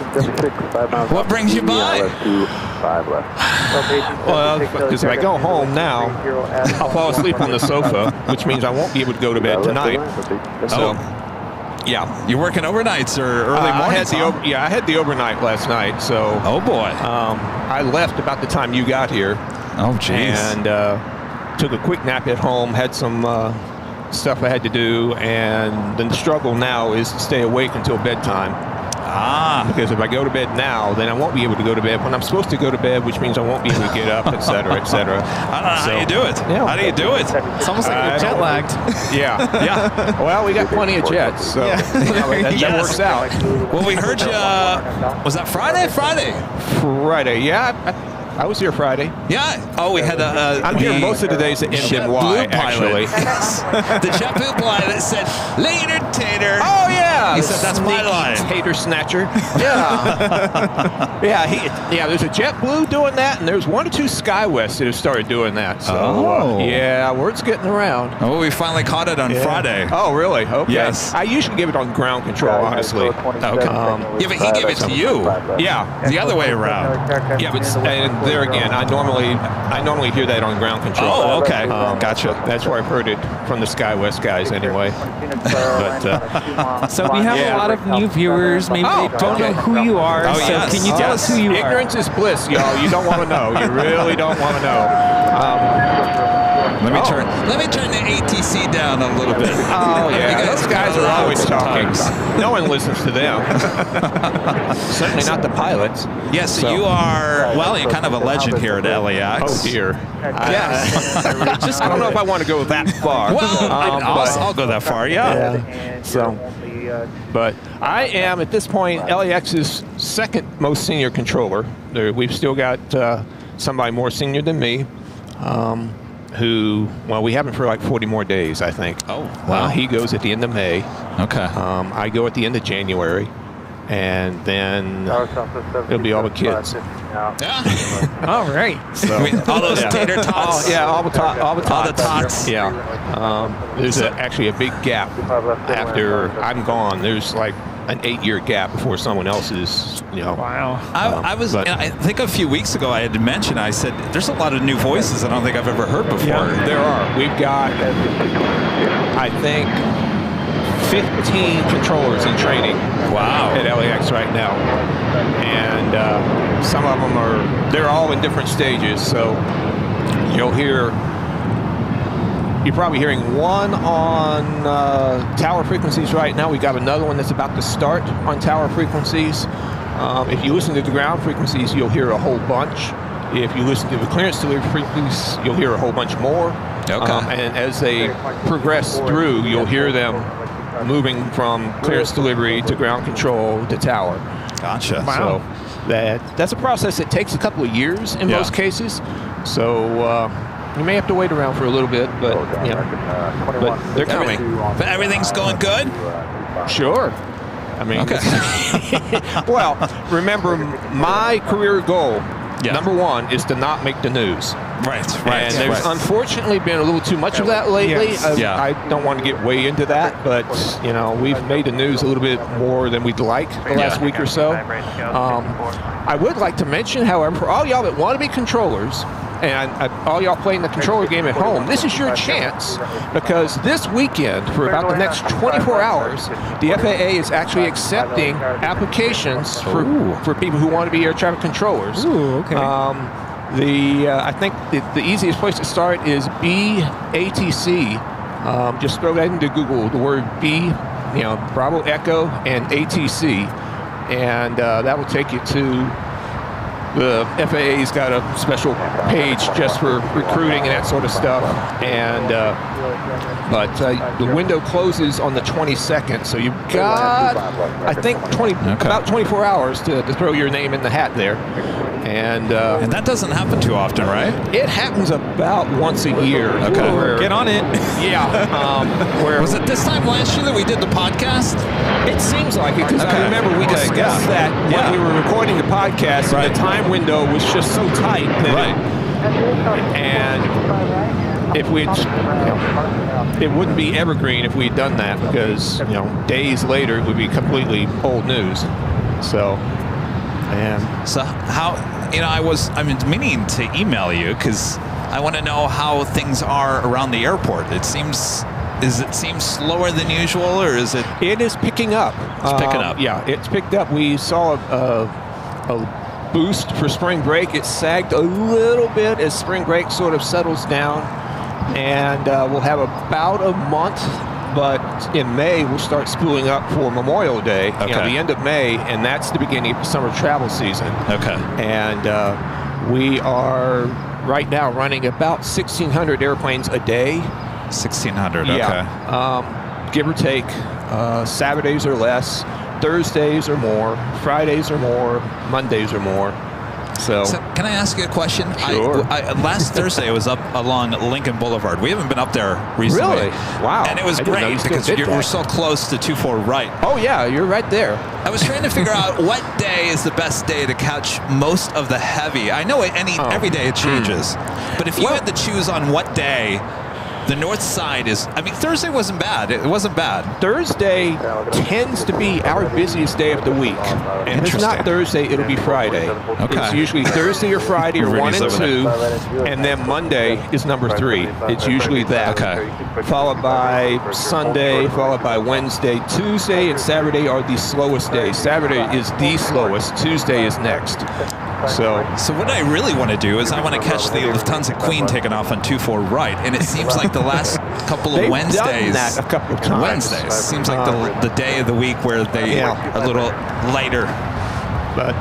Speaker 2: What brings you by?
Speaker 13: Well, because if I go home now, I'll fall asleep on the sofa, which means I won't be able to go to bed tonight. So
Speaker 2: Yeah. You're working overnights or early mornings?
Speaker 13: I had the overnight last night. So.
Speaker 2: Oh boy.
Speaker 13: I left about the time you got here.
Speaker 2: Oh jeez.
Speaker 13: And took a quick nap at home. Had some stuff I had to do, and the struggle now is to stay awake until bedtime. Because if I go to bed now, then I won't be able to go to bed when I'm supposed to go to bed, which means I won't be able to get up, et cetera, et cetera.
Speaker 2: I don't know how you do it.
Speaker 13: Yeah.
Speaker 2: How do you do it?
Speaker 7: It's almost like you're jet lagged.
Speaker 13: Yeah. Yeah. Well, we got plenty of jets, so that works out.
Speaker 2: Well, we heard you, was that Friday? Friday,
Speaker 13: yeah. I was here Friday.
Speaker 2: Yeah. Oh, we had
Speaker 13: I'm here most of the days at NY, actually.
Speaker 2: The JetBlue pilot said, "Later, Tater."
Speaker 13: Oh, yeah.
Speaker 2: He said, "That's my line."
Speaker 13: Tater snatcher. Yeah. Yeah, there's a JetBlue doing that, and there's 1 or 2 SkyWest that have started doing that. So, yeah, word's getting around.
Speaker 2: Oh, we finally caught it on Friday.
Speaker 13: Oh, really? Okay.
Speaker 2: Yes.
Speaker 13: I usually give it on ground control, honestly.
Speaker 2: Okay. Yeah, but he gave it to you.
Speaker 13: Yeah.
Speaker 2: The other way around.
Speaker 13: Yeah, but there again, I normally hear that on ground control.
Speaker 2: Oh, okay. Gotcha.
Speaker 13: That's where I've heard it from the SkyWest guys, anyway. But
Speaker 7: So we have a lot of new viewers. Maybe they don't know who you are.
Speaker 2: Oh,
Speaker 7: so
Speaker 2: yes.
Speaker 7: can you tell us who you are?
Speaker 13: Ignorance is bliss, y'all. You don't want to know. You really don't want to know.
Speaker 2: Let me turn the ATC down a little bit.
Speaker 13: Oh, yeah. Those guys are always talking. No one listens to them. Certainly not the pilots.
Speaker 2: Yes, so you are, well, you're kind of a legend here at LAX.
Speaker 13: Oh, dear.
Speaker 2: Yes.
Speaker 13: I don't know if I want to go that far.
Speaker 2: Well, I'll go that far, yeah.
Speaker 13: So, but I am, at this point, LAX's second most senior controller. We've still got somebody more senior than me. Who, well, we have him for like 40 more days, I think.
Speaker 2: Oh, wow.
Speaker 13: He goes at the end of May.
Speaker 2: Okay.
Speaker 13: I go at the end of January. And then it'll be all the kids.
Speaker 2: Yeah.
Speaker 7: All right.
Speaker 2: So, all those tater tots.
Speaker 13: All the
Speaker 2: tots.
Speaker 13: Yeah. There's actually a big gap after I'm gone. There's like an 8-year gap before someone else is,
Speaker 7: Wow.
Speaker 2: I think a few weeks ago I had mentioned, I said, there's a lot of new voices I don't think I've ever heard before.
Speaker 13: Yeah, there are. We've got, I think, 15 controllers in training.
Speaker 2: Wow.
Speaker 13: At LAX right now. And some of them they're all in different stages. So you're probably hearing one on tower frequencies right now. We got another one that's about to start on tower frequencies. If you listen to the ground frequencies, you'll hear a whole bunch. If you listen to the clearance delivery frequencies, you'll hear a whole bunch more.
Speaker 2: Okay.
Speaker 13: And as they progress through, you'll hear them moving from clearance delivery to ground control to tower.
Speaker 2: Gotcha.
Speaker 13: Wow. So that's a process that takes a couple of years in most cases. So you may have to wait around for a little bit, but but they're coming.
Speaker 2: But everything's going good?
Speaker 13: Sure. I mean,
Speaker 2: okay.
Speaker 13: Well, remember, my career goal, number one, is to not make the news.
Speaker 2: Right.
Speaker 13: And there's unfortunately been a little too much of that lately.
Speaker 2: Yes.
Speaker 13: I don't want to get way into that, but we've made the news a little bit more than we'd like the last week or so. I would like to mention, however, for all y'all that want to be controllers, and all y'all playing the controller game at home, this is your chance, because this weekend, for about the next 24 hours, the FAA is actually accepting applications for people who want to be air traffic controllers.
Speaker 7: Ooh, okay.
Speaker 13: I think the easiest place to start is BATC. Just throw that into Google, the word B, Bravo Echo and ATC, and that will take you to the FAA's got a special page just for recruiting and that sort of stuff. And but the window closes on the 22nd, so you've got, I think, about 24 hours to throw your name in the hat there. And
Speaker 2: that doesn't happen too often, right?
Speaker 13: It happens about once a year.
Speaker 2: Okay. Get on it.
Speaker 13: Yeah.
Speaker 2: Was it this time last year that we did the podcast?
Speaker 13: It seems like it, because I remember we discussed that when we were recording the podcast, and the time window was just so tight. And if we'd, it wouldn't be evergreen if we'd done that, because days later it would be completely old news. So
Speaker 2: how, I'm meaning to email you because I want to know how things are around the airport. It seems Is it seem slower than usual, or is it?
Speaker 13: It is picking up.
Speaker 2: It's picking up.
Speaker 13: Yeah, it's picked up. We saw a boost for spring break. It sagged a little bit as spring break sort of settles down, and we'll have about a month. But in May, we'll start spooling up for Memorial Day,
Speaker 2: Okay.
Speaker 13: the end of May, and that's the beginning of the summer travel season.
Speaker 2: Okay.
Speaker 13: And we are right now running about 1,600 airplanes a day.
Speaker 2: 1,600. Okay.
Speaker 13: Yeah, give or take. Saturdays or less, Thursdays or more, Fridays or more, Mondays or more. So
Speaker 2: can I ask you a question?
Speaker 13: Sure.
Speaker 2: Last Thursday I was up along Lincoln Boulevard. We haven't been up there recently.
Speaker 13: Really? Wow.
Speaker 2: And it was
Speaker 13: I didn't know you
Speaker 2: great
Speaker 13: still
Speaker 2: because
Speaker 13: did
Speaker 2: we're
Speaker 13: that.
Speaker 2: so close to 24 right.
Speaker 13: Oh yeah, you're right there.
Speaker 2: I was trying to figure out what day is the best day to catch most of the heavy. I know every day it changes, but if you had to choose on what day, the north side is. I mean, Thursday wasn't bad. It wasn't bad.
Speaker 13: Thursday tends to be our busiest day of the week. And if it's not Thursday, it'll be Friday.
Speaker 2: Okay.
Speaker 13: It's usually Thursday or Friday or 1 and 2, and then Monday is number 3. It's usually that.
Speaker 2: Okay.
Speaker 13: Followed by Sunday, followed by Wednesday. Tuesday and Saturday are the slowest days. Saturday is the slowest. Tuesday is next. So
Speaker 2: what I really want to do is I want to catch the Lufthansa Queen taking off on 24 right, and it seems like the last couple of
Speaker 13: they've
Speaker 2: Wednesdays.
Speaker 13: done that a couple of times.
Speaker 2: Wednesdays seems like the day of the week where they are a little lighter.
Speaker 13: But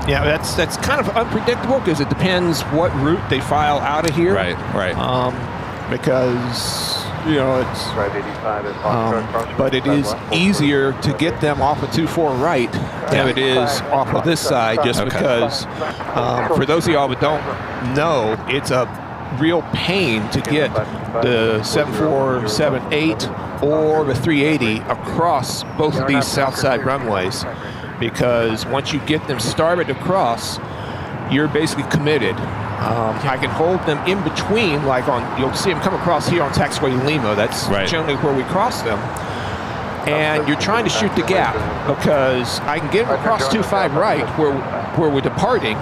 Speaker 13: yeah, that's kind of unpredictable because it depends what route they file out of here.
Speaker 2: Right.
Speaker 13: Because it's. But it is easier to get them off of 24 right than it is off of this side, just because. For those of y'all that don't know, it's a real pain to get the 7478 or the 380 across both of these south side runways, because once you get them started across, you're basically committed. I can hold them in between, like you'll see them come across here on taxiway Lima. That's generally where we cross them. And you're trying to shoot the gap, because I can get him across 25 right where we're departing,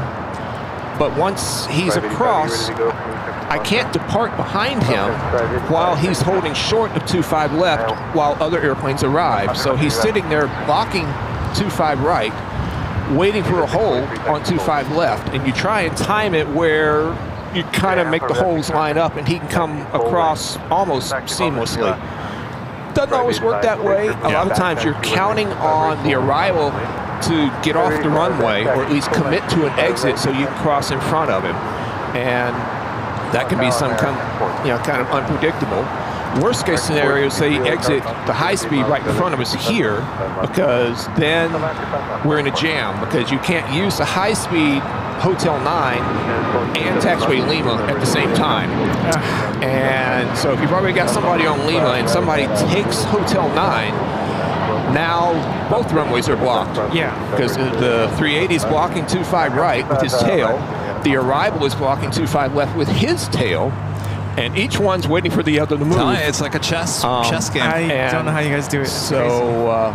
Speaker 13: but once he's across, I can't depart behind him while he's holding short of 25 left while other airplanes arrive. So he's sitting there blocking 25 right, waiting for a hole on 25 left, and you try and time it where you kind of make the holes line up and he can come across almost seamlessly. Doesn't always work that way. A lot of times you're counting on the arrival to get off the runway, or at least commit to an exit so you can cross in front of him, and that can be some kind of unpredictable. Worst case scenario, say you exit the high speed right in front of us here, because then we're in a jam, because you can't use the high speed Hotel 9 and taxiway Lima at the same time. And so if you've already got somebody on Lima and somebody takes Hotel 9, now both runways are blocked.
Speaker 7: Yeah.
Speaker 13: Because the 380 is blocking 25 right with his tail. The arrival is blocking 25 left with his tail. And each one's waiting for the other to move.
Speaker 2: It's like a chess game.
Speaker 7: I don't know how you guys do it.
Speaker 13: So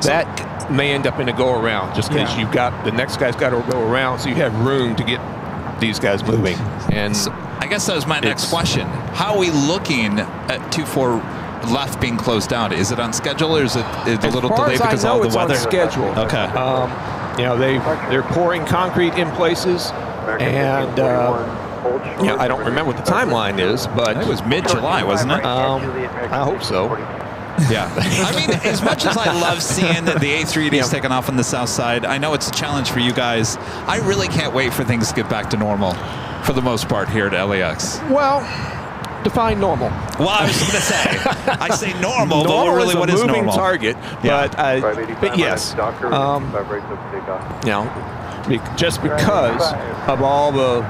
Speaker 13: that may end up in a go-around, just because you've got the next guy's got to go around, so you have room to get these guys moving. And
Speaker 2: so I guess that was my next question. How are we looking at 24 left being closed down? Is it on schedule, or is it a little delayed because of all the weather?
Speaker 13: On schedule.
Speaker 2: Okay.
Speaker 13: They're pouring concrete in places, and I don't remember what the timeline is, but
Speaker 2: it was mid-July, wasn't it?
Speaker 13: I hope so.
Speaker 2: Yeah. I mean, as much as I love seeing the A380s taking off on the south side, I know it's a challenge for you guys. I really can't wait for things to get back to normal for the most part here at LAX.
Speaker 13: Well, define normal.
Speaker 2: Well, I was going to say, I say normal, but really what is normal?
Speaker 13: Moving target, but yes. Just because of all the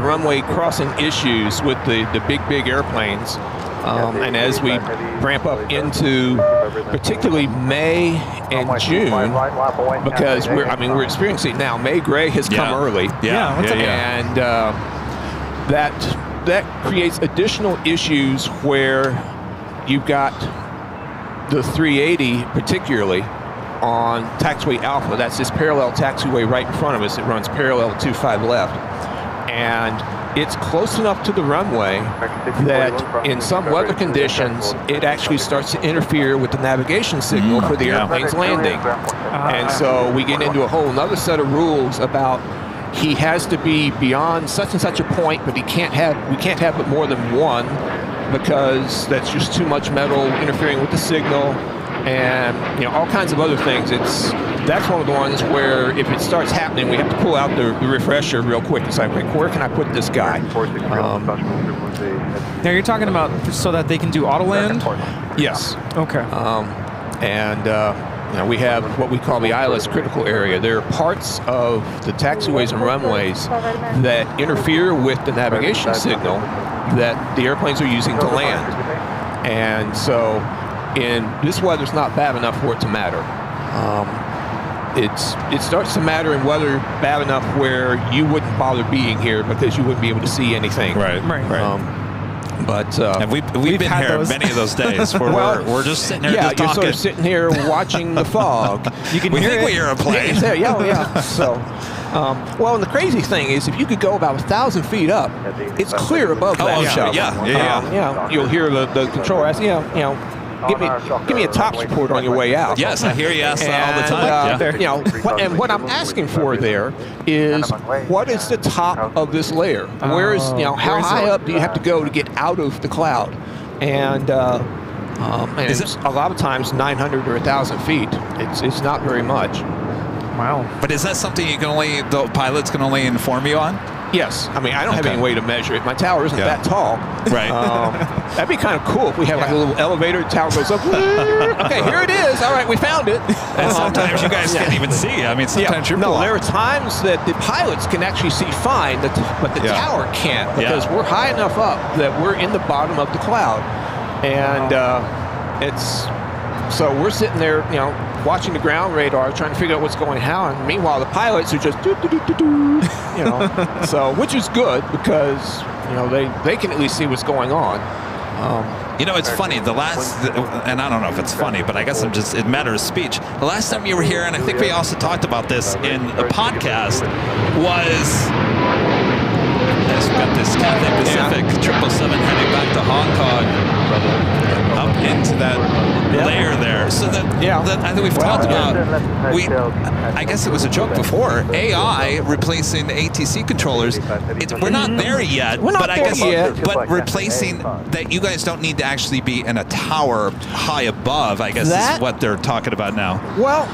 Speaker 13: runway crossing issues with the big airplanes, and as we ramp up into particularly May and June, because we're experiencing now. May gray has come early, and that creates additional issues where you've got the 380 particularly on taxiway Alpha. That's this parallel taxiway right in front of us. It runs parallel to 25 left, and it's close enough to the runway that in some weather conditions, it actually starts to interfere with the navigation signal for the airplane's landing. And so we get into a whole other set of rules about he has to be beyond such and such a point, but we can't have but more than one, because that's just too much metal interfering with the signal, and all kinds of other things. That's one of the ones where if it starts happening, we have to pull out the refresher real quick and say, where can I put this guy?
Speaker 7: Now you're talking about so that they can do auto land?
Speaker 13: Yes.
Speaker 7: Okay.
Speaker 13: We have what we call the ILS critical area. There are parts of the taxiways and runways that interfere with the navigation signal that the airplanes are using to land. And so in this weather's not bad enough for it to matter. It starts to matter in weather bad enough where you wouldn't bother being here because you wouldn't be able to see anything.
Speaker 2: Right.
Speaker 13: But
Speaker 2: and we've been here those. Many of those days where we're just sitting here just
Speaker 13: you're
Speaker 2: talking.
Speaker 13: sort of sitting here watching the fog.
Speaker 2: You can hear it. We hear a plane.
Speaker 13: Yeah. So, and the crazy thing is, if you could go about 1,000 feet up, it's clear above that shop.
Speaker 2: Yeah.
Speaker 13: You'll hear the controller ask, give me a tops report on your way out.
Speaker 2: Yes, I hear you ask that all the time.
Speaker 13: And what I'm asking for there is, what is the top of this layer? Where is, how high up do you have to go to get out of the cloud? And it's a lot of times 900 or 1,000 feet. It's not very much.
Speaker 7: Wow.
Speaker 2: But is that something the pilots can only inform you on?
Speaker 13: Yes. I mean, I don't have any way to measure it. My tower isn't that tall.
Speaker 2: Right.
Speaker 13: That'd be kind of cool if we had like a little elevator, the tower goes up. Okay, here it is. All right, we found it.
Speaker 2: And sometimes you guys can't even see. I mean, sometimes you're
Speaker 13: No, there are times that the pilots can actually see fine, but the tower can't, because we're high enough up that we're in the bottom of the cloud. And so we're sitting there, watching the ground radar, trying to figure out what's going on. And meanwhile, the pilots are just so which is good because they can at least see what's going on.
Speaker 2: It's funny. And I don't know if it's funny, but I guess it matters speech. The last time you were here, and I think we also talked about this in a podcast, was we've got this Cathay Pacific 777 heading back to Hong Kong, up into that layer there. So that I think we've talked about. I guess it was a joke before. AI replacing the ATC controllers. We're not there yet. But replacing that, you guys don't need to actually be in a tower high above, I guess is what they're talking about now.
Speaker 13: Well,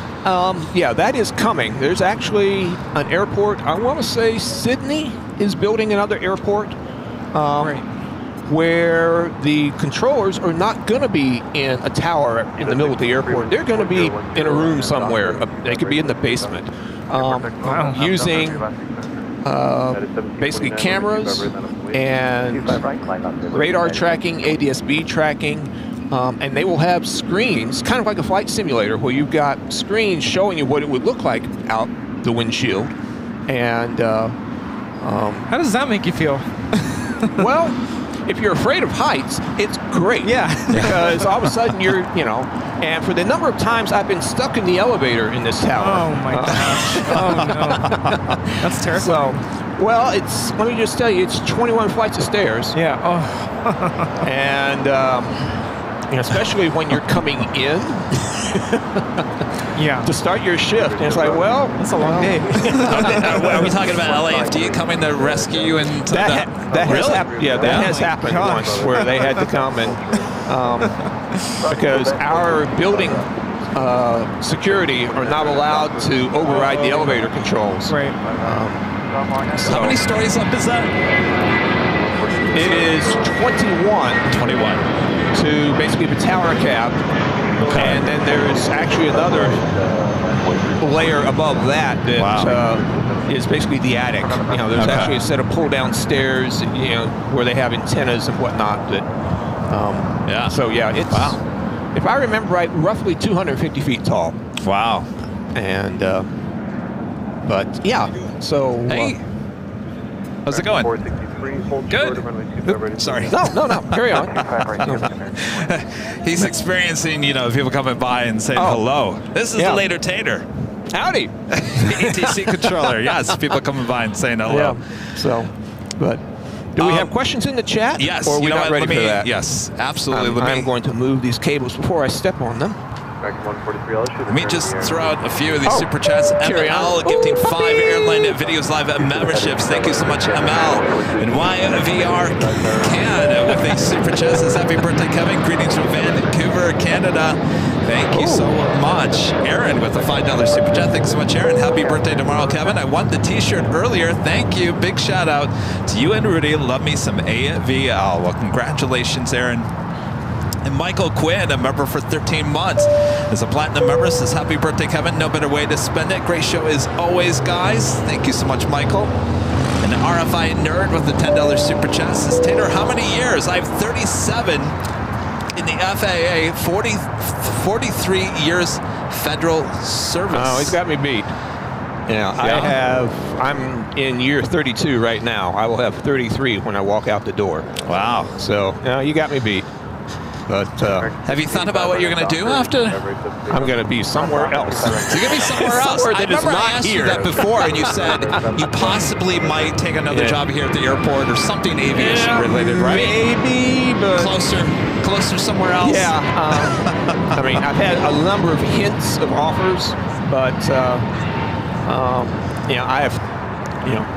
Speaker 13: that is coming. There's actually an airport. I want to say Sydney is building another airport. Where the controllers are not going to be in a tower in the middle of the airport. They're going to be in a room somewhere. They could be in the basement, using basically cameras and radar tracking, ADS-B tracking, and they will have screens, kind of like a flight simulator, where you've got screens showing you what it would look like out the windshield. And
Speaker 7: how does that make you feel?
Speaker 13: Well, if you're afraid of heights, it's great. Yeah. Because all of a sudden and for the number of times I've been stuck in the elevator in this tower.
Speaker 7: Oh my gosh. Oh no. That's terrible.
Speaker 13: So, let me just tell you, it's 21 flights of stairs.
Speaker 7: Yeah. Oh.
Speaker 13: And especially when you're coming in. To start your shift. And it's like,
Speaker 7: that's a long day.
Speaker 2: Are we talking about LAFD coming to rescue you?
Speaker 13: That has happened once, where they had to come and because our building security are not allowed to override the elevator controls.
Speaker 7: Right.
Speaker 2: How many stories up is that?
Speaker 13: It is 21.
Speaker 2: 21.
Speaker 13: To basically the tower cap. Okay. And then there's actually another layer above that is basically the attic. There's actually a set of pull-down stairs, where they have antennas and whatnot. That, So it's if I remember right, roughly 250 feet tall.
Speaker 2: Wow.
Speaker 13: And so
Speaker 2: hey, how's it going? Good. Oops, sorry.
Speaker 13: No. Carry on.
Speaker 2: He's experiencing, people coming by and saying hello. This is the later tater.
Speaker 13: Howdy.
Speaker 2: The ATC controller. Yes, people coming by and saying hello.
Speaker 13: Yeah. So, but Do we have questions in the chat?
Speaker 2: Yes.
Speaker 13: Or are we
Speaker 2: you know
Speaker 13: not
Speaker 2: what?
Speaker 13: ready for that?
Speaker 2: Yes, absolutely.
Speaker 13: I'm going to move these cables before I step on them.
Speaker 2: Let me just throw out a few of these super chats. ML gifting 5 Airline Videos Live memberships. Thank you so much, ML. And YVR Can with a super chat says, happy birthday, Kevin. Greetings from Vancouver, Canada. Thank you so much. Aaron with a $5 super chat. Thanks so much, Aaron. Happy birthday tomorrow, Kevin. I won the t-shirt earlier. Thank you. Big shout out to you and Rudy. Love me some AVL. Well, congratulations, Aaron. And Michael Quinn, a member for 13 months, is a platinum member, says, happy birthday, Kevin. No better way to spend it. Great show as always, guys. Thank you so much, Michael. And RFI Nerd with the $10 super chat says, Tater, how many years? I have 37 in the FAA, 43 years federal service.
Speaker 13: Oh, he's got me beat. Yeah, I'm in year 32 right now. I will have 33 when I walk out the door.
Speaker 2: Wow.
Speaker 13: So, you got me beat. But
Speaker 2: have you thought about what you're going to do after?
Speaker 13: I'm going to be somewhere else.
Speaker 2: So you're going to be somewhere else? I remember I asked you that before, and you said you possibly might take another job here at the airport or something aviation related, right?
Speaker 13: Maybe, but
Speaker 2: closer somewhere else.
Speaker 13: Yeah. I mean, I've had a number of hints of offers, but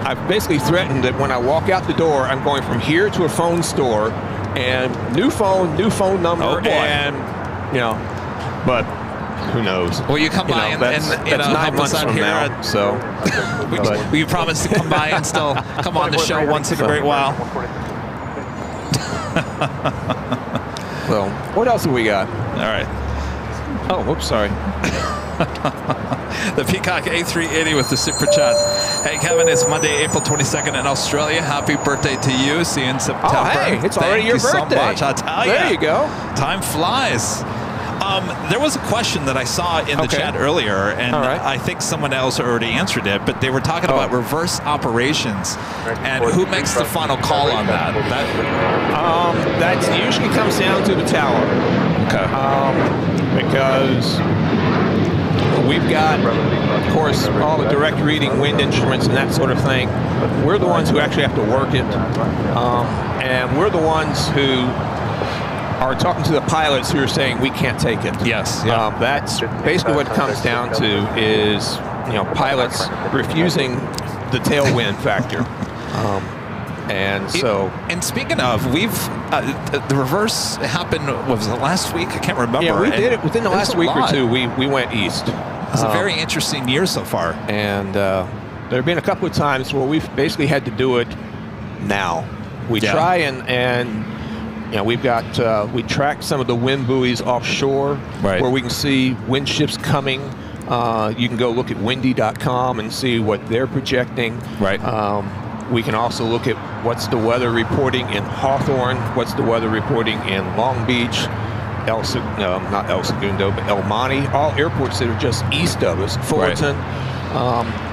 Speaker 13: I've basically threatened that when I walk out the door, I'm going from here to a phone store. And new phone number, and but who knows?
Speaker 2: Will you come by and
Speaker 13: that's 9 months from now. So,
Speaker 2: will you promise to come by and still come on the show once in a great while?
Speaker 13: So, what else have we got?
Speaker 2: All right.
Speaker 13: Oh, whoops, sorry.
Speaker 2: The Peacock A380 with the super chat. Hey, Kevin, it's Monday, April 22nd in Australia. Happy birthday to you. See you in September.
Speaker 13: Oh, hey, it's already your birthday.
Speaker 2: Thank you so much. I'll tell you.
Speaker 13: There you go.
Speaker 2: Time flies. There was a question that I saw in the chat earlier, and I think someone else already answered it, but they were talking about reverse operations, and who makes the final call on that?
Speaker 13: That usually comes down to the tower.
Speaker 2: Okay.
Speaker 13: Because we've got, of course, all the direct reading wind instruments and that sort of thing. We're the ones who actually have to work it. And we're the ones who are talking to the pilots who are saying we can't take it.
Speaker 2: Yes.
Speaker 13: That's basically what it comes down to is, pilots refusing the tailwind factor. And
Speaker 2: speaking of, we've the reverse happened. What was it, last week? I can't remember.
Speaker 13: Yeah, we did it within the last week or two. We went east.
Speaker 2: It's a very interesting year so far.
Speaker 13: And there have been a couple of times where we've basically had to do it now. We try and we've got we track some of the wind buoys offshore where we can see wind shifts coming. You can go look at windy.com and see what they're projecting.
Speaker 2: Right.
Speaker 13: We can also look at what's the weather reporting in Hawthorne, what's the weather reporting in Long Beach, not El Segundo, but El Monte, all airports that are just east of us, Fullerton,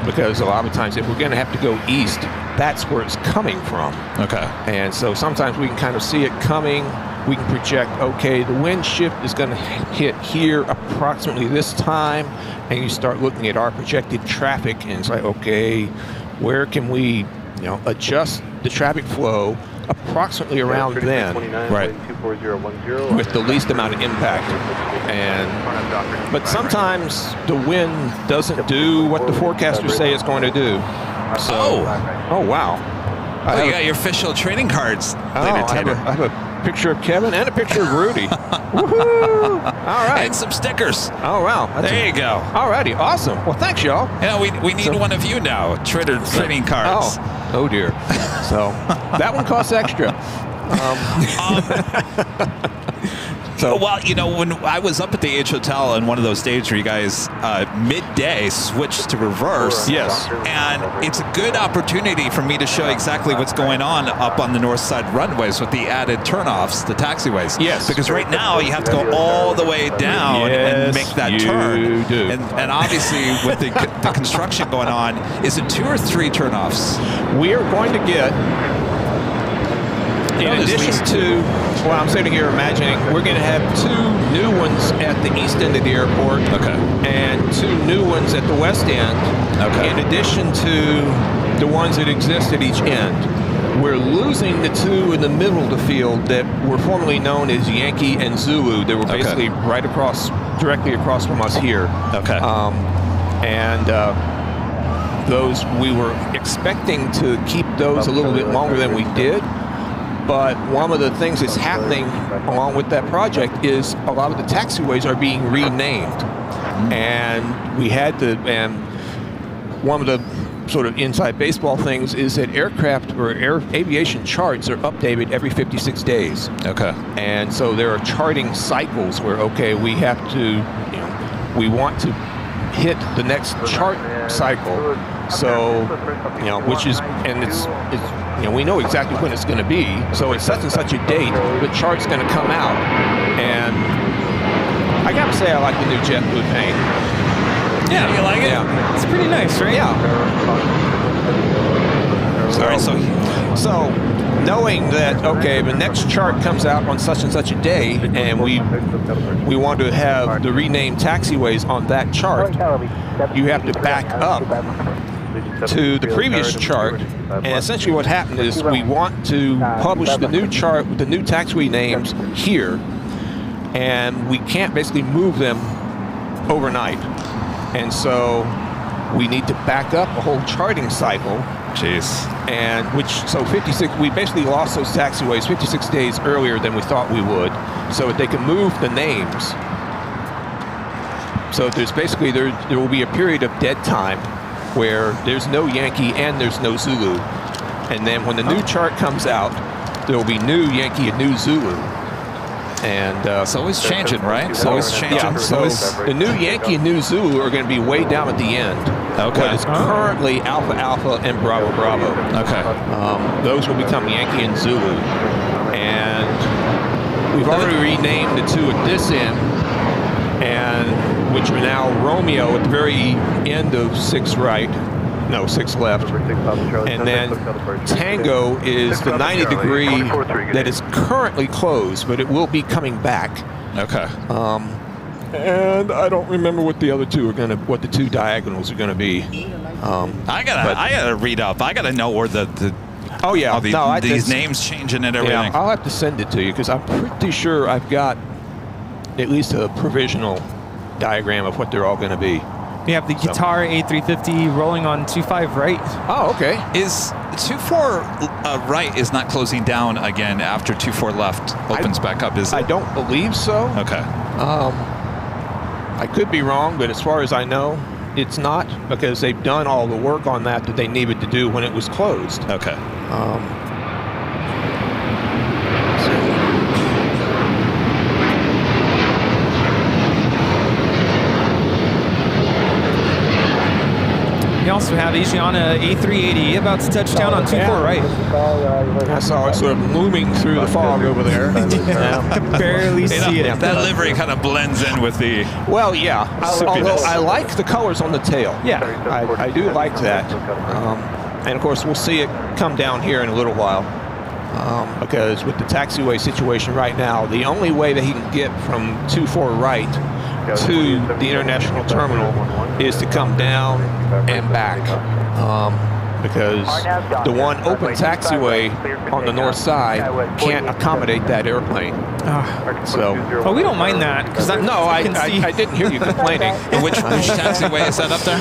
Speaker 13: because a lot of times if we're going to have to go east, that's where it's coming from.
Speaker 2: Okay.
Speaker 13: And so sometimes we can kind of see it coming. We can project, okay, the wind shift is going to hit here approximately this time, and you start looking at our projected traffic, and it's like, okay, where can we adjust the traffic flow approximately around then, with the least amount of impact. But sometimes the wind doesn't do what the forecasters say it's going to do. So, oh wow.
Speaker 2: You got your official trading cards.
Speaker 13: I have a picture of Kevin and a picture of Rudy. Woohoo! All right.
Speaker 2: And some stickers.
Speaker 13: Oh, wow.
Speaker 2: There you go.
Speaker 13: All righty. Awesome. Well, thanks, y'all.
Speaker 2: Yeah, we need one of you now. Trading cards.
Speaker 13: Oh, dear. So that one costs extra.
Speaker 2: Well, when I was up at the H Hotel on one of those days where you guys midday switched to reverse.
Speaker 13: Yes.
Speaker 2: And it's a good opportunity for me to show exactly what's going on up on the north side runways with the added turnoffs, the taxiways.
Speaker 13: Yes.
Speaker 2: Because right now you have to go all the way down and make that turn.
Speaker 13: You do.
Speaker 2: And obviously with the construction going on, is it 2 or 3 turnoffs?
Speaker 13: We are going to get, in addition to, well, I'm sitting here imagining, we're going to have 2 new ones at the east end of the airport.
Speaker 2: Okay.
Speaker 13: And 2 new ones at the west end.
Speaker 2: Okay.
Speaker 13: In addition to the ones that exist at each end. we're losing the two in the middle of the field that were formerly known as Yankee and Zulu. They were basically right across, directly across from us here.
Speaker 2: Okay.
Speaker 13: Those, we were expecting to keep those a little bit longer than we did. But one of the things that's happening along with that project is a lot of the taxiways are being renamed. And we had to, and one of the sort of inside baseball things is that aircraft or aviation charts are updated every 56 days.
Speaker 2: Okay.
Speaker 13: And so there are charting cycles where, okay, we have to, we want to hit the next chart cycle. So, which is, and it's we know exactly when it's going to be. So it's such and such a date, the chart's going to come out. And I got to say, I like the new JetBlue paint.
Speaker 7: Yeah, you like it?
Speaker 13: Yeah.
Speaker 7: It's pretty nice, right?
Speaker 13: Yeah. So knowing that, okay, the next chart comes out on such and such a day, and we want to have the renamed taxiways on that chart, you have to back up to the previous chart. And essentially what happened is we want to publish the new chart with the new taxiway names here, and we can't basically move them overnight. And so we need to back up a whole charting cycle.
Speaker 2: Jeez.
Speaker 13: And so 56, we basically lost those taxiways 56 days earlier than we thought we would, so that they can move the names. So there's basically, there will be a period of dead time where there's no Yankee and there's no Zulu. And then when the new chart comes out, there will be new Yankee and new Zulu. And
Speaker 2: it's always changing, right? It's always changing.
Speaker 13: Yeah, so the new Yankee and new Zulu are going to be way down at the end.
Speaker 2: Okay.
Speaker 13: But it's currently Alpha Alpha and Bravo Bravo.
Speaker 2: Okay.
Speaker 13: Those will become Yankee and Zulu. And we've already renamed the two at this end, and which are now Romeo at the very end of 6 right. No, 6 left. And then Tango is the 90 degree that is currently closed, but it will be coming back.
Speaker 2: Okay.
Speaker 13: And I don't remember what the other two are gonna, what the two diagonals are gonna be.
Speaker 2: I gotta read up. I gotta know where the
Speaker 13: oh yeah,
Speaker 2: all these names changing and everything.
Speaker 13: Yeah, I'll have to send it to you because I'm pretty sure I've got at least a provisional diagram of what they're all gonna be.
Speaker 7: We have the Guitar A350 rolling on 25 right.
Speaker 13: Oh, okay.
Speaker 2: Is 24 right is not closing down again after 24 left opens back up, is it?
Speaker 13: I don't believe so.
Speaker 2: Okay.
Speaker 13: I could be wrong, but as far as I know, it's not, because they've done all the work on that they needed to do when it was closed.
Speaker 2: Okay.
Speaker 7: We also have Asiana A380 about to touch down on 24 right.
Speaker 13: I saw it sort of looming through the fog over there.
Speaker 7: Yeah, I could barely see it.
Speaker 2: That livery kind of blends in with the...
Speaker 13: Well, yeah. Although I like the colors on the tail.
Speaker 7: Yeah.
Speaker 13: I do like that. And of course, we'll see it come down here in a little while. Because with the taxiway situation right now, the only way that he can get from 24 right to the international terminal is to come down and back. Because the one open taxiway on the north side can't accommodate that airplane. So,
Speaker 7: oh, we don't mind that because
Speaker 13: I didn't hear you complaining.
Speaker 2: Which taxiway is that up there?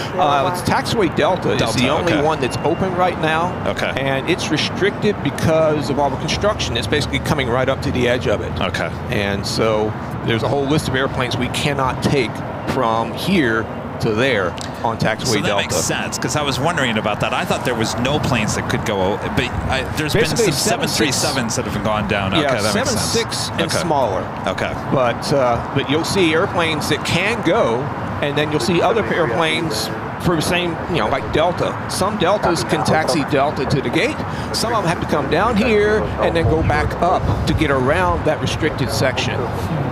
Speaker 13: It's taxiway Delta. It's the only one that's open right now.
Speaker 2: Okay.
Speaker 13: And it's restricted because of all the construction. It's basically coming right up to the edge of it.
Speaker 2: Okay.
Speaker 13: And so there's a whole list of airplanes we cannot take from here to there on taxiway
Speaker 2: so that
Speaker 13: Delta.
Speaker 2: Makes sense, because I was wondering about that. I thought there was no planes that could go, but there's basically been some 737s that have gone down.
Speaker 13: Yeah,
Speaker 2: okay, that makes sense.
Speaker 13: 767 and smaller.
Speaker 2: Okay.
Speaker 13: But you'll see airplanes that can go, and then you'll see other airplanes for the same, like Delta. Some Deltas can taxi Delta to the gate. Some of them have to come down here and then go back up to get around that restricted section,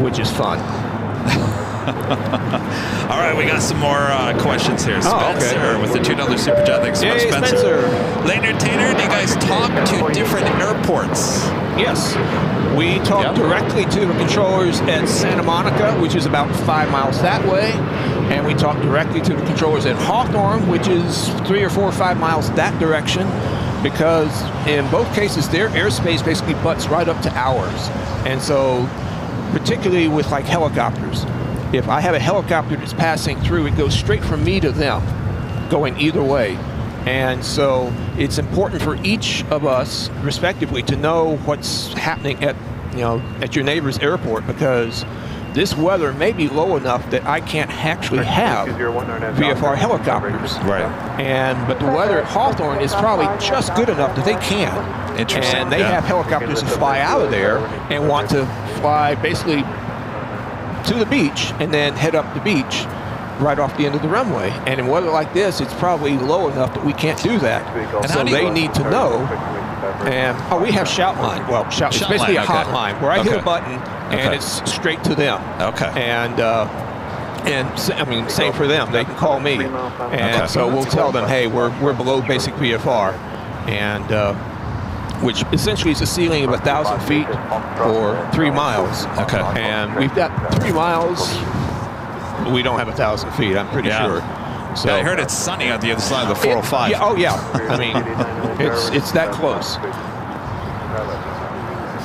Speaker 13: which is fun.
Speaker 2: All right, we got some more questions here. Spencer with the $2 super chat. Thanks so much, Spencer. Later, Tater, do you guys talk to different airports?
Speaker 13: Yes. We talk directly to the controllers at Santa Monica, which is about 5 miles that way. And we talk directly to the controllers at Hawthorne, which is 3 or 4 or 5 miles that direction. because in both cases, their airspace basically butts right up to ours. And so, particularly with like helicopters, if I have a helicopter that's passing through, it goes straight from me to them, going either way. And so it's important for each of us, respectively, to know what's happening at your neighbor's airport, because this weather may be low enough that I can't actually have VFR helicopters.
Speaker 2: Right.
Speaker 13: But the weather at Hawthorne is probably just good enough that they can.
Speaker 2: Interesting.
Speaker 13: And they have helicopters that fly out of there and want to fly basically to the beach and then head up the beach right off the end of the runway. And in weather like this, it's probably low enough that we can't do that.
Speaker 2: And
Speaker 13: so they need to know. And we have shout line. Well, it's basically a hotline where I hit a button and it's straight to them.
Speaker 2: Okay.
Speaker 13: And I mean, same for them. They can call me, and so we'll tell them, hey, we're below basic VFR, and which essentially is a ceiling of 1,000 feet or 3 miles.
Speaker 2: Okay.
Speaker 13: And we've got 3 miles. We don't have 1,000 feet. I'm pretty sure. So
Speaker 2: I heard it's sunny on the other side of the 405.
Speaker 13: I mean, it's that close.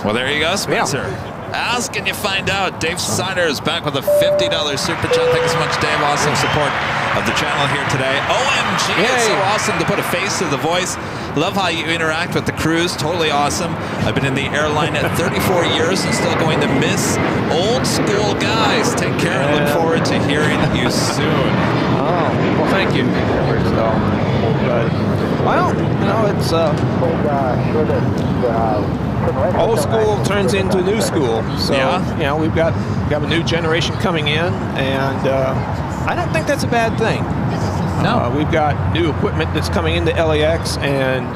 Speaker 2: Well, there you go, Spencer. Ask and you find out. Dave Snyder is back with a $50 super chat. Thank you so much, Dave. Awesome support of the channel here today. OMG, it's so awesome to put a face to the voice. Love how you interact with the crews. Totally awesome. I've been in the airline at 34 years and still going to miss old school guys. Take care and look forward to hearing you soon.
Speaker 13: Oh, well, thank you. It's old school turns into new school. So, we've got a new generation coming in, and I don't think that's a bad thing. No. We've got new equipment that's coming into LAX, and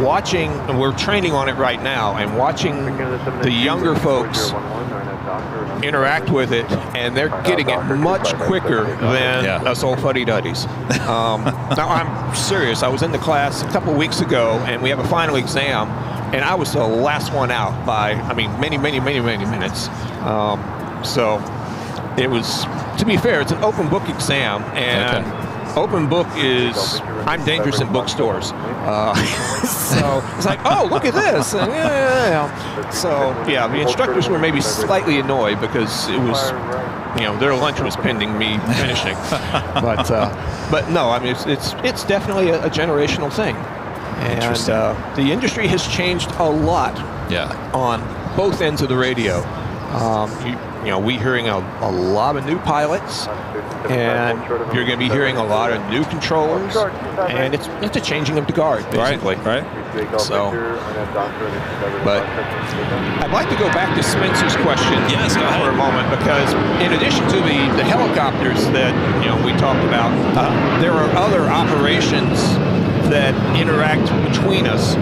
Speaker 13: we're training on it right now, and watching the younger folks interact with it, and they're getting it much quicker than us old fuddy-duddies. Now, I'm serious. I was in the class a couple weeks ago, and we have a final exam, and I was the last one out by, many minutes. So it was, to be fair, it's an open book exam, and open book is, I'm dangerous in bookstores. So it's like, oh, look at this. And So, the instructors were maybe slightly annoyed because it was, their lunch was pending me finishing. But no, it's definitely a generational thing. And the industry has changed a lot on both ends of the radio. We're hearing a lot of new pilots, and you're going to be hearing a lot of new controllers, and it's a changing of the guard, basically. Right. So, but I'd like to go back to Spencer's question for a moment, because in addition to the helicopters that we talked about, there are other operations that interact between us,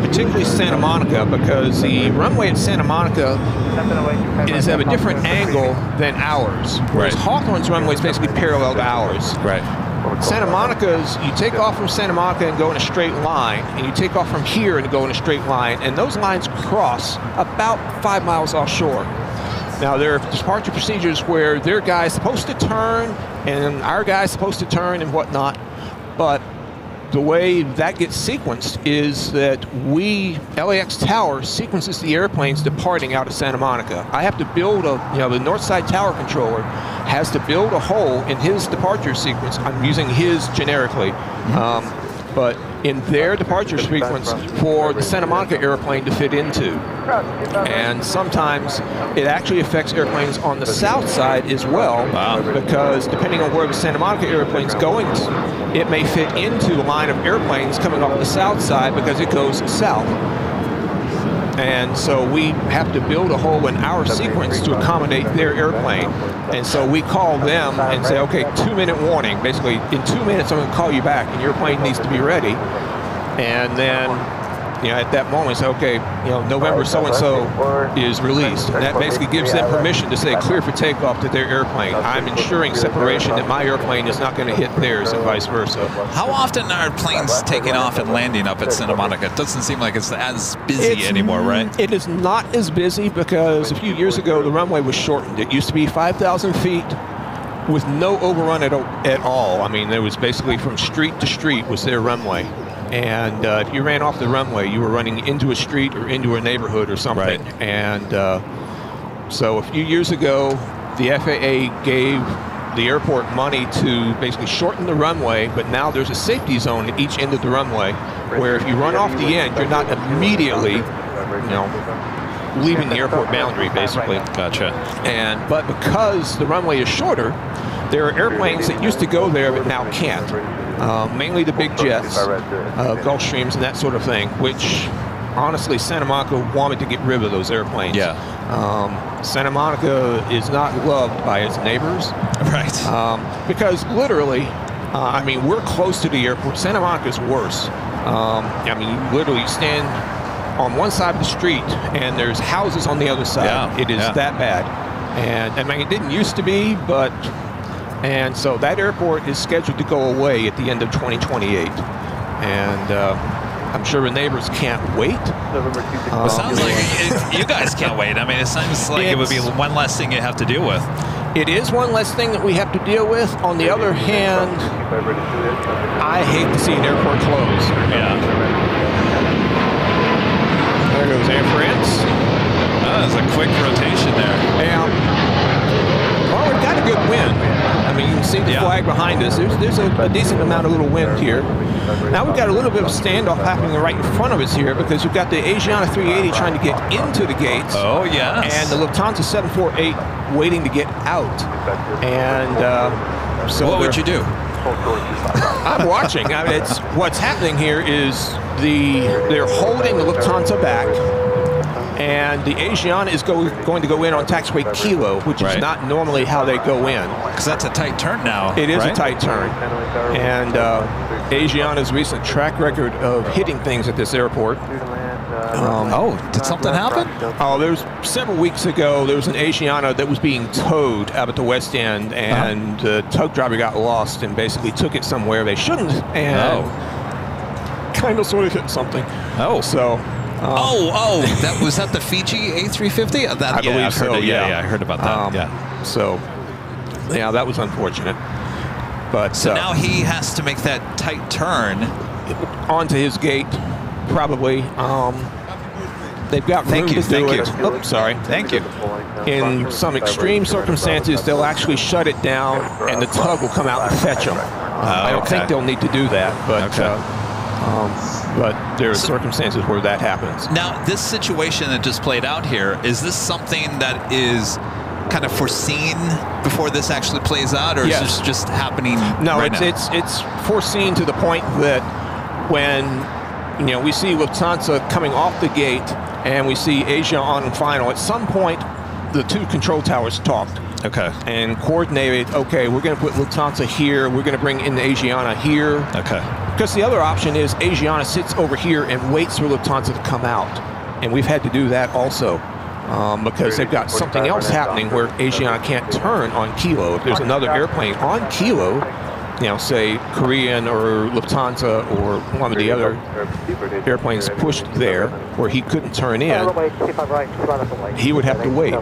Speaker 13: particularly Santa Monica, because the runway at Santa Monica is at a different angle than ours, whereas Hawthorne's runway is basically parallel to ours. Right. Santa Monica's, you take off from Santa Monica and go in a straight line, and you take off from here and go in a straight line, and those lines cross about 5 miles offshore. Now, there are departure procedures where their guy's supposed to turn, and our guy's supposed to turn and whatnot, but the way that gets sequenced is that LAX Tower sequences the airplanes departing out of Santa Monica. I have to build the Northside Tower controller has to build a hole in his departure sequence. I'm using his generically, but in their departure sequence for the Santa Monica airplane to fit into. And sometimes it actually affects airplanes on the south side as well, because depending on where the Santa Monica airplane's going to, it may fit into a line of airplanes coming off the south side because it goes south. And so we have to build a hole in our sequence to accommodate their airplane. And so we call them and say, okay, 2-minute warning. Basically, in 2 minutes, I'm going to call you back, and your plane needs to be ready. And then, at that moment, say, okay, November so-and-so is released. And that basically gives them permission to say clear for takeoff to their airplane. I'm ensuring separation that my airplane is not going to hit theirs and vice versa.
Speaker 2: How often are planes taking off and landing up at Santa Monica? It doesn't seem like it's as busy anymore, right?
Speaker 13: It is not as busy because a few years ago, the runway was shortened. It used to be 5,000 feet with no overrun at all. There was basically from street to street was their runway. And if you ran off the runway, you were running into a street or into a neighborhood or something.
Speaker 2: Right.
Speaker 13: And so a few years ago, the FAA gave the airport money to basically shorten the runway, but now there's a safety zone at each end of the runway where if you run off the end, you're not immediately, leaving the airport boundary, basically.
Speaker 2: Gotcha.
Speaker 13: But because the runway is shorter, there are airplanes that used to go there but now can't. Mainly the big jets, Gulfstreams and that sort of thing, which honestly Santa Monica wanted to get rid of those airplanes.
Speaker 2: Yeah.
Speaker 13: Santa Monica is not loved by its neighbors.
Speaker 2: Right.
Speaker 13: Because literally, we're close to the airport. Santa Monica is worse. You literally stand on one side of the street and there's houses on the other side.
Speaker 2: Yeah.
Speaker 13: It is that bad. And it didn't used to be, and so that airport is scheduled to go away at the end of 2028. And I'm sure the neighbors can't wait.
Speaker 2: It sounds like you guys can't wait. It seems like it would be one less thing you have to deal with.
Speaker 13: It is one less thing that we have to deal with. On the other hand, I hate to see an airport close.
Speaker 2: Yeah.
Speaker 13: There goes Air France.
Speaker 2: That was a quick rotation there.
Speaker 13: Yeah. Well, we've got a good wind. You can see the flag behind us. There's a decent amount of little wind here. Now we've got a little bit of a standoff happening right in front of us here because we've got the Asiana 380 trying to get into the gates.
Speaker 2: Oh, yes.
Speaker 13: And the Lufthansa 748 waiting to get out. And so
Speaker 2: what would you do?
Speaker 13: I'm watching. What's happening here is they're holding the Lufthansa back. And the Asiana is going to go in on taxiway Kilo, which is not normally how they go in.
Speaker 2: Because that's a tight turn now.
Speaker 13: It is a tight turn. And Asiana's recent track record of hitting things at this airport.
Speaker 2: Did something happen?
Speaker 13: There's several weeks ago, there was an Asiana that was being towed out at the West End, and the tug driver got lost and basically took it somewhere they shouldn't, and kind of sort of hit something.
Speaker 2: So... that was that the Fiji A350?
Speaker 13: I believe so.
Speaker 2: I heard about that.
Speaker 13: That was unfortunate. But
Speaker 2: so now he has to make that tight turn
Speaker 13: onto his gate, probably. They've got room to do it. Oops, sorry.
Speaker 2: Thank you.
Speaker 13: In some extreme circumstances, they'll actually shut it down, and the tug will come out and fetch them. I don't think they'll need to do that, but. But there are circumstances where that happens.
Speaker 2: Now, this situation that just played out here, is this something that is kind of foreseen before this actually plays out, or is this just happening right now?
Speaker 13: It's foreseen to the point that when we see Lufthansa coming off the gate and we see Asia on final, at some point the two control towers talked.
Speaker 2: Okay.
Speaker 13: And coordinated, we're going to put Lufthansa here, we're going to bring in the Asiana here.
Speaker 2: Okay.
Speaker 13: Because the other option is Asiana sits over here and waits for Lufthansa to come out. And we've had to do that also because they've got something else happening where Asiana can't turn on Kilo. If there's another airplane on Kilo, say Korean or Lufthansa or one of the other airplanes pushed there where he couldn't turn in, he would have to wait.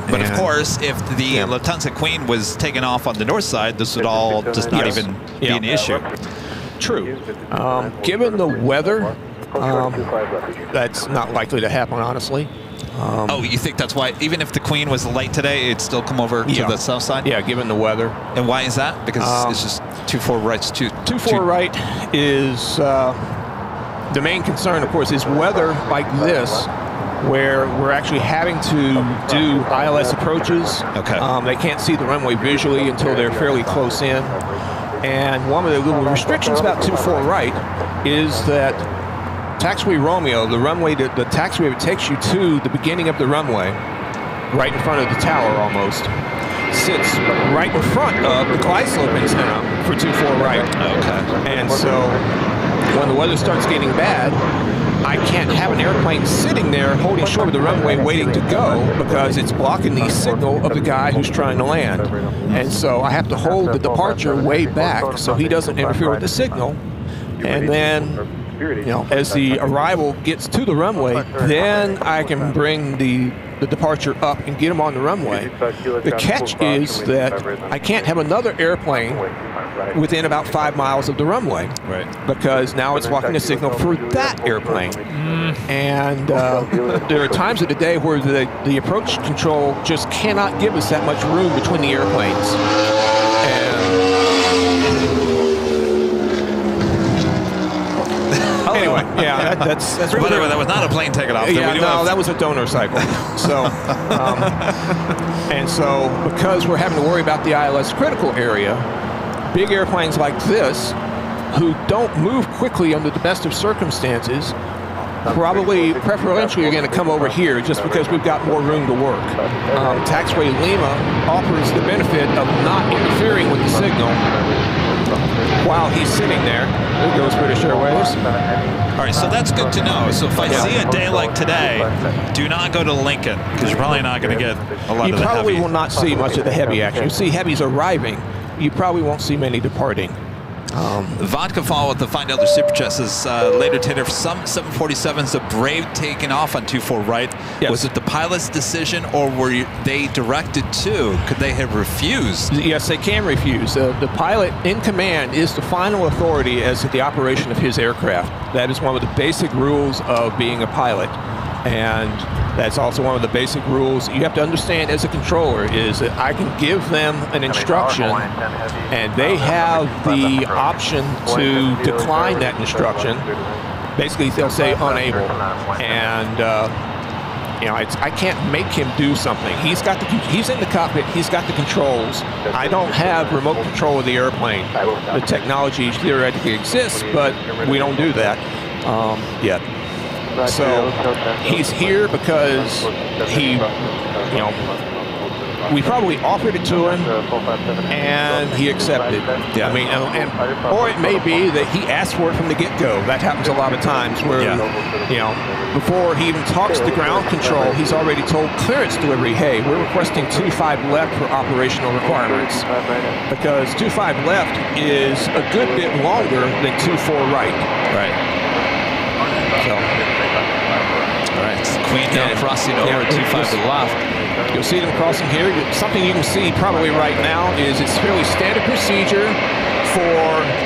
Speaker 2: But of course, if the Lufthansa Queen was taken off on the north side, this would all just not even be an issue.
Speaker 13: True. Given the weather, that's not likely to happen, honestly.
Speaker 2: You think that's why, even if the Queen was light today, it'd still come over to the south side?
Speaker 13: Yeah, given the weather.
Speaker 2: And why is that? Because it's just 2-4 right's too...
Speaker 13: 2-4 right is... the main concern, of course, is weather like this, where we're actually having to do ILS approaches.
Speaker 2: Okay.
Speaker 13: They can't see the runway visually until they're fairly close in. And one of the little restrictions about 2-4 right is that taxiway Romeo, the taxiway that takes you to the beginning of the runway, right in front of the tower almost, sits right in front of the glide slope antenna for 2-4 right.
Speaker 2: Okay.
Speaker 13: And so when the weather starts getting bad, I can't have an airplane sitting there holding short of the runway waiting to go because it's blocking the signal of the guy who's trying to land. And so I have to hold the departure way back so he doesn't interfere with the signal. And then, as the arrival gets to the runway, then I can bring the departure up and get him on the runway. The catch is that I can't have another airplane within about 5 miles of the runway.
Speaker 2: Right.
Speaker 13: Because now it's blocking the signal for that airplane. And there are times of the day where the approach control just cannot give us that much room between the airplanes. Anyway, yeah, that's
Speaker 2: By the way, that was not a plane taking off.
Speaker 13: Yeah, no, that was a donor cycle. So, and so because we're having to worry about the ILS critical area, big airplanes like this, who don't move quickly under the best of circumstances, preferentially are going to come over here just because we've got more room to work. Taxiway Lima offers the benefit of not interfering with the signal while he's sitting there. There goes British Airways.
Speaker 2: All right, so that's good to know. So if I see a day like today, do not go to Lincoln, because you're probably not going to get a lot of the heavy.
Speaker 13: You probably will not see much of the heavy action. You see heavies arriving. You probably won't see many departing.
Speaker 2: Vodka fall with the Find Other Super Chests later today for some 747s. The Brave taking off on 24 right.
Speaker 13: Yes.
Speaker 2: Was it the pilot's decision, or were they directed to? Could they have refused?
Speaker 13: Yes, they can refuse. The pilot in command is the final authority as to the operation of his aircraft. That is one of the basic rules of being a pilot. And that's also one of the basic rules you have to understand as a controller, is that I can give them an instruction and they have the option to decline that instruction. Basically, they'll say unable. And you know, I can't make him do something. He's in the cockpit, he's got the controls. I don't have remote control of the airplane. The technology theoretically exists, but we don't do that yet. So he's here because we probably offered it to him and he accepted.
Speaker 2: Yeah.
Speaker 13: I mean, or it may be that he asked for it from the get-go. That happens a lot of times where, before he even talks to ground control, he's already told clearance delivery, hey, we're requesting 25 left for operational requirements. Because 25 left is a good bit longer than 24 right.
Speaker 2: Right.
Speaker 13: So.
Speaker 2: All right, Queen now crossing over 25 to the left.
Speaker 13: You'll see them crossing here. Something you can see probably right now is it's fairly standard procedure for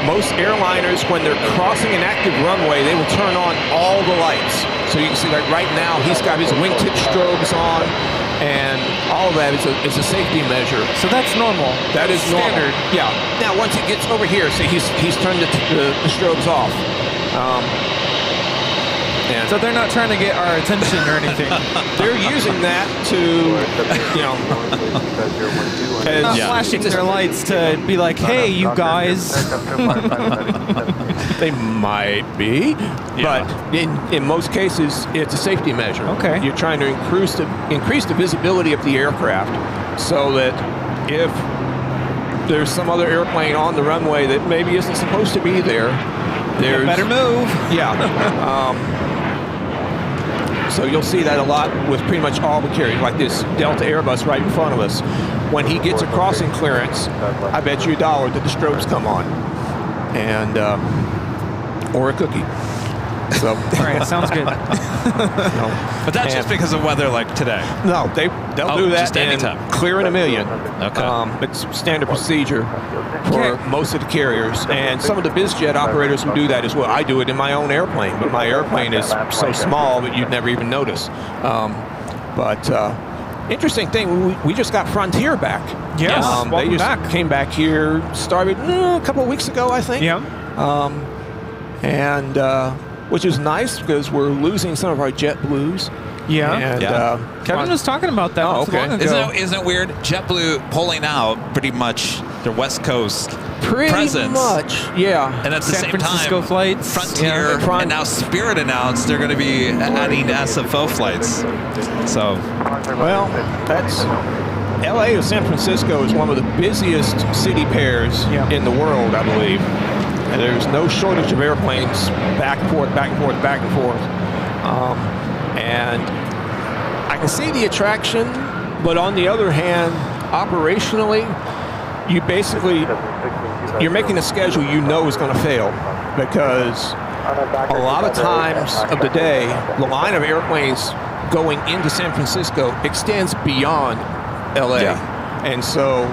Speaker 13: most airliners when they're crossing an active runway, they will turn on all the lights. So you can see like right now he's got his wingtip strobes on, and all of that is a safety measure.
Speaker 7: So that's normal.
Speaker 13: That is
Speaker 7: standard.
Speaker 13: Normal. Yeah. Now once it gets over here, see he's turned the strobes off.
Speaker 7: So they're not trying to get our attention or anything.
Speaker 13: They're using that to,
Speaker 7: they're not flashing their lights to be like, hey, you guys.
Speaker 13: They might be, but in most cases, it's a safety measure.
Speaker 7: Okay.
Speaker 13: You're trying to increase the visibility of the aircraft so that if there's some other airplane on the runway that maybe isn't supposed to be there, there's
Speaker 7: better move.
Speaker 13: Yeah. So you'll see that a lot with pretty much all the carriers, like this Delta Airbus right in front of us. When he gets a crossing clearance, I bet you $1 that the strobes come on, and or a cookie. So,
Speaker 7: all right, sounds good.
Speaker 2: But that's just because of weather like today.
Speaker 13: No, they'll do that
Speaker 2: just anytime.
Speaker 13: Clear in a million.
Speaker 2: Okay.
Speaker 13: It's standard procedure for most of the carriers, and some of the BizJet operators will do that as well. I do it in my own airplane, but my airplane is so small that you'd never even notice. Interesting thing, we just got Frontier back.
Speaker 7: Yes,
Speaker 13: they just came back here, started a couple of weeks ago, I think.
Speaker 7: Yeah.
Speaker 13: Which is nice because we're losing some of our JetBlues.
Speaker 7: Yeah.
Speaker 13: And,
Speaker 7: Kevin was talking about that not so long ago.
Speaker 2: Isn't it weird? JetBlue pulling out pretty much their West Coast presence.
Speaker 13: Pretty much, yeah.
Speaker 2: And at the
Speaker 7: San
Speaker 2: same
Speaker 7: Francisco
Speaker 2: time,
Speaker 7: flights.
Speaker 2: Frontier and now Spirit announced they're going to be adding SFO flights. So,
Speaker 13: well, that's LA to San Francisco is one of the busiest city pairs in the world, I believe. And there's no shortage of airplanes back and forth, back and forth, back and forth. And I can see the attraction, but on the other hand, operationally, you're making a schedule you know is going to fail, because a lot of times of the day, the line of airplanes going into San Francisco extends beyond LA. And so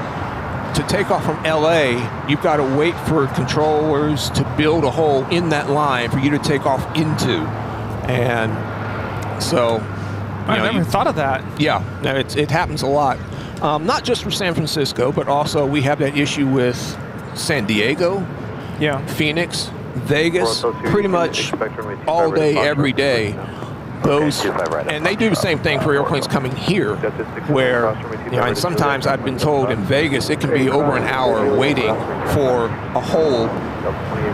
Speaker 13: to take off from LA, you've got to wait for controllers to build a hole in that line for you to take off into. And so...
Speaker 7: I never thought of that.
Speaker 13: Yeah, no, it happens a lot. Not just for San Francisco, but also we have that issue with San Diego, Phoenix, Vegas, pretty much all day, every day. Those, and they do the same thing for airplanes coming here, where, and sometimes I've been told in Vegas it can be over an hour waiting for a hole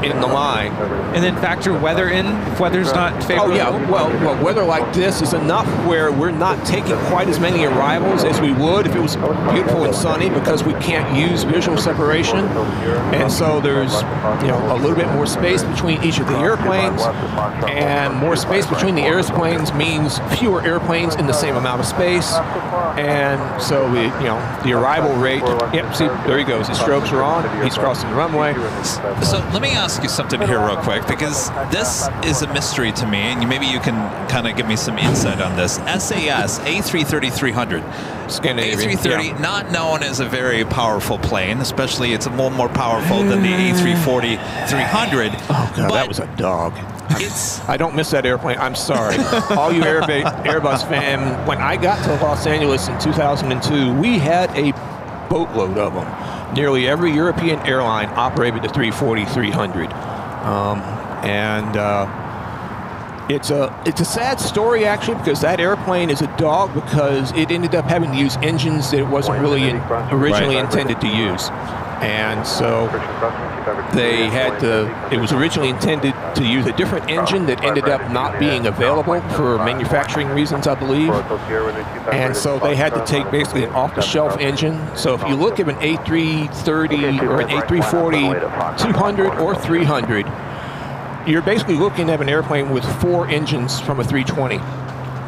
Speaker 13: in the line.
Speaker 7: And then factor weather in, if weather's not favorable?
Speaker 13: Oh yeah, well, weather like this is enough where we're not taking quite as many arrivals as we would if it was beautiful and sunny, because we can't use visual separation. And so there's, a little bit more space between each of the airplanes, and more space between the airplanes means fewer airplanes in the same amount of space. And so we, the arrival rate, see, there he goes, his strobes are on, he's crossing the runway.
Speaker 2: So let me ask you something here real quick, because this is a mystery to me, and maybe you can kind of give me some insight on this. SAS A330-300. A330, not known as a very powerful plane, especially it's a little more powerful than the A340-300.
Speaker 13: Oh God, that was a dog. I don't miss that airplane. I'm sorry. All you Airbus fan, when I got to Los Angeles in 2002, we had a boatload of them. Nearly every European airline operated the 340-300. It's a sad story, actually, because that airplane is a dog because it ended up having to use engines that it wasn't really originally intended to use. And so they had to, it was originally intended to use a different engine that ended up not being available for manufacturing reasons, I believe. And so they had to take basically an off-the-shelf engine. So if you look at an A330 or an A340 200 or 300, you're basically looking at an airplane with 4 engines from a 320.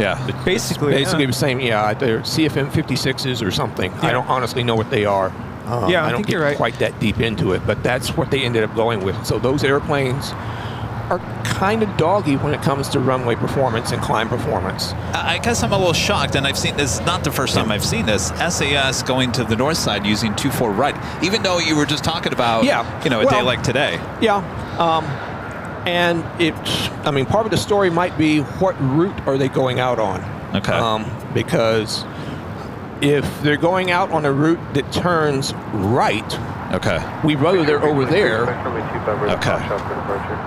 Speaker 2: Yeah,
Speaker 13: basically the same. Yeah, they're CFM 56s or something. I don't honestly know what they are. I don't get quite that deep into it, but that's what they ended up going with. So those airplanes are kind of doggy when it comes to runway performance and climb performance.
Speaker 2: I guess I'm a little shocked, and I've seen this, not the first time I've seen this, SAS going to the north side using 2-4 right, even though you were just talking about, a day like today.
Speaker 13: Yeah. And part of the story might be what route are they going out on?
Speaker 2: Okay.
Speaker 13: Because if they're going out on a route that turns right, we'd rather they're over there,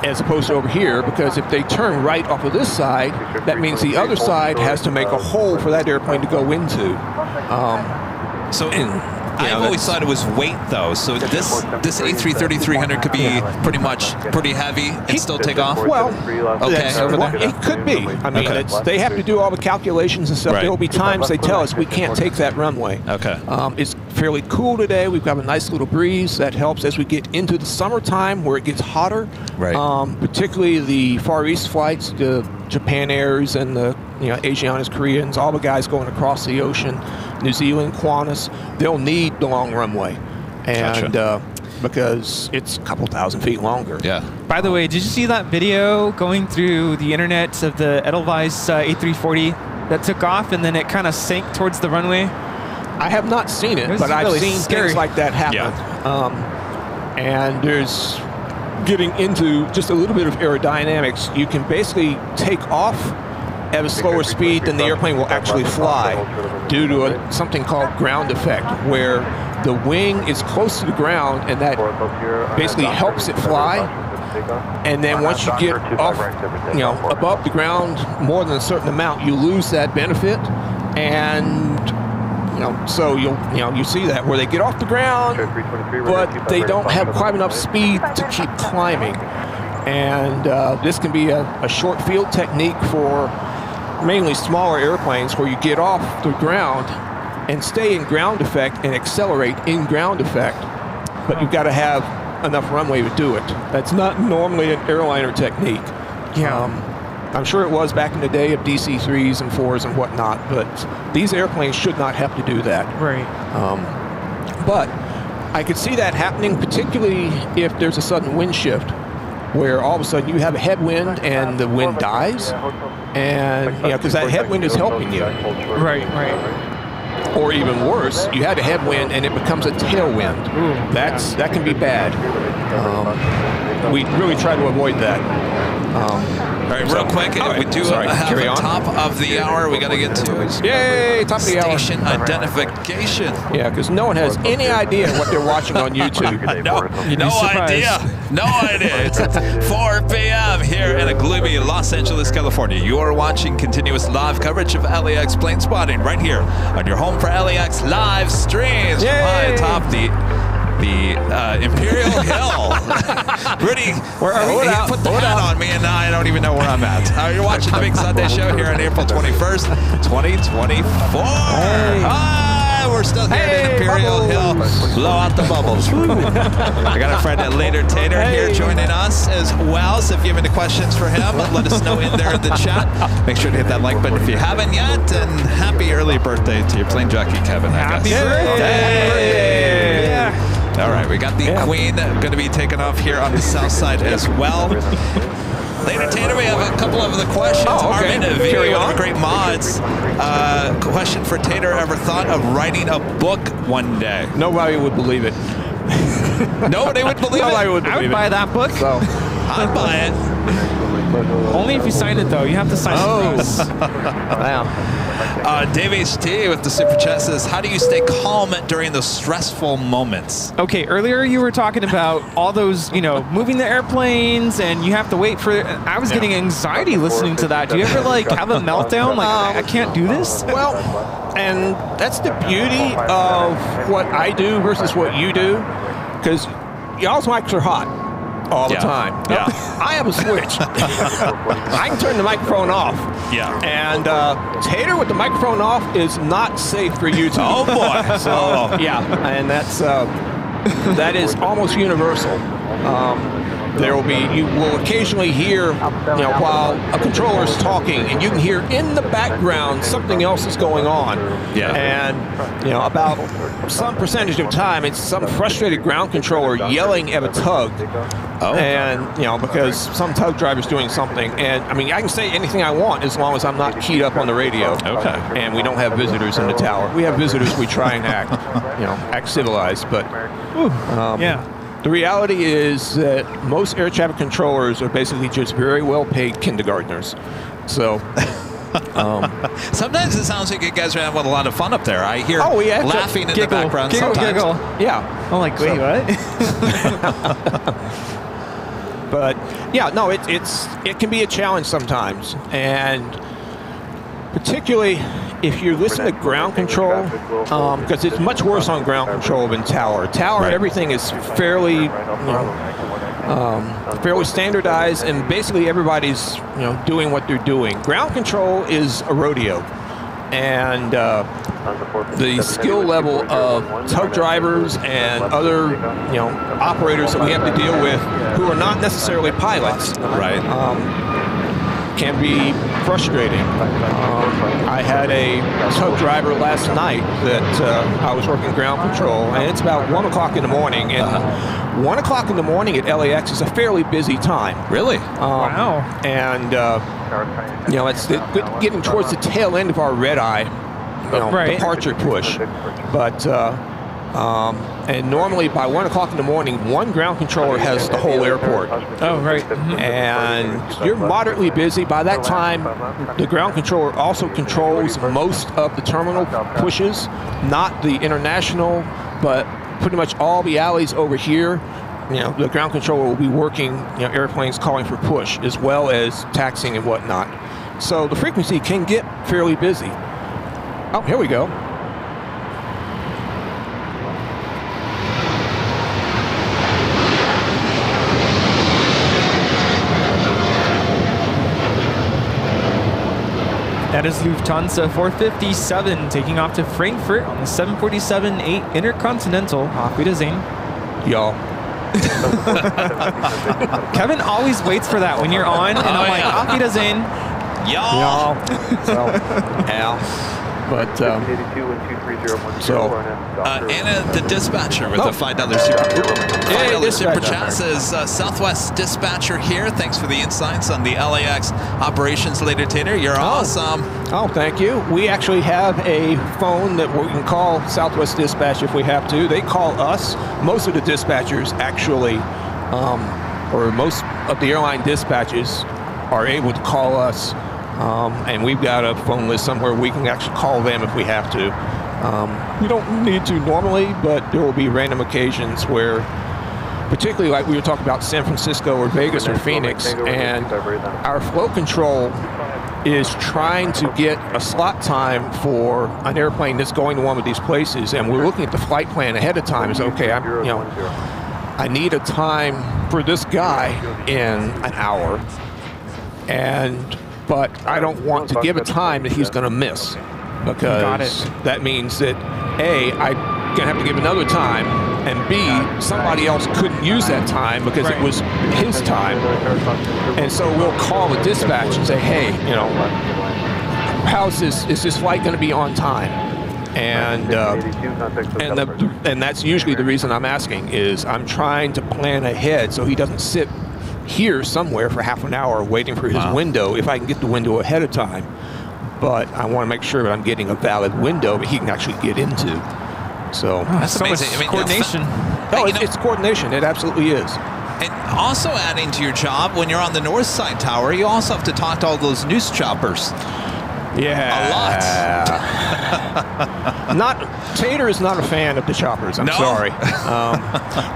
Speaker 13: as opposed to over here, because if they turn right off of this side, that means the other side has to make a hole for that airplane to go into.
Speaker 2: I've always thought it was weight, though. So this A330-300 could be pretty heavy and still take off?
Speaker 13: Well, it could be. I mean, they have to do all the calculations and stuff. There will be times they tell us we can't take that runway. It's fairly cool today. We've got a nice little breeze that helps as we get into the summertime where it gets hotter. Particularly the Far East flights, the Japan Airs and the Asianas, Koreans, all the guys going across the ocean, New Zealand, Qantas, they'll need the long runway, and because it's a couple thousand feet longer.
Speaker 7: By the way, did you see that video going through the internet of the Edelweiss A340 that took off and then it kind of sank towards the runway?
Speaker 13: I have not seen it, but I've seen things like that happen. And there's, getting into just a little bit of aerodynamics, you can basically take off at a slower speed than the airplane will actually fly due to something called ground effect, where the wing is close to the ground and that basically helps it fly. And then once you get off, above the ground more than a certain amount, you lose that benefit. And so you see that where they get off the ground, but they don't have quite enough speed to keep climbing. And this can be a short field technique for mainly smaller airplanes, where you get off the ground and stay in ground effect and accelerate in ground effect, but you've got to have enough runway to do it. That's not normally an airliner technique. I'm sure it was back in the day of DC-3s and 4s and whatnot, but these airplanes should not have to do that. But I could see that happening, particularly if there's a sudden wind shift, where all of a sudden you have a headwind and the wind dies, and because that headwind is helping you. or even worse, you had a headwind and it becomes a tailwind. That can be bad. We really try to avoid that.
Speaker 2: All right, real quick, we do have a top of the hour. We got to get to
Speaker 13: Yay, top of the hour.
Speaker 2: Station identification.
Speaker 13: Yeah, because no one has any idea what they're watching on YouTube.
Speaker 2: No idea. No idea. It's 4 p.m. here in a gloomy Los Angeles, California. You are watching continuous live coverage of LAX plane spotting right here on your home for LAX live streams from high atop the Imperial Hill. Rudy,
Speaker 7: where are we?
Speaker 2: Put the hat on me, and now I don't even know where I'm at. You're watching the Big Sunday Show here on April 21st, 2024. We're still here at Imperial Hill. Blow out the bubbles. I got a friend at Later Tater here joining us as well. So if you have any questions for him, let us know in there in the chat. Make sure to hit that like button if you haven't yet. And happy early birthday to your plane jockey, Kevin.
Speaker 7: Happy birthday!
Speaker 2: Yeah. All right, we got the Queen going to be taking off here on the south side as well. Later, Tater, we have a couple of the questions. Armin,
Speaker 13: Carry on.
Speaker 2: great mods. Question for Tater: ever thought of writing a book one day?
Speaker 13: Nobody would believe it.
Speaker 2: Nobody would believe
Speaker 13: Nobody
Speaker 2: it?
Speaker 13: would believe
Speaker 7: I would buy that book.
Speaker 13: So.
Speaker 2: I'd buy it.
Speaker 7: Only if you sign it, though. You have to sign it.
Speaker 13: Wow.
Speaker 2: Dave HT with the super chat says, how do you stay calm during those stressful moments?
Speaker 7: Okay, earlier you were talking about all those, moving the airplanes, and you have to wait for. I was getting anxiety listening to that. Do you ever have a meltdown? Like, I can't do this?
Speaker 13: Well, and that's the beauty of what I do versus what you do, because y'all's mics are hot all the time.
Speaker 2: Yeah.
Speaker 13: I have a switch. I can turn the microphone off.
Speaker 2: Yeah.
Speaker 13: And Tater with the microphone off is not safe for YouTube.
Speaker 2: Oh boy.
Speaker 13: So yeah, and that is almost universal. You will occasionally hear, while a controller is talking, and you can hear in the background something else is going on.
Speaker 2: Yeah.
Speaker 13: And, about some percentage of time, it's some frustrated ground controller yelling at a tug.
Speaker 2: Oh.
Speaker 13: And, because some tug driver's doing something. And, I can say anything I want as long as I'm not keyed up on the radio.
Speaker 2: Okay.
Speaker 13: And we don't have visitors in the tower. We have visitors, we try and act civilized, but...
Speaker 7: Yeah.
Speaker 13: The reality is that most air traffic controllers are basically just very well-paid kindergartners. So,
Speaker 2: sometimes it sounds like you guys are having a lot of fun up there. I hear laughing in the background sometimes.
Speaker 7: Giggle.
Speaker 13: Yeah.
Speaker 7: I'm like, wait, what?
Speaker 13: But yeah, no, it can be a challenge sometimes, and particularly if you're listening to ground control, because it's much worse on ground control than tower. Tower, everything is fairly, fairly standardized, and basically everybody's, doing what they're doing. Ground control is a rodeo, and the skill level of tug drivers and other, operators that we have to deal with who are not necessarily pilots, can be frustrating. I had a tug driver last night that I was working ground control, and it's about 1 o'clock in the morning, and 1 o'clock in the morning at LAX is a fairly busy time.
Speaker 2: Really?
Speaker 7: Wow.
Speaker 13: And, it's getting towards the tail end of our red eye departure push. But, and normally by 1 o'clock in the morning, one ground controller has the whole airport.
Speaker 7: Oh, right.
Speaker 13: And you're moderately busy. By that time, the ground controller also controls most of the terminal pushes, not the international, but pretty much all the alleys over here. The ground controller will be working, airplanes calling for push, as well as taxiing and whatnot. So the frequency can get fairly busy. Oh, here we go.
Speaker 7: That is Lufthansa 457 taking off to Frankfurt on the 747-8 Intercontinental. Auf Wiedersehen.
Speaker 13: Y'all.
Speaker 7: Kevin always waits for that when you're on, and I'm like, Auf Wiedersehen.
Speaker 2: Y'all.
Speaker 13: Al. But
Speaker 6: 82-123010.
Speaker 13: so
Speaker 2: Anna, the dispatcher with the $5 super chat says, Southwest dispatcher here. Thanks for the insights on the LAX operations later, Tater. You're awesome.
Speaker 13: Oh, thank you. We actually have a phone that we can call Southwest Dispatch if we have to. They call us. Most of the dispatchers actually, or most of the airline dispatches are able to call us. And we've got a phone list somewhere we can actually call them if we have to. We don't need to normally, but there will be random occasions where, particularly like we were talking about San Francisco or Vegas or Phoenix, and our flow control is trying to get a slot time for an airplane that's going to one of these places, and we're looking at the flight plan ahead of time. It's okay, I need a time for this guy in an hour, but I don't want to give a time that he's going to miss, because that means that A, I'm going to have to give another time, and B, somebody else couldn't use that time because it was his time. And so we'll call the dispatch and say, hey, is this flight going to be on time? And that's usually the reason I'm asking, is I'm trying to plan ahead so he doesn't sit here somewhere for half an hour waiting for his window if I can get the window ahead of time. But I want to make sure that I'm getting a valid window that he can actually get into. So
Speaker 2: that's amazing. I mean,
Speaker 7: coordination.
Speaker 13: It's coordination. It absolutely is.
Speaker 2: And also adding to your job, when you're on the north side tower, you also have to talk to all those news choppers.
Speaker 13: Yeah.
Speaker 2: A lot.
Speaker 13: Tater is not a fan of the choppers. I'm sorry.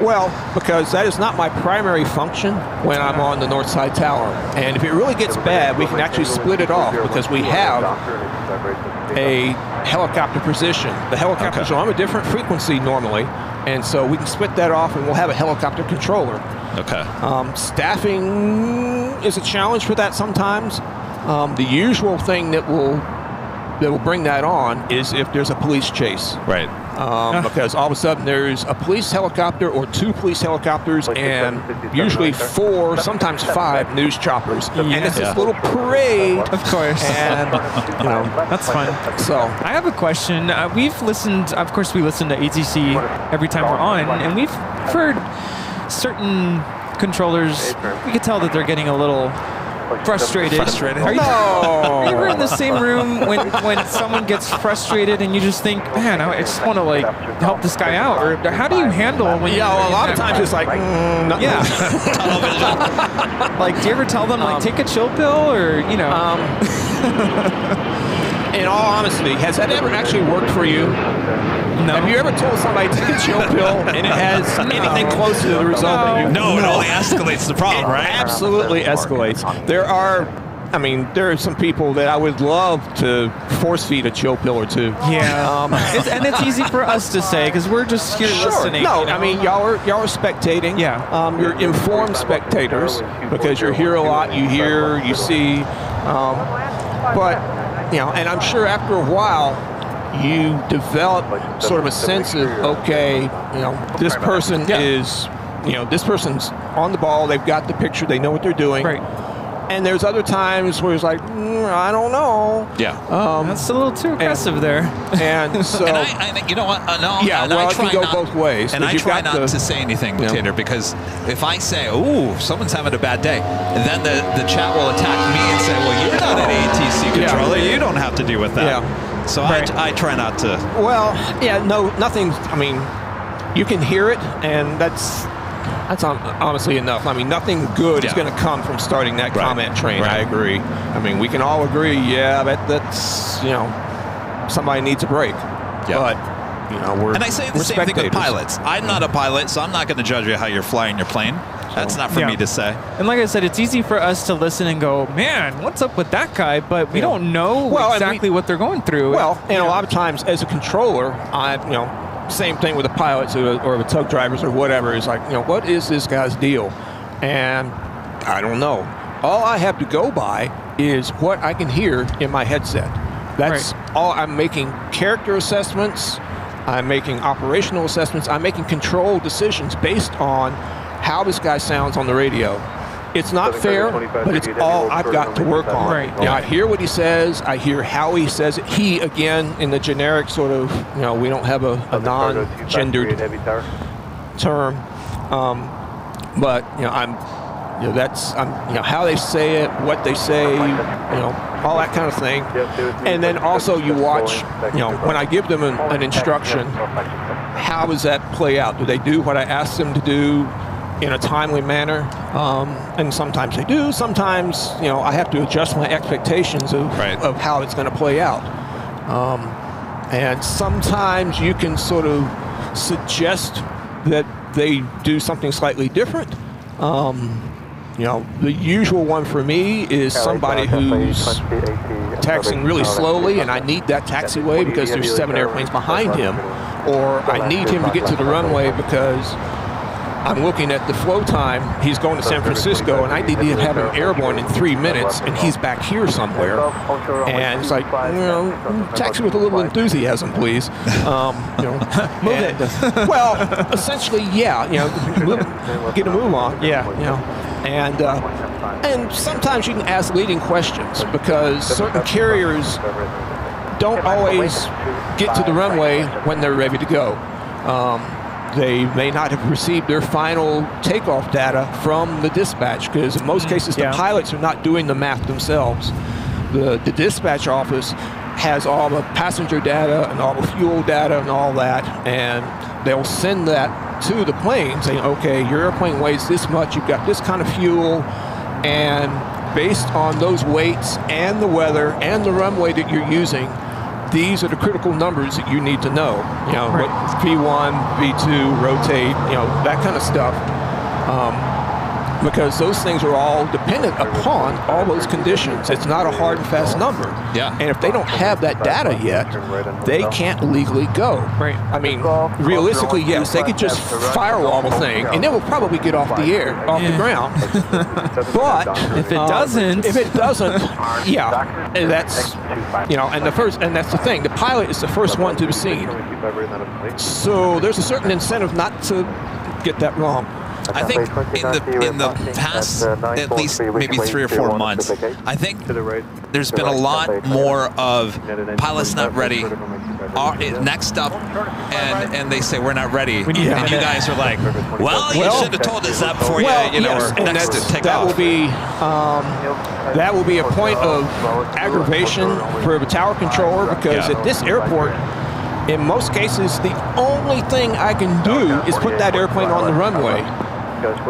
Speaker 13: Well, because that is not my primary function when I'm on the north side tower. And if it really gets bad, we can actually split it off, because we have a helicopter position. The helicopters are on a different frequency normally, and so we can split that off, and we'll have a helicopter controller.
Speaker 2: Okay.
Speaker 13: Staffing is a challenge for that sometimes. The usual thing that will bring that on is if there's a police chase.
Speaker 2: Right.
Speaker 13: Because all of a sudden there's a police helicopter or two police helicopters and usually 4, sometimes 5 news choppers. And it's this little parade.
Speaker 7: Of course.
Speaker 13: And,
Speaker 7: that's fun.
Speaker 13: So
Speaker 7: I have a question. We've listened, of course, we listen to ATC every time we're on, and we've heard certain controllers, we could tell that they're getting a little frustrated. Are you ever in the same room when someone gets frustrated and you just think, man, I just want to help this guy out? Or how do you handle when
Speaker 13: a lot of times it's like, no.
Speaker 7: Yeah. Do you ever tell them take a chill pill, or
Speaker 13: in all honesty, has that ever actually worked for you? No. Have you ever told somebody to take a chill pill and it has anything close to the result that you...
Speaker 2: No, it only escalates the problem, right?
Speaker 13: Absolutely escalates. There are some people that I would love to force feed a chill pill or two.
Speaker 7: Yeah. It's easy for us to say because we're just here listening.
Speaker 13: No, I mean, y'all are spectating.
Speaker 7: Yeah.
Speaker 13: You're informed spectators because you're here a lot. You hear, you see. And I'm sure after a while, you develop sort of a sense of, okay, this person is, this person's on the ball. They've got the picture. They know what they're doing.
Speaker 7: Right.
Speaker 13: And there's other times where it's like, I don't know.
Speaker 2: Yeah.
Speaker 7: That's a little too aggressive there.
Speaker 13: And so.
Speaker 2: And I you know what? No.
Speaker 13: Yeah,
Speaker 2: and
Speaker 13: well,
Speaker 2: I
Speaker 13: it can go both ways.
Speaker 2: And I try not to say anything, Tater, because if I say, ooh, someone's having a bad day, then the chat will attack me and say, well, you're not an ATC controller. You don't have to deal with that.
Speaker 13: Yeah.
Speaker 2: So I try not to.
Speaker 13: Well, nothing. I mean, you can hear it, and that's honestly enough. I mean, nothing good is going to come from starting that comment train. I agree. I mean, we can all agree, that's somebody needs a break.
Speaker 2: Yeah.
Speaker 13: But, we're
Speaker 2: And I say the same thing with pilots. I'm not a pilot, so I'm not going to judge you how you're flying your plane. That's not for me to say.
Speaker 7: And like I said, it's easy for us to listen and go, man, what's up with that guy? But we don't know exactly what they're going through.
Speaker 13: Well, and a lot of times as a controller, same thing with the pilots or the tug drivers or whatever. Is like, what is this guy's deal? And I don't know. All I have to go by is what I can hear in my headset. That's all. I'm making character assessments. I'm making operational assessments. I'm making control decisions based on how this guy sounds on the radio. It's not fair, but it's all I've got to work on.
Speaker 7: Right.
Speaker 13: Now, I hear what he says. I hear how he says it. He, again, in the generic sort of, we don't have a non-gendered term. But, I'm how they say it, what they say, all that kind of thing. And then also you watch, when I give them an instruction, how does that play out? Do they do what I ask them to do in a timely manner? And sometimes they do. Sometimes, I have to adjust my expectations of how it's going to play out. And sometimes you can sort of suggest that they do something slightly different. The usual one for me is somebody who's taxiing really slowly, and I need that taxiway because there's 7 airplanes behind him, or I need him to get to the runway because I'm looking at the flow time. He's going to San Francisco, and I need to have him airborne in 3 minutes, and he's back here somewhere. And it's like, taxi with a little enthusiasm, please.
Speaker 7: Move it.
Speaker 13: Well, essentially, yeah. Get a move on.
Speaker 7: Yeah.
Speaker 13: And sometimes you can ask leading questions because certain carriers don't always get to the runway when they're ready to go. They may not have received their final takeoff data from the dispatch because in most cases the pilots are not doing the math themselves. The dispatch office has all the passenger data and all the fuel data and all that, and they'll send that to the plane saying, okay, your airplane weighs this much, you've got this kind of fuel, and based on those weights and the weather and the runway that you're using, these are the critical numbers that you need to know. What V1, V2, rotate, that kind of stuff. Because those things are all dependent upon all those conditions. It's not a hard and fast number.
Speaker 2: Yeah.
Speaker 13: And if they don't have that data yet, they can't legally go.
Speaker 7: Right.
Speaker 13: I mean, realistically, yes, they could just firewall the thing, and it will probably get off the air, off the ground. But
Speaker 7: if it doesn't,
Speaker 13: that's and that's the thing. The pilot is the first one to be seen. So there's a certain incentive not to get that wrong.
Speaker 2: I think in the past at least maybe 3 or 4 months, I think there's been a lot more of pilots not ready. Next up, and they say we're not ready, and you guys are like, well, you should have told us that before or next to take
Speaker 13: that
Speaker 2: off.
Speaker 13: That will be a point of aggravation for the tower controller because at this airport, in most cases, the only thing I can do is put that airplane on the runway.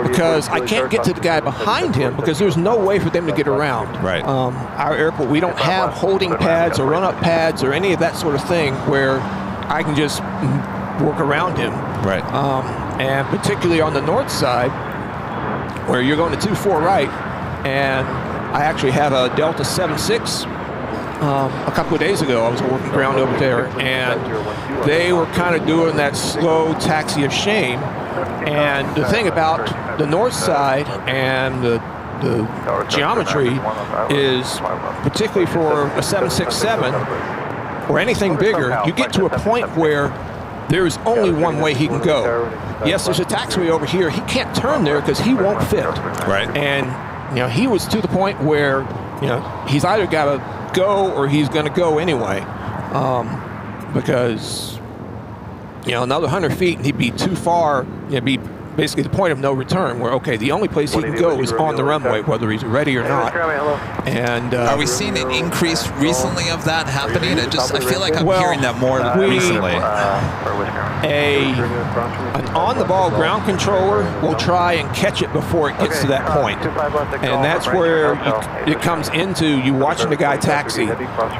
Speaker 13: Because I can't get to the guy behind him because there's no way for them to get around.
Speaker 2: Right.
Speaker 13: Our airport, we don't have holding pads or run-up pads or any of that sort of thing where I can just work around him.
Speaker 2: Right.
Speaker 13: And particularly on the north side, where you're going to 2-4 right, and I actually had a Delta 76 a couple of days ago. I was working ground over there, and they were kind of doing that slow taxi of shame. And the thing about the north side and the geometry is, particularly for a 767 or anything bigger, you get to a point where there is only one way he can go. Yes, there's a taxiway over here. He can't turn there because he won't fit.
Speaker 2: Right.
Speaker 13: And he was to the point where he's either got to go or he's going to go anyway, because another 100 feet and he'd be too far. It'd be basically the point of no return, where the only place he can go is on the runway, whether he's ready or not. And
Speaker 2: are we seeing an increase recently of that happening? I feel like I'm hearing that more recently.
Speaker 13: An on-the-ball ground controller will try and catch it before it gets to that point. And that's where it comes into you watching the guy taxi.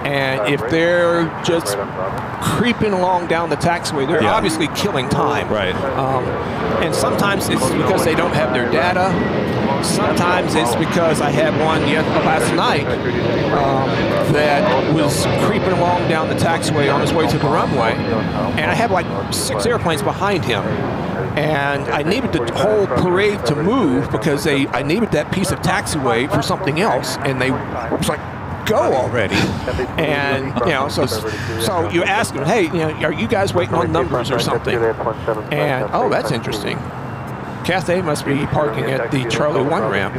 Speaker 13: And if they're just creeping along down the taxiway, they're obviously killing time.
Speaker 2: Right.
Speaker 13: And sometimes it's because they don't have their data. Sometimes it's because I had one last night that was creeping along down the taxiway on his way to the runway, and I had like 6 airplanes behind him, and I needed the whole parade to move because I needed that piece of taxiway for something else, and they was like, go already. And so you ask them, hey, are you guys waiting on numbers or something? And that's interesting. Cathay must be parking at the Charlie 1 ramp.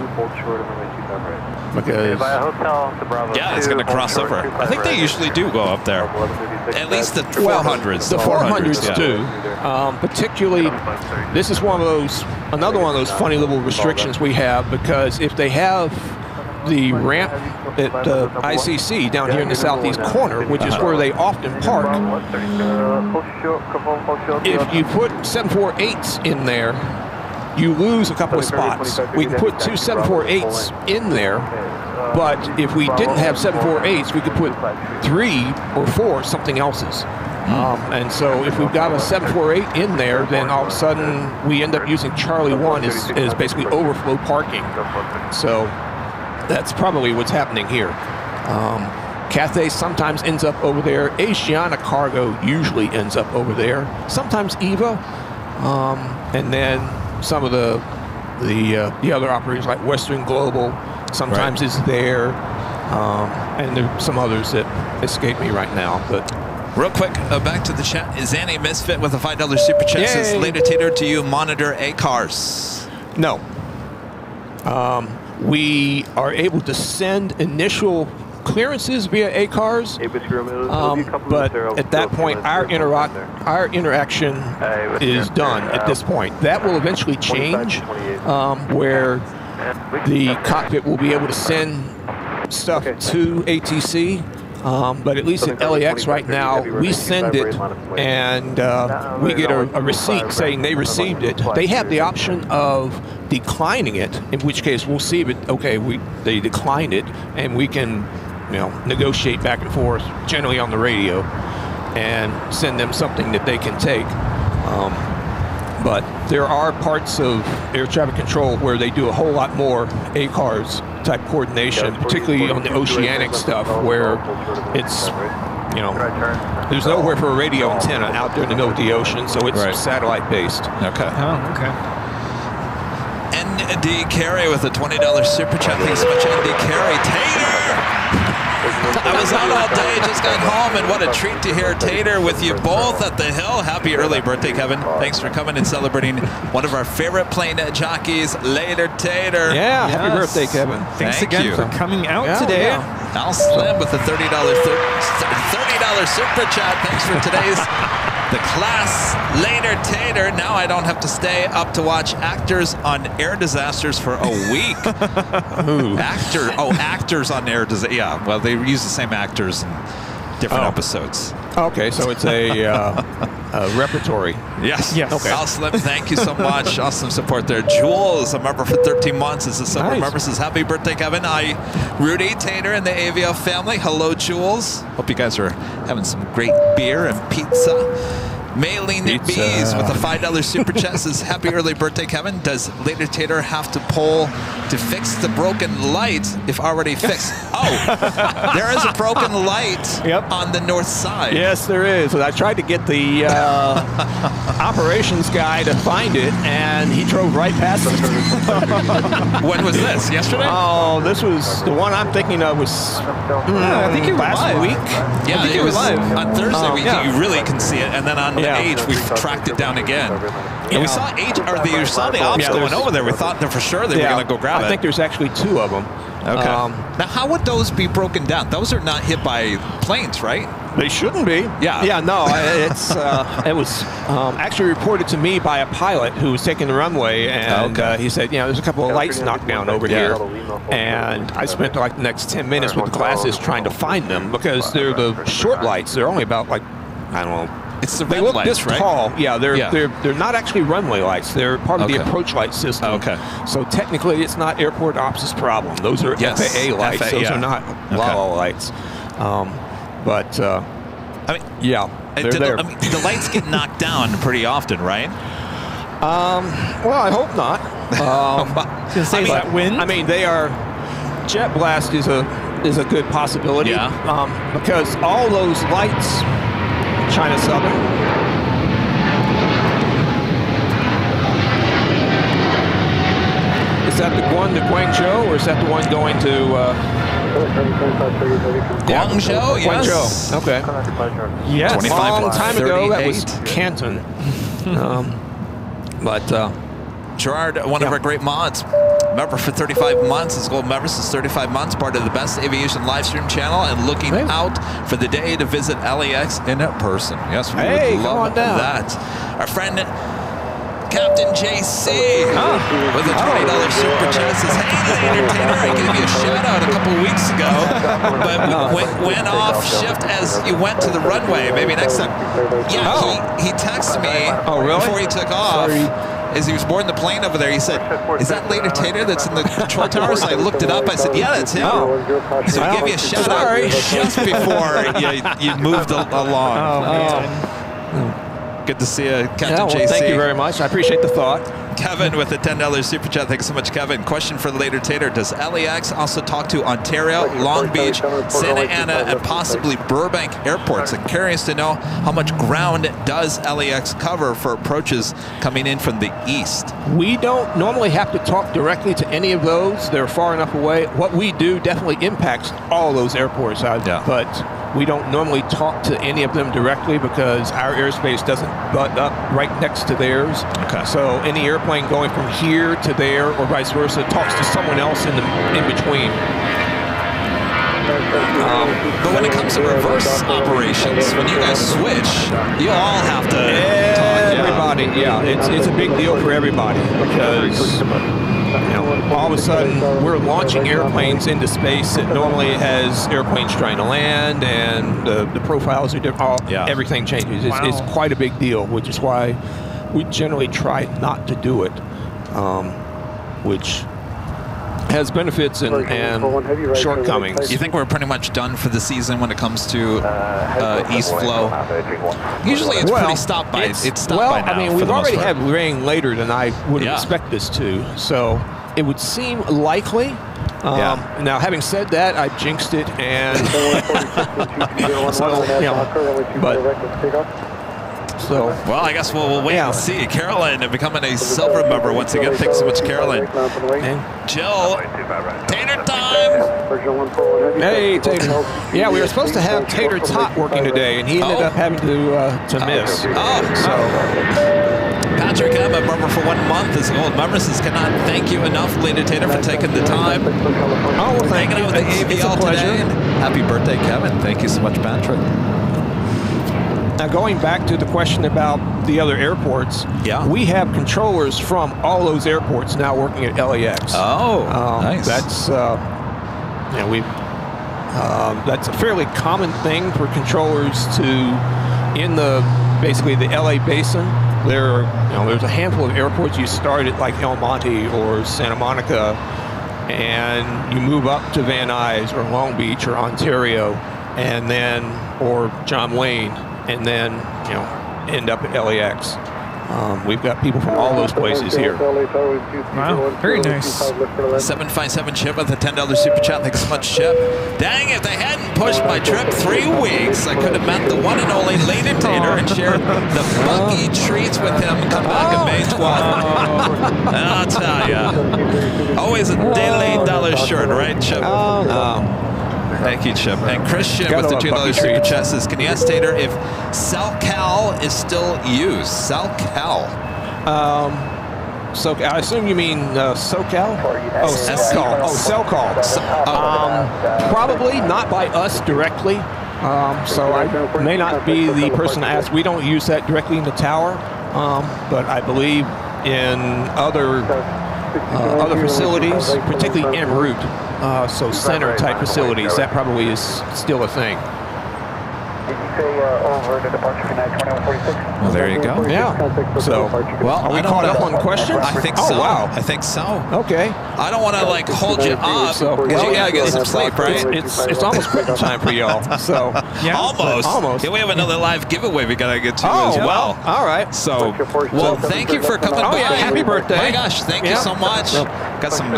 Speaker 13: Because
Speaker 4: By a hotel to Bravo.
Speaker 2: Yeah, it's going to cross over. I think they usually do go up there. At least the 400s.
Speaker 13: the 400s
Speaker 2: yeah.
Speaker 13: do. Particularly, this is another one of those funny little restrictions we have, because if they have the ramp at ICC down here in the southeast corner, which is where they often park, if you put 748s in there, you lose a couple of spots. We can put two 748s in there, but if we didn't have 748s, we could put 3 or 4 something else's. And so if we've got a 748 in there, then all of a sudden we end up using Charlie 1 as basically overflow parking. So that's probably what's happening here. Cathay sometimes ends up over there. Asiana Cargo usually ends up over there. Sometimes EVA, and then some of the other operators like Western Global sometimes is there, and there's some others that escape me right now. But
Speaker 2: Real quick, back to the chat. Is Annie Misfit with a $5 super chat? Says, later Tater, do you monitor ACARS?
Speaker 13: no. We are able to send initial clearances via ACARS, but at that point our interaction is done at this point. That will eventually change, where the cockpit will be able to send stuff to ATC, but at least at LAX right now, we send it and we get a receipt saying they received it. They have the option of declining it, in which case we'll see it. Okay, they declined it, and we can negotiate back and forth, generally on the radio, and send them something that they can take. But there are parts of air traffic control where they do a whole lot more ACARS type coordination, particularly on the oceanic stuff, where it's, there's nowhere for a radio antenna out there in the middle of the ocean, so it's satellite based.
Speaker 2: Okay.
Speaker 7: Oh, okay.
Speaker 2: ND Carey with a $20 super chat. Thanks so much, ND Carey. Tater! I was out all day, just got home, and what a treat to hear Tater with you both at the hill. Happy early birthday, Kevin. Thanks for coming and celebrating one of our favorite plane jockeys. Later, Tater.
Speaker 13: Yeah, happy birthday, Kevin.
Speaker 7: Thanks
Speaker 2: Thank
Speaker 7: again
Speaker 2: you.
Speaker 7: for coming out today.
Speaker 2: Al Slim with a $30 super chat. Thanks for today's the class. Later, Tater. Now I don't have to stay up to watch actors on air disasters for a week. Actors on air disasters. Yeah, well, they use the same actors in different episodes.
Speaker 13: Okay, so it's a repertory.
Speaker 2: Yes.
Speaker 13: Okay.
Speaker 2: Al Slim, thank you so much. Awesome support there. Jules, a member for 13 months, is a summer member. Says, happy birthday, Kevin. Rudy, Tater, and the AVL family. Hello, Jules. Hope you guys are having some great beer and pizza. Maylene Bees with a $5 super chat says, happy early birthday, Kevin. Does Later Tater have to pull to fix the broken light if already fixed? There is a broken light on the north side.
Speaker 13: Yes, there is. I tried to get the operations guy to find it, and he drove right past it.
Speaker 2: When was this? Yesterday?
Speaker 13: Oh, this was the one I'm thinking of was
Speaker 7: I think it was
Speaker 13: last
Speaker 7: live.
Speaker 13: week.
Speaker 2: Yeah, it was live. On Thursday, you really can see it, and then on H, we tracked it down again. And we saw H, or you saw the ops going over there. We thought that for sure they were going to go grab it.
Speaker 13: I think there's actually 2 of them.
Speaker 2: Okay. Now, how would those be broken down? Those are not hit by planes, right?
Speaker 13: They shouldn't be.
Speaker 2: Yeah.
Speaker 13: No, it was actually reported to me by a pilot who was taking the runway, and he said, there's a couple of lights knocked down over here. And I spent like the next 10 minutes with the glasses trying to find them, because they're the short lights. They're only about like, I don't know.
Speaker 2: It's the
Speaker 13: they
Speaker 2: red
Speaker 13: look
Speaker 2: lights,
Speaker 13: this
Speaker 2: right?
Speaker 13: tall. Yeah, they're not actually runway lights. They're part of the approach light system.
Speaker 2: Okay.
Speaker 13: So technically, it's not airport ops' problem. Those are FAA lights. Those are not LALA lights. But they're there.
Speaker 2: I mean, the lights get knocked down pretty often, right?
Speaker 13: Well, I hope not.
Speaker 7: Is that wind?
Speaker 13: I mean, they are. Jet blast is a good possibility.
Speaker 2: Yeah.
Speaker 13: Because all those lights. China Southern. Is that the one to Guangzhou, or is that the one going to
Speaker 2: Guangzhou? Yes.
Speaker 13: Guangzhou. Okay.
Speaker 7: Yes.
Speaker 2: 25
Speaker 13: long time ago, that was
Speaker 2: 38.
Speaker 13: Canton. But
Speaker 2: Gerard, one of our great mods. Member for 35 months. His goal members is 35 months, part of the Best Aviation live stream channel, and looking out for the day to visit LAX in person. Yes, we would love that. Our friend Captain JC with a $20 super chat says, "Hey, entertainer, I gave you a shout out a couple weeks ago, but went off shift as you went to the runway. Maybe next time." Yeah, he texted me before he took off. As he was boarding the plane over there, he said, "Is that Later Tater that's in the control tower?" So I looked it up. I said, "Yeah, that's him." So I gave you a shout out just before you moved along. Good to see you, Captain JC.
Speaker 13: Thank you very much. I appreciate the thought.
Speaker 2: Kevin with a $10 super chat. Thanks so much, Kevin. Question for the Later Tater. Does LAX also talk to Ontario, Long Beach, Santa Ana, and possibly Burbank airports? I'm curious to know how much ground does LAX cover for approaches coming in from the east?
Speaker 13: We don't normally have to talk directly to any of those. They're far enough away. What we do definitely impacts all those airports, but we don't normally talk to any of them directly because our airspace doesn't butt up right next to theirs.
Speaker 2: Okay.
Speaker 13: So any airplane going from here to there or vice versa talks to someone else in between.
Speaker 2: But when it comes to reverse operations, when you guys switch, you all have to talk.
Speaker 13: Everybody, it's a big deal for everybody because all of a sudden we're launching airplanes into space that normally has airplanes trying to land, and the profiles are different. Everything changes. It's quite a big deal, which is why we generally try not to do it, which has benefits and shortcomings.
Speaker 2: You think we're pretty much done for the season when it comes to East Flow? Usually it's pretty stopped by. It's stopped by now.
Speaker 13: I mean, we've already had rain later than I would expect this to, so it would seem likely. Now, having said that, I jinxed it, and
Speaker 2: well, I guess we'll wait and see. Carolyn becoming a silver member once again. Thanks so much, Carolyn. And Jill, Tater time.
Speaker 13: Hey, Tater. Yeah, we were supposed to have Tater Tot working today, and he ended up having to miss.
Speaker 2: Patrick M, a member for 1 month, is old member, says, "Cannot thank you enough, Later Tater, for taking the time." Hanging out with the AVL today. Happy birthday, Kevin. Thank you so much, Patrick.
Speaker 13: Now, going back to the question about the other airports, we have controllers from all those airports now working at LAX.
Speaker 2: Nice.
Speaker 13: That's that's a fairly common thing for controllers to in basically the LA basin. There's a handful of airports you start at, like El Monte or Santa Monica, and you move up to Van Nuys or Long Beach or Ontario, and then or John Wayne, and then end up at LAX. We've got people from all those places here.
Speaker 7: Wow, very nice.
Speaker 2: 757 Chip with a $10 super chat. Thanks so much, Chip. Dang, if they hadn't pushed my trip 3 weeks, I could have met the one and only Later Tater and shared the Bucky treats with him and come back and May 12th. I'll tell ya. Always a delayed dollar short, right, Chip? Thank you, Chip. And Christian with the $2 super chat says, "Can you ask Tater if SoCal is still used?" SoCal.
Speaker 13: So I assume you mean SoCal? SoCal. Probably not by us directly. So I may not be the person to ask. We don't use that directly in the tower, but I believe in other facilities, particularly en route. So center type facilities, that probably is still a thing.
Speaker 2: Well, there you go.
Speaker 13: Yeah. So, are we caught up on questions?
Speaker 2: I think so.
Speaker 13: Oh, wow.
Speaker 2: I think so.
Speaker 13: Okay.
Speaker 2: I don't want to hold you up. Because you gotta get some sleep, right?
Speaker 13: It's almost quitting time for y'all. So
Speaker 2: almost. Yeah, we have another live giveaway we gotta get to as well.
Speaker 13: All right.
Speaker 2: So, thank you for coming by.
Speaker 13: Yeah, happy birthday.
Speaker 2: My gosh, thank you so much. Got some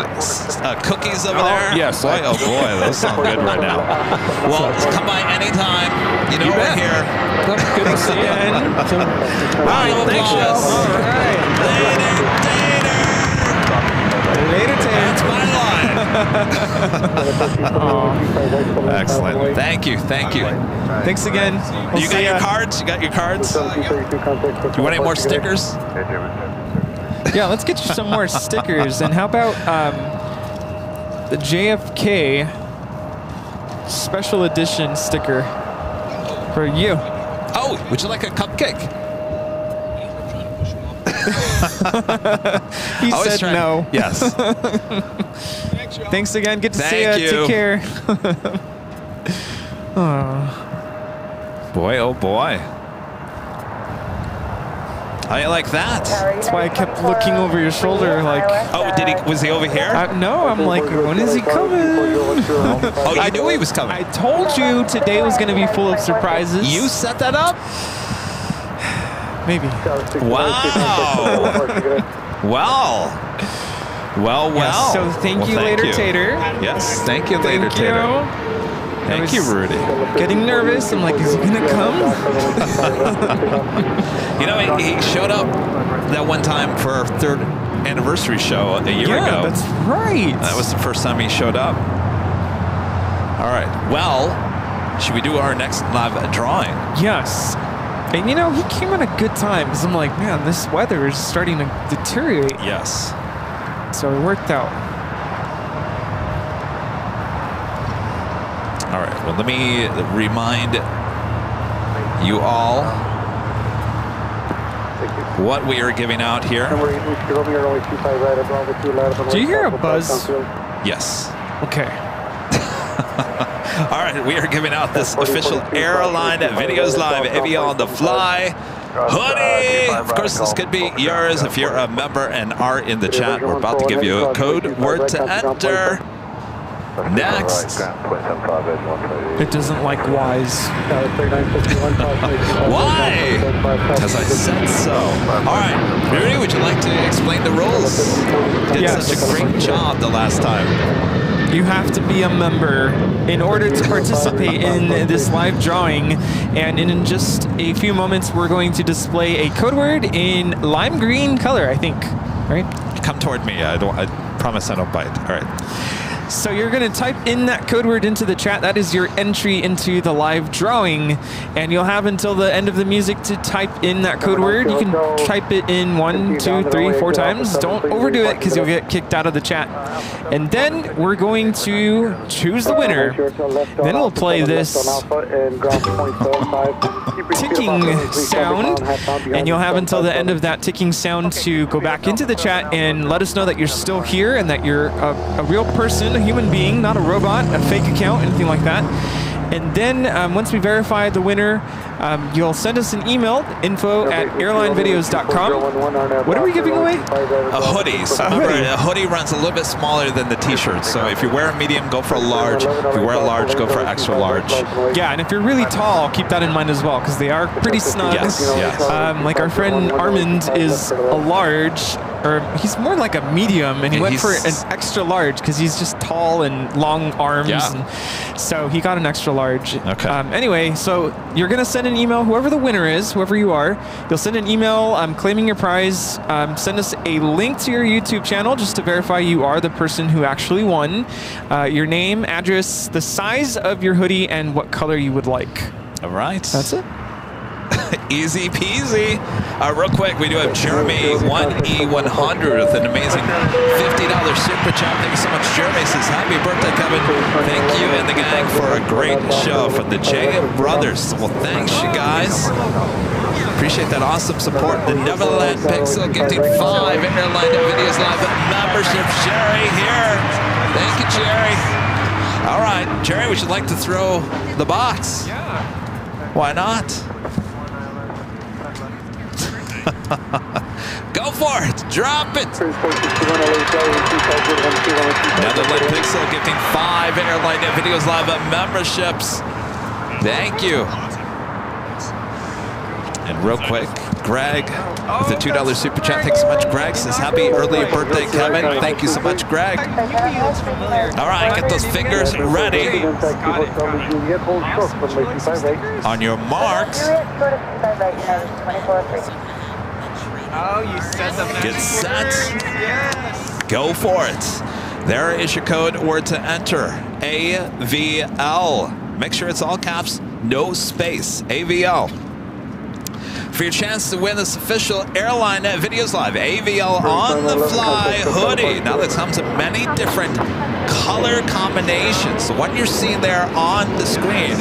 Speaker 2: cookies over there.
Speaker 13: Yes.
Speaker 2: Boy, oh boy, those sound good right now. Well, come by anytime. We're here.
Speaker 13: Good to see you. All right, thanks, y'all. All right.
Speaker 2: Later, Tater. That's my line. Excellent. Thank you.
Speaker 7: Thanks again.
Speaker 2: You got your cards? You got your cards? You want any more stickers?
Speaker 7: Yeah, let's get you some more stickers. And how about the JFK special edition sticker for you?
Speaker 2: Oh, would you like a cupcake?
Speaker 7: He said no.
Speaker 2: Yes.
Speaker 7: Thanks again. Good to see
Speaker 2: Thank
Speaker 7: you.
Speaker 2: you.
Speaker 7: Take care. Oh.
Speaker 2: Boy, oh boy. How you like that?
Speaker 7: That's why I kept looking over your shoulder like...
Speaker 2: Oh, was he over here?
Speaker 7: No, I'm like, when is he coming?
Speaker 2: Oh, you knew he was coming.
Speaker 7: I told you today was going to be full of surprises.
Speaker 2: You set that up?
Speaker 7: Maybe.
Speaker 2: Wow. Well.
Speaker 7: Yes, so thank you later, Tater.
Speaker 2: Yes, thank you later, Tater. Thank you, Rudy.
Speaker 7: Getting nervous. I'm like, is he gonna come?
Speaker 2: You know, he showed up that one time for our 3rd anniversary show a year ago.
Speaker 7: That's right.
Speaker 2: That was the first time he showed up. All right. Well, should we do our next live drawing?
Speaker 7: Yes. And you know, he came at a good time because I'm like, man, this weather is starting to deteriorate.
Speaker 2: Yes.
Speaker 7: So it worked out.
Speaker 2: All right. Well, let me remind you all what we are giving out here.
Speaker 7: Do you hear a buzz?
Speaker 2: Yes.
Speaker 7: Okay.
Speaker 2: All right, we are giving out this official Airline Videos Live Aviation on the Fly hoodie. Of course, this could be yours if you're a member and are in the chat. We're about to give you a code word to enter. Next.
Speaker 7: It doesn't like Wise.
Speaker 2: Why? Because I said so. All right, Rudy, would you like to explain the rules? Did such a great job the last time.
Speaker 7: You have to be a member in order to participate in this live drawing. And in just a few moments, we're going to display a code word in lime green color, I think. Right?
Speaker 2: Come toward me. I promise I don't bite. All right.
Speaker 7: So you're going to type in that code word into the chat. That is your entry into the live drawing. And you'll have until the end of the music to type in that code word. You can type it in 1, 2, 3, 4 times. Don't overdo it because you'll get kicked out of the chat. And then we're going to choose the winner. Then we'll play this ticking sound. And you'll have until the end of that ticking sound to go back into the chat and let us know that you're still here and that you're a real person, a human being, not a robot, a fake account, anything like that. And then once we verify the winner, you'll send us an email, info@airlinevideos.com. What are we giving away?
Speaker 2: A hoodie. So remember, a hoodie runs a little bit smaller than the t-shirt. So if you wear a medium, go for a large. If you wear a large, go for extra large.
Speaker 7: Yeah, and if you're really tall, keep that in mind as well, because they are pretty snug.
Speaker 2: Yes, yes.
Speaker 7: Like our friend Armand is a large, or he's more like a medium, and he went for an extra large because he's just tall and long arms.
Speaker 2: Yeah.
Speaker 7: And so he got an extra large.
Speaker 2: Okay.
Speaker 7: Anyway, so you're going to send an email, whoever the winner is, whoever you are, you'll send an email claiming your prize. Send us a link to your YouTube channel just to verify you are the person who actually won. Your name, address, the size of your hoodie, and what color you would like.
Speaker 2: All right.
Speaker 7: That's it.
Speaker 2: Easy peasy. Real quick, we do have Jeremy 1E100 with an amazing $50 super chat. Thank you so much, Jeremy. Says, happy birthday, Kevin. Thank you and the gang for a great show from the J Brothers. Well, thanks, you guys. Appreciate that awesome support. The Neverland Pixel gifting 5 Airline Videos Live membership. Jerry here. Thank you, Jerry. All right, Jerry, would you like to throw the box?
Speaker 7: Yeah.
Speaker 2: Why not? Go for it. Drop it. Netherland Pixel gifting 5 Airline Videos Live memberships. Thank you. And real quick, Greg with a $2 super chat. Thanks so much, Greg. Says, happy early birthday, Kevin. Thank you so much, Greg. All right, get those fingers ready. On your marks.
Speaker 7: Oh, you said the
Speaker 2: Get set. Go for it. There is your code word to enter. AVL. Make sure it's all caps, no space. AVL. for your chance to win this official Airline Videos Live AVL on the fly hoodie. Now that comes in many different color combinations. The one you're seeing there on the screen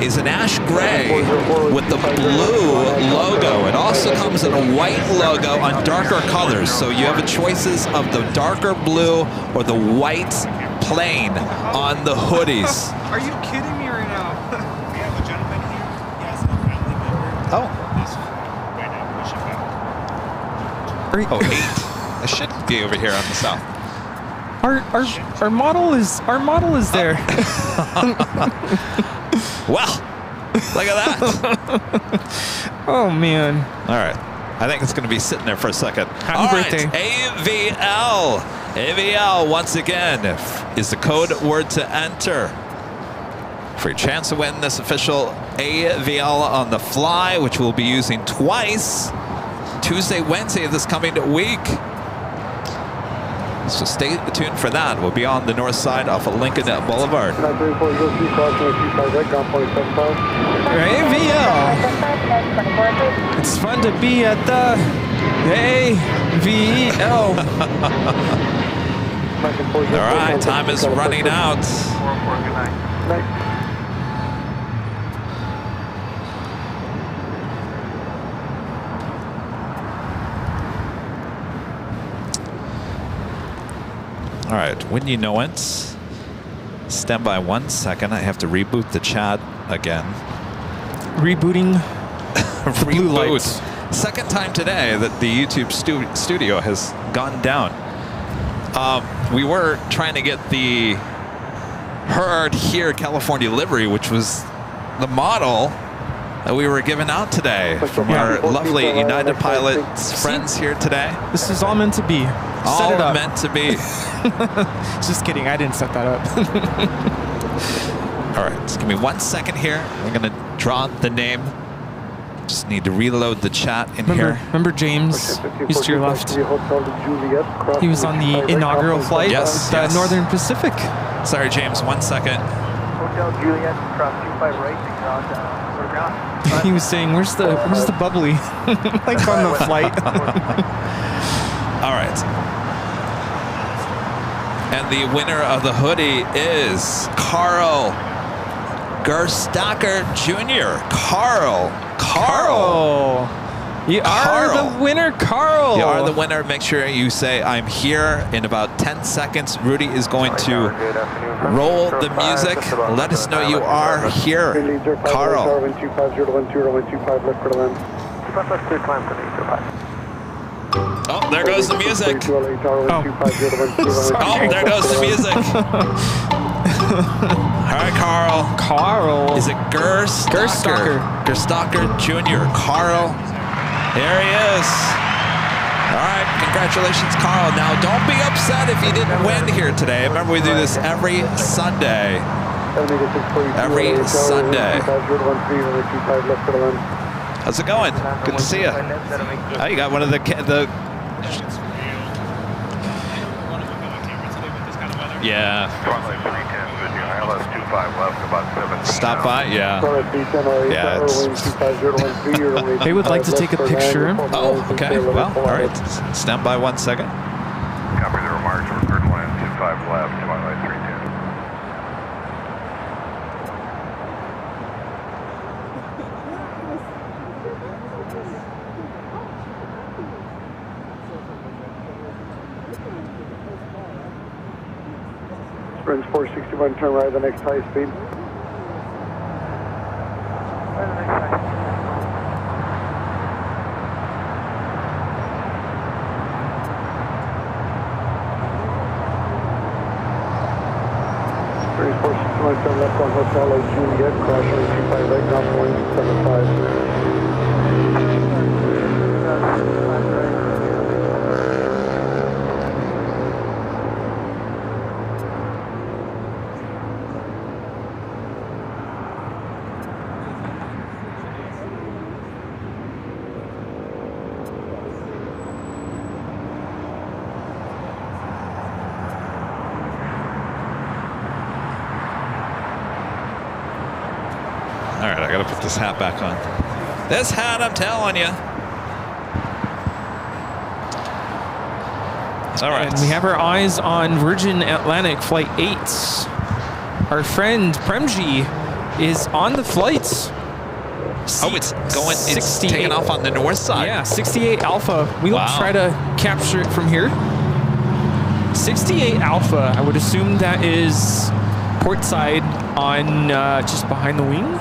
Speaker 2: is an ash gray with the blue logo. It also comes in a white logo on darker colors. So you have the choices of the darker blue or the white plain on the hoodies.
Speaker 7: Are you kidding me right now?
Speaker 9: We have a gentleman here. He has a family member.
Speaker 2: Oh.
Speaker 9: This right now, push it back.
Speaker 2: Oh, 8. It should be over here on the south.
Speaker 7: Our model is there.
Speaker 2: Well, look at that.
Speaker 7: Oh man.
Speaker 2: All right. I think it's going to be sitting there for a second.
Speaker 7: Happy birthday.
Speaker 2: AVL. AVL, once again, is the code word to enter for your chance to win this official AVL on the fly, which we'll be using twice, Tuesday, Wednesday of this coming week. So stay tuned for that. We'll be on the north side off of Lincoln Boulevard.
Speaker 7: AVL. It's fun to be at the AVL.
Speaker 2: All right, time is running out. All right, when you know it, stand by 1 second. I have to reboot the chat again.
Speaker 7: Rebooting. Blue lights.
Speaker 2: Second time today that the YouTube studio has gone down. We were trying to get the Heard Here California livery, which was the model that we were giving out today from our lovely United Pilots friends here today.
Speaker 7: This is all meant to be.
Speaker 2: All
Speaker 7: Set it up.
Speaker 2: meant to be.
Speaker 7: Just kidding. I didn't set that up.
Speaker 2: All right, just give me 1 second here. I'm going to draw the name. Just need to reload the chat in here.
Speaker 7: Remember James? He's to your left. He was on the inaugural flight of the Northern Pacific.
Speaker 2: Sorry, James. 1 second.
Speaker 4: Hotel Juliet, cross 25 right, and cross ground.
Speaker 7: He was saying, "Where's the bubbly?" Like on the flight.
Speaker 2: All right. And the winner of the hoodie is Carl Gerstacker Jr. Carl.
Speaker 7: You are the winner, Carl.
Speaker 2: You are the winner. Make sure you say, "I'm here" in about 10 seconds. Rudy is going to roll the music. Let us know you are here, Carl. Oh, there goes the music. Oh, there goes the music. All right, Carl. Is it Gerstacker? Gerstacker Jr. Carl. There he is. All right, congratulations, Carl. Now, don't be upset if you didn't win here today. Remember, we do this every Sunday. Every Sunday. How's it going? Good to see you. Oh, you got one of the yeah. Stop by, yeah. Yeah,
Speaker 7: they would like to take a picture.
Speaker 2: Oh, okay. Well, all right. Stand by 1 second.
Speaker 8: Copy the remarks. We're current land 25 left, Twilight 310.
Speaker 6: Springs 461, turn right, the next high speed. Springs 461, turn left on Hotel Juliet, crash on 25 right, ground 175.
Speaker 2: All right, I got to put this hat back on. This hat, I'm telling you. All right.
Speaker 7: And we have our eyes on Virgin Atlantic Flight 8. Our friend Premji is on the flight.
Speaker 2: Oh, it's going, it's taking off on the north side.
Speaker 7: Yeah, 68 Alpha. We will try to capture it from here. 68 Alpha, I would assume that is port side on just behind the wing.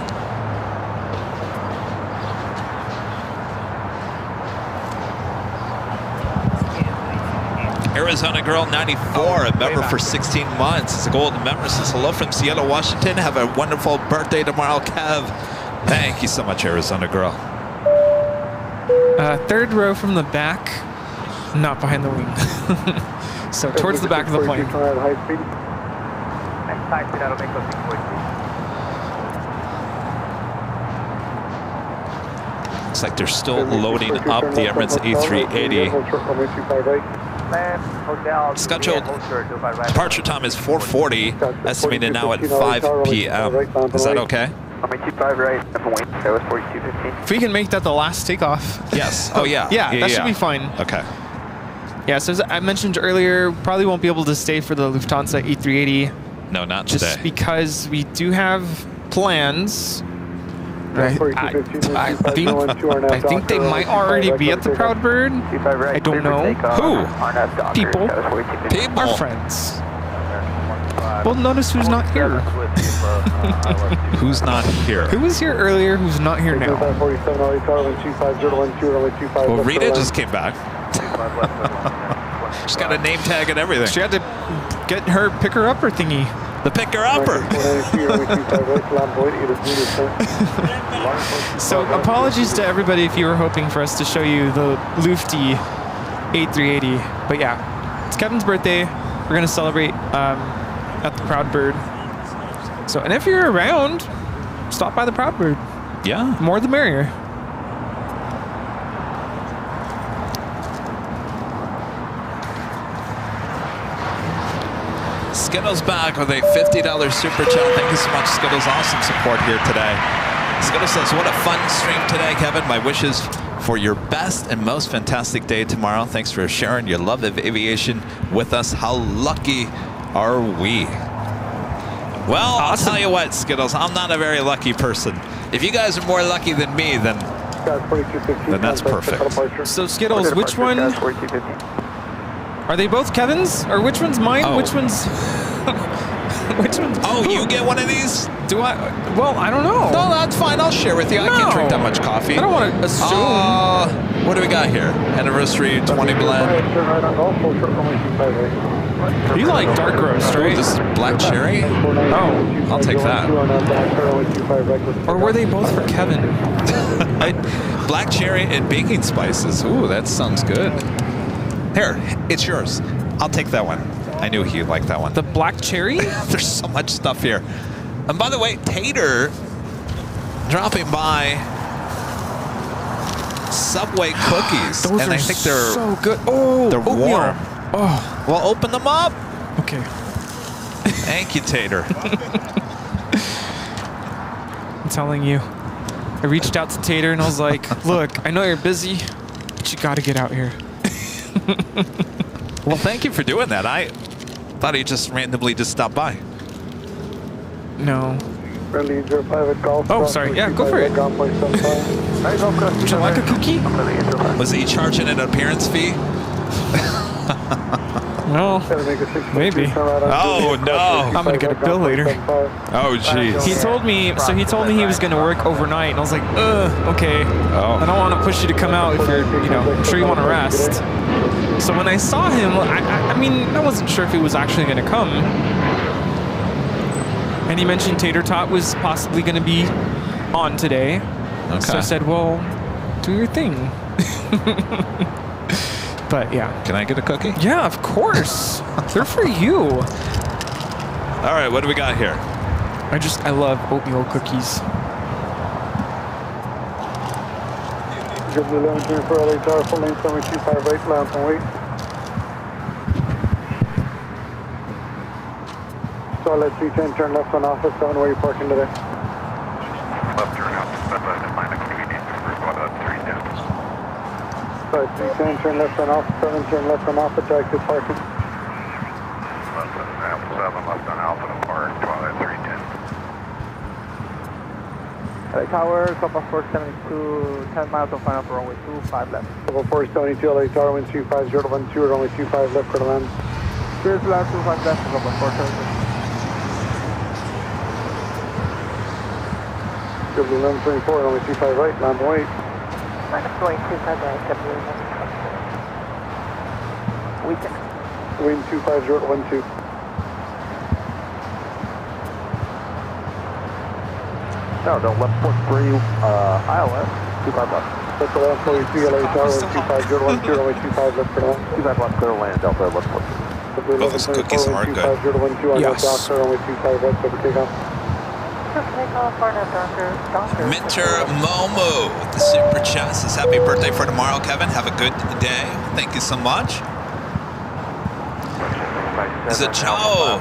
Speaker 2: Arizona Girl 94, a member for 16 months. It's a golden member. Says hello from Seattle, Washington. Have a wonderful birthday tomorrow, Kev. Thank you so much, Arizona Girl.
Speaker 7: Third row from the back, not behind the wing. So towards the back of the plane.
Speaker 2: Looks like they're still loading up the Emirates A380. Scheduled departure time is 4:40, estimated now at 5 p.m. Is that okay?
Speaker 7: If we can make that the last takeoff.
Speaker 2: Yes. Oh, yeah.
Speaker 7: Yeah, that should be fine.
Speaker 2: Okay.
Speaker 7: Yeah, so as I mentioned earlier, probably won't be able to stay for the Lufthansa A380.
Speaker 2: No, not
Speaker 7: just
Speaker 2: today.
Speaker 7: Because we do have plans. I think they might already be at the Proudbird. I don't know.
Speaker 2: Who?
Speaker 7: People. Our friends. Well, notice who's not here.
Speaker 2: Who's not here?
Speaker 7: Who was here earlier who's not here now?
Speaker 2: Well, Rita just came back. She's got a name tag and everything.
Speaker 7: She had to get her picker-upper thingy.
Speaker 2: The picker-upper.
Speaker 7: So apologies to everybody if you were hoping for us to show you the Lufty 8380. But yeah, it's Kevin's birthday. We're going to celebrate at the Proudbird. So, and if you're around, stop by the Proudbird.
Speaker 2: Yeah.
Speaker 7: More the merrier.
Speaker 2: Skittles back with a $50 super chat. Thank you so much, Skittles. Awesome support here today. Skittles says, what a fun stream today, Kevin. My wishes for your best and most fantastic day tomorrow. Thanks for sharing your love of aviation with us. How lucky are we? Well, awesome. I'll tell you what, Skittles, I'm not a very lucky person. If you guys are more lucky than me, then that's perfect.
Speaker 7: So, Skittles, which one? Are they both Kevin's? Or which one's mine?
Speaker 2: Oh.
Speaker 7: Which one's... which one's...
Speaker 2: Oh, you get one of these?
Speaker 7: Do I? Well, I don't know.
Speaker 2: No, that's fine. I'll share with you. I can't drink that much coffee.
Speaker 7: I don't want to assume.
Speaker 2: What do we got here? Anniversary 20 blend.
Speaker 7: You like dark roast, right?
Speaker 2: Ooh, this is black cherry?
Speaker 7: Oh,
Speaker 2: I'll take that.
Speaker 7: Or were they both for Kevin?
Speaker 2: Black cherry and baking spices. Ooh, that sounds good. Here, it's yours. I'll take that one. I knew he'd like that one.
Speaker 7: The black cherry?
Speaker 2: There's so much stuff here. And by the way, Tater dropping by Subway cookies.
Speaker 7: Those
Speaker 2: and
Speaker 7: are
Speaker 2: I think they're
Speaker 7: so good. Oh,
Speaker 2: they're
Speaker 7: oatmeal.
Speaker 2: warm.
Speaker 7: Oh,
Speaker 2: well, open them up.
Speaker 7: Okay.
Speaker 2: Thank you, Tater.
Speaker 7: I'm telling you. I reached out to Tater and I was like, look, I know you're busy, but you got to get out here.
Speaker 2: Well, thank you for doing that. I thought he just randomly just stopped by.
Speaker 7: No. Oh, sorry. Yeah, go for it. Would you like a cookie?
Speaker 2: Was he charging an appearance fee?
Speaker 7: No. Maybe.
Speaker 2: Oh, no.
Speaker 7: I'm going to get a bill later.
Speaker 2: Oh, jeez.
Speaker 7: He told me he was going to work overnight, and I was like, okay.
Speaker 2: Oh.
Speaker 7: I don't want to push you to come out if you're, I'm sure you want to rest. So when I saw him, I mean, I wasn't sure if he was actually going to come. And he mentioned Tater Tot was possibly going to be on today.
Speaker 2: Okay.
Speaker 7: So I said, well, do your thing. But yeah.
Speaker 2: Can I get a cookie?
Speaker 7: Yeah, of course. They're for you.
Speaker 2: All right, what do we got here?
Speaker 7: I love oatmeal cookies.
Speaker 6: So let's see, turn left on office 7, where are you parking today?
Speaker 8: Left turn out, Atlantic Aviation.
Speaker 6: 310, turn left on Alpha 7, turn left on Alpha, active parking.
Speaker 8: Left on Alpha 7, left on Alpha to park, Twilight 310.
Speaker 4: LA Tower, Copa 472, 10 miles of final for runway 25 left.
Speaker 6: Copa 472, LA Tower, wind 250, runway 25 left for the land.
Speaker 4: Clear to land 25 left, Copa 472.
Speaker 6: W1124, runway 25 right, land and wait.
Speaker 12: Minus going 25 right, W11.
Speaker 6: Wind 250, 12.
Speaker 4: No, the left port 3, ILS, 25 left.
Speaker 6: That's the last 43, LA Tower, wind 250, runway 25 left for the land.
Speaker 4: 25 left, clear to land, Delta left port.
Speaker 2: Oh, those cookies are good.
Speaker 6: Yes. Runway 25 right, over takeoff.
Speaker 2: Minter Momo, the super chat says happy birthday for tomorrow, Kevin. Have a good day. Thank you so much. Is it Joe?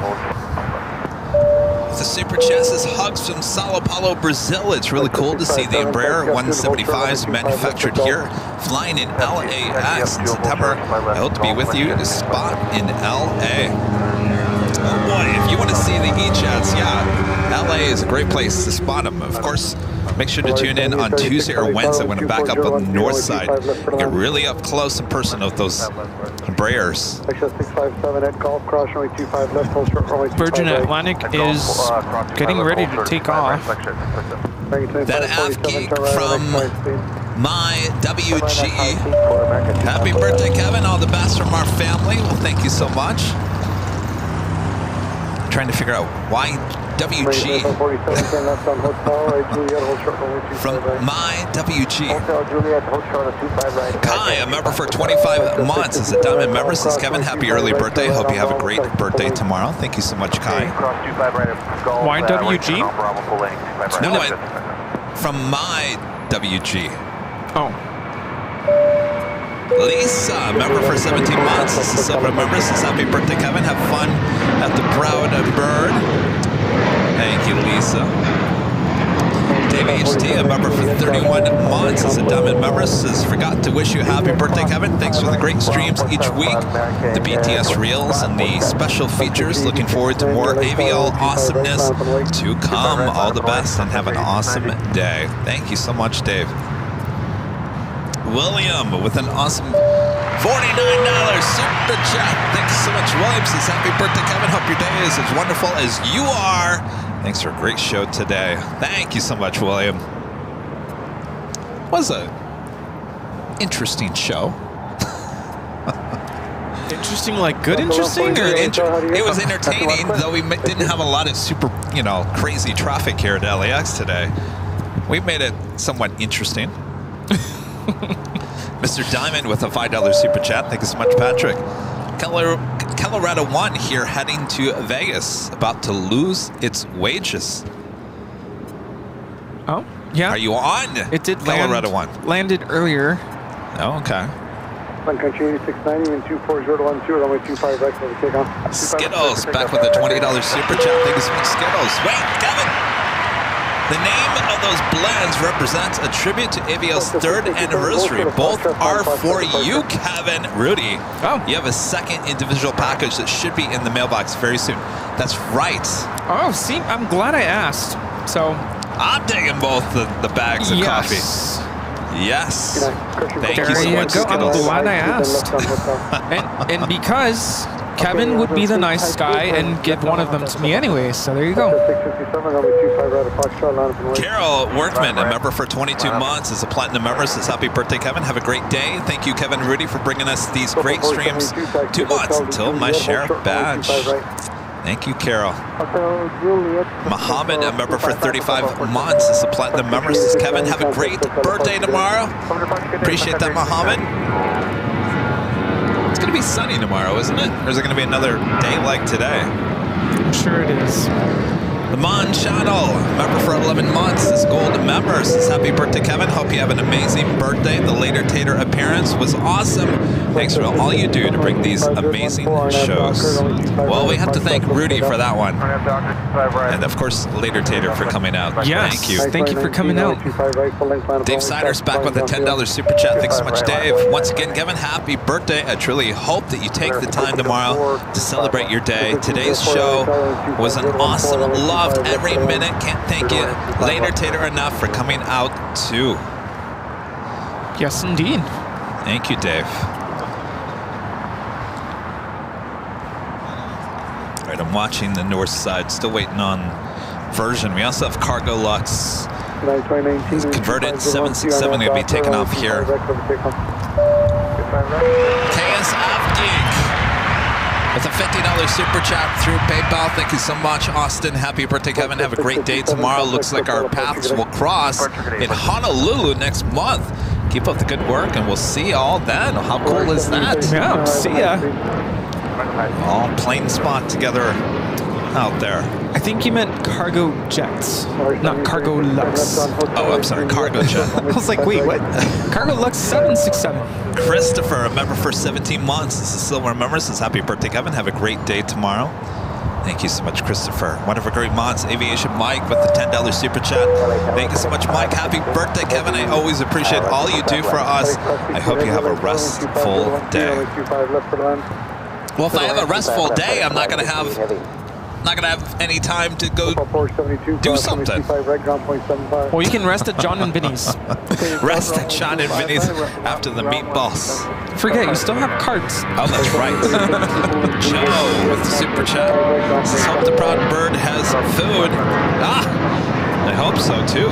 Speaker 2: The super chat says hugs from Sao Paulo, Brazil. It's really cool to see the Embraer 175s manufactured here, flying in LAX in September. I hope to be with you to spot in LA. Oh boy, if you want to see the E-Jets, yeah, LA is a great place to spot them. Of course, make sure to tune in on Tuesday or Wednesday when I'm back up on the north side. Get really up close and personal with those Embraers.
Speaker 7: Virgin Atlantic is getting ready to take off.
Speaker 2: That F geek from my WG. Happy birthday, Kevin. All the best from our family. Well, thank you so much. Trying to figure out why WG. From my WG. Kai, a member for 25 months, is a Diamond member. Says Kevin, happy early birthday. Hope you have a great birthday tomorrow. Thank you so much, Kai.
Speaker 7: Why WG?
Speaker 2: No, from my WG.
Speaker 7: Oh.
Speaker 2: Lisa, member for 17 months. This is Silver member. Says happy birthday, Kevin. Have fun at the Proud Bird. Thank you, Lisa. Dave HT, a member for 31 months. Is a Diamond member. Says forgot to wish you happy birthday, Kevin. Thanks for the great streams each week. The BTS reels and the special features. Looking forward to more AVL awesomeness to come. All the best and have an awesome day. Thank you so much, Dave. William with an awesome $49 super chat. Thank you so much, William. Says happy birthday, Kevin. Hope your day is as wonderful as you are. Thanks for a great show today. Thank you so much, William. Was a interesting show.
Speaker 7: Interesting, like good interesting? Or
Speaker 2: it was entertaining, though we didn't have a lot of super, crazy traffic here at LAX today. We made it somewhat interesting. Mr. Diamond with a $5 super chat. Thank you so much, Patrick. Colorado 1 here heading to Vegas, about to lose its wages.
Speaker 7: Oh, yeah.
Speaker 2: Are you on?
Speaker 7: It did
Speaker 2: Colorado
Speaker 7: land,
Speaker 2: 1.
Speaker 7: Landed earlier.
Speaker 2: Oh, okay.
Speaker 6: Sun Country 8690 and 24012, runway 25 right for the takeoff.
Speaker 2: Skittles back with a $20 super chat. Thank you so much, Skittles. Wait, Kevin. The name of those blends represents a tribute to AVL's 3rd anniversary. Both are for you, Kevin. Rudy, you have a second individual package that should be in the mailbox very soon. That's right.
Speaker 7: Oh, see, I'm glad I asked. So
Speaker 2: I'm taking both the bags of coffee. Yes. Thank you so much,
Speaker 7: go.
Speaker 2: Skittles.
Speaker 7: I'm glad I asked. and because Kevin would be the nice guy and give one of them to me anyway, so there you go.
Speaker 2: Carol Workman, a member for 22 months, is a platinum member, says happy birthday, Kevin. Have a great day. Thank you, Kevin and Rudy, for bringing us these great streams. 2 months until my share badge. Thank you, Carol. Muhammad, a member for 35 months, is a platinum member, says Kevin, have a great birthday tomorrow. Appreciate that, Muhammad. It's going to be sunny tomorrow, isn't it? Or is it going to be another day like today?
Speaker 7: I'm sure it is.
Speaker 2: The Mon Channel, member for 11 months, is gold member. Says happy birthday, Kevin. Hope you have an amazing birthday. The Later Tater appearance was awesome. Thanks for all you do to bring these amazing shows. Well, we have to thank Rudy for that one. And of course, Later Tater for coming out.
Speaker 7: Yes,
Speaker 2: Thank you.
Speaker 7: thank you for coming out.
Speaker 2: Dave Siders back with a $10 super chat. Thanks so much, Dave. Once again, Kevin, happy birthday. I truly hope that you take the time tomorrow to celebrate your day. Today's show was an awesome, loved every minute. Can't thank you, Later Tater, enough for coming out too.
Speaker 7: Yes, indeed.
Speaker 2: Thank you, Dave. All right, I'm watching the north side, still waiting on version. We also have Cargo Lux. It's converted 767 going to be taken off here. KSF Geek with a $50 super chat through PayPal. Thank you so much, Austin. Happy birthday, Kevin. Have a great day tomorrow. Looks like our paths will cross in Honolulu next month. Keep up the good work, and we'll see you all then. How cool is that?
Speaker 7: Yeah, see ya.
Speaker 2: All plane spot together out there.
Speaker 7: I think you meant cargo jets, not Cargo Lux.
Speaker 2: Oh, I'm sorry, cargo jet.
Speaker 7: I was like, wait, what? Cargo Lux 767.
Speaker 2: Christopher, a member for 17 months. This is Silver Remembers. Says happy birthday, Kevin. Have a great day tomorrow. Thank you so much, Christopher. One of our great mods, Aviation Mike, with the $10 super chat. Thank you so much, Mike. Happy birthday, Kevin. I always appreciate all you do for us. I hope you have a restful day. Well, if I have a restful day, I'm not gonna have any time to go do something.
Speaker 7: Well, you can rest at John and Vinny's.
Speaker 2: Rest at John and Vinny's after the meatballs.
Speaker 7: Forget, you still have carts.
Speaker 2: Oh, that's right. Joe with the super chat. Says, hope the proud bird has food. Ah, I hope so too.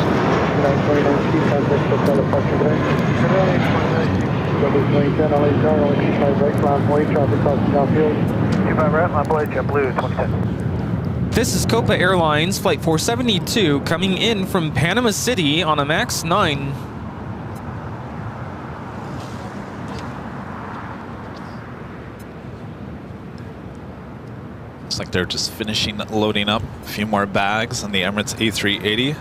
Speaker 5: This
Speaker 7: is Copa Airlines Flight 472 coming in from Panama City on a MAX 9.
Speaker 2: Looks like they're just finishing loading up a few more bags on the Emirates A380.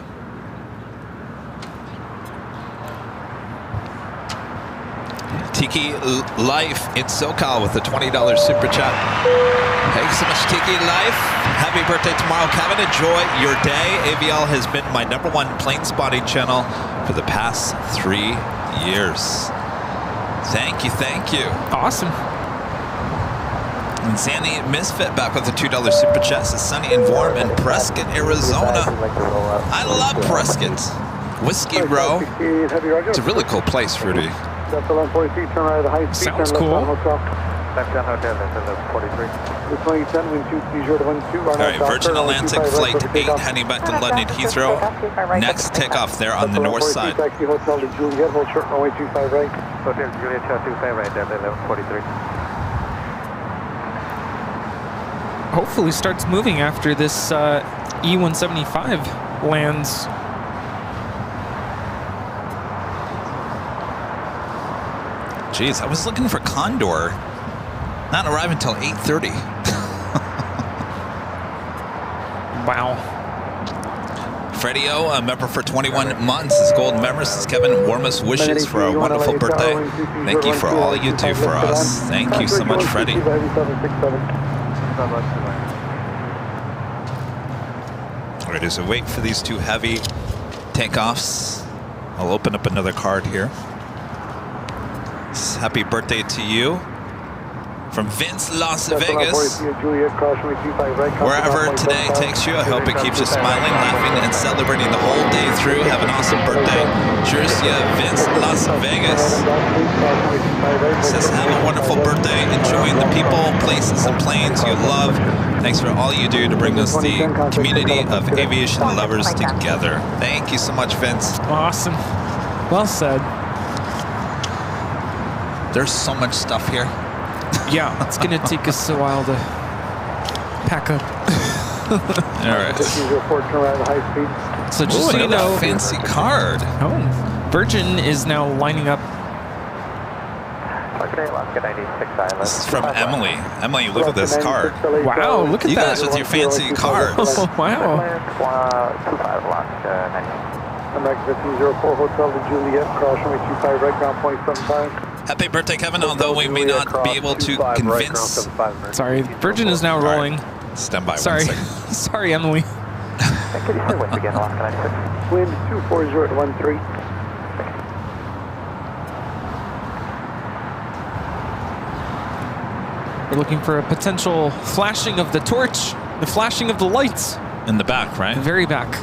Speaker 2: Tiki Life in SoCal with a $20 super chat. Thanks so much, Tiki Life. Happy birthday tomorrow, Kevin. Enjoy your day. AVL has been my #1 plane spotting channel for the past 3 years. Thank you, thank you.
Speaker 7: Awesome.
Speaker 2: And Zanny Misfit back with a $2 super chat. Says sunny and warm in Prescott, Arizona. I love Prescott. Whiskey Row. It's a really cool place, Rudy.
Speaker 7: Sounds cool.
Speaker 2: All right, Virgin Atlantic Flight 8 heading back to London Heathrow. Next takeoff there on the north side.
Speaker 7: Hopefully starts moving after this E175 lands.
Speaker 2: Jeez, I was looking for Condor. Not arriving until 8:30.
Speaker 7: Wow.
Speaker 2: Freddie O, a member for 21 months. His golden member says, Kevin, warmest wishes for a wonderful birthday. Thank you for all you do for us. Thank you so much, Freddie. All right, as we wait for these two heavy takeoffs, I'll open up another card here. Happy birthday to you from Vince, Las Vegas. Wherever today takes you, I hope it keeps you smiling, laughing, and celebrating the whole day through. Have an awesome birthday. Cheers to you, Vince, Las Vegas. Says, have a wonderful birthday, enjoying the people, places, and planes you love. Thanks for all you do to bring us the community of aviation lovers together. Thank you so much, Vince.
Speaker 7: Awesome. Well said.
Speaker 2: There's so much stuff here.
Speaker 7: Yeah, it's going to take us a while to pack up.
Speaker 2: All right.
Speaker 7: So just so you know,
Speaker 2: fancy card.
Speaker 7: Oh, Virgin is now lining up.
Speaker 2: This is from Emily. Emily, look at this card.
Speaker 7: Wow, look at
Speaker 2: you
Speaker 7: that.
Speaker 2: guys with your fancy cards.
Speaker 7: Oh, wow.
Speaker 2: Happy birthday, Kevin, although we may not be able to convince...
Speaker 7: Sorry, Virgin is now rolling.
Speaker 2: Right. Stand by
Speaker 7: Sorry.
Speaker 2: 1 second.
Speaker 7: Sorry, Emily.
Speaker 4: Once again, Alaska 96.
Speaker 6: Wind 240 at 13.
Speaker 7: We're looking for a potential flashing of the torch, the flashing of the lights.
Speaker 2: In the back, right?
Speaker 7: The very back.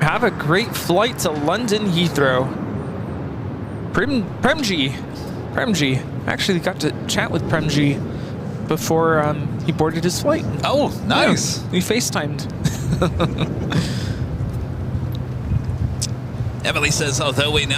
Speaker 7: Have a great flight to London Heathrow. Premji. Actually got to chat with Premji before he boarded his flight.
Speaker 2: Oh, nice.
Speaker 7: Yeah, we FaceTimed.
Speaker 2: Emily says, although we may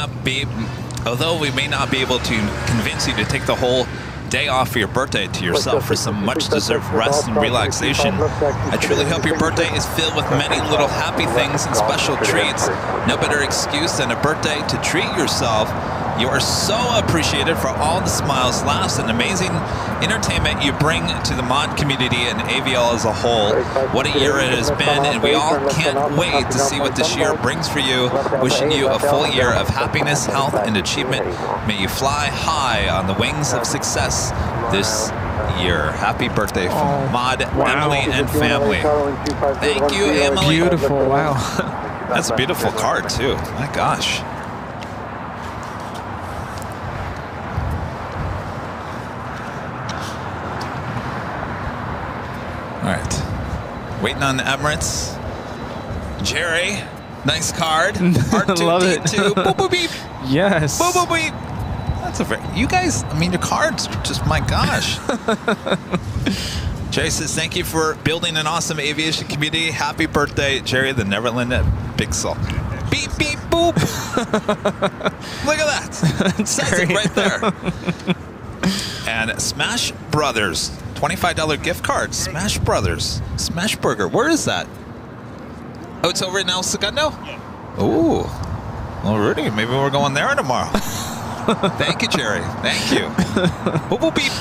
Speaker 2: not be able to convince you to take the whole day off for your birthday to yourself for some much-deserved rest and relaxation, I truly hope your birthday is filled with many little happy things and special treats. No better excuse than a birthday to treat yourself. You are so appreciated for all the smiles, laughs, and amazing entertainment you bring to the mod community and AVL as a whole. What a year it has been, and we all can't wait to see what this year brings for you. Wishing you a full year of happiness, health, and achievement. May you fly high on the wings of success this year. Happy birthday from Mod, Emily, and family. Thank you, Emily.
Speaker 7: Beautiful, wow.
Speaker 2: That's a beautiful card, too. My gosh. All right, waiting on the Emirates. Jerry, nice card. R2D2,
Speaker 7: Love it.
Speaker 2: boop boop beep.
Speaker 7: Yes.
Speaker 2: Boop boop beep. That's a very, you guys, I mean, your cards are just, my gosh. Jerry says, thank you for building an awesome aviation community. Happy birthday, Jerry, the Neverland Pixel. Beep, beep, boop. Look at that. It says it right there. And Smash Brothers. $25 gift card. Smash Brothers. Smash Burger. Where is that? Oh, it's over in El Segundo?
Speaker 9: Yeah.
Speaker 2: Ooh. Well, Rudy, maybe we're going there tomorrow. Thank you, Jerry. Thank you. Boop, boop, beep.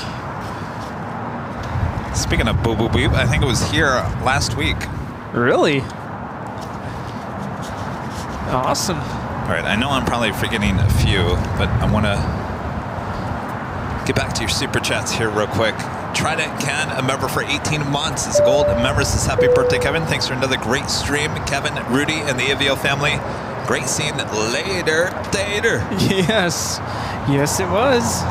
Speaker 2: Speaking of boop, boop, beep, I think it was here last week.
Speaker 7: Really? Awesome.
Speaker 2: All right, I know I'm probably forgetting a few, but I want to get back to your super chats here real quick. Trident Ken, a member for 18 months, is a gold member. Says happy birthday, Kevin. Thanks for another great stream. Kevin, Rudy, and the AVL family. Great seeing later.
Speaker 7: Yes. Yes, it was.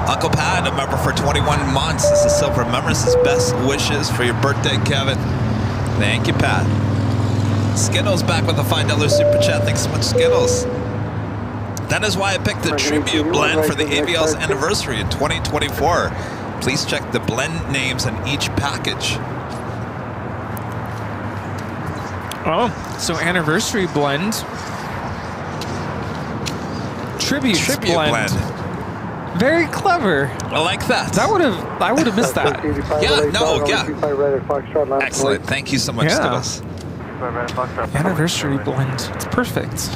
Speaker 2: Uncle Pat, a member for 21 months, is a silver member. Says best wishes for your birthday, Kevin. Thank you, Pat. Skittles back with a $5 super chat. Thanks so much, Skittles. That is why I picked the tribute blend for the AVL's anniversary in 2024. Please check the blend names in each package.
Speaker 7: Oh, so anniversary blend. Tribute blend. Very clever.
Speaker 2: I like that.
Speaker 7: I would have missed that.
Speaker 2: Yeah, no, yeah. Excellent. Thank you so much, Skittles.
Speaker 7: Anniversary blend. It's perfect.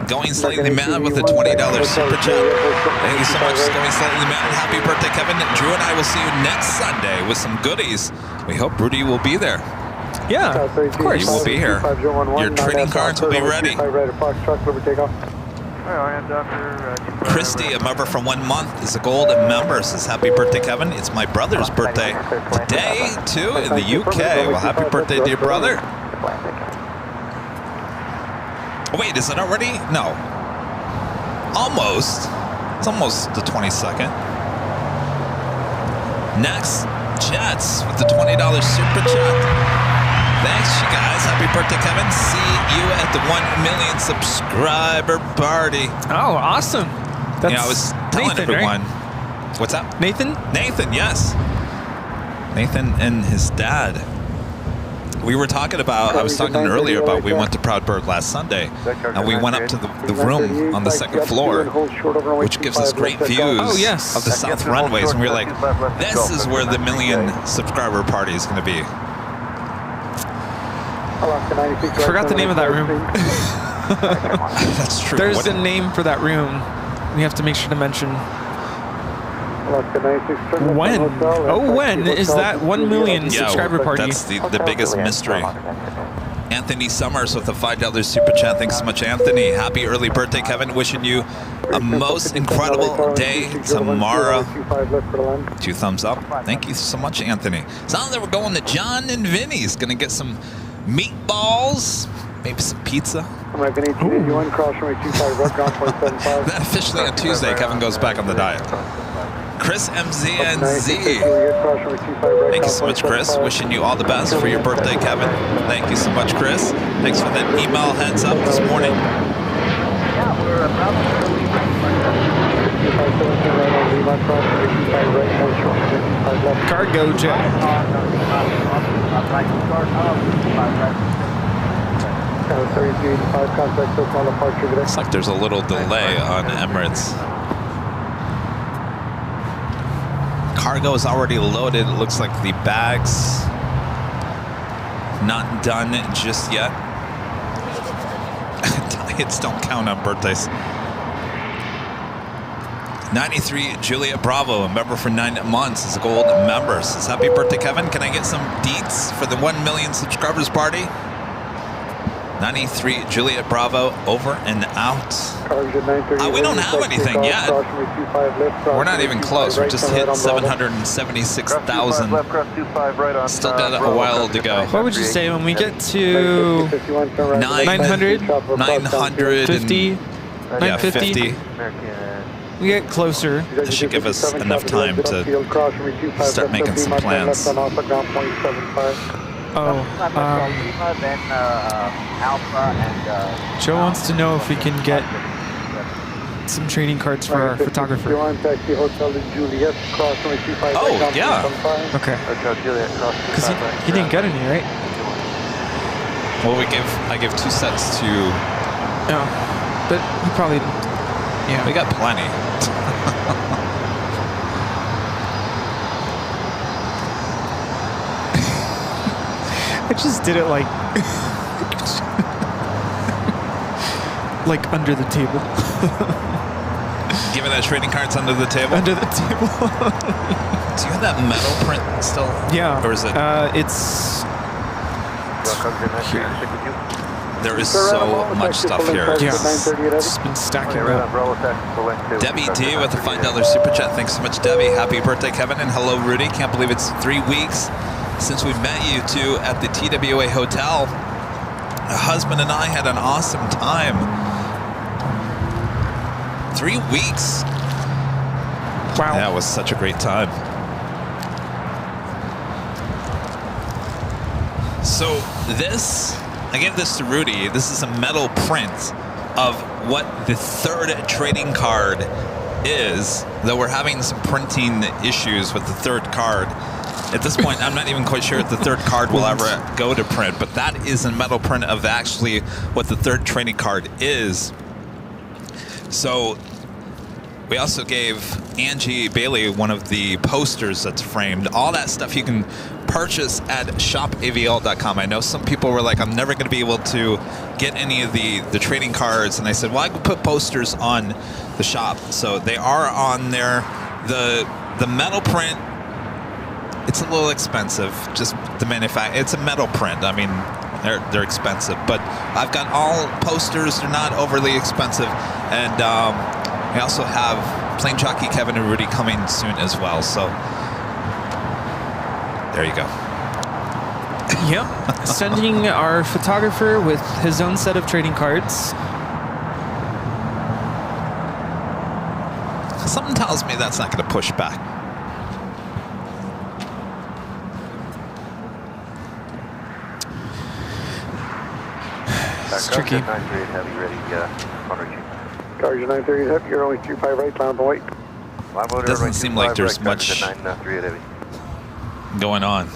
Speaker 2: Going Slightly Mad with a $20 super chat. Thank you so much, Going Slightly Mad. Happy birthday, Kevin. Drew and I will see you next Sunday with some goodies. We hope Rudy will be there.
Speaker 7: Yeah, of course.
Speaker 2: You will be here. Your trading cards will be ready. Christy, a member from 1 month, is a gold member. Says happy birthday, Kevin. It's my brother's birthday today, too, in the UK. Well, happy birthday, dear brother. Oh, wait, is it already? No. Almost. It's almost the 22nd. Next, Jets with the $20 super chat. Thanks, you guys. Happy birthday, Kevin. See you at the 1 million subscriber party.
Speaker 7: Oh, awesome. That's
Speaker 2: I was telling
Speaker 7: Nathan,
Speaker 2: everyone.
Speaker 7: Right?
Speaker 2: What's that?
Speaker 7: Nathan?
Speaker 2: Nathan, yes. Nathan and his dad. We were talking about, I was talking earlier about we went to Proudburg last Sunday, and we went up to the room on the second floor, which gives us great views of the south runways, and we were like, this is where the 1 million subscriber party is going to be.
Speaker 7: Forgot the name of that room.
Speaker 2: That's true.
Speaker 7: There's a name for that room. We have to make sure to mention. When? Oh, when is that 1 million subscriber party?
Speaker 2: That's the biggest mystery. Anthony Summers with a $5 super chat. Thanks so much, Anthony. Happy early birthday, Kevin. Wishing you a most incredible day tomorrow. 2 thumbs up. Thank you so much, Anthony. Sounds like we're going to John and Vinny's. Gonna get some meatballs, maybe some pizza. Then officially on Tuesday, Kevin goes back on the diet. Chris MZNZ. Thank you so much, Chris. Wishing you all the best for your birthday, Kevin. Thank you so much, Chris. Thanks for that email heads up this morning.
Speaker 7: Cargo jet.
Speaker 2: Looks like there's a little delay on Emirates. Cargo is already loaded. It looks like the bags not done just yet. Diets don't count on birthdays. 93 Juliet Bravo, a member for 9 months, is a gold member. Says happy birthday, Kevin. Can I get some deets for the 1 million subscribers party? 93 Juliet Bravo, over and out. We don't have anything yet. We're not even close. We just hit 776,000. Still got a while to go.
Speaker 7: What would you say when we get to 900?
Speaker 2: 950? Yeah, 50.
Speaker 7: We get closer.
Speaker 2: That should give us enough time to start making some plans.
Speaker 7: Joe wants to know if we can get some training cards for our photographer.
Speaker 2: Oh, yeah.
Speaker 7: Okay. Because he didn't get any, right?
Speaker 2: Well, I give 2 sets to...
Speaker 7: No, but he probably... Yeah.
Speaker 2: We got plenty.
Speaker 7: I just did it like... like under the table.
Speaker 2: Giving that trading cards under the table?
Speaker 7: Under the table.
Speaker 2: Do you have that metal print still?
Speaker 7: Yeah.
Speaker 2: Or is it?
Speaker 7: It's... Here.
Speaker 2: There is so much stuff here.
Speaker 7: Yeah. It's been stacking up.
Speaker 2: Debbie D with a $5 super chat. Thanks so much, Debbie. Happy birthday, Kevin. And hello, Rudy. Can't believe it's 3 weeks since we met you two at the TWA Hotel. My husband and I had an awesome time. 3 weeks.
Speaker 7: Wow.
Speaker 2: That was such a great time. So this, I gave this to Rudy. This is a metal print of what the 3rd trading card is, though we're having some printing issues with the 3rd card. At this point, I'm not even quite sure if the 3rd card will ever go to print, but that is a metal print of actually what the 3rd trading card is. So we also gave Angie Bailey one of the posters that's framed. All that stuff you can purchase at shopavl.com. I know some people were like, I'm never going to be able to get any of the trading cards. And I said, well, I can put posters on the shop. So they are on there. The metal print, it's a little expensive. Just the manufacturer. It's a metal print. I mean, they're expensive. But I've got all posters. They're not overly expensive. And we also have Plane Jockey Kevin and Rudy coming soon as well. So there you go.
Speaker 7: Yep. Sending our photographer with his own set of trading cards.
Speaker 2: Something tells me that's not going to push back.
Speaker 7: It's tricky.
Speaker 6: Carriage 938 Heavy, you're only 25 right, climb and wait.
Speaker 2: Doesn't seem like there's much going on.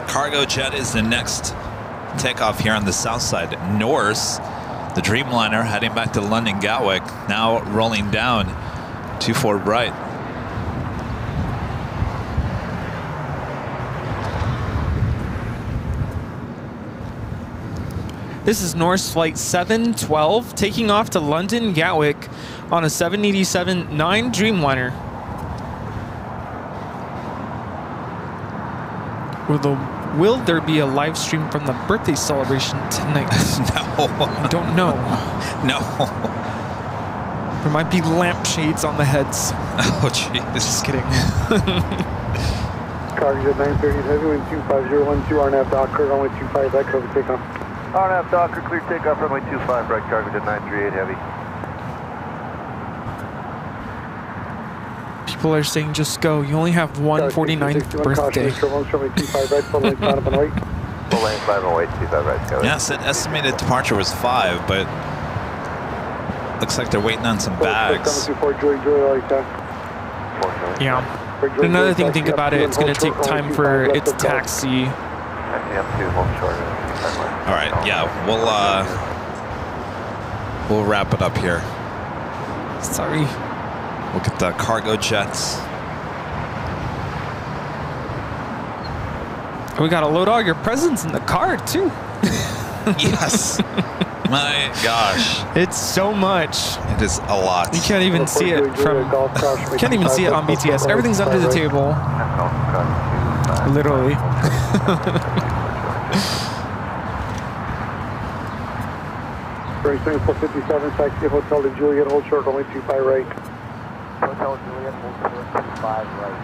Speaker 2: Cargo jet is the next takeoff here on the south side. Norse, the Dreamliner, heading back to London Gatwick, now rolling down 24 right.
Speaker 7: This is Norse Flight 712 taking off to London Gatwick on a 787-9 Dreamliner. Will there be a live stream from the birthday celebration tonight?
Speaker 2: No.
Speaker 7: I don't know.
Speaker 2: No.
Speaker 7: There might be lampshades on the heads.
Speaker 2: Oh, jeez.
Speaker 7: Just kidding.
Speaker 6: Cargo 930 heavy, wind 25012, RNAV Docker, runway 25 right, cover takeoff.
Speaker 8: RNAV Docker, clear takeoff, runway 25 right, cargo jet 938 heavy.
Speaker 7: People are saying just go. You only have one 49th birthday.
Speaker 8: Full lane 5 and wait, 25 right, go.
Speaker 2: Yes, an estimated departure was 5, but looks like they're waiting on some bags.
Speaker 7: Yeah. Another thing to think about it, it's going to take time for its taxi.
Speaker 2: All right, yeah, we'll wrap it up here.
Speaker 7: Sorry.
Speaker 2: Look at the cargo jets.
Speaker 7: We got to load all your presents in the car too.
Speaker 2: Yes. My gosh.
Speaker 7: It's so much.
Speaker 2: It is a lot.
Speaker 7: You can't even see it from. You can't even see it on BTS. Everything's under the table. Literally.
Speaker 6: Break 457, taxi Hotel de Juliet, hold short, only 25 right.
Speaker 4: Hotel Juliet, hold short, 25 right.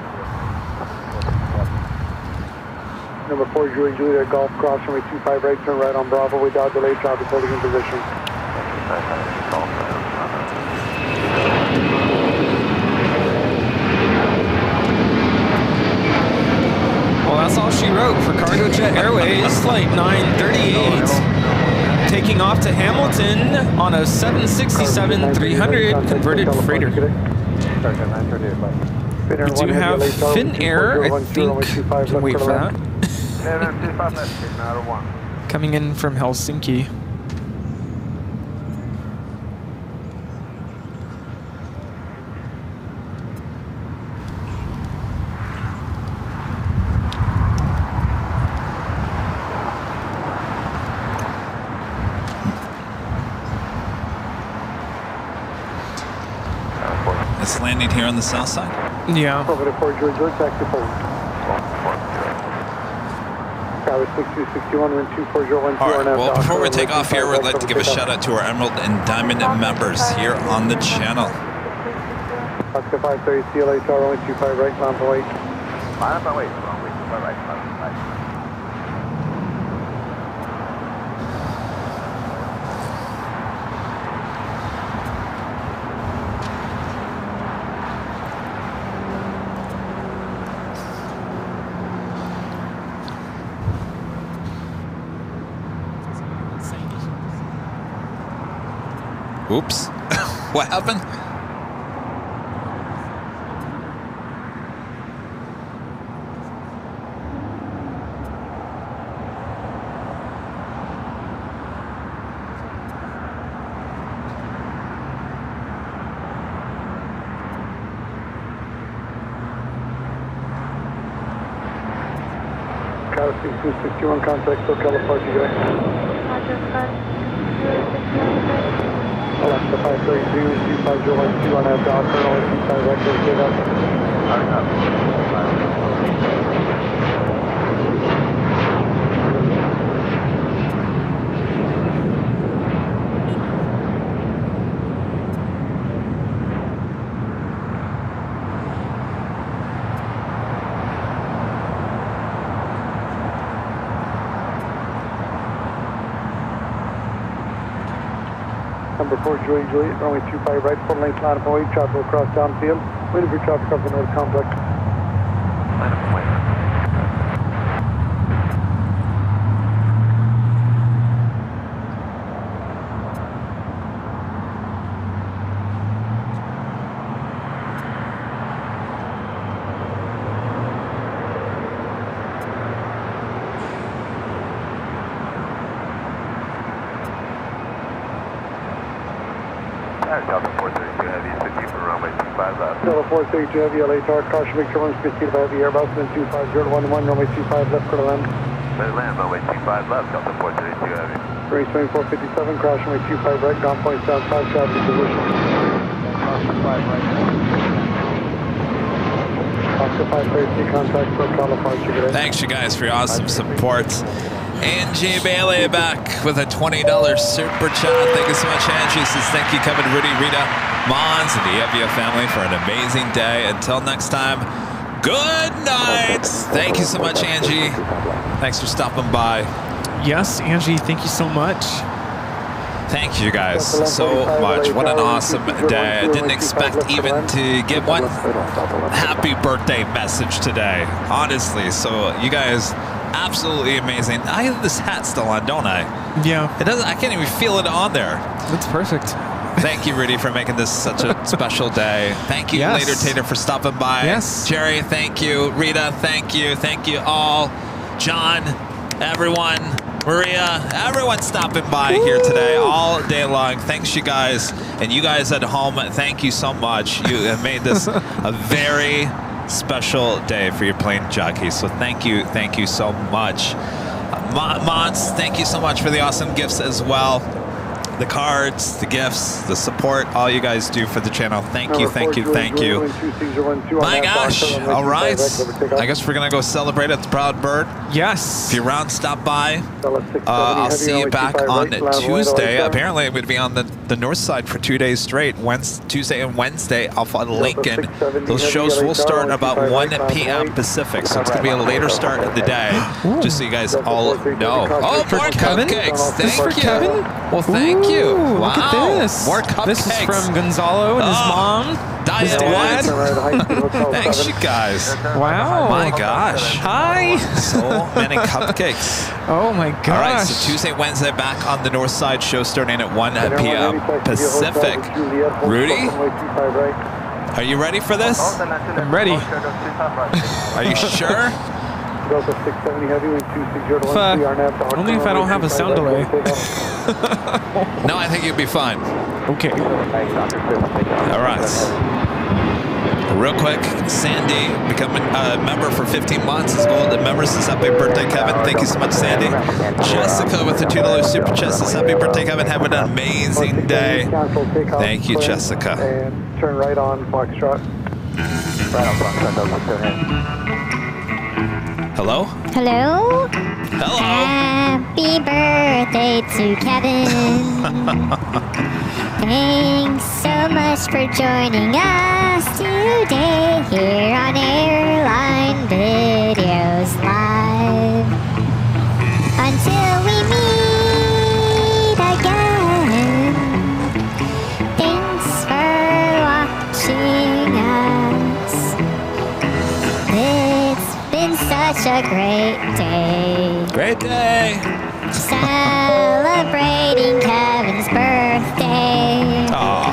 Speaker 6: Number 4, Juliet, Golf, cross, runway 25 right, turn right on Bravo, without delay, traffic holding in position.
Speaker 7: Well, that's all she wrote for Cargo Jet Airways Flight 938. Taking off to Hamilton on a 767-300 converted freighter. We do have Finnair, I think. Can wait for that. Coming in from Helsinki.
Speaker 2: It's landing here on the south side.
Speaker 7: Yeah.
Speaker 6: Over to 4 George, taxi forward. Tower 6261, wind 24012.
Speaker 2: All right, well, before we take off here, we'd like to give a shout out to our Emerald and Diamond members here on the channel.
Speaker 6: Oscar 530, CLA tower, only 25 right, line for wait.
Speaker 8: Line up and wait, runway 25 right, line up.
Speaker 2: Oops. What happened?
Speaker 6: Tower 6261, contact SoCal Party Guy. Alaska 532, 25012 on that Docker, only 25 right, go get up. Number 4, Juliet, runway 25 right, full length line up and wait, traffic across downfield. Waiting for traffic up the north complex.
Speaker 8: Line up and wait. Delta 432 heavy, 50 for runway 25 left.
Speaker 6: Delta 432 heavy, LA tower, caution, make sure one's pursued by heavy Airbus, wind 25011, runway 25 left, clear to land.
Speaker 8: Clear to land, runway 25 left, Delta 432 heavy.
Speaker 6: Range 2457, crash runway 25 right, ground point 75, traffic position. Oscar 530, contact for California. Good day.
Speaker 2: Thanks, you guys, for your awesome support. Angie Bailey back with a $20 super chat. Thank you so much, Angie. Says thank you, Kevin, Rudy, Rita, Mons, and the Evia family for an amazing day. Until next time, good night. Thank you so much, Angie. Thanks for stopping by.
Speaker 7: Yes, Angie, thank you so much.
Speaker 2: Thank you guys so much. What an awesome day. I didn't expect even to get one happy birthday message today, honestly. So you guys, absolutely amazing. I have this hat still on, don't I?
Speaker 7: Yeah.
Speaker 2: It doesn't, I can't even feel it on there.
Speaker 7: That's perfect.
Speaker 2: Thank you, Rudy, for making this such a special day. Thank you,
Speaker 7: Yes.
Speaker 2: Later Tater, for stopping by.
Speaker 7: Yes.
Speaker 2: Jerry, thank you. Rita, thank you. Thank you all. John, everyone. Maria, everyone stopping by here today all day long. Thanks, you guys. And you guys at home, thank you so much. You have made this a very special day for your plane jockeys. So thank you so much. Mons, thank you so much for the awesome gifts as well. The cards, the gifts, the support, all you guys do for the channel. Thank you, thank you, thank you. My gosh, all right. I guess we're going to go celebrate at the Proud Bird.
Speaker 7: Yes.
Speaker 2: If you're around, stop by. I'll see you back on Tuesday. Apparently, I'm going to be on the north side for 2 days straight. Tuesday and Wednesday, I'll fly to Lincoln. Those shows will start about 1 p.m. Pacific, so it's going to be a later start of the day, just so you guys all know. Oh, more cupcakes. Thank you.
Speaker 7: Kevin?
Speaker 2: Well, thank you. Wow.
Speaker 7: Look at this.
Speaker 2: More cupcakes.
Speaker 7: This is from Gonzalo and his mom.
Speaker 2: His
Speaker 7: dad.
Speaker 2: Thanks, you guys.
Speaker 7: Wow.
Speaker 2: My gosh.
Speaker 7: Hi.
Speaker 2: So many cupcakes.
Speaker 7: Oh my gosh.
Speaker 2: All right, so Tuesday, Wednesday, back on the north side, show starting at 1 p.m. Pacific. Rudy, are you ready for this?
Speaker 7: I'm ready.
Speaker 2: Are you sure?
Speaker 7: Only if I don't have a sound delay.
Speaker 2: No, I think you'll be fine.
Speaker 7: Okay.
Speaker 2: All right. Real quick, Sandy becoming a member for 15 months. His golden member says happy birthday, Kevin. Thank you so much, Sandy. Jessica with the $2 super chat says happy birthday, Kevin. Have an amazing day. Thank you, Jessica.
Speaker 6: And turn right on Foxtrot. Right on Foxtrot.
Speaker 2: Hello?
Speaker 14: Hello?
Speaker 2: Hello.
Speaker 14: Happy birthday to Kevin. Thanks so much for joining us today here on Airline Videos Live. Until we meet again, thanks for watching us. It's been such a great day.
Speaker 2: Great day.
Speaker 14: Celebrating Kevin's birthday.
Speaker 2: Aw.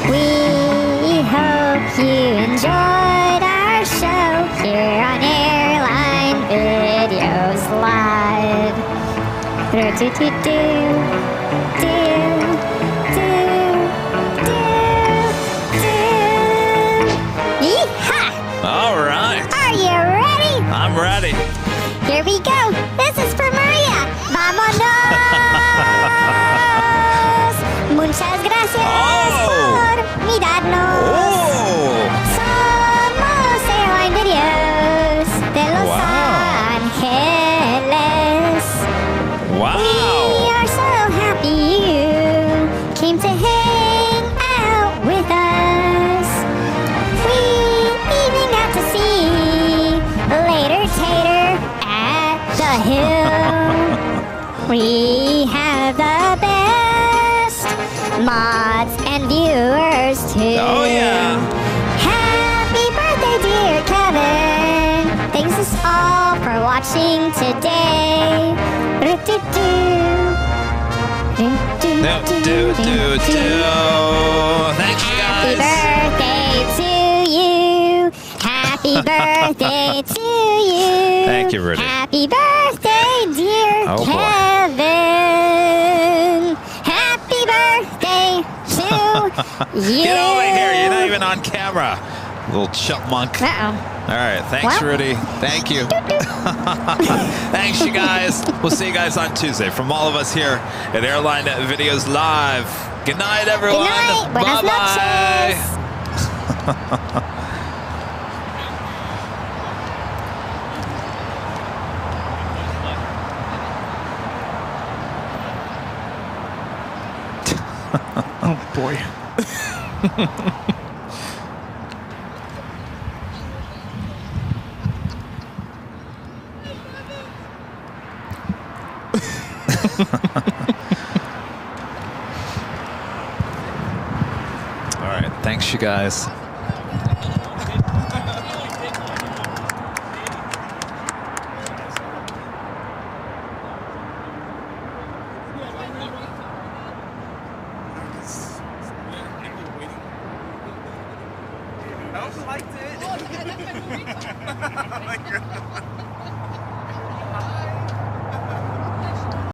Speaker 14: We hope you enjoyed our show here on Airline Videos Live. Yeehaw!
Speaker 2: All right.
Speaker 14: Are you ready?
Speaker 2: I'm ready.
Speaker 14: Here we go. This is for Maria. ¡Vámonos! Muchas gracias por mirarnos. Somos Airline Videos de Los Angeles.
Speaker 2: Wow.
Speaker 14: We are so happy you came to hang out with us. We even got to see Later Tater at the hill. We have the best mods and viewers too.
Speaker 2: Oh yeah.
Speaker 14: Happy birthday, dear Kevin. Thanks us all for watching today.
Speaker 2: Thank you,
Speaker 14: Happy
Speaker 2: guys.
Speaker 14: birthday to you. Happy birthday to you.
Speaker 2: Thank you, Rudy.
Speaker 14: Happy birthday, dear
Speaker 2: Oh, boy.
Speaker 14: Kevin. Happy birthday to you.
Speaker 2: Get over here. You're not even on camera. Little chipmunk.
Speaker 14: Uh-oh.
Speaker 2: All right. Thanks,
Speaker 14: Well.
Speaker 2: Rudy. Thank you. Thanks, you guys. We'll see you guys on Tuesday. From all of us here at Airline Videos Live. Good night, everyone.
Speaker 14: Good night. Buenas
Speaker 2: Bye-bye.
Speaker 7: Oh, boy.
Speaker 2: All right. Thanks, you guys.
Speaker 3: I also liked it.